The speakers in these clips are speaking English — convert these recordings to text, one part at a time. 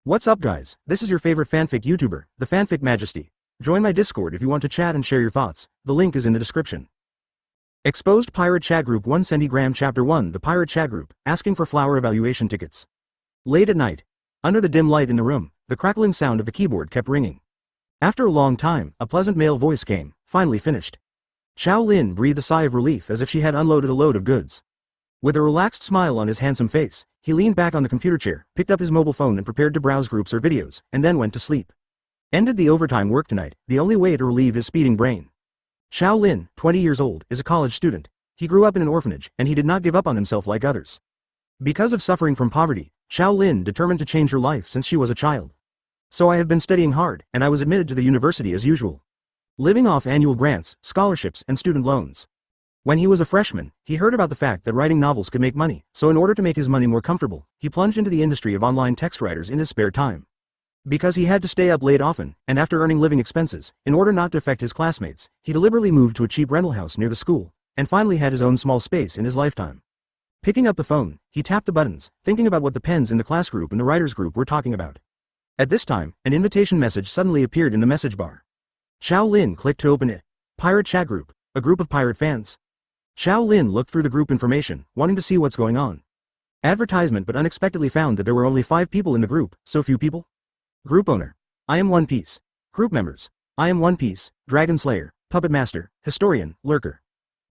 What's up guys, this is your favorite fanfic YouTuber, the Fanfic Majesty. Join my Discord if you want to chat and share your thoughts, the link is in the description. Exposed Pirate Chat Group 1 Centigram Chapter 1 The Pirate Chat Group, asking for flower evaluation tickets. Late at night. Under the dim light in the room, the crackling sound of the keyboard kept ringing. After a long time, a pleasant male voice came, finally finished. Qiao Lin breathed a sigh of relief as if she had unloaded a load of goods. With a relaxed smile on his handsome face, he leaned back on the computer chair, picked up his mobile phone and prepared to browse groups or videos, and then went to sleep. Ended the overtime work tonight, the only way to relieve his speeding brain. Qiao Lin, 20 years old, is a college student. He grew up in an orphanage, and he did not give up on himself like others. Because of suffering from poverty, Qiao Lin determined to change her life since she was a child. So I have been studying hard, and I was admitted to the university as usual. Living off annual grants, scholarships, and student loans. When he was a freshman, he heard about the fact that writing novels could make money, so in order to make his money more comfortable, he plunged into the industry of online text writers in his spare time. Because he had to stay up late often, and after earning living expenses, in order not to affect his classmates, he deliberately moved to a cheap rental house near the school, and finally had his own small space in his lifetime. Picking up the phone, he tapped the buttons, thinking about what the pens in the class group and the writers group were talking about. At this time, an invitation message suddenly appeared in the message bar. Qiao Lin clicked to open it. Pirate Chat Group, a group of pirate fans. Qiao Lin looked through the group information, wanting to see what's going on. Advertisement but unexpectedly found that there were only 5 people in the group, so few people. Group owner. I am One Piece. Group members. I am One Piece, Dragon Slayer, Puppet Master, Historian, Lurker.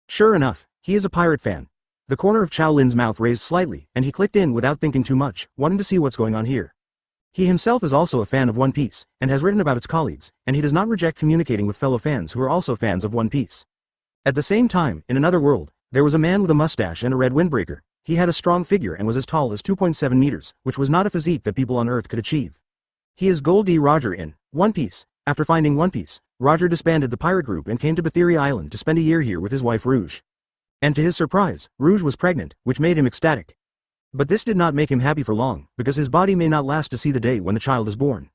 Sure enough, he is a pirate fan. The corner of Qiao Lin's mouth raised slightly, and he clicked in without thinking too much, wanting to see what's going on here. He himself is also a fan of One Piece, and has written about its colleagues, and he does not reject communicating with fellow fans who are also fans of One Piece. At the same time, in another world, there was a man with a mustache and a red windbreaker. He had a strong figure and was as tall as 2.7 meters, which was not a physique that people on Earth could achieve. He is Gold D. Roger in One Piece. After finding One Piece, Roger disbanded the pirate group and came to Puppeteer Island to spend a year here with his wife Rouge. And to his surprise, Rouge was pregnant, which made him ecstatic. But this did not make him happy for long, because his body may not last to see the day when the child is born.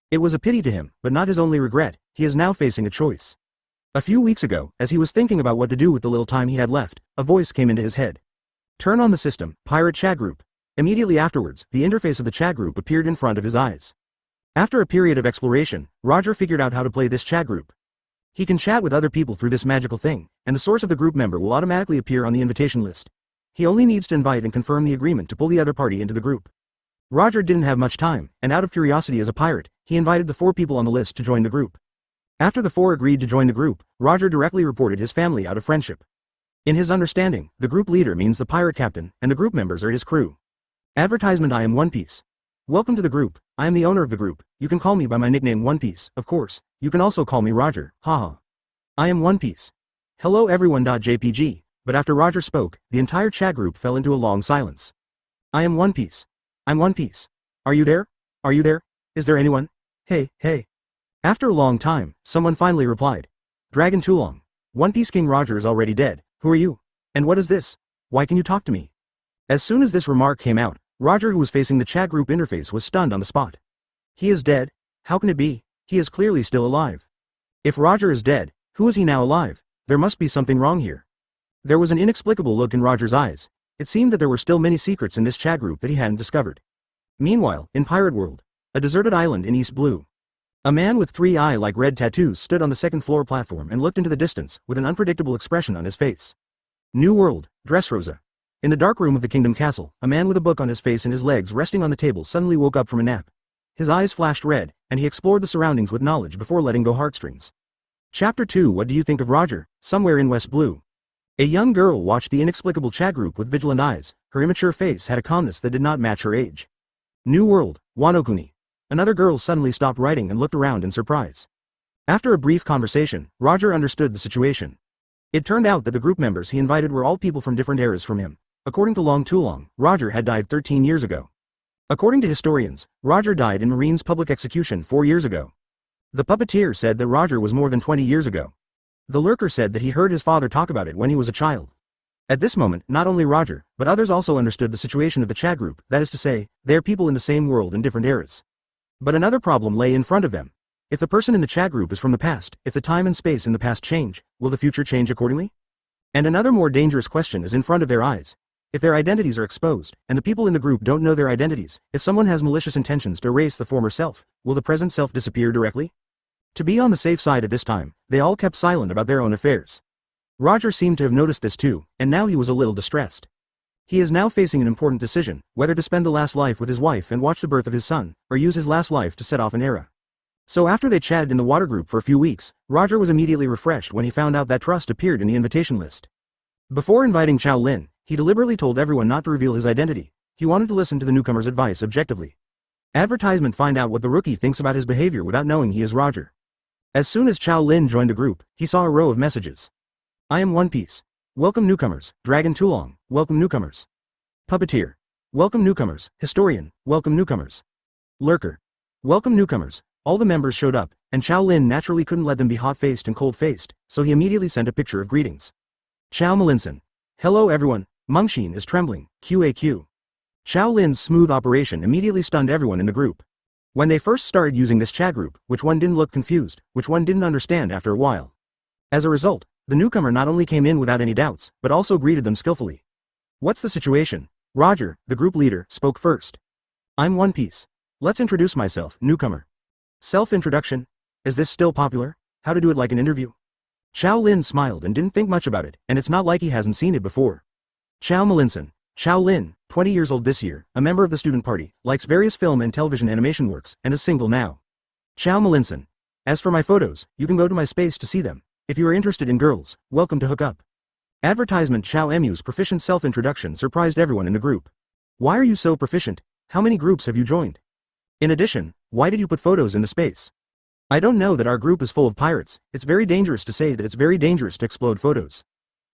It was a pity to him, but not his only regret. He is now facing a choice. A few weeks ago, as he was thinking about what to do with the little time he had left, a voice came into his head. Turn on the system, Pirate Chat Group. Immediately afterwards, the interface of the chat group appeared in front of his eyes. After a period of exploration, Roger figured out how to play this chat group. He can chat with other people through this magical thing, and the source of the group member will automatically appear on the invitation list. He only needs to invite and confirm the agreement to pull the other party into the group. Roger didn't have much time, and out of curiosity as a pirate, he invited the 4 people on the list to join the group. After the 4 agreed to join the group, Roger directly reported his family out of friendship. In his understanding, the group leader means the pirate captain, and the group members are his crew. Advertisement. I am One Piece. Welcome to the group. I am the owner of the group. You can call me by my nickname One Piece, of course. You can also call me Roger, haha. I am One Piece. Hello everyone. JPG. But after Roger spoke, the entire chat group fell into a long silence. I am One Piece. I'm One Piece. Are you there? Are you there? Is there anyone? Hey, hey. After a long time, someone finally replied. Dragon Too Long. One Piece King Roger is already dead. Who are you? And what is this? Why can you talk to me? As soon as this remark came out, Roger, who was facing the chat group interface, was stunned on the spot. He is dead? How can it be? He is clearly still alive. If Roger is dead, who is he now alive? There must be something wrong here. There was an inexplicable look in Roger's eyes. It seemed that there were still many secrets in this chat group that he hadn't discovered. Meanwhile, in Pirate World, a deserted island in East Blue. A man with 3 eye-like red tattoos stood on the second-floor platform and looked into the distance, with an unpredictable expression on his face. New World, Dressrosa. In the dark room of the Kingdom Castle, a man with a book on his face and his legs resting on the table suddenly woke up from a nap. His eyes flashed red, and he explored the surroundings with knowledge before letting go heartstrings. Chapter 2. What do you think of Roger? Somewhere in West Blue. A young girl watched the inexplicable chat group with vigilant eyes. Her immature face had a calmness that did not match her age. New World, Wanokuni. Another girl suddenly stopped writing and looked around in surprise. After a brief conversation, Roger understood the situation. It turned out that the group members he invited were all people from different eras from him. According to Long Too Long, Roger had died 13 years ago. According to historians, Roger died in Marine's public execution 4 years ago. The Puppeteer said that Roger was more than 20 years ago. The Lurker said that he heard his father talk about it when he was a child. At this moment, not only Roger, but others also understood the situation of the chat group, that is to say, they are people in the same world in different eras. But another problem lay in front of them. If the person in the chat group is from the past, if the time and space in the past change, will the future change accordingly? And another more dangerous question is in front of their eyes. If their identities are exposed, and the people in the group don't know their identities, if someone has malicious intentions to erase the former self, will the present self disappear directly? To be on the safe side at this time, they all kept silent about their own affairs. Roger seemed to have noticed this too, and now he was a little distressed. He is now facing an important decision, whether to spend the last life with his wife and watch the birth of his son, or use his last life to set off an era. So after they chatted in the water group for a few weeks, Roger was immediately refreshed when he found out that Trust appeared in the invitation list. Before inviting Qiao Lin, he deliberately told everyone not to reveal his identity. He wanted to listen to the newcomer's advice objectively. Advertisement: find out what the rookie thinks about his behavior without knowing he is Roger. As soon as Qiao Lin joined the group, he saw a row of messages. I am One Piece. Welcome newcomers. Dragon Tulong. Welcome newcomers. Puppeteer. Welcome newcomers. Historian. Welcome newcomers. Lurker. Welcome newcomers. All the members showed up, and Qiao Lin naturally couldn't let them be hot-faced and cold-faced, so he immediately sent a picture of greetings. Qiao Malinson. Hello everyone. Mengxin is trembling. QAQ. Qiao Lin's smooth operation immediately stunned everyone in the group. When they first started using this chat group, which one didn't look confused, which one didn't understand after a while. As a result, the newcomer not only came in without any doubts, but also greeted them skillfully. What's the situation? Roger, the group leader, spoke first. I'm One Piece. Let's introduce myself, newcomer. Self-introduction? Is this still popular? How to do it like an interview? Qiao Lin smiled and didn't think much about it, and it's not like he hasn't seen it before. Qiao Malinson. Qiao Lin, 20 years old this year, a member of the student party, likes various film and television animation works, and is single now. Qiao Malinson. As for my photos, you can go to my space to see them. If you are interested in girls, welcome to hook up. Advertisement: Qiao Emu's proficient self-introduction surprised everyone in the group. Why are you so proficient? How many groups have you joined? In addition, why did you put photos in the space? I don't know that our group is full of pirates. It's very dangerous to say that it's very dangerous to explode photos.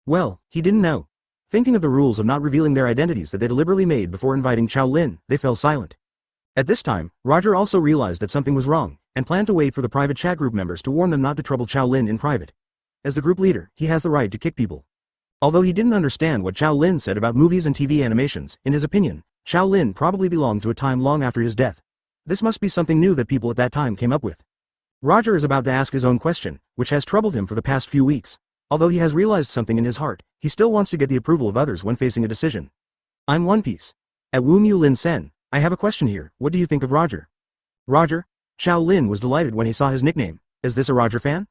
Well, he didn't know. Thinking of the rules of not revealing their identities that they deliberately made before inviting Qiao Lin, they fell silent. At this time, Roger also realized that something was wrong, and planned to wait for the private chat group members to warn them not to trouble Qiao Lin in private. As the group leader, he has the right to kick people. Although he didn't understand what Qiao Lin said about movies and TV animations, in his opinion, Qiao Lin probably belonged to a time long after his death. This must be something new that people at that time came up with. Roger is about to ask his own question, which has troubled him for the past few weeks. Although he has realized something in his heart, he still wants to get the approval of others when facing a decision. I'm One Piece. At Wu Mu Lin Sen, I have a question here. What do you think of Roger? Roger? Qiao Lin was delighted when he saw his nickname. Is this a Roger fan?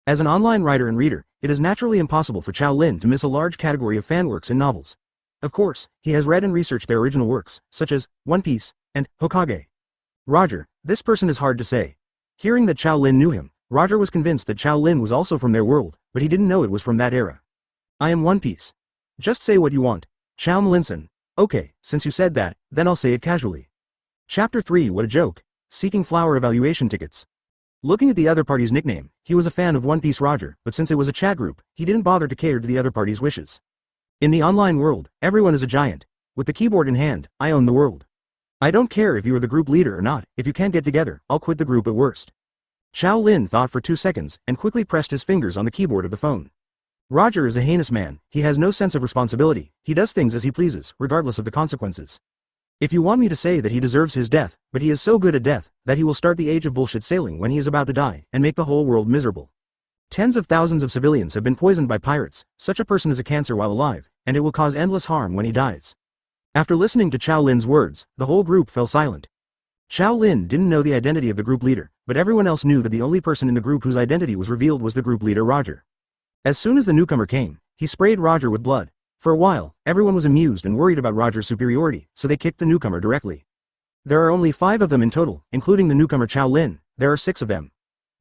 As an online writer and reader, it is naturally impossible for Qiao Lin to miss a large category of fan works and novels. Of course, he has read and researched their original works, such as One Piece and Hokage. Roger, this person is hard to say. Hearing that Qiao Lin knew him, Roger was convinced that Qiao Lin was also from their world, but he didn't know it was from that era. I am One Piece. Just say what you want. Qiao Malinson. Okay, since you said that, then I'll say it casually. Chapter 3. What a joke. Seeking flower evaluation tickets. Looking at the other party's nickname, he was a fan of One Piece Roger, but since it was a chat group, he didn't bother to cater to the other party's wishes. In the online world, everyone is a giant. With the keyboard in hand, I own the world. I don't care if you are the group leader or not. If you can't get together, I'll quit the group at worst. Qiao Lin thought for 2 seconds, and quickly pressed his fingers on the keyboard of the phone. Roger is a heinous man. He has no sense of responsibility. He does things as he pleases, regardless of the consequences. If you want me to say that he deserves his death, but he is so good at death, that he will start the age of bullshit sailing when he is about to die, and make the whole world miserable. Tens of thousands of civilians have been poisoned by pirates. Such a person is a cancer while alive, and it will cause endless harm when he dies. After listening to Qiao Lin's words, the whole group fell silent. Qiao Lin didn't know the identity of the group leader, but everyone else knew that the only person in the group whose identity was revealed was the group leader Roger. As soon as the newcomer came, he sprayed Roger with blood. For a while, everyone was amused and worried about Roger's superiority, so they kicked the newcomer directly. There are only 5 of them in total, including the newcomer Qiao Lin. There are 6 of them.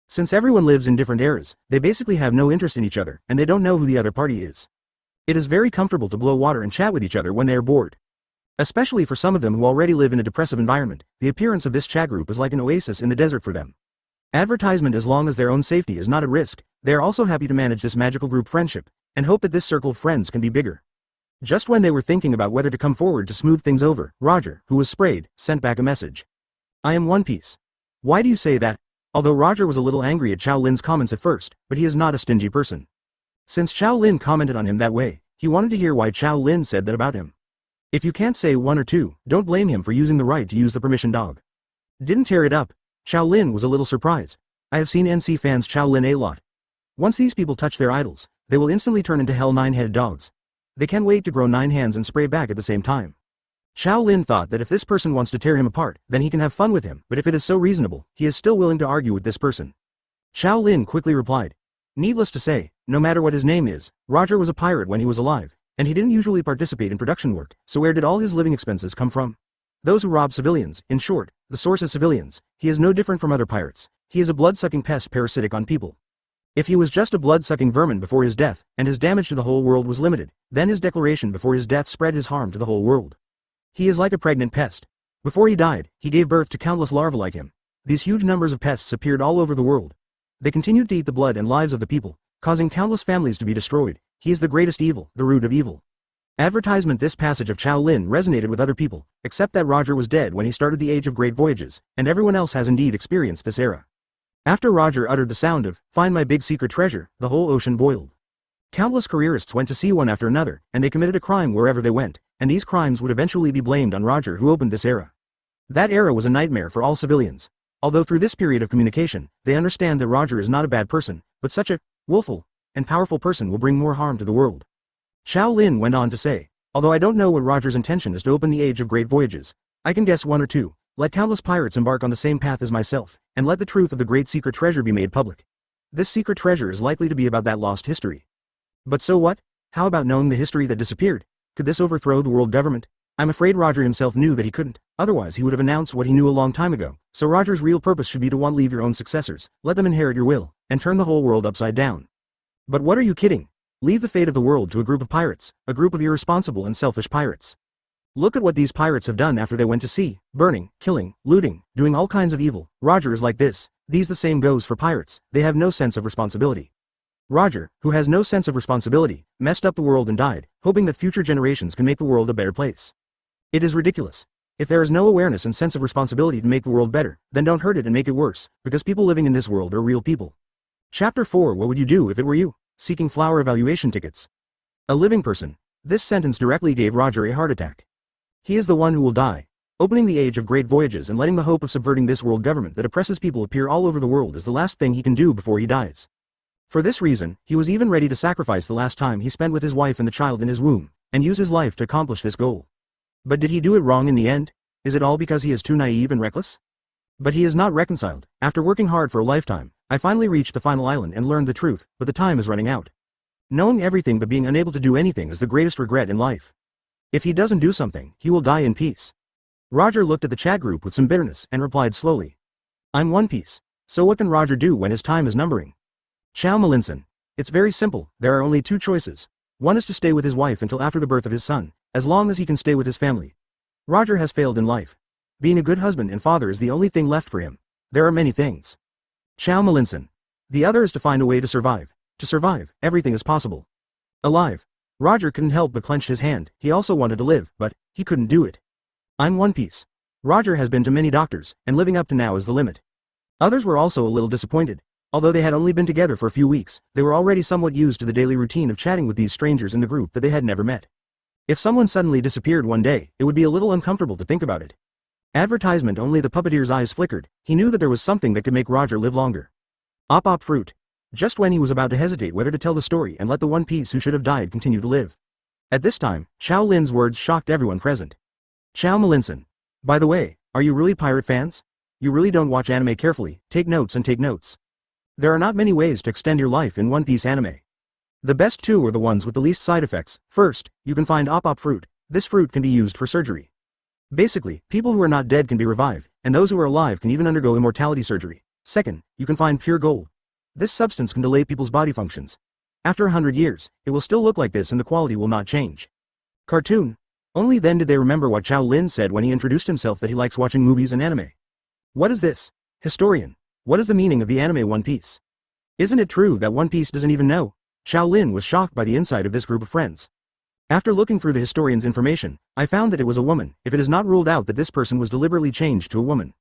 Since everyone lives in different eras, they basically have no interest in each other, and they don't know who the other party is. It is very comfortable to blow water and chat with each other when they are bored. Especially for some of them who already live in a depressive environment, the appearance of this chat group is like an oasis in the desert for them. Advertisement: as long as their own safety is not at risk, they are also happy to manage this magical group friendship, and hope that this circle of friends can be bigger. Just when they were thinking about whether to come forward to smooth things over, Roger, who was sprayed, sent back a message. I am One Piece. Why do you say that? Although Roger was a little angry at Qiao Lin's comments at first, but he is not a stingy person. Since Qiao Lin commented on him that way, he wanted to hear why Qiao Lin said that about him. If you can't say 1 or 2, don't blame him for using the right to use the permission dog. Didn't tear it up. Qiao Lin was a little surprised. I have seen NC fans Qiao Lin a lot. Once these people touch their idols, they will instantly turn into hell 9-headed dogs. They can't wait to grow 9 hands and spray back at the same time. Qiao Lin thought that if this person wants to tear him apart, then he can have fun with him, but if it is so reasonable, he is still willing to argue with this person. Qiao Lin quickly replied. Needless to say, no matter what his name is, Roger was a pirate when he was alive, and he didn't usually participate in production work, so where did all his living expenses come from? Those who rob civilians, in short, the source is civilians. He is no different from other pirates. He is a blood-sucking pest parasitic on people. If he was just a blood-sucking vermin before his death, and his damage to the whole world was limited, then his declaration before his death spread his harm to the whole world. He is like a pregnant pest. Before he died, he gave birth to countless larvae like him. These huge numbers of pests appeared all over the world. They continued to eat the blood and lives of the people, causing countless families to be destroyed. He is the greatest evil, the root of evil. Advertisement. This passage of Qiao Lin resonated with other people, except that Roger was dead when he started the Age of Great Voyages, and everyone else has indeed experienced this era. After Roger uttered the sound of, "Find my big secret treasure," the whole ocean boiled. Countless careerists went to sea one after another, and they committed a crime wherever they went, and these crimes would eventually be blamed on Roger who opened this era. That era was a nightmare for all civilians. Although through this period of communication, they understand that Roger is not a bad person, but such a willful and powerful person will bring more harm to the world. Qiao Lin went on to say, although I don't know what Roger's intention is to open the Age of Great Voyages, I can guess one or two. Let countless pirates embark on the same path as myself, and let the truth of the great secret treasure be made public. This secret treasure is likely to be about that lost history. But so what? How about knowing the history that disappeared? Could this overthrow the world government? I'm afraid Roger himself knew that he couldn't, otherwise he would have announced what he knew a long time ago. So Roger's real purpose should be to leave your own successors, let them inherit your will, and turn the whole world upside down. But what are you kidding? Leave the fate of the world to a group of pirates, a group of irresponsible and selfish pirates. Look at what these pirates have done after they went to sea, burning, killing, looting, doing all kinds of evil. Roger is like this. The same goes for pirates, they have no sense of responsibility. Roger, who has no sense of responsibility, messed up the world and died, hoping that future generations can make the world a better place. It is ridiculous. If there is no awareness and sense of responsibility to make the world better, then don't hurt it and make it worse, because people living in this world are real people. Chapter 4. What would you do if it were you? Seeking flower evaluation tickets. A living person. This sentence directly gave Roger a heart attack. He is the one who will die. Opening the Age of Great Voyages and letting the hope of subverting this world government that oppresses people appear all over the world is the last thing he can do before he dies. For this reason, he was even ready to sacrifice the last time he spent with his wife and the child in his womb, and use his life to accomplish this goal. But did he do it wrong in the end? Is it all because he is too naive and reckless? But he is not reconciled. After working hard for a lifetime, I finally reached the final island and learned the truth, but the time is running out. Knowing everything but being unable to do anything is the greatest regret in life. If he doesn't do something, he will die in peace. Roger looked at the chat group with some bitterness and replied slowly. I'm One Piece. So what can Roger do when his time is numbering? Qiao Lin. It's very simple, there are only two choices. One is to stay with his wife until after the birth of his son, as long as he can stay with his family. Roger has failed in life. Being a good husband and father is the only thing left for him. There are many things. Qiao Lin. The other is to find a way to survive. To survive, everything is possible. Alive. Roger couldn't help but clench his hand. He also wanted to live, but he couldn't do it. I'm One Piece. Roger has been to many doctors, and living up to now is the limit. Others were also a little disappointed. Although they had only been together for a few weeks, they were already somewhat used to the daily routine of chatting with these strangers in the group that they had never met. If someone suddenly disappeared one day, it would be a little uncomfortable to think about it. Advertisement. Only the puppeteer's eyes flickered. He knew that there was something that could make Roger live longer. Op fruit. Just when he was about to hesitate whether to tell the story and let the One Piece who should have died continue to live. At this time, Qiao Lin's words shocked everyone present. Qiao Lin. By the way, are you really pirate fans? You really don't watch anime carefully. Take notes and take notes. There are not many ways to extend your life in One Piece anime. The best two are the ones with the least side effects. First, you can find op fruit. This fruit can be used for surgery. Basically, people who are not dead can be revived, and those who are alive can even undergo immortality surgery. Second, you can find pure gold. This substance can delay people's body functions. After 100 years, it will still look like this and the quality will not change. Cartoon. Only then did they remember what Qiao Lin said when he introduced himself that he likes watching movies and anime. What is this? Historian. What is the meaning of the anime One Piece? Isn't it true that One Piece doesn't even know? Qiao Lin was shocked by the insight of this group of friends. After looking through the historian's information, I found that it was a woman, if it is not ruled out that this person was deliberately changed to a woman.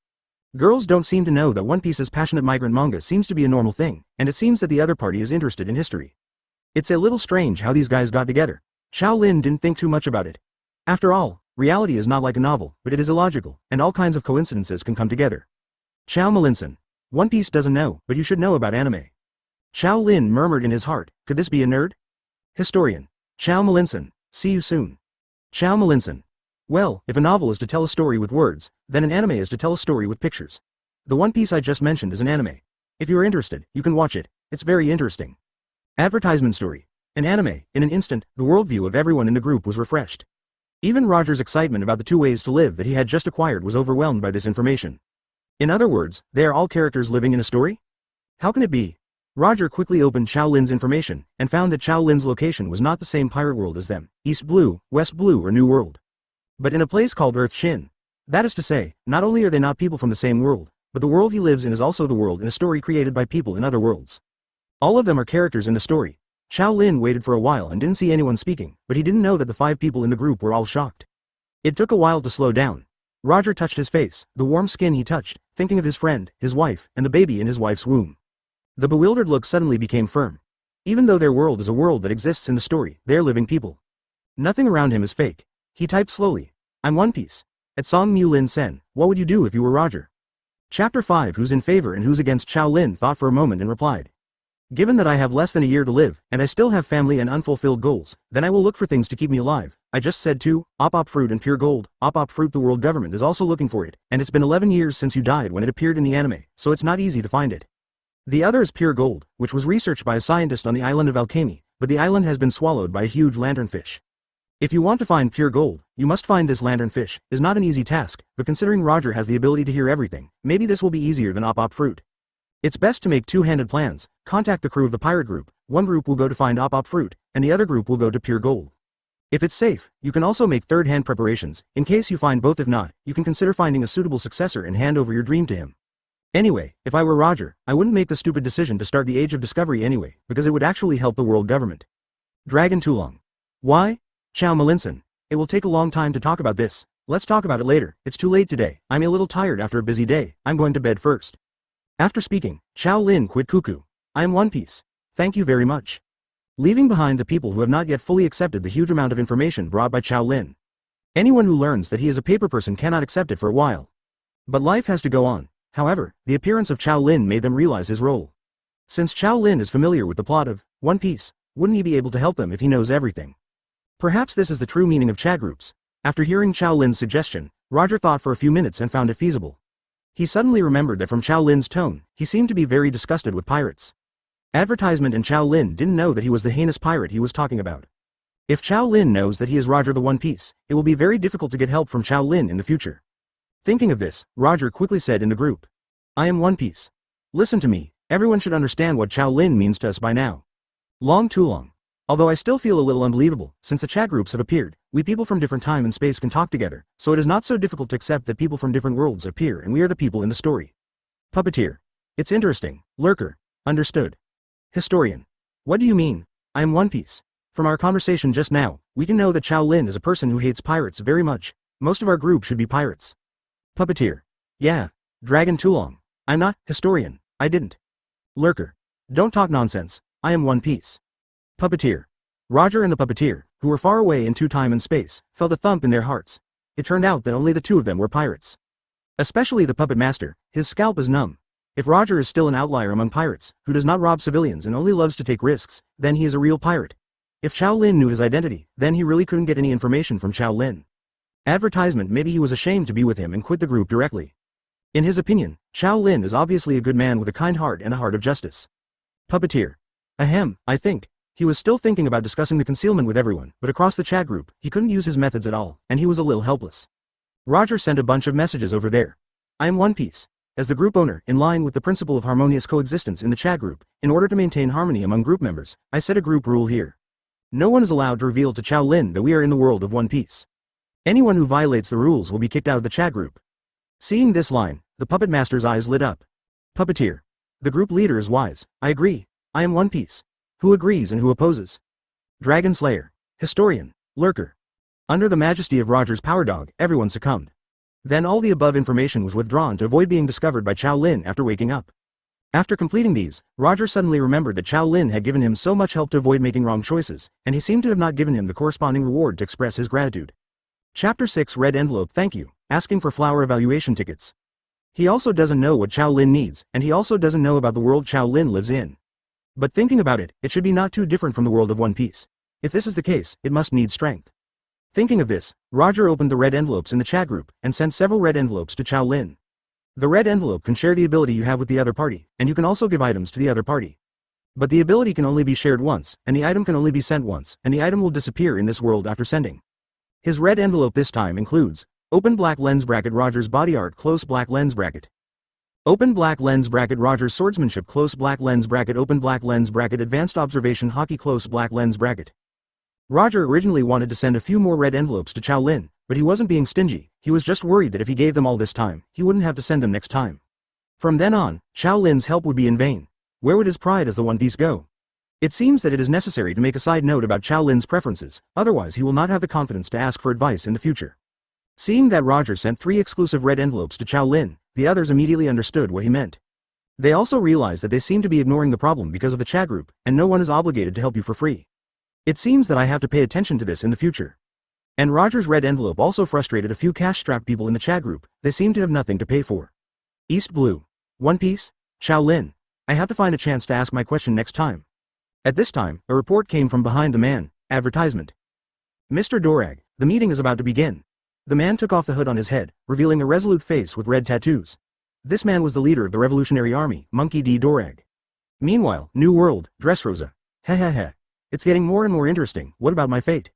Girls don't seem to know that One Piece's passionate migrant manga seems to be a normal thing, and it seems that the other party is interested in history. It's a little strange how these guys got together. Qiao Lin didn't think too much about it. After all, reality is not like a novel, but it is illogical, and all kinds of coincidences can come together. Qiao Lin. One Piece doesn't know, but you should know about anime. Qiao Lin murmured in his heart, could this be a nerd? Historian. Qiao Lin. See you soon. Ciao Malinson. Well, if a novel is to tell a story with words, then an anime is to tell a story with pictures. The One Piece I just mentioned is an anime. If you are interested, you can watch it. It's very interesting. Advertisement story. An anime. In an instant, the worldview of everyone in the group was refreshed. Even Roger's excitement about the 2 ways to live that he had just acquired was overwhelmed by this information. In other words, they are all characters living in a story? How can it be? Roger quickly opened Qiao Lin's information, and found that Qiao Lin's location was not the same pirate world as them, East Blue, West Blue or New World, but in a place called Earth Shin. That is to say, not only are they not people from the same world, but the world he lives in is also the world in a story created by people in other worlds. All of them are characters in the story. Qiao Lin waited for a while and didn't see anyone speaking, but he didn't know that the 5 people in the group were all shocked. It took a while to slow down. Roger touched his face, the warm skin he touched, thinking of his friend, his wife, and the baby in his wife's womb. The bewildered look suddenly became firm. Even though their world is a world that exists in the story, they are living people. Nothing around him is fake. He typed slowly. I'm One Piece. At Song Mu Lin Sen, what would you do if you were Roger? Chapter 5 Who's in favor and who's against? Qiao Lin thought for a moment and replied. Given that I have less than a year to live, and I still have family and unfulfilled goals, then I will look for things to keep me alive. I just said 2, op fruit and pure gold. Op fruit, the world government is also looking for it, and it's been 11 years since you died when it appeared in the anime, so it's not easy to find it. The other is pure gold, which was researched by a scientist on the island of Akynu, but the island has been swallowed by a huge lanternfish. If you want to find pure gold, you must find this lanternfish. Is not an easy task, but considering Roger has the ability to hear everything, maybe this will be easier than op fruit. It's best to make 2-handed plans. Contact the crew of the pirate group. One group will go to find op fruit, and the other group will go to pure gold. If it's safe, you can also make third-hand preparations, in case you find both. If not, you can consider finding a suitable successor and hand over your dream to him. Anyway, if I were Roger, I wouldn't make the stupid decision to start the Age of Discovery anyway, because it would actually help the world government. Dragon too long. Why? Ciao Malinson. It will take a long time to talk about this. Let's talk about it later. It's too late today. I'm a little tired after a busy day. I'm going to bed first. After speaking, Qiao Lin quit cuckoo. I am One Piece. Thank you very much. Leaving behind the people who have not yet fully accepted the huge amount of information brought by Qiao Lin. Anyone who learns that he is a paper person cannot accept it for a while. But life has to go on. However, the appearance of Qiao Lin made them realize his role. Since Qiao Lin is familiar with the plot of One Piece, wouldn't he be able to help them if he knows everything? Perhaps this is the true meaning of chat groups. After hearing Qiao Lin's suggestion, Roger thought for a few minutes and found it feasible. He suddenly remembered that from Qiao Lin's tone, he seemed to be very disgusted with pirates. Advertisement and Qiao Lin didn't know that he was the heinous pirate he was talking about. If Qiao Lin knows that he is Roger the One Piece, it will be very difficult to get help from Qiao Lin in the future. Thinking of this, Roger quickly said in the group. I am One Piece. Listen to me, everyone should understand what Qiao Lin means to us by now. Long too long. Although I still feel a little unbelievable, since the chat groups have appeared, we people from different time and space can talk together, so it is not so difficult to accept that people from different worlds appear and we are the people in the story. Puppeteer. It's interesting. Lurker. Understood. Historian. What do you mean? I am One Piece. From our conversation just now, we can know that Qiao Lin is a person who hates pirates very much. Most of our group should be pirates. Puppeteer. Yeah. Dragon too long. I'm not. Historian. I didn't. Lurker. Don't talk nonsense. I am One Piece. Puppeteer. Roger and the puppeteer, who were far away into time and space, felt a thump in their hearts. It turned out that only the 2 of them were pirates. Especially the puppet master, his scalp is numb. If Roger is still an outlier among pirates, who does not rob civilians and only loves to take risks, then he is a real pirate. If Qiao Lin knew his identity, then he really couldn't get any information from Qiao Lin. Advertisement. Maybe he was ashamed to be with him and quit the group directly. In his opinion, Qiao Lin is obviously a good man with a kind heart and a heart of justice. Puppeteer. Ahem, I think. He was still thinking about discussing the concealment with everyone, but across the chat group, he couldn't use his methods at all, and he was a little helpless. Roger sent a bunch of messages over there. I am One Piece. As the group owner, in line with the principle of harmonious coexistence in the chat group, in order to maintain harmony among group members, I set a group rule here. No one is allowed to reveal to Qiao Lin that we are in the world of One Piece. Anyone who violates the rules will be kicked out of the chat group. Seeing this line, the puppet master's eyes lit up. Puppeteer. The group leader is wise. I agree. I am One Piece. Who agrees and who opposes? Dragon Slayer. Historian. Lurker. Under the majesty of Roger's power dog, everyone succumbed. Then all the above information was withdrawn to avoid being discovered by Qiao Lin after waking up. After completing these, Roger suddenly remembered that Qiao Lin had given him so much help to avoid making wrong choices, and he seemed to have not given him the corresponding reward to express his gratitude. Chapter 6 Red envelope. Thank you, asking for flower evaluation tickets. He also doesn't know what Qiao Lin needs, and he also doesn't know about the world Qiao Lin lives in. But thinking about it, it should be not too different from the world of One Piece. If this is the case, it must need strength. Thinking of this, Roger opened the red envelopes in the chat group and sent several red envelopes to Qiao Lin. The red envelope can share the ability you have with the other party, and you can also give items to the other party. But the ability can only be shared once, and the item can only be sent once, and the item will disappear in this world after sending. His red envelope this time includes open black lens bracket Roger's body art close black lens bracket. Open black lens bracket Roger's swordsmanship close black lens bracket open black lens bracket advanced observation hockey close black lens bracket. Roger originally wanted to send a few more red envelopes to Qiao Lin, but he wasn't being stingy, he was just worried that if he gave them all this time, he wouldn't have to send them next time. From then on, Qiao Lin's help would be in vain. Where would his pride as the One Piece go? It seems that it is necessary to make a side note about Qiao Lin's preferences, otherwise he will not have the confidence to ask for advice in the future. Seeing that Roger sent 3 exclusive red envelopes to Qiao Lin, the others immediately understood what he meant. They also realized that they seem to be ignoring the problem because of the chat group, and no one is obligated to help you for free. It seems that I have to pay attention to this in the future. And Roger's red envelope also frustrated a few cash-strapped people in the chat group, they seem to have nothing to pay for. East Blue. One Piece? Qiao Lin. I have to find a chance to ask my question next time. At this time, a report came from behind the man. Advertisement. Mr. Dorag, the meeting is about to begin. The man took off the hood on his head, revealing a resolute face with red tattoos. This man was the leader of the Revolutionary Army, Monkey D. Dorag. Meanwhile, New World, Dressrosa. Heh. It's getting more and more interesting, what about my fate?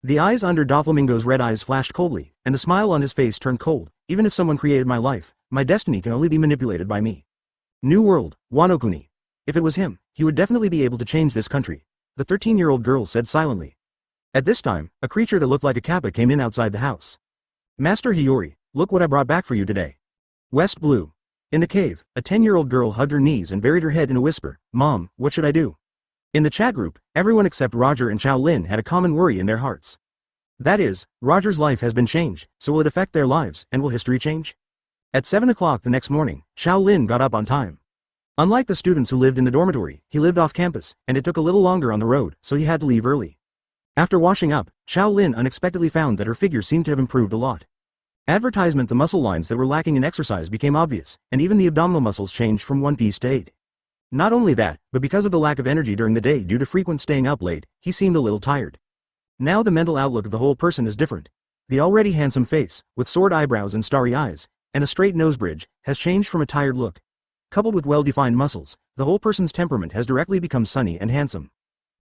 The eyes under Doflamingo's red eyes flashed coldly, and the smile on his face turned cold. Even if someone created my life, my destiny can only be manipulated by me. New World, Wanokuni. If it was him, he would definitely be able to change this country, the 13-year-old girl said silently. At this time, a creature that looked like a kappa came in outside the house. Master Hiyori, look what I brought back for you today. West Blue. In the cave, a 10-year-old girl hugged her knees and buried her head in a whisper. Mom, what should I do? In the chat group, everyone except Roger and Qiao Lin had a common worry in their hearts. That is, Roger's life has been changed, so will it affect their lives, and will history change? At 7 o'clock the next morning, Qiao Lin got up on time. Unlike the students who lived in the dormitory, he lived off campus, and it took a little longer on the road, so he had to leave early. After washing up, Qiao Lin unexpectedly found that her figure seemed to have improved a lot. Advertisement: the muscle lines that were lacking in exercise became obvious, and even the abdominal muscles changed from 1 piece to 8. Not only that, but because of the lack of energy during the day due to frequent staying up late, he seemed a little tired. Now the mental outlook of the whole person is different. The already handsome face, with sword eyebrows and starry eyes, and a straight nose bridge, has changed from a tired look. Coupled with well-defined muscles, the whole person's temperament has directly become sunny and handsome.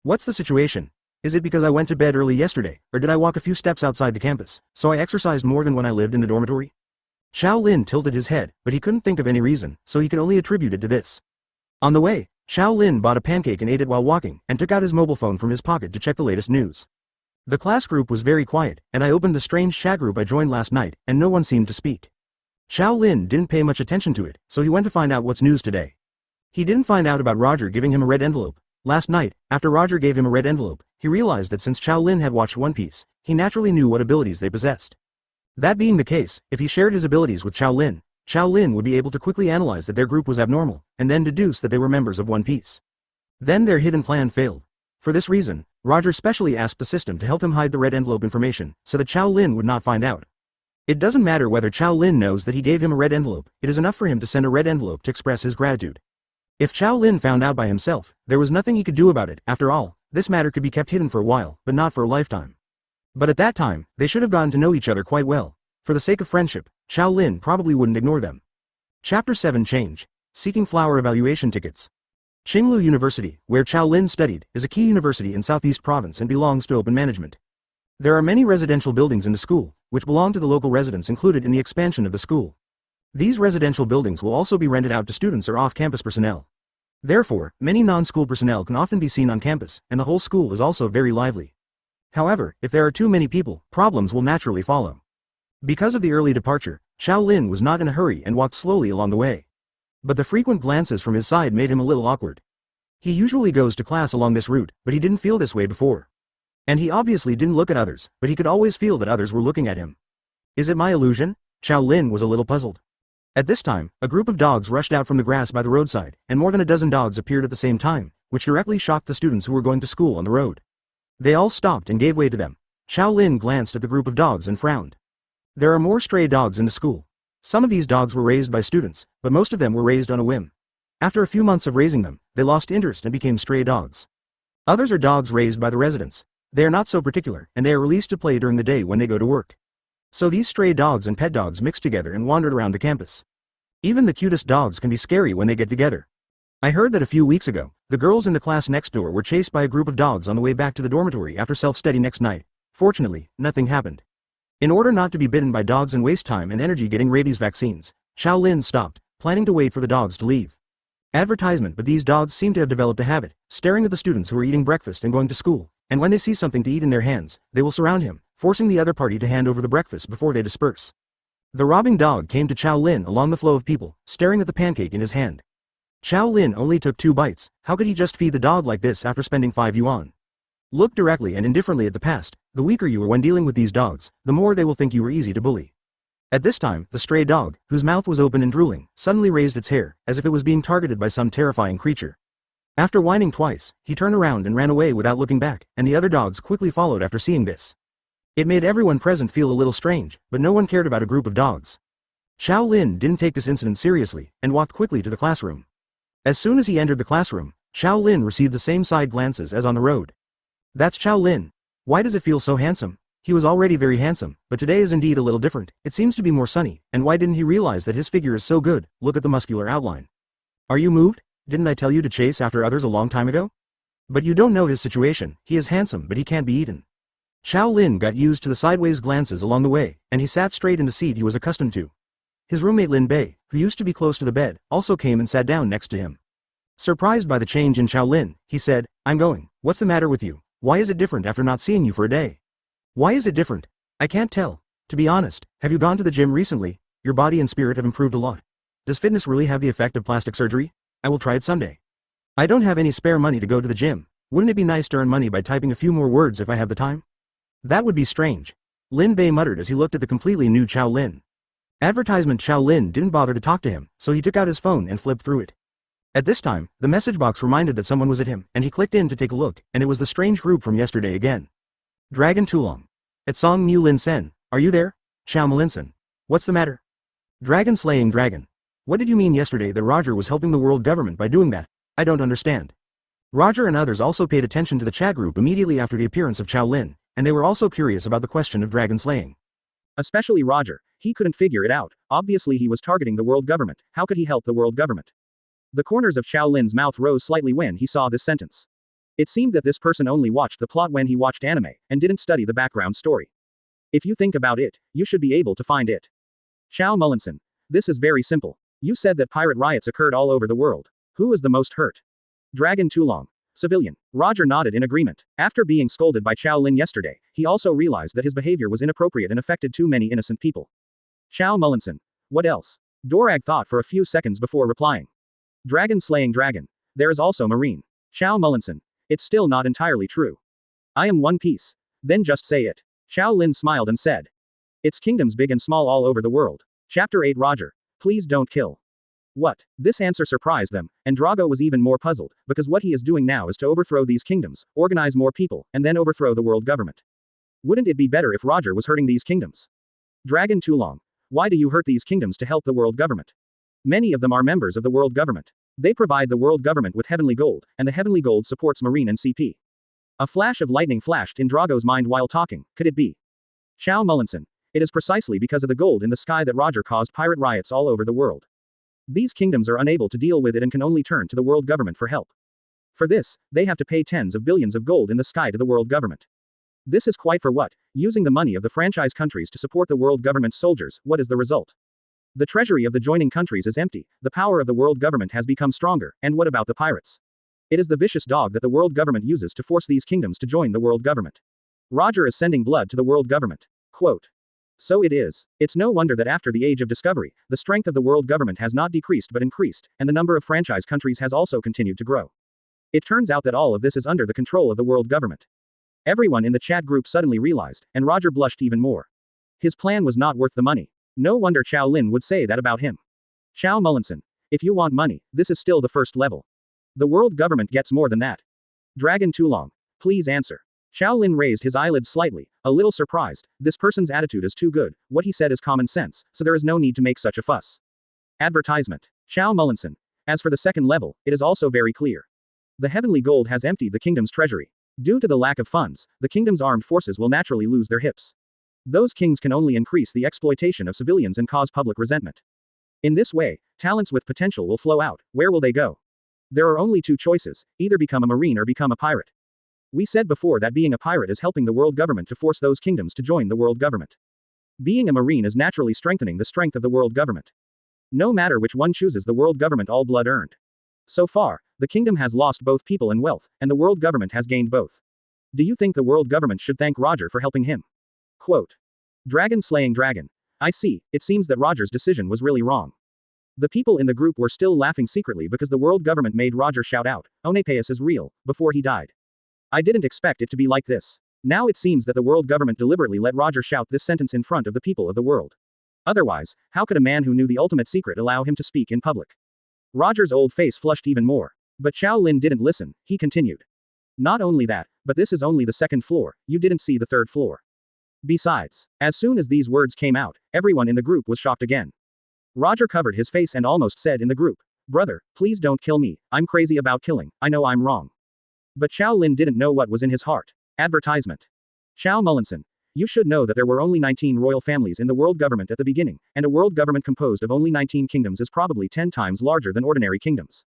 What's the situation? Is it because I went to bed early yesterday, or did I walk a few steps outside the campus, so I exercised more than when I lived in the dormitory? Qiao Lin tilted his head, but he couldn't think of any reason, so he could only attribute it to this. On the way, Qiao Lin bought a pancake and ate it while walking, and took out his mobile phone from his pocket to check the latest news. The class group was very quiet, and I opened the strange chat group I joined last night, and no one seemed to speak. Qiao Lin didn't pay much attention to it, so he went to find out what's news today. He didn't find out about Roger giving him a red envelope. Last night, after Roger gave him a red envelope, he realized that since Qiao Lin had watched One Piece, he naturally knew what abilities they possessed. That being the case, if he shared his abilities with Qiao Lin would be able to quickly analyze that their group was abnormal, and then deduce that they were members of One Piece. Then their hidden plan failed. For this reason, Roger specially asked the system to help him hide the red envelope information, so that Qiao Lin would not find out. It doesn't matter whether Qiao Lin knows that he gave him a red envelope, it is enough for him to send a red envelope to express his gratitude. If Qiao Lin found out by himself, there was nothing he could do about it. After all, this matter could be kept hidden for a while, but not for a lifetime. But at that time, they should have gotten to know each other quite well. For the sake of friendship, Qiao Lin probably wouldn't ignore them. Chapter 7 Change. Seeking flower evaluation tickets. Qinglu University, where Qiao Lin studied, is a key university in Southeast Province and belongs to open management. There are many residential buildings in the school, which belong to the local residents included in the expansion of the school. These residential buildings will also be rented out to students or off-campus personnel. Therefore, many non-school personnel can often be seen on campus, and the whole school is also very lively. However, if there are too many people, problems will naturally follow. Because of the early departure, Qiao Lin was not in a hurry and walked slowly along the way. But the frequent glances from his side made him a little awkward. He usually goes to class along this route, but he didn't feel this way before. And he obviously didn't look at others, but he could always feel that others were looking at him. Is it my illusion? Qiao Lin was a little puzzled. At this time, a group of dogs rushed out from the grass by the roadside, and more than a dozen dogs appeared at the same time, which directly shocked the students who were going to school on the road. They all stopped and gave way to them. Qiao Lin glanced at the group of dogs and frowned. There are more stray dogs in the school. Some of these dogs were raised by students, but most of them were raised on a whim. After a few months of raising them, they lost interest and became stray dogs. Others are dogs raised by the residents. They are not so particular, and they are released to play during the day when they go to work. So these stray dogs and pet dogs mixed together and wandered around the campus. Even the cutest dogs can be scary when they get together. I heard that a few weeks ago, the girls in the class next door were chased by a group of dogs on the way back to the dormitory after self-study next night. Fortunately, nothing happened. In order not to be bitten by dogs and waste time and energy getting rabies vaccines, Qiao Lin stopped, planning to wait for the dogs to leave. Advertisement. But these dogs seem to have developed a habit, staring at the students who are eating breakfast and going to school, and when they see something to eat in their hands, they will surround him, forcing the other party to hand over the breakfast before they disperse. The robbing dog came to Qiao Lin along the flow of people, staring at the pancake in his hand. Qiao Lin only took 2 bites. How could he just feed the dog like this after spending 5 yuan? Look directly and indifferently at the past. The weaker you are when dealing with these dogs, the more they will think you were easy to bully. At this time, the stray dog, whose mouth was open and drooling, suddenly raised its hair, as if it was being targeted by some terrifying creature. After whining twice, he turned around and ran away without looking back, and the other dogs quickly followed after seeing this. It made everyone present feel a little strange, but no one cared about a group of dogs. Qiao Lin didn't take this incident seriously, and walked quickly to the classroom. As soon as he entered the classroom, Qiao Lin received the same side glances as on the road. That's Qiao Lin. Why does it feel so handsome? He was already very handsome, but today is indeed a little different. It seems to be more sunny, and why didn't he realize that his figure is so good? Look at the muscular outline. Are you moved? Didn't I tell you to chase after others a long time ago? But you don't know his situation. He is handsome, but he can't be eaten. Qiao Lin got used to the sideways glances along the way, and he sat straight in the seat he was accustomed to. His roommate Lin Bei, who used to be close to the bed, also came and sat down next to him. Surprised by the change in Qiao Lin, he said, "I'm going. What's the matter with you? Why is it different after not seeing you for a day?" "Why is it different? I can't tell. To be honest, have you gone to the gym recently? Your body and spirit have improved a lot. Does fitness really have the effect of plastic surgery? I will try it someday. I don't have any spare money to go to the gym. Wouldn't it be nice to earn money by typing a few more words if I have the time?" "That would be strange," Lin Bei muttered as he looked at the completely new Qiao Lin. Advertisement. Qiao Lin didn't bother to talk to him, so he took out his phone and flipped through it. At this time, the message box reminded that someone was at him, and he clicked in to take a look, and it was the strange group from yesterday again. Dragon Tulong. It's Song Mu Lin Sen. Are you there? Xiao Melinson. What's the matter? Dragon slaying dragon. What did you mean yesterday that Roger was helping the world government by doing that? I don't understand. Roger and others also paid attention to the chat group immediately after the appearance of Qiao Lin, and they were also curious about the question of dragon slaying. Especially Roger. He couldn't figure it out. Obviously he was targeting the world government. How could he help the world government? The corners of Qiao Lin's mouth rose slightly when he saw this sentence. It seemed that this person only watched the plot when he watched anime, and didn't study the background story. If you think about it, you should be able to find it. Xiao Mullinson. This is very simple. You said that pirate riots occurred all over the world. Who was the most hurt? Dragon Tulong. Civilian. Roger nodded in agreement. After being scolded by Qiao Lin yesterday, he also realized that his behavior was inappropriate and affected too many innocent people. Xiao Mullinson. What else? Dorag thought for a few seconds before replying. Dragon slaying dragon. There is also marine. Xiao Mullinson. It's still not entirely true. I am One Piece. Then just say it. Qiao Lin smiled and said. It's kingdoms big and small all over the world. Chapter 8 Roger. Please don't kill. What? This answer surprised them, and Drago was even more puzzled, because what he is doing now is to overthrow these kingdoms, organize more people, and then overthrow the world government. Wouldn't it be better if Roger was hurting these kingdoms? Dragon Tulong. Why do you hurt these kingdoms to help the world government? Many of them are members of the world government. They provide the world government with heavenly gold, and the heavenly gold supports marine and CP. A flash of lightning flashed in Drago's mind while talking. Could it be? Xiao Mullinson. It is precisely because of the gold in the sky that Roger caused pirate riots all over the world. These kingdoms are unable to deal with it and can only turn to the world government for help. For this, they have to pay tens of billions of gold in the sky to the world government. This is quite for what? Using the money of the franchise countries to support the world government's soldiers. What is the result? The treasury of the joining countries is empty, the power of the world government has become stronger, and what about the pirates? It is the vicious dog that the world government uses to force these kingdoms to join the world government. Roger is sending blood to the world government. Quote. So it is. It's no wonder that after the Age of Discovery, the strength of the world government has not decreased but increased, and the number of franchise countries has also continued to grow. It turns out that all of this is under the control of the world government. Everyone in the chat group suddenly realized, and Roger blushed even more. His plan was not worth the money. No wonder Qiao Lin would say that about him. Xiao Mullinson. If you want money, this is still the first level. The world government gets more than that. Dragon Tulong. Please answer. Qiao Lin raised his eyelids slightly, a little surprised. This person's attitude is too good. What he said is common sense, so there is no need to make such a fuss. Advertisement. Xiao Mullinson. As for the second level, it is also very clear. The heavenly gold has emptied the kingdom's treasury. Due to the lack of funds, the kingdom's armed forces will naturally lose their hips. Those kings can only increase the exploitation of civilians and cause public resentment. In this way, talents with potential will flow out. Where will they go? There are only two choices, either become a marine or become a pirate. We said before that being a pirate is helping the world government to force those kingdoms to join the world government. Being a marine is naturally strengthening the strength of the world government. No matter which one chooses, the world government all blood earned. So far, the kingdom has lost both people and wealth, and the world government has gained both. Do you think the world government should thank Roger for helping him? Quote. Dragon slaying dragon. I see, it seems that Roger's decision was really wrong. The people in the group were still laughing secretly because the world government made Roger shout out, Onepeus is real, before he died. I didn't expect it to be like this. Now it seems that the world government deliberately let Roger shout this sentence in front of the people of the world. Otherwise, how could a man who knew the ultimate secret allow him to speak in public? Roger's old face flushed even more. But Qiao Lin didn't listen, he continued. Not only that, but this is only the second floor, you didn't see the third floor. Besides, as soon as these words came out, everyone in the group was shocked again. Roger covered his face and almost said in the group, brother, please don't kill me, I'm crazy about killing, I know I'm wrong. But Qiao Lin didn't know what was in his heart. Advertisement. Qiao Mullinson. You should know that there were only 19 royal families in the world government at the beginning, and a world government composed of only 19 kingdoms is probably 10 times larger than ordinary kingdoms.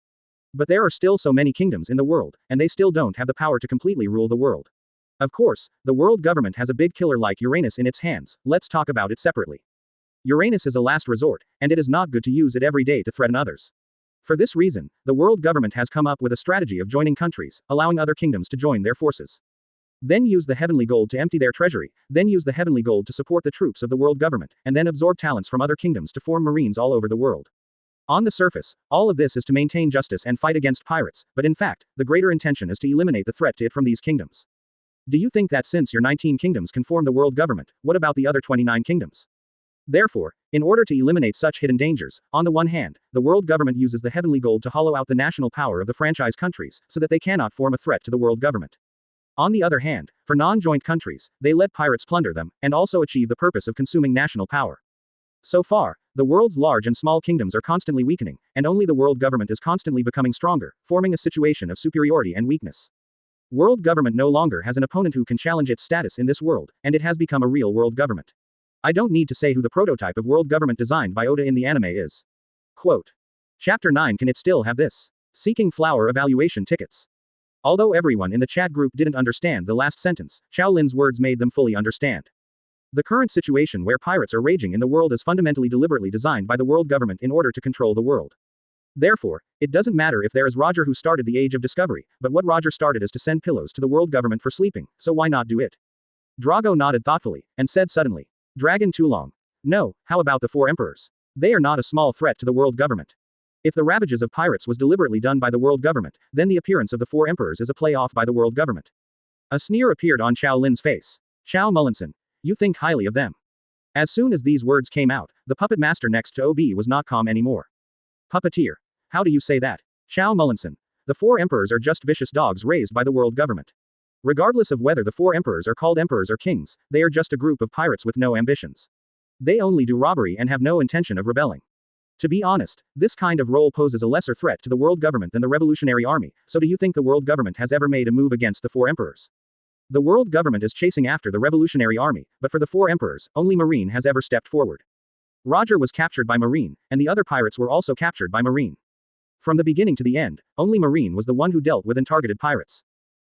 But there are still so many kingdoms in the world, and they still don't have the power to completely rule the world. Of course, the world government has a big killer like Uranus in its hands, let's talk about it separately. Uranus is a last resort, and it is not good to use it every day to threaten others. For this reason, the world government has come up with a strategy of joining countries, allowing other kingdoms to join their forces. Then use the heavenly gold to empty their treasury, then use the heavenly gold to support the troops of the world government, and then absorb talents from other kingdoms to form marines all over the world. On the surface, all of this is to maintain justice and fight against pirates, but in fact, the greater intention is to eliminate the threat to it from these kingdoms. Do you think that since your 19 kingdoms can form the world government, what about the other 29 kingdoms? Therefore, in order to eliminate such hidden dangers, on the one hand, the world government uses the heavenly gold to hollow out the national power of the franchise countries, so that they cannot form a threat to the world government. On the other hand, for non-joint countries, they let pirates plunder them, and also achieve the purpose of consuming national power. So far, the world's large and small kingdoms are constantly weakening, and only the world government is constantly becoming stronger, forming a situation of superiority and weakness. World government no longer has an opponent who can challenge its status in this world, and it has become a real world government. I don't need to say who the prototype of world government designed by Oda in the anime is. Quote. Chapter 9. Can it still have this? Seeking flower evaluation tickets. Although everyone in the chat group didn't understand the last sentence, Qiao Lin's words made them fully understand. The current situation where pirates are raging in the world is fundamentally deliberately designed by the world government in order to control the world. Therefore, it doesn't matter if there is Roger who started the Age of Discovery, but what Roger started is to send pillows to the world government for sleeping, so why not do it? Drago nodded thoughtfully, and said suddenly, Dragon too long. No, how about the 4 emperors? They are not a small threat to the world government. If the ravages of pirates was deliberately done by the world government, then the appearance of the 4 emperors is a play-off by the world government. A sneer appeared on Qiao Lin's face. Qiao Mullinson. You think highly of them. As soon as these words came out, the puppet master next to OB was not calm anymore. Puppeteer. How do you say that? Qiao Mullinson. The 4 emperors are just vicious dogs raised by the world government. Regardless of whether the 4 emperors are called emperors or kings, they are just a group of pirates with no ambitions. They only do robbery and have no intention of rebelling. To be honest, this kind of role poses a lesser threat to the world government than the revolutionary army, so do you think the world government has ever made a move against the 4 emperors? The world government is chasing after the revolutionary army, but for the 4 emperors, only Marine has ever stepped forward. Roger was captured by Marine, and the other pirates were also captured by Marine. From the beginning to the end, only Marine was the one who dealt with and targeted pirates.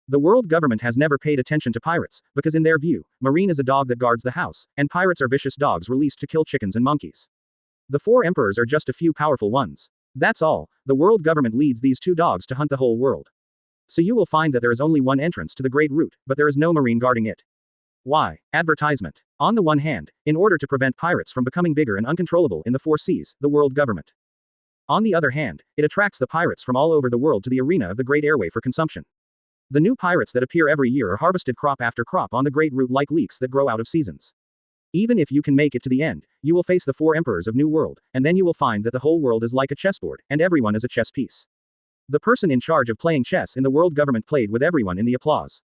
The world government has never paid attention to pirates, because in their view, Marine is a dog that guards the house, and pirates are vicious dogs released to kill chickens and monkeys. The 4 emperors are just a few powerful ones. That's all, the world government leads these 2 dogs to hunt the whole world. So you will find that there is only one entrance to the Great Route, but there is no Marine guarding it. Why? Advertisement. On the one hand, in order to prevent pirates from becoming bigger and uncontrollable in the 4 seas, the world government. On the other hand, it attracts the pirates from all over the world to the arena of the Great Airway for consumption. The new pirates that appear every year are harvested crop after crop on the Great Route like leeks that grow out of seasons. Even if you can make it to the end, you will face the 4 emperors of New World, and then you will find that the whole world is like a chessboard, and everyone is a chess piece. The person in charge of playing chess in the world government played with everyone in the applause.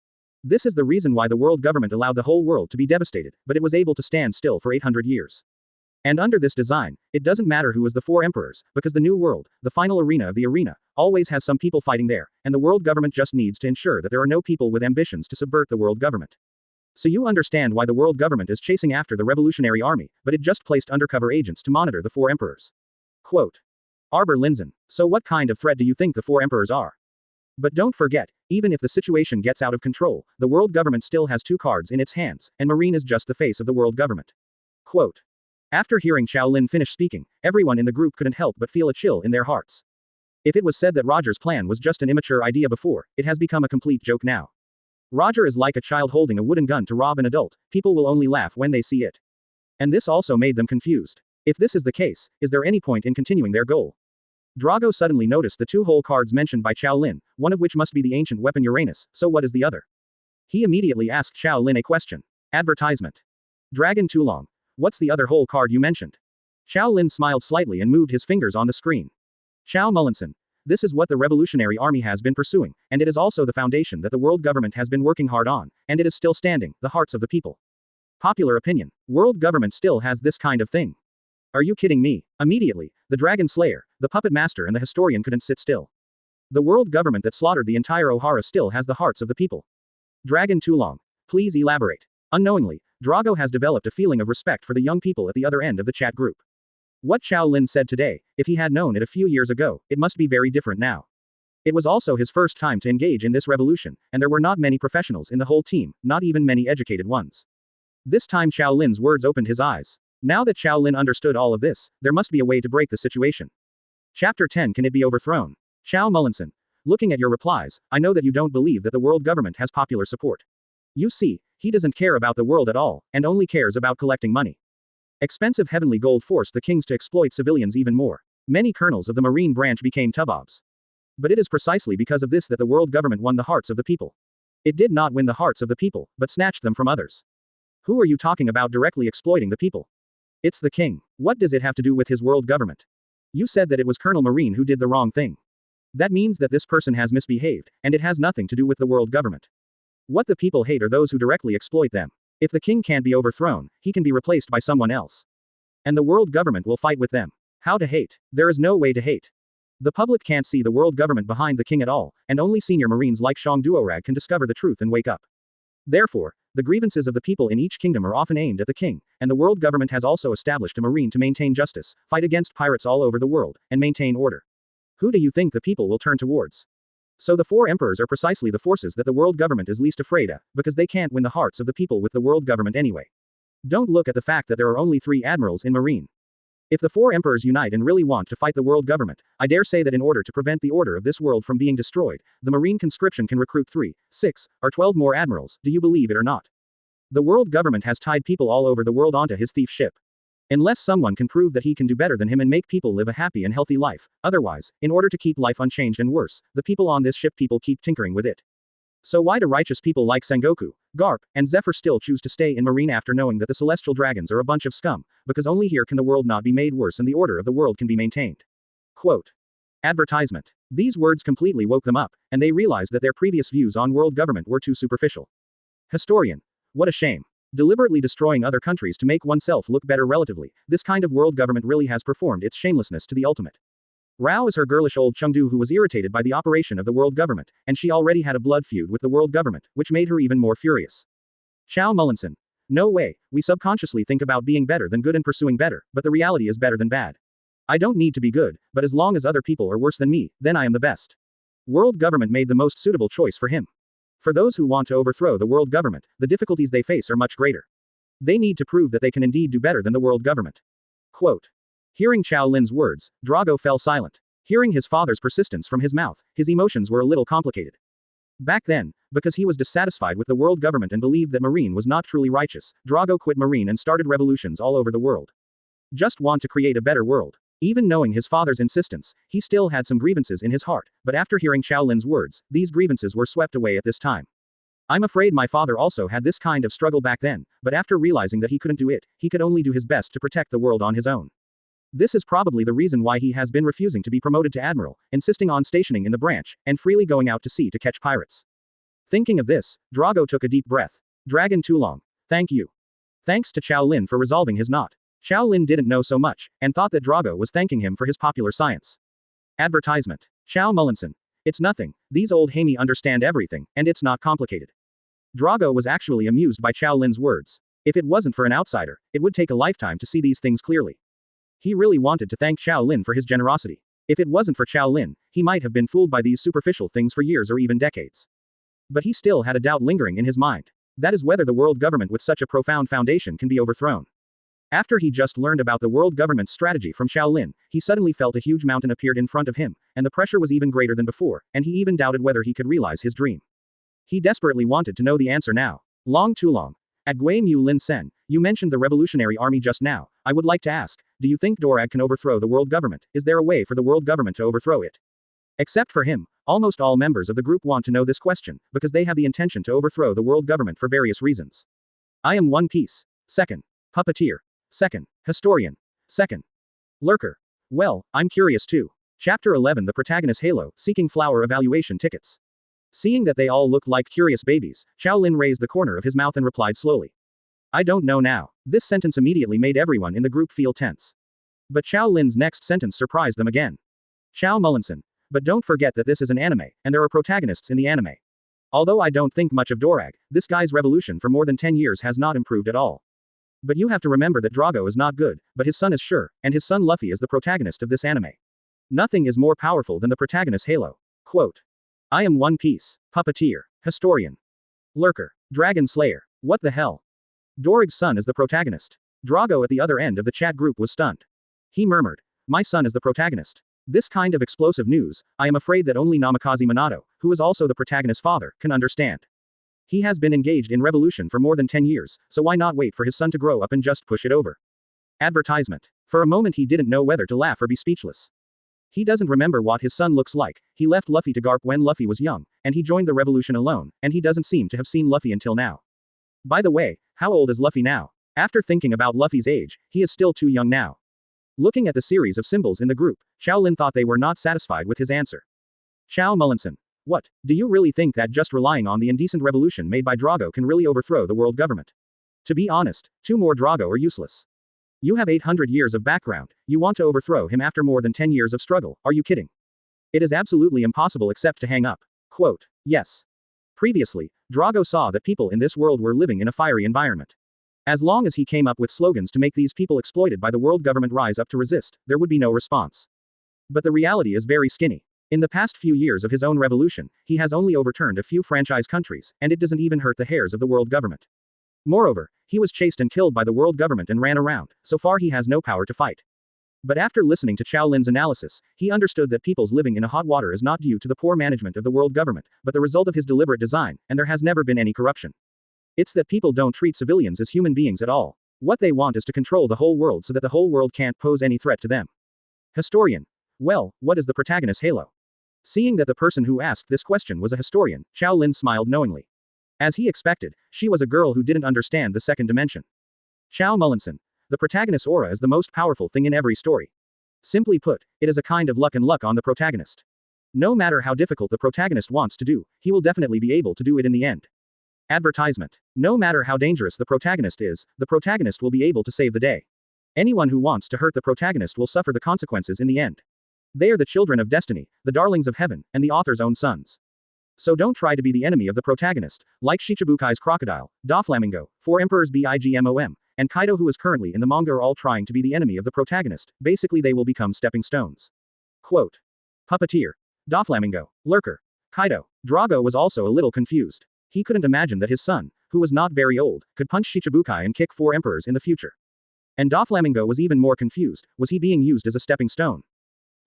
This is the reason why the world government allowed the whole world to be devastated, but it was able to stand still for 800 years. And under this design, it doesn't matter who is the 4 emperors, because the new world, the final arena of the arena, always has some people fighting there, and the world government just needs to ensure that there are no people with ambitions to subvert the world government. So you understand why the world government is chasing after the revolutionary army, but it just placed undercover agents to monitor the four emperors. Quote. Arbor Linzen. So what kind of threat do you think the four emperors are? But don't forget, even if the situation gets out of control, the world government still has two cards in its hands, and Marine is just the face of the world government. Quote. After hearing Qiao Lin finish speaking, everyone in the group couldn't help but feel a chill in their hearts. If it was said that Roger's plan was just an immature idea before, it has become a complete joke now. Roger is like a child holding a wooden gun to rob an adult, people will only laugh when they see it. And this also made them confused. If this is the case, is there any point in continuing their goal? Drago suddenly noticed the two whole cards mentioned by Qiao Lin, one of which must be the ancient weapon Uranus, so what is the other? He immediately asked Qiao Lin a question. Advertisement. Dragon Tulong. What's the other whole card you mentioned? Qiao Lin smiled slightly and moved his fingers on the screen. Qiao Mullinson. This is what the revolutionary army has been pursuing, and it is also the foundation that the world government has been working hard on, and it is still standing, the hearts of the people. Popular opinion. World government still has this kind of thing. Are you kidding me? Immediately, the Dragon Slayer, the Puppet Master and the Historian couldn't sit still. The world government that slaughtered the entire Ohara still has the hearts of the people. Dragon Tulong. Please elaborate. Unknowingly, Drago has developed a feeling of respect for the young people at the other end of the chat group. What Qiao Lin said today, if he had known it a few years ago, it must be very different now. It was also his first time to engage in this revolution, and there were not many professionals in the whole team, not even many educated ones. This time Qiao Lin's words opened his eyes. Now that Qiao Lin understood all of this, there must be a way to break the situation. Chapter 10. Can it be overthrown? Qiao Mullinson. Looking at your replies, I know that you don't believe that the world government has popular support. You see, he doesn't care about the world at all, and only cares about collecting money. Expensive heavenly gold forced the kings to exploit civilians even more. Many colonels of the marine branch became tubobs. But it is precisely because of this that the world government won the hearts of the people. It did not win the hearts of the people, but snatched them from others. Who are you talking about directly exploiting the people? It's the king. What does it have to do with his world government? You said that it was Colonel Marine who did the wrong thing. That means that this person has misbehaved, and it has nothing to do with the world government. What the people hate are those who directly exploit them. If the king can't be overthrown, he can be replaced by someone else. And the world government will fight with them. How to hate? There is no way to hate. The public can't see the world government behind the king at all, and only senior marines like Shang Duorag can discover the truth and wake up. Therefore, the grievances of the people in each kingdom are often aimed at the king, and the world government has also established a marine to maintain justice, fight against pirates all over the world, and maintain order. Who do you think the people will turn towards? So the four emperors are precisely the forces that the world government is least afraid of, because they can't win the hearts of the people with the world government anyway. Don't look at the fact that there are only 3 admirals in marine. If the 4 emperors unite and really want to fight the world government, I dare say that in order to prevent the order of this world from being destroyed, the marine conscription can recruit 3, 6, or 12 more admirals, do you believe it or not? The world government has tied people all over the world onto his thief ship. Unless someone can prove that he can do better than him and make people live a happy and healthy life, otherwise, in order to keep life unchanged and worse, the people on this ship people keep tinkering with it. So why do righteous people like Sengoku, Garp, and Zephyr still choose to stay in marine after knowing that the celestial dragons are a bunch of scum, because only here can the world not be made worse and the order of the world can be maintained. Quote. Advertisement. These words completely woke them up, and they realized that their previous views on world government were too superficial. Historian. What a shame. Deliberately destroying other countries to make oneself look better relatively, this kind of world government really has performed its shamelessness to the ultimate. Rao is her girlish old Chengdu who was irritated by the operation of the world government, and she already had a blood feud with the world government, which made her even more furious. Qiao Mullinson. No way, we subconsciously think about being better than good and pursuing better, but the reality is better than bad. I don't need to be good, but as long as other people are worse than me, then I am the best. World government made the most suitable choice for him. For those who want to overthrow the world government, the difficulties they face are much greater. They need to prove that they can indeed do better than the world government. Quote. Hearing Qiao Lin's words, Drago fell silent. Hearing his father's persistence from his mouth, his emotions were a little complicated. Back then, because he was dissatisfied with the world government and believed that Marine was not truly righteous, Drago quit Marine and started revolutions all over the world. Just want to create a better world. Even knowing his father's insistence, he still had some grievances in his heart, but after hearing Qiao Lin's words, these grievances were swept away at this time. I'm afraid my father also had this kind of struggle back then, but after realizing that he couldn't do it, he could only do his best to protect the world on his own. This is probably the reason why he has been refusing to be promoted to admiral, insisting on stationing in the branch, and freely going out to sea to catch pirates. Thinking of this, Drago took a deep breath. Dragon Tulong. Thank you. Thanks to Qiao Lin for resolving his knot. Qiao Lin didn't know so much, and thought that Drago was thanking him for his popular science. Advertisement. Xiao Mullinson. It's nothing, these old Hamey understand everything, and it's not complicated. Drago was actually amused by Qiao Lin's words. If it wasn't for an outsider, it would take a lifetime to see these things clearly. He really wanted to thank Qiao Lin for his generosity. If it wasn't for Qiao Lin, he might have been fooled by these superficial things for years or even decades. But he still had a doubt lingering in his mind. That is whether the world government with such a profound foundation can be overthrown. After he just learned about the world government's strategy from Qiao Lin, he suddenly felt a huge mountain appeared in front of him, and the pressure was even greater than before, and he even doubted whether he could realize his dream. He desperately wanted to know the answer now. Long too long. At Gui Mu Lin Sen, you mentioned the revolutionary army just now. I would like to ask, do you think Dorag can overthrow the world government? Is there a way for the world government to overthrow it? Except for him, almost all members of the group want to know this question, because they have the intention to overthrow the world government for various reasons. I am One Piece. Second. Puppeteer. Second. Historian. Second. Lurker. Well, I'm curious too. Chapter 11 The Protagonist Halo, Seeking Flower Evaluation Tickets. Seeing that they all looked like curious babies, Qiao Lin raised the corner of his mouth and replied slowly. I don't know now. This sentence immediately made everyone in the group feel tense. But Qiao Lin's next sentence surprised them again. Xiao Mullinson. But don't forget that this is an anime, and there are protagonists in the anime. Although I don't think much of Dorag, this guy's revolution for more than 10 years has not improved at all. But you have to remember that Drago is not good, but his son is sure, and his son Luffy is the protagonist of this anime. Nothing is more powerful than the protagonist Halo. Quote. I am One Piece. Puppeteer. Historian. Lurker. Dragon Slayer. What the hell? Dorag's son is the protagonist. Drago at the other end of the chat group was stunned. He murmured. My son is the protagonist. This kind of explosive news, I am afraid that only Namikaze Minato, who is also the protagonist's father, can understand. He has been engaged in revolution for more than 10 years, so why not wait for his son to grow up and just push it over? Advertisement. For a moment he didn't know whether to laugh or be speechless. He doesn't remember what his son looks like. He left Luffy to Garp when Luffy was young, and he joined the revolution alone, and he doesn't seem to have seen Luffy until now. By the way, how old is Luffy now? After thinking about Luffy's age, he is still too young now. Looking at the series of symbols in the group, Qiao Lin thought they were not satisfied with his answer. Xiao Mullinson. What, do you really think that just relying on the indecent revolution made by Drago can really overthrow the world government? To be honest, 2 more Drago are useless. You have 800 years of background, you want to overthrow him after more than 10 years of struggle, are you kidding? It is absolutely impossible except to hang up. Quote. Yes. Previously, Drago saw that people in this world were living in a fiery environment. As long as he came up with slogans to make these people exploited by the world government rise up to resist, there would be no response. But the reality is very skinny. In the past few years of his own revolution, he has only overturned a few franchise countries, and it doesn't even hurt the hairs of the world government. Moreover, he was chased and killed by the world government and ran around, so far he has no power to fight. But after listening to Qiao Lin's analysis, he understood that people's living in a hot water is not due to the poor management of the world government, but the result of his deliberate design, and there has never been any corruption. It's that people don't treat civilians as human beings at all. What they want is to control the whole world so that the whole world can't pose any threat to them. Historian. Well, what is the protagonist Halo? Seeing that the person who asked this question was a historian, Qiao Lin smiled knowingly. As he expected, she was a girl who didn't understand the second dimension. Xiao Mullinson. The protagonist's aura is the most powerful thing in every story. Simply put, it is a kind of luck and luck on the protagonist. No matter how difficult the protagonist wants to do, he will definitely be able to do it in the end. Advertisement. No matter how dangerous the protagonist is, the protagonist will be able to save the day. Anyone who wants to hurt the protagonist will suffer the consequences in the end. They are the children of destiny, the darlings of heaven, and the author's own sons. So don't try to be the enemy of the protagonist, like Shichibukai's crocodile, Doflamingo, 4 Emperors Bigmom, and Kaido who is currently in the manga are all trying to be the enemy of the protagonist, basically they will become stepping stones. Quote. Puppeteer. Doflamingo. Lurker. Kaido. Drago was also a little confused. He couldn't imagine that his son, who was not very old, could punch Shichibukai and kick 4 emperors in the future. And Doflamingo was even more confused, was he being used as a stepping stone?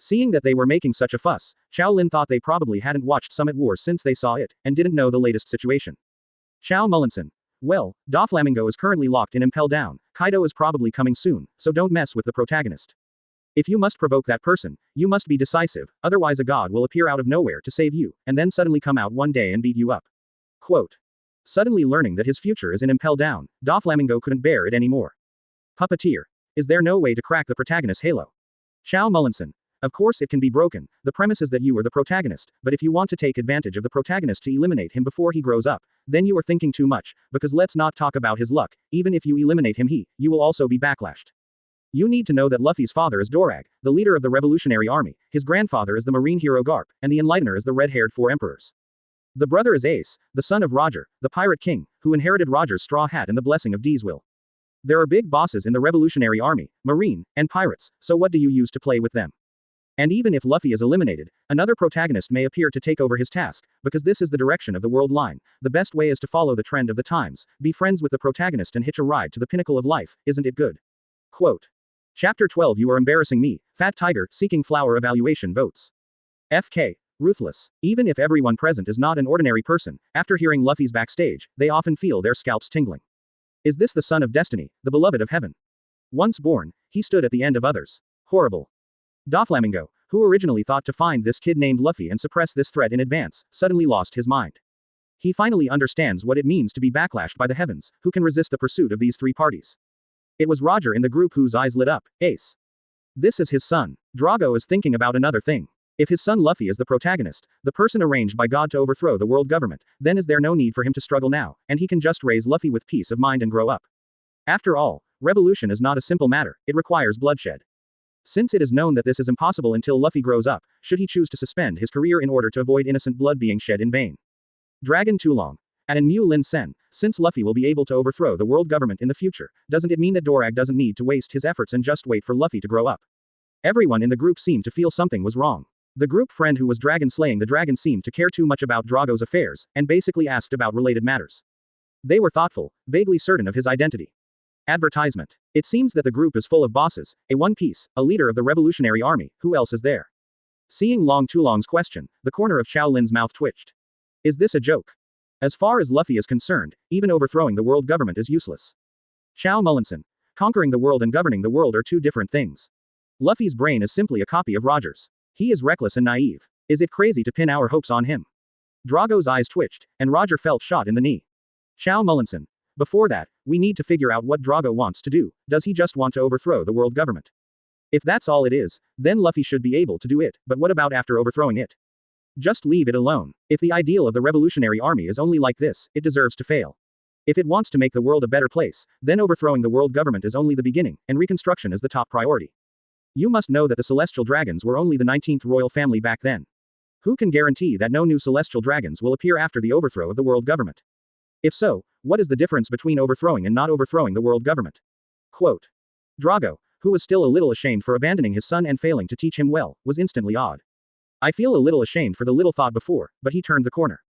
Seeing that they were making such a fuss, Qiao Lin thought they probably hadn't watched Summit Wars since they saw it, and didn't know the latest situation. Xiao Mullinson. Well, Doflamingo is currently locked in Impel Down, Kaido is probably coming soon, so don't mess with the protagonist. If you must provoke that person, you must be decisive, otherwise a god will appear out of nowhere to save you, and then suddenly come out one day and beat you up. Quote. Suddenly learning that his future is in Impel Down, Doflamingo couldn't bear it anymore. Puppeteer. Is there no way to crack the protagonist's halo? Xiao Mullinson. Of course it can be broken, the premise is that you are the protagonist, but if you want to take advantage of the protagonist to eliminate him before he grows up, then you are thinking too much, because let's not talk about his luck, even if you eliminate him you will also be backlashed. You need to know that Luffy's father is Dorag, the leader of the Revolutionary Army, his grandfather is the marine hero Garp, and the Enlightener is the red-haired Four Emperors. The brother is Ace, the son of Roger, the Pirate King, who inherited Roger's straw hat and the blessing of Deeswill. There are big bosses in the Revolutionary Army, Marine, and Pirates, so what do you use to play with them? And even if Luffy is eliminated, another protagonist may appear to take over his task, because this is the direction of the world line. The best way is to follow the trend of the times, be friends with the protagonist and hitch a ride to the pinnacle of life, isn't it good? Quote. Chapter 12 You are embarrassing me, Fat Tiger, seeking flower evaluation votes. FK. Ruthless. Even if everyone present is not an ordinary person, after hearing Luffy's backstage, they often feel their scalps tingling. Is this the son of destiny, the beloved of heaven? Once born, he stood at the end of others. Horrible. Doflamingo, who originally thought to find this kid named Luffy and suppress this threat in advance, suddenly lost his mind. He finally understands what it means to be backlashed by the heavens, who can resist the pursuit of these three parties. It was Roger in the group whose eyes lit up, Ace. This is his son. Drago is thinking about another thing. If his son Luffy is the protagonist, the person arranged by God to overthrow the world government, then is there no need for him to struggle now, and he can just raise Luffy with peace of mind and grow up. After all, revolution is not a simple matter, it requires bloodshed. Since it is known that this is impossible until Luffy grows up, should he choose to suspend his career in order to avoid innocent blood being shed in vain? Dragon Tulong. And Mu Lin Sen, since Luffy will be able to overthrow the world government in the future, doesn't it mean that Dorag doesn't need to waste his efforts and just wait for Luffy to grow up? Everyone in the group seemed to feel something was wrong. The group friend who was dragon slaying the dragon seemed to care too much about Drago's affairs, and basically asked about related matters. They were thoughtful, vaguely certain of his identity. Advertisement. It seems that the group is full of bosses, a One Piece, a leader of the Revolutionary Army, who else is there? Seeing Long Tulong's question, the corner of Qiao Lin's mouth twitched. Is this a joke? As far as Luffy is concerned, even overthrowing the world government is useless. Qiao Mullinson. Conquering the world and governing the world are two different things. Luffy's brain is simply a copy of Roger's. He is reckless and naive. Is it crazy to pin our hopes on him? Drago's eyes twitched, and Roger felt shot in the knee. Qiao Mullinson. Before that, we need to figure out what Drago wants to do. Does he just want to overthrow the world government? If that's all it is, then Luffy should be able to do it, but what about after overthrowing it? Just leave it alone. If the ideal of the Revolutionary Army is only like this, it deserves to fail. If it wants to make the world a better place, then overthrowing the world government is only the beginning, and reconstruction is the top priority. You must know that the Celestial Dragons were only the 19th royal family back then. Who can guarantee that no new Celestial Dragons will appear after the overthrow of the world government? If so, what is the difference between overthrowing and not overthrowing the world government? Quote. Drago, who was still a little ashamed for abandoning his son and failing to teach him well, was instantly awed. I feel a little ashamed for the little thought before, but he turned the corner.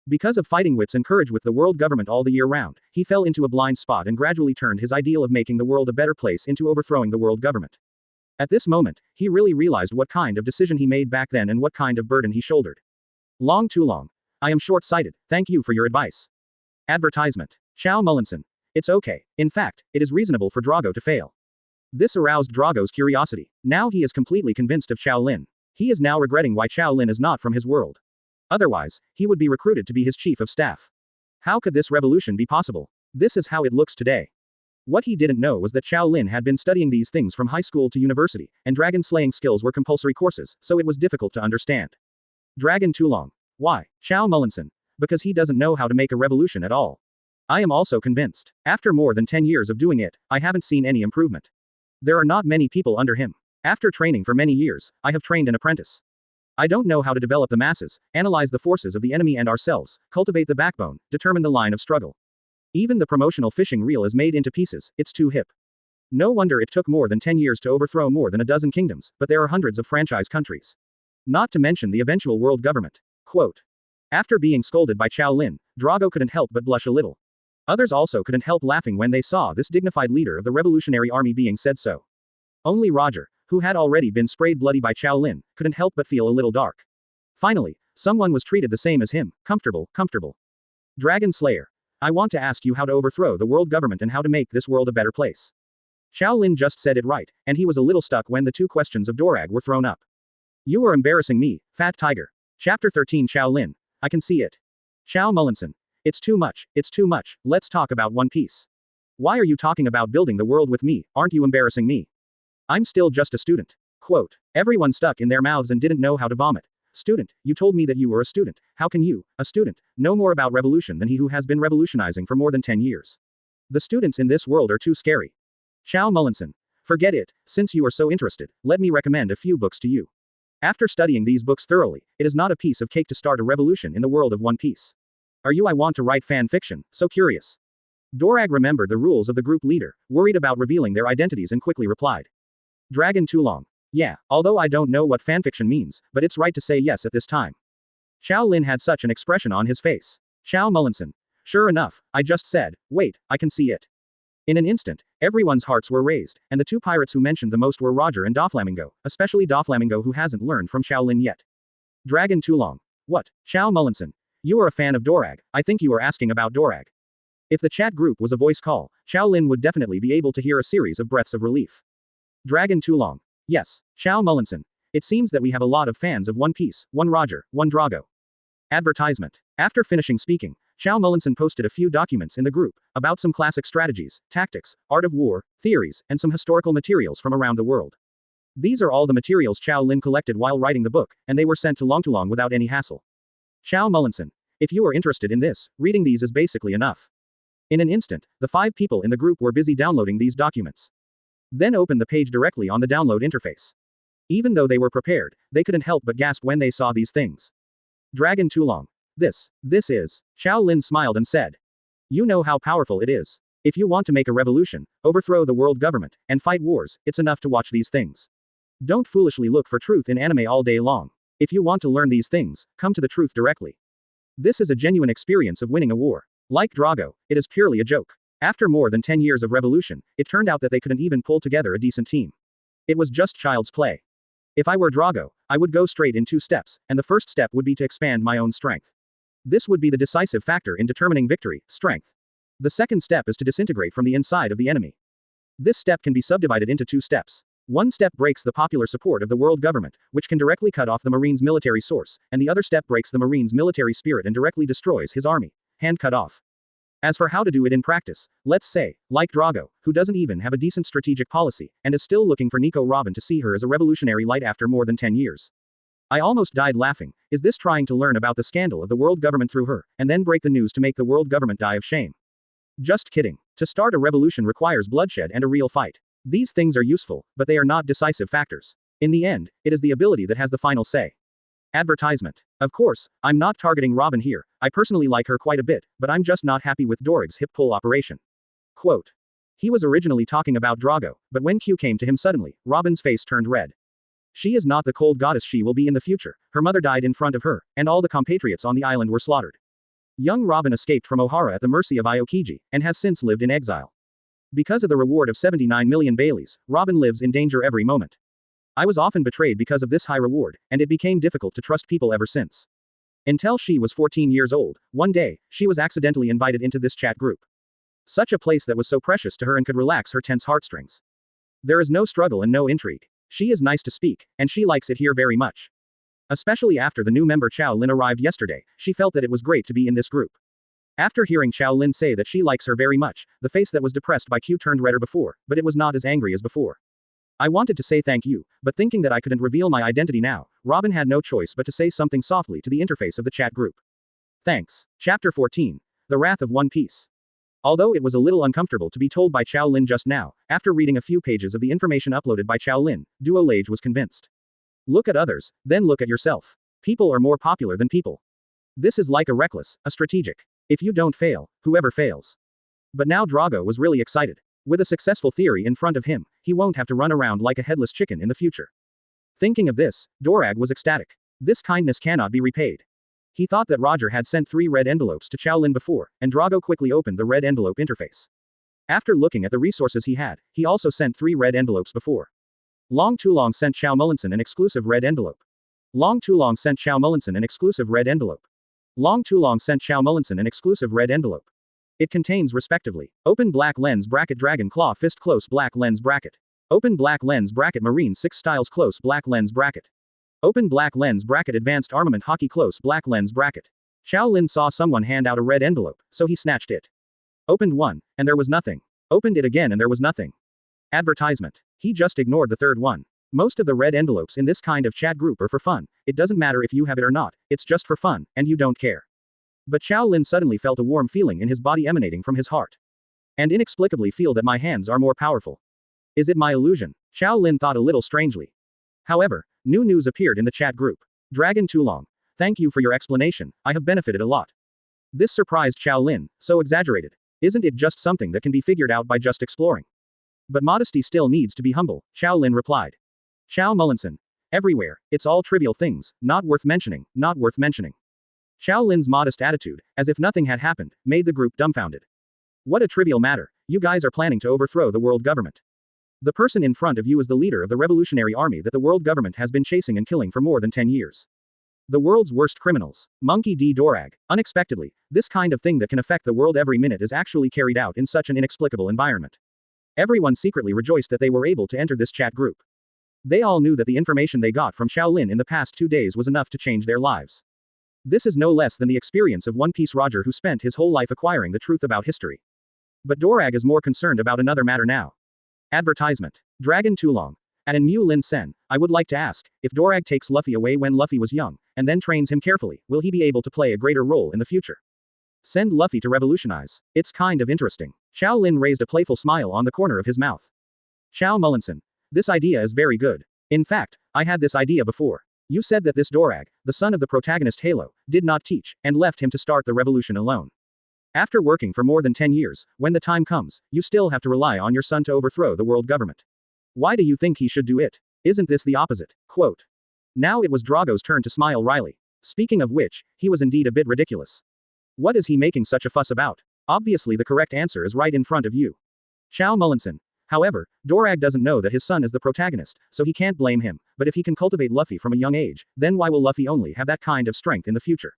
Because of fighting wits and courage with the world government all the year round, he fell into a blind spot and gradually turned his ideal of making the world a better place into overthrowing the world government. At this moment, he really realized what kind of decision he made back then and what kind of burden he shouldered. Long too long. I am short-sighted, thank you for your advice. Advertisement. Qiao Mullinson. It's okay. In fact, it is reasonable for Drago to fail. This aroused Drago's curiosity. Now he is completely convinced of Qiao Lin. He is now regretting why Qiao Lin is not from his world. Otherwise, he would be recruited to be his chief of staff. How could this revolution be possible? This is how it looks today. What he didn't know was that Qiao Lin had been studying these things from high school to university, and dragon slaying skills were compulsory courses, so it was difficult to understand. Dragon Tulong. Why? Qiao Mullinson. Because he doesn't know how to make a revolution at all. I am also convinced. After more than 10 years of doing it, I haven't seen any improvement. There are not many people under him. After training for many years, I have trained an apprentice. I don't know how to develop the masses, analyze the forces of the enemy and ourselves, cultivate the backbone, determine the line of struggle. Even the promotional fishing reel is made into pieces, it's too hip. No wonder it took more than 10 years to overthrow more than a dozen kingdoms, but there are hundreds of franchise countries. Not to mention the eventual world government. Quote. After being scolded by Qiao Lin, Drago couldn't help but blush a little. Others also couldn't help laughing when they saw this dignified leader of the Revolutionary Army being said so. Only Roger, who had already been sprayed bloody by Qiao Lin, couldn't help but feel a little dark. Finally, someone was treated the same as him, comfortable. Dragon Slayer. I want to ask you how to overthrow the world government and how to make this world a better place. Qiao Lin just said it right, and he was a little stuck when the two questions of Dorag were thrown up. You are embarrassing me, Fat Tiger. Chapter 13 Qiao Lin. I can see it. Qiao Mullinson. It's too much, let's talk about One Piece. Why are you talking about building the world with me, aren't you embarrassing me? I'm still just a student. Quote. Everyone stuck in their mouths and didn't know how to vomit. Student, you told me that you were a student. How can you, a student, know more about revolution than he who has been revolutionizing for more than 10 years? The students in this world are too scary. Qiao Mullinson. Forget it, since you are so interested, let me recommend a few books to you. After studying these books thoroughly, it is not a piece of cake to start a revolution in the world of One Piece. Are you? I want to write fan fiction, so curious. Dorag remembered the rules of the group leader, worried about revealing their identities and quickly replied. Dragon too long. Yeah, although I don't know what fanfiction means, but it's right to say yes at this time. Qiao Lin had such an expression on his face. Qiao Mullinson. Sure enough, I just said, wait, I can see it. In an instant, everyone's hearts were raised, and the two pirates who mentioned the most were Roger and Doflamingo, especially Doflamingo who hasn't learned from Shaolin yet. Dragon too long. What, Qiao Mullinson? You are a fan of Dorag, I think you are asking about Dorag. If the chat group was a voice call, Shaolin would definitely be able to hear a series of breaths of relief. Dragon too long. Yes, Qiao Mullinson. It seems that we have a lot of fans of One Piece, one Roger, one Drago. Advertisement. After finishing speaking, Qiao Mullinson posted a few documents in the group, about some classic strategies, tactics, art of war, theories, and some historical materials from around the world. These are all the materials Qiao Lin collected while writing the book, and they were sent to Long without any hassle. Qiao Mullinson. If you are interested in this, reading these is basically enough. In an instant, the 5 people in the group were busy downloading these documents. Then opened the page directly on the download interface. Even though they were prepared, they couldn't help but gasp when they saw these things. Dragon too long. This is. Qiao Lin smiled and said. You know how powerful it is. If you want to make a revolution, overthrow the world government, and fight wars, it's enough to watch these things. Don't foolishly look for truth in anime all day long. If you want to learn these things, come to the truth directly. This is a genuine experience of winning a war. Like Drago, it is purely a joke. After more than 10 years of revolution, it turned out that they couldn't even pull together a decent team. It was just child's play. If I were Drago, I would go straight in 2 steps, and the first step would be to expand my own strength. This would be the decisive factor in determining victory, strength. The second step is to disintegrate from the inside of the enemy. This step can be subdivided into 2 steps. One step breaks the popular support of the world government, which can directly cut off the Marine's military source, and the other step breaks the Marine's military spirit and directly destroys his army. Hand cut off. As for how to do it in practice, let's say, like Drago, who doesn't even have a decent strategic policy, and is still looking for Nico Robin to see her as a revolutionary light after more than 10 years. I almost died laughing. Is this trying to learn about the scandal of the world government through her, and then break the news to make the world government die of shame? Just kidding. To start a revolution requires bloodshed and a real fight. These things are useful, but they are not decisive factors. In the end, it is the ability that has the final say. Advertisement. Of course, I'm not targeting Robin here, I personally like her quite a bit, but I'm just not happy with Dorag's hip pull operation. Quote. He was originally talking about Drago, but when Q came to him suddenly, Robin's face turned red. She is not the cold goddess she will be in the future, her mother died in front of her, and all the compatriots on the island were slaughtered. Young Robin escaped from Ohara at the mercy of Aokiji, and has since lived in exile. Because of the reward of 79 million Baileys, Robin lives in danger every moment. I was often betrayed because of this high reward, and it became difficult to trust people ever since. Until she was 14 years old, one day, she was accidentally invited into this chat group. Such a place that was so precious to her and could relax her tense heartstrings. There is no struggle and no intrigue. She is nice to speak, and she likes it here very much. Especially after the new member Qiao Lin arrived yesterday, she felt that it was great to be in this group. After hearing Qiao Lin say that she likes her very much, the face that was depressed by Q turned redder before, but it was not as angry as before. I wanted to say thank you, but thinking that I couldn't reveal my identity now, Robin had no choice but to say something softly to the interface of the chat group. Thanks. Chapter 14. The Wrath of One Piece. Although it was a little uncomfortable to be told by Qiao Lin just now, after reading a few pages of the information uploaded by Qiao Lin, Duo Lage was convinced. Look at others, then look at yourself. People are more popular than people. This is like a reckless, a strategic. If you don't fail, whoever fails. But now Drago was really excited. With a successful theory in front of him, he won't have to run around like a headless chicken in the future. Thinking of this, Dorag was ecstatic. This kindness cannot be repaid. He thought that Roger had sent 3 red envelopes to Qiao Lin before, and Drago quickly opened the red envelope interface. After looking at the resources he had, he also sent 3 red envelopes before. Long sent Qiao Mullinson an exclusive red envelope. Long sent Qiao Mullinson an exclusive red envelope. Long sent Qiao Mullinson an exclusive red envelope. It contains respectively, open black lens bracket dragon claw fist close black lens bracket. Open black lens bracket marine 6 styles close black lens bracket. Open black lens bracket advanced armament hockey close black lens bracket. Qiao Lin saw someone hand out a red envelope, so he snatched it. Opened one, and there was nothing. Opened it again and there was nothing. Advertisement. He just ignored the third one. Most of the red envelopes in this kind of chat group are for fun. It doesn't matter if you have it or not, it's just for fun, and you don't care. But Qiao Lin suddenly felt a warm feeling in his body emanating from his heart. And inexplicably feel that my hands are more powerful. Is it my illusion? Qiao Lin thought a little strangely. However, new news appeared in the chat group. Dragon Tulong. Thank you for your explanation, I have benefited a lot. This surprised Qiao Lin, so exaggerated. Isn't it just something that can be figured out by just exploring? But modesty still needs to be humble, Qiao Lin replied. Qiao Mullinson. Everywhere, it's all trivial things, not worth mentioning, not worth mentioning. Qiao Lin's modest attitude, as if nothing had happened, made the group dumbfounded. What a trivial matter, you guys are planning to overthrow the world government. The person in front of you is the leader of the revolutionary army that the world government has been chasing and killing for more than 10 years. The world's worst criminals. Monkey D. Dorag. Unexpectedly, this kind of thing that can affect the world every minute is actually carried out in such an inexplicable environment. Everyone secretly rejoiced that they were able to enter this chat group. They all knew that the information they got from Shaolin in the past 2 days was enough to change their lives. This is no less than the experience of One Piece Roger, who spent his whole life acquiring the truth about history. But Dorag is more concerned about another matter now. Advertisement. Dragon Tulong. At Mu Lin Sen, I would like to ask, if Dorag takes Luffy away when Luffy was young, and then trains him carefully, will he be able to play a greater role in the future? Send Luffy to revolutionize. It's kind of interesting. Qiao Lin raised a playful smile on the corner of his mouth. Qiao Mullinson. This idea is very good. In fact, I had this idea before. You said that this Dorag, the son of the protagonist Halo, did not teach, and left him to start the revolution alone. After working for more than 10 years, when the time comes, you still have to rely on your son to overthrow the world government. Why do you think he should do it? Isn't this the opposite? Quote. Now it was Drago's turn to smile wryly. Speaking of which, he was indeed a bit ridiculous. What is he making such a fuss about? Obviously the correct answer is right in front of you. Qiao Mullinson. However, Dorag doesn't know that his son is the protagonist, so he can't blame him, but if he can cultivate Luffy from a young age, then why will Luffy only have that kind of strength in the future?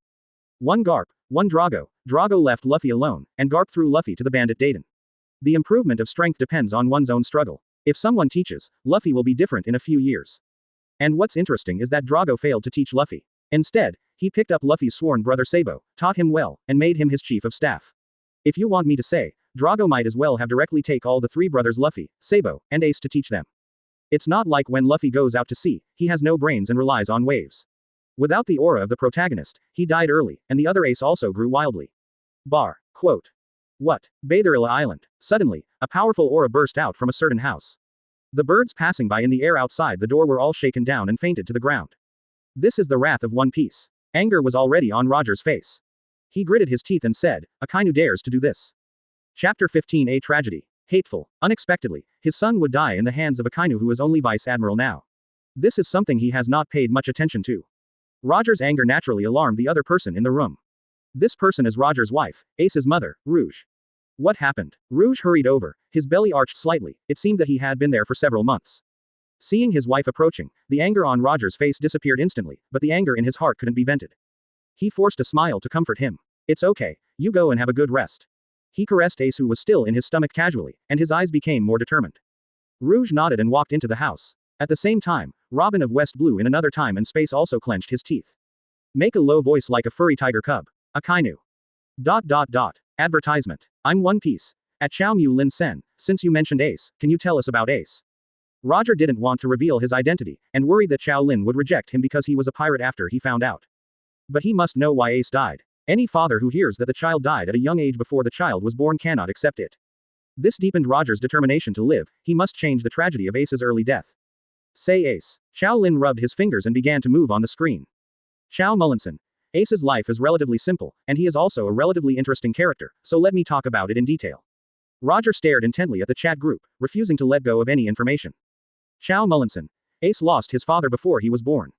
One Garp, one Drago. Drago left Luffy alone, and Garp threw Luffy to the bandit Daiden. The improvement of strength depends on one's own struggle. If someone teaches, Luffy will be different in a few years. And what's interesting is that Drago failed to teach Luffy. Instead, he picked up Luffy's sworn brother Sabo, taught him well, and made him his chief of staff. If you want me to say, Drago might as well have directly take all the 3 brothers Luffy, Sabo, and Ace to teach them. It's not like when Luffy goes out to sea, he has no brains and relies on waves. Without the aura of the protagonist, he died early, and the other Ace also grew wildly. Bar. Quote. What? Batherilla Island. Suddenly, a powerful aura burst out from a certain house. The birds passing by in the air outside the door were all shaken down and fainted to the ground. This is the wrath of One Piece. Anger was already on Roger's face. He gritted his teeth and said, Akynu dares to do this. Chapter 15. A tragedy. Hateful. Unexpectedly, his son would die in the hands of Akynu, who is only vice admiral now. This is something he has not paid much attention to. Roger's anger naturally alarmed the other person in the room. This person is Roger's wife, Ace's mother, Rouge. What happened? Rouge hurried over, his belly arched slightly. It seemed that he had been there for several months. Seeing his wife approaching, the anger on Roger's face disappeared instantly, but the anger in his heart couldn't be vented. He forced a smile to comfort him. It's okay, you go and have a good rest. He caressed Ace, who was still in his stomach, casually, and his eyes became more determined. Rouge nodded and walked into the house. At the same time, Robin of West Blue in another time and space also clenched his teeth. Make a low voice like a furry tiger cub. Akynu. Advertisement. I'm One Piece. At Mu Lin Sen, since you mentioned Ace, can you tell us about Ace? Roger didn't want to reveal his identity, and worried that Qiao Lin would reject him because he was a pirate after he found out. But he must know why Ace died. Any father who hears that the child died at a young age before the child was born cannot accept it. This deepened Roger's determination to live. He must change the tragedy of Ace's early death. Say Ace. Qiao Lin rubbed his fingers and began to move on the screen. Qiao Mullinson. Ace's life is relatively simple, and he is also a relatively interesting character, so let me talk about it in detail. Roger stared intently at the chat group, refusing to let go of any information. Qiao Mullinson. Ace lost his father before he was born.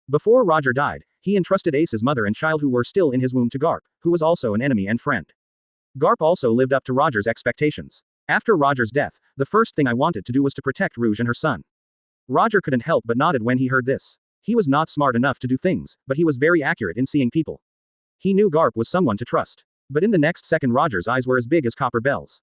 Before Roger died, he entrusted Ace's mother and child, who were still in his womb, to Garp, who was also an enemy and friend. Garp also lived up to Roger's expectations. After Roger's death, the first thing I wanted to do was to protect Rouge and her son. Roger couldn't help but nodded when he heard this. He was not smart enough to do things, but he was very accurate in seeing people. He knew Garp was someone to trust. But in the next second, Roger's eyes were as big as copper bells.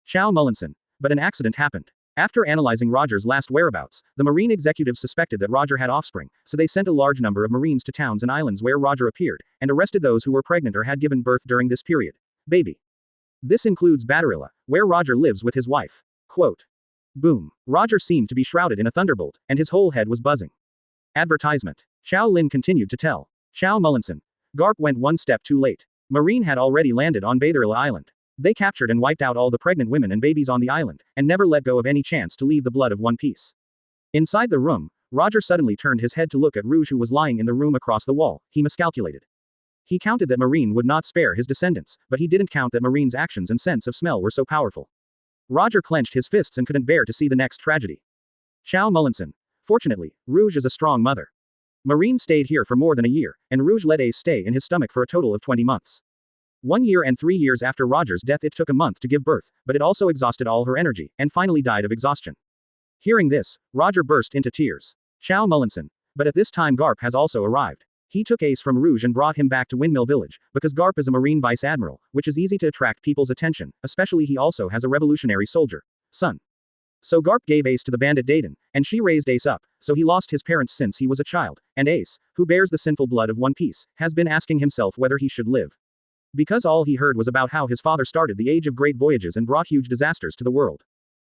Qiao Mullinson. But an accident happened. After analyzing Roger's last whereabouts, the Marine executives suspected that Roger had offspring, so they sent a large number of Marines to towns and islands where Roger appeared, and arrested those who were pregnant or had given birth during this period. Baby. This includes Batterilla, where Roger lives with his wife. Quote. Boom. Roger seemed to be shrouded in a thunderbolt, and his whole head was buzzing. Advertisement. Qiao Lin continued to tell. Qiao Mullinson. Garp went one step too late. Marine had already landed on Batherilla Island. They captured and wiped out all the pregnant women and babies on the island, and never let go of any chance to leave the blood of One Piece. Inside the room, Roger suddenly turned his head to look at Rouge, who was lying in the room across the wall. He miscalculated. He counted that Marine would not spare his descendants, but he didn't count that Marine's actions and sense of smell were so powerful. Roger clenched his fists and couldn't bear to see the next tragedy. Chow Mullinson. Fortunately, Rouge is a strong mother. Marine stayed here for more than a year, and Rouge let Ace stay in his stomach for a total of 20 months. 1 year and 3 years after Roger's death, it took a month to give birth, but it also exhausted all her energy, and finally died of exhaustion. Hearing this, Roger burst into tears. Chow Mullinson. But at this time Garp has also arrived. He took Ace from Rouge and brought him back to Windmill Village, because Garp is a Marine Vice Admiral, which is easy to attract people's attention, especially he also has a revolutionary soldier son. So Garp gave Ace to the bandit Dayton, and she raised Ace up, so he lost his parents since he was a child, and Ace, who bears the sinful blood of One Piece, has been asking himself whether he should live. Because all he heard was about how his father started the Age of Great Voyages and brought huge disasters to the world.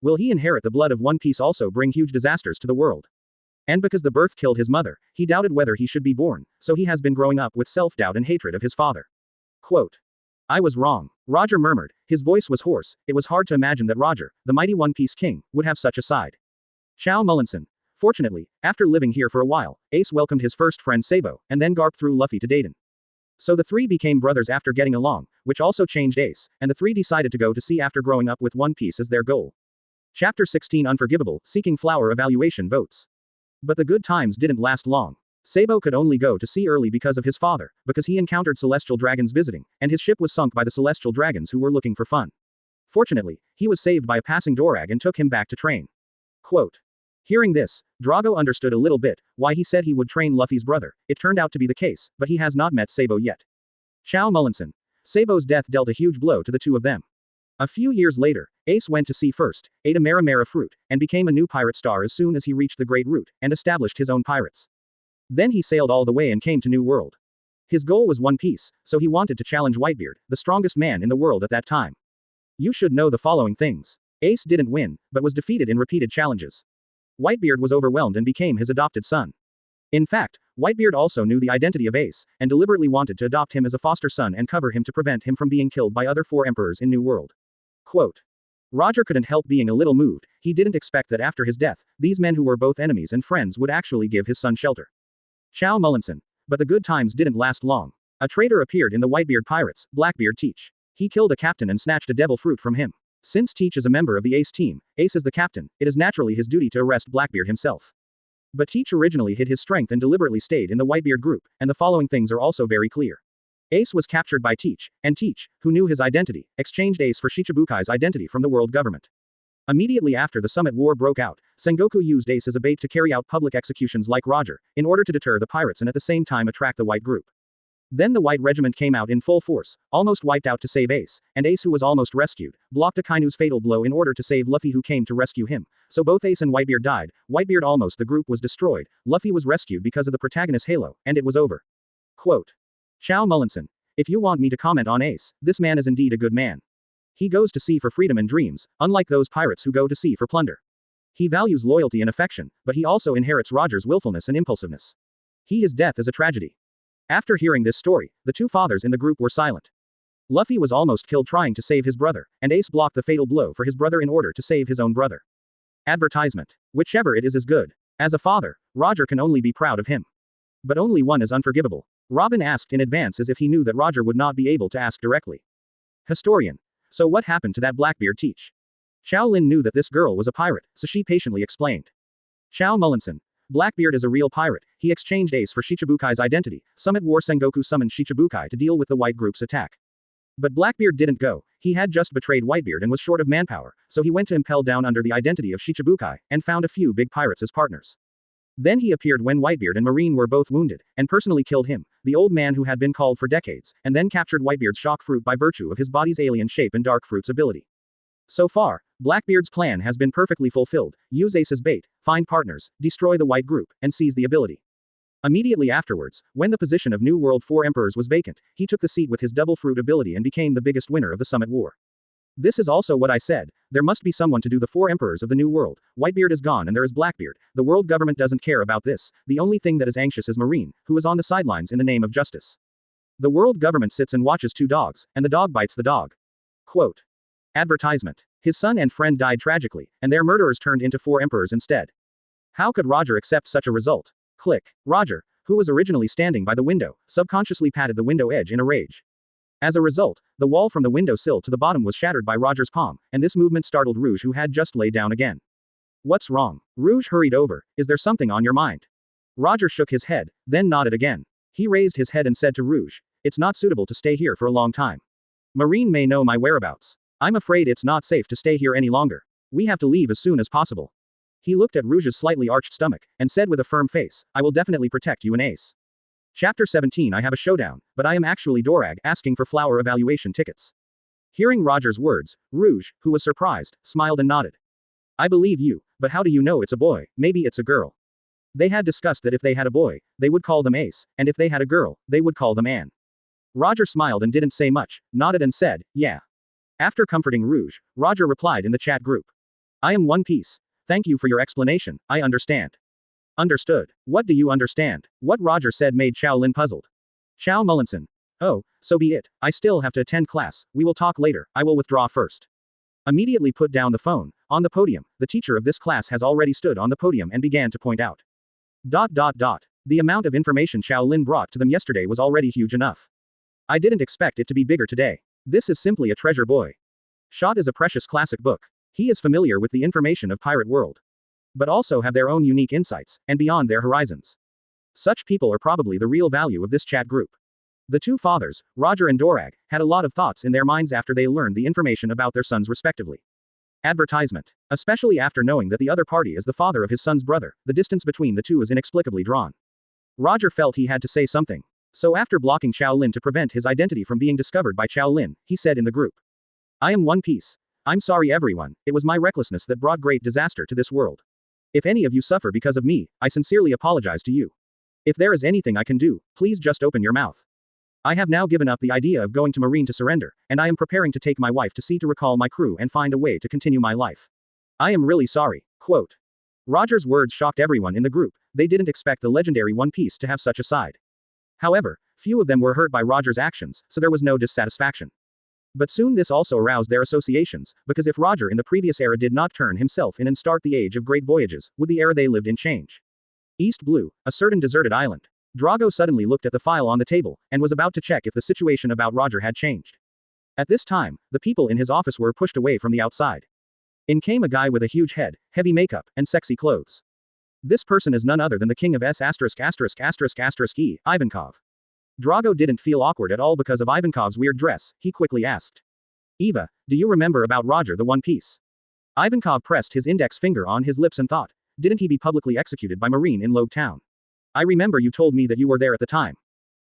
Will he inherit the blood of One Piece also bring huge disasters to the world? And because the birth killed his mother, he doubted whether he should be born, so he has been growing up with self-doubt and hatred of his father. Quote. I was wrong. Roger murmured. His voice was hoarse. It was hard to imagine that Roger, the mighty One Piece king, would have such a side. Chow Mullinson. Fortunately, after living here for a while, Ace welcomed his first friend Sabo, and then Garp threw Luffy to Dayton. So the three became brothers after getting along, which also changed Ace, and the three decided to go to sea after growing up with One Piece as their goal. Chapter 16 Unforgivable, Seeking Flower Evaluation Votes. But the good times didn't last long. Sabo could only go to sea early because of his father, because he encountered celestial dragons visiting, and his ship was sunk by the celestial dragons who were looking for fun. Fortunately, he was saved by a passing Dorag and took him back to train. Quote. Hearing this, Drago understood a little bit why he said he would train Luffy's brother. It turned out to be the case, but he has not met Sabo yet. Chow Mullinson. Sabo's death dealt a huge blow to the two of them. A few years later, Ace went to sea first, ate a Mara fruit, and became a new pirate star as soon as he reached the Great Route, and established his own pirates. Then he sailed all the way and came to New World. His goal was One Piece, so he wanted to challenge Whitebeard, the strongest man in the world at that time. You should know the following things. Ace didn't win, but was defeated in repeated challenges. Whitebeard was overwhelmed and became his adopted son. In fact, Whitebeard also knew the identity of Ace, and deliberately wanted to adopt him as a foster son and cover him to prevent him from being killed by other 4 emperors in New World. Quote. Roger couldn't help being a little moved. He didn't expect that after his death, these men who were both enemies and friends would actually give his son shelter. Chow Mullinson. But the good times didn't last long. A traitor appeared in the Whitebeard pirates, Blackbeard Teach. He killed a captain and snatched a devil fruit from him. Since Teach is a member of the Ace team, Ace is the captain, it is naturally his duty to arrest Blackbeard himself. But Teach originally hid his strength and deliberately stayed in the Whitebeard group, and the following things are also very clear. Ace was captured by Teach, and Teach, who knew his identity, exchanged Ace for Shichibukai's identity from the world government. Immediately after the Summit War broke out, Sengoku used Ace as a bait to carry out public executions like Roger, in order to deter the pirates and at the same time attract the White group. Then the White Regiment came out in full force, almost wiped out to save Ace, and Ace, who was almost rescued, blocked Akynu's fatal blow in order to save Luffy, who came to rescue him. So both Ace and Whitebeard died. Whitebeard almost the group was destroyed. Luffy was rescued because of the Protagonist Halo, and it was over. Quote. Chow Mullinson. If you want me to comment on Ace, this man is indeed a good man. He goes to sea for freedom and dreams, unlike those pirates who go to sea for plunder. He values loyalty and affection, but he also inherits Roger's willfulness and impulsiveness. His death is a tragedy. After hearing this story, the two fathers in the group were silent. Luffy was almost killed trying to save his brother, and Ace blocked the fatal blow for his brother in order to save his own brother. Advertisement. Whichever it is good. As a father, Roger can only be proud of him. But only one is unforgivable. Robin asked in advance as if he knew that Roger would not be able to ask directly. Historian. So what happened to that Blackbeard Teach? Qiao Lin knew that this girl was a pirate, so she patiently explained. Chow Mullinson. Blackbeard is a real pirate. He exchanged Ace for Shichibukai's identity. Summit War Sengoku summoned Shichibukai to deal with the White group's attack. But Blackbeard didn't go. He had just betrayed Whitebeard and was short of manpower, so he went to impel down under the identity of Shichibukai, and found a few big pirates as partners. Then he appeared when Whitebeard and Marine were both wounded, and personally killed him, the old man who had been called for decades, and then captured Whitebeard's shock fruit by virtue of his body's alien shape and dark fruit's ability. So far, Blackbeard's plan has been perfectly fulfilled. Use Ace as bait, find partners, destroy the White group, and seize the ability. Immediately afterwards, when the position of New World 4 Emperors was vacant, he took the seat with his double fruit ability and became the biggest winner of the Summit War. This is also what I said. There must be someone to do the 4 emperors of the New World. Whitebeard is gone and there is Blackbeard. The world government doesn't care about this. The only thing that is anxious is Marine, who is on the sidelines in the name of justice. The world government sits and watches 2 dogs, and the dog bites the dog. Quote. Advertisement. His son and friend died tragically, and their murderers turned into 4 emperors instead. How could Roger accept such a result? Click. Roger, who was originally standing by the window, subconsciously patted the window edge in a rage. As a result, the wall from the window sill to the bottom was shattered by Roger's palm, and this movement startled Rouge, who had just laid down again. What's wrong? Rouge hurried over. Is there something on your mind? Roger shook his head, then nodded again. He raised his head and said to Rouge, it's not suitable to stay here for a long time. Marine may know my whereabouts. I'm afraid it's not safe to stay here any longer. We have to leave as soon as possible. He looked at Rouge's slightly arched stomach, and said with a firm face, I will definitely protect you and Ace. Chapter 17 I have a showdown, but I am actually Dorag, asking for flower evaluation tickets. Hearing Roger's words, Rouge, who was surprised, smiled and nodded. I believe you, but how do you know it's a boy? Maybe it's a girl. They had discussed that if they had a boy, they would call them Ace, and if they had a girl, they would call them Anne. Roger smiled and didn't say much, nodded and said, yeah. After comforting Rouge, Roger replied in the chat group. I am One Piece. Thank you for your explanation, I understand. Understood. What do you understand? What Roger said made Qiao Lin puzzled. Qiao Mullinson. Oh, so be it, I still have to attend class, we will talk later, I will withdraw first. Immediately put down the phone. On the podium, the teacher of this class has already stood on the podium and began to point out. The amount of information Qiao Lin brought to them yesterday was already huge enough. I didn't expect it to be bigger today. This is simply a treasure boy. Shot is a precious classic book. He is familiar with the information of pirate world. But also have their own unique insights, and beyond their horizons. Such people are probably the real value of this chat group. The two fathers, Roger and Dorag, had a lot of thoughts in their minds after they learned the information about their sons respectively. Advertisement. Especially after knowing that the other party is the father of his son's brother, the distance between the two is inexplicably drawn. Roger felt he had to say something. So after blocking Qiao Lin to prevent his identity from being discovered by Qiao Lin, he said in the group. I am One Piece. I'm sorry everyone, it was my recklessness that brought great disaster to this world. If any of you suffer because of me, I sincerely apologize to you. If there is anything I can do, please just open your mouth. I have now given up the idea of going to Marine to surrender, and I am preparing to take my wife to sea to recall my crew and find a way to continue my life. I am really sorry. Quote. Roger's words shocked everyone in the group, they didn't expect the legendary One Piece to have such a side. However, few of them were hurt by Roger's actions, so there was no dissatisfaction. But soon this also aroused their associations, because if Roger in the previous era did not turn himself in and start the age of great voyages, would the era they lived in change? East Blue, a certain deserted island. Drago suddenly looked at the file on the table, and was about to check if the situation about Roger had changed. At this time, the people in his office were pushed away from the outside. In came a guy with a huge head, heavy makeup, and sexy clothes. This person is none other than the king of S*********, Ivankov. Drago didn't feel awkward at all because of Ivankov's weird dress, he quickly asked. Eva, do you remember about Roger the One Piece? Ivankov pressed his index finger on his lips and thought, didn't he be publicly executed by Marine in Logue Town? I remember you told me that you were there at the time.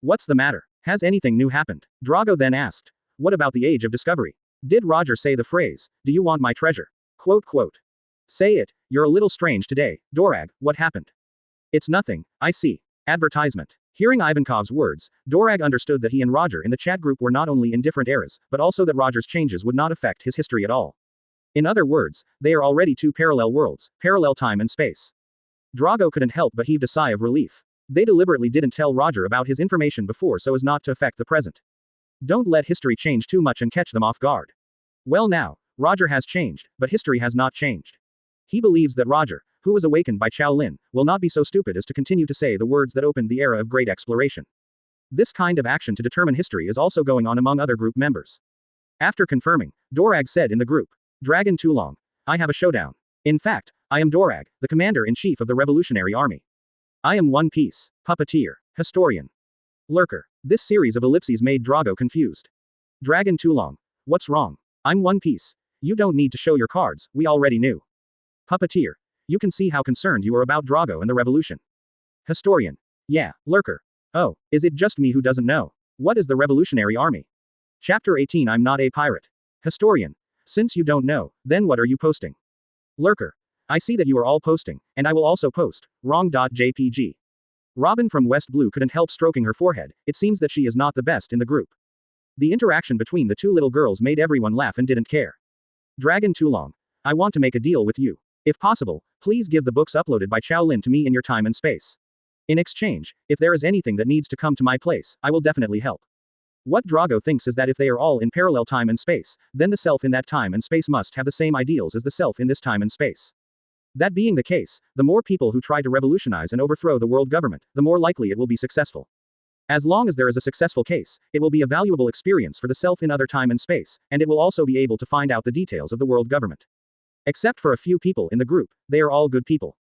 What's the matter? Has anything new happened? Drago then asked. What about the Age of Discovery? Did Roger say the phrase, do you want my treasure? Quote. Say it, you're a little strange today, Dorag, what happened? It's nothing, I see. Advertisement. Hearing Ivankov's words, Dorag understood that he and Roger in the chat group were not only in different eras, but also that Roger's changes would not affect his history at all. In other words, they are already two parallel worlds, parallel time and space. Drago couldn't help but heaved a sigh of relief. They deliberately didn't tell Roger about his information before so as not to affect the present. Don't let history change too much and catch them off guard. Well now, Roger has changed, but history has not changed. He believes that Roger, who was awakened by Qiao Lin, will not be so stupid as to continue to say the words that opened the era of great exploration. This kind of action to determine history is also going on among other group members. After confirming, Dorag said in the group, Dragon Toolong, I have a showdown. In fact, I am Dorag, the commander-in-chief of the Revolutionary Army. I am One Piece, Puppeteer, Historian. Lurker. This series of ellipses made Drago confused. Dragon Toolong. What's wrong? I'm One Piece. You don't need to show your cards, we already knew. Puppeteer. You can see how concerned you are about Drago and the revolution. Historian. Yeah, Lurker. Oh, is it just me who doesn't know? What is the Revolutionary Army? Chapter 18 I'm not a pirate. Historian. Since you don't know, then what are you posting? Lurker. I see that you are all posting, and I will also post. Wrong.jpg. Robin from West Blue couldn't help stroking her forehead, it seems that she is not the best in the group. The interaction between the two little girls made everyone laugh and didn't care. Dragon Toolong. I want to make a deal with you. If possible, please give the books uploaded by Qiao Lin to me in your time and space. In exchange, if there is anything that needs to come to my place, I will definitely help. What Drago thinks is that if they are all in parallel time and space, then the self in that time and space must have the same ideals as the self in this time and space. That being the case, the more people who try to revolutionize and overthrow the world government, the more likely it will be successful. As long as there is a successful case, it will be a valuable experience for the self in other time and space, and it will also be able to find out the details of the world government. Except for a few people in the group, they are all good people.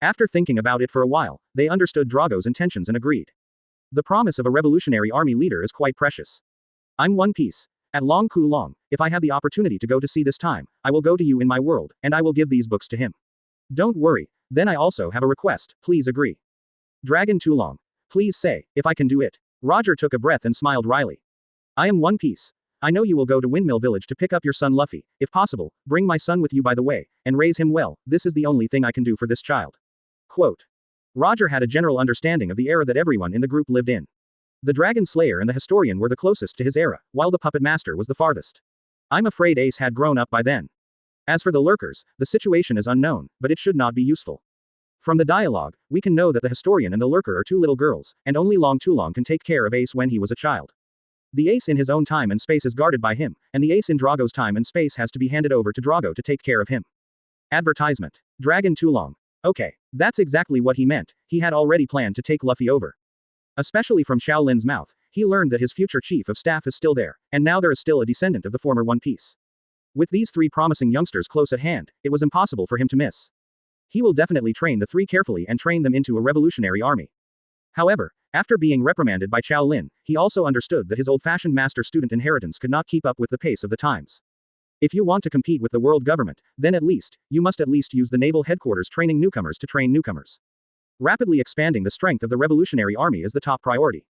After thinking about it for a while, they understood Drago's intentions and agreed. The promise of a revolutionary army leader is quite precious. I'm One Piece. At Long Ku Long, if I have the opportunity to go to sea this time, I will go to you in my world, and I will give these books to him. Don't worry, then I also have a request, please agree. Dragon Tulong. Please say, if I can do it. Roger took a breath and smiled wryly. I am One Piece. I know you will go to Windmill Village to pick up your son Luffy. If possible, bring my son with you by the way, and raise him well. This is the only thing I can do for this child. Quote. Roger had a general understanding of the era that everyone in the group lived in. The Dragon Slayer and the Historian were the closest to his era, while the Puppet Master was the farthest. I'm afraid Ace had grown up by then. As for the lurkers, the situation is unknown, but it should not be useful. From the dialogue, we can know that the Historian and the lurker are two little girls, and only Long Tulong can take care of Ace when he was a child. The Ace in his own time and space is guarded by him, and the Ace in Drago's time and space has to be handed over to Drago to take care of him. Advertisement. Dragon Tulong. Okay, that's exactly what he meant. He had already planned to take Luffy over. Especially from Qiao Lin's mouth, he learned that his future chief of staff is still there, and now there is still a descendant of the former One Piece. With these three promising youngsters close at hand, it was impossible for him to miss. He will definitely train the three carefully and train them into a revolutionary army. However, after being reprimanded by Qiao Lin, he also understood that his old-fashioned master-student inheritance could not keep up with the pace of the times. If you want to compete with the world government, then you must at least use the naval headquarters training newcomers to train newcomers. Rapidly expanding the strength of the revolutionary army is the top priority.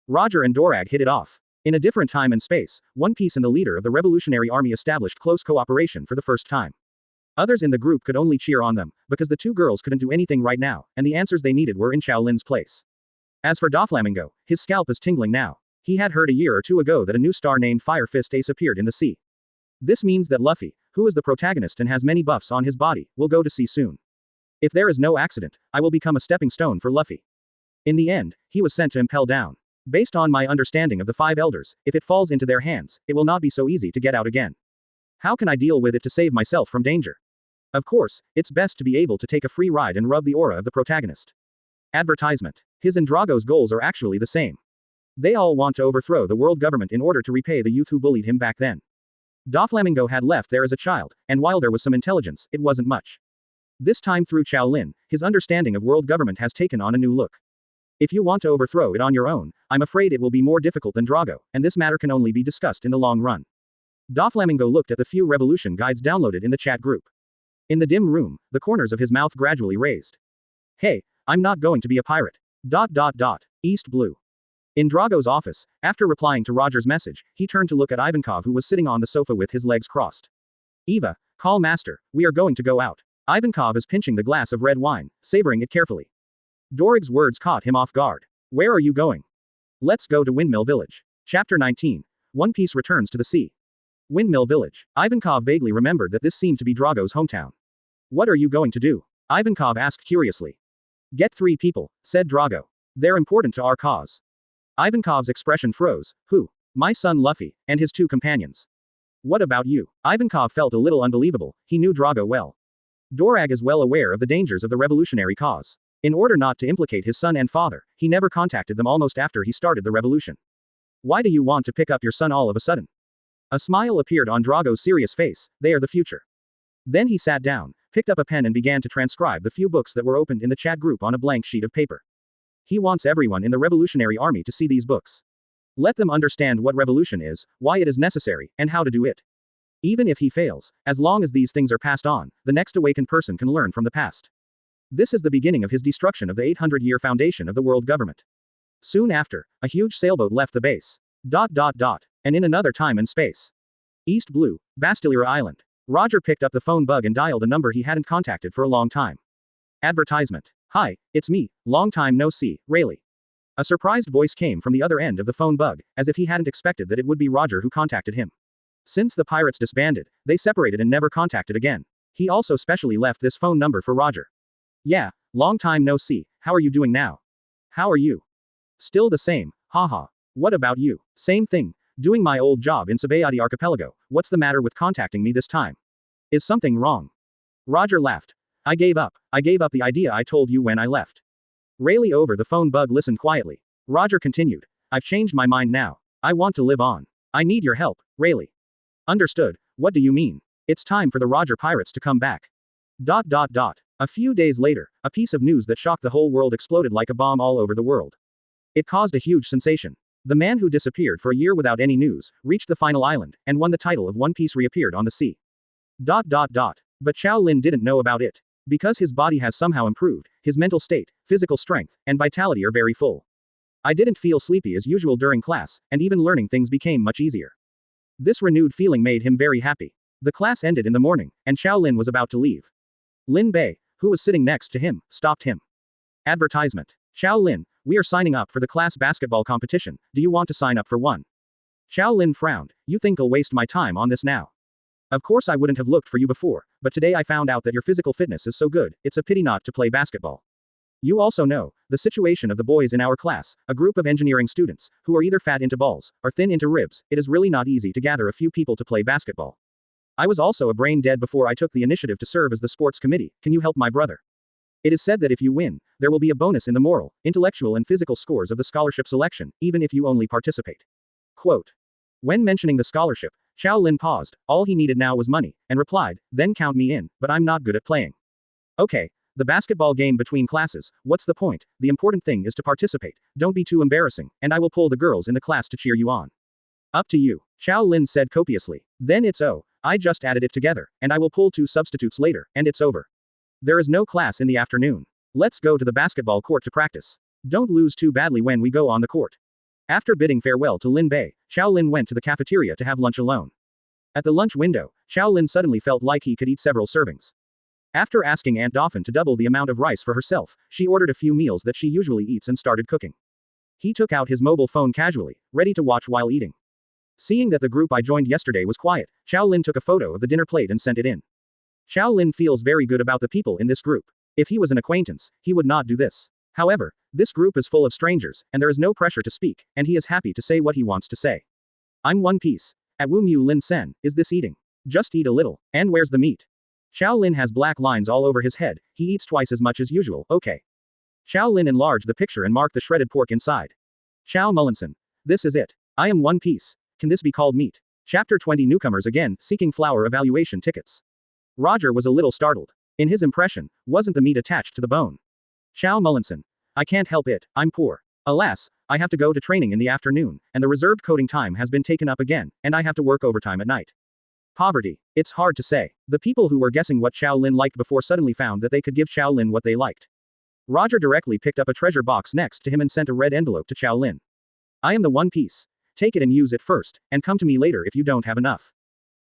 Roger and Dorag hit it off. In a different time and space, One Piece and the leader of the revolutionary army established close cooperation for the first time. Others in the group could only cheer on them, because the two girls couldn't do anything right now, and the answers they needed were in Qiao Lin's place. As for Doflamingo, his scalp is tingling now. He had heard a year or two ago that a new star named Fire Fist Ace appeared in the sea. This means that Luffy, who is the protagonist and has many buffs on his body, will go to sea soon. If there is no accident, I will become a stepping stone for Luffy. In the end, he was sent to Impel Down. Based on my understanding of the five elders, if it falls into their hands, it will not be so easy to get out again. How can I deal with it to save myself from danger? Of course, it's best to be able to take a free ride and rub the aura of the protagonist. Advertisement. His and Drago's goals are actually the same. They all want to overthrow the world government in order to repay the youth who bullied him back then. Doflamingo had left there as a child, and while there was some intelligence, it wasn't much. This time through Qiao Lin, his understanding of world government has taken on a new look. If you want to overthrow it on your own, I'm afraid it will be more difficult than Drago, and this matter can only be discussed in the long run. Doflamingo looked at the few revolution guides downloaded in the chat group. In the dim room, the corners of his mouth gradually raised. Hey, I'm not going to be a pirate. East Blue. In Drago's office, after replying to Roger's message, he turned to look at Ivankov who was sitting on the sofa with his legs crossed. Eva, call master, we are going to go out. Ivankov is pinching the glass of red wine, savoring it carefully. Dorig's words caught him off guard. Where are you going? Let's go to Windmill Village. Chapter 19. One Piece returns to the sea. Windmill Village. Ivankov vaguely remembered that this seemed to be Drago's hometown. What are you going to do? Ivankov asked curiously. Get 3 people, said Drago. They're important to our cause. Ivankov's expression froze. Who? My son Luffy, and his 2 companions. What about you? Ivankov felt a little unbelievable, he knew Drago well. Dorag is well aware of the dangers of the revolutionary cause. In order not to implicate his son and father, he never contacted them almost after he started the revolution. Why do you want to pick up your son all of a sudden? A smile appeared on Drago's serious face, they are the future. Then he sat down, picked up a pen and began to transcribe the few books that were opened in the chat group on a blank sheet of paper. He wants everyone in the revolutionary army to see these books. Let them understand what revolution is, why it is necessary, and how to do it. Even if he fails, as long as these things are passed on, the next awakened person can learn from the past. This is the beginning of his destruction of the 800-year foundation of the world government. Soon after, a huge sailboat left the base. And in another time and space. East Blue, Bastillera Island. Roger picked up the phone bug and dialed a number he hadn't contacted for a long time. Advertisement. Hi, it's me, long time no see, Rayleigh. A surprised voice came from the other end of the phone bug, as if he hadn't expected that it would be Roger who contacted him. Since the pirates disbanded, they separated and never contacted again. He also specially left this phone number for Roger. Yeah, long time no see, how are you doing now? How are you? Still the same, haha. What about you? Same thing. Doing my old job in Sabayati Archipelago. What's the matter with contacting me this time? Is something wrong? Roger laughed. I gave up. I gave up the idea I told you when I left. Rayleigh over the phone bug listened quietly. Roger continued. I've changed my mind now. I want to live on. I need your help, Rayleigh. Understood. What do you mean? It's time for the Roger pirates to come back. ... A few days later, a piece of news that shocked the whole world exploded like a bomb all over the world. It caused a huge sensation. The man who disappeared for a year without any news, reached the final island, and won the title of One Piece reappeared on the sea. ... But Qiao Lin didn't know about it. Because his body has somehow improved, his mental state, physical strength, and vitality are very full. I didn't feel sleepy as usual during class, and even learning things became much easier. This renewed feeling made him very happy. The class ended in the morning, and Qiao Lin was about to leave. Lin Bei, who was sitting next to him, stopped him. Advertisement. Qiao Lin, we are signing up for the class basketball competition. Do you want to sign up for one? Qiao Lin frowned. You think I'll waste my time on this now? Of course I wouldn't have looked for you before, but today I found out that your physical fitness is so good, it's a pity not to play basketball. You also know the situation of the boys in our class, a group of engineering students, who are either fat into balls, or thin into ribs. It is really not easy to gather a few people to play basketball. I was also a brain dead before I took the initiative to serve as the sports committee. Can you help my brother? It is said that if you win, there will be a bonus in the moral, intellectual and physical scores of the scholarship selection, even if you only participate. Quote. When mentioning the scholarship, Qiao Lin paused. All he needed now was money, and replied, then count me in, but I'm not good at playing. Okay. The basketball game between classes, what's the point? The important thing is to participate. Don't be too embarrassing, and I will pull the girls in the class to cheer you on. Up to you. Qiao Lin said copiously. Then it's I just added it together, and I will pull 2 substitutes later, and it's over. There is no class in the afternoon. Let's go to the basketball court to practice. Don't lose too badly when we go on the court. After bidding farewell to Lin Bei, Qiao Lin went to the cafeteria to have lunch alone. At the lunch window, Qiao Lin suddenly felt like he could eat several servings. After asking Aunt Dauphin to double the amount of rice for herself, she ordered a few meals that she usually eats and started cooking. He took out his mobile phone casually, ready to watch while eating. Seeing that the group I joined yesterday was quiet, Qiao Lin took a photo of the dinner plate and sent it in. Qiao Lin feels very good about the people in this group. If he was an acquaintance, he would not do this. However, this group is full of strangers, and there is no pressure to speak, and he is happy to say what he wants to say. I'm One Piece. At Wu Mu Lin Sen, is this eating? Just eat a little. And where's the meat? Qiao Lin has black lines all over his head, he eats twice as much as usual, okay. Qiao Lin enlarged the picture and marked the shredded pork inside. Qiao Mullinson. This is it. I am One Piece. Can this be called meat? Chapter 20 Newcomers again, seeking flower evaluation tickets. Roger was a little startled. In his impression, wasn't the meat attached to the bone? Qiao Mullinson. I can't help it, I'm poor. Alas, I have to go to training in the afternoon, and the reserved coding time has been taken up again, and I have to work overtime at night. Poverty. It's hard to say. The people who were guessing what Qiao Lin liked before suddenly found that they could give Qiao Lin what they liked. Roger directly picked up a treasure box next to him and sent a red envelope to Qiao Lin. I am the One Piece. Take it and use it first, and come to me later if you don't have enough.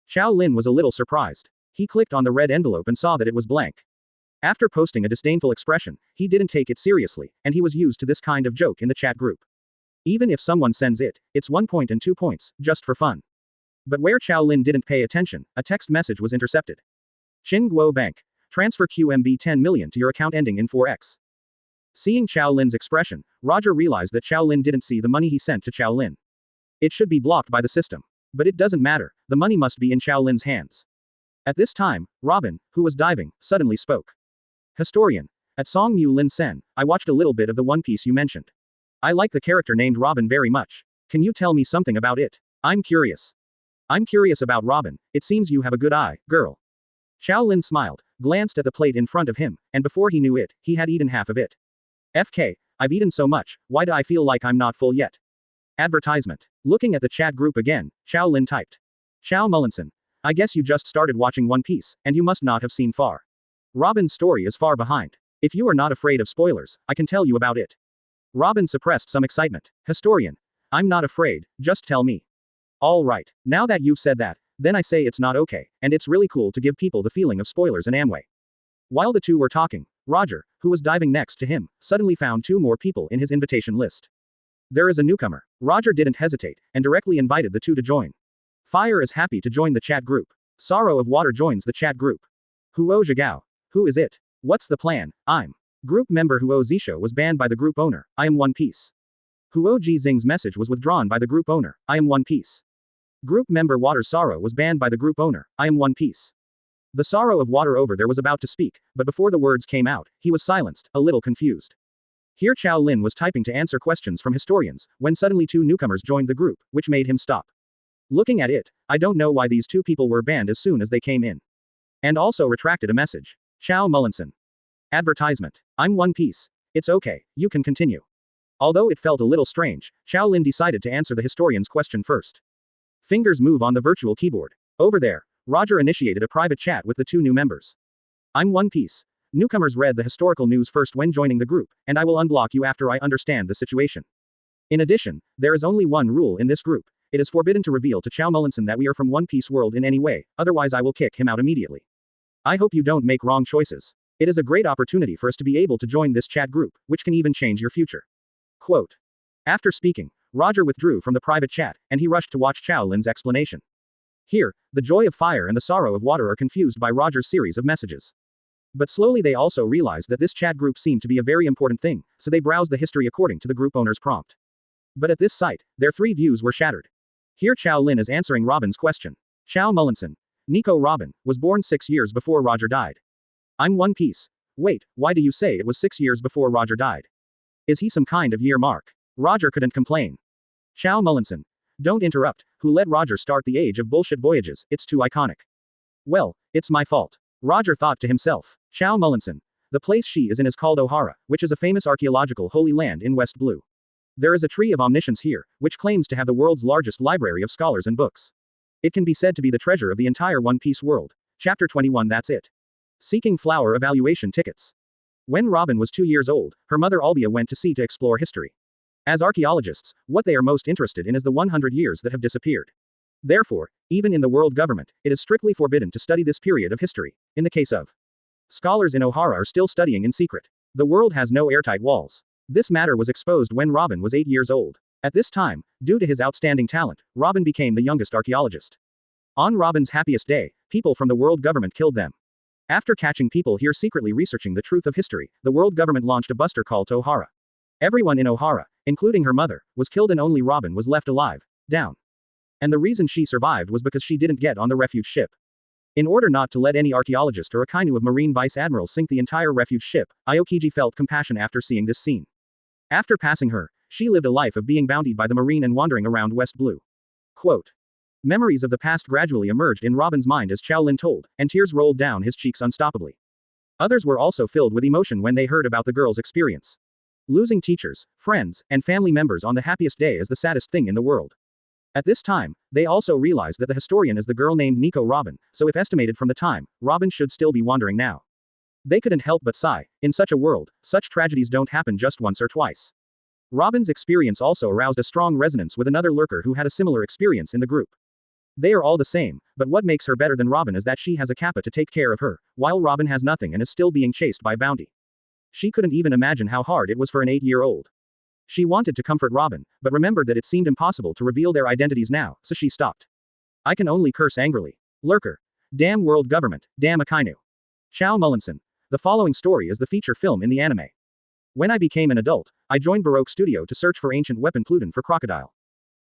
Qiao Lin was a little surprised. He clicked on the red envelope and saw that it was blank. After posting a disdainful expression, he didn't take it seriously, and he was used to this kind of joke in the chat group. Even if someone sends it, it's 1 point and 2 points, just for fun. But where Qiao Lin didn't pay attention, a text message was intercepted. Qingguo Bank. Transfer QMB 10 million to your account ending in 4x. Seeing Qiao Lin's expression, Roger realized that Qiao Lin didn't see the money he sent to Qiao Lin. It should be blocked by the system. But it doesn't matter, the money must be in Qiao Lin's hands. At this time, Robin, who was diving, suddenly spoke. Historian. At Song Mu Lin Sen, I watched a little bit of the One Piece you mentioned. I like the character named Robin very much. Can you tell me something about it? I'm curious. I'm curious about Robin, it seems you have a good eye, girl. Qiao Lin smiled, glanced at the plate in front of him, and before he knew it, he had eaten half of it. FK, I've eaten so much, why do I feel like I'm not full yet? Advertisement. Looking at the chat group again, Qiao Lin typed. Qiao Mullinson. I guess you just started watching One Piece, and you must not have seen far. Robin's story is far behind. If you are not afraid of spoilers, I can tell you about it. Robin suppressed some excitement. Historian. I'm not afraid, just tell me. All right, now that you've said that, then I say it's not okay, and it's really cool to give people the feeling of spoilers in Amway. While the two were talking, Roger, who was diving next to him, suddenly found 2 more people in his invitation list. There is a newcomer. Roger didn't hesitate, and directly invited the 2 to join. Fire is happy to join the chat group. Sorrow of Water joins the chat group. Huo Zhigao. Who is it? What's the plan? I'm. Group member Huo Zisho was banned by the group owner. I am One Piece. Huo Jizing's message was withdrawn by the group owner. I am One Piece. Group member Water's sorrow was banned by the group owner. I am One Piece. The sorrow of Water over there was about to speak, but before the words came out, he was silenced, a little confused. Here Qiao Lin was typing to answer questions from historians, when suddenly two newcomers joined the group, which made him stop. Looking at it, I don't know why these two people were banned as soon as they came in. And also retracted a message. Qiao Mullinson. Advertisement. I'm One Piece. It's okay, you can continue. Although it felt a little strange, Qiao Lin decided to answer the historian's question first. Fingers move on the virtual keyboard. Over there, Roger initiated a private chat with the two new members. I'm One Piece. Newcomers read the historical news first when joining the group, and I will unblock you after I understand the situation. In addition, there is only one rule in this group. It is forbidden to reveal to Qiao Mullinson that we are from One Piece world in any way, otherwise I will kick him out immediately. I hope you don't make wrong choices. It is a great opportunity for us to be able to join this chat group, which can even change your future. Quote. After speaking, Roger withdrew from the private chat, and he rushed to watch Qiao Lin's explanation. Here, the joy of fire and the sorrow of water are confused by Roger's series of messages. But slowly they also realized that this chat group seemed to be a very important thing, so they browsed the history according to the group owner's prompt. But at this sight, their three views were shattered. Here Qiao Lin is answering Robin's question. Qiao Mullinson. Nico Robin, was born 6 years before Roger died. I'm One Piece. Wait, why do you say it was 6 years before Roger died? Is he some kind of year mark? Roger couldn't complain. Qiao Mullinson. Don't interrupt, who let Roger start the age of bullshit voyages, it's too iconic. Well, it's my fault. Roger thought to himself. Qiao Mullinson. The place she is in is called Ohara, which is a famous archaeological holy land in West Blue. There is a tree of omniscience here, which claims to have the world's largest library of scholars and books. It can be said to be the treasure of the entire One Piece world. Chapter 21. That's it. Seeking flower evaluation tickets. When Robin was 2 years old, her mother Albia went to sea to explore history. As archaeologists, what they are most interested in is the 100 years that have disappeared. Therefore, even in the world government, it is strictly forbidden to study this period of history. In the case of scholars in Ohara are still studying in secret. The world has no airtight walls. This matter was exposed when Robin was 8 years old. At this time, due to his outstanding talent, Robin became the youngest archaeologist. On Robin's happiest day, people from the world government killed them. After catching people here secretly researching the truth of history, the world government launched a buster call to Ohara. Everyone in Ohara, including her mother, was killed and only Robin was left alive, down. And the reason she survived was because she didn't get on the refuge ship. In order not to let any archaeologist or Akynu of Marine Vice Admiral sink the entire refuge ship, Aokiji felt compassion after seeing this scene. After passing her, she lived a life of being bountied by the marine and wandering around West Blue. Quote. Memories of the past gradually emerged in Robin's mind as Qiao Lin told, and tears rolled down his cheeks unstoppably. Others were also filled with emotion when they heard about the girl's experience. Losing teachers, friends, and family members on the happiest day is the saddest thing in the world. At this time, they also realized that the historian is the girl named Nico Robin, so if estimated from the time, Robin should still be wandering now. They couldn't help but sigh. In such a world, such tragedies don't happen just once or twice. Robin's experience also aroused a strong resonance with another lurker who had a similar experience in the group. They are all the same, but what makes her better than Robin is that she has a kappa to take care of her, while Robin has nothing and is still being chased by bounty. She couldn't even imagine how hard it was for an 8-year-old. She wanted to comfort Robin, but remembered that it seemed impossible to reveal their identities now, so she stopped. I can only curse angrily. Lurker. Damn world government, damn Akynu. Qiao Mullinson. The following story is the feature film in the anime. When I became an adult, I joined Baroque Studio to search for ancient weapon Pluton for Crocodile.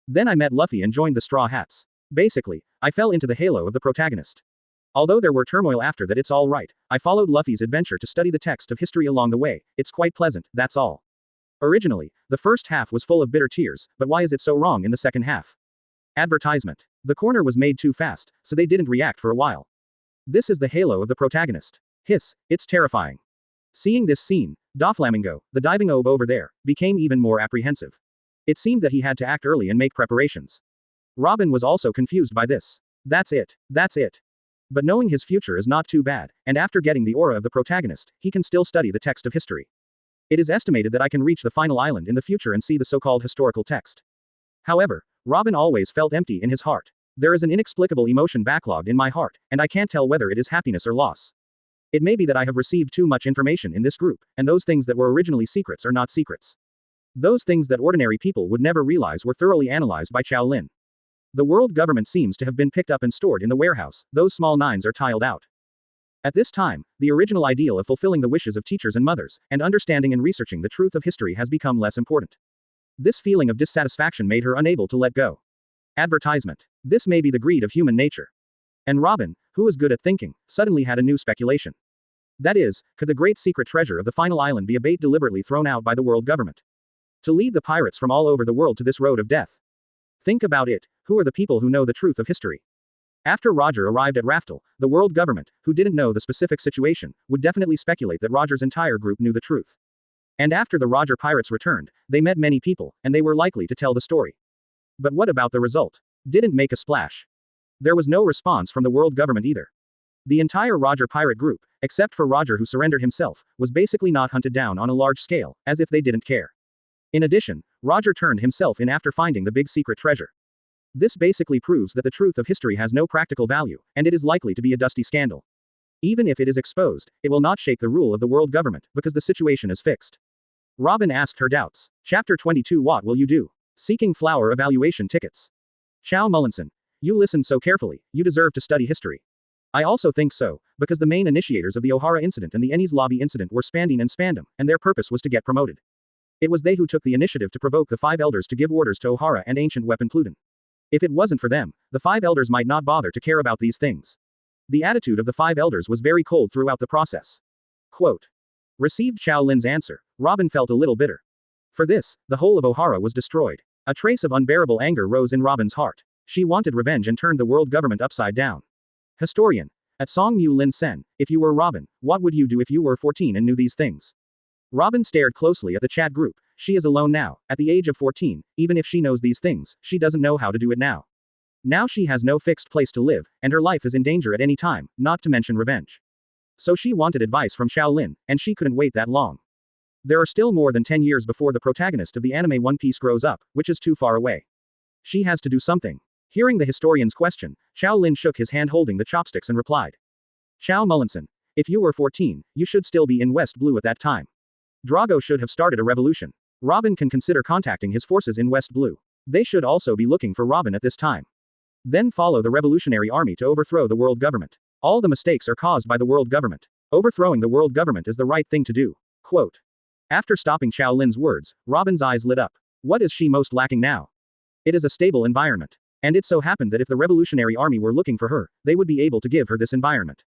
Then I met Luffy and joined the Straw Hats. Basically, I fell into the halo of the protagonist. Although there were turmoil after that, it's all right. I followed Luffy's adventure to study the text of history along the way. It's quite pleasant, that's all. Originally, the first half was full of bitter tears, but why is it so wrong in the second half? Advertisement. The corner was made too fast, so they didn't react for a while. This is the halo of the protagonist. Hiss, it's terrifying. Seeing this scene, Doflamingo, the diving obe over there, became even more apprehensive. It seemed that he had to act early and make preparations. Robin was also confused by this. That's it. That's it. But knowing his future is not too bad, and after getting the aura of the protagonist, he can still study the text of history. It is estimated that I can reach the final island in the future and see the so-called historical text. However, Robin always felt empty in his heart. There is an inexplicable emotion backlogged in my heart, and I can't tell whether it is happiness or loss. It may be that I have received too much information in this group, and those things that were originally secrets are not secrets. Those things that ordinary people would never realize were thoroughly analyzed by Qiao Lin. The world government seems to have been picked up and stored in the warehouse, those small nines are tiled out. At this time, the original ideal of fulfilling the wishes of teachers and mothers, and understanding and researching the truth of history has become less important. This feeling of dissatisfaction made her unable to let go. Advertisement. This may be the greed of human nature. And Robin, who was good at thinking, suddenly had a new speculation. That is, could the great secret treasure of the final island be a bait deliberately thrown out by the world government? To lead the pirates from all over the world to this road of death. Think about it, who are the people who know the truth of history? After Roger arrived at Raftel, the world government, who didn't know the specific situation, would definitely speculate that Roger's entire group knew the truth. And after the Roger pirates returned, they met many people, and they were likely to tell the story. But what about the result? Didn't make a splash. There was no response from the world government either. The entire Roger pirate group, except for Roger who surrendered himself, was basically not hunted down on a large scale, as if they didn't care. In addition, Roger turned himself in after finding the big secret treasure. This basically proves that the truth of history has no practical value, and it is likely to be a dusty scandal. Even if it is exposed, it will not shake the rule of the world government, because the situation is fixed. Robin asked her doubts. Chapter 22. What will you do? Seeking flower evaluation tickets. Chow Mullinson. You listened so carefully, you deserve to study history. I also think so, because the main initiators of the O'Hara incident and the Ennie's Lobby incident were Spandine and Spandam, and their purpose was to get promoted. It was they who took the initiative to provoke the five elders to give orders to O'Hara and Ancient Weapon Pluton. If it wasn't for them, the five elders might not bother to care about these things. The attitude of the five elders was very cold throughout the process. Quote. Received Qiao Lin's answer, Robin felt a little bitter. For this, the whole of O'Hara was destroyed. A trace of unbearable anger rose in Robin's heart. She wanted revenge and turned the world government upside down. Historian. At Song Mu Lin Sen, if you were Robin, what would you do if you were 14 and knew these things? Robin stared closely at the chat group. She is alone now, at the age of 14, even if she knows these things, she doesn't know how to do it now. Now she has no fixed place to live, and her life is in danger at any time, not to mention revenge. So she wanted advice from Shaolin, and she couldn't wait that long. There are still more than 10 years before the protagonist of the anime One Piece grows up, which is too far away. She has to do something. Hearing the historian's question, Shaolin shook his hand holding the chopsticks and replied. Chow Mullinson. If you were 14, you should still be in West Blue at that time. Drago should have started a revolution. Robin can consider contacting his forces in West Blue. They should also be looking for Robin at this time. Then follow the revolutionary army to overthrow the world government. All the mistakes are caused by the world government. Overthrowing the world government is the right thing to do. Quote. After stopping Qiao Lin's words, Robin's eyes lit up. What is she most lacking now? It is a stable environment. And it so happened that if the revolutionary army were looking for her, they would be able to give her this environment.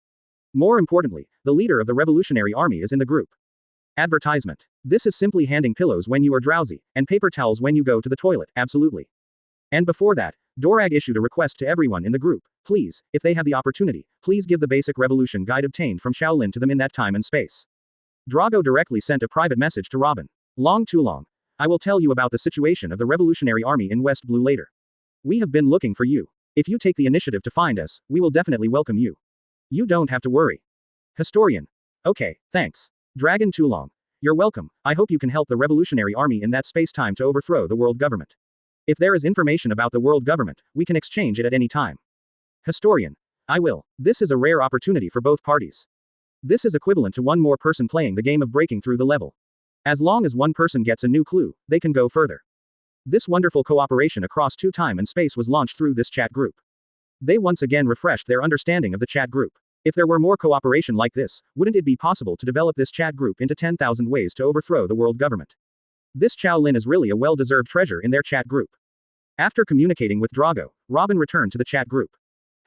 More importantly, the leader of the revolutionary army is in the group. Advertisement. This is simply handing pillows when you are drowsy, and paper towels when you go to the toilet, absolutely. And before that, Dorag issued a request to everyone in the group. Please, if they have the opportunity, please give the basic revolution guide obtained from Shaolin to them in that time and space. Drago directly sent a private message to Robin. Long too long. I will tell you about the situation of the revolutionary army in West Blue later. We have been looking for you. If you take the initiative to find us, we will definitely welcome you. You don't have to worry. Historian. Okay, thanks. Dragon too long. You're welcome. I hope you can help the revolutionary army in that space-time to overthrow the world government. If there is information about the world government, we can exchange it at any time. Historian. I will. This is a rare opportunity for both parties. This is equivalent to one more person playing the game of breaking through the level. As long as one person gets a new clue, they can go further. This wonderful cooperation across time and space was launched through this chat group. They once again refreshed their understanding of the chat group. If there were more cooperation like this, wouldn't it be possible to develop this chat group into 10,000 ways to overthrow the world government? This Qiao Lin is really a well-deserved treasure in their chat group. After communicating with Drago, Robin returned to the chat group.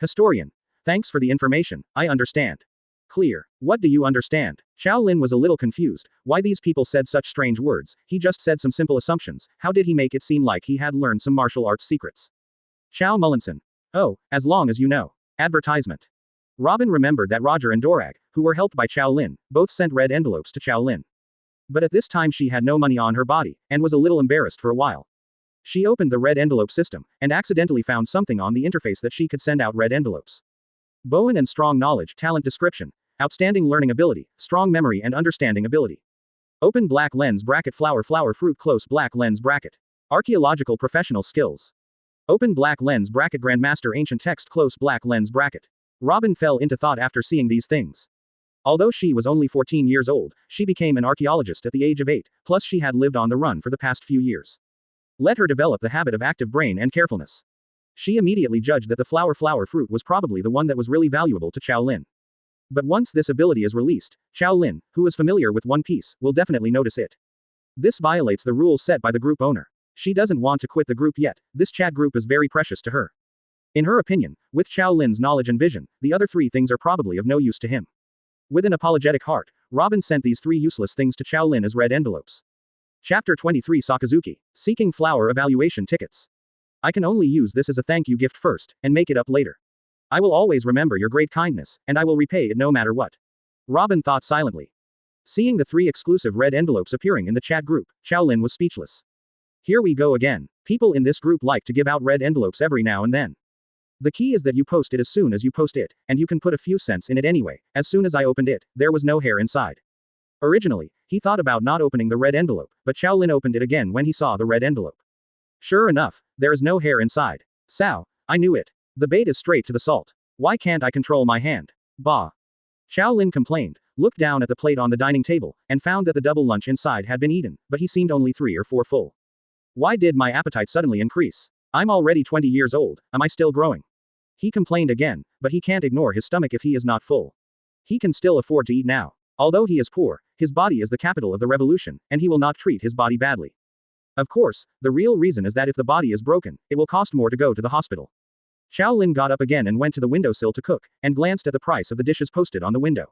Historian. Thanks for the information, I understand. Clear. What do you understand? Qiao Lin was a little confused. Why these people said such strange words? He just said some simple assumptions. How did he make it seem like he had learned some martial arts secrets? Chow Mullinson. Oh, as long as you know. Advertisement. Robin remembered that Roger and Dorag, who were helped by Qiao Lin, both sent red envelopes to Qiao Lin. But at this time she had no money on her body, and was a little embarrassed for a while. She opened the red envelope system, and accidentally found something on the interface that she could send out red envelopes. Bowen and strong knowledge, talent description. Outstanding learning ability, strong memory and understanding ability. Open black lens bracket flower fruit close black lens bracket. Archaeological professional skills. Open black lens bracket grandmaster ancient text close black lens bracket. Robin fell into thought after seeing these things. Although she was only 14 years old, she became an archaeologist at the age of 8, plus she had lived on the run for the past few years. Let her develop the habit of active brain and carefulness. She immediately judged that the flower fruit was probably the one that was really valuable to Qiao Lin. But once this ability is released, Qiao Lin, who is familiar with One Piece, will definitely notice it. This violates the rules set by the group owner. She doesn't want to quit the group yet, this chat group is very precious to her. In her opinion, with Qiao Lin's knowledge and vision, the other three things are probably of no use to him. With an apologetic heart, Robin sent these three useless things to Qiao Lin as red envelopes. Chapter 23 Sakazuki, Seeking Flower Evaluation Tickets. I can only use this as a thank you gift first, and make it up later. I will always remember your great kindness, and I will repay it no matter what. Robin thought silently. Seeing the three exclusive red envelopes appearing in the chat group, Qiao Lin was speechless. Here we go again. People in this group like to give out red envelopes every now and then. The key is that you post it as soon as you post it, and you can put a few cents in it anyway. As soon as I opened it, there was no hair inside. Originally, he thought about not opening the red envelope, but Qiao Lin opened it again when he saw the red envelope. Sure enough, there is no hair inside. Sao, I knew it. The bait is straight to the salt. Why can't I control my hand? Bah. Qiao Lin complained, looked down at the plate on the dining table, and found that the double lunch inside had been eaten, but he seemed only 3 or 4 full. Why did my appetite suddenly increase? I'm already 20 years old, am I still growing? He complained again, but he can't ignore his stomach if he is not full. He can still afford to eat now. Although he is poor, his body is the capital of the revolution, and he will not treat his body badly. Of course, the real reason is that if the body is broken, it will cost more to go to the hospital. Qiao Lin got up again and went to the windowsill to cook, and glanced at the price of the dishes posted on the window.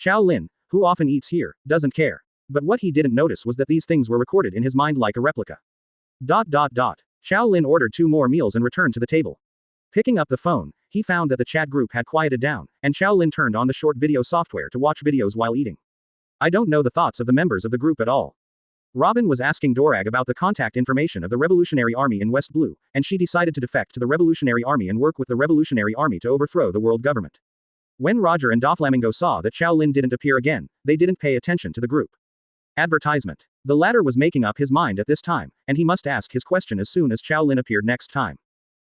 Qiao Lin, who often eats here, doesn't care. But what he didn't notice was that these things were recorded in his mind like a replica. Qiao Lin ordered 2 more meals and returned to the table. Picking up the phone, he found that the chat group had quieted down, and Qiao Lin turned on the short video software to watch videos while eating. I don't know the thoughts of the members of the group at all. Robin was asking Dorag about the contact information of the Revolutionary Army in West Blue, and she decided to defect to the Revolutionary Army and work with the Revolutionary Army to overthrow the world government. When Roger and Doflamingo saw that Qiao Lin didn't appear again, they didn't pay attention to the group. Advertisement. The latter was making up his mind at this time, and he must ask his question as soon as Qiao Lin appeared next time.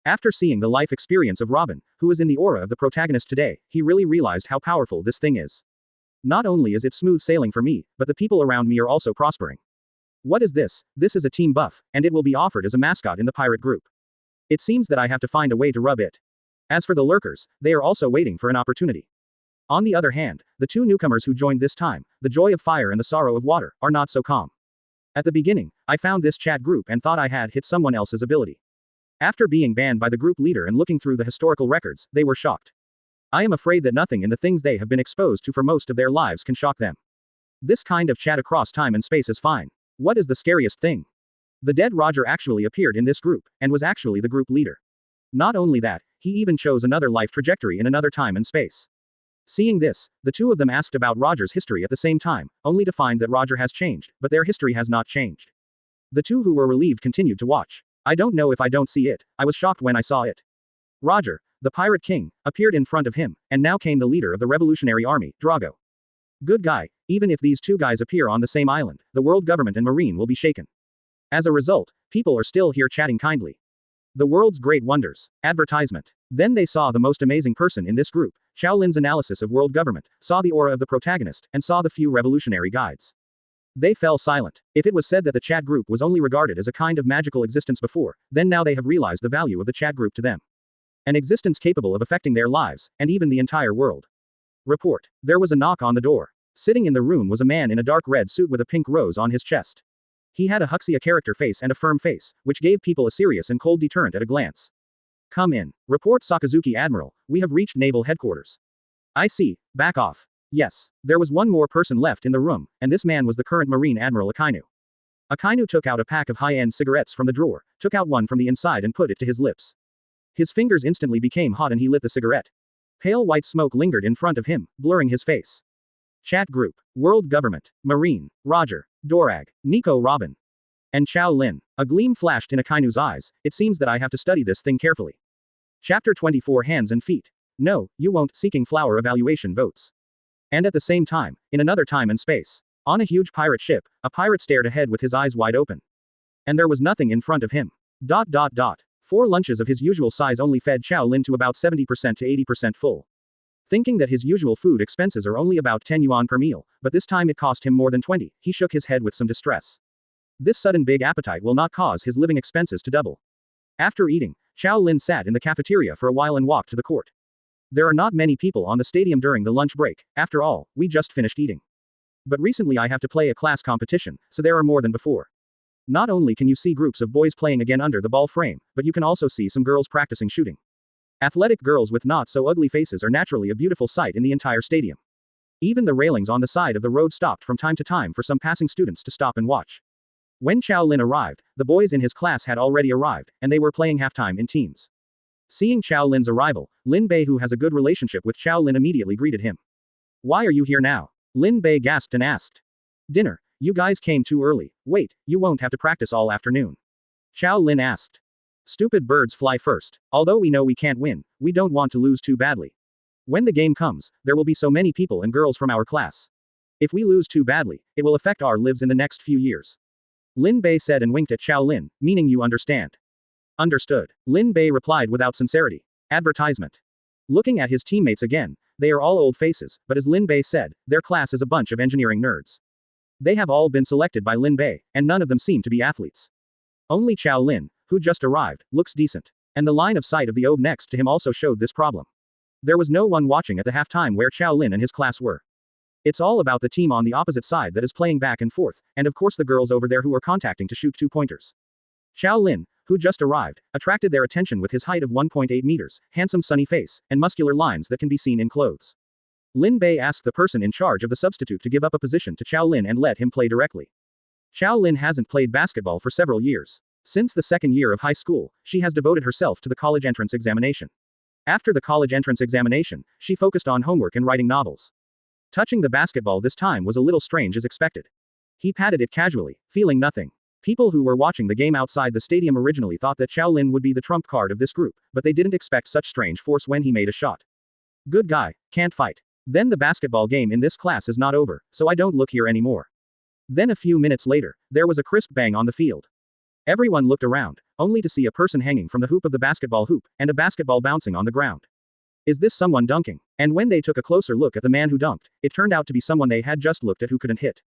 After seeing the life experience of Robin, who is in the aura of the protagonist today, he really realized how powerful this thing is. Not only is it smooth sailing for me, but the people around me are also prospering. What is this? This is a team buff, and it will be offered as a mascot in the pirate group. It seems that I have to find a way to rub it. As for the lurkers, they are also waiting for an opportunity. On the other hand, the 2 newcomers who joined this time, the joy of fire and the sorrow of water, are not so calm. At the beginning, I found this chat group and thought I had hit someone else's ability. After being banned by the group leader and looking through the historical records, they were shocked. I am afraid that nothing in the things they have been exposed to for most of their lives can shock them. This kind of chat across time and space is fine. What is the scariest thing? The dead Roger actually appeared in this group, and was actually the group leader. Not only that, he even chose another life trajectory in another time and space. Seeing this, the 2 of them asked about Roger's history at the same time, only to find that Roger has changed, but their history has not changed. The 2 who were relieved continued to watch. I don't know if I don't see it, I was shocked when I saw it. Roger, the Pirate King, appeared in front of him, and now came the leader of the Revolutionary Army, Drago. Good guy, even if these 2 guys appear on the same island, the world government and marine will be shaken. As a result, people are still here chatting kindly. The world's great wonders. Advertisement. Then they saw the most amazing person in this group, Qiao Lin's analysis of world government, saw the aura of the protagonist, and saw the few revolutionary guides. They fell silent. If it was said that the chat group was only regarded as a kind of magical existence before, then now they have realized the value of the chat group to them. An existence capable of affecting their lives, and even the entire world. Report. There was a knock on the door. Sitting in the room was a man in a dark red suit with a pink rose on his chest. He had a Huxia character face and a firm face, which gave people a serious and cold deterrent at a glance. Come in. Report Sakazuki Admiral, we have reached naval headquarters. I see, back off. Yes, there was one more person left in the room, and this man was the current Marine Admiral Akynu. Akynu took out a pack of high-end cigarettes from the drawer, took out one from the inside and put it to his lips. His fingers instantly became hot and he lit the cigarette. Pale white smoke lingered in front of him, blurring his face. Chat group, World Government, Marine, Roger, Dorag, Nico Robin, and Qiao Lin. A gleam flashed in Akainu's eyes. It seems that I have to study this thing carefully. Chapter 24 Hands and Feet. No, you won't. Seeking flower evaluation votes. And at the same time, in another time and space, on a huge pirate ship, a pirate stared ahead with his eyes wide open. And there was nothing in front of him. 4 lunches of his usual size only fed Qiao Lin to about 70% to 80% full. Thinking that his usual food expenses are only about 10 yuan per meal, but this time it cost him more than 20, he shook his head with some distress. This sudden big appetite will not cause his living expenses to double. After eating, Qiao Lin sat in the cafeteria for a while and walked to the court. There are not many people on the stadium during the lunch break, after all, we just finished eating. But recently I have to play a class competition, so there are more than before. Not only can you see groups of boys playing again under the ball frame, but you can also see some girls practicing shooting. Athletic girls with not so ugly faces are naturally a beautiful sight in the entire stadium. Even the railings on the side of the road stopped from time to time for some passing students to stop and watch. When Qiao Lin arrived, the boys in his class had already arrived, and they were playing halftime in teams. Seeing Qiao Lin's arrival, Lin Bei, who has a good relationship with Qiao Lin, immediately greeted him. "Why are you here now?" Lin Bei gasped and asked. "Dinner. You guys came too early. Wait, you won't have to practice all afternoon." Qiao Lin asked. "Stupid birds fly first. Although we know we can't win, we don't want to lose too badly. When the game comes, there will be so many people and girls from our class. If we lose too badly, it will affect our lives in the next few years." Lin Bei said and winked at Qiao Lin, meaning you understand. Understood. Lin Bei replied without sincerity. Advertisement. Looking at his teammates again, they are all old faces, but as Lin Bei said, their class is a bunch of engineering nerds. They have all been selected by Lin Bei, and none of them seem to be athletes. Only Qiao Lin, who just arrived, looks decent. And the line of sight of the OB next to him also showed this problem. There was no one watching at the halftime where Qiao Lin and his class were. It's all about the team on the opposite side that is playing back and forth, and of course the girls over there who are contacting to shoot 2-pointers. Qiao Lin, who just arrived, attracted their attention with his height of 1.8 meters, handsome sunny face, and muscular lines that can be seen in clothes. Lin Bei asked the person in charge of the substitute to give up a position to Qiao Lin and let him play directly. Qiao Lin hasn't played basketball for several years. Since the second year of high school, she has devoted herself to the college entrance examination. After the college entrance examination, she focused on homework and writing novels. Touching the basketball this time was a little strange as expected. He patted it casually, feeling nothing. People who were watching the game outside the stadium originally thought that Qiao Lin would be the trump card of this group, but they didn't expect such strange force when he made a shot. Good guy, can't fight. Then the basketball game in this class is not over, so I don't look here anymore. Then a few minutes later, there was a crisp bang on the field. Everyone looked around, only to see a person hanging from the hoop of the basketball hoop, and a basketball bouncing on the ground. Is this someone dunking? And when they took a closer look at the man who dunked, it turned out to be someone they had just looked at who couldn't hit.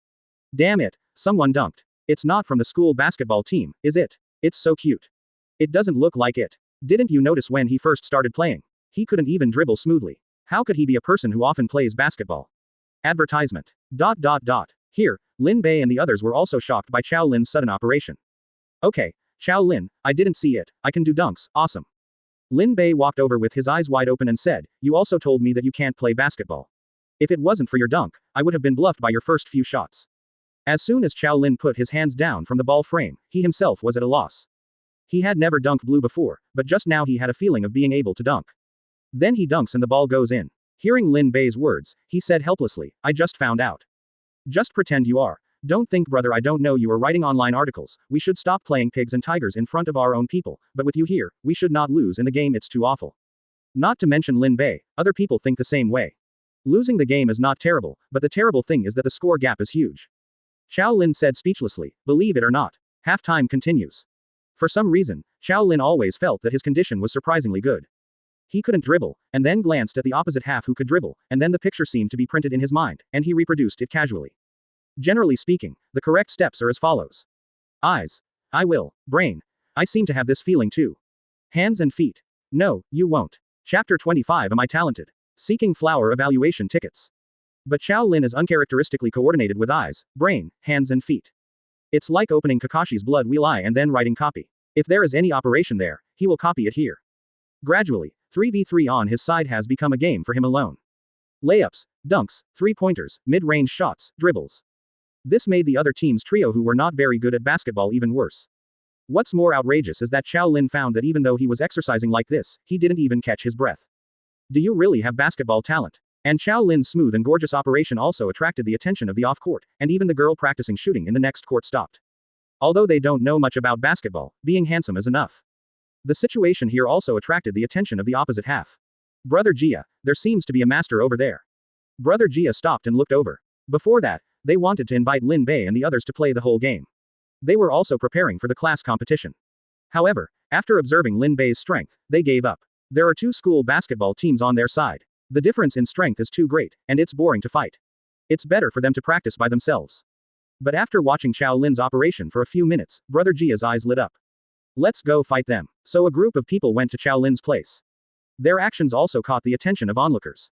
Damn it, someone dunked. It's not from the school basketball team, is it? It's so cute. It doesn't look like it. Didn't you notice when he first started playing? He couldn't even dribble smoothly. How could he be a person who often plays basketball? Advertisement. Here, Lin Bei and the others were also shocked by Qiao Lin's sudden operation. Okay, Qiao Lin, I didn't see it. I can do dunks, awesome. Lin Bei walked over with his eyes wide open and said, you also told me that you can't play basketball. If it wasn't for your dunk, I would have been bluffed by your first few shots. As soon as Qiao Lin put his hands down from the ball frame, he himself was at a loss. He had never dunked blue before, but just now he had a feeling of being able to dunk. Then he dunks and the ball goes in. Hearing Lin Bei's words, he said helplessly, I just found out. Just pretend you are. Don't think, brother, I don't know you are writing online articles. We should stop playing pigs and tigers in front of our own people, but with you here, we should not lose in the game, it's too awful. Not to mention Lin Bei, other people think the same way. Losing the game is not terrible, but the terrible thing is that the score gap is huge. Qiao Lin said speechlessly, believe it or not. Halftime continues. For some reason, Qiao Lin always felt that his condition was surprisingly good. He couldn't dribble, and then glanced at the opposite half who could dribble, and then the picture seemed to be printed in his mind, and he reproduced it casually. Generally speaking, the correct steps are as follows. Eyes. I will. Brain. I seem to have this feeling too. Hands and feet. No, you won't. Chapter 25. Am I talented? Seeking flower evaluation tickets. But Qiao Lin is uncharacteristically coordinated with eyes, brain, hands and feet. It's like opening Kakashi's blood wheel eye and then writing copy. If there is any operation there, he will copy it here. Gradually, 3v3 on his side has become a game for him alone. Layups, dunks, 3-pointers, mid-range shots, dribbles. This made the other team's trio who were not very good at basketball even worse. What's more outrageous is that Qiao Lin found that even though he was exercising like this, he didn't even catch his breath. Do you really have basketball talent? And Qiao Lin's smooth and gorgeous operation also attracted the attention of the off-court, and even the girl practicing shooting in the next court stopped. Although they don't know much about basketball, being handsome is enough. The situation here also attracted the attention of the opposite half. Brother Jia, there seems to be a master over there. Brother Jia stopped and looked over. Before that, they wanted to invite Lin Bei and the others to play the whole game. They were also preparing for the class competition. However, after observing Lin Bei's strength, they gave up. There are two school basketball teams on their side. The difference in strength is too great, and it's boring to fight. It's better for them to practice by themselves. But after watching Qiao Lin's operation for a few minutes, Brother Jia's eyes lit up. Let's go fight them. So a group of people went to Qiao Lin's place. Their actions also caught the attention of onlookers.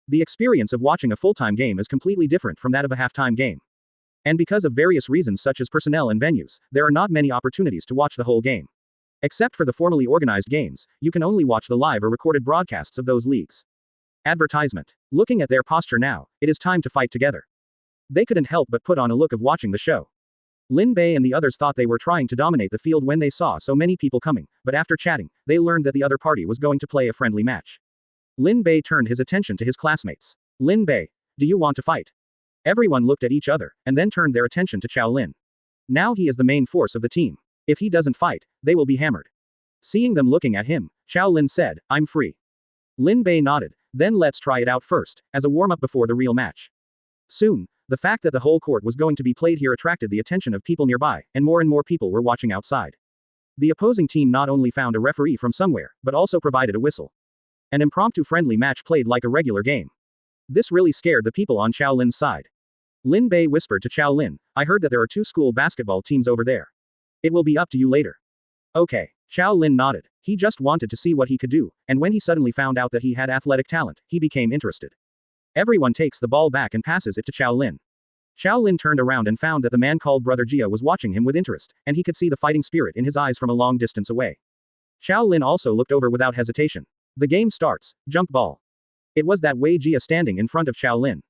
The experience of watching a full-time game is completely different from that of a half-time game. And because of various reasons such as personnel and venues, there are not many opportunities to watch the whole game. Except for the formally organized games, you can only watch the live or recorded broadcasts of those leagues. Advertisement. Looking at their posture now, it is time to fight together. They couldn't help but put on a look of watching the show. Lin Bei and the others thought they were trying to dominate the field when they saw so many people coming, but after chatting, they learned that the other party was going to play a friendly match. Lin Bei turned his attention to his classmates. Lin Bei, do you want to fight? Everyone looked at each other, and then turned their attention to Qiao Lin. Now he is the main force of the team. If he doesn't fight, they will be hammered. Seeing them looking at him, Qiao Lin said, I'm free. Lin Bei nodded, then let's try it out first, as a warm-up before the real match. Soon, the fact that the whole court was going to be played here attracted the attention of people nearby, and more people were watching outside. The opposing team not only found a referee from somewhere, but also provided a whistle. An impromptu friendly match played like a regular game. This really scared the people on Qiao Lin's side. Lin Bei whispered to Qiao Lin, I heard that there are 2 school basketball teams over there. It will be up to you later. Okay. Qiao Lin nodded. He just wanted to see what he could do, and when he suddenly found out that he had athletic talent, he became interested. Everyone takes the ball back and passes it to Qiao Lin. Qiao Lin turned around and found that the man called Brother Jia was watching him with interest, and he could see the fighting spirit in his eyes from a long distance away. Qiao Lin also looked over without hesitation. The game starts. Jump ball. It was that Wei Jia standing in front of Qiao Lin.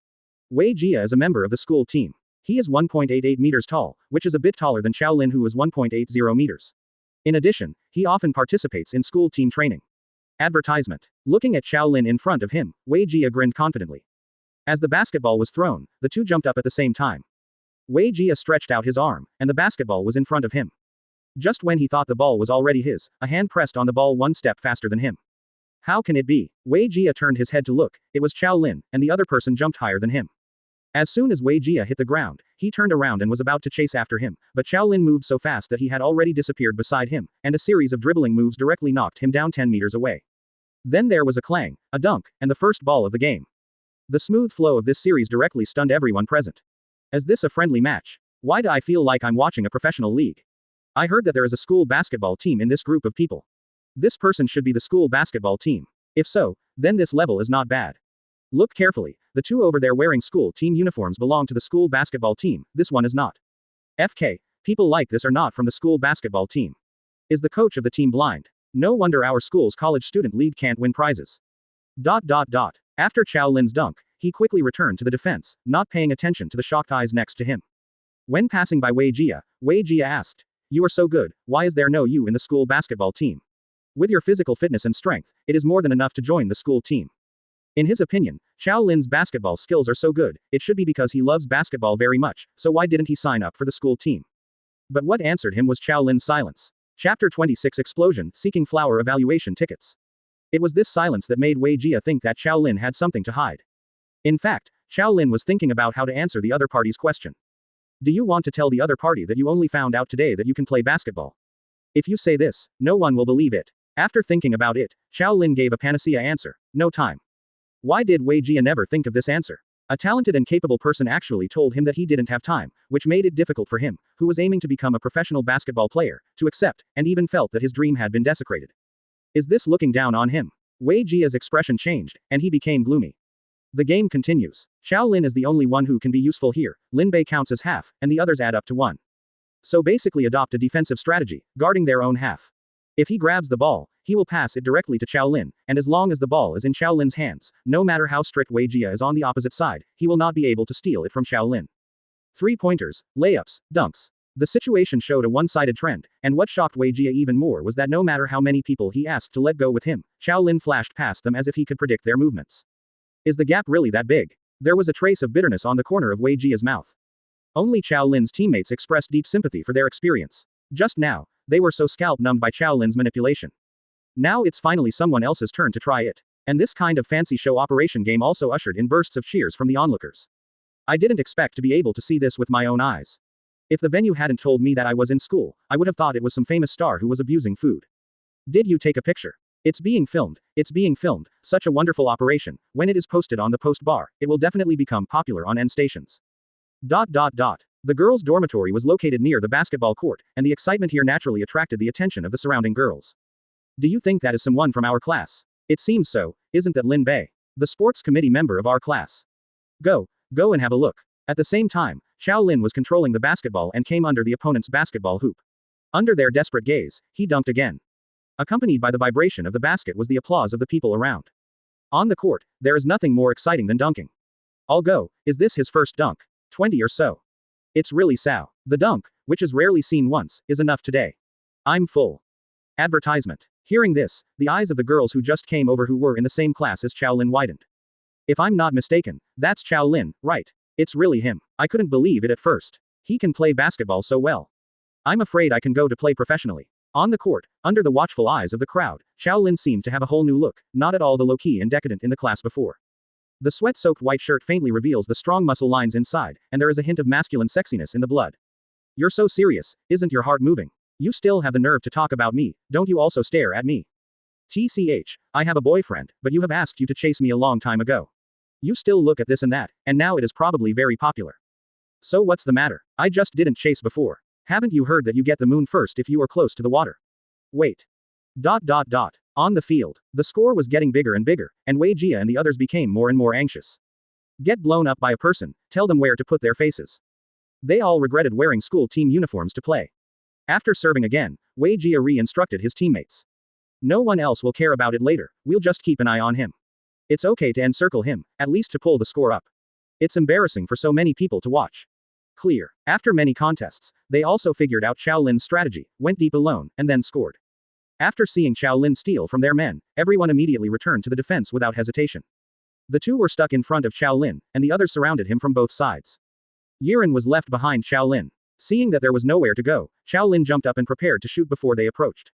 Wei Jia is a member of the school team. He is 1.88 meters tall, which is a bit taller than Qiao Lin, who is 1.80 meters. In addition, he often participates in school team training. Advertisement. Looking at Qiao Lin in front of him, Wei Jia grinned confidently. As the basketball was thrown, the two jumped up at the same time. Wei Jia stretched out his arm, and the basketball was in front of him. Just when he thought the ball was already his, a hand pressed on the ball 1 step faster than him. How can it be? Wei Jia turned his head to look. It was Qiao Lin, and the other person jumped higher than him. As soon as Wei Jia hit the ground, he turned around and was about to chase after him, but Qiao Lin moved so fast that he had already disappeared beside him, and a series of dribbling moves directly knocked him down 10 meters away. Then there was a clang, a dunk, and the first ball of the game. The smooth flow of this series directly stunned everyone present. Is this a friendly match? Why do I feel like I'm watching a professional league? I heard that there is a school basketball team in this group of people. This person should be the school basketball team. If so, then this level is not bad. Look carefully, the two over there wearing school team uniforms belong to the school basketball team, this one is not. FK, people like this are not from the school basketball team. Is the coach of the team blind? No wonder our school's college student league can't win prizes. After Qiao Lin's dunk, he quickly returned to the defense, not paying attention to the shocked eyes next to him. When passing by Wei Jia asked, "You are so good, why is there no you in the school basketball team? With your physical fitness and strength, it is more than enough to join the school team." In his opinion, Qiao Lin's basketball skills are so good, it should be because he loves basketball very much, so why didn't he sign up for the school team? But what answered him was Qiao Lin's silence. Chapter 26 Explosion, Seeking Flower Evaluation Tickets. It was this silence that made Wei Jia think that Qiao Lin had something to hide. In fact, Qiao Lin was thinking about how to answer the other party's question. Do you want to tell the other party that you only found out today that you can play basketball? If you say this, no one will believe it. After thinking about it, Qiao Lin gave a panacea answer. No time. Why did Wei Jia never think of this answer? A talented and capable person actually told him that he didn't have time, which made it difficult for him, who was aiming to become a professional basketball player, to accept, and even felt that his dream had been desecrated. Is this looking down on him? Wei Jia's expression changed, and he became gloomy. The game continues. Qiao Lin is the only one who can be useful here, Lin Bei counts as half, and the others add up to 1. So basically adopt a defensive strategy, guarding their own half. If he grabs the ball, he will pass it directly to Qiao Lin, and as long as the ball is in Qiao Lin's hands, no matter how strict Wei Jia is on the opposite side, he will not be able to steal it from Qiao Lin. 3-pointers, layups, dunks. The situation showed a one-sided trend, and what shocked Wei Jia even more was that no matter how many people he asked to let go with him, Qiao Lin flashed past them as if he could predict their movements. Is the gap really that big? There was a trace of bitterness on the corner of Wei Jia's mouth. Only Qiao Lin's teammates expressed deep sympathy for their experience. Just now, they were so scalp-numbed by Qiao Lin's manipulation. Now it's finally someone else's turn to try it. And this kind of fancy show operation game also ushered in bursts of cheers from the onlookers. I didn't expect to be able to see this with my own eyes. If the venue hadn't told me that I was in school, I would have thought it was some famous star who was abusing food. Did you take a picture? It's being filmed, such a wonderful operation. When it is posted on the post bar, it will definitely become popular on end stations. The girls' dormitory was located near the basketball court, and the excitement here naturally attracted the attention of the surrounding girls. Do you think that is someone from our class? It seems so, isn't that Lin Bei? The sports committee member of our class. Go and have a look. At the same time, Shaolin was controlling the basketball and came under the opponent's basketball hoop. Under their desperate gaze, he dunked again. Accompanied by the vibration of the basket was the applause of the people around. On the court, there is nothing more exciting than dunking. I'll go, is this his first dunk? 20 or so. It's really Sao. The dunk, which is rarely seen once, is enough today. I'm full. Advertisement. Hearing this, the eyes of the girls who just came over who were in the same class as Qiao Lin widened. If I'm not mistaken, that's Qiao Lin, right? It's really him. I couldn't believe it at first. He can play basketball so well. I'm afraid I can go to play professionally. On the court, under the watchful eyes of the crowd, Qiao Lin seemed to have a whole new look, not at all the low-key and decadent in the class before. The sweat-soaked white shirt faintly reveals the strong muscle lines inside, and there is a hint of masculine sexiness in the blood. You're so serious, isn't your heart moving? You still have the nerve to talk about me, don't you also stare at me? TCH, I have a boyfriend, but you have asked you to chase me a long time ago. You still look at this and that, and now it is probably very popular. So what's the matter? I just didn't chase before. Haven't you heard that you get the moon first if you are close to the water? Wait. On the field, the score was getting bigger and bigger, and Wei Jia and the others became more and more anxious. Get blown up by a person, tell them where to put their faces. They all regretted wearing school team uniforms to play. After serving again, Wei Jia re-instructed his teammates. No one else will care about it later, we'll just keep an eye on him. It's okay to encircle him, at least to pull the score up. It's embarrassing for so many people to watch. Clear. After many contests, they also figured out Qiao Lin's strategy, went deep alone, and then scored. After seeing Qiao Lin steal from their men, everyone immediately returned to the defense without hesitation. The two were stuck in front of Qiao Lin, and the others surrounded him from both sides. Yiren was left behind Qiao Lin. Seeing that there was nowhere to go, Qiao Lin jumped up and prepared to shoot before they approached.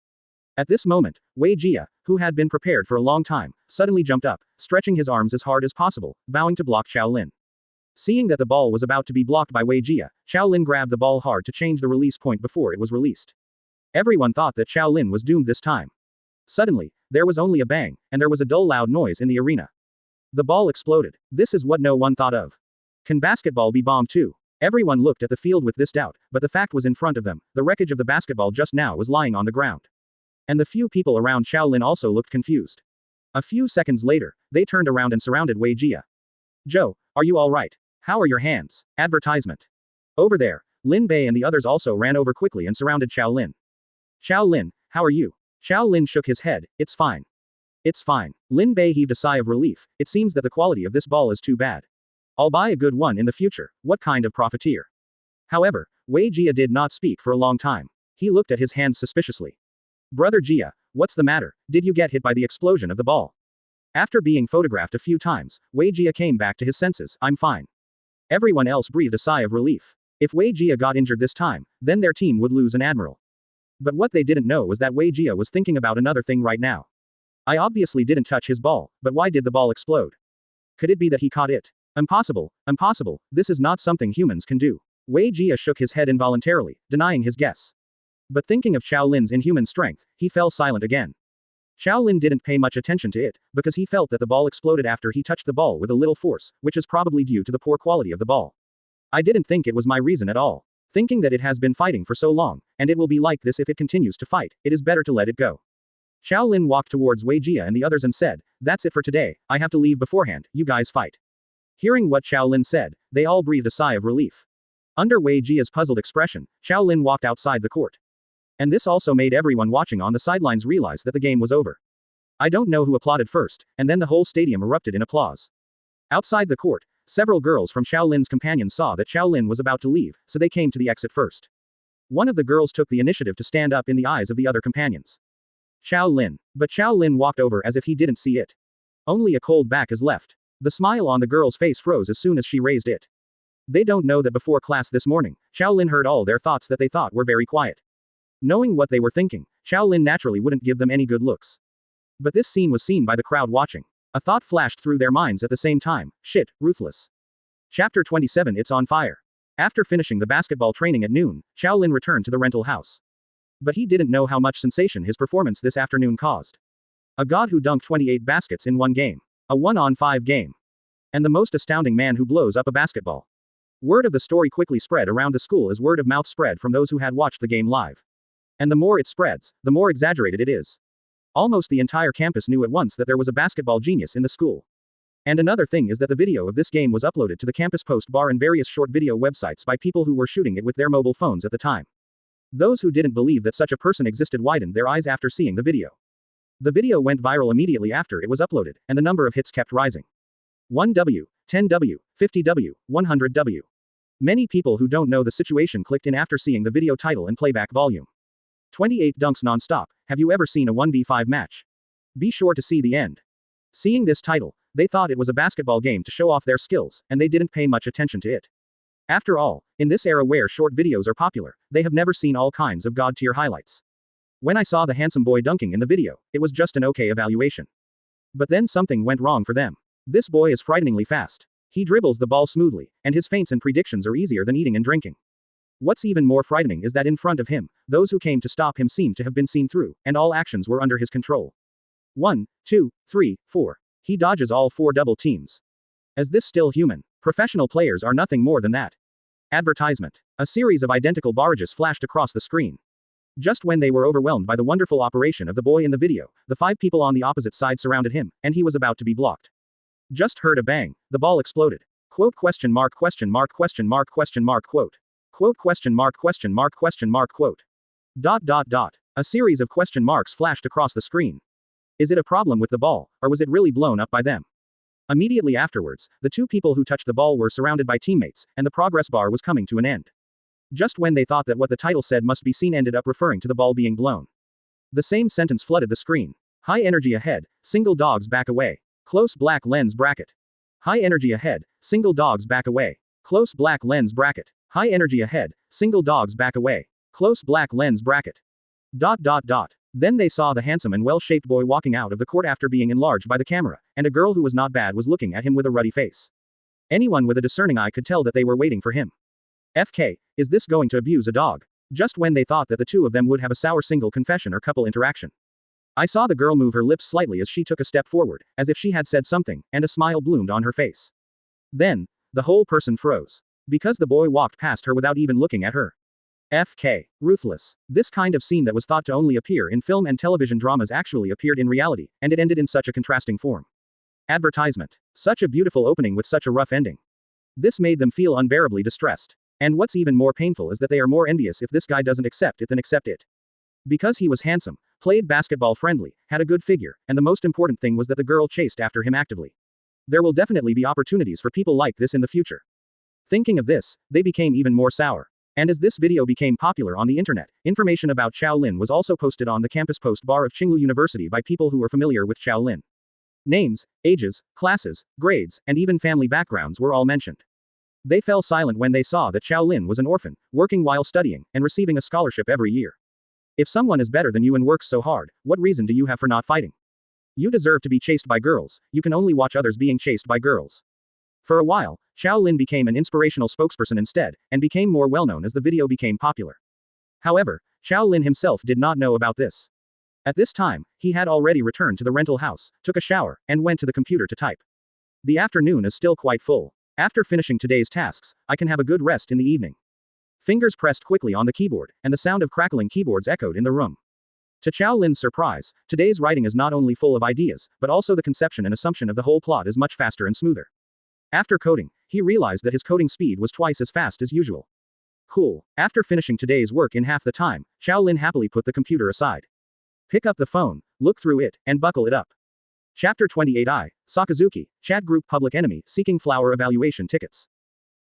At this moment, Wei Jia, who had been prepared for a long time, suddenly jumped up, stretching his arms as hard as possible, vowing to block Qiao Lin. Seeing that the ball was about to be blocked by Wei Jia, Qiao Lin grabbed the ball hard to change the release point before it was released. Everyone thought that Qiao Lin was doomed this time. Suddenly, there was only a bang, and there was a dull loud noise in the arena. The ball exploded. This is what no one thought of. Can basketball be bombed too? Everyone looked at the field with this doubt, but the fact was in front of them, the wreckage of the basketball just now was lying on the ground. And the few people around Qiao Lin also looked confused. A few seconds later, they turned around and surrounded Wei Jia. Joe, are you alright? How are your hands? Advertisement. Over there, Lin Bei and the others also ran over quickly and surrounded Qiao Lin. Qiao Lin, how are you? Qiao Lin shook his head, it's fine. It's fine. Lin Bei heaved a sigh of relief, it seems that the quality of this ball is too bad. I'll buy a good one in the future, what kind of profiteer? However, Wei Jia did not speak for a long time. He looked at his hands suspiciously. Brother Jia, what's the matter, did you get hit by the explosion of the ball? After being photographed a few times, Wei Jia came back to his senses, I'm fine. Everyone else breathed a sigh of relief. If Wei Jia got injured this time, then their team would lose an admiral. But what they didn't know was that Wei Jia was thinking about another thing right now. I obviously didn't touch his ball, but why did the ball explode? Could it be that he caught it? Impossible, this is not something humans can do. Wei Jia shook his head involuntarily, denying his guess. But thinking of Qiao Lin's inhuman strength, he fell silent again. Qiao Lin didn't pay much attention to it, because he felt that the ball exploded after he touched the ball with a little force, which is probably due to the poor quality of the ball. I didn't think it was my reason at all. Thinking that it has been fighting for so long, and it will be like this if it continues to fight, it is better to let it go. Qiao Lin walked towards Wei Jia and the others and said, that's it for today, I have to leave beforehand, you guys fight. Hearing what Qiao Lin said, they all breathed a sigh of relief. Under Wei Jia's puzzled expression, Qiao Lin walked outside the court. And this also made everyone watching on the sidelines realize that the game was over. I don't know who applauded first, and then the whole stadium erupted in applause. Outside the court, several girls from Qiao Lin's companions saw that Qiao Lin was about to leave, so they came to the exit first. One of the girls took the initiative to stand up in the eyes of the other companions. Qiao Lin. But Qiao Lin walked over as if he didn't see it. Only a cold back is left. The smile on the girl's face froze as soon as she raised it. They don't know that before class this morning, Qiao Lin heard all their thoughts that they thought were very quiet. Knowing what they were thinking, Qiao Lin naturally wouldn't give them any good looks. But this scene was seen by the crowd watching. A thought flashed through their minds at the same time, shit, ruthless. Chapter 27 It's on fire. After finishing the basketball training at noon, Qiao Lin returned to the rental house. But he didn't know how much sensation his performance this afternoon caused. A god who dunked 28 baskets in one game. A 1-on-5 game. And the most astounding man who blows up a basketball. Word of the story quickly spread around the school as word of mouth spread from those who had watched the game live. And the more it spreads, the more exaggerated it is. Almost the entire campus knew at once that there was a basketball genius in the school. And another thing is that the video of this game was uploaded to the campus post bar and various short video websites by people who were shooting it with their mobile phones at the time. Those who didn't believe that such a person existed widened their eyes after seeing the video. The video went viral immediately after it was uploaded, and the number of hits kept rising. 1W, 10W, 50W, 100W. Many people who don't know the situation clicked in after seeing the video title and playback volume. 28 dunks non-stop. Have you ever seen a 1v5 match? Be sure to see the end. Seeing this title, they thought it was a basketball game to show off their skills, and they didn't pay much attention to it. After all, in this era where short videos are popular, they have never seen all kinds of god-tier highlights. When I saw the handsome boy dunking in the video, it was just an okay evaluation. But then something went wrong for them. This boy is frighteningly fast. He dribbles the ball smoothly, and his feints and predictions are easier than eating and drinking. What's even more frightening is that in front of him, those who came to stop him seemed to have been seen through, and all actions were under his control. 1, 2, 3, 4. He dodges all 4 double teams. Is this still human? Professional players are nothing more than that. Advertisement. A series of identical barrages flashed across the screen. Just when they were overwhelmed by the wonderful operation of the boy in the video, the 5 people on the opposite side surrounded him, and he was about to be blocked. Just heard a bang. The ball exploded. Quote question mark question mark question mark question mark quote. Quote question mark question mark question mark quote. Dot dot dot. A series of question marks flashed across the screen. Is it a problem with the ball, or was it really blown up by them? Immediately afterwards, the 2 people who touched the ball were surrounded by teammates, and the progress bar was coming to an end. Just when they thought that what the title said must be seen ended up referring to the ball being blown. The same sentence flooded the screen. High energy ahead, single dogs back away. Close black lens bracket. High energy ahead, single dogs back away. Close black lens bracket. High energy ahead, single dogs back away. Close black lens bracket. Dot dot dot. Then they saw the handsome and well-shaped boy walking out of the court after being enlarged by the camera, and a girl who was not bad was looking at him with a ruddy face. Anyone with a discerning eye could tell that they were waiting for him. FK, is this going to abuse a dog? Just when they thought that the 2 of them would have a sour single confession or couple interaction. I saw the girl move her lips slightly as she took a step forward, as if she had said something, and a smile bloomed on her face. Then, the whole person froze. Because the boy walked past her without even looking at her. FK. Ruthless. This kind of scene that was thought to only appear in film and television dramas actually appeared in reality, and it ended in such a contrasting form. Advertisement. Such a beautiful opening with such a rough ending. This made them feel unbearably distressed. And what's even more painful is that they are more envious if this guy doesn't accept it than accept it. Because he was handsome, played basketball friendly, had a good figure, and the most important thing was that the girl chased after him actively. There will definitely be opportunities for people like this in the future. Thinking of this, they became even more sour. And as this video became popular on the internet, information about Qiao Lin was also posted on the campus post bar of Tsinghua University by people who were familiar with Qiao Lin. Names, ages, classes, grades, and even family backgrounds were all mentioned. They fell silent when they saw that Qiao Lin was an orphan, working while studying, and receiving a scholarship every year. If someone is better than you and works so hard, what reason do you have for not fighting? You deserve to be chased by girls, you can only watch others being chased by girls. For a while, Qiao Lin became an inspirational spokesperson instead, and became more well-known as the video became popular. However, Qiao Lin himself did not know about this. At this time, he had already returned to the rental house, took a shower, and went to the computer to type. The afternoon is still quite full. After finishing today's tasks, I can have a good rest in the evening. Fingers pressed quickly on the keyboard, and the sound of crackling keyboards echoed in the room. To Qiao Lin's surprise, today's writing is not only full of ideas, but also the conception and assumption of the whole plot is much faster and smoother. After coding, he realized that his coding speed was twice as fast as usual. Cool. After finishing today's work in half the time, Qiao Lin happily put the computer aside. Pick up the phone, look through it, and buckle it up. Chapter 28I, Sakazuki, Chat Group Public Enemy, Seeking Flower Evaluation Tickets.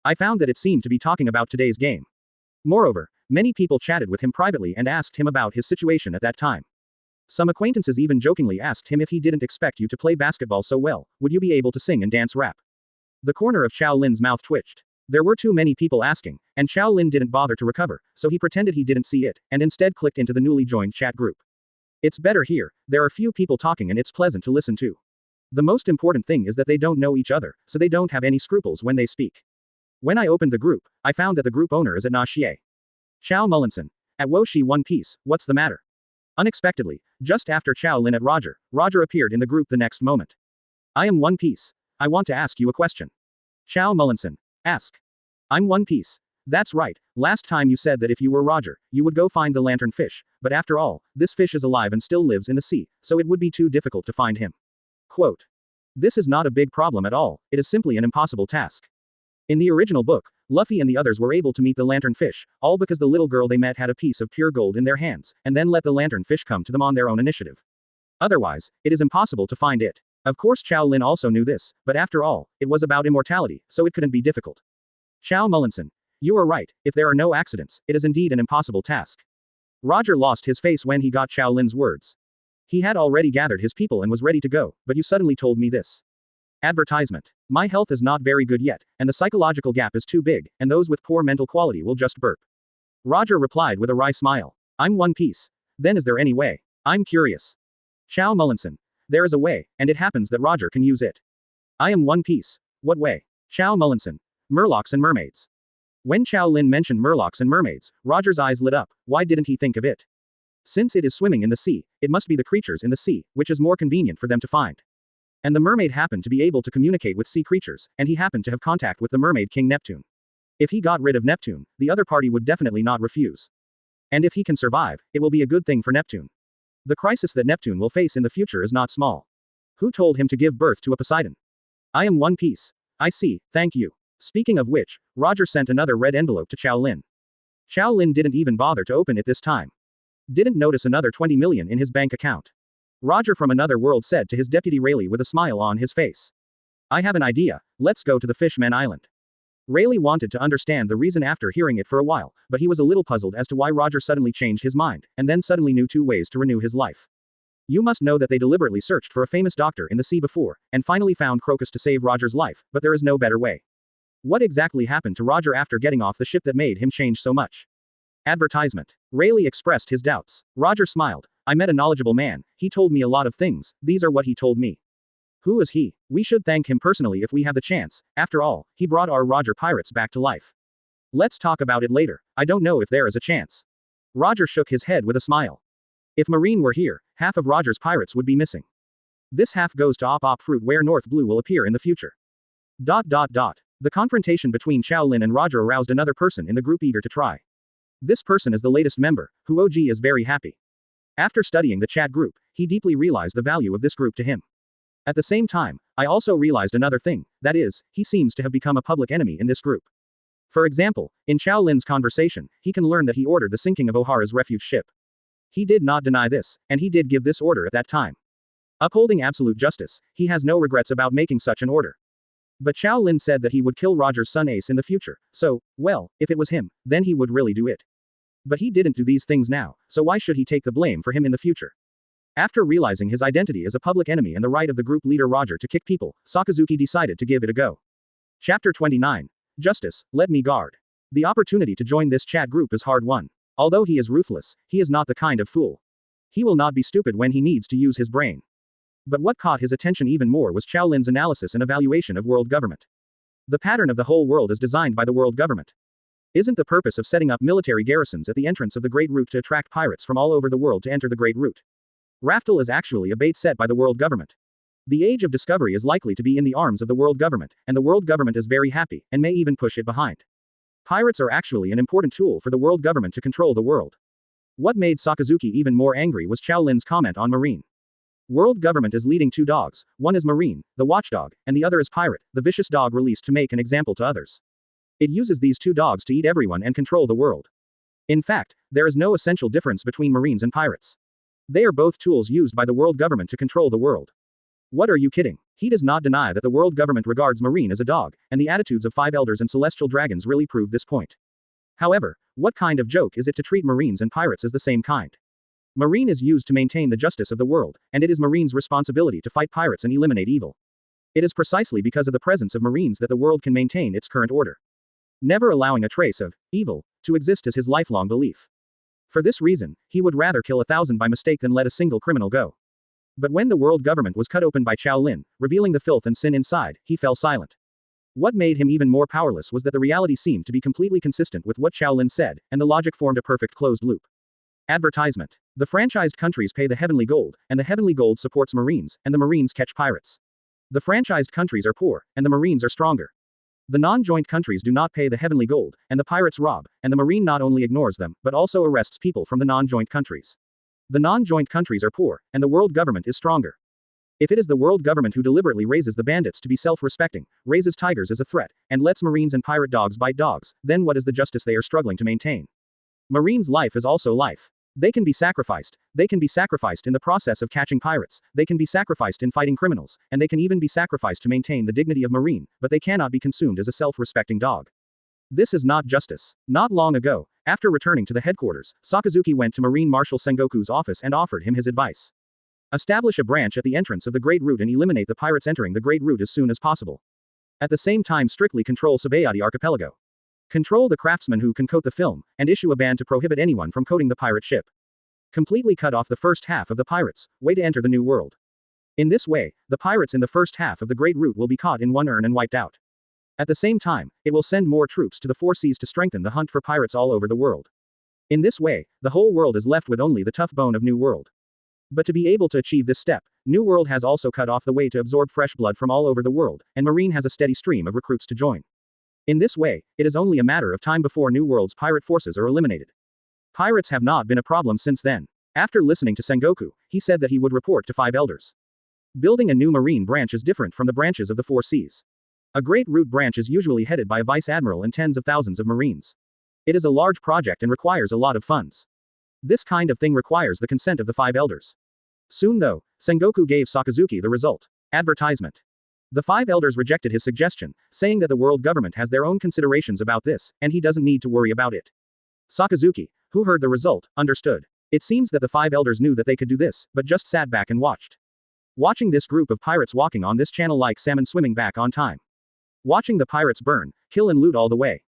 I found that it seemed to be talking about today's game. Moreover, many people chatted with him privately and asked him about his situation at that time. Some acquaintances even jokingly asked him if he didn't expect you to play basketball so well, would you be able to sing and dance rap? The corner of Qiao Lin's mouth twitched. There were too many people asking, and Qiao Lin didn't bother to recover, so he pretended he didn't see it, and instead clicked into the newly joined chat group. It's better here, there are few people talking and it's pleasant to listen to. The most important thing is that they don't know each other, so they don't have any scruples when they speak. When I opened the group, I found that the group owner is at Na Xie. Qiao Mullinson. At Woshi One Piece, what's the matter? Unexpectedly, just after Qiao Lin at Roger appeared in the group the next moment. I am One Piece. I want to ask you a question. Qiao Mullinson. Ask. I'm One Piece. That's right, last time you said that if you were Roger, you would go find the lantern fish, but after all, this fish is alive and still lives in the sea, so it would be too difficult to find him. Quote. This is not a big problem at all, it is simply an impossible task. In the original book, Luffy and the others were able to meet the lanternfish, all because the little girl they met had a piece of pure gold in their hands, and then let the lanternfish come to them on their own initiative. Otherwise, it is impossible to find it. Of course Qiao Lin also knew this, but after all, it was about immortality, so it couldn't be difficult. Qiao Mullinson. You are right, if there are no accidents, it is indeed an impossible task. Roger lost his face when he got Qiao Lin's words. He had already gathered his people and was ready to go, but you suddenly told me this. Advertisement. My health is not very good yet, and the psychological gap is too big, and those with poor mental quality will just burp. Roger replied with a wry smile. I'm One Piece. Then is there any way? I'm curious. Qiao Mullinson. There is a way, and it happens that Roger can use it. I am One Piece. What way? Qiao Mullinson. Murlocs and mermaids. When Qiao Lin mentioned murlocs and mermaids, Roger's eyes lit up. Why didn't he think of it? Since it is swimming in the sea, it must be the creatures in the sea, which is more convenient for them to find. And the mermaid happened to be able to communicate with sea creatures, and he happened to have contact with the mermaid king Neptune. If he got rid of Neptune, the other party would definitely not refuse. And if he can survive, it will be a good thing for Neptune. The crisis that Neptune will face in the future is not small. Who told him to give birth to a Poseidon? I am One Piece. I see, thank you. Speaking of which, Roger sent another red envelope to Qiao Lin. Qiao Lin didn't even bother to open it this time. Didn't notice another 20 million in his bank account. Roger from another world said to his deputy Rayleigh with a smile on his face. I have an idea, let's go to the Fishman Island. Rayleigh wanted to understand the reason after hearing it for a while, but he was a little puzzled as to why Roger suddenly changed his mind, and then suddenly knew 2 ways to renew his life. You must know that they deliberately searched for a famous doctor in the sea before, and finally found Crocus to save Roger's life, but there is no better way. What exactly happened to Roger after getting off the ship that made him change so much? Advertisement. Rayleigh expressed his doubts. Roger smiled. I met a knowledgeable man, he told me a lot of things, these are what he told me. Who is he? We should thank him personally if we have the chance, after all, he brought our Roger pirates back to life. Let's talk about it later, I don't know if there is a chance. Roger shook his head with a smile. If Marine were here, half of Roger's pirates would be missing. This half goes to Op Fruit where North Blue will appear in the future. The confrontation between Qiao Lin and Roger aroused another person in the group eager to try. This person is the latest member, who OG is very happy. After studying the chat group, he deeply realized the value of this group to him. At the same time, I also realized another thing, that is, he seems to have become a public enemy in this group. For example, in Qiao Lin's conversation, he can learn that he ordered the sinking of Ohara's refuge ship. He did not deny this, and he did give this order at that time. Upholding absolute justice, he has no regrets about making such an order. But Qiao Lin said that he would kill Roger's son Ace in the future, so, well, if it was him, then he would really do it. But he didn't do these things now, so why should he take the blame for him in the future? After realizing his identity as a public enemy and the right of the group leader Roger to kick people, Sakazuki decided to give it a go. Chapter 29. Justice, let me guard. The opportunity to join this chat group is hard won. Although he is ruthless, he is not the kind of fool. He will not be stupid when he needs to use his brain. But what caught his attention even more was Qiao Lin's analysis and evaluation of world government. The pattern of the whole world is designed by the world government. Isn't the purpose of setting up military garrisons at the entrance of the Great Route to attract pirates from all over the world to enter the Great Route? Raftel is actually a bait set by the world government. The age of discovery is likely to be in the arms of the world government, and the world government is very happy, and may even push it behind. Pirates are actually an important tool for the world government to control the world. What made Sakazuki even more angry was Qiao Lin's comment on Marine. World government is leading 2 dogs, one is Marine, the watchdog, and the other is Pirate, the vicious dog released to make an example to others. It uses these 2 dogs to eat everyone and control the world. In fact, there is no essential difference between Marines and pirates. They are both tools used by the world government to control the world. What are you kidding? He does not deny that the world government regards Marine as a dog, and the attitudes of 5 elders and celestial dragons really prove this point. However, what kind of joke is it to treat Marines and pirates as the same kind? Marine is used to maintain the justice of the world, and it is Marine's responsibility to fight pirates and eliminate evil. It is precisely because of the presence of Marines that the world can maintain its current order. Never allowing a trace of evil to exist is his lifelong belief. For this reason, he would rather kill 1,000 by mistake than let a single criminal go. But when the world government was cut open by Qiao Lin, revealing the filth and sin inside, he fell silent. What made him even more powerless was that the reality seemed to be completely consistent with what Qiao Lin said, and the logic formed a perfect closed loop. Advertisement. The franchised countries pay the heavenly gold, and the heavenly gold supports Marines, and the Marines catch pirates. The franchised countries are poor, and the Marines are stronger. The non-joint countries do not pay the heavenly gold, and the pirates rob, and the Marine not only ignores them, but also arrests people from the non-joint countries. The non-joint countries are poor, and the world government is stronger. If it is the world government who deliberately raises the bandits to be self-respecting, raises tigers as a threat, and lets marines and pirate dogs bite dogs, then what is the justice they are struggling to maintain? Marines' life is also life. They can be sacrificed. They can be sacrificed in the process of catching pirates, they can be sacrificed in fighting criminals, and they can even be sacrificed to maintain the dignity of Marine, but they cannot be consumed as a self-respecting dog. This is not justice. Not long ago, after returning to the headquarters, Sakazuki went to Marine Marshal Sengoku's office and offered him his advice. Establish a branch at the entrance of the Great Route and eliminate the pirates entering the Great Route as soon as possible. At the same time, strictly control Sabayati Archipelago. Control the craftsmen who can coat the film, and issue a ban to prohibit anyone from coating the pirate ship. Completely cut off the first half of the pirates' way to enter the New World. In this way, the pirates in the first half of the Great Route will be caught in one urn and wiped out. At the same time, it will send more troops to the four seas to strengthen the hunt for pirates all over the world. In this way, the whole world is left with only the tough bone of New World. But to be able to achieve this step, New World has also cut off the way to absorb fresh blood from all over the world, and Marine has a steady stream of recruits to join. In this way, it is only a matter of time before New World's pirate forces are eliminated. Pirates have not been a problem since then. After listening to Sengoku, he said that he would report to 5 elders. Building a new marine branch is different from the branches of the four seas. A Great Route branch is usually headed by a vice admiral and tens of thousands of marines. It is a large project and requires a lot of funds. This kind of thing requires the consent of the 5 elders. Soon though, Sengoku gave Sakazuki the result. Advertisement. The 5 elders rejected his suggestion, saying that the world government has their own considerations about this, and he doesn't need to worry about it. Sakazuki, who heard the result, understood. It seems that the 5 elders knew that they could do this, but just sat back and watched. Watching this group of pirates walking on this channel like salmon swimming back on time. Watching the pirates burn, kill and loot all the way.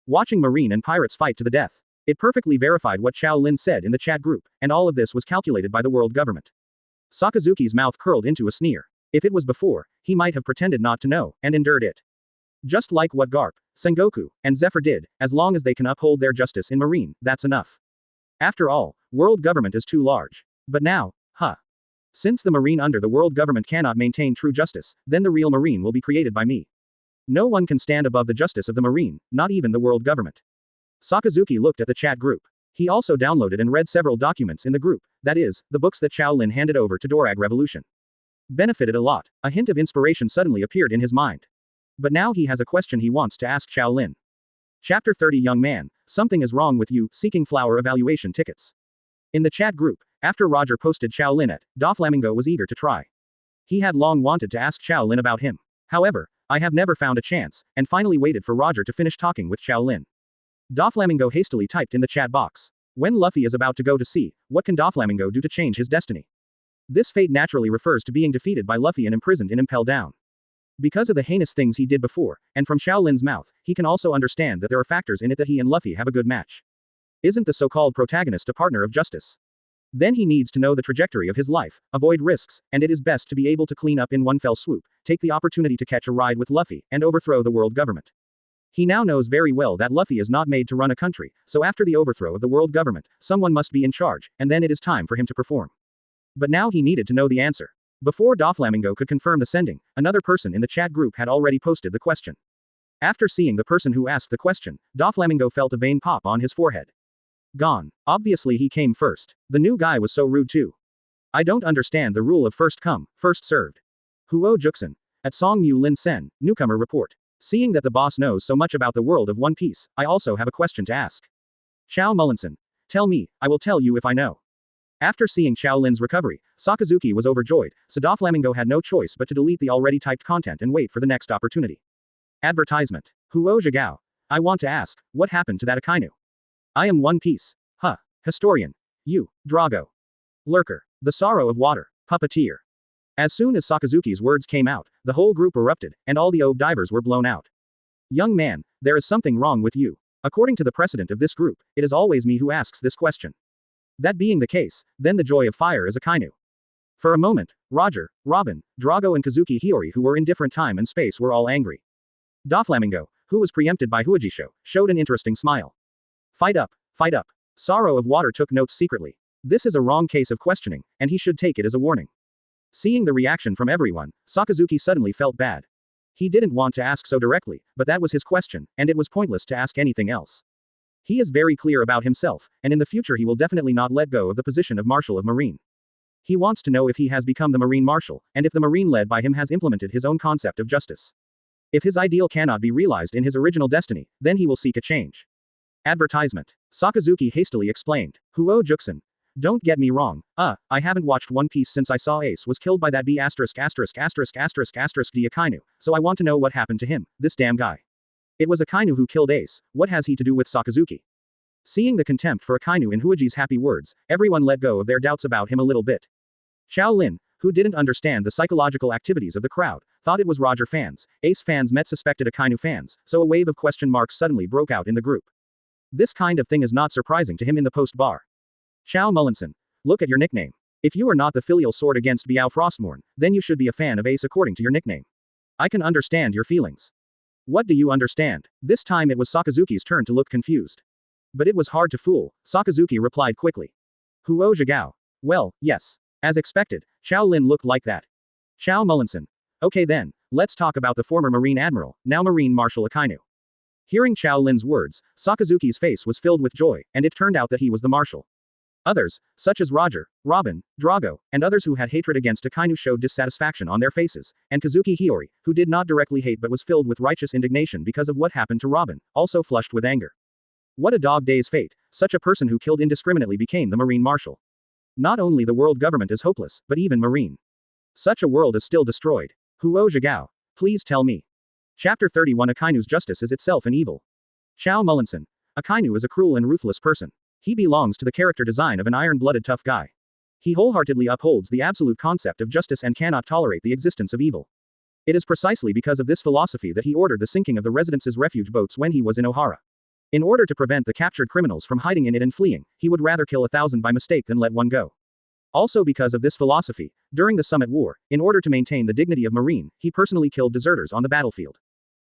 Watching Marine and pirates fight to the death. It perfectly verified what Qiao Lin said in the chat group, and all of this was calculated by the world government. Sakazuki's mouth curled into a sneer. If it was before, he might have pretended not to know, and endured it. Just like what Garp, Sengoku, and Zephyr did, as long as they can uphold their justice in Marine, that's enough. After all, world government is too large. But now, since the Marine under the world government cannot maintain true justice, then the real Marine will be created by me. No one can stand above the justice of the Marine, not even the world government. Sakazuki looked at the chat group. He also downloaded and read several documents in the group, that is, the books that Qiao Lin handed over to Dorag Revolution. Benefited a lot. A hint of inspiration suddenly appeared in his mind. But now he has a question he wants to ask Qiao Lin. Chapter 30 Young man, something is wrong with you, seeking flower evaluation tickets. In the chat group, after Roger posted Qiao Lin at Doflamingo was eager to try. He had long wanted to ask Qiao Lin about him. However, I have never found a chance, and finally waited for Roger to finish talking with Qiao Lin. Doflamingo hastily typed in the chat box. When Luffy is about to go to sea, what can Doflamingo do to change his destiny? This fate naturally refers to being defeated by Luffy and imprisoned in Impel Down. Because of the heinous things he did before, and from Qiao Lin's mouth, he can also understand that there are factors in it that he and Luffy have a good match. Isn't the so-called protagonist a partner of justice? Then he needs to know the trajectory of his life, avoid risks, and it is best to be able to clean up in one fell swoop, take the opportunity to catch a ride with Luffy, and overthrow the world government. He now knows very well that Luffy is not made to run a country, so after the overthrow of the world government, someone must be in charge, and then it is time for him to perform. But now he needed to know the answer. Before Doflamingo could confirm the sending, another person in the chat group had already posted the question. After seeing the person who asked the question, Doflamingo felt a vein pop on his forehead. Gone. Obviously he came first. The new guy was so rude too. I don't understand the rule of first come, first served. Huo Juxin. At Song Mu Lin Sen, newcomer report. Seeing that the boss knows so much about the world of One Piece, I also have a question to ask. Chao Mullinson. Tell me, I will tell you if I know. After seeing Qiao Lin's recovery, Sakazuki was overjoyed, so Doflamingo had no choice but to delete the already typed content and wait for the next opportunity. Advertisement. Huo Zhigao. I want to ask, what happened to that Akynu? I am One Piece. Historian. You, Drago. Lurker. The Sorrow of Water. Puppeteer. As soon as Sakazuki's words came out, the whole group erupted, and all the divers were blown out. Young man, there is something wrong with you. According to the precedent of this group, it is always me who asks this question. That being the case, then the joy of fire is Akynu. For a moment, Roger, Robin, Drago and Kazuki Hiyori who were in different time and space were all angry. Doflamingo, who was preempted by Huajisho, showed an interesting smile. Fight up, fight up. Sorrow of Water took notes secretly. This is a wrong case of questioning, and he should take it as a warning. Seeing the reaction from everyone, Sakazuki suddenly felt bad. He didn't want to ask so directly, but that was his question, and it was pointless to ask anything else. He is very clear about himself, and in the future he will definitely not let go of the position of Marshal of Marine. He wants to know if he has become the Marine Marshal, and if the Marine led by him has implemented his own concept of justice. If his ideal cannot be realized in his original destiny, then he will seek a change. Advertisement. Sakazuki hastily explained. Huo Juxin. Don't get me wrong, I haven't watched One Piece since I saw Ace was killed by that B*********** the Akynu, so I want to know what happened to him, this damn guy. It was Akynu who killed Ace, what has he to do with Sakazuki? Seeing the contempt for Akynu in Huiji's happy words, everyone let go of their doubts about him a little bit. Qiao Lin, who didn't understand the psychological activities of the crowd, thought it was Roger fans, Ace fans met suspected Akynu fans, so a wave of question marks suddenly broke out in the group. This kind of thing is not surprising to him in the post-bar. Xiao Mullinson. Look at your nickname. If you are not the filial sword against Biao Frostmourne, then you should be a fan of Ace according to your nickname. I can understand your feelings. What do you understand? This time it was Sakazuki's turn to look confused. But it was hard to fool, Sakazuki replied quickly. Huo Zhigao. Well, yes. As expected, Xiao Lin looked like that. Xiao Mullinson. Okay then, let's talk about the former Marine Admiral, now Marine Marshal Akynu. Hearing Xiao Lin's words, Sakazuki's face was filled with joy, and it turned out that he was the Marshal. Others, such as Roger, Robin, Drago, and others who had hatred against Akynu showed dissatisfaction on their faces, and Kazuki Hiyori, who did not directly hate but was filled with righteous indignation because of what happened to Robin, also flushed with anger. What a dog day's fate, such a person who killed indiscriminately became the Marine Marshal. Not only the world government is hopeless, but even Marine. Such a world is still destroyed. Huo Zhigao. Please tell me. Chapter 31 Akainu's justice is itself an evil. Xiao Mullinson. Akynu is a cruel and ruthless person. He belongs to the character design of an iron-blooded tough guy. He wholeheartedly upholds the absolute concept of justice and cannot tolerate the existence of evil. It is precisely because of this philosophy that he ordered the sinking of the Residence's refuge boats when he was in Ohara. In order to prevent the captured criminals from hiding in it and fleeing, he would rather kill 1,000 by mistake than let one go. Also because of this philosophy, during the Summit War, in order to maintain the dignity of Marine, he personally killed deserters on the battlefield.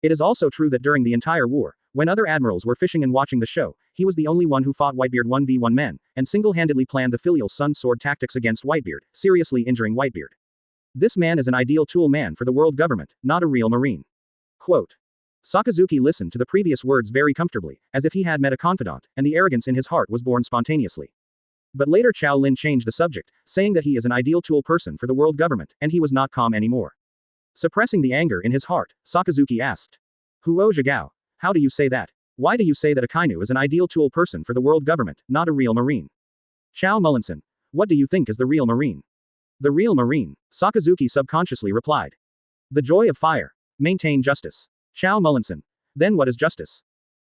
It is also true that during the entire war, when other admirals were fishing and watching the show, he was the only one who fought Whitebeard 1v1 men, and single-handedly planned the filial sun sword tactics against Whitebeard, seriously injuring Whitebeard. This man is an ideal tool man for the world government, not a real Marine. Quote. Sakazuki listened to the previous words very comfortably, as if he had met a confidant, and the arrogance in his heart was born spontaneously. But later Qiao Lin changed the subject, saying that he is an ideal tool person for the world government, and he was not calm anymore. Suppressing the anger in his heart, Sakazuki asked. Huo Zhigao. How do you say that? Why do you say that Akynu is an ideal tool person for the world government, not a real Marine? Xiao Mullinson. What do you think is the real Marine? The real Marine, Sakazuki subconsciously replied. The joy of fire. Maintain justice. Xiao Mullinson. Then what is justice?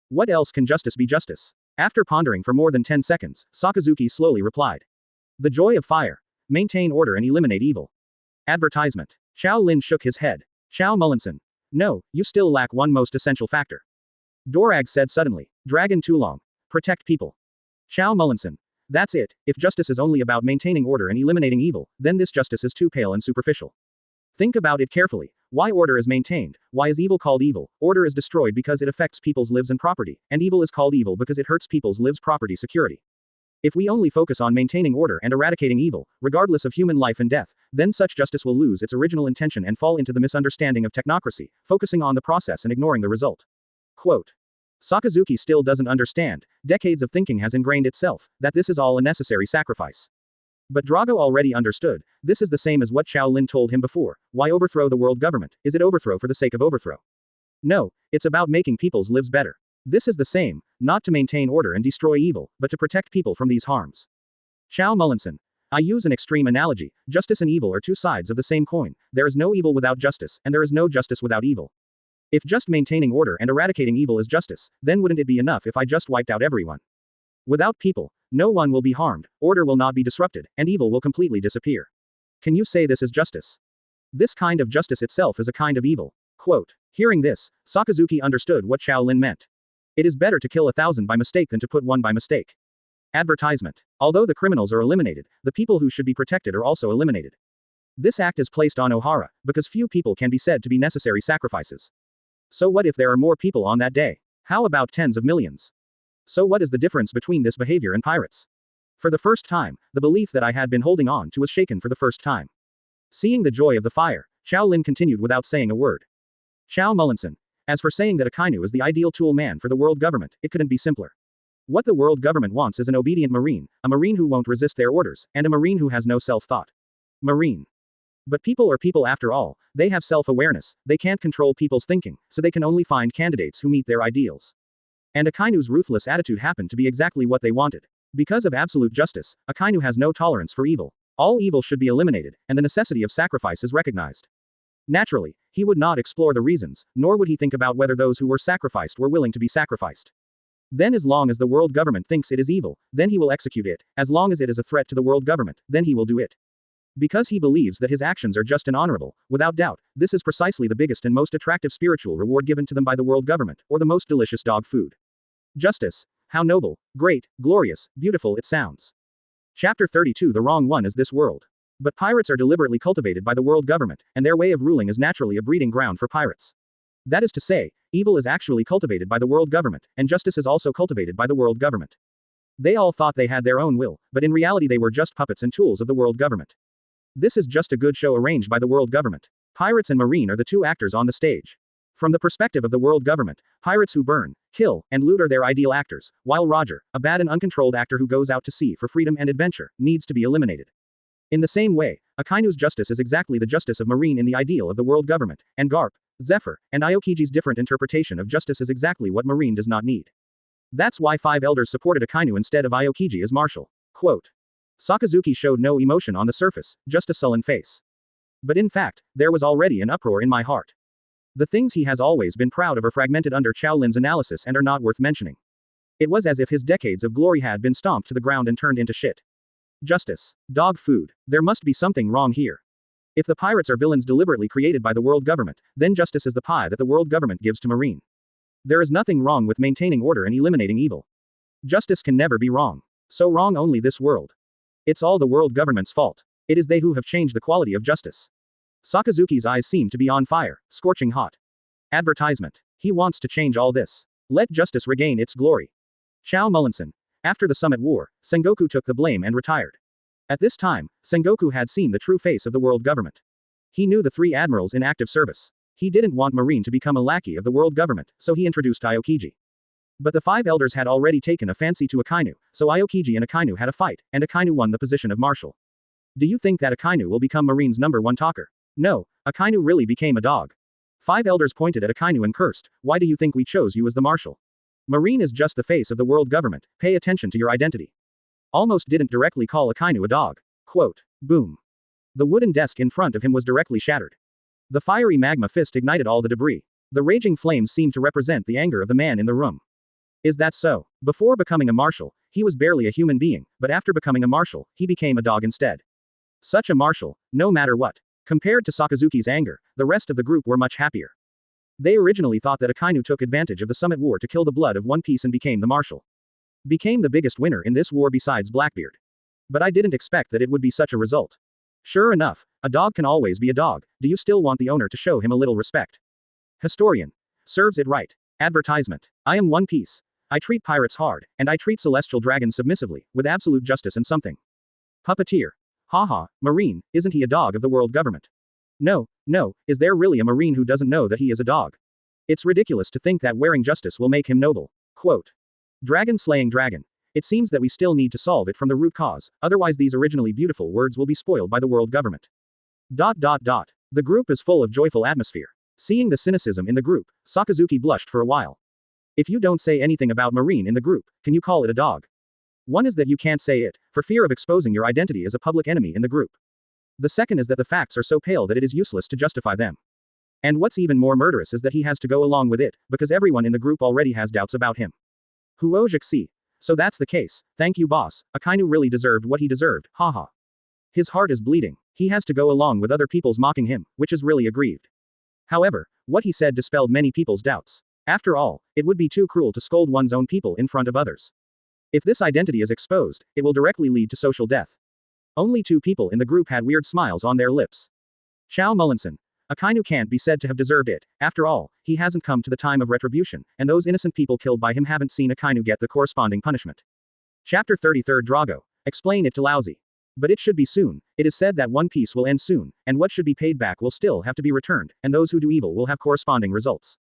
What else can justice be justice? After pondering for more than 10 seconds, Sakazuki slowly replied. The joy of fire. Maintain order and eliminate evil. Advertisement. Xiao Lin shook his head. Xiao Mullinson. No, you still lack one most essential factor. Dorag said suddenly. Dragon Tulong. Protect people. Xiao Mullinson. That's it, if justice is only about maintaining order and eliminating evil, then this justice is too pale and superficial. Think about it carefully. Why order is maintained? Why is evil called evil? Order is destroyed because it affects people's lives and property, and evil is called evil because it hurts people's lives, property, security. If we only focus on maintaining order and eradicating evil, regardless of human life and death, then such justice will lose its original intention and fall into the misunderstanding of technocracy, focusing on the process and ignoring the result. Quote. Sakazuki still doesn't understand, decades of thinking has ingrained itself, that this is all a necessary sacrifice. But Drago already understood, this is the same as what Qiao Lin told him before, why overthrow the world government, is it overthrow for the sake of overthrow? No, it's about making people's lives better. This is the same, not to maintain order and destroy evil, but to protect people from these harms. Xiao Mullinson. I use an extreme analogy, justice and evil are two sides of the same coin, there is no evil without justice, and there is no justice without evil. If just maintaining order and eradicating evil is justice, then wouldn't it be enough if I just wiped out everyone? Without people, no one will be harmed, order will not be disrupted, and evil will completely disappear. Can you say this is justice? This kind of justice itself is a kind of evil. Quote. Hearing this, Sakazuki understood what Qiao Lin meant. It is better to kill 1,000 by mistake than to put one by mistake. Advertisement. Although the criminals are eliminated, the people who should be protected are also eliminated. This act is placed on Ohara, because few people can be said to be necessary sacrifices. So what if there are more people on that day? How about tens of millions? So what is the difference between this behavior and pirates? For the first time, the belief that I had been holding on to was shaken for the first time. Seeing the joy of the fire, Qiao Lin continued without saying a word. Xiao Mullinson. As for saying that Akynu is the ideal tool man for the world government, it couldn't be simpler. What the world government wants is an obedient marine, a marine who won't resist their orders, and a marine who has no self-thought. Marine. But people are people after all, they have self-awareness, they can't control people's thinking, so they can only find candidates who meet their ideals. And Akainu's ruthless attitude happened to be exactly what they wanted. Because of absolute justice, Akynu has no tolerance for evil. All evil should be eliminated, and the necessity of sacrifice is recognized. Naturally, he would not explore the reasons, nor would he think about whether those who were sacrificed were willing to be sacrificed. Then as long as the world government thinks it is evil, then he will execute it, as long as it is a threat to the world government, then he will do it. Because he believes that his actions are just and honorable, without doubt, this is precisely the biggest and most attractive spiritual reward given to them by the world government, or the most delicious dog food. Justice. How noble, great, glorious, beautiful it sounds. Chapter 32 The wrong one is this world. But pirates are deliberately cultivated by the world government, and their way of ruling is naturally a breeding ground for pirates. That is to say, evil is actually cultivated by the world government, and justice is also cultivated by the world government. They all thought they had their own will, but in reality they were just puppets and tools of the world government. This is just a good show arranged by the world government. Pirates and Marine are the two actors on the stage. From the perspective of the world government, pirates who burn, kill, and loot are their ideal actors, while Roger, a bad and uncontrolled actor who goes out to sea for freedom and adventure, needs to be eliminated. In the same way, Akainu's justice is exactly the justice of Marine in the ideal of the world government, and Garp, Zephyr, and Aokiji's different interpretation of justice is exactly what Marine does not need. That's why 5 elders supported Akynu instead of Aokiji as marshal. Quote. Sakazuki showed no emotion on the surface, just a sullen face. But in fact, there was already an uproar in my heart. The things he has always been proud of are fragmented under Qiao Lin's analysis and are not worth mentioning. It was as if his decades of glory had been stomped to the ground and turned into shit. Justice. Dog food. There must be something wrong here. If the pirates are villains deliberately created by the world government, then justice is the pie that the world government gives to Marine. There is nothing wrong with maintaining order and eliminating evil. Justice can never be wrong. So wrong only this world. It's all the world government's fault. It is they who have changed the quality of justice. Sakazuki's eyes seem to be on fire, scorching hot. Advertisement. He wants to change all this. Let justice regain its glory. Chao Mullinson. After the Summit War, Sengoku took the blame and retired. At this time, Sengoku had seen the true face of the world government. He knew the 3 admirals in active service. He didn't want Marine to become a lackey of the world government, so he introduced Aokiji. But the 5 elders had already taken a fancy to Akynu, so Aokiji and Akynu had a fight, and Akynu won the position of marshal. Do you think that Akynu will become Marine's #1 talker? No, Akynu really became a dog. 5 elders pointed at Akynu and cursed, why do you think we chose you as the marshal? Marine is just the face of the world government, pay attention to your identity. Almost didn't directly call Akynu a dog. Quote. Boom. The wooden desk in front of him was directly shattered. The fiery magma fist ignited all the debris. The raging flames seemed to represent the anger of the man in the room. Is that so? Before becoming a marshal, he was barely a human being, but after becoming a marshal, he became a dog instead. Such a marshal, no matter what. Compared to Sakazuki's anger, the rest of the group were much happier. They originally thought that Akynu took advantage of the Summit War to kill the blood of One Piece and became the marshal. Became the biggest winner in this war besides Blackbeard. But I didn't expect that it would be such a result. Sure enough, a dog can always be a dog, do you still want the owner to show him a little respect? Historian. Serves it right. Advertisement. I am One Piece. I treat pirates hard, and I treat celestial dragons submissively, with absolute justice and something. Puppeteer. Haha, Marine, isn't he a dog of the world government? No, is there really a Marine who doesn't know that he is a dog? It's ridiculous to think that wearing justice will make him noble. Quote. Dragon slaying dragon. It seems that we still need to solve it from the root cause, otherwise these originally beautiful words will be spoiled by the world government. The group is full of joyful atmosphere. Seeing the cynicism in the group, Sakazuki blushed for a while. If you don't say anything about Marine in the group, can you call it a dog? One is that you can't say it, for fear of exposing your identity as a public enemy in the group. The second is that the facts are so pale that it is useless to justify them. And what's even more murderous is that he has to go along with it, because everyone in the group already has doubts about him. Huojiaxi. So that's the case, thank you boss, Akynu really deserved what he deserved, haha. His heart is bleeding, he has to go along with other people's mocking him, which is really aggrieved. However, what he said dispelled many people's doubts. After all, it would be too cruel to scold one's own people in front of others. If this identity is exposed, it will directly lead to social death. Only 2 people in the group had weird smiles on their lips. Chao Mullinson. Akynu can't be said to have deserved it, after all, he hasn't come to the time of retribution, and those innocent people killed by him haven't seen Akynu get the corresponding punishment. Chapter 33 Drago. Explain it to Lousy. But it should be soon, it is said that One Piece will end soon, and what should be paid back will still have to be returned, and those who do evil will have corresponding results.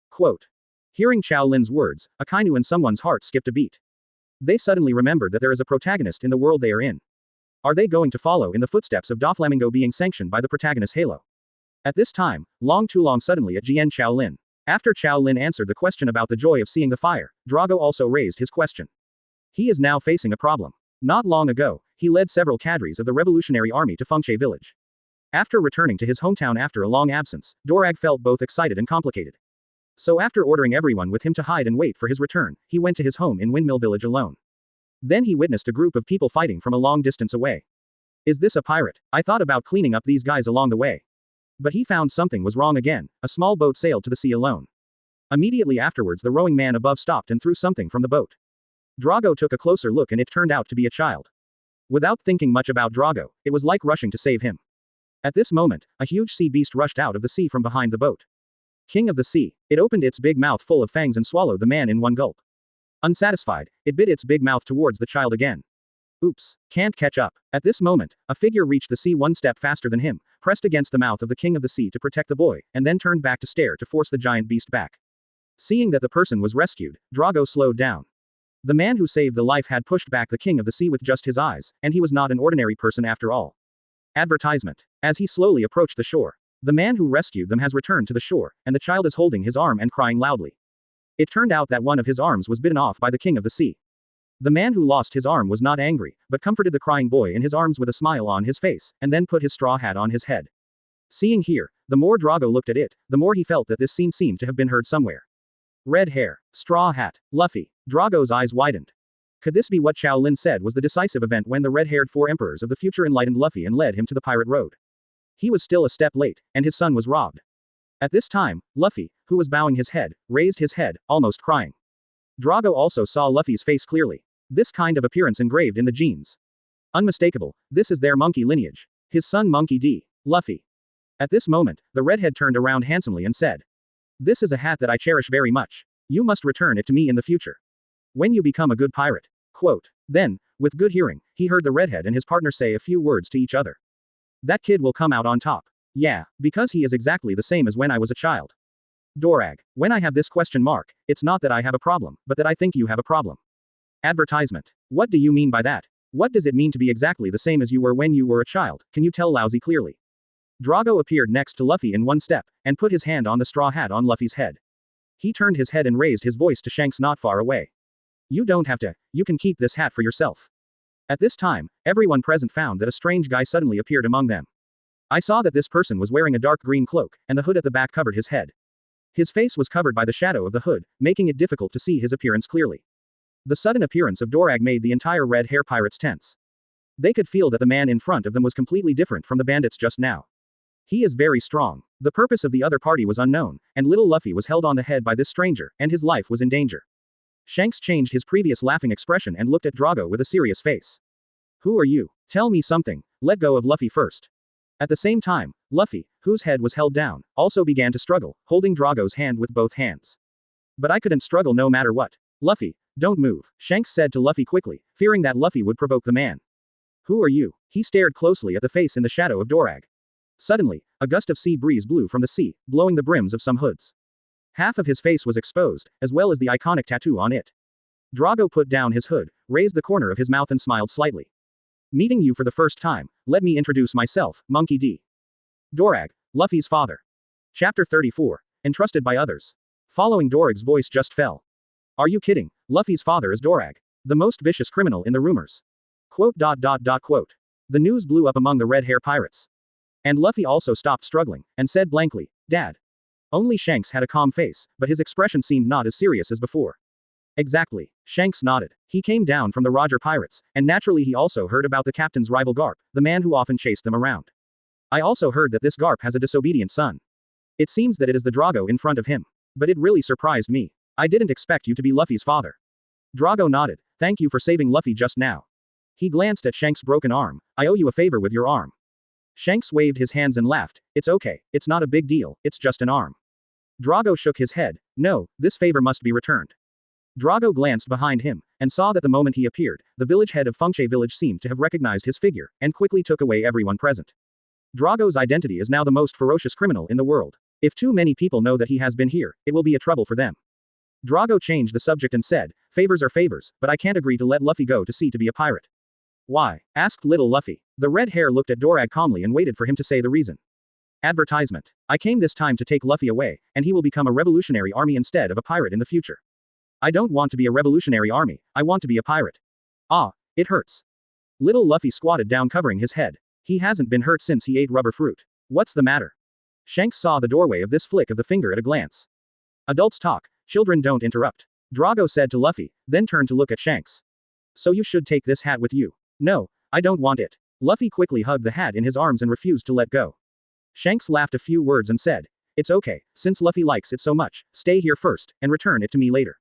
Quote. Hearing Qiao Lin's words, Akynu and someone's heart skipped a beat. They suddenly remembered that there is a protagonist in the world they are in. Are they going to follow in the footsteps of Doflamingo being sanctioned by the Protagonist Halo? At this time, Long Tulong suddenly at Qiao Lin. After Qiao Lin answered the question about the joy of seeing the fire, Drago also raised his question. He is now facing a problem. Not long ago, he led several cadres of the revolutionary army to Fengche village. After returning to his hometown after a long absence, Dorag felt both excited and complicated. So after ordering everyone with him to hide and wait for his return, he went to his home in Windmill Village alone. Then he witnessed a group of people fighting from a long distance away. Is this a pirate? I thought about cleaning up these guys along the way. But he found something was wrong again. A small boat sailed to the sea alone. Immediately afterwards the rowing man above stopped and threw something from the boat. Drago took a closer look and it turned out to be a child. Without thinking much about Drago, it was like rushing to save him. At this moment, a huge sea beast rushed out of the sea from behind the boat. King of the sea. It opened its big mouth full of fangs and swallowed the man in one gulp. Unsatisfied, it bit its big mouth towards the child again. Oops, can't catch up. At this moment, a figure reached the sea one step faster than him, pressed against the mouth of the king of the sea to protect the boy, and then turned back to stare to force the giant beast back. Seeing that the person was rescued, Drago slowed down. The man who saved the life had pushed back the king of the sea with just his eyes, and he was not an ordinary person after all. Advertisement. As he slowly approached the shore, the man who rescued them has returned to the shore, and the child is holding his arm and crying loudly. It turned out that one of his arms was bitten off by the king of the sea. The man who lost his arm was not angry, but comforted the crying boy in his arms with a smile on his face, and then put his straw hat on his head. Seeing here, the more Drago looked at it, the more he felt that this scene seemed to have been heard somewhere. Red hair, straw hat, Luffy. Drago's eyes widened. Could this be what Qiao Lin said was the decisive event when the red-haired four emperors of the future enlightened Luffy and led him to the pirate road? He was still a step late, and his son was robbed. At this time, Luffy, who was bowing his head, raised his head, almost crying. Drago also saw Luffy's face clearly. This kind of appearance engraved in the genes. Unmistakable, this is their monkey lineage. His son Monkey D. Luffy. At this moment, the redhead turned around handsomely and said. This is a hat that I cherish very much. You must return it to me in the future. When you become a good pirate. Quote. Then, with good hearing, he heard the redhead and his partner say a few words to each other. That kid will come out on top. Yeah, because he is exactly the same as when I was a child. Dorag. When I have this question mark, it's not that I have a problem, but that I think you have a problem. Advertisement. What do you mean by that? What does it mean to be exactly the same as you were when you were a child? Can you tell Lousy clearly? Drago appeared next to Luffy in one step, and put his hand on the straw hat on Luffy's head. He turned his head and raised his voice to Shanks not far away. You don't have to, you can keep this hat for yourself. At this time, everyone present found that a strange guy suddenly appeared among them. I saw that this person was wearing a dark green cloak, and the hood at the back covered his head. His face was covered by the shadow of the hood, making it difficult to see his appearance clearly. The sudden appearance of Dorag made the entire red hair pirates tense. They could feel that the man in front of them was completely different from the bandits just now. He is very strong. The purpose of the other party was unknown, and little Luffy was held on the head by this stranger, and his life was in danger. Shanks changed his previous laughing expression and looked at Drago with a serious face. Who are you? Tell me something. Let go of Luffy first. At the same time, Luffy, whose head was held down, also began to struggle, holding Drago's hand with both hands. But I couldn't struggle no matter what. Luffy, don't move, Shanks said to Luffy quickly, fearing that Luffy would provoke the man. Who are you? He stared closely at the face in the shadow of Dorag. Suddenly, a gust of sea breeze blew from the sea, blowing the brims of some hoods. Half of his face was exposed, as well as the iconic tattoo on it. Drago put down his hood, raised the corner of his mouth and smiled slightly. Meeting you for the first time, let me introduce myself, Monkey D. Dorag, Luffy's father. Chapter 34. Entrusted by others. Following Dorag's voice just fell. Are you kidding? Luffy's father is Dorag. The most vicious criminal in the rumors. Quote. The news blew up among the red hair pirates. And Luffy also stopped struggling, and said blankly, Dad. Only Shanks had a calm face, but his expression seemed not as serious as before. Exactly. Shanks nodded. He came down from the Roger pirates, and naturally he also heard about the captain's rival Garp, the man who often chased them around. I also heard that this Garp has a disobedient son. It seems that it is the Drago in front of him. But it really surprised me. I didn't expect you to be Luffy's father. Drago nodded. Thank you for saving Luffy just now. He glanced at Shanks' broken arm. I owe you a favor with your arm. Shanks waved his hands and laughed. It's okay, it's not a big deal, it's just an arm. Drago shook his head. No, this favor must be returned. Drago glanced behind him, and saw that the moment he appeared, the village head of Fengche village seemed to have recognized his figure, and quickly took away everyone present. Drago's identity is now the most ferocious criminal in the world. If too many people know that he has been here, it will be a trouble for them. Drago changed the subject and said, Favors are favors, but I can't agree to let Luffy go to sea to be a pirate. Why? Asked little Luffy. The red hair looked at Dorag calmly and waited for him to say the reason. Advertisement. I came this time to take Luffy away, and he will become a revolutionary army instead of a pirate in the future. I don't want to be a revolutionary army, I want to be a pirate. Ah, it hurts. Little Luffy squatted down covering his head. He hasn't been hurt since he ate rubber fruit. What's the matter? Shanks saw the doorway of this flick of the finger at a glance. Adults talk, children don't interrupt. Drago said to Luffy, then turned to look at Shanks. So you should take this hat with you. No, I don't want it. Luffy quickly hugged the hat in his arms and refused to let go. Shanks laughed a few words and said, it's okay, since Luffy likes it so much, stay here first, and return it to me later.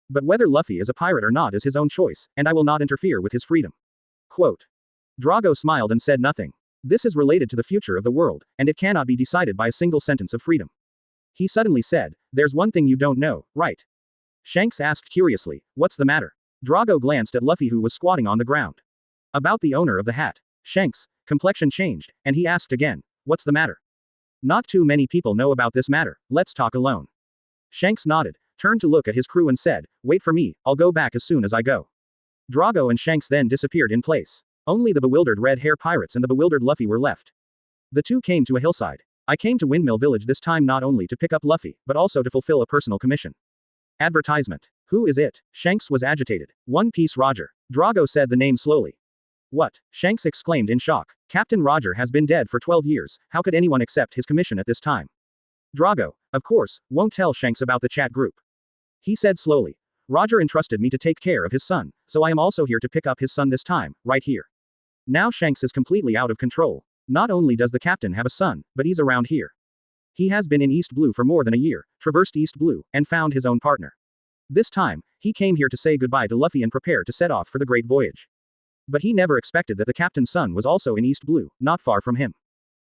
But whether Luffy is a pirate or not is his own choice, and I will not interfere with his freedom. Quote. Drago smiled and said nothing. This is related to the future of the world, and it cannot be decided by a single sentence of freedom. He suddenly said, there's one thing you don't know, right? Shanks asked curiously, what's the matter? Drago glanced at Luffy who was squatting on the ground. About the owner of the hat. Shanks' complexion changed, and he asked again, what's the matter? Not too many people know about this matter, let's talk alone. Shanks nodded, turned to look at his crew and said, wait for me, I'll go back as soon as I go. Drago and Shanks then disappeared in place. Only the bewildered red-hair pirates and the bewildered Luffy were left. The two came to a hillside. I came to Windmill Village this time not only to pick up Luffy, but also to fulfill a personal commission. Advertisement. Who is it? Shanks was agitated. One Piece Roger. Drago said the name slowly. What? Shanks exclaimed in shock. Captain Roger has been dead for 12 years, how could anyone accept his commission at this time? Drago, of course, won't tell Shanks about the chat group. He said slowly. Roger entrusted me to take care of his son, so I am also here to pick up his son this time, right here. Now Shanks is completely out of control. Not only does the captain have a son, but he's around here. He has been in East Blue for more than a year, traversed East Blue, and found his own partner. This time, he came here to say goodbye to Luffy and prepare to set off for the Great Voyage. But he never expected that the captain's son was also in East Blue, not far from him.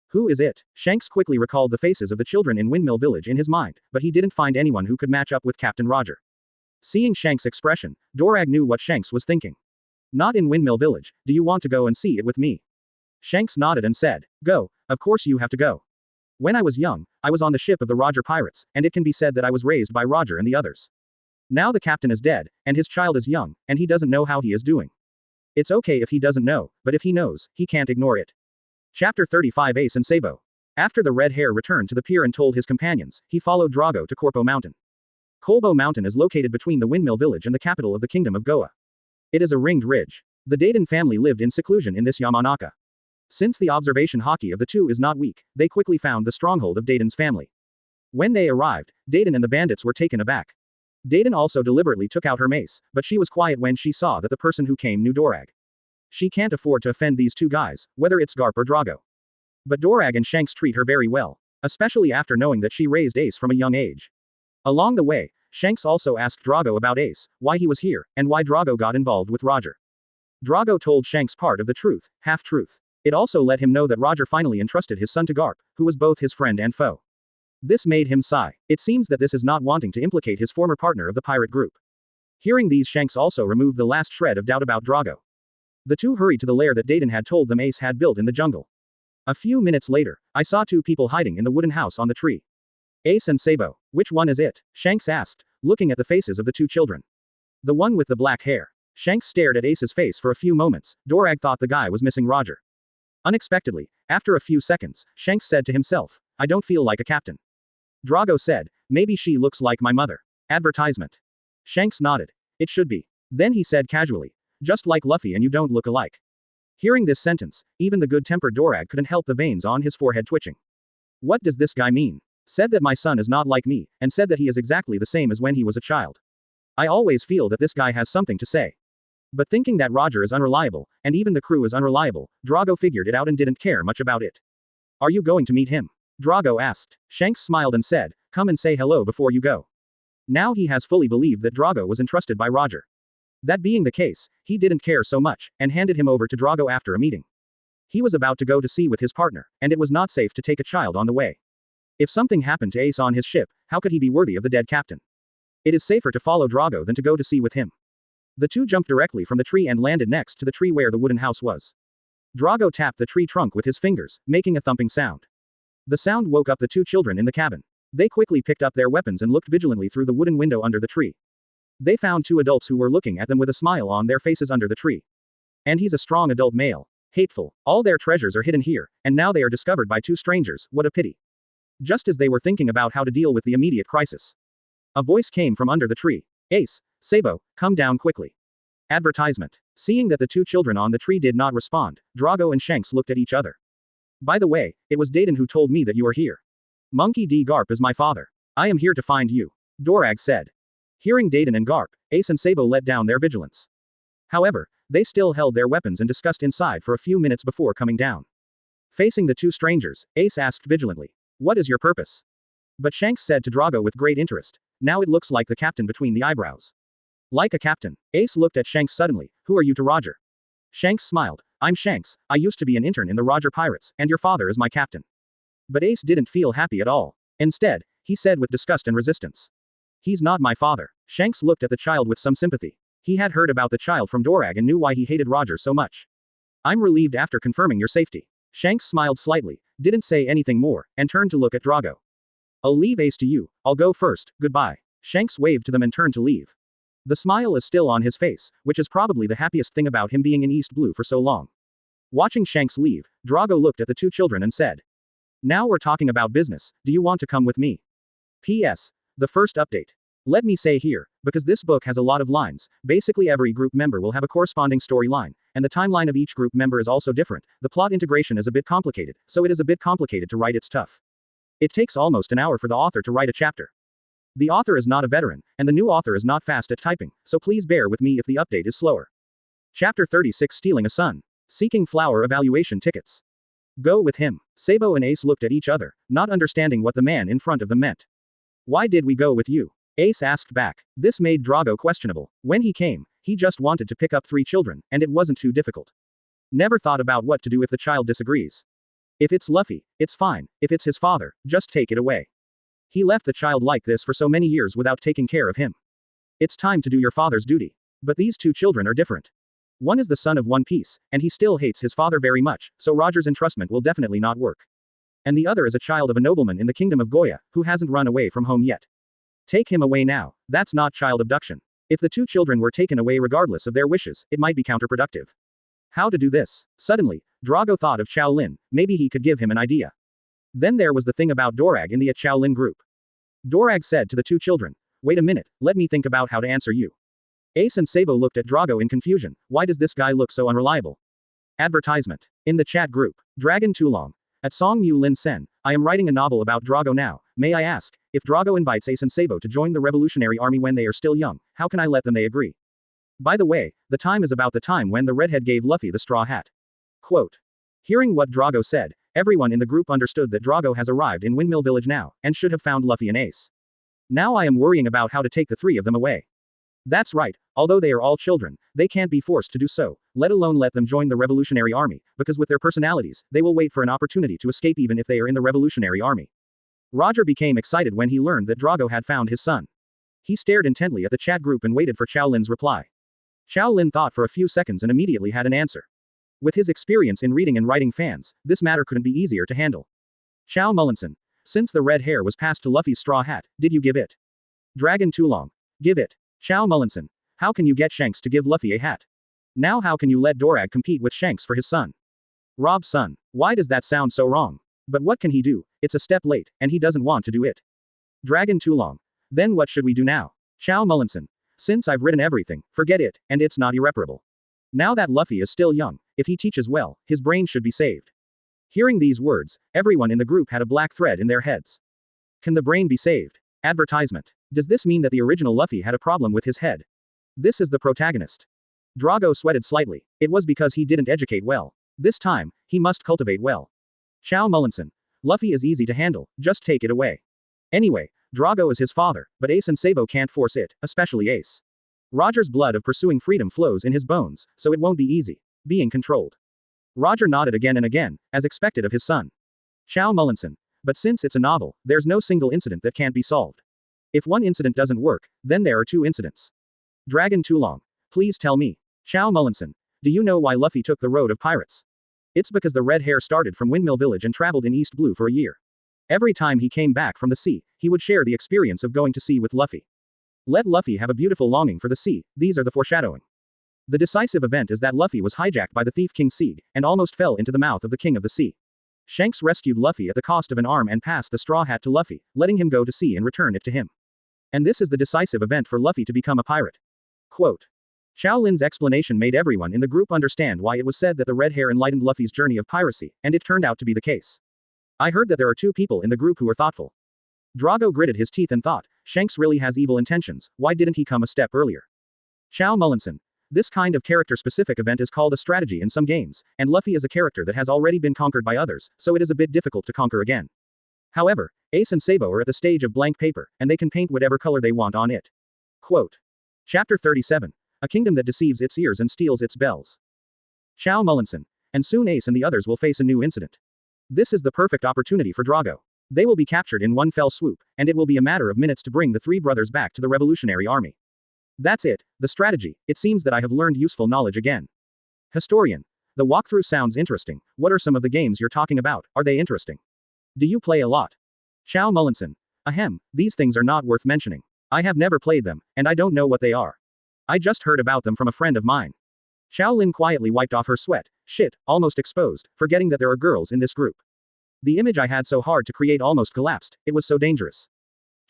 Who is it? Shanks quickly recalled the faces of the children in Windmill Village in his mind, but he didn't find anyone who could match up with Captain Roger. Seeing Shanks' expression, Dorag knew what Shanks was thinking. Not in Windmill Village, do you want to go and see it with me? Shanks nodded and said, go, of course you have to go. When I was young, I was on the ship of the Roger pirates, and it can be said that I was raised by Roger and the others. Now the captain is dead, and his child is young, and he doesn't know how he is doing. It's okay if he doesn't know, but if he knows, he can't ignore it. Chapter 35 Ace and Sabo. After the red hair returned to the pier and told his companions, he followed Drago to Corpo Mountain. Kolbo Mountain is located between the Windmill Village and the capital of the Kingdom of Goa. It is a ringed ridge. The Dayton family lived in seclusion in this Yamanaka. Since the observation hockey of the two is not weak, they quickly found the stronghold of Dayton's family. When they arrived, Dayton and the bandits were taken aback. Dayton also deliberately took out her mace, but she was quiet when she saw that the person who came knew Dorag. She can't afford to offend these two guys, whether it's Garp or Drago. But Dorag and Shanks treat her very well, especially after knowing that she raised Ace from a young age. Along the way, Shanks also asked Drago about Ace, why he was here, and why Drago got involved with Roger. Drago told Shanks part of the truth, half-truth. It also let him know that Roger finally entrusted his son to Garp, who was both his friend and foe. This made him sigh. It seems that this is not wanting to implicate his former partner of the pirate group. Hearing these, Shanks also removed the last shred of doubt about Drago. The two hurried to the lair that Dayton had told them Ace had built in the jungle. A few minutes later, I saw two people hiding in the wooden house on the tree. Ace and Sabo. Which one is it? Shanks asked, looking at the faces of the two children. The one with the black hair. Shanks stared at Ace's face for a few moments. Dorag thought the guy was missing Roger. Unexpectedly, after a few seconds, Shanks said to himself, I don't feel like a captain. Drago said, maybe she looks like my mother. Advertisement. Shanks nodded. It should be. Then he said casually, just like Luffy and you don't look alike. Hearing this sentence, even the good-tempered Dorag couldn't help the veins on his forehead twitching. What does this guy mean? Said that my son is not like me, and said that he is exactly the same as when he was a child. I always feel that this guy has something to say. But thinking that Roger is unreliable, and even the crew is unreliable, Drago figured it out and didn't care much about it. Are you going to meet him? Drago asked. Shanks smiled and said, come and say hello before you go. Now he has fully believed that Drago was entrusted by Roger. That being the case, he didn't care so much, and handed him over to Drago after a meeting. He was about to go to sea with his partner, and it was not safe to take a child on the way. If something happened to Ace on his ship, how could he be worthy of the dead captain? It is safer to follow Drago than to go to sea with him. The two jumped directly from the tree and landed next to the tree where the wooden house was. Drago tapped the tree trunk with his fingers, making a thumping sound. The sound woke up the two children in the cabin. They quickly picked up their weapons and looked vigilantly through the wooden window under the tree. They found two adults who were looking at them with a smile on their faces under the tree. And he's a strong adult male. Hateful. All their treasures are hidden here, and now they are discovered by two strangers, what a pity. Just as they were thinking about how to deal with the immediate crisis, a voice came from under the tree. Ace, Sabo, come down quickly. Advertisement. Seeing that the two children on the tree did not respond, Drago and Shanks looked at each other. By the way, it was Dayton who told me that you are here. Monkey D. Garp is my father. I am here to find you. Dorag said. Hearing Dayton and Garp, Ace and Sabo let down their vigilance. However, they still held their weapons and discussed inside for a few minutes before coming down. Facing the two strangers, Ace asked vigilantly, "What is your purpose?" But Shanks said to Drago with great interest, "Now it looks like the captain between the eyebrows." Like a captain. Ace looked at Shanks suddenly, "Who are you to Roger?" Shanks smiled, "I'm Shanks, I used to be an intern in the Roger Pirates, and your father is my captain." But Ace didn't feel happy at all. Instead, he said with disgust and resistance, "He's not my father." Shanks looked at the child with some sympathy. He had heard about the child from Dorag and knew why he hated Roger so much. "I'm relieved after confirming your safety." Shanks smiled slightly, didn't say anything more, and turned to look at Drago. "I'll leave Ace to you, I'll go first, goodbye." Shanks waved to them and turned to leave. The smile is still on his face, which is probably the happiest thing about him being in East Blue for so long. Watching Shanks leave, Drago looked at the two children and said, "Now we're talking about business, do you want to come with me?" P.S. The first update. Let me say here, because this book has a lot of lines, basically every group member will have a corresponding storyline, and the timeline of each group member is also different. The plot integration is a bit complicated, so it is a bit complicated to write, it's tough. It takes almost an hour for the author to write a chapter. The author is not a veteran, and the new author is not fast at typing, so please bear with me if the update is slower. Chapter 36 Stealing a Son. Seeking flower evaluation tickets. Go with him. Sabo and Ace looked at each other, not understanding what the man in front of them meant. Why did we go with you? Ace asked back. This made Drago questionable. When he came, he just wanted to pick up 3 children, and it wasn't too difficult. Never thought about what to do if the child disagrees. If it's Luffy, it's fine. If it's his father, just take it away. He left the child like this for so many years without taking care of him. It's time to do your father's duty. But these 2 children are different. One is the son of One Piece, and he still hates his father very much, so Roger's entrustment will definitely not work. And the other is a child of a nobleman in the kingdom of Goya, who hasn't run away from home yet. Take him away now. That's not child abduction. If the 2 children were taken away regardless of their wishes, it might be counterproductive. How to do this? Suddenly, Drago thought of Qiao Lin, maybe he could give him an idea. Then there was the thing about Dorag in the Qiao Lin group. Dorag said to the 2 children, "Wait a minute, let me think about how to answer you." Ace and Sabo looked at Drago in confusion. Why does this guy look so unreliable? Advertisement. In the chat group. Dragon Tulong. At Song Mu Lin Sen, I am writing a novel about Drago now. May I ask, if Drago invites Ace and Sabo to join the Revolutionary Army when they are still young, how can I let them they agree? By the way, the time is about the time when the redhead gave Luffy the straw hat. Quote. Hearing what Drago said, everyone in the group understood that Drago has arrived in Windmill Village now, and should have found Luffy and Ace. Now I am worrying about how to take the 3 of them away. That's right, although they are all children, they can't be forced to do so, let alone let them join the Revolutionary Army, because with their personalities, they will wait for an opportunity to escape even if they are in the Revolutionary Army. Roger became excited when he learned that Drago had found his son. He stared intently at the chat group and waited for Qiao Lin's reply. Qiao Lin thought for a few seconds and immediately had an answer. With his experience in reading and writing fans, this matter couldn't be easier to handle. Qiao Mullinson. Since the red hair was passed to Luffy's straw hat, did you give it? Dragon Tulong. Give it. Qiao Mullinson. How can you get Shanks to give Luffy a hat? Now how can you let Dorag compete with Shanks for his son? Rob's son. Why does that sound so wrong? But what can he do? It's a step late, and he doesn't want to do it. Dragon Tulong. Then what should we do now? Qiao Mullinson. Since I've written everything, forget it, and it's not irreparable. Now that Luffy is still young, if he teaches well, his brain should be saved. Hearing these words, everyone in the group had a black thread in their heads. Can the brain be saved? Advertisement. Does this mean that the original Luffy had a problem with his head? This is the protagonist. Drago sweated slightly. It was because he didn't educate well. This time, he must cultivate well. Qiao Mullinson. Luffy is easy to handle, just take it away. Anyway, Drago is his father, but Ace and Sabo can't force it, especially Ace. Roger's blood of pursuing freedom flows in his bones, so it won't be easy. Being controlled. Roger nodded again and again, as expected of his son. Qiao Mullinson. But since it's a novel, there's no single incident that can't be solved. If one incident doesn't work, then there are 2 incidents. Dragon Tulong. Please tell me. Qiao Mullinson. Do you know why Luffy took the road of pirates? It's because the red hair started from Windmill Village and traveled in East Blue for a year. Every time he came back from the sea, he would share the experience of going to sea with Luffy. Let Luffy have a beautiful longing for the sea, these are the foreshadowing. The decisive event is that Luffy was hijacked by the Thief King Seed, and almost fell into the mouth of the King of the Sea. Shanks rescued Luffy at the cost of an arm and passed the straw hat to Luffy, letting him go to sea and return it to him. And this is the decisive event for Luffy to become a pirate. Quote. Qiao Lin's explanation made everyone in the group understand why it was said that the red hair enlightened Luffy's journey of piracy, and it turned out to be the case. I heard that there are 2 people in the group who are thoughtful. Drago gritted his teeth and thought, Shanks really has evil intentions, why didn't he come a step earlier? Chow Mullinson. This kind of character-specific event is called a strategy in some games, and Luffy is a character that has already been conquered by others, so it is a bit difficult to conquer again. However, Ace and Sabo are at the stage of blank paper, and they can paint whatever color they want on it. Quote. Chapter 37. A kingdom that deceives its ears and steals its bells. Chow Mullinson. And soon Ace and the others will face a new incident. This is the perfect opportunity for Drago. They will be captured in one fell swoop, and it will be a matter of minutes to bring the 3 brothers back to the revolutionary army. That's it, the strategy. It seems that I have learned useful knowledge again. Historian. The walkthrough sounds interesting. What are some of the games you're talking about? Are they interesting? Do you play a lot? Chow Mullinson. Ahem, these things are not worth mentioning. I have never played them, and I don't know what they are. I just heard about them from a friend of mine. Qiao Lin quietly wiped off her sweat, shit, almost exposed, forgetting that there are girls in this group. The image I had so hard to create almost collapsed, it was so dangerous.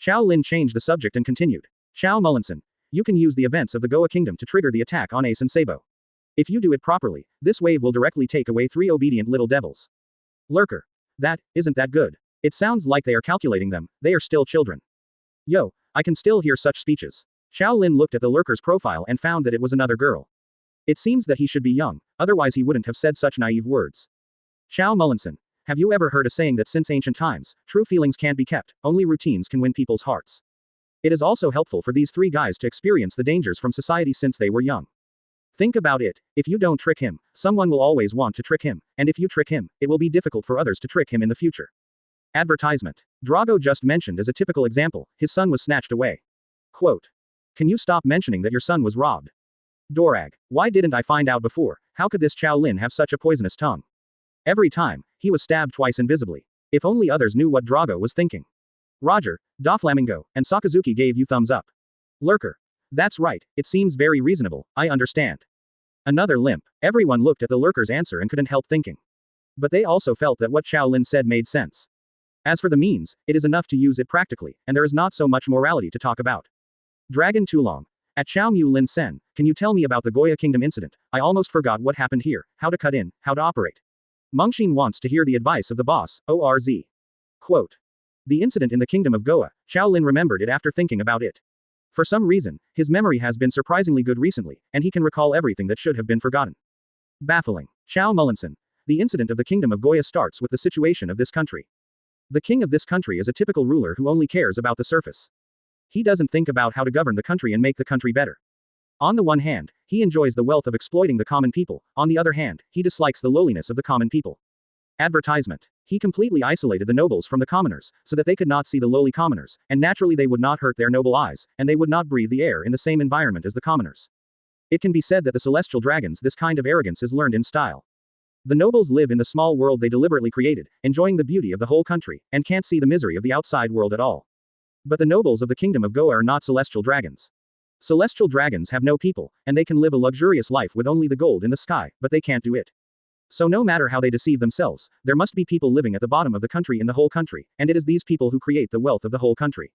Qiao Lin changed the subject and continued. Chow Mullinson. You can use the events of the Goa Kingdom to trigger the attack on Ace and Sabo. If you do it properly, this wave will directly take away 3 obedient little devils. Lurker. Isn't that good? It sounds like they are calculating them, they are still children. Yo, I can still hear such speeches. Qiao Lin looked at the lurker's profile and found that it was another girl. It seems that he should be young, otherwise he wouldn't have said such naive words. Chow Mullinson. Have you ever heard a saying that since ancient times, true feelings can't be kept, only routines can win people's hearts? It is also helpful for these 3 guys to experience the dangers from society since they were young. Think about it, if you don't trick him, someone will always want to trick him, and if you trick him, it will be difficult for others to trick him in the future. Advertisement. Drago just mentioned as a typical example, his son was snatched away. Quote. Can you stop mentioning that your son was robbed? Dorag. Why didn't I find out before? How could this Qiao Lin have such a poisonous tongue? Every time, he was stabbed twice invisibly. If only others knew what Drago was thinking. Roger, Doflamingo, and Sakazuki gave you thumbs up. Lurker. That's right, it seems very reasonable, I understand. Another limp. Everyone looked at the lurker's answer and couldn't help thinking. But they also felt that what Qiao Lin said made sense. As for the means, it is enough to use it practically, and there is not so much morality to talk about. Dragon Tulong. At Qiao Mu Lin Sen, can you tell me about the Goya Kingdom incident? I almost forgot what happened here, how to cut in, how to operate. Mengxin wants to hear the advice of the boss, ORZ. Quote. The incident in the Kingdom of Goa, Qiao Lin remembered it after thinking about it. For some reason, his memory has been surprisingly good recently, and he can recall everything that should have been forgotten. Baffling. Chow Mullinson. The incident of the Kingdom of Goya starts with the situation of this country. The king of this country is a typical ruler who only cares about the surface. He doesn't think about how to govern the country and make the country better. On the one hand, he enjoys the wealth of exploiting the common people, on the other hand, he dislikes the lowliness of the common people. Advertisement. He completely isolated the nobles from the commoners, so that they could not see the lowly commoners, and naturally they would not hurt their noble eyes, and they would not breathe the air in the same environment as the commoners. It can be said that the celestial dragons this kind of arrogance is learned in style. The nobles live in the small world they deliberately created, enjoying the beauty of the whole country, and can't see the misery of the outside world at all. But the nobles of the Kingdom of Goa are not celestial dragons. Celestial dragons have no people, and they can live a luxurious life with only the gold in the sky, but they can't do it. So no matter how they deceive themselves, there must be people living at the bottom of the country in the whole country, and it is these people who create the wealth of the whole country.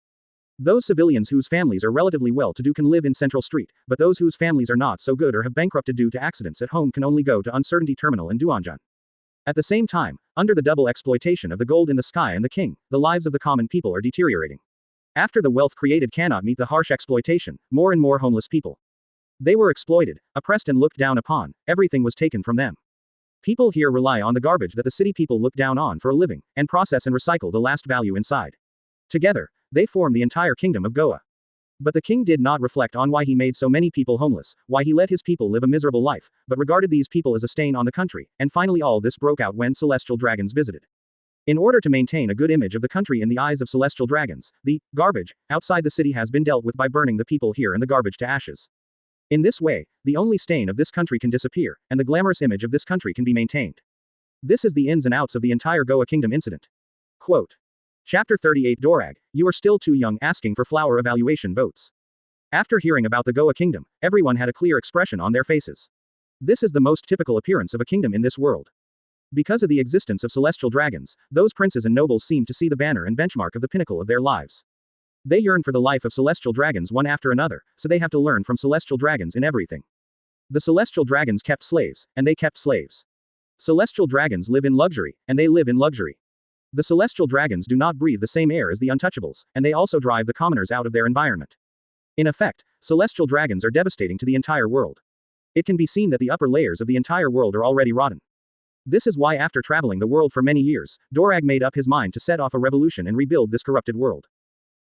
Those civilians whose families are relatively well-to-do can live in Central Street, but those whose families are not so good or have bankrupted due to accidents at home can only go to Uncertainty Terminal in Duanjan. At the same time, under the double exploitation of the gold in the sky and the king, the lives of the common people are deteriorating. After the wealth created cannot meet the harsh exploitation, more and more homeless people. They were exploited, oppressed and looked down upon, everything was taken from them. People here rely on the garbage that the city people look down on for a living, and process and recycle the last value inside. Together, they form the entire Kingdom of Goa. But the king did not reflect on why he made so many people homeless, why he let his people live a miserable life, but regarded these people as a stain on the country, and finally all this broke out when celestial dragons visited. In order to maintain a good image of the country in the eyes of celestial dragons, the garbage outside the city has been dealt with by burning the people here and the garbage to ashes. In this way, the only stain of this country can disappear, and the glamorous image of this country can be maintained. This is the ins and outs of the entire Goa Kingdom incident. Quote. Chapter 38 Dorag, you are still too young asking for flower evaluation votes. After hearing about the Goa kingdom, everyone had a clear expression on their faces. This is the most typical appearance of a kingdom in this world. Because of the existence of celestial dragons, those princes and nobles seem to see the banner and benchmark of the pinnacle of their lives. They yearn for the life of celestial dragons one after another, so they have to learn from celestial dragons in everything. The celestial dragons kept slaves, and they kept slaves. Celestial dragons live in luxury, and they live in luxury. The celestial dragons do not breathe the same air as the untouchables, and they also drive the commoners out of their environment. In effect, celestial dragons are devastating to the entire world. It can be seen that the upper layers of the entire world are already rotten. This is why after traveling the world for many years, Dorag made up his mind to set off a revolution and rebuild this corrupted world.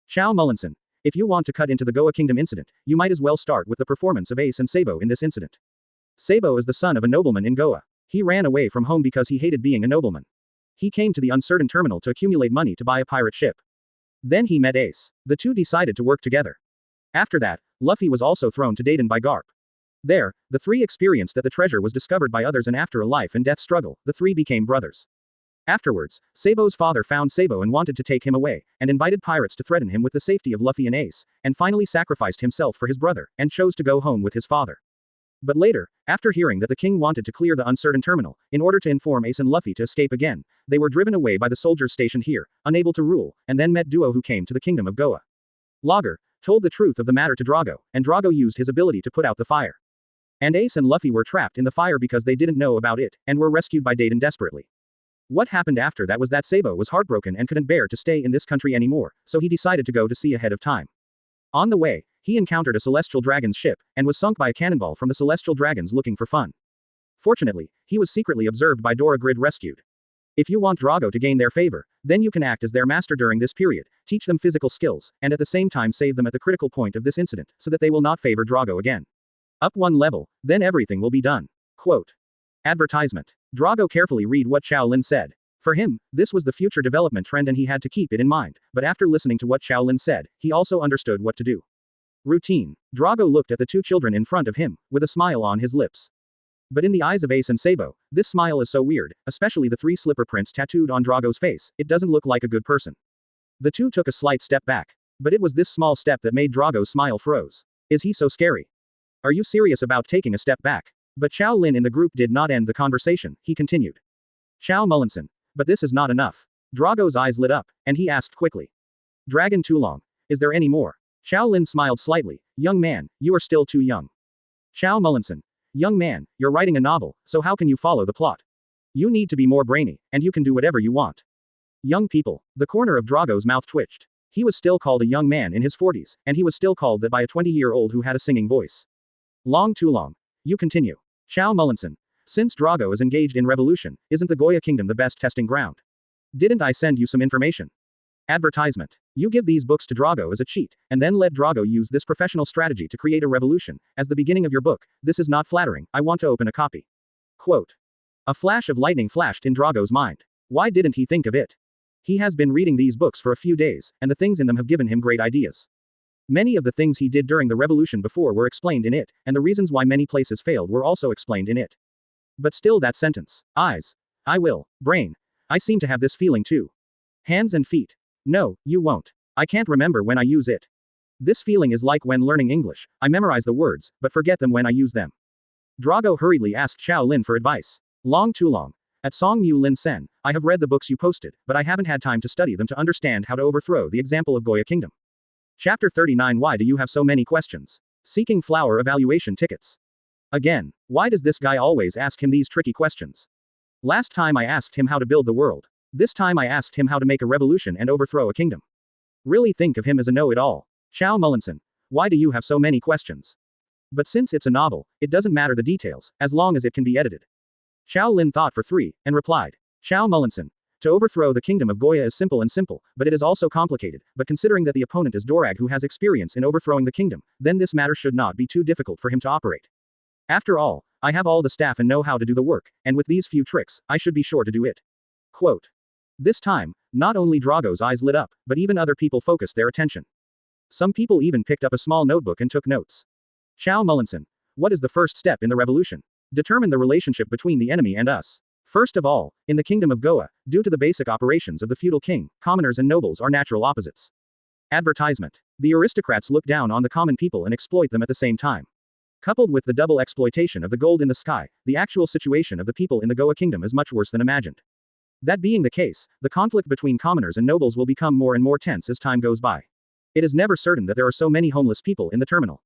Qiao Lin, if you want to cut into the Goa Kingdom incident, you might as well start with the performance of Ace and Sabo in this incident. Sabo is the son of a nobleman in Goa. He ran away from home because he hated being a nobleman. He came to the Uncertain Terminal to accumulate money to buy a pirate ship. Then he met Ace. The two decided to work together. After that, Luffy was also thrown to Dayton by Garp. There, the three experienced that the treasure was discovered by others, and after a life and death struggle, the three became brothers. Afterwards, Sabo's father found Sabo and wanted to take him away, and invited pirates to threaten him with the safety of Luffy and Ace, and finally sacrificed himself for his brother, and chose to go home with his father. But later, after hearing that the king wanted to clear the Uncertain Terminal, in order to inform Ace and Luffy to escape again, they were driven away by the soldiers stationed here, unable to rule, and then met Duo, who came to the kingdom of Goa. Lager told the truth of the matter to Drago, and Drago used his ability to put out the fire. And Ace and Luffy were trapped in the fire because they didn't know about it, and were rescued by Dayton desperately. What happened after that was that Sabo was heartbroken and couldn't bear to stay in this country anymore, so he decided to go to sea ahead of time. On the way, he encountered a celestial dragon's ship, and was sunk by a cannonball from the celestial dragons looking for fun. Fortunately, he was secretly observed by Dora Grid rescued. If you want Drago to gain their favor, then you can act as their master during this period, teach them physical skills, and at the same time save them at the critical point of this incident, so that they will not favor Drago again. Up one level, then everything will be done. Quote. Advertisement. Drago carefully read what Qiao Lin said. For him, this was the future development trend and he had to keep it in mind, but after listening to what Qiao Lin said, he also understood what to do. Routine. Drago looked at the two children in front of him, with a smile on his lips. But in the eyes of Ace and Sabo, this smile is so weird, especially the three slipper prints tattooed on Drago's face, it doesn't look like a good person. The two took a slight step back. But it was this small step that made Drago's smile froze. Is he so scary? Are you serious about taking a step back? But Qiao Lin in the group did not end the conversation, he continued. Qiao Lin. But this is not enough. Drago's eyes lit up, and he asked quickly. Dragon too long. Is there any more? Qiao Lin smiled slightly. Young man, you are still too young. Qiao Lin. Young man, you're writing a novel, so how can you follow the plot? You need to be more brainy, and you can do whatever you want. Young people. The corner of Drago's mouth twitched. He was still called a young man in his 40s, and he was still called that by a 20-year-old who had a singing voice. Long too long. You continue. Qiao Lin. Since Drago is engaged in revolution, isn't the Goya kingdom the best testing ground? Didn't I send you some information? Advertisement. You give these books to Drago as a cheat, and then let Drago use this professional strategy to create a revolution, as the beginning of your book. This is not flattering, I want to open a copy. Quote. A flash of lightning flashed in Drago's mind. Why didn't he think of it? He has been reading these books for a few days, and the things in them have given him great ideas. Many of the things he did during the revolution before were explained in it, and the reasons why many places failed were also explained in it. But still that sentence. Eyes. I will. Brain. I seem to have this feeling too. Hands and feet. No, you won't. I can't remember when I use it. This feeling is like when learning English. I memorize the words, but forget them when I use them. Drago hurriedly asked Qiao Lin for advice. Long too long. At Song Mu Lin Sen, I have read the books you posted, but I haven't had time to study them to understand how to overthrow the example of Goya Kingdom. Chapter 39. Why do you have so many questions? Seeking flower evaluation tickets. Again, why does this guy always ask him these tricky questions? Last time I asked him how to build the world. This time I asked him how to make a revolution and overthrow a kingdom. Really think of him as a know-it-all. Qiao Lin. Why do you have so many questions? But since it's a novel, it doesn't matter the details, as long as it can be edited. Qiao Lin thought for 3, and replied. Qiao Lin. To overthrow the kingdom of Goya is simple, but it is also complicated, but considering that the opponent is Dorag who has experience in overthrowing the kingdom, then this matter should not be too difficult for him to operate. After all, I have all the staff and know how to do the work, and with these few tricks, I should be sure to do it. Quote. This time, not only Drago's eyes lit up, but even other people focused their attention. Some people even picked up a small notebook and took notes. Qiao Lin. What is the first step in the revolution? Determine the relationship between the enemy and us. First of all, in the kingdom of Goa, due to the basic operations of the feudal king, commoners and nobles are natural opposites. Advertisement. The aristocrats look down on the common people and exploit them at the same time. Coupled with the double exploitation of the gold in the sky, the actual situation of the people in the Goa kingdom is much worse than imagined. That being the case, the conflict between commoners and nobles will become more and more tense as time goes by. It is never certain that there are so many homeless people in the terminal.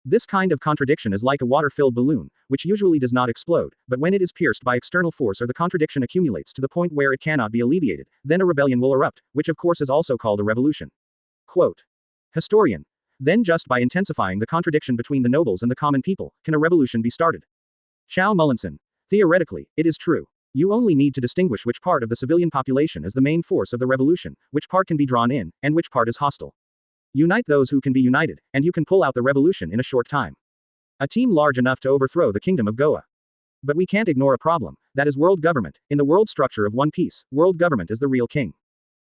This kind of contradiction is like a water-filled balloon, which usually does not explode, but when it is pierced by external force or the contradiction accumulates to the point where it cannot be alleviated, then a rebellion will erupt, which of course is also called a revolution. Quote. Historian. Then just by intensifying the contradiction between the nobles and the common people, can a revolution be started? Chow Mullinson. Theoretically, it is true. You only need to distinguish which part of the civilian population is the main force of the revolution, which part can be drawn in, and which part is hostile. Unite those who can be united, and you can pull out the revolution in a short time. A team large enough to overthrow the kingdom of Goa. But we can't ignore a problem, that is world government. In the world structure of One Piece, world government is the real king.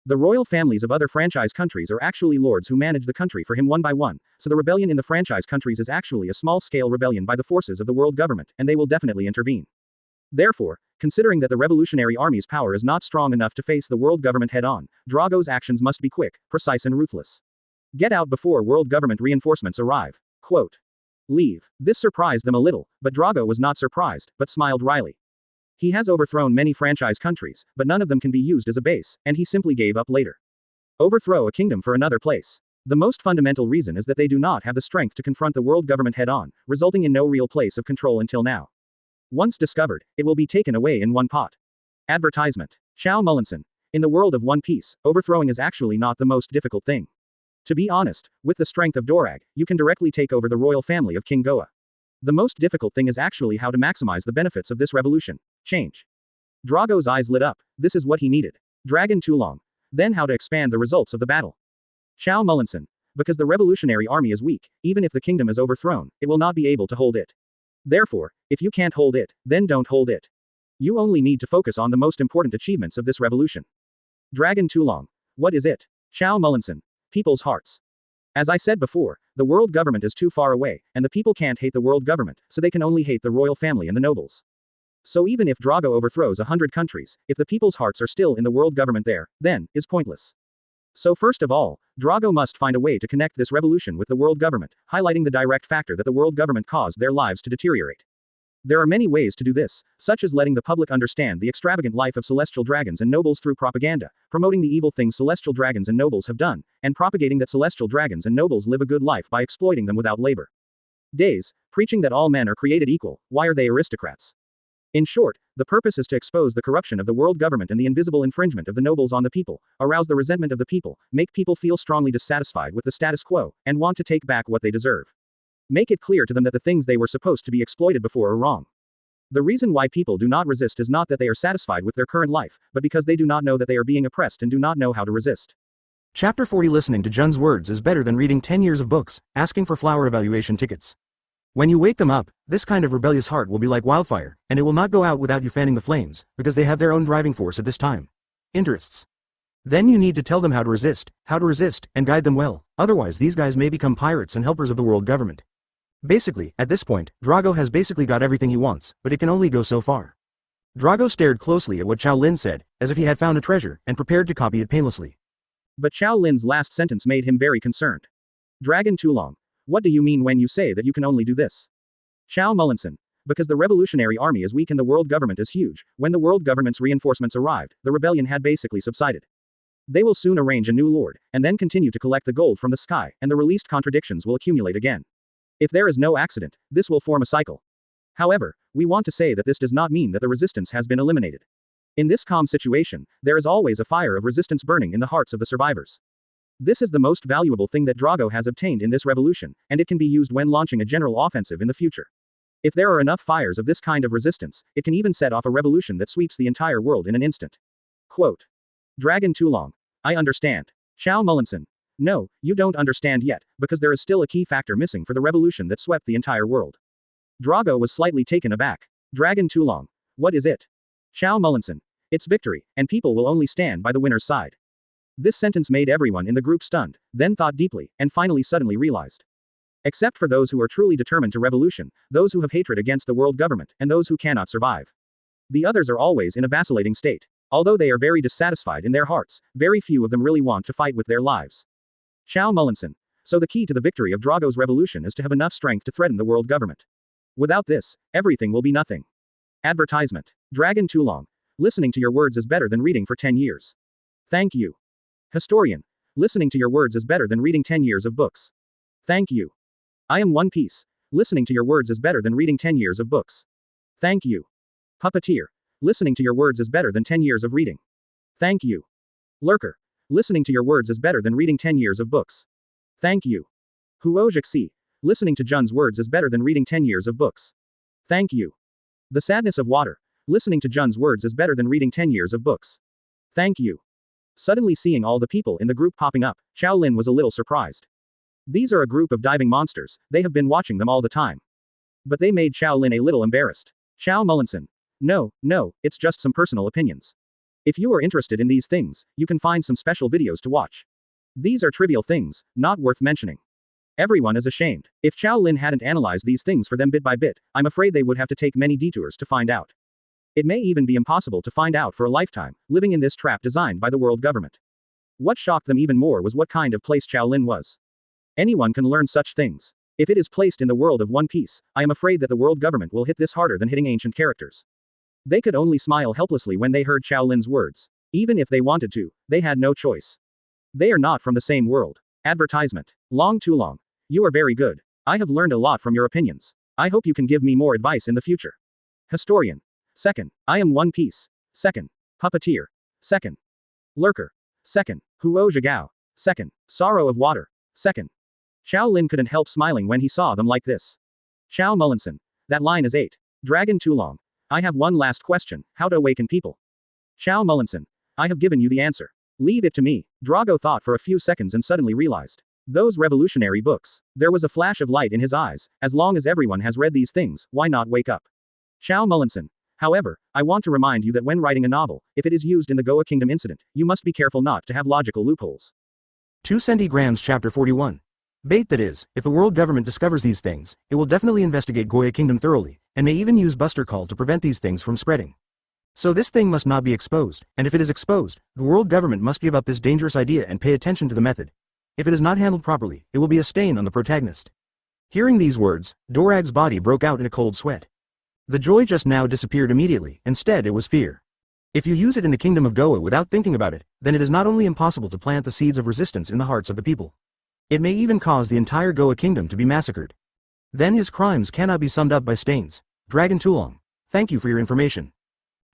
The royal families of other franchise countries are actually lords who manage the country for him one by one, so the rebellion in the franchise countries is actually a small-scale rebellion by the forces of the world government, and they will definitely intervene. Therefore, considering that the revolutionary army's power is not strong enough to face the world government head-on, Drago's actions must be quick, precise and ruthless. Get out before world government reinforcements arrive. Quote. Leave. This surprised them a little, but Drago was not surprised, but smiled wryly. He has overthrown many franchise countries, but none of them can be used as a base, and he simply gave up later. Overthrow a kingdom for another place. The most fundamental reason is that they do not have the strength to confront the world government head-on, resulting in no real place of control until now. Once discovered, it will be taken away in one pot. Advertisement. Chow Mullinson. In the world of One Piece, overthrowing is actually not the most difficult thing. To be honest, with the strength of Dorag, you can directly take over the royal family of King Goa. The most difficult thing is actually how to maximize the benefits of this revolution. Change. Drago's eyes lit up. This is what he needed. Dragon too long. Then how to expand the results of the battle. Chow Mullinson. Because the revolutionary army is weak, even if the kingdom is overthrown, it will not be able to hold it. Therefore, if you can't hold it, then don't hold it. You only need to focus on the most important achievements of this revolution. Dragon too long. What is it? Chow Mullinson. People's hearts. As I said before, the world government is too far away, and the people can't hate the world government, so they can only hate the royal family and the nobles. So even if Drago overthrows 100 countries, if the people's hearts are still in the world government there, then, is pointless. So first of all, Drago must find a way to connect this revolution with the world government, highlighting the direct factor that the world government caused their lives to deteriorate. There are many ways to do this, such as letting the public understand the extravagant life of celestial dragons and nobles through propaganda, promoting the evil things celestial dragons and nobles have done, and propagating that celestial dragons and nobles live a good life by exploiting them without labor. Days, preaching that all men are created equal, why are they aristocrats? In short, the purpose is to expose the corruption of the world government and the invisible infringement of the nobles on the people, arouse the resentment of the people, make people feel strongly dissatisfied with the status quo, and want to take back what they deserve. Make it clear to them that the things they were supposed to be exploited before are wrong. The reason why people do not resist is not that they are satisfied with their current life, but because they do not know that they are being oppressed and do not know how to resist. Chapter 40. Listening to Jun's words is better than reading 10 years of books, asking for flower evaluation tickets. When you wake them up, this kind of rebellious heart will be like wildfire, and it will not go out without you fanning the flames, because they have their own driving force at this time. Interests. Then you need to tell them how to resist, and guide them well, otherwise these guys may become pirates and helpers of the world government. Basically, at this point, Drago has basically got everything he wants, but it can only go so far. Drago stared closely at what Qiao Lin said, as if he had found a treasure, and prepared to copy it painlessly. But Qiao Lin's last sentence made him very concerned. Dragon too long. What do you mean when you say that you can only do this? Chow Mullinson. Because the revolutionary army is weak and the world government is huge, when the world government's reinforcements arrived, the rebellion had basically subsided. They will soon arrange a new lord, and then continue to collect the gold from the sky, and the released contradictions will accumulate again. If there is no accident, this will form a cycle. However, we want to say that this does not mean that the resistance has been eliminated. In this calm situation, there is always a fire of resistance burning in the hearts of the survivors. This is the most valuable thing that Drago has obtained in this revolution, and it can be used when launching a general offensive in the future. If there are enough fires of this kind of resistance, it can even set off a revolution that sweeps the entire world in an instant. Quote. Dragon too long. I understand. Chow Mullinson. No, you don't understand yet, because there is still a key factor missing for the revolution that swept the entire world. Drago was slightly taken aback. Dragon too long. What is it? Chow Mullinson. It's victory, and people will only stand by the winner's side. This sentence made everyone in the group stunned, then thought deeply, and finally suddenly realized. Except for those who are truly determined to revolution, those who have hatred against the world government, and those who cannot survive. The others are always in a vacillating state. Although they are very dissatisfied in their hearts, very few of them really want to fight with their lives. Chow Mullinson. So the key to the victory of Drago's revolution is to have enough strength to threaten the world government. Without this, everything will be nothing. Advertisement. Dragon Too Long. Listening to your words is better than reading for 10 years. Thank you. Historian. Listening to your words is better than reading 10 years of books. Thank you. I am One Piece. Listening to your words is better than reading 10 years of books. Thank you. Puppeteer. Listening to your words is better than 10 years of reading. Thank you. Lurker. Listening to your words is better than reading 10 years of books. Thank you. Huojiaxi. Listening to Jun's words is better than reading 10 years of books. Thank you. The Sadness of Water. Listening to Jun's words is better than reading 10 years of books. Thank you. Suddenly seeing all the people in the group popping up, Qiao Lin was a little surprised. These are a group of diving monsters, they have been watching them all the time. But they made Qiao Lin a little embarrassed. Qiao Mullinson. No, it's just some personal opinions. If you are interested in these things, you can find some special videos to watch. These are trivial things, not worth mentioning. Everyone is ashamed. If Qiao Lin hadn't analyzed these things for them bit by bit, I'm afraid they would have to take many detours to find out. It may even be impossible to find out for a lifetime, living in this trap designed by the world government. What shocked them even more was what kind of place Qiao Lin was. Anyone can learn such things. If it is placed in the world of One Piece, I am afraid that the world government will hit this harder than hitting ancient characters. They could only smile helplessly when they heard Qiao Lin's words. Even if they wanted to, they had no choice. They are not from the same world. Advertisement. Long Too Long. You are very good. I have learned a lot from your opinions. I hope you can give me more advice in the future. Historian. Second. I am One Piece. Second. Puppeteer. Second. Lurker. Second. Huojiagao. Second. Sorrow of Water. Second. Qiao Lin couldn't help smiling when he saw them like this. Qiao Mullinson. That line is 8. Dragon Too Long. I have one last question, how to awaken people. Qiao Mullinson. I have given you the answer. Leave it to me. Drago thought for a few seconds and suddenly realized. Those revolutionary books. There was a flash of light in his eyes. As long as everyone has read these things, why not wake up? Qiao Mullinson. However, I want to remind you that when writing a novel, if it is used in the Goa Kingdom incident, you must be careful not to have logical loopholes. 2 centigrams Chapter 41. Bait that is, if the world government discovers these things, it will definitely investigate Goya Kingdom thoroughly, and may even use Buster Call to prevent these things from spreading. So this thing must not be exposed, and if it is exposed, the world government must give up this dangerous idea and pay attention to the method. If it is not handled properly, it will be a stain on the protagonist. Hearing these words, Dorag's body broke out in a cold sweat. The joy just now disappeared immediately, instead it was fear. If you use it in the kingdom of Goa without thinking about it, then it is not only impossible to plant the seeds of resistance in the hearts of the people. It may even cause the entire Goa kingdom to be massacred. Then his crimes cannot be summed up by stains. Dragon Too Long. Thank you for your information.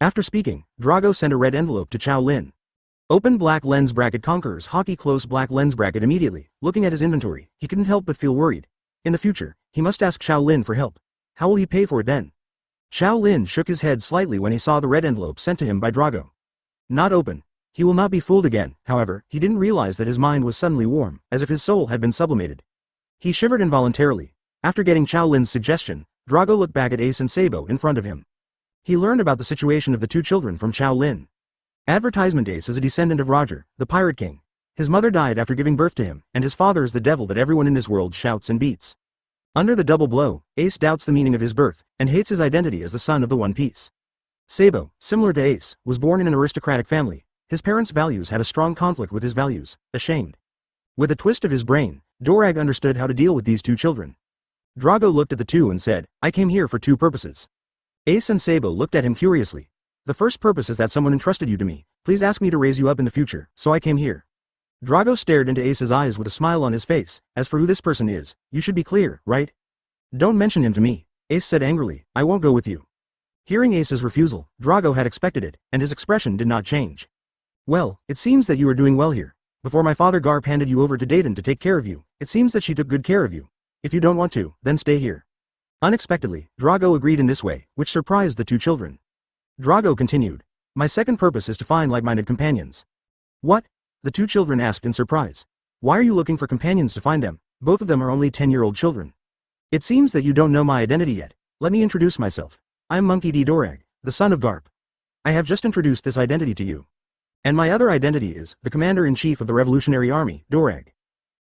After speaking, Drago sent a red envelope to Qiao Lin. Open black lens bracket conquerors hockey close black lens bracket immediately. Looking at his inventory, he couldn't help but feel worried. In the future, he must ask Qiao Lin for help. How will he pay for it then? Qiao Lin shook his head slightly when he saw the red envelope sent to him by Drago. Not open. He will not be fooled again. However, he didn't realize that his mind was suddenly warm, as if his soul had been sublimated. He shivered involuntarily. After getting Qiao Lin's suggestion, Drago looked back at Ace and Sabo in front of him. He learned about the situation of the two children from Qiao Lin. Advertisement. Ace is a descendant of Roger, the Pirate King. His mother died after giving birth to him, and his father is the devil that everyone in this world shouts and beats. Under the double blow, Ace doubts the meaning of his birth, and hates his identity as the son of the One Piece. Sabo, similar to Ace, was born in an aristocratic family. His parents' values had a strong conflict with his values, ashamed. With a twist of his brain, Dorag understood how to deal with these two children. Drago looked at the two and said, I came here for two purposes. Ace and Sabo looked at him curiously. The first purpose is that someone entrusted you to me. Please ask me to raise you up in the future, so I came here. Drago stared into Ace's eyes with a smile on his face. As for who this person is, you should be clear, right? Don't mention him to me. Ace said angrily, I won't go with you. Hearing Ace's refusal, Drago had expected it, and his expression did not change. Well, it seems that you are doing well here. Before my father Garp handed you over to Dayton to take care of you, it seems that she took good care of you. If you don't want to, then stay here. Unexpectedly, Drago agreed in this way, which surprised the two children. Drago continued. My second purpose is to find like-minded companions. What? The two children asked in surprise. Why are you looking for companions to find them? Both of them are only 10-year-old children. It seems that you don't know my identity yet. Let me introduce myself. I'm Monkey D. Dorag, the son of Garp. I have just introduced this identity to you. And my other identity is, the Commander-in-Chief of the Revolutionary Army, Dorag.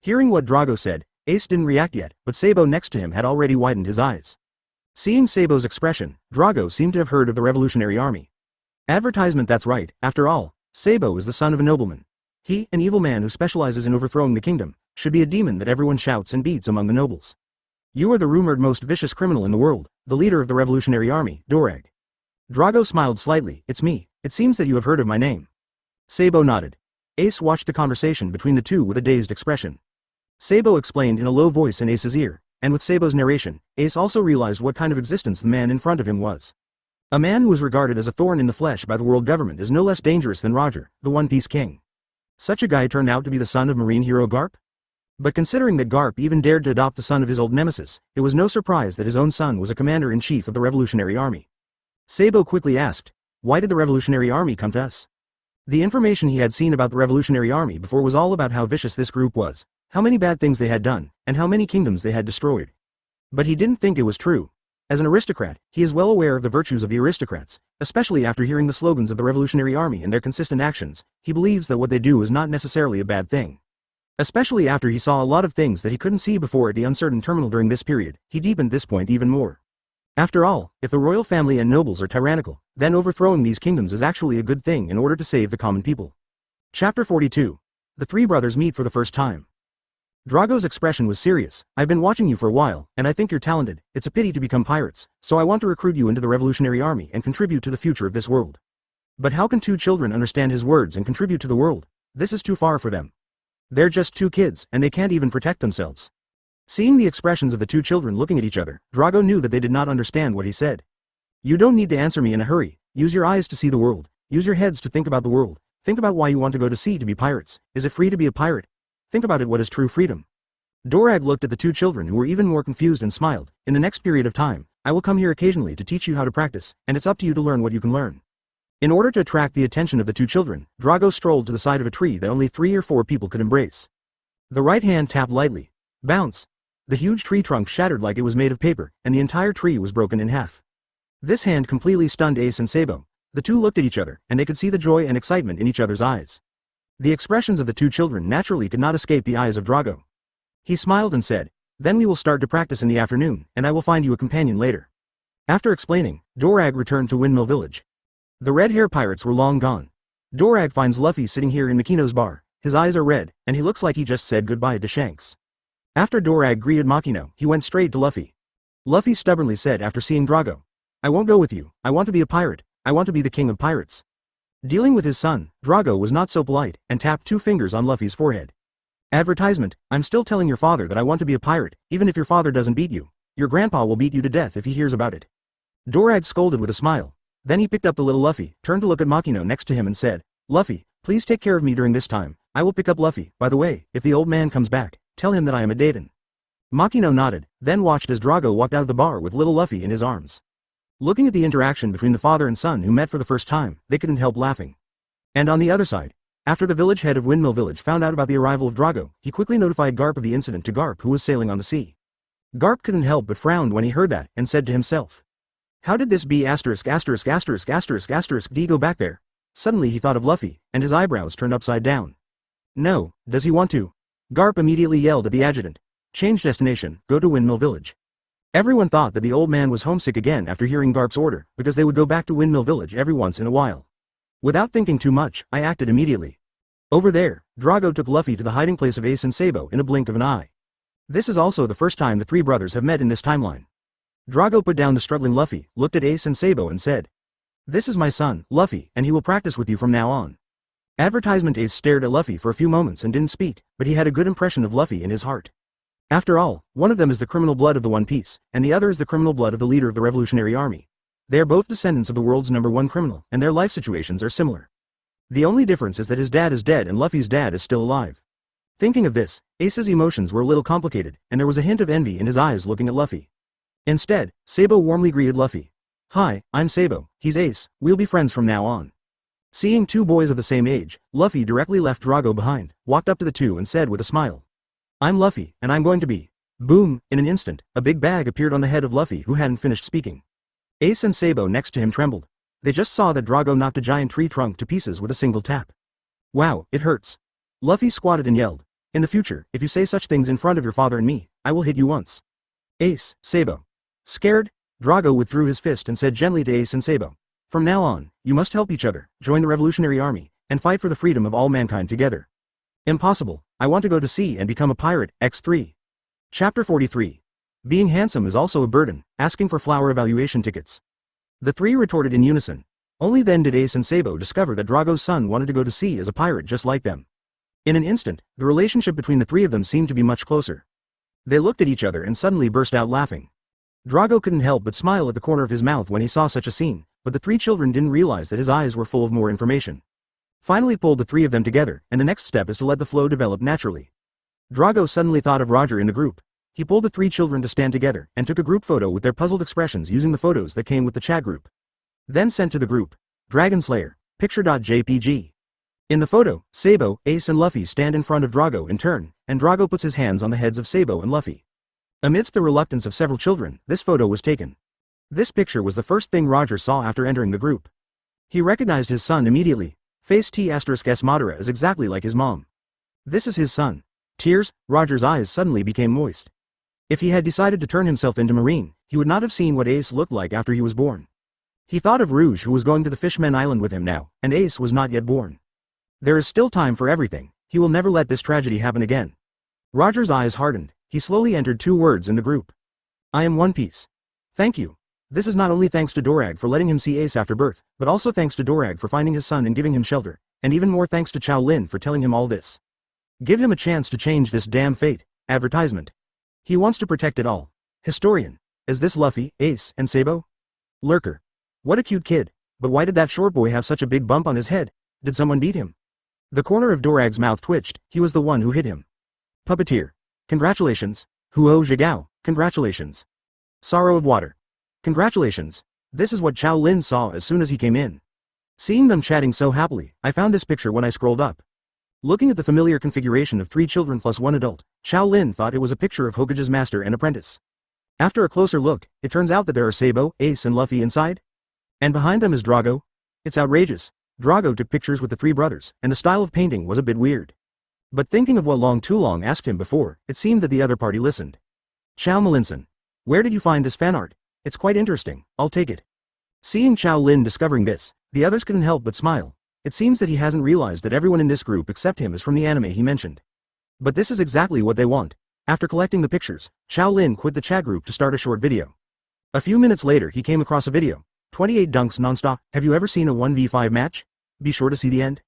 Hearing what Drago said, Ace didn't react yet, but Sabo next to him had already widened his eyes. Seeing Sabo's expression, Drago seemed to have heard of the Revolutionary Army. Advertisement. That's right, after all, Sabo is the son of a nobleman. He, an evil man who specializes in overthrowing the kingdom, should be a demon that everyone shouts and beats among the nobles. You are the rumored most vicious criminal in the world, the leader of the Revolutionary Army, Dorag. Drago smiled slightly. It's me. It seems that you have heard of my name. Sabo nodded. Ace watched the conversation between the two with a dazed expression. Sabo explained in a low voice in Ace's ear, and with Sabo's narration, Ace also realized what kind of existence the man in front of him was. A man who is regarded as a thorn in the flesh by the world government is no less dangerous than Roger, the One Piece King. Such a guy turned out to be the son of marine hero Garp? But considering that Garp even dared to adopt the son of his old nemesis, it was no surprise that his own son was a commander-in-chief of the Revolutionary Army. Sabo quickly asked, why did the Revolutionary Army come to us? The information he had seen about the Revolutionary Army before was all about how vicious this group was, how many bad things they had done, and how many kingdoms they had destroyed. But he didn't think it was true. As an aristocrat, he is well aware of the virtues of the aristocrats, especially after hearing the slogans of the Revolutionary Army and their consistent actions. He believes that what they do is not necessarily a bad thing. Especially after he saw a lot of things that he couldn't see before at the Uncertain Terminal during this period, he deepened this point even more. After all, if the royal family and nobles are tyrannical, then overthrowing these kingdoms is actually a good thing in order to save the common people. Chapter 42. The three brothers meet for the first time. Drago's expression was serious. I've been watching you for a while, and I think you're talented. It's a pity to become pirates, so I want to recruit you into the Revolutionary Army and contribute to the future of this world. But how can two children understand his words and contribute to the world? This is too far for them. They're just two kids, and they can't even protect themselves. Seeing the expressions of the two children looking at each other, Drago knew that they did not understand what he said. You don't need to answer me in a hurry. Use your eyes to see the world. Use your heads to think about the world. Think about why you want to go to sea to be pirates. Is it free to be a pirate? Think about it. What is true freedom? Dorag looked at the two children who were even more confused and smiled. In the next period of time, I will come here occasionally to teach you how to practice, and it's up to you to learn what you can learn. In order to attract the attention of the two children, Drago strolled to the side of a tree that only 3 or 4 people could embrace. The right hand tapped lightly. Bounce! The huge tree trunk shattered like it was made of paper, and the entire tree was broken in half. This hand completely stunned Ace and Sabo. The two looked at each other, and they could see the joy and excitement in each other's eyes. The expressions of the two children naturally could not escape the eyes of Drago. He smiled and said, then we will start to practice in the afternoon, and I will find you a companion later. After explaining, Dorag returned to Windmill Village. The red hair pirates were long gone. Dorag finds Luffy sitting here in Makino's bar. His eyes are red, and he looks like he just said goodbye to Shanks. After Dorag greeted Makino, he went straight to Luffy. Luffy stubbornly said after seeing Drago, I won't go with you. I want to be a pirate. I want to be the king of pirates. Dealing with his son, Drago was not so polite, and tapped 2 fingers on Luffy's forehead. Advertisement, I'm still telling your father that I want to be a pirate, even if your father doesn't beat you. Your grandpa will beat you to death if he hears about it. Dorag scolded with a smile. Then he picked up the little Luffy, turned to look at Makino next to him and said, Luffy, please take care of me during this time. I will pick up Luffy. By the way, if the old man comes back, tell him that I am a Dayton. Makino nodded, then watched as Drago walked out of the bar with little Luffy in his arms. Looking at the interaction between the father and son who met for the first time, they couldn't help laughing. And on the other side, after the village head of Windmill Village found out about the arrival of Drago, he quickly notified Garp of the incident to Garp, who was sailing on the sea. Garp couldn't help but frown when he heard that, and said to himself, how did this be ******** D go back there? Suddenly he thought of Luffy, and his eyebrows turned upside down. No, does he want to? Garp immediately yelled at the adjutant. Change destination, go to Windmill Village. Everyone thought that the old man was homesick again after hearing Garp's order, because they would go back to Windmill Village every once in a while. Without thinking too much, I acted immediately. Over there, Drago took Luffy to the hiding place of Ace and Sabo in a blink of an eye. This is also the first time the 3 brothers have met in this timeline. Drago put down the struggling Luffy, looked at Ace and Sabo and said, this is my son, Luffy, and he will practice with you from now on. Advertisement. Ace stared at Luffy for a few moments and didn't speak, but he had a good impression of Luffy in his heart. After all, one of them is the criminal blood of the One Piece, and the other is the criminal blood of the leader of the Revolutionary Army. They are both descendants of the world's #1 criminal, and their life situations are similar. The only difference is that his dad is dead and Luffy's dad is still alive. Thinking of this, Ace's emotions were a little complicated, and there was a hint of envy in his eyes looking at Luffy. Instead, Sabo warmly greeted Luffy. Hi, I'm Sabo, he's Ace, we'll be friends from now on. Seeing 2 boys of the same age, Luffy directly left Drago behind, walked up to the 2 and said with a smile. I'm Luffy, and I'm going to be. Boom, in an instant, a big bag appeared on the head of Luffy who hadn't finished speaking. Ace and Sabo next to him trembled. They just saw that Drago knocked a giant tree trunk to pieces with a single tap. Wow, it hurts. Luffy squatted and yelled. In the future, if you say such things in front of your father and me, I will hit you once. Ace, Sabo. Scared? Drago withdrew his fist and said gently to Ace and Sabo. From now on, you must help each other, join the Revolutionary Army, and fight for the freedom of all mankind together. Impossible, I want to go to sea and become a pirate. X3. Chapter 43. Being handsome is also a burden, asking for flower evaluation tickets. The three retorted in unison. Only then did Ace and Sabo discover that Drago's son wanted to go to sea as a pirate just like them. In an instant, the relationship between the three of them seemed to be much closer. They looked at each other and suddenly burst out laughing. Drago couldn't help but smile at the corner of his mouth when he saw such a scene, but the three children didn't realize that his eyes were full of more information. Finally pulled the three of them together, and the next step is to let the flow develop naturally. Drago suddenly thought of Roger in the group. He pulled the three children to stand together, and took a group photo with their puzzled expressions using the photos that came with the chat group. Then sent to the group. Dragon Slayer, picture.jpg. In the photo, Sabo, Ace and Luffy stand in front of Drago in turn, and Drago puts his hands on the heads of Sabo and Luffy. Amidst the reluctance of several children, this photo was taken. This picture was the first thing Roger saw after entering the group. He recognized his son immediately. Face T**s Madara is exactly like his mom. This is his son. Tears, Roger's eyes suddenly became moist. If he had decided to turn himself into Marine, he would not have seen what Ace looked like after he was born. He thought of Rouge who was going to the Fishman Island with him now, and Ace was not yet born. There is still time for everything, he will never let this tragedy happen again. Roger's eyes hardened, he slowly entered two words in the group. I am One Piece. Thank you. This is not only thanks to Dorag for letting him see Ace after birth, but also thanks to Dorag for finding his son and giving him shelter, and even more thanks to Qiao Lin for telling him all this. Give him a chance to change this damn fate. Advertisement. He wants to protect it all. Historian. Is this Luffy, Ace, and Sabo? Lurker. What a cute kid, but why did that short boy have such a big bump on his head? Did someone beat him? The corner of Dorag's mouth twitched, he was the one who hit him. Puppeteer. Congratulations. Huo Zhigao, congratulations. Sorrow of Water. Congratulations. This is what Qiao Lin saw as soon as he came in. Seeing them chatting so happily, I found this picture when I scrolled up. Looking at the familiar configuration of 3 children plus 1 adult, Qiao Lin thought it was a picture of Hokage's master and apprentice. After a closer look, it turns out that there are Sabo, Ace and Luffy inside. And behind them is Drago. It's outrageous. Drago took pictures with the 3 brothers, and the style of painting was a bit weird. But thinking of what Long Tulong asked him before, it seemed that the other party listened. Chow Malinson. Where did you find this fan art? It's quite interesting, I'll take it. Seeing Qiao Lin discovering this, the others couldn't help but smile. It seems that he hasn't realized that everyone in this group except him is from the anime he mentioned. But this is exactly what they want. After collecting the pictures, Qiao Lin quit the chat group to start a short video. A few minutes later he came across a video. 28 dunks nonstop. Have you ever seen a 1v5 match? Be sure to see the end.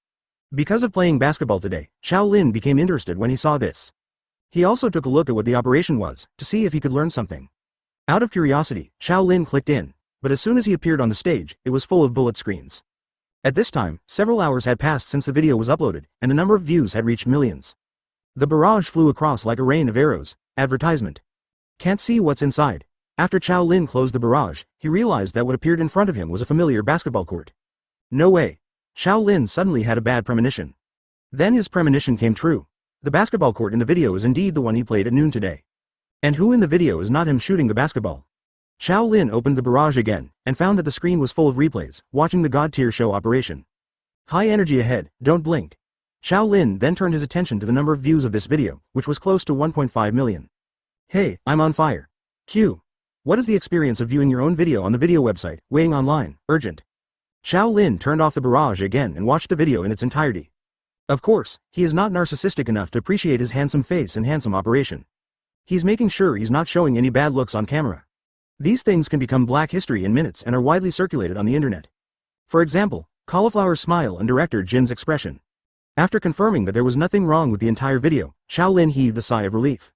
Because of playing basketball today, Qiao Lin became interested when he saw this. He also took a look at what the operation was, to see if he could learn something. Out of curiosity, Qiao Lin clicked in, but as soon as he appeared on the stage, it was full of bullet screens. At this time, several hours had passed since the video was uploaded, and the number of views had reached millions. The barrage flew across like a rain of arrows. Advertisement. Can't see what's inside. After Qiao Lin closed the barrage, he realized that what appeared in front of him was a familiar basketball court. No way. Qiao Lin suddenly had a bad premonition. Then his premonition came true. The basketball court in the video is indeed the one he played at noon today. And who in the video is not him shooting the basketball? Qiao Lin opened the barrage again, and found that the screen was full of replays, watching the God Tier show operation. High energy ahead, don't blink. Qiao Lin then turned his attention to the number of views of this video, which was close to 1.5 million. Hey, I'm on fire. Q. What is the experience of viewing your own video on the video website, weighing online, urgent? Qiao Lin turned off the barrage again and watched the video in its entirety. Of course, he is not narcissistic enough to appreciate his handsome face and handsome operation. He's making sure he's not showing any bad looks on camera. These things can become black history in minutes and are widely circulated on the internet. For example, Cauliflower's smile and director Jin's expression. After confirming that there was nothing wrong with the entire video, Qiao Lin heaved a sigh of relief.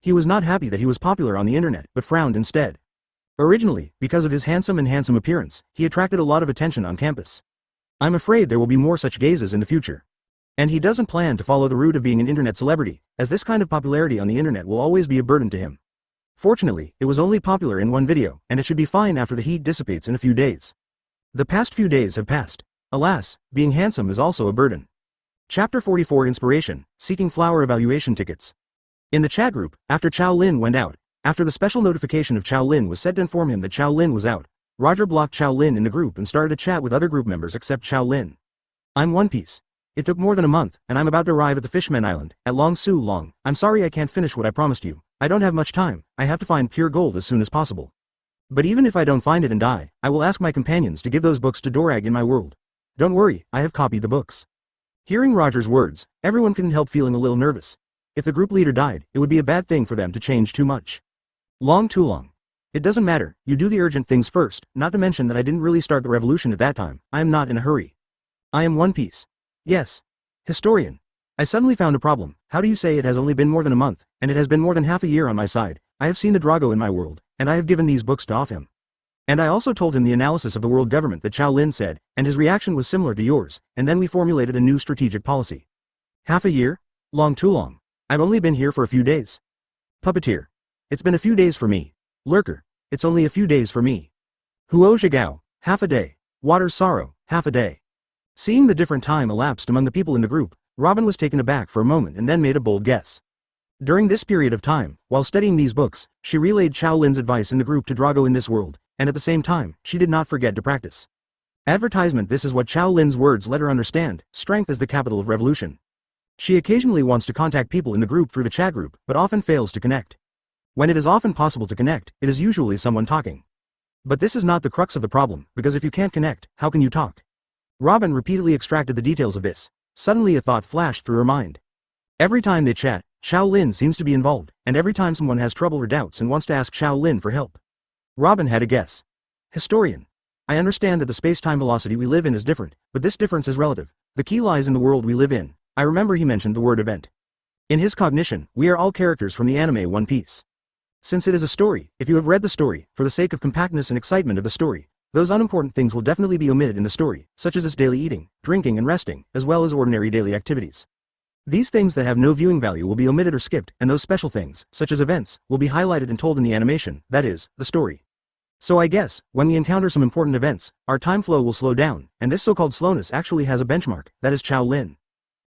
He was not happy that he was popular on the internet, but frowned instead. Originally, because of his handsome appearance, he attracted a lot of attention on campus. I'm afraid there will be more such gazes in the future. And he doesn't plan to follow the route of being an internet celebrity, as this kind of popularity on the internet will always be a burden to him. Fortunately, it was only popular in one video, and it should be fine after the heat dissipates in a few days. The past few days have passed. Alas, being handsome is also a burden. Chapter 44 Inspiration, Seeking Flower Evaluation Tickets. In the chat group, after Qiao Lin went out, after the special notification of Qiao Lin was said to inform him that Qiao Lin was out, Roger blocked Qiao Lin in the group and started a chat with other group members except Qiao Lin. I'm One Piece. It took more than a month, and I'm about to arrive at the Fishman Island, at Long Su Long. I'm sorry I can't finish what I promised you. I don't have much time, I have to find pure gold as soon as possible. But even if I don't find it and die, I will ask my companions to give those books to Dorag in my world. Don't worry, I have copied the books. Hearing Roger's words, everyone couldn't help feeling a little nervous. If the group leader died, it would be a bad thing for them to change too much. Too long. It doesn't matter, you do the urgent things first, not to mention that I didn't really start the revolution at that time, I am not in a hurry. I am One Piece. Yes. Historian. I suddenly found a problem. How do you say it has only been more than a month, and it has been more than half a year on my side? I have seen the Drago in my world, and I have given these books to off him. And I also told him the analysis of the world government that Qiao Lin said, and his reaction was similar to yours, and then we formulated a new strategic policy. Half a year? Too long. I've only been here for a few days. Puppeteer. It's been a few days for me. Lurker. It's only a few days for me. Huo Zhigao. Half a day. Water's sorrow. Half a day. Seeing the different time elapsed among the people in the group, Robin was taken aback for a moment and then made a bold guess. During this period of time, while studying these books, she relayed Qiao Lin's advice in the group to Drago in this world, and at the same time, she did not forget to practice. Advertisement. This is what Qiao Lin's words let her understand, strength is the capital of revolution. She occasionally wants to contact people in the group through the chat group, but often fails to connect. When it is often possible to connect, it is usually someone talking. But this is not the crux of the problem, because if you can't connect, how can you talk? Robin repeatedly extracted the details of this. Suddenly a thought flashed through her mind. Every time they chat, Qiao Lin seems to be involved, and every time someone has trouble or doubts and wants to ask Qiao Lin for help. Robin had a guess. Historian. I understand that the space-time velocity we live in is different, but this difference is relative. The key lies in the world we live in. I remember he mentioned the word event. In his cognition, we are all characters from the anime One Piece. Since it is a story, if you have read the story, for the sake of compactness and excitement of the story, those unimportant things will definitely be omitted in the story, such as its daily eating, drinking and resting, as well as ordinary daily activities. These things that have no viewing value will be omitted or skipped, and those special things, such as events, will be highlighted and told in the animation, that is, the story. So I guess, when we encounter some important events, our time flow will slow down, and this so-called slowness actually has a benchmark, that is Qiao Lin.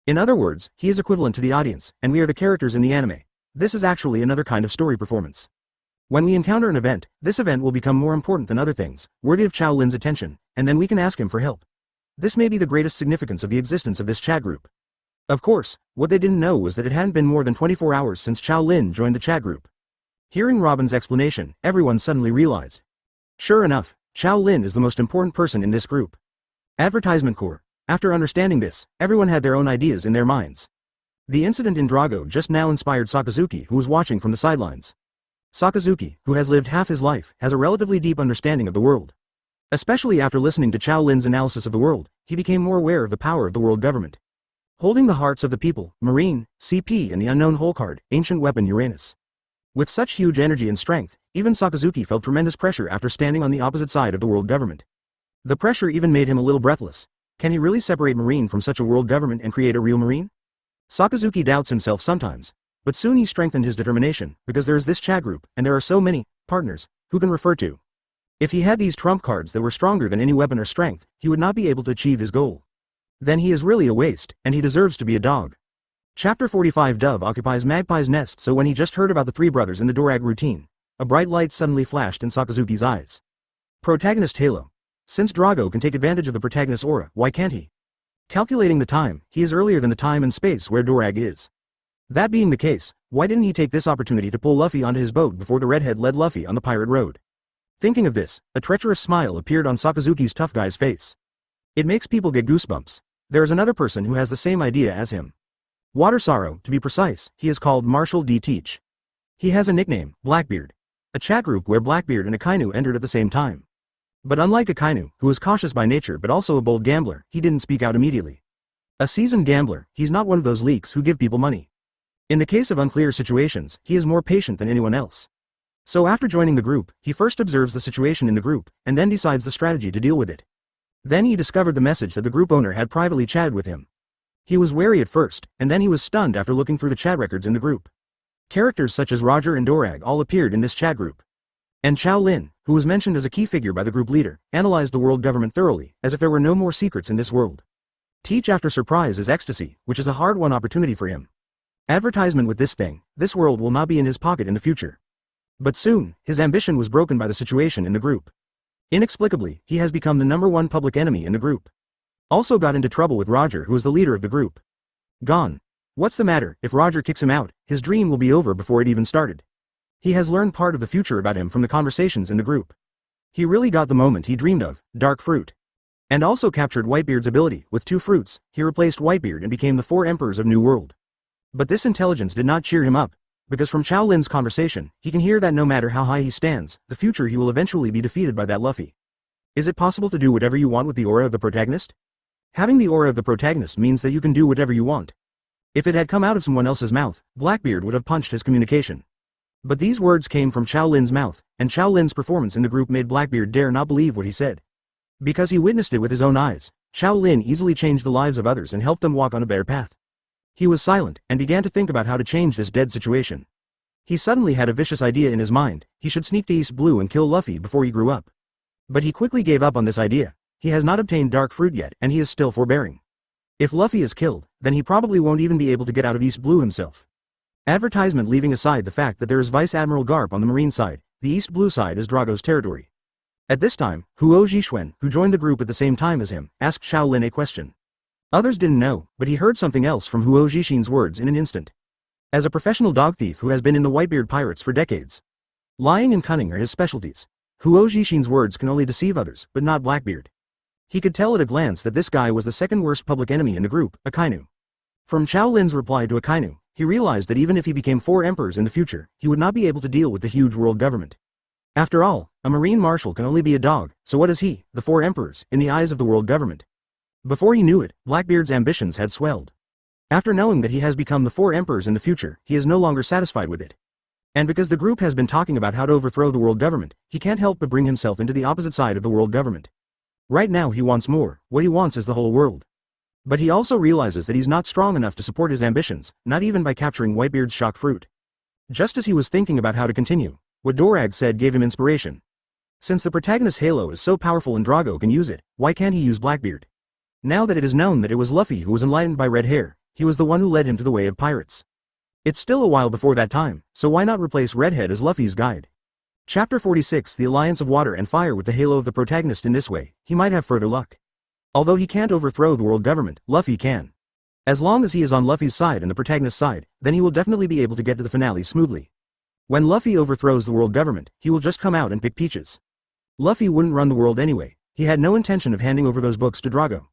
In other words, he is equivalent to the audience, and we are the characters in the anime. This is actually another kind of story performance. When we encounter an event, this event will become more important than other things, worthy of Qiao Lin's attention, and then we can ask him for help. This may be the greatest significance of the existence of this chat group. Of course, what they didn't know was that it hadn't been more than 24 hours since Qiao Lin joined the chat group. Hearing Robin's explanation, everyone suddenly realized. Sure enough, Qiao Lin is the most important person in this group. Advertisement Corps. After understanding this, everyone had their own ideas in their minds. The incident in Drago just now inspired Sakazuki, who was watching from the sidelines. Sakazuki, who has lived half his life, has a relatively deep understanding of the world. Especially after listening to Qiao Lin's analysis of the world, he became more aware of the power of the world government. Holding the hearts of the people, Marine, CP and the unknown hole card, ancient weapon Uranus. With such huge energy and strength, even Sakazuki felt tremendous pressure after standing on the opposite side of the world government. The pressure even made him a little breathless. Can he really separate Marine from such a world government and create a real Marine? Sakazuki doubts himself sometimes, but soon he strengthened his determination, because there is this chat group, and there are so many partners who can refer to. If he had these trump cards that were stronger than any weapon or strength, he would not be able to achieve his goal. Then he is really a waste, and he deserves to be a dog. Chapter 45. Dove occupies Magpie's nest. So when he just heard about the three brothers in the Dorag routine, a bright light suddenly flashed in Sakazuki's eyes. Protagonist Halo. Since Drago can take advantage of the protagonist's aura, why can't he? Calculating the time, he is earlier than the time and space where Dorag is. That being the case, why didn't he take this opportunity to pull Luffy onto his boat before the redhead led Luffy on the pirate road? Thinking of this, a treacherous smile appeared on Sakazuki's tough guy's face. It makes people get goosebumps. There is another person who has the same idea as him. Water Sorrow, to be precise, he is called Marshall D. Teach. He has a nickname, Blackbeard. A chat group where Blackbeard and Akynu entered at the same time. But unlike Akynu, who is cautious by nature but also a bold gambler, he didn't speak out immediately. A seasoned gambler, he's not one of those leaks who give people money. In the case of unclear situations, he is more patient than anyone else. So after joining the group, he first observes the situation in the group, and then decides the strategy to deal with it. Then he discovered the message that the group owner had privately chatted with him. He was wary at first, and then he was stunned after looking through the chat records in the group. Characters such as Roger and Dorag all appeared in this chat group. And Qiao Lin, who was mentioned as a key figure by the group leader, analyzed the world government thoroughly, as if there were no more secrets in this world. Teach after surprise is ecstasy, which is a hard-won opportunity for him. Advertisement with this thing, this world will not be in his pocket in the future. But soon, his ambition was broken by the situation in the group. Inexplicably, he has become the #1 public enemy in the group. Also got into trouble with Roger, who is the leader of the group. Gone. What's the matter? If Roger kicks him out, his dream will be over before it even started. He has learned part of the future about him from the conversations in the group. He really got the moment he dreamed of, dark fruit. And also captured Whitebeard's ability. With 2 fruits, he replaced Whitebeard and became the 4 emperors of New World. But this intelligence did not cheer him up, because from Qiao Lin's conversation, he can hear that no matter how high he stands, the future he will eventually be defeated by that Luffy. Is it possible to do whatever you want with the aura of the protagonist? Having the aura of the protagonist means that you can do whatever you want. If it had come out of someone else's mouth, Blackbeard would have punched his communication. But these words came from Qiao Lin's mouth, and Qiao Lin's performance in the group made Blackbeard dare not believe what he said. Because he witnessed it with his own eyes, Qiao Lin easily changed the lives of others and helped them walk on a better path. He was silent, and began to think about how to change this dead situation. He suddenly had a vicious idea in his mind: he should sneak to East Blue and kill Luffy before he grew up. But he quickly gave up on this idea. He has not obtained dark fruit yet, and he is still forbearing. If Luffy is killed, then he probably won't even be able to get out of East Blue himself. Advertisement. Leaving aside the fact that there is Vice Admiral Garp on the marine side, the East Blue side is Drago's territory. At this time, Huo Zhixuan, who joined the group at the same time as him, asked Qiao Lin a question. Others didn't know, but he heard something else from Huo Zhixuan's words in an instant. As a professional dog thief who has been in the Whitebeard pirates for decades, lying and cunning are his specialties. Huo Zhixuan's words can only deceive others, but not Blackbeard. He could tell at a glance that this guy was the second worst public enemy in the group, Akynu. From Qiao Lin's reply to Akynu, he realized that even if he became 4 emperors in the future, he would not be able to deal with the huge world government. After all, a marine marshal can only be a dog, so what is he, the 4 emperors, in the eyes of the world government? Before he knew it, Blackbeard's ambitions had swelled. After knowing that he has become the 4 emperors in the future, he is no longer satisfied with it. And because the group has been talking about how to overthrow the world government, he can't help but bring himself into the opposite side of the world government. Right now he wants more. What he wants is the whole world. But he also realizes that he's not strong enough to support his ambitions, not even by capturing Whitebeard's shock fruit. Just as he was thinking about how to continue, what Dorag said gave him inspiration. Since the Protagonist Halo is so powerful and Drago can use it, why can't he use Blackbeard? Now that it is known that it was Luffy who was enlightened by red hair, he was the one who led him to the way of pirates. It's still a while before that time, so why not replace Redhead as Luffy's guide? Chapter 46: The Alliance of Water and Fire. With the halo of the protagonist in this way, he might have further luck. Although he can't overthrow the world government, Luffy can. As long as he is on Luffy's side and the protagonist's side, then he will definitely be able to get to the finale smoothly. When Luffy overthrows the world government, he will just come out and pick peaches. Luffy wouldn't run the world anyway. He had no intention of handing over those books to Drago.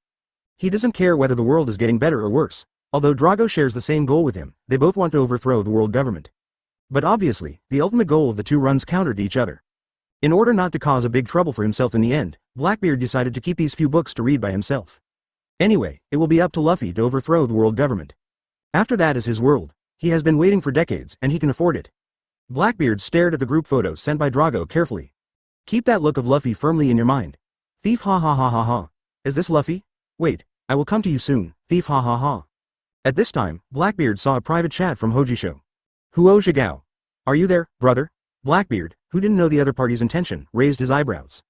He doesn't care whether the world is getting better or worse. Although Drago shares the same goal with him, they both want to overthrow the world government. But obviously, the ultimate goal of the two runs counter to each other. In order not to cause a big trouble for himself in the end, Blackbeard decided to keep these few books to read by himself. Anyway, it will be up to Luffy to overthrow the world government. After that is his world. He has been waiting for decades, and he can afford it. Blackbeard stared at the group photo sent by Drago carefully. Keep that look of Luffy firmly in your mind. Thief, ha ha ha ha ha. Is this Luffy? Wait, I will come to you soon, thief, ha ha ha. At this time, Blackbeard saw a private chat from Hojisho. Huo Zhigao. Are you there, brother? Blackbeard, who didn't know the other party's intention, raised his eyebrows.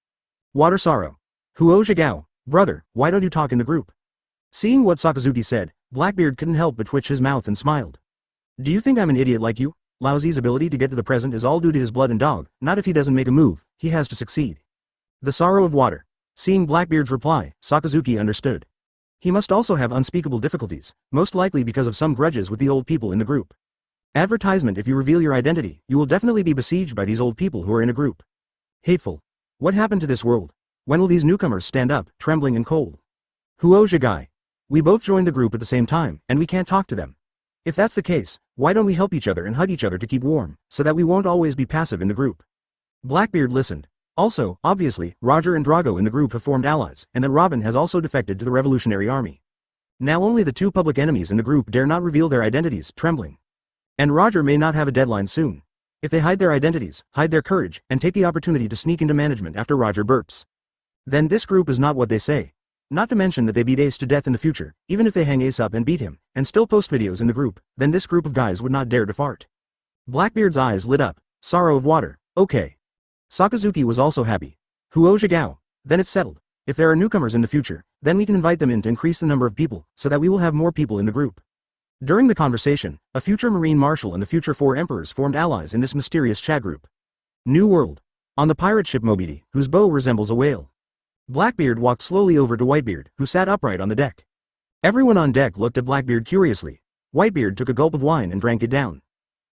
Water Sorrow. Huo Zhigao. Brother, why don't you talk in the group? Seeing what Sakazuki said, Blackbeard couldn't help but twitch his mouth and smiled. Do you think I'm an idiot like you? Laozi's ability to get to the present is all due to his blood and dog, not if he doesn't make a move, he has to succeed. The Sorrow of Water. Seeing Blackbeard's reply, Sakazuki understood. He must also have unspeakable difficulties, most likely because of some grudges with the old people in the group. Advertisement: if you reveal your identity, you will definitely be besieged by these old people who are in a group. Hateful. What happened to this world? When will these newcomers stand up, trembling and cold? Huo Zhigai. We both joined the group at the same time, and we can't talk to them. If that's the case, why don't we help each other and hug each other to keep warm, so that we won't always be passive in the group? Blackbeard listened. Also, obviously, Roger and Drago in the group have formed allies, and that Robin has also defected to the Revolutionary Army. Now only the two public enemies in the group dare not reveal their identities, trembling. And Roger may not have a deadline soon. If they hide their identities, hide their courage, and take the opportunity to sneak into management after Roger burps, then this group is not what they say. Not to mention that they beat Ace to death in the future. Even if they hang Ace up and beat him, and still post videos in the group, then this group of guys would not dare to fart. Blackbeard's eyes lit up. Sorrow of Water. Okay. Sakazuki was also happy. Huo Zhigao. Then it's settled. If there are newcomers in the future, then we can invite them in to increase the number of people, so that we will have more people in the group. During the conversation, a future Marine Marshal and the future 4 Emperors formed allies in this mysterious chat group. New World. On the pirate ship Mobidi, whose bow resembles a whale. Blackbeard walked slowly over to Whitebeard, who sat upright on the deck. Everyone on deck looked at Blackbeard curiously. Whitebeard took a gulp of wine and drank it down.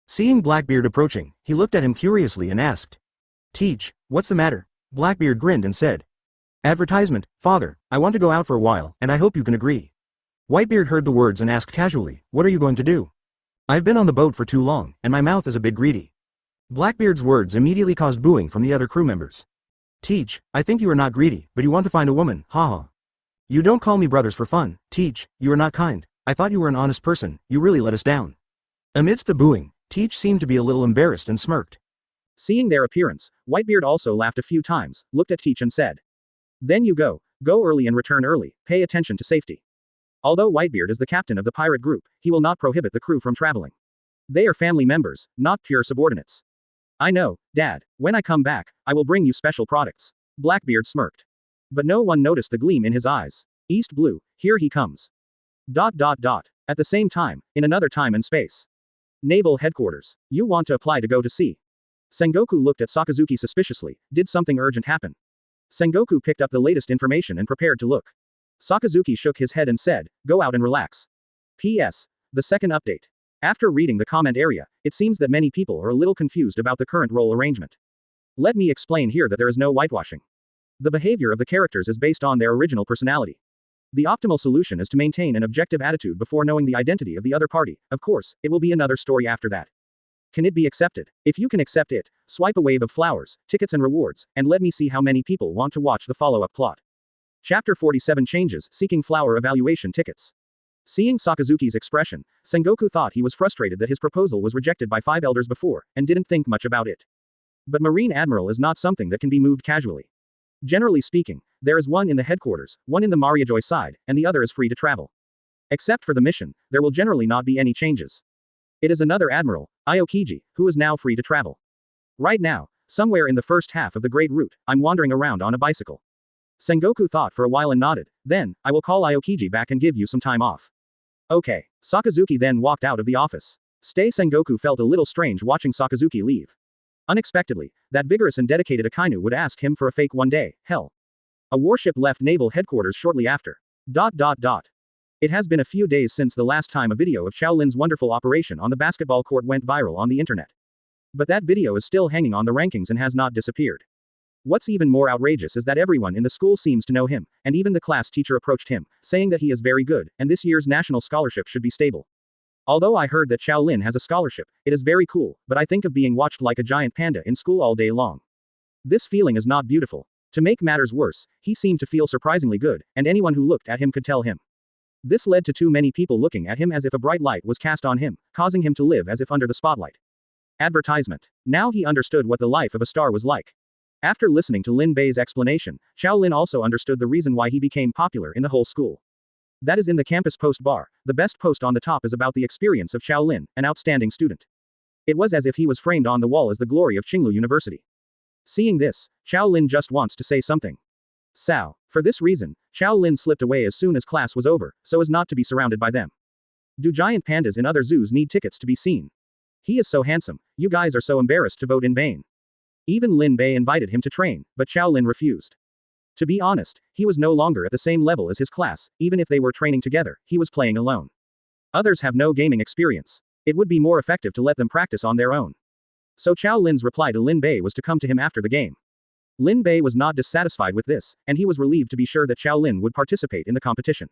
Seeing Blackbeard approaching, he looked at him curiously and asked, Teach, what's the matter? Blackbeard grinned and said, Advertisement, Father, I want to go out for a while, and I hope you can agree. Whitebeard heard the words and asked casually, what are you going to do? I've been on the boat for too long, and my mouth is a bit greedy. Blackbeard's words immediately caused booing from the other crew members. Teach, I think you are not greedy, but you want to find a woman, haha. You don't call me brothers for fun, Teach, you are not kind. I thought you were an honest person, you really let us down. Amidst the booing, Teach seemed to be a little embarrassed and smirked. Seeing their appearance, Whitebeard also laughed a few times, looked at Teach and said, then you go early and return early, pay attention to safety. Although Whitebeard is the captain of the pirate group, he will not prohibit the crew from traveling. They are family members, not pure subordinates. I know, Dad, when I come back, I will bring you special products. Blackbeard smirked. But no one noticed the gleam in his eyes. East Blue, here he comes. At the same time, in another time and space. Naval Headquarters. You want to apply to go to sea. Sengoku looked at Sakazuki suspiciously. Did something urgent happen? Sengoku picked up the latest information and prepared to look. Sakazuki shook his head and said, go out and relax. P.S. The second update. After reading the comment area, it seems that many people are a little confused about the current role arrangement. Let me explain here that there is no whitewashing. The behavior of the characters is based on their original personality. The optimal solution is to maintain an objective attitude before knowing the identity of the other party. Of course, it will be another story after that. Can it be accepted? If you can accept it, swipe a wave of flowers, tickets and rewards, and let me see how many people want to watch the follow-up plot. Chapter 47 Changes, Seeking Flower Evaluation Tickets. Seeing Sakazuki's expression, Sengoku thought he was frustrated that his proposal was rejected by 5 elders before, and didn't think much about it. But Marine Admiral is not something that can be moved casually. Generally speaking, there is one in the headquarters, one in the Mariajoy side, and the other is free to travel. Except for the mission, there will generally not be any changes. It is another admiral, Aokiji, who is now free to travel. Right now, somewhere in the first half of the Great Route, I'm wandering around on a bicycle. Sengoku thought for a while and nodded, then, I will call Aokiji back and give you some time off. Okay. Sakazuki then walked out of the office. Sengoku felt a little strange watching Sakazuki leave. Unexpectedly, that vigorous and dedicated Akynu would ask him for a fake one day, hell. A warship left naval headquarters shortly after. It has been a few days since the last time a video of Qiao Lin's wonderful operation on the basketball court went viral on the internet. But that video is still hanging on the rankings and has not disappeared. What's even more outrageous is that everyone in the school seems to know him, and even the class teacher approached him, saying that he is very good, and this year's national scholarship should be stable. Although I heard that Qiao Lin has a scholarship, it is very cool, but I think of being watched like a giant panda in school all day long. This feeling is not beautiful. To make matters worse, he seemed to feel surprisingly good, and anyone who looked at him could tell him. This led to too many people looking at him as if a bright light was cast on him, causing him to live as if under the spotlight. Advertisement. Now he understood what the life of a star was like. After listening to Lin Bei's explanation, Qiao Lin also understood the reason why he became popular in the whole school. That is in the campus post bar, the best post on the top is about the experience of Qiao Lin, an outstanding student. It was as if he was framed on the wall as the glory of Qinglu University. Seeing this, Qiao Lin just wants to say something. Sao. For this reason, Qiao Lin slipped away as soon as class was over, so as not to be surrounded by them. Do giant pandas in other zoos need tickets to be seen? He is so handsome, you guys are so embarrassed to vote in vain. Even Lin Bei invited him to train, but Qiao Lin refused. To be honest, he was no longer at the same level as his class, even if they were training together, he was playing alone. Others have no gaming experience. It would be more effective to let them practice on their own. So Qiao Lin's reply to Lin Bei was to come to him after the game. Lin Bei was not dissatisfied with this, and he was relieved to be sure that Qiao Lin would participate in the competition.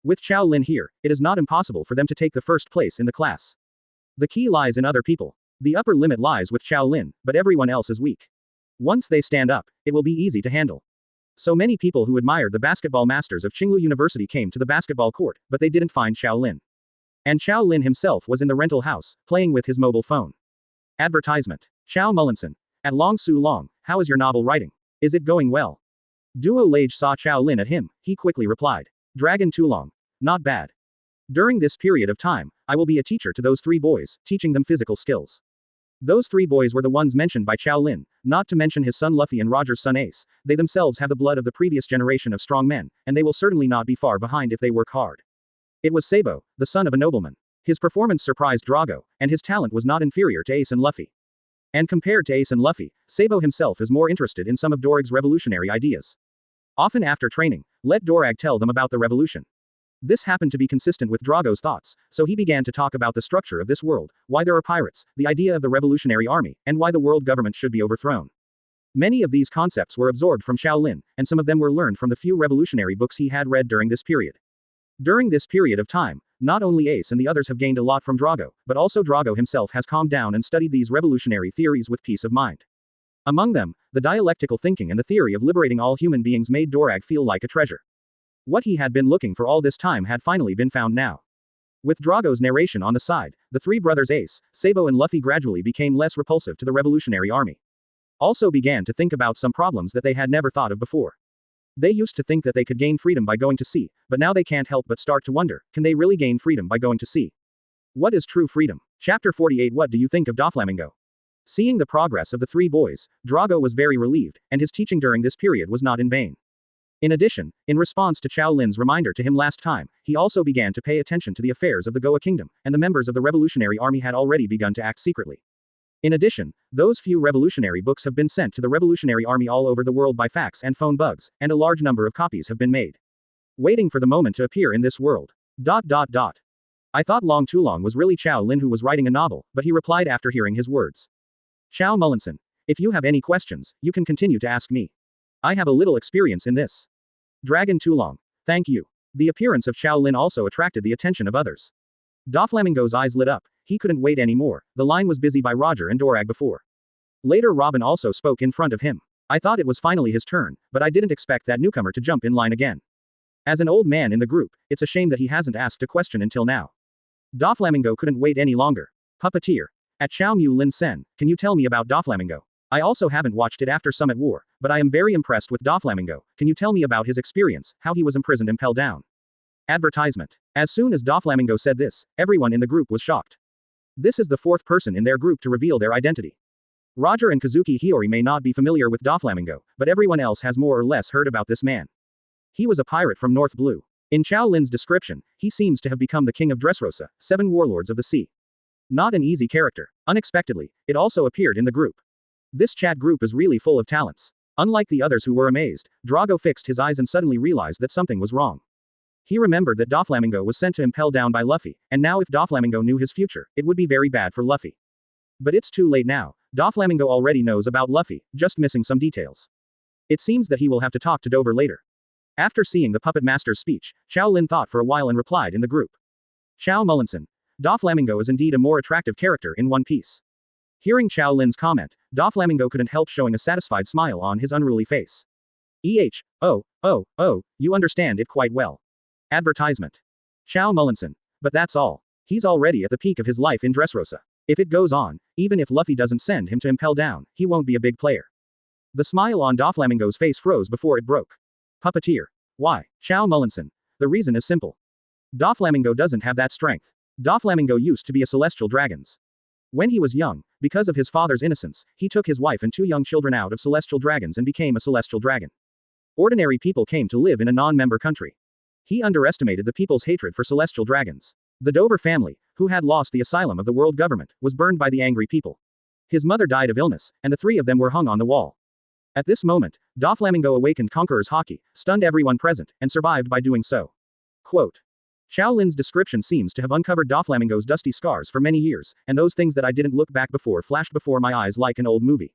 With Qiao Lin here, it is not impossible for them to take the first place in the class. The key lies in other people. The upper limit lies with Qiao Lin, but everyone else is weak. Once they stand up, it will be easy to handle. So many people who admired the basketball masters of Qinglu University came to the basketball court, but they didn't find Qiao Lin. And Qiao Lin himself was in the rental house, playing with his mobile phone. Advertisement. Qiao Mullinson. At Long Su Long, how is your novel writing? Is it going well? Duo Lage saw Qiao Lin at him, he quickly replied. Dragon Tulong. Not bad. During this period of time, I will be a teacher to those 3 boys, teaching them physical skills. Those 3 boys were the ones mentioned by Qiao Lin, not to mention his son Luffy and Roger's son Ace. They themselves have the blood of the previous generation of strong men, and they will certainly not be far behind if they work hard. It was Sabo, the son of a nobleman. His performance surprised Drago, and his talent was not inferior to Ace and Luffy. And compared to Ace and Luffy, Sabo himself is more interested in some of Dorag's revolutionary ideas. Often after training, let Dorag tell them about the revolution. This happened to be consistent with Drago's thoughts, so he began to talk about the structure of this world, why there are pirates, the idea of the revolutionary army, and why the world government should be overthrown. Many of these concepts were absorbed from Shaolin, and some of them were learned from the few revolutionary books he had read during this period. During this period of time, not only Ace and the others have gained a lot from Drago, but also Drago himself has calmed down and studied these revolutionary theories with peace of mind. Among them, the dialectical thinking and the theory of liberating all human beings made Dorag feel like a treasure. What he had been looking for all this time had finally been found now. With Drago's narration on the side, the three brothers Ace, Sabo and Luffy gradually became less repulsive to the revolutionary army. Also began to think about some problems that they had never thought of before. They used to think that they could gain freedom by going to sea, but now they can't help but start to wonder, can they really gain freedom by going to sea? What is true freedom? Chapter 48. What do you think of Doflamingo? Seeing the progress of the three boys, Drago was very relieved, and his teaching during this period was not in vain. In addition, in response to Qiao Lin's reminder to him last time, he also began to pay attention to the affairs of the Goa Kingdom, and the members of the revolutionary army had already begun to act secretly. In addition, those few revolutionary books have been sent to the revolutionary army all over the world by fax and phone bugs, and a large number of copies have been made. Waiting for the moment to appear in this world. I thought Long Tulong was really Qiao Lin who was writing a novel, but he replied after hearing his words. Qiao Mullinson. If you have any questions, you can continue to ask me. I have a little experience in this. Dragon Tulong. Thank you. The appearance of Qiao Lin also attracted the attention of others. Doflamingo's eyes lit up. He couldn't wait anymore. The line was busy by Roger and Dorag before. Later Robin also spoke in front of him. I thought it was finally his turn, but I didn't expect that newcomer to jump in line again. As an old man in the group, it's a shame that he hasn't asked a question until now. Doflamingo couldn't wait any longer. Puppeteer. At Xiao Mu Lin Sen, can you tell me about Doflamingo? I also haven't watched it after Summit War, but I am very impressed with Doflamingo. Can you tell me about his experience, how he was imprisoned and held down? Advertisement. As soon as Doflamingo said this, everyone in the group was shocked. This is the fourth person in their group to reveal their identity. Roger and Kazuki Hiyori may not be familiar with Doflamingo, but everyone else has more or less heard about this man. He was a pirate from North Blue. In Qiao Lin's description, he seems to have become the king of Dressrosa, 7 warlords of the sea. Not an easy character. Unexpectedly, it also appeared in the group. This chat group is really full of talents. Unlike the others who were amazed, Drago fixed his eyes and suddenly realized that something was wrong. He remembered that Doflamingo was sent to impel down by Luffy, and now if Doflamingo knew his future, it would be very bad for Luffy. But it's too late now. Doflamingo already knows about Luffy, just missing some details. It seems that he will have to talk to Dover later. After seeing the puppet master's speech, Qiao Lin thought for a while and replied in the group. Qiao Mullinson. Doflamingo is indeed a more attractive character in One Piece. Hearing Qiao Lin's comment, Doflamingo couldn't help showing a satisfied smile on his unruly face. You understand it quite well. Advertisement. Qiao Mullinson. But that's all. He's already at the peak of his life in Dressrosa. If it goes on, even if Luffy doesn't send him to impel down, he won't be a big player. The smile on Doflamingo's face froze before it broke. Puppeteer. Why? Qiao Mullinson. The reason is simple. Doflamingo doesn't have that strength. Doflamingo used to be a celestial dragon's. When he was young, because of his father's innocence, he took his wife and 2 young children out of celestial dragons and became a celestial dragon. Ordinary people came to live in a non-member country. He underestimated the people's hatred for celestial dragons. The Dover family, who had lost the asylum of the world government, was burned by the angry people. His mother died of illness, and the 3 of them were hung on the wall. At this moment, Doflamingo awakened Conqueror's Haki, stunned everyone present, and survived by doing so. Quote. Qiao Lin's description seems to have uncovered Doflamingo's dusty scars for many years, and those things that I didn't look back before flashed before my eyes like an old movie.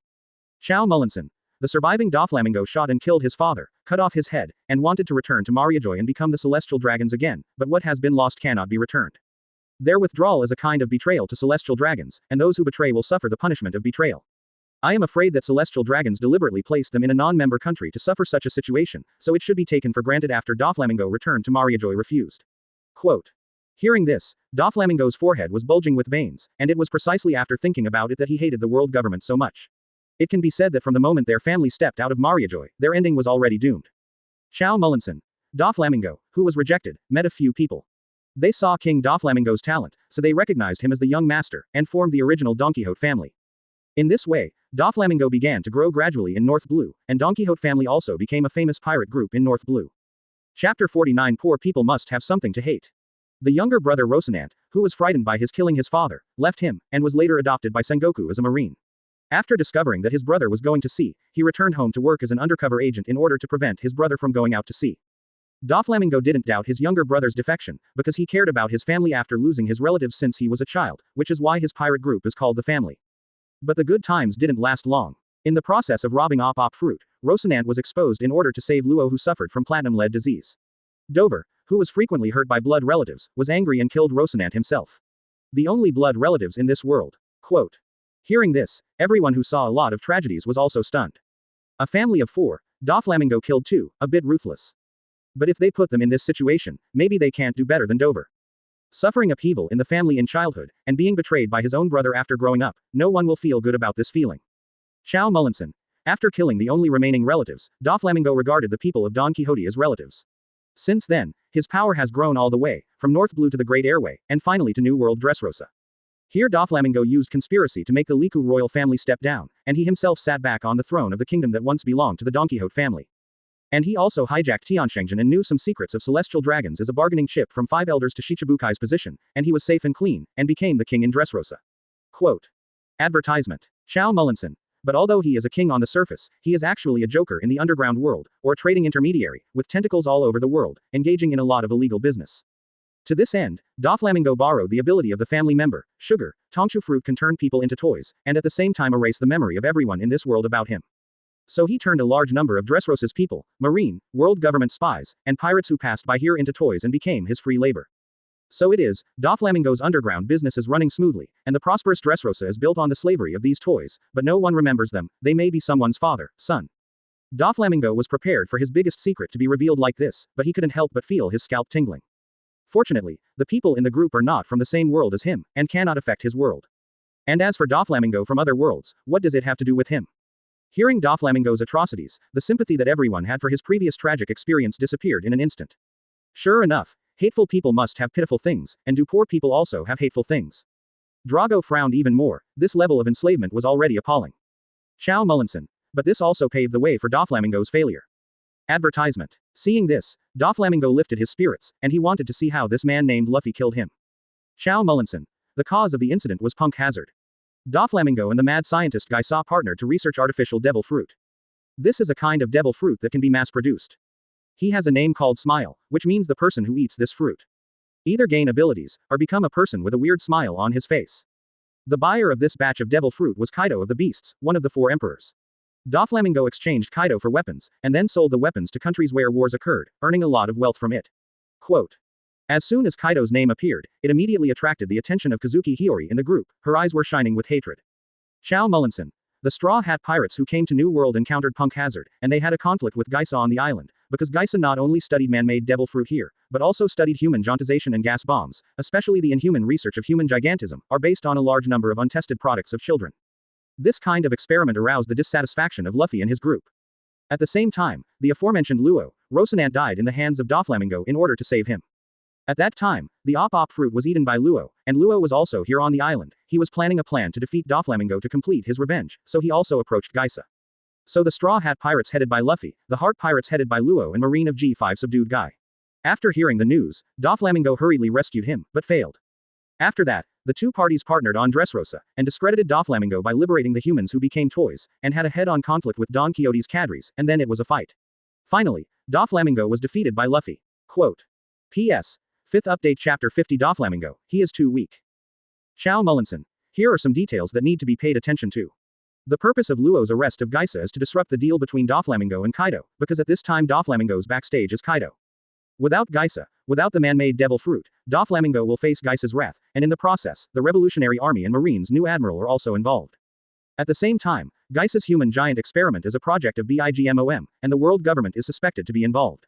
Qiao Mullinson. The surviving Doflamingo shot and killed his father, cut off his head, and wanted to return to Mariajoy and become the celestial dragons again, but what has been lost cannot be returned. Their withdrawal is a kind of betrayal to celestial dragons, and those who betray will suffer the punishment of betrayal. I am afraid that celestial dragons deliberately placed them in a non-member country to suffer such a situation, so it should be taken for granted after Doflamingo returned to Mariajoy refused. Quote. Hearing this, Doflamingo's forehead was bulging with veins, and it was precisely after thinking about it that he hated the world government so much. It can be said that from the moment their family stepped out of Mariajoy, their ending was already doomed. Qiao Mullinson. Doflamingo, who was rejected, met a few people. They saw King Doflamingo's talent, so they recognized him as the young master, and formed the original Don Quixote family. In this way, Doflamingo began to grow gradually in North Blue, and Don Quixote family also became a famous pirate group in North Blue. Chapter 49. Poor people must have something to hate. The younger brother Rocinante, who was frightened by his killing his father, left him, and was later adopted by Sengoku as a marine. After discovering that his brother was going to sea, he returned home to work as an undercover agent in order to prevent his brother from going out to sea. Doflamingo didn't doubt his younger brother's defection, because he cared about his family after losing his relatives since he was a child, which is why his pirate group is called the Family. But the good times didn't last long. In the process of robbing Op fruit, Rocinante was exposed in order to save Luo, who suffered from platinum-lead disease. Dover, who was frequently hurt by blood relatives, was angry and killed Rocinante himself. The only blood relatives in this world. Quote. Hearing this, everyone who saw a lot of tragedies was also stunned. A family of 4, Doflamingo killed 2, a bit ruthless. But if they put them in this situation, maybe they can't do better than Dover. Suffering upheaval in the family in childhood, and being betrayed by his own brother after growing up, no one will feel good about this feeling. Qiao Lin. After killing the only remaining relatives, Doflamingo regarded the people of Don Quixote as relatives. Since then, his power has grown all the way, from North Blue to the Great Airway, and finally to New World Dressrosa. Here Doflamingo used conspiracy to make the Liku royal family step down, and he himself sat back on the throne of the kingdom that once belonged to the Don Quixote family. And he also hijacked Tianshengzhen and knew some secrets of celestial dragons as a bargaining chip from 5 elders to Shichibukai's position, and he was safe and clean, and became the king in Dressrosa. Quote. Advertisement. Qiao Lin. But although he is a king on the surface, he is actually a joker in the underground world, or a trading intermediary, with tentacles all over the world, engaging in a lot of illegal business. To this end, Doflamingo borrowed the ability of the family member, Sugar, Tongchu fruit can turn people into toys, and at the same time erase the memory of everyone in this world about him. So he turned a large number of Dressrosa's people, marine, world government spies, and pirates who passed by here into toys and became his free labor. So it is, Doflamingo's underground business is running smoothly, and the prosperous Dressrosa is built on the slavery of these toys, but no one remembers them, they may be someone's father, son. Doflamingo was prepared for his biggest secret to be revealed like this, but he couldn't help but feel his scalp tingling. Fortunately, the people in the group are not from the same world as him, and cannot affect his world. And as for Doflamingo from other worlds, what does it have to do with him? Hearing Doflamingo's atrocities, the sympathy that everyone had for his previous tragic experience disappeared in an instant. Sure enough, hateful people must have pitiful things, and do poor people also have hateful things? Drago frowned even more, this level of enslavement was already appalling. Qiao Lin. But this also paved the way for Doflamingo's failure. Advertisement. Seeing this, Doflamingo lifted his spirits, and he wanted to see how this man named Luffy killed him. Qiao Lin. The cause of the incident was punk hazard. Doflamingo and the mad scientist Gaisa partnered to research artificial devil fruit. This is a kind of devil fruit that can be mass-produced. He has a name called Smile, which means the person who eats this fruit either gain abilities, or become a person with a weird smile on his face. The buyer of this batch of devil fruit was Kaido of the Beasts, one of the 4 emperors. Doflamingo exchanged Kaido for weapons, and then sold the weapons to countries where wars occurred, earning a lot of wealth from it. Quote. As soon as Kaido's name appeared, it immediately attracted the attention of Kazuki Hiyori in the group, her eyes were shining with hatred. Qiao Lin. The Straw Hat Pirates who came to New World encountered Punk Hazard, and they had a conflict with Gaisa on the island, because Gaisa not only studied man-made devil fruit here, but also studied human jauntization and gas bombs, especially the inhuman research of human gigantism, are based on a large number of untested products of children. This kind of experiment aroused the dissatisfaction of Luffy and his group. At the same time, the aforementioned Luo, Rocinante died in the hands of Doflamingo in order to save him. At that time, the op fruit was eaten by Luo, and Luo was also here on the island. He was planning a plan to defeat Doflamingo to complete his revenge, so he also approached Gaisa. So the Straw Hat Pirates headed by Luffy, the Heart Pirates headed by Luo and Marine of G5 subdued Guy. After hearing the news, Doflamingo hurriedly rescued him, but failed. After that, the 2 parties partnered on Dressrosa, and discredited Doflamingo by liberating the humans who became toys, and had a head-on conflict with Don Quixote's cadres, and then it was a fight. Finally, Doflamingo was defeated by Luffy. Quote. P.S. 5th update chapter 50 Doflamingo, he is too weak. Qiao Lin. Here are some details that need to be paid attention to. The purpose of Luo's arrest of Gaisa is to disrupt the deal between Doflamingo and Kaido, because at this time Doflamingo's backstage is Kaido. Without Gaisa, without the man-made devil fruit, Doflamingo will face Gaisa's wrath, and in the process, the Revolutionary Army and Marine's new admiral are also involved. At the same time, Gaisa's human giant experiment is a project of BIGMOM, and the world government is suspected to be involved.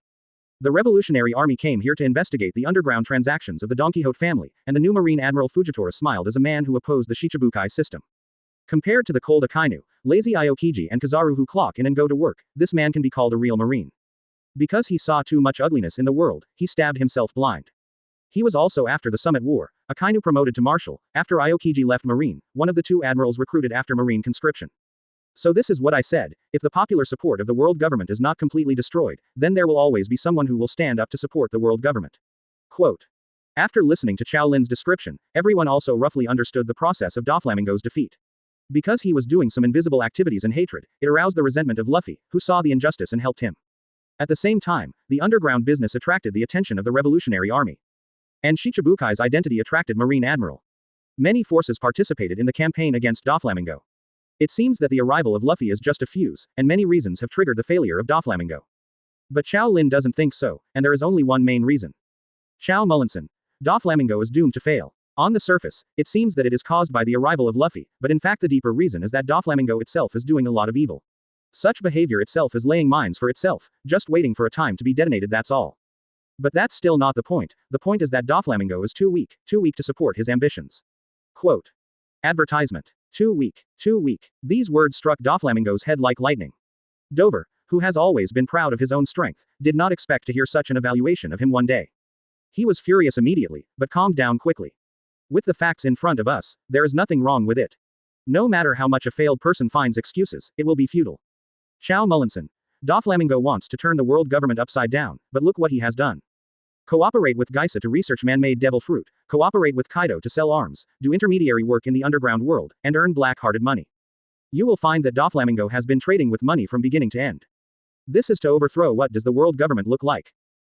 The Revolutionary Army came here to investigate the underground transactions of the Don Quixote family, and the new Marine Admiral Fujitora smiled as a man who opposed the Shichibukai system. Compared to the cold Akynu, lazy Aokiji and Kizaru who clock in and go to work, this man can be called a real Marine. Because he saw too much ugliness in the world, he stabbed himself blind. He was also after the Summit War, Akynu promoted to Marshal, after Aokiji left Marine, one of the 2 admirals recruited after Marine conscription. So this is what I said, if the popular support of the world government is not completely destroyed, then there will always be someone who will stand up to support the world government. Quote. After listening to Qiao Lin's description, everyone also roughly understood the process of Doflamingo's defeat. Because he was doing some invisible activities and hatred, it aroused the resentment of Luffy, who saw the injustice and helped him. At the same time, the underground business attracted the attention of the Revolutionary Army. And Shichibukai's identity attracted Marine Admiral. Many forces participated in the campaign against Doflamingo. It seems that the arrival of Luffy is just a fuse, and many reasons have triggered the failure of Doflamingo. But Qiao Lin doesn't think so, and there is only one main reason. Qiao Mullinson. Doflamingo is doomed to fail. On the surface, it seems that it is caused by the arrival of Luffy, but in fact the deeper reason is that Doflamingo itself is doing a lot of evil. Such behavior itself is laying mines for itself, just waiting for a time to be detonated, that's all. But that's still not the point. The point is that Doflamingo is too weak to support his ambitions. Quote. Advertisement. Too weak. These words struck Doflamingo's head like lightning. Dover, who has always been proud of his own strength, did not expect to hear such an evaluation of him one day. He was furious immediately, but calmed down quickly. With the facts in front of us, there is nothing wrong with it. No matter how much a failed person finds excuses, it will be futile. Qiao Mullinson. Doflamingo wants to turn the world government upside down, but look what he has done. Cooperate with Geisa to research man-made devil fruit, cooperate with Kaido to sell arms, do intermediary work in the underground world, and earn black-hearted money. You will find that Doflamingo has been trading with money from beginning to end. This is to overthrow. What does the world government look like?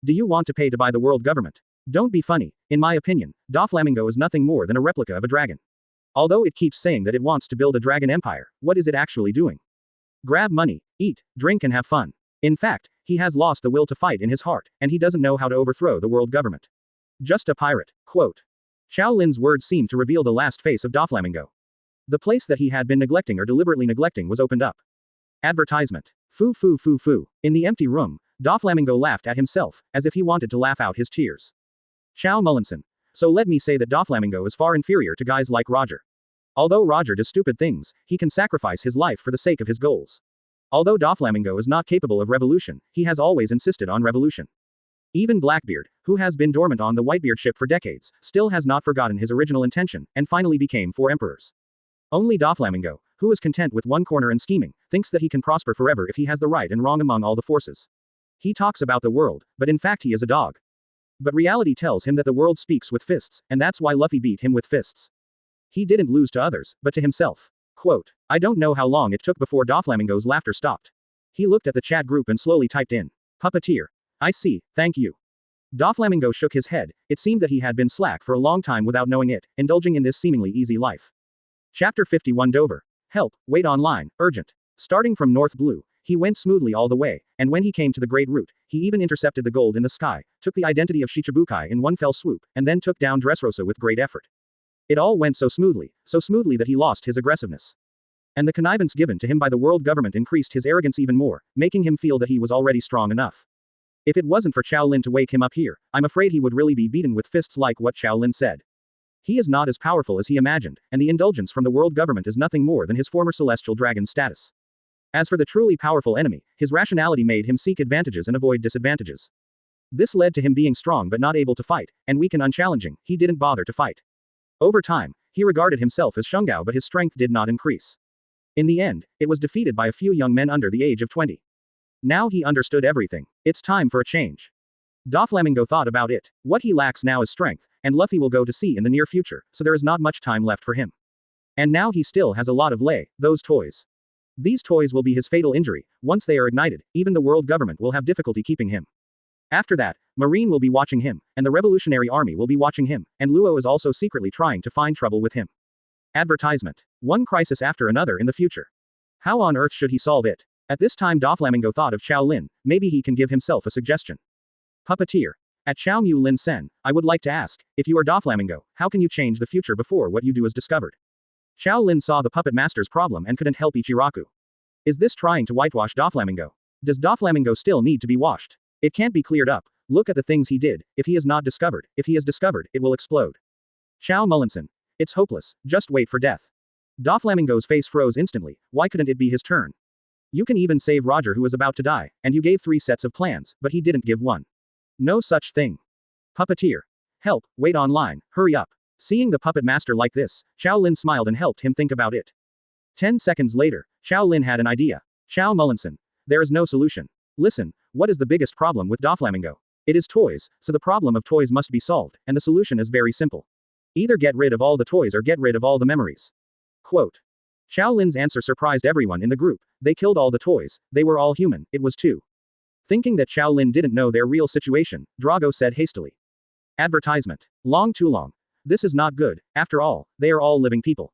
Do you want to pay to buy the world government? Don't be funny. In my opinion, Doflamingo is nothing more than a replica of a dragon. Although it keeps saying that it wants to build a dragon empire, what is it actually doing? Grab money, eat, drink and have fun. In fact, he has lost the will to fight in his heart, and he doesn't know how to overthrow the world government. Just a pirate. Quote. Qiao Lin's words seemed to reveal the last face of Doflamingo. The place that he had been neglecting or deliberately neglecting was opened up. Advertisement. Foo. In the empty room, Doflamingo laughed at himself, as if he wanted to laugh out his tears. Qiao Mullinson. So let me say that Doflamingo is far inferior to guys like Roger. Although Roger does stupid things, he can sacrifice his life for the sake of his goals. Although Doflamingo is not capable of revolution, he has always insisted on revolution. Even Blackbeard, who has been dormant on the Whitebeard ship for decades, still has not forgotten his original intention, and finally became 4 emperors. Only Doflamingo, who is content with one corner and scheming, thinks that he can prosper forever if he has the right and wrong among all the forces. He talks about the world, but in fact he is a dog. But reality tells him that the world speaks with fists, and that's why Luffy beat him with fists. He didn't lose to others, but to himself. Quote. I don't know how long it took before Doflamingo's laughter stopped. He looked at the chat group and slowly typed in. Puppeteer. I see, thank you. Doflamingo shook his head. It seemed that he had been slack for a long time without knowing it, indulging in this seemingly easy life. Chapter 51 Dover. Help, wait online, urgent. Starting from North Blue, he went smoothly all the way, and when he came to the Great Route, he even intercepted the gold in the sky, took the identity of Shichibukai in one fell swoop, and then took down Dressrosa with great effort. It all went so smoothly that he lost his aggressiveness. And the connivance given to him by the world government increased his arrogance even more, making him feel that he was already strong enough. If it wasn't for Qiao Lin to wake him up here, I'm afraid he would really be beaten with fists like what Qiao Lin said. He is not as powerful as he imagined, and the indulgence from the world government is nothing more than his former celestial dragon status. As for the truly powerful enemy, his rationality made him seek advantages and avoid disadvantages. This led to him being strong but not able to fight, and weak and unchallenging, he didn't bother to fight. Over time, he regarded himself as Shungao, but his strength did not increase. In the end, it was defeated by a few young men under the age of 20. Now he understood everything. It's time for a change. Doflamingo thought about it. What he lacks now is strength, and Luffy will go to sea in the near future, so there is not much time left for him. And now he still has a lot of those toys. These toys will be his fatal injury. Once they are ignited, even the world government will have difficulty keeping him. After that, Marine will be watching him, and the Revolutionary Army will be watching him, and Luo is also secretly trying to find trouble with him. Advertisement. One crisis after another in the future. How on earth should he solve it? At this time Doflamingo thought of Qiao Lin, maybe he can give himself a suggestion. Puppeteer. At Qiao Mu Lin Sen, I would like to ask, if you are Doflamingo, how can you change the future before what you do is discovered? Qiao Lin saw the puppet master's problem and couldn't help Ichiraku. Is this trying to whitewash Doflamingo? Does Doflamingo still need to be washed? It can't be cleared up. Look at the things he did. If he is not discovered, if he is discovered, it will explode. Qiao Mullinson. It's hopeless, just wait for death. Doflamingo's face froze instantly. Why couldn't it be his turn? You can even save Roger who is about to die, and you gave 3 sets of plans, but he didn't give one. No such thing. Puppeteer. Help, wait online, hurry up. Seeing the puppet master like this, Qiao Lin smiled and helped him think about it. 10 seconds later, Qiao Lin had an idea. Qiao Mullinson. There is no solution. Listen, what is the biggest problem with Doflamingo? It is toys, so the problem of toys must be solved, and the solution is very simple. Either get rid of all the toys or get rid of all the memories. Quote. Qiao Lin's answer surprised everyone in the group. They killed all the toys, they were all human, it was too. Thinking that Qiao Lin didn't know their real situation, Drago said hastily. Advertisement. Too long. This is not good, after all, they are all living people.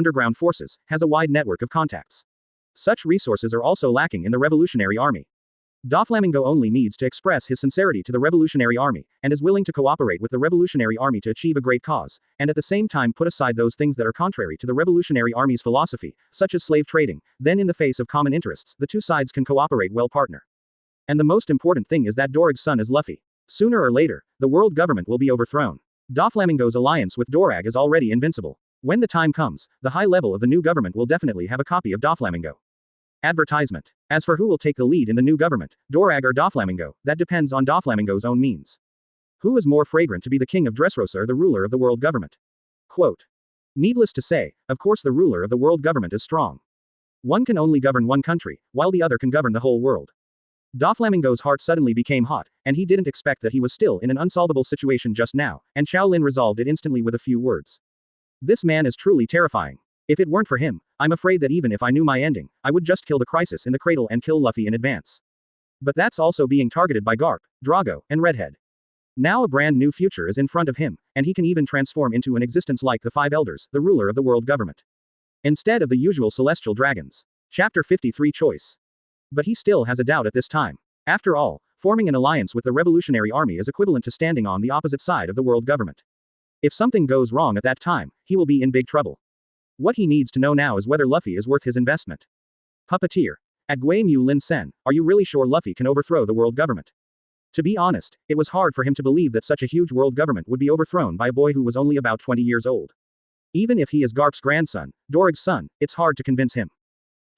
underground forces, has a wide network of contacts. Such resources are also lacking in the Revolutionary Army. Doflamingo only needs to express his sincerity to the Revolutionary Army, and is willing to cooperate with the Revolutionary Army to achieve a great cause, and at the same time put aside those things that are contrary to the Revolutionary Army's philosophy, such as slave trading. Then in the face of common interests, the two sides can cooperate well, partner. And the most important thing is that Dorag's son is Luffy. Sooner or later, the world government will be overthrown. Doflamingo's alliance with Dorag is already invincible. When the time comes, the high level of the new government will definitely have a copy of Doflamingo. Advertisement. As for who will take the lead in the new government, Dorag or Doflamingo, that depends on Doflamingo's own means. Who is more fragrant to be the king of Dressrosa or the ruler of the world government? Quote. Needless to say, of course the ruler of the world government is strong. One can only govern one country, while the other can govern the whole world. Doflamingo's heart suddenly became hot, and he didn't expect that he was still in an unsolvable situation just now, and Shaolin resolved it instantly with a few words. This man is truly terrifying. If it weren't for him, I'm afraid that even if I knew my ending, I would just kill the crisis in the cradle and kill Luffy in advance. But that's also being targeted by Garp, Drago, and Redhead. Now a brand new future is in front of him, and he can even transform into an existence like the Five Elders, the ruler of the world government. Instead of the usual celestial dragons. Chapter 53 Choice. But he still has a doubt at this time. After all, forming an alliance with the revolutionary army is equivalent to standing on the opposite side of the world government. If something goes wrong at that time, he will be in big trouble. What he needs to know now is whether Luffy is worth his investment. Puppeteer. At Qiao Lin Sen, are you really sure Luffy can overthrow the world government? To be honest, it was hard for him to believe that such a huge world government would be overthrown by a boy who was only about 20 years old. Even if he is Garp's grandson, Dorag's son, it's hard to convince him.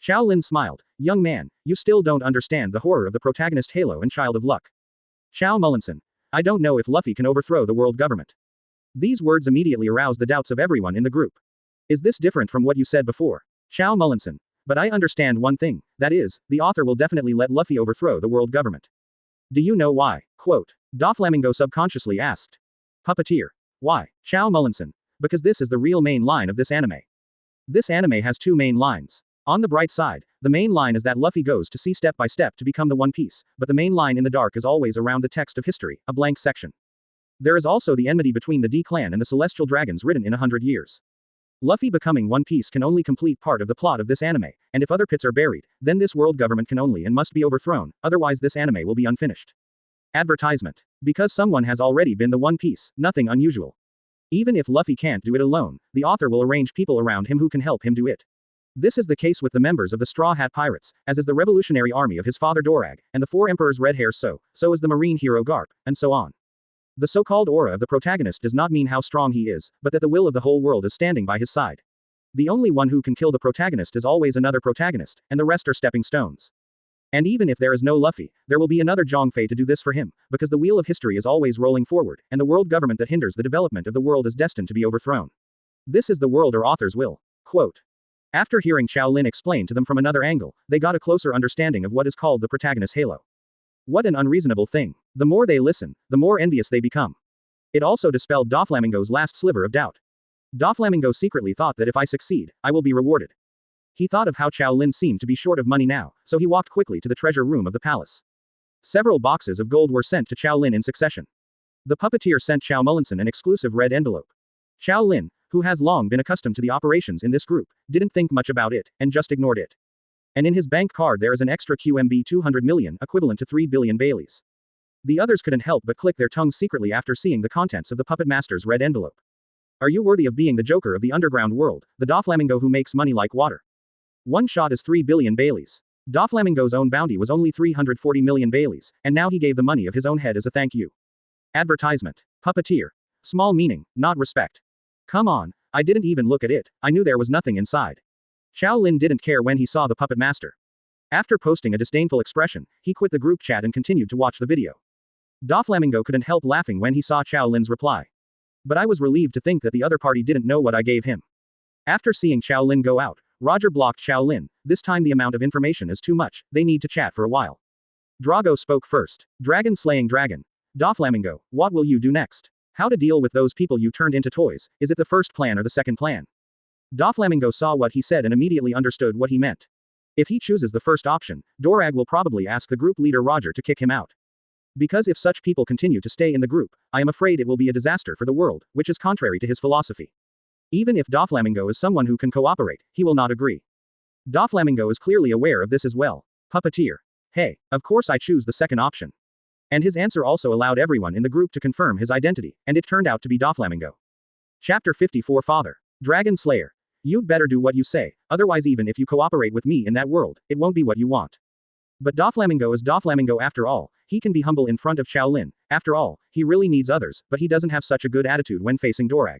Shaolin smiled. Young man, you still don't understand the horror of the Protagonist Halo and Child of Luck. Qiao Mullinson. I don't know if Luffy can overthrow the world government. These words immediately aroused the doubts of everyone in the group. Is this different from what you said before? Qiao Mullinson. But I understand one thing, that is, the author will definitely let Luffy overthrow the world government. Do you know why? Quote. Doflamingo subconsciously asked. Puppeteer. Why? Qiao Mullinson. Because this is the real main line of this anime. This anime has two main lines. On the bright side, the main line is that Luffy goes to see step by step to become the One Piece, but the main line in the dark is always around the text of history, a blank section. There is also the enmity between the D-Clan and the Celestial Dragons written in 100 years. Luffy becoming One Piece can only complete part of the plot of this anime, and if other pits are buried, then this world government can only and must be overthrown, otherwise this anime will be unfinished. Advertisement. Because someone has already been the One Piece, nothing unusual. Even if Luffy can't do it alone, the author will arrange people around him who can help him do it. This is the case with the members of the Straw Hat Pirates, as is the revolutionary army of his father Dorag, and the Four Emperors Red Hair so is the marine hero Garp, and so on. The so-called aura of the protagonist does not mean how strong he is, but that the will of the whole world is standing by his side. The only one who can kill the protagonist is always another protagonist, and the rest are stepping stones. And even if there is no Luffy, there will be another Zhongfei to do this for him, because the wheel of history is always rolling forward, and the world government that hinders the development of the world is destined to be overthrown. This is the world or author's will. Quote. After hearing Shaolin explain to them from another angle, they got a closer understanding of what is called the Protagonist Halo. What an unreasonable thing. The more they listen, the more envious they become. It also dispelled Doflamingo's last sliver of doubt. Doflamingo secretly thought that if I succeed, I will be rewarded. He thought of how Shaolin seemed to be short of money now, so he walked quickly to the treasure room of the palace. Several boxes of gold were sent to Shaolin in succession. The puppeteer sent Qiao Mullinson an exclusive red envelope. Shaolin, who has long been accustomed to the operations in this group, didn't think much about it, and just ignored it. And in his bank card there is an extra QMB 200 million, equivalent to 3 billion Baileys. The others couldn't help but click their tongues secretly after seeing the contents of the puppet master's red envelope. Are you worthy of being the Joker of the underground world, the Doflamingo who makes money like water? One shot is 3 billion Baileys. Doflamingo's own bounty was only 340 million Baileys, and now he gave the money of his own head as a thank you. Advertisement. Puppeteer. Small meaning, not respect. Come on, I didn't even look at it, I knew there was nothing inside. Shaolin didn't care when he saw the puppet master. After posting a disdainful expression, he quit the group chat and continued to watch the video. Doflamingo couldn't help laughing when he saw Shaolin's reply. But I was relieved to think that the other party didn't know what I gave him. After seeing Shaolin go out, Roger blocked Shaolin. This time the amount of information is too much, they need to chat for a while. Drago spoke first. Dragon slaying dragon. Doflamingo, what will you do next? How to deal with those people you turned into toys, is it the first plan or the second plan? Doflamingo saw what he said and immediately understood what he meant. If he chooses the first option, Dorag will probably ask the group leader Roger to kick him out. Because if such people continue to stay in the group, I am afraid it will be a disaster for the world, which is contrary to his philosophy. Even if Doflamingo is someone who can cooperate, he will not agree. Doflamingo is clearly aware of this as well. Puppeteer. Hey, of course I choose the second option. And his answer also allowed everyone in the group to confirm his identity, and it turned out to be Doflamingo. Chapter 54 Father. Dragon Slayer. You'd better do what you say, otherwise even if you cooperate with me in that world, it won't be what you want. But Doflamingo is Doflamingo after all, he can be humble in front of Shaolin, after all, he really needs others, but he doesn't have such a good attitude when facing Dorag.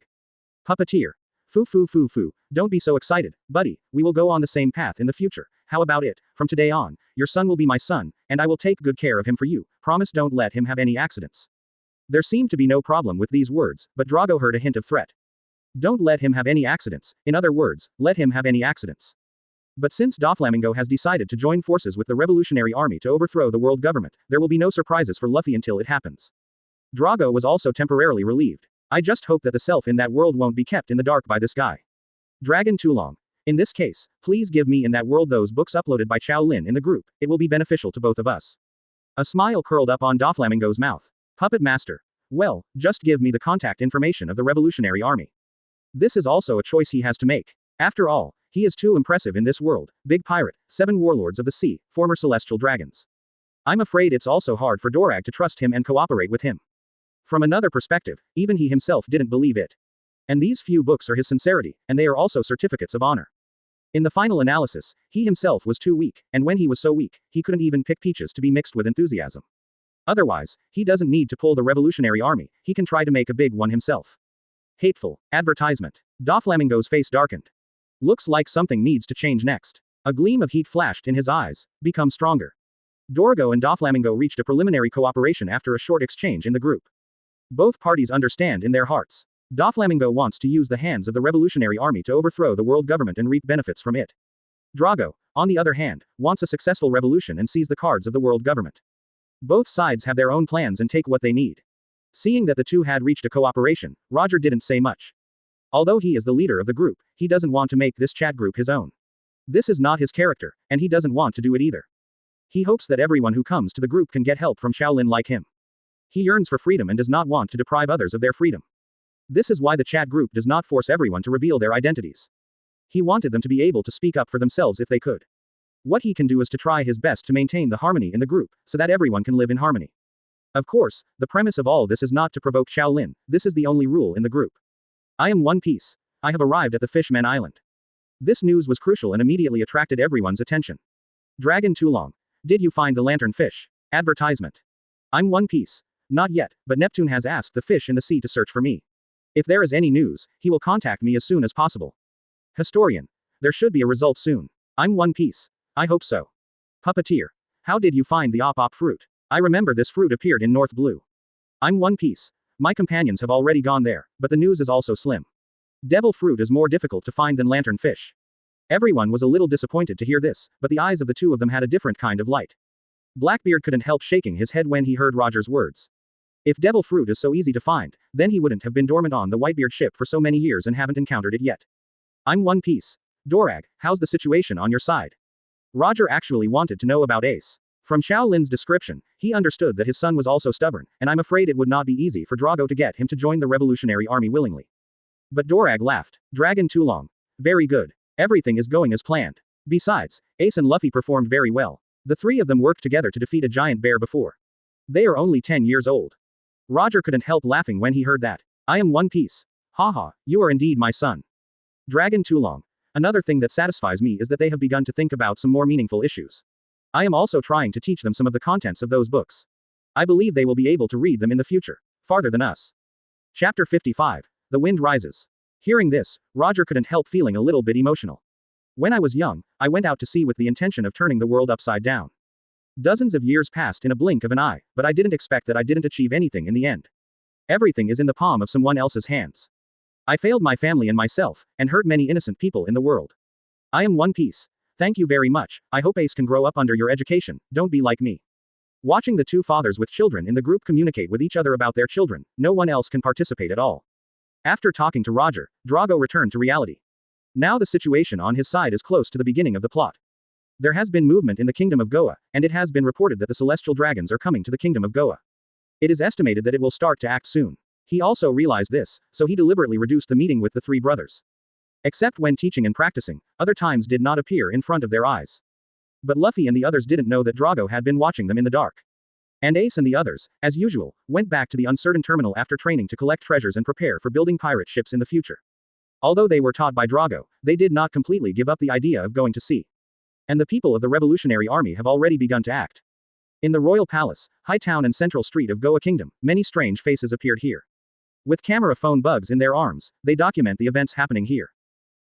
Puppeteer. Foo, don't be so excited, buddy, we will go on the same path in the future, how about it, from today on, your son will be my son, and I will take good care of him for you, promise don't let him have any accidents. There seemed to be no problem with these words, but Drago heard a hint of threat. Don't let him have any accidents, in other words, let him have any accidents. But since Doflamingo has decided to join forces with the Revolutionary Army to overthrow the world government, there will be no surprises for Luffy until it happens. Drago was also temporarily relieved. I just hope that the self in that world won't be kept in the dark by this guy. Dragon too long. In this case, please give me in that world those books uploaded by Qiao Lin in the group, it will be beneficial to both of us. A smile curled up on Doflamingo's mouth. Puppet Master. Well, just give me the contact information of the Revolutionary Army. This is also a choice he has to make. After all, he is too impressive in this world, big pirate, 7 warlords of the sea, former celestial dragons. I'm afraid it's also hard for Dorag to trust him and cooperate with him. From another perspective, even he himself didn't believe it. And these few books are his sincerity, and they are also certificates of honor. In the final analysis, he himself was too weak, and when he was so weak, he couldn't even pick peaches to be mixed with enthusiasm. Otherwise, he doesn't need to pull the Revolutionary Army, he can try to make a big one himself. Hateful. Advertisement. Doflamingo's face darkened. Looks like something needs to change next. A gleam of heat flashed in his eyes. Become stronger. Dorgo and Doflamingo reached a preliminary cooperation after a short exchange in the group. Both parties understand in their hearts. Doflamingo wants to use the hands of the Revolutionary Army to overthrow the world government and reap benefits from it. Drago, on the other hand, wants a successful revolution and seize the cards of the world government. Both sides have their own plans and take what they need. Seeing that the two had reached a cooperation, Roger didn't say much. Although he is the leader of the group, he doesn't want to make this chat group his own. This is not his character, and he doesn't want to do it either. He hopes that everyone who comes to the group can get help from Shaolin like him. He yearns for freedom and does not want to deprive others of their freedom. This is why the chat group does not force everyone to reveal their identities. He wanted them to be able to speak up for themselves if they could. What he can do is to try his best to maintain the harmony in the group, so that everyone can live in harmony. Of course, the premise of all this is not to provoke Shaolin, this is the only rule in the group. I am One Piece. I have arrived at the Fishman Island. This news was crucial and immediately attracted everyone's attention. Dragon too long. Did you find the lantern fish? Advertisement. I'm One Piece. Not yet, but Neptune has asked the fish in the sea to search for me. If there is any news, he will contact me as soon as possible. Historian. There should be a result soon. I'm One Piece. I hope so. Puppeteer. How did you find the op fruit? I remember this fruit appeared in North Blue. I'm One Piece. My companions have already gone there, but the news is also slim. Devil fruit is more difficult to find than lantern fish. Everyone was a little disappointed to hear this, but the eyes of the two of them had a different kind of light. Blackbeard couldn't help shaking his head when he heard Roger's words. If devil fruit is so easy to find, then he wouldn't have been dormant on the Whitebeard ship for so many years and haven't encountered it yet. I'm One Piece. Dorag, how's the situation on your side? Roger actually wanted to know about Ace. From Qiao Lin's description, he understood that his son was also stubborn, and I'm afraid it would not be easy for Drago to get him to join the Revolutionary Army willingly. But Dorag laughed. Dragon too long. Very good. Everything is going as planned. Besides, Ace and Luffy performed very well. The three of them worked together to defeat a giant bear before. They are only 10 years old. Roger couldn't help laughing when he heard that. I am One Piece. Haha, you are indeed my son. Dragon too long. Another thing that satisfies me is that they have begun to think about some more meaningful issues. I am also trying to teach them some of the contents of those books. I believe they will be able to read them in the future. Farther than us. Chapter 55. The Wind Rises. Hearing this, Roger couldn't help feeling a little bit emotional. When I was young, I went out to sea with the intention of turning the world upside down. Dozens of years passed in a blink of an eye, but I didn't expect that I didn't achieve anything in the end. Everything is in the palm of someone else's hands. I failed my family and myself, and hurt many innocent people in the world. I am One Piece. Thank you very much. I hope Ace can grow up under your education, don't be like me. Watching the two fathers with children in the group communicate with each other about their children, no one else can participate at all. After talking to Roger, Drago returned to reality. Now the situation on his side is close to the beginning of the plot. There has been movement in the Kingdom of Goa, and it has been reported that the Celestial Dragons are coming to the Kingdom of Goa. It is estimated that it will start to act soon. He also realized this, so he deliberately reduced the meeting with the three brothers. Except when teaching and practicing, other times did not appear in front of their eyes. But Luffy and the others didn't know that Drago had been watching them in the dark. And Ace and the others, as usual, went back to the Uncertain Terminal after training to collect treasures and prepare for building pirate ships in the future. Although they were taught by Drago, they did not completely give up the idea of going to sea. And the people of the Revolutionary Army have already begun to act. In the Royal Palace, High Town and Central Street of Goa Kingdom, many strange faces appeared here. With camera phone bugs in their arms, they document the events happening here.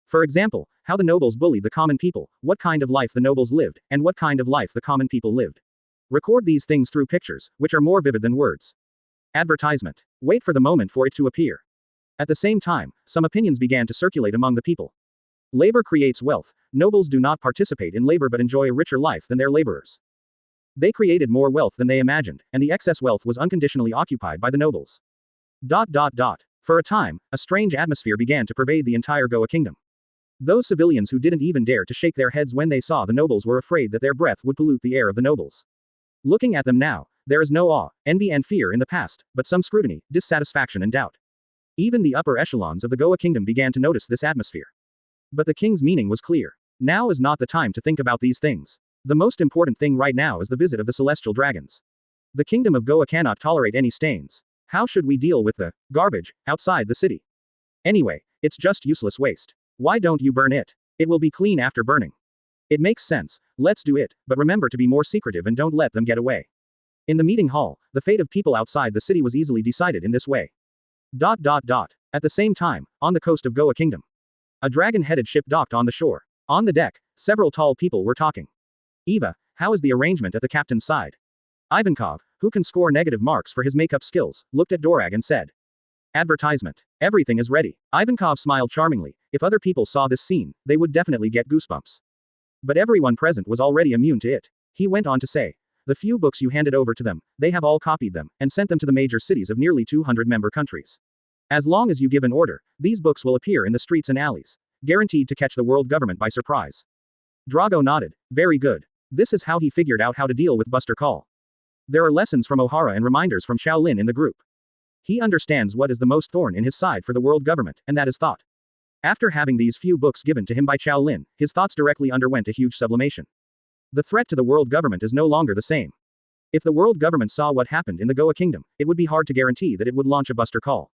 For example, how the nobles bullied the common people, what kind of life the nobles lived, and what kind of life the common people lived. Record these things through pictures, which are more vivid than words. Advertisement. Wait for the moment for it to appear. At the same time, some opinions began to circulate among the people. Labor creates wealth, nobles do not participate in labor but enjoy a richer life than their laborers. They created more wealth than they imagined, and the excess wealth was unconditionally occupied by the nobles. For a time, a strange atmosphere began to pervade the entire Goa kingdom. Those civilians who didn't even dare to shake their heads when they saw the nobles were afraid that their breath would pollute the air of the nobles. Looking at them now, there is no awe, envy and fear in the past, but some scrutiny, dissatisfaction and doubt. Even the upper echelons of the Goa kingdom began to notice this atmosphere. But the king's meaning was clear. Now is not the time to think about these things. The most important thing right now is the visit of the celestial dragons. The kingdom of Goa cannot tolerate any stains. How should we deal with the garbage outside the city? Anyway, it's just useless waste. Why don't you burn it? It will be clean after burning. It makes sense, let's do it, but remember to be more secretive and don't let them get away. In the meeting hall, the fate of people outside the city was easily decided in this way. At the same time, on the coast of Goa Kingdom, a dragon-headed ship docked on the shore. On the deck, several tall people were talking. Eva, how is the arrangement at the captain's side? Ivankov, who can score negative marks for his makeup skills, looked at Dorag and said. Advertisement. Everything is ready. Ivankov smiled charmingly. If other people saw this scene, they would definitely get goosebumps. But everyone present was already immune to it. He went on to say. The few books you handed over to them, they have all copied them, and sent them to the major cities of nearly 200 member countries. As long as you give an order, these books will appear in the streets and alleys. Guaranteed to catch the world government by surprise. Drago nodded. Very good. This is how he figured out how to deal with Buster Call. There are lessons from O'Hara and reminders from Shaolin in the group. He understands what is the most thorn in his side for the world government, and that is thought. After having these few books given to him by Shaolin, his thoughts directly underwent a huge sublimation. The threat to the world government is no longer the same. If the world government saw what happened in the Goa kingdom, it would be hard to guarantee that it would launch a Buster Call.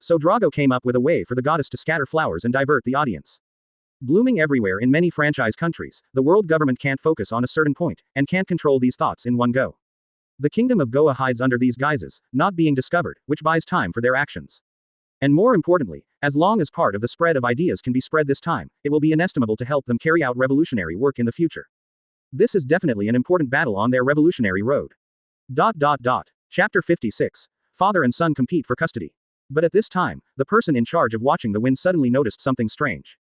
So Drago came up with a way for the goddess to scatter flowers and divert the audience. Blooming everywhere in many franchise countries, the world government can't focus on a certain point, and can't control these thoughts in one go. The kingdom of Goa hides under these guises, not being discovered, which buys time for their actions. And more importantly, as long as part of the spread of ideas can be spread this time, it will be inestimable to help them carry out revolutionary work in the future. This is definitely an important battle on their revolutionary road. Chapter 56. Father and son compete for custody. But at this time, the person in charge of watching the wind suddenly noticed something strange.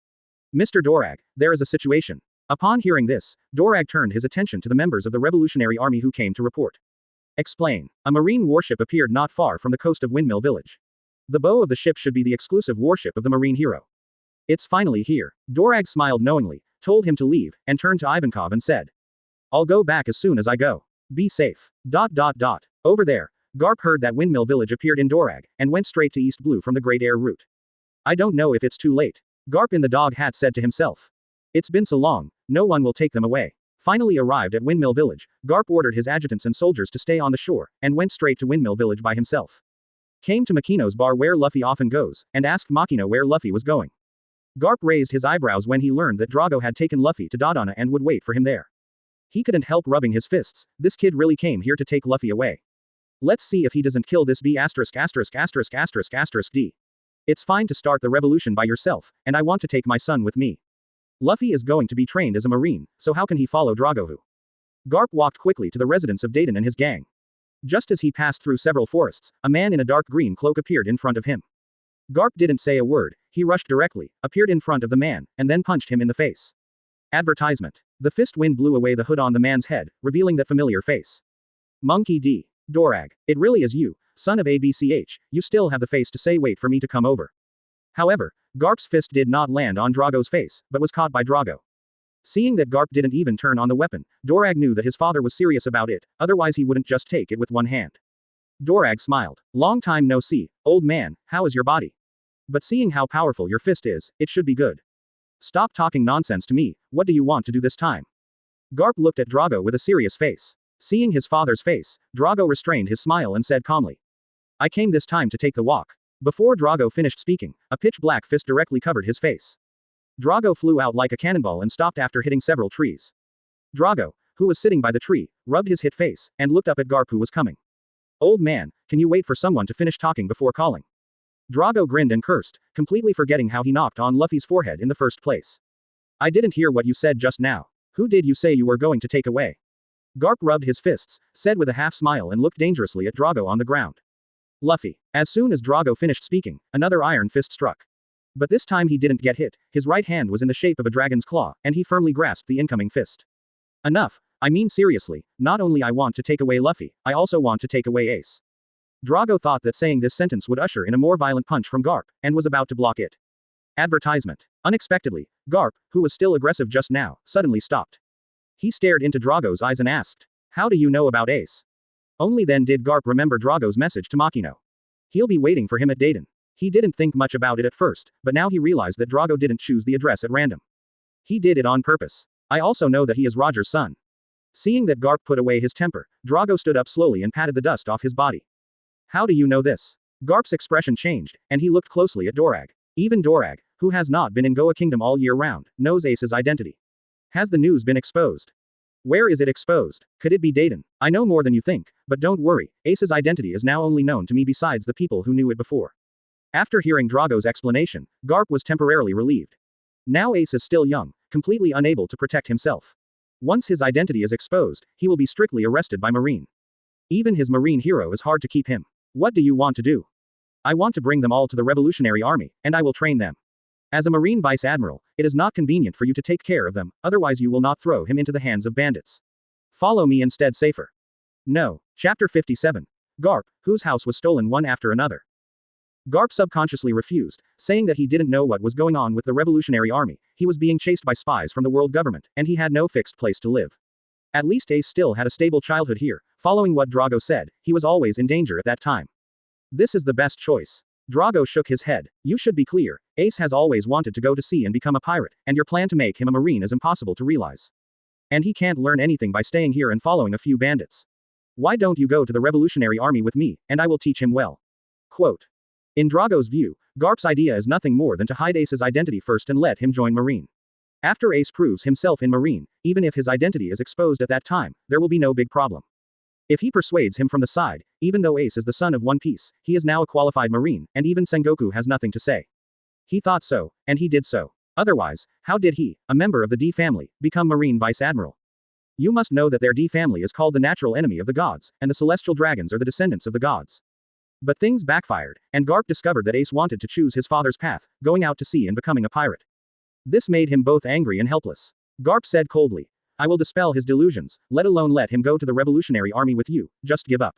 Mr. Dorag, there is a situation. Upon hearing this, Dorag turned his attention to the members of the Revolutionary Army who came to report. Explain. A marine warship appeared not far from the coast of Windmill Village. The bow of the ship should be the exclusive warship of the marine hero. It's finally here. Dorag smiled knowingly, told him to leave, and turned to Ivankov and said. I'll go back as soon as I go. Be safe. Over there, Garp heard that Windmill Village appeared in Dorag, and went straight to East Blue from the Great Air route. I don't know if it's too late. Garp in the dog hat said to himself. It's been so long, no one will take them away. Finally arrived at Windmill Village, Garp ordered his adjutants and soldiers to stay on the shore, and went straight to Windmill Village by himself. Came to Makino's bar where Luffy often goes, and asked Makino where Luffy was going. Garp raised his eyebrows when he learned that Drago had taken Luffy to Dodona and would wait for him there. He couldn't help rubbing his fists. This kid really came here to take Luffy away. Let's see if he doesn't kill this B*******************. It's fine to start the revolution by yourself, and I want to take my son with me. Luffy is going to be trained as a marine, so how can he follow Drago? Garp walked quickly to the residence of Dayton and his gang. Just as he passed through several forests, a man in a dark green cloak appeared in front of him. Garp didn't say a word, he rushed directly, appeared in front of the man, and then punched him in the face. Advertisement. The fist wind blew away the hood on the man's head, revealing that familiar face. Monkey D. Dorag, it really is you, son of ABCH, you still have the face to say wait for me to come over. However, Garp's fist did not land on Drago's face, but was caught by Drago. Seeing that Garp didn't even turn on the weapon, Dorag knew that his father was serious about it, otherwise he wouldn't just take it with one hand. Dorag smiled. Long time no see, old man, how is your body? But seeing how powerful your fist is, it should be good. Stop talking nonsense to me, what do you want to do this time? Garp looked at Drago with a serious face. Seeing his father's face, Drago restrained his smile and said calmly. I came this time to take the walk. Before Drago finished speaking, a pitch-black fist directly covered his face. Drago flew out like a cannonball and stopped after hitting several trees. Drago, who was sitting by the tree, rubbed his hit face, and looked up at Garp who was coming. Old man, can you wait for someone to finish talking before calling? Drago grinned and cursed, completely forgetting how he knocked on Luffy's forehead in the first place. I didn't hear what you said just now. Who did you say you were going to take away? Garp rubbed his fists, said with a half smile and looked dangerously at Drago on the ground. Luffy. As soon as Drago finished speaking, another iron fist struck. But this time he didn't get hit, his right hand was in the shape of a dragon's claw, and he firmly grasped the incoming fist. Enough. I mean seriously, not only I want to take away Luffy, I also want to take away Ace. Drago thought that saying this sentence would usher in a more violent punch from Garp, and was about to block it. Advertisement. Unexpectedly, Garp, who was still aggressive just now, suddenly stopped. He stared into Drago's eyes and asked, "How do you know about Ace?" Only then did Garp remember Drago's message to Makino. He'll be waiting for him at Dayton. He didn't think much about it at first, but now he realized that Drago didn't choose the address at random. He did it on purpose. I also know that he is Roger's son. Seeing that Garp put away his temper, Drago stood up slowly and patted the dust off his body. How do you know this? Garp's expression changed, and he looked closely at Dorag. Even Dorag, who has not been in Goa Kingdom all year round, knows Ace's identity. Has the news been exposed? Where is it exposed? Could it be Dayton? I know more than you think, but don't worry, Ace's identity is now only known to me besides the people who knew it before. After hearing Drago's explanation, Garp was temporarily relieved. Now Ace is still young, completely unable to protect himself. Once his identity is exposed, he will be strictly arrested by Marine. Even his Marine hero is hard to keep him. What do you want to do? I want to bring them all to the Revolutionary Army, and I will train them. As a Marine Vice Admiral, it is not convenient for you to take care of them, otherwise you will not throw him into the hands of bandits. Follow me instead safer. No. Chapter 57. Garp, whose house was stolen one after another. Garp subconsciously refused, saying that he didn't know what was going on with the Revolutionary Army, he was being chased by spies from the world government, and he had no fixed place to live. At least Ace still had a stable childhood here, following what Drago said, he was always in danger at that time. This is the best choice. Drago shook his head. You should be clear, Ace has always wanted to go to sea and become a pirate, and your plan to make him a marine is impossible to realize. And he can't learn anything by staying here and following a few bandits. Why don't you go to the Revolutionary Army with me, and I will teach him well. Quote. In Drago's view, Garp's idea is nothing more than to hide Ace's identity first and let him join Marine. After Ace proves himself in Marine, even if his identity is exposed at that time, there will be no big problem. If he persuades him from the side, even though Ace is the son of One Piece, he is now a qualified Marine, and even Sengoku has nothing to say. He thought so, and he did so. Otherwise, how did he, a member of the D family, become Marine Vice Admiral? You must know that their D family is called the natural enemy of the gods, and the celestial dragons are the descendants of the gods. But things backfired, and Garp discovered that Ace wanted to choose his father's path, going out to sea and becoming a pirate. This made him both angry and helpless. Garp said coldly, I will dispel his delusions, let alone let him go to the Revolutionary Army with you, just give up.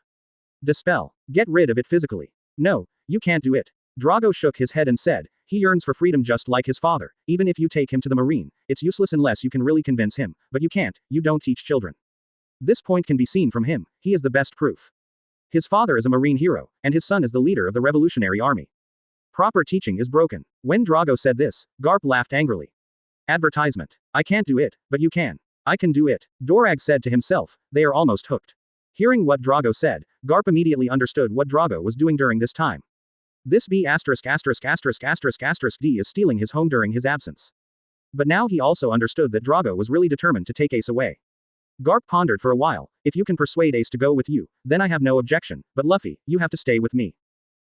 Dispel. Get rid of it physically. No, you can't do it. Drago shook his head and said, he yearns for freedom just like his father, even if you take him to the Marine, it's useless unless you can really convince him, but you can't, you don't teach children. This point can be seen from him, he is the best proof. His father is a Marine hero, and his son is the leader of the Revolutionary Army. Proper teaching is broken. When Drago said this, Garp laughed angrily. Advertisement. I can't do it, but you can. I can do it. Dorag said to himself, they are almost hooked. Hearing what Drago said, Garp immediately understood what Drago was doing during this time. This B*********** D is stealing his home during his absence. But now he also understood that Drago was really determined to take Ace away. Garp pondered for a while, if you can persuade Ace to go with you, then I have no objection, but Luffy, you have to stay with me.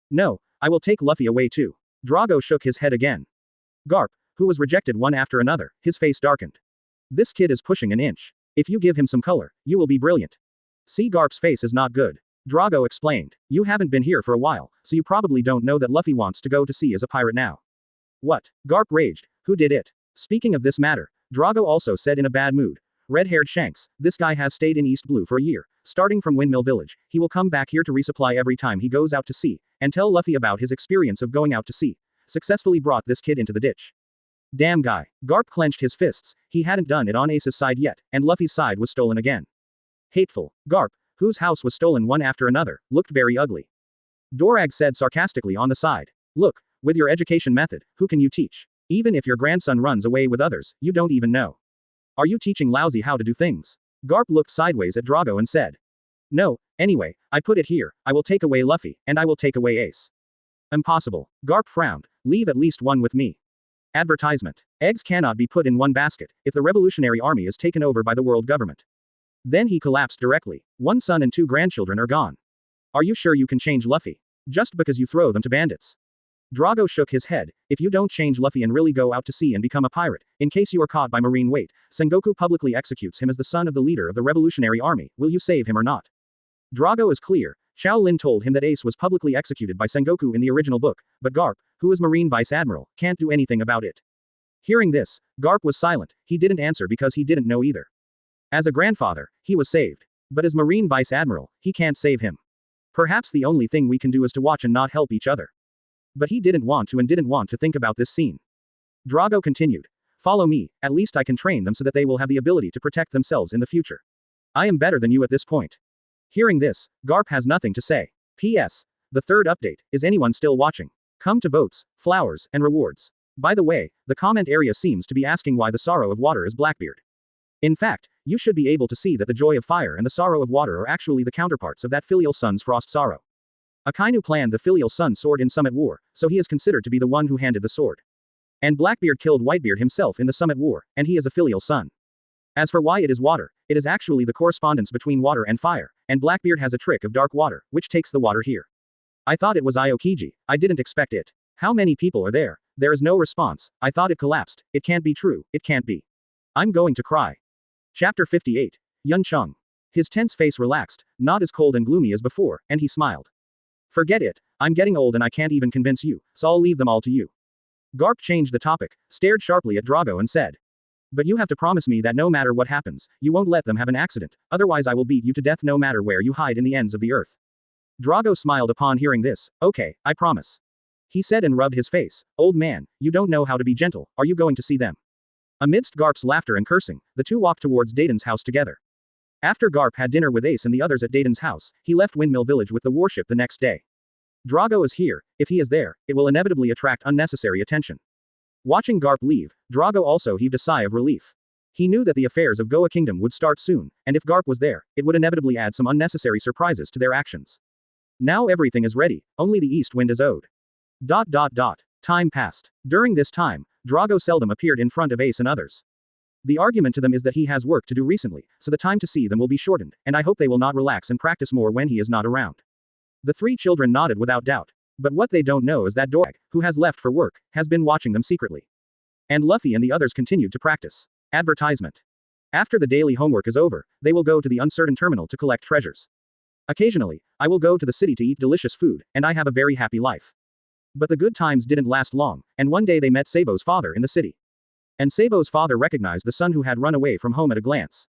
No, I will take Luffy away too. Drago shook his head again. Garp, who was rejected one after another, his face darkened. This kid is pushing an inch. If you give him some color, you will be brilliant. See, Garp's face is not good. Drago explained. You haven't been here for a while, so you probably don't know that Luffy wants to go to sea as a pirate now. What? Garp raged. Who did it? Speaking of this matter, Drago also said in a bad mood. Red-haired Shanks, this guy has stayed in East Blue for a year, starting from Windmill Village, he will come back here to resupply every time he goes out to sea, and tell Luffy about his experience of going out to sea. Successfully brought this kid into the ditch. Damn guy. Garp clenched his fists, he hadn't done it on Ace's side yet, and Luffy's side was stolen again. Hateful. Garp, whose house was stolen one after another, looked very ugly. Dorag said sarcastically on the side. Look, with your education method, who can you teach? Even if your grandson runs away with others, you don't even know. Are you teaching Lousy how to do things? Garp looked sideways at Drago and said. No, anyway, I put it here, I will take away Luffy, and I will take away Ace. Impossible. Garp frowned. Leave at least one with me. Advertisement. Eggs cannot be put in one basket, if the Revolutionary Army is taken over by the world government. Then he collapsed directly. One son and 2 grandchildren are gone. Are you sure you can change Luffy? Just because you throw them to bandits. Drago shook his head. If you don't change Luffy and really go out to sea and become a pirate, in case you are caught by Marine weight, Sengoku publicly executes him as the son of the leader of the Revolutionary Army, will you save him or not? Drago is clear, Lin told him that Ace was publicly executed by Sengoku in the original book, but Garp, who is Marine Vice Admiral, can't do anything about it. Hearing this, Garp was silent. He didn't answer because he didn't know either. As a grandfather, he was saved. But as Marine Vice Admiral, he can't save him. Perhaps the only thing we can do is to watch and not help each other. But he didn't want to think about this scene. Drago continued. Follow me, at least I can train them so that they will have the ability to protect themselves in the future. I am better than you at this point. Hearing this, Garp has nothing to say. P.S. The third update, is anyone still watching? Come to votes, flowers, and rewards. By the way, the comment area seems to be asking why the sorrow of water is Blackbeard. In fact, you should be able to see that the joy of fire and the sorrow of water are actually the counterparts of that filial son's frost sorrow. Akynu planned the filial son sword in Summit War, so he is considered to be the one who handed the sword. And Blackbeard killed Whitebeard himself in the Summit War, and he is a filial son. As for why it is water, it is actually the correspondence between water and fire, and Blackbeard has a trick of dark water, which takes the water here. I thought it was Aokiji, I didn't expect it. How many people are there? There is no response. I thought it collapsed. It can't be true. It can't be. I'm going to cry. Chapter 58. Yun Chung. His tense face relaxed, not as cold and gloomy as before, and he smiled. Forget it. I'm getting old and I can't even convince you, so I'll leave them all to you. Garp changed the topic, stared sharply at Drago and said. But you have to promise me that no matter what happens, you won't let them have an accident, otherwise I will beat you to death no matter where you hide in the ends of the earth. Drago smiled upon hearing this. Okay, I promise. He said and rubbed his face. Old man, you don't know how to be gentle, are you going to see them? Amidst Garp's laughter and cursing, the two walked towards Dayton's house together. After Garp had dinner with Ace and the others at Dayton's house, he left Windmill Village with the warship the next day. Drago is here. If he is there, it will inevitably attract unnecessary attention. Watching Garp leave, Drago also heaved a sigh of relief. He knew that the affairs of Goa Kingdom would start soon, and if Garp was there, it would inevitably add some unnecessary surprises to their actions. Now everything is ready, only the east wind is owed. Time passed. During this time, Drago seldom appeared in front of Ace and others. The argument to them is that he has work to do recently, so the time to see them will be shortened, and I hope they will not relax and practice more when he is not around. The three children nodded without doubt. But what they don't know is that Dorag, who has left for work, has been watching them secretly. And Luffy and the others continued to practice. Advertisement. After the daily homework is over, they will go to the Uncertain Terminal to collect treasures. Occasionally, I will go to the city to eat delicious food, and I have a very happy life. But the good times didn't last long, and one day they met Sabo's father in the city. And Sabo's father recognized the son who had run away from home at a glance.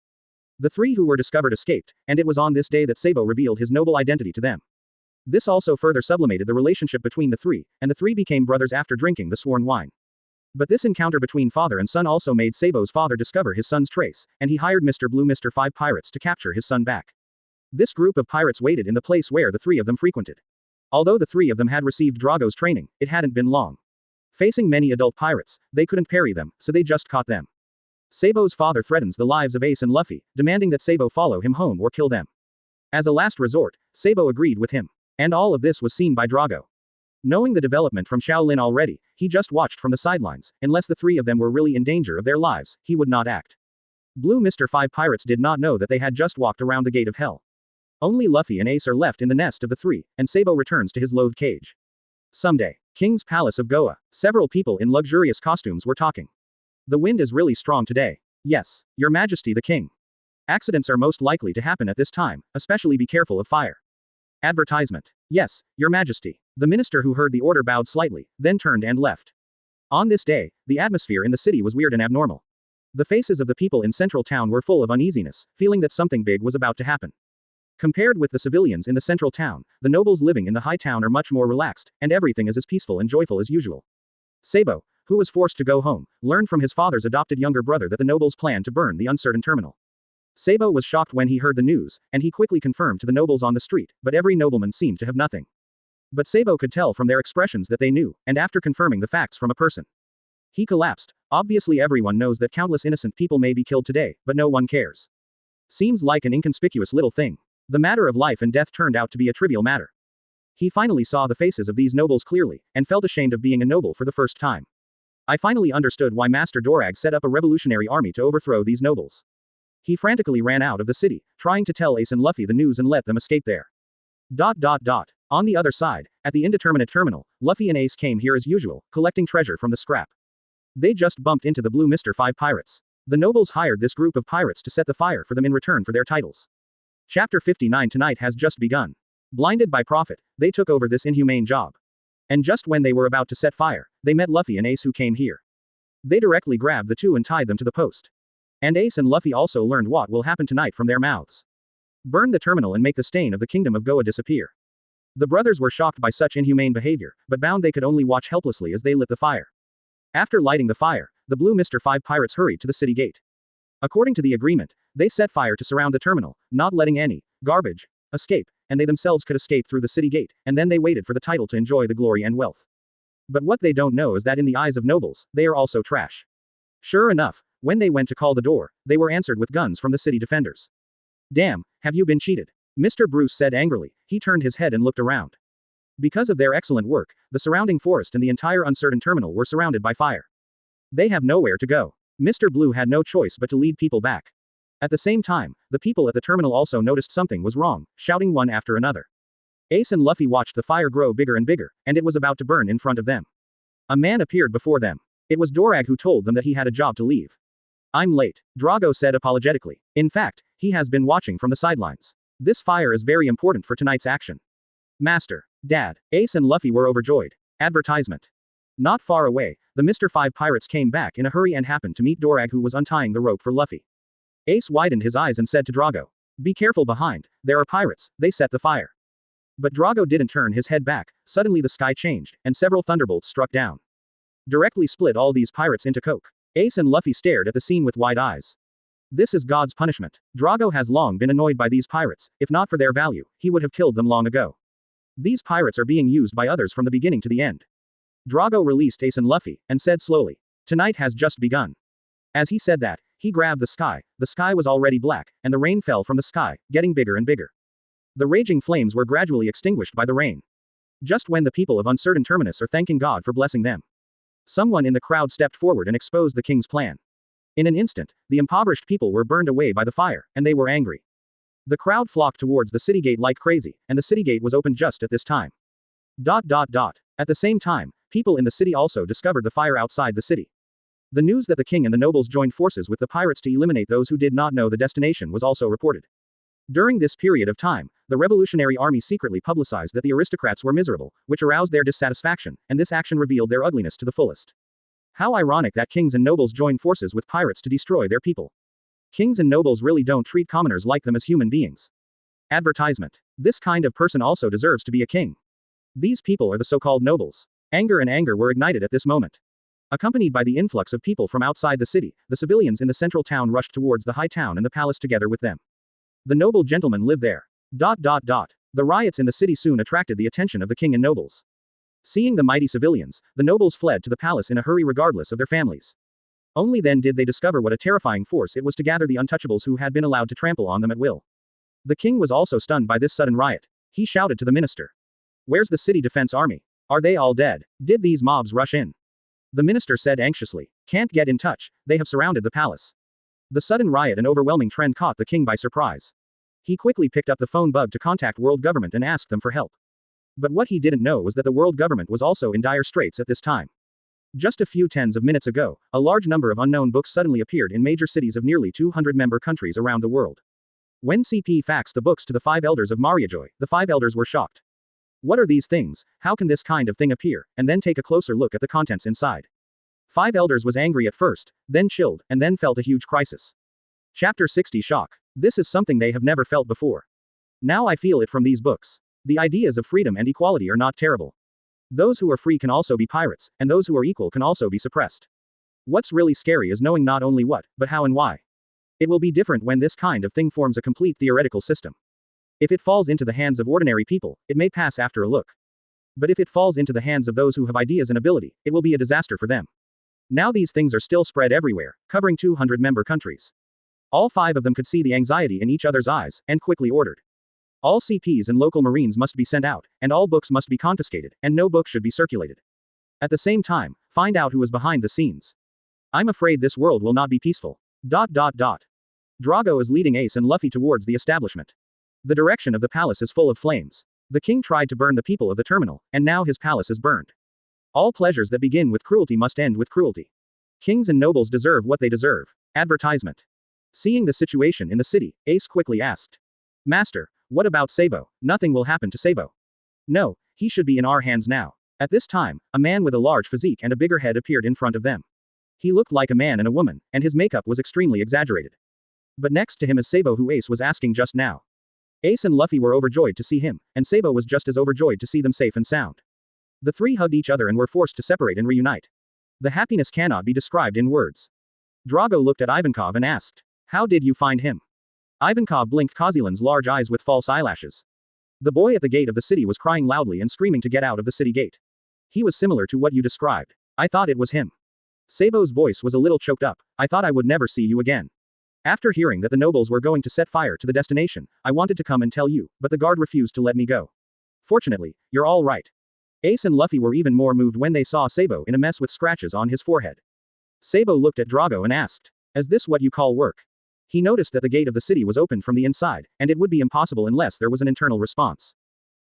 The three who were discovered escaped, and it was on this day that Sabo revealed his noble identity to them. This also further sublimated the relationship between the three, and the three became brothers after drinking the sworn wine. But this encounter between father and son also made Sabo's father discover his son's trace, and he hired Mr. Blue Mr. 5 pirates to capture his son back. This group of pirates waited in the place where the three of them frequented. Although the three of them had received Drago's training, it hadn't been long. Facing many adult pirates, they couldn't parry them, so they just caught them. Sabo's father threatens the lives of Ace and Luffy, demanding that Sabo follow him home or kill them. As a last resort, Sabo agreed with him. And all of this was seen by Drago. Knowing the development from Shaolin already, he just watched from the sidelines. Unless the three of them were really in danger of their lives, he would not act. Blue Mr. 5 pirates did not know that they had just walked around the gate of hell. Only Luffy and Ace are left in the nest of the three, and Sabo returns to his loathed cage. Someday. King's Palace of Goa. Several people in luxurious costumes were talking. The wind is really strong today. Yes, Your Majesty the King. Accidents are most likely to happen at this time, especially be careful of fire. Advertisement. Yes, Your Majesty. The minister who heard the order bowed slightly, then turned and left. On this day, the atmosphere in the city was weird and abnormal. The faces of the people in central town were full of uneasiness, feeling that something big was about to happen. Compared with the civilians in the central town, the nobles living in the high town are much more relaxed, and everything is as peaceful and joyful as usual. Sabo, who was forced to go home, learned from his father's adopted younger brother that the nobles planned to burn the Uncertain Terminal. Sabo was shocked when he heard the news, and he quickly confirmed to the nobles on the street, but every nobleman seemed to have nothing. But Sabo could tell from their expressions that they knew, and after confirming the facts from a person, he collapsed. Obviously everyone knows that countless innocent people may be killed today, but no one cares. Seems like an inconspicuous little thing. The matter of life and death turned out to be a trivial matter. He finally saw the faces of these nobles clearly, and felt ashamed of being a noble for the first time. I finally understood why Master Dorag set up a revolutionary army to overthrow these nobles. He frantically ran out of the city, trying to tell Ace and Luffy the news and let them escape there. On the other side, at the indeterminate terminal, Luffy and Ace came here as usual, collecting treasure from the scrap. They just bumped into the Blue Mr. 5 pirates. The nobles hired this group of pirates to set the fire for them in return for their titles. Chapter 59 tonight has just begun. Blinded by profit, they took over this inhumane job. And just when they were about to set fire, they met Luffy and Ace who came here. They directly grabbed the two and tied them to the post. And Ace and Luffy also learned what will happen tonight from their mouths. Burn the terminal and make the stain of the kingdom of Goa disappear. The brothers were shocked by such inhumane behavior, but bound they could only watch helplessly as they lit the fire. After lighting the fire, the blue Mr. 5 pirates hurried to the city gate. According to the agreement, they set fire to surround the terminal, not letting any garbage escape, and they themselves could escape through the city gate, and then they waited for the title to enjoy the glory and wealth. But what they don't know is that in the eyes of nobles, they are also trash. Sure enough, when they went to call the door, they were answered with guns from the city defenders. Damn, have you been cheated? Mr. Bruce said angrily. He turned his head and looked around. Because of their excellent work, the surrounding forest and the entire uncertain terminal were surrounded by fire. They have nowhere to go. Mr. Blue had no choice but to lead people back. At the same time, the people at the terminal also noticed something was wrong, shouting one after another. Ace and Luffy watched the fire grow bigger and bigger, and it was about to burn in front of them. A man appeared before them. It was Dorag who told them that he had a job to leave. I'm late, Drago said apologetically. In fact, he has been watching from the sidelines. This fire is very important for tonight's action. Master, Dad, Ace and Luffy were overjoyed. Advertisement. Not far away, the Mr. 5 pirates came back in a hurry and happened to meet Dorag who was untying the rope for Luffy. Ace widened his eyes and said to Drago, "Be careful behind, there are pirates, they set the fire." But Drago didn't turn his head back. Suddenly the sky changed, and several thunderbolts struck down. Directly split all these pirates into coke. Ace and Luffy stared at the scene with wide eyes. This is God's punishment. Drago has long been annoyed by these pirates. If not for their value, he would have killed them long ago. These pirates are being used by others from the beginning to the end. Drago released Ace and Luffy, and said slowly, "Tonight has just begun." As he said that, he grabbed the sky was already black, and the rain fell from the sky, getting bigger and bigger. The raging flames were gradually extinguished by the rain. Just when the people of Uncertain Terminus are thanking God for blessing them, someone in the crowd stepped forward and exposed the king's plan. In an instant, the impoverished people were burned away by the fire, and they were angry. The crowd flocked towards the city gate like crazy, and the city gate was opened just at this time. At the same time, people in the city also discovered the fire outside the city. The news that the king and the nobles joined forces with the pirates to eliminate those who did not know the destination was also reported. During this period of time, the revolutionary army secretly publicized that the aristocrats were miserable, which aroused their dissatisfaction, and this action revealed their ugliness to the fullest. How ironic that kings and nobles joined forces with pirates to destroy their people. Kings and nobles really don't treat commoners like them as human beings. Advertisement. This kind of person also deserves to be a king. These people are the so-called nobles. Anger were ignited at this moment. Accompanied by the influx of people from outside the city, the civilians in the central town rushed towards the high town and the palace together with them. The noble gentlemen live there. The riots in the city soon attracted the attention of the king and nobles. Seeing the mighty civilians, the nobles fled to the palace in a hurry regardless of their families. Only then did they discover what a terrifying force it was to gather the untouchables who had been allowed to trample on them at will. The king was also stunned by this sudden riot. He shouted to the minister. "Where's the city defense army? Are they all dead? Did these mobs rush in?" The minister said anxiously, "Can't get in touch, they have surrounded the palace." The sudden riot and overwhelming trend caught the king by surprise. He quickly picked up the phone bug to contact world government and asked them for help. But what he didn't know was that the world government was also in dire straits at this time. Just a few tens of minutes ago, a large number of unknown books suddenly appeared in major cities of nearly 200 member countries around the world. When CP faxed the books to the 5 elders of Mariajoy, the 5 elders were shocked. What are these things? How can this kind of thing appear? And then take a closer look at the contents inside. 5 elders was angry at first, then chilled, and then felt a huge crisis. Chapter 60 Shock. This is something they have never felt before. Now I feel it from these books. The ideas of freedom and equality are not terrible. Those who are free can also be pirates, and those who are equal can also be suppressed. What's really scary is knowing not only what, but how and why. It will be different when this kind of thing forms a complete theoretical system. If it falls into the hands of ordinary people, it may pass after a look. But if it falls into the hands of those who have ideas and ability, it will be a disaster for them. Now these things are still spread everywhere, covering 200 member countries. All 5 of them could see the anxiety in each other's eyes, and quickly ordered. All CPs and local marines must be sent out, and all books must be confiscated, and no book should be circulated. At the same time, find out who is behind the scenes. I'm afraid this world will not be peaceful. Drago is leading Ace and Luffy towards the establishment. The direction of the palace is full of flames. The king tried to burn the people of the terminal, and now his palace is burned. All pleasures that begin with cruelty must end with cruelty. Kings and nobles deserve what they deserve. Advertisement. Seeing the situation in the city, Ace quickly asked. "Master, What about Sabo? Nothing will happen to Sabo. No, he should be in our hands now. At this time, a man with a large physique and a bigger head appeared in front of them. He looked like a man and a woman, and his makeup was extremely exaggerated. But next to him is Sabo, who Ace was asking just now. Ace and Luffy were overjoyed to see him, and Sabo was just as overjoyed to see them safe and sound. The three hugged each other and were forced to separate and reunite. The happiness cannot be described in words. Drago looked at Ivankov and asked, "How did you find him?" Ivankov blinked Kozyalin's large eyes with false eyelashes. The boy at the gate of the city was crying loudly and screaming to get out of the city gate. He was similar to what you described. I thought it was him. Sabo's voice was a little choked up. I thought I would never see you again. After hearing that the nobles were going to set fire to the destination, I wanted to come and tell you, but the guard refused to let me go. Fortunately, you're all right. Ace and Luffy were even more moved when they saw Sabo in a mess with scratches on his forehead. Sabo looked at Drago and asked, "Is this what you call work?" He noticed that the gate of the city was opened from the inside, and it would be impossible unless there was an internal response.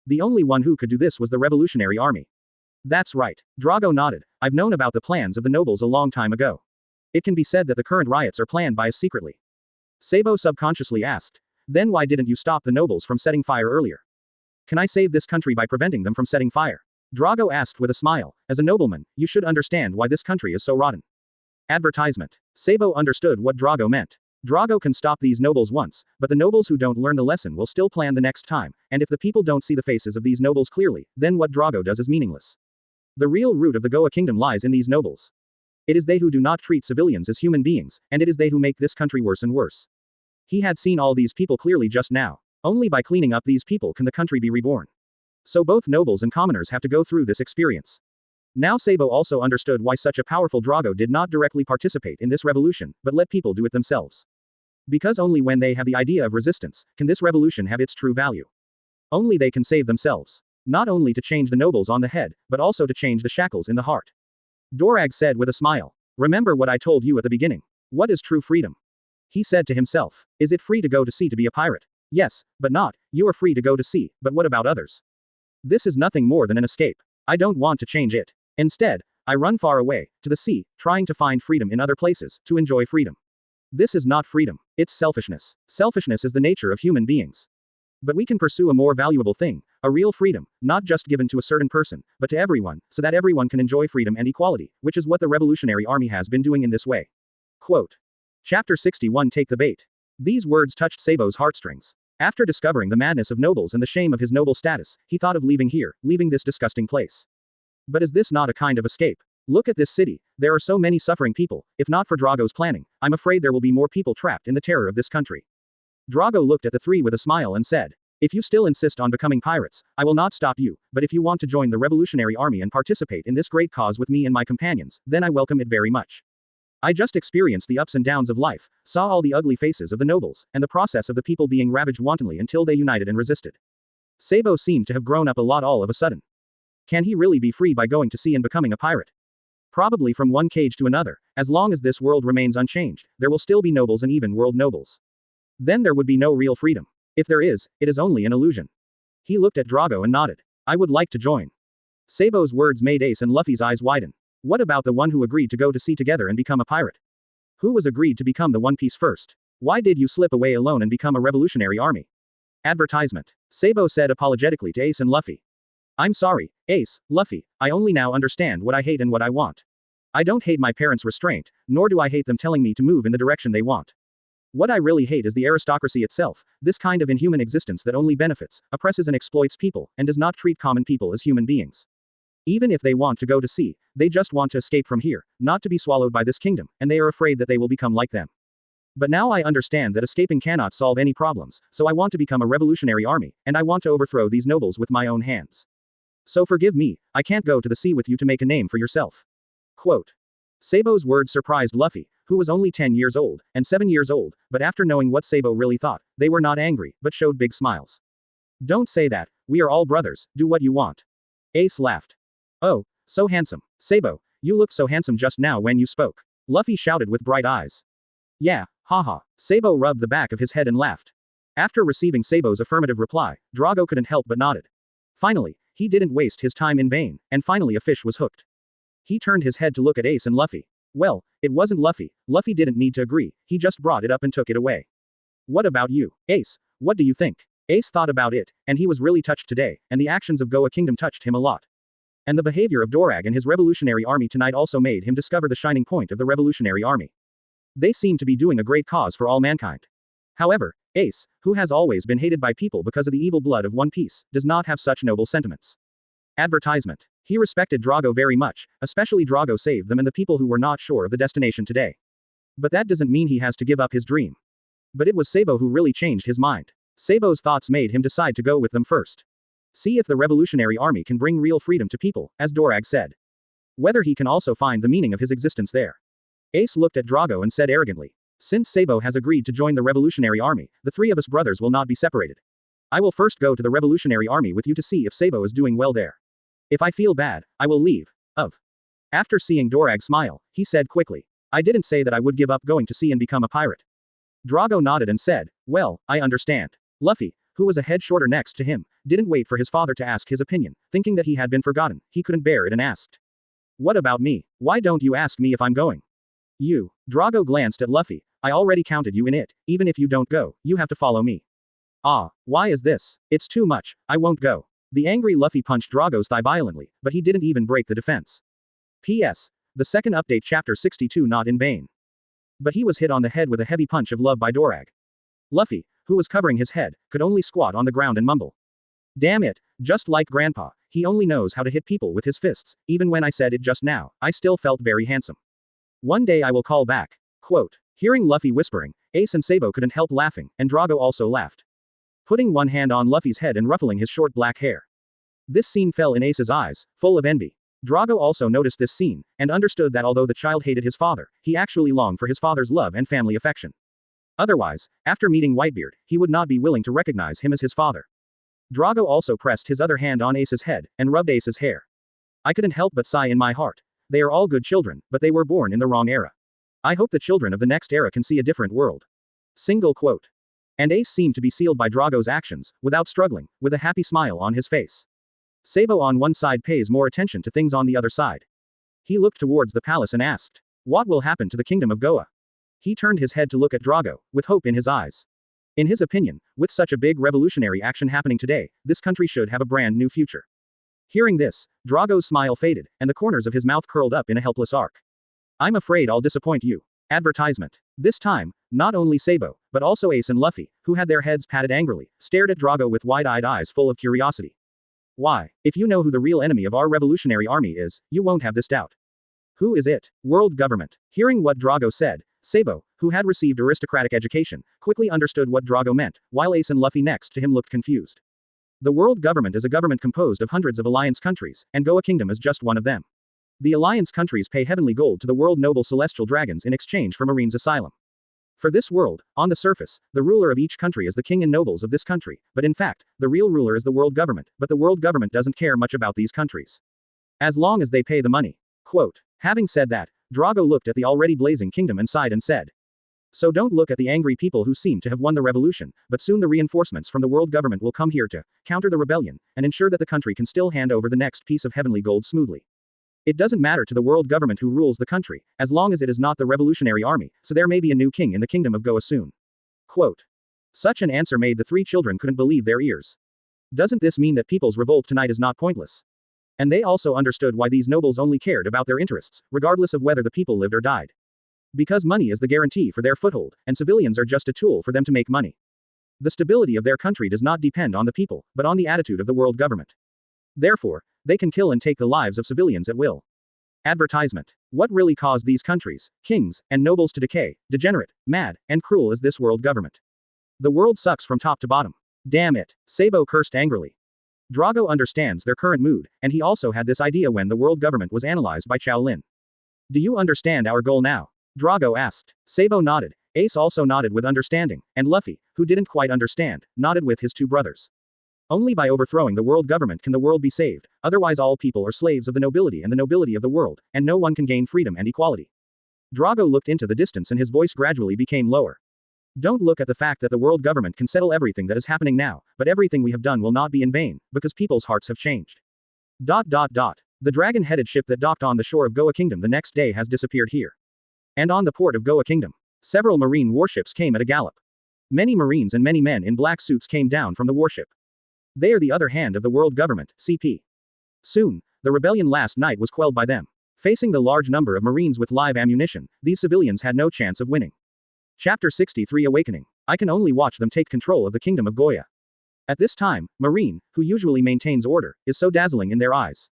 The only one who could do this was the Revolutionary Army. That's right. Drago nodded. I've known about the plans of the nobles a long time ago. It can be said that the current riots are planned by us secretly. Sabo subconsciously asked, "Then why didn't you stop the nobles from setting fire earlier? Can I save this country by preventing them from setting fire?" Drago asked with a smile, "As a nobleman, you should understand why this country is so rotten." Advertisement. Sabo understood what Drago meant. Drago can stop these nobles once, but the nobles who don't learn the lesson will still plan the next time, and if the people don't see the faces of these nobles clearly, then what Drago does is meaningless. The real root of the Goa kingdom lies in these nobles. It is they who do not treat civilians as human beings, and it is they who make this country worse and worse. He had seen all these people clearly just now. Only by cleaning up these people can the country be reborn. So both nobles and commoners have to go through this experience. Now Sabo also understood why such a powerful Drago did not directly participate in this revolution, but let people do it themselves. Because only when they have the idea of resistance, can this revolution have its true value. Only they can save themselves. Not only to change the nobles on the head, but also to change the shackles in the heart. Dorag said with a smile. Remember what I told you at the beginning. What is true freedom? He said to himself. Is it free to go to sea to be a pirate? Yes, but not, you are free to go to sea, but what about others? This is nothing more than an escape. I don't want to change it. Instead, I run far away, to the sea, trying to find freedom in other places, to enjoy freedom. This is not freedom, it's selfishness. Selfishness is the nature of human beings. But we can pursue a more valuable thing, a real freedom, not just given to a certain person, but to everyone, so that everyone can enjoy freedom and equality, which is what the Revolutionary Army has been doing in this way. Quote. Chapter 61 Take the Bait. These words touched Sabo's heartstrings. After discovering the madness of nobles and the shame of his noble status, he thought of leaving here, leaving this disgusting place. But is this not a kind of escape? Look at this city, there are so many suffering people, if not for Drago's planning, I'm afraid there will be more people trapped in the terror of this country. Drago looked at the three with a smile and said, if you still insist on becoming pirates, I will not stop you, but if you want to join the Revolutionary Army and participate in this great cause with me and my companions, then I welcome it very much. I just experienced the ups and downs of life, saw all the ugly faces of the nobles, and the process of the people being ravaged wantonly until they united and resisted. Sabo seemed to have grown up a lot all of a sudden. Can he really be free by going to sea and becoming a pirate? Probably from one cage to another, as long as this world remains unchanged, there will still be nobles and even world nobles. Then there would be no real freedom. If there is, it is only an illusion. He looked at Drago and nodded. I would like to join. Sabo's words made Ace and Luffy's eyes widen. What about the one who agreed to go to sea together and become a pirate? Who was agreed to become the One Piece first? Why did you slip away alone and become a revolutionary army? Advertisement. Sabo said apologetically to Ace and Luffy. I'm sorry, Ace, Luffy, I only now understand what I hate and what I want. I don't hate my parents' restraint, nor do I hate them telling me to move in the direction they want. What I really hate is the aristocracy itself, this kind of inhuman existence that only benefits, oppresses and exploits people, and does not treat common people as human beings. Even if they want to go to sea, they just want to escape from here, not to be swallowed by this kingdom, and they are afraid that they will become like them. But now I understand that escaping cannot solve any problems, so I want to become a revolutionary army, and I want to overthrow these nobles with my own hands. So forgive me, I can't go to the sea with you to make a name for yourself. Quote. Sabo's words surprised Luffy, who was only 10 years old, and 7 years old, but after knowing what Sabo really thought, they were not angry, but showed big smiles. Don't say that, we are all brothers, do what you want. Ace laughed. Oh, so handsome. Sabo, you looked so handsome just now when you spoke. Luffy shouted with bright eyes. Yeah, haha. Sabo rubbed the back of his head and laughed. After receiving Sabo's affirmative reply, Drago couldn't help but nodded. Finally, he didn't waste his time in vain, and finally a fish was hooked. He turned his head to look at Ace and Luffy. Well, it wasn't Luffy. Luffy didn't need to agree, he just brought it up and took it away. What about you, Ace? What do you think? Ace thought about it, and he was really touched today, and the actions of Goa Kingdom touched him a lot. And the behavior of Dorag and his revolutionary army tonight also made him discover the shining point of the revolutionary army. They seem to be doing a great cause for all mankind. However, Ace, who has always been hated by people because of the evil blood of One Piece, does not have such noble sentiments. Advertisement. He respected Drago very much, especially Drago saved them and the people who were not sure of the destination today. But that doesn't mean he has to give up his dream. But it was Sabo who really changed his mind. Sabo's thoughts made him decide to go with them first. See if the revolutionary army can bring real freedom to people, as Dorag said. Whether he can also find the meaning of his existence there. Ace looked at Drago and said arrogantly, "Since Sabo has agreed to join the revolutionary army, the three of us brothers will not be separated. I will first go to the revolutionary army with you to see if Sabo is doing well there. If I feel bad, I will leave." After seeing Dorag smile, he said quickly, "I didn't say that I would give up going to sea and become a pirate." Drago nodded and said, "Well, I understand." Luffy, who was a head shorter next to him, didn't wait for his father to ask his opinion, thinking that he had been forgotten, he couldn't bear it and asked, "What about me? Why don't you ask me if I'm going?" "You." Drago glanced at Luffy, "I already counted you in it, even if you don't go, you have to follow me." "Ah, why is this? It's too much, I won't go." The angry Luffy punched Drago's thigh violently, but he didn't even break the defense. P.S. The second update chapter 62 not in vain. But he was hit on the head with a heavy punch of love by Dorag. Luffy, who was covering his head, could only squat on the ground and mumble, "Damn it, just like Grandpa, he only knows how to hit people with his fists, even when I said it just now, I still felt very handsome. One day I will call back." Quote. Hearing Luffy whispering, Ace and Sabo couldn't help laughing, and Drago also laughed. Putting one hand on Luffy's head and ruffling his short black hair. This scene fell in Ace's eyes, full of envy. Drago also noticed this scene, and understood that although the child hated his father, he actually longed for his father's love and family affection. Otherwise, after meeting Whitebeard, he would not be willing to recognize him as his father. Drago also pressed his other hand on Ace's head, and rubbed Ace's hair. "I couldn't help but sigh in my heart. They are all good children, but they were born in the wrong era. I hope the children of the next era can see a different world." Single quote. And Ace seemed to be sealed by Drago's actions, without struggling, with a happy smile on his face. Sabo on one side pays more attention to things on the other side. He looked towards the palace and asked, "What will happen to the kingdom of Goa?" He turned his head to look at Drago, with hope in his eyes. In his opinion, with such a big revolutionary action happening today, this country should have a brand new future. Hearing this, Drago's smile faded, and the corners of his mouth curled up in a helpless arc. "I'm afraid I'll disappoint you." Advertisement. This time, not only Sabo, but also Ace and Luffy, who had their heads patted angrily, stared at Drago with wide-eyed eyes full of curiosity. "Why, if you know who the real enemy of our revolutionary army is, you won't have this doubt." "Who is it?" "World government." Hearing what Drago said, Sabo, who had received aristocratic education, quickly understood what Drago meant, while Ace and Luffy next to him looked confused. The world government is a government composed of hundreds of alliance countries, and Goa Kingdom is just one of them. The alliance countries pay heavenly gold to the world noble celestial dragons in exchange for Marine's asylum. For this world, on the surface, the ruler of each country is the king and nobles of this country, but in fact, the real ruler is the world government, but the world government doesn't care much about these countries. As long as they pay the money. Quote. Having said that, Drago looked at the already blazing kingdom and sighed and said, "So don't look at the angry people who seem to have won the revolution, but soon the reinforcements from the world government will come here to counter the rebellion, and ensure that the country can still hand over the next piece of heavenly gold smoothly. It doesn't matter to the world government who rules the country, as long as it is not the revolutionary army, so there may be a new king in the kingdom of Goa soon." Quote. Such an answer made the three children couldn't believe their ears. Doesn't this mean that people's revolt tonight is not pointless? And they also understood why these nobles only cared about their interests, regardless of whether the people lived or died. Because money is the guarantee for their foothold, and civilians are just a tool for them to make money. The stability of their country does not depend on the people, but on the attitude of the world government. Therefore, they can kill and take the lives of civilians at will. Advertisement. What really caused these countries, kings, and nobles to decay, degenerate, mad, and cruel is this world government. The world sucks from top to bottom. Damn it, Sabo cursed angrily. Drago understands their current mood, and he also had this idea when the world government was analyzed by Qiao Lin. "Do you understand our goal now?" Drago asked. Sabo nodded, Ace also nodded with understanding, and Luffy, who didn't quite understand, nodded with his two brothers. Only by overthrowing the world government can the world be saved, otherwise all people are slaves of the nobility and the nobility of the world, and no one can gain freedom and equality. Drago looked into the distance and his voice gradually became lower. "Don't look at the fact that the world government can settle everything that is happening now, but everything we have done will not be in vain, because people's hearts have changed. ... The dragon-headed ship that docked on the shore of Goa Kingdom the next day has disappeared here. And on the port of Goa Kingdom, several marine warships came at a gallop. Many Marines and many men in black suits came down from the warship. They are the other hand of the world government, CP. Soon, the rebellion last night was quelled by them. Facing the large number of Marines with live ammunition, these civilians had no chance of winning. Chapter 63 Awakening. I can only watch them take control of the kingdom of Goya. At this time, Marine, who usually maintains order, is so dazzling in their eyes.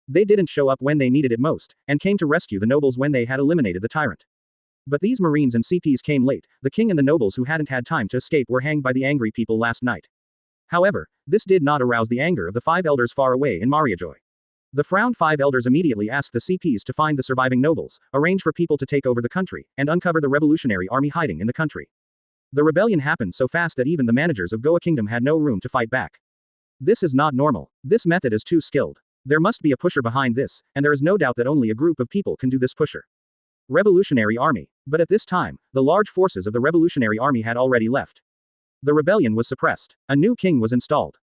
They didn't show up when they needed it most, and came to rescue the nobles when they had eliminated the tyrant. But these Marines and CPs came late. The king and the nobles who hadn't had time to escape were hanged by the angry people last night. However, this did not arouse the anger of the 5 elders far away in Mariajoy. The frowned 5 elders immediately asked the CPs to find the surviving nobles, arrange for people to take over the country, and uncover the revolutionary army hiding in the country. The rebellion happened so fast that even the managers of Goa Kingdom had no room to fight back. This is not normal. This method is too skilled. There must be a pusher behind this, and there is no doubt that only a group of people can do this pusher. Revolutionary Army. But at this time, the large forces of the Revolutionary Army had already left. The rebellion was suppressed. A new king was installed.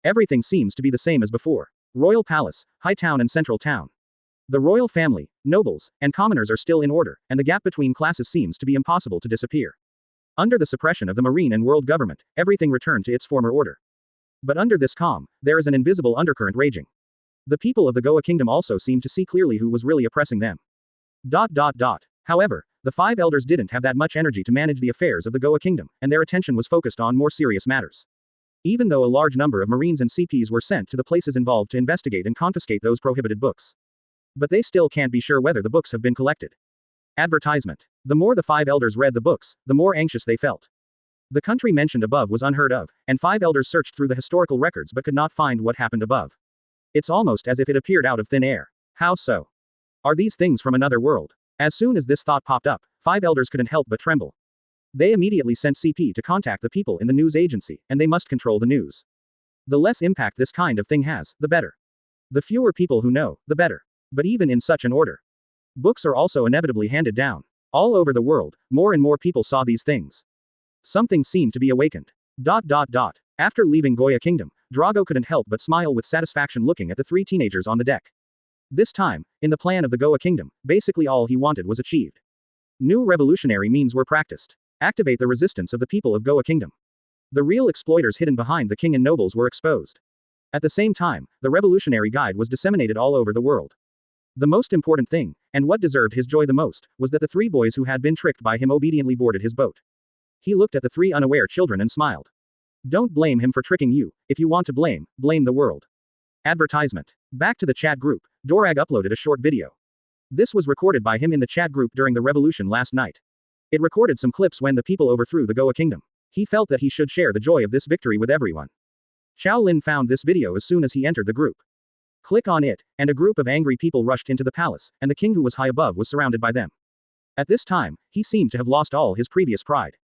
Everything seems to be the same as before. Royal Palace, High Town and Central Town. The royal family, nobles, and commoners are still in order, and the gap between classes seems to be impossible to disappear. Under the suppression of the Marine and world government, everything returned to its former order. But under this calm, there is an invisible undercurrent raging. The people of the Goa Kingdom also seemed to see clearly who was really oppressing them. However, the 5 elders didn't have that much energy to manage the affairs of the Goa Kingdom, and their attention was focused on more serious matters. Even though a large number of Marines and CPs were sent to the places involved to investigate and confiscate those prohibited books. But they still can't be sure whether the books have been collected. Advertisement. The more the 5 elders read the books, the more anxious they felt. The country mentioned above was unheard of, and 5 elders searched through the historical records but could not find what happened above. It's almost as if it appeared out of thin air. How so? Are these things from another world? As soon as this thought popped up, 5 elders couldn't help but tremble. They immediately sent CP to contact the people in the news agency, and they must control the news. The less impact this kind of thing has, the better. The fewer people who know, the better. But even in such an order, books are also inevitably handed down. All over the world, more and more people saw these things. Something seemed to be awakened. After leaving Goya Kingdom, Drago couldn't help but smile with satisfaction looking at the 3 teenagers on the deck. This time, in the plan of the Goa Kingdom, basically all he wanted was achieved. New revolutionary means were practiced. Activate the resistance of the people of Goa Kingdom. The real exploiters hidden behind the king and nobles were exposed. At the same time, the revolutionary guide was disseminated all over the world. The most important thing, and what deserved his joy the most, was that the 3 boys who had been tricked by him obediently boarded his boat. He looked at the 3 unaware children and smiled. Don't blame him for tricking you. If you want to blame the world. Advertisement. Back to the chat group, Dorag uploaded a short video. This was recorded by him in the chat group during the revolution last night. It recorded some clips when the people overthrew the Goa Kingdom. He felt that he should share the joy of this victory with everyone. Qiao Lin found this video as soon as he entered the group. Click on it, and a group of angry people rushed into the palace, and the king who was high above was surrounded by them. At this time, he seemed to have lost all his previous pride.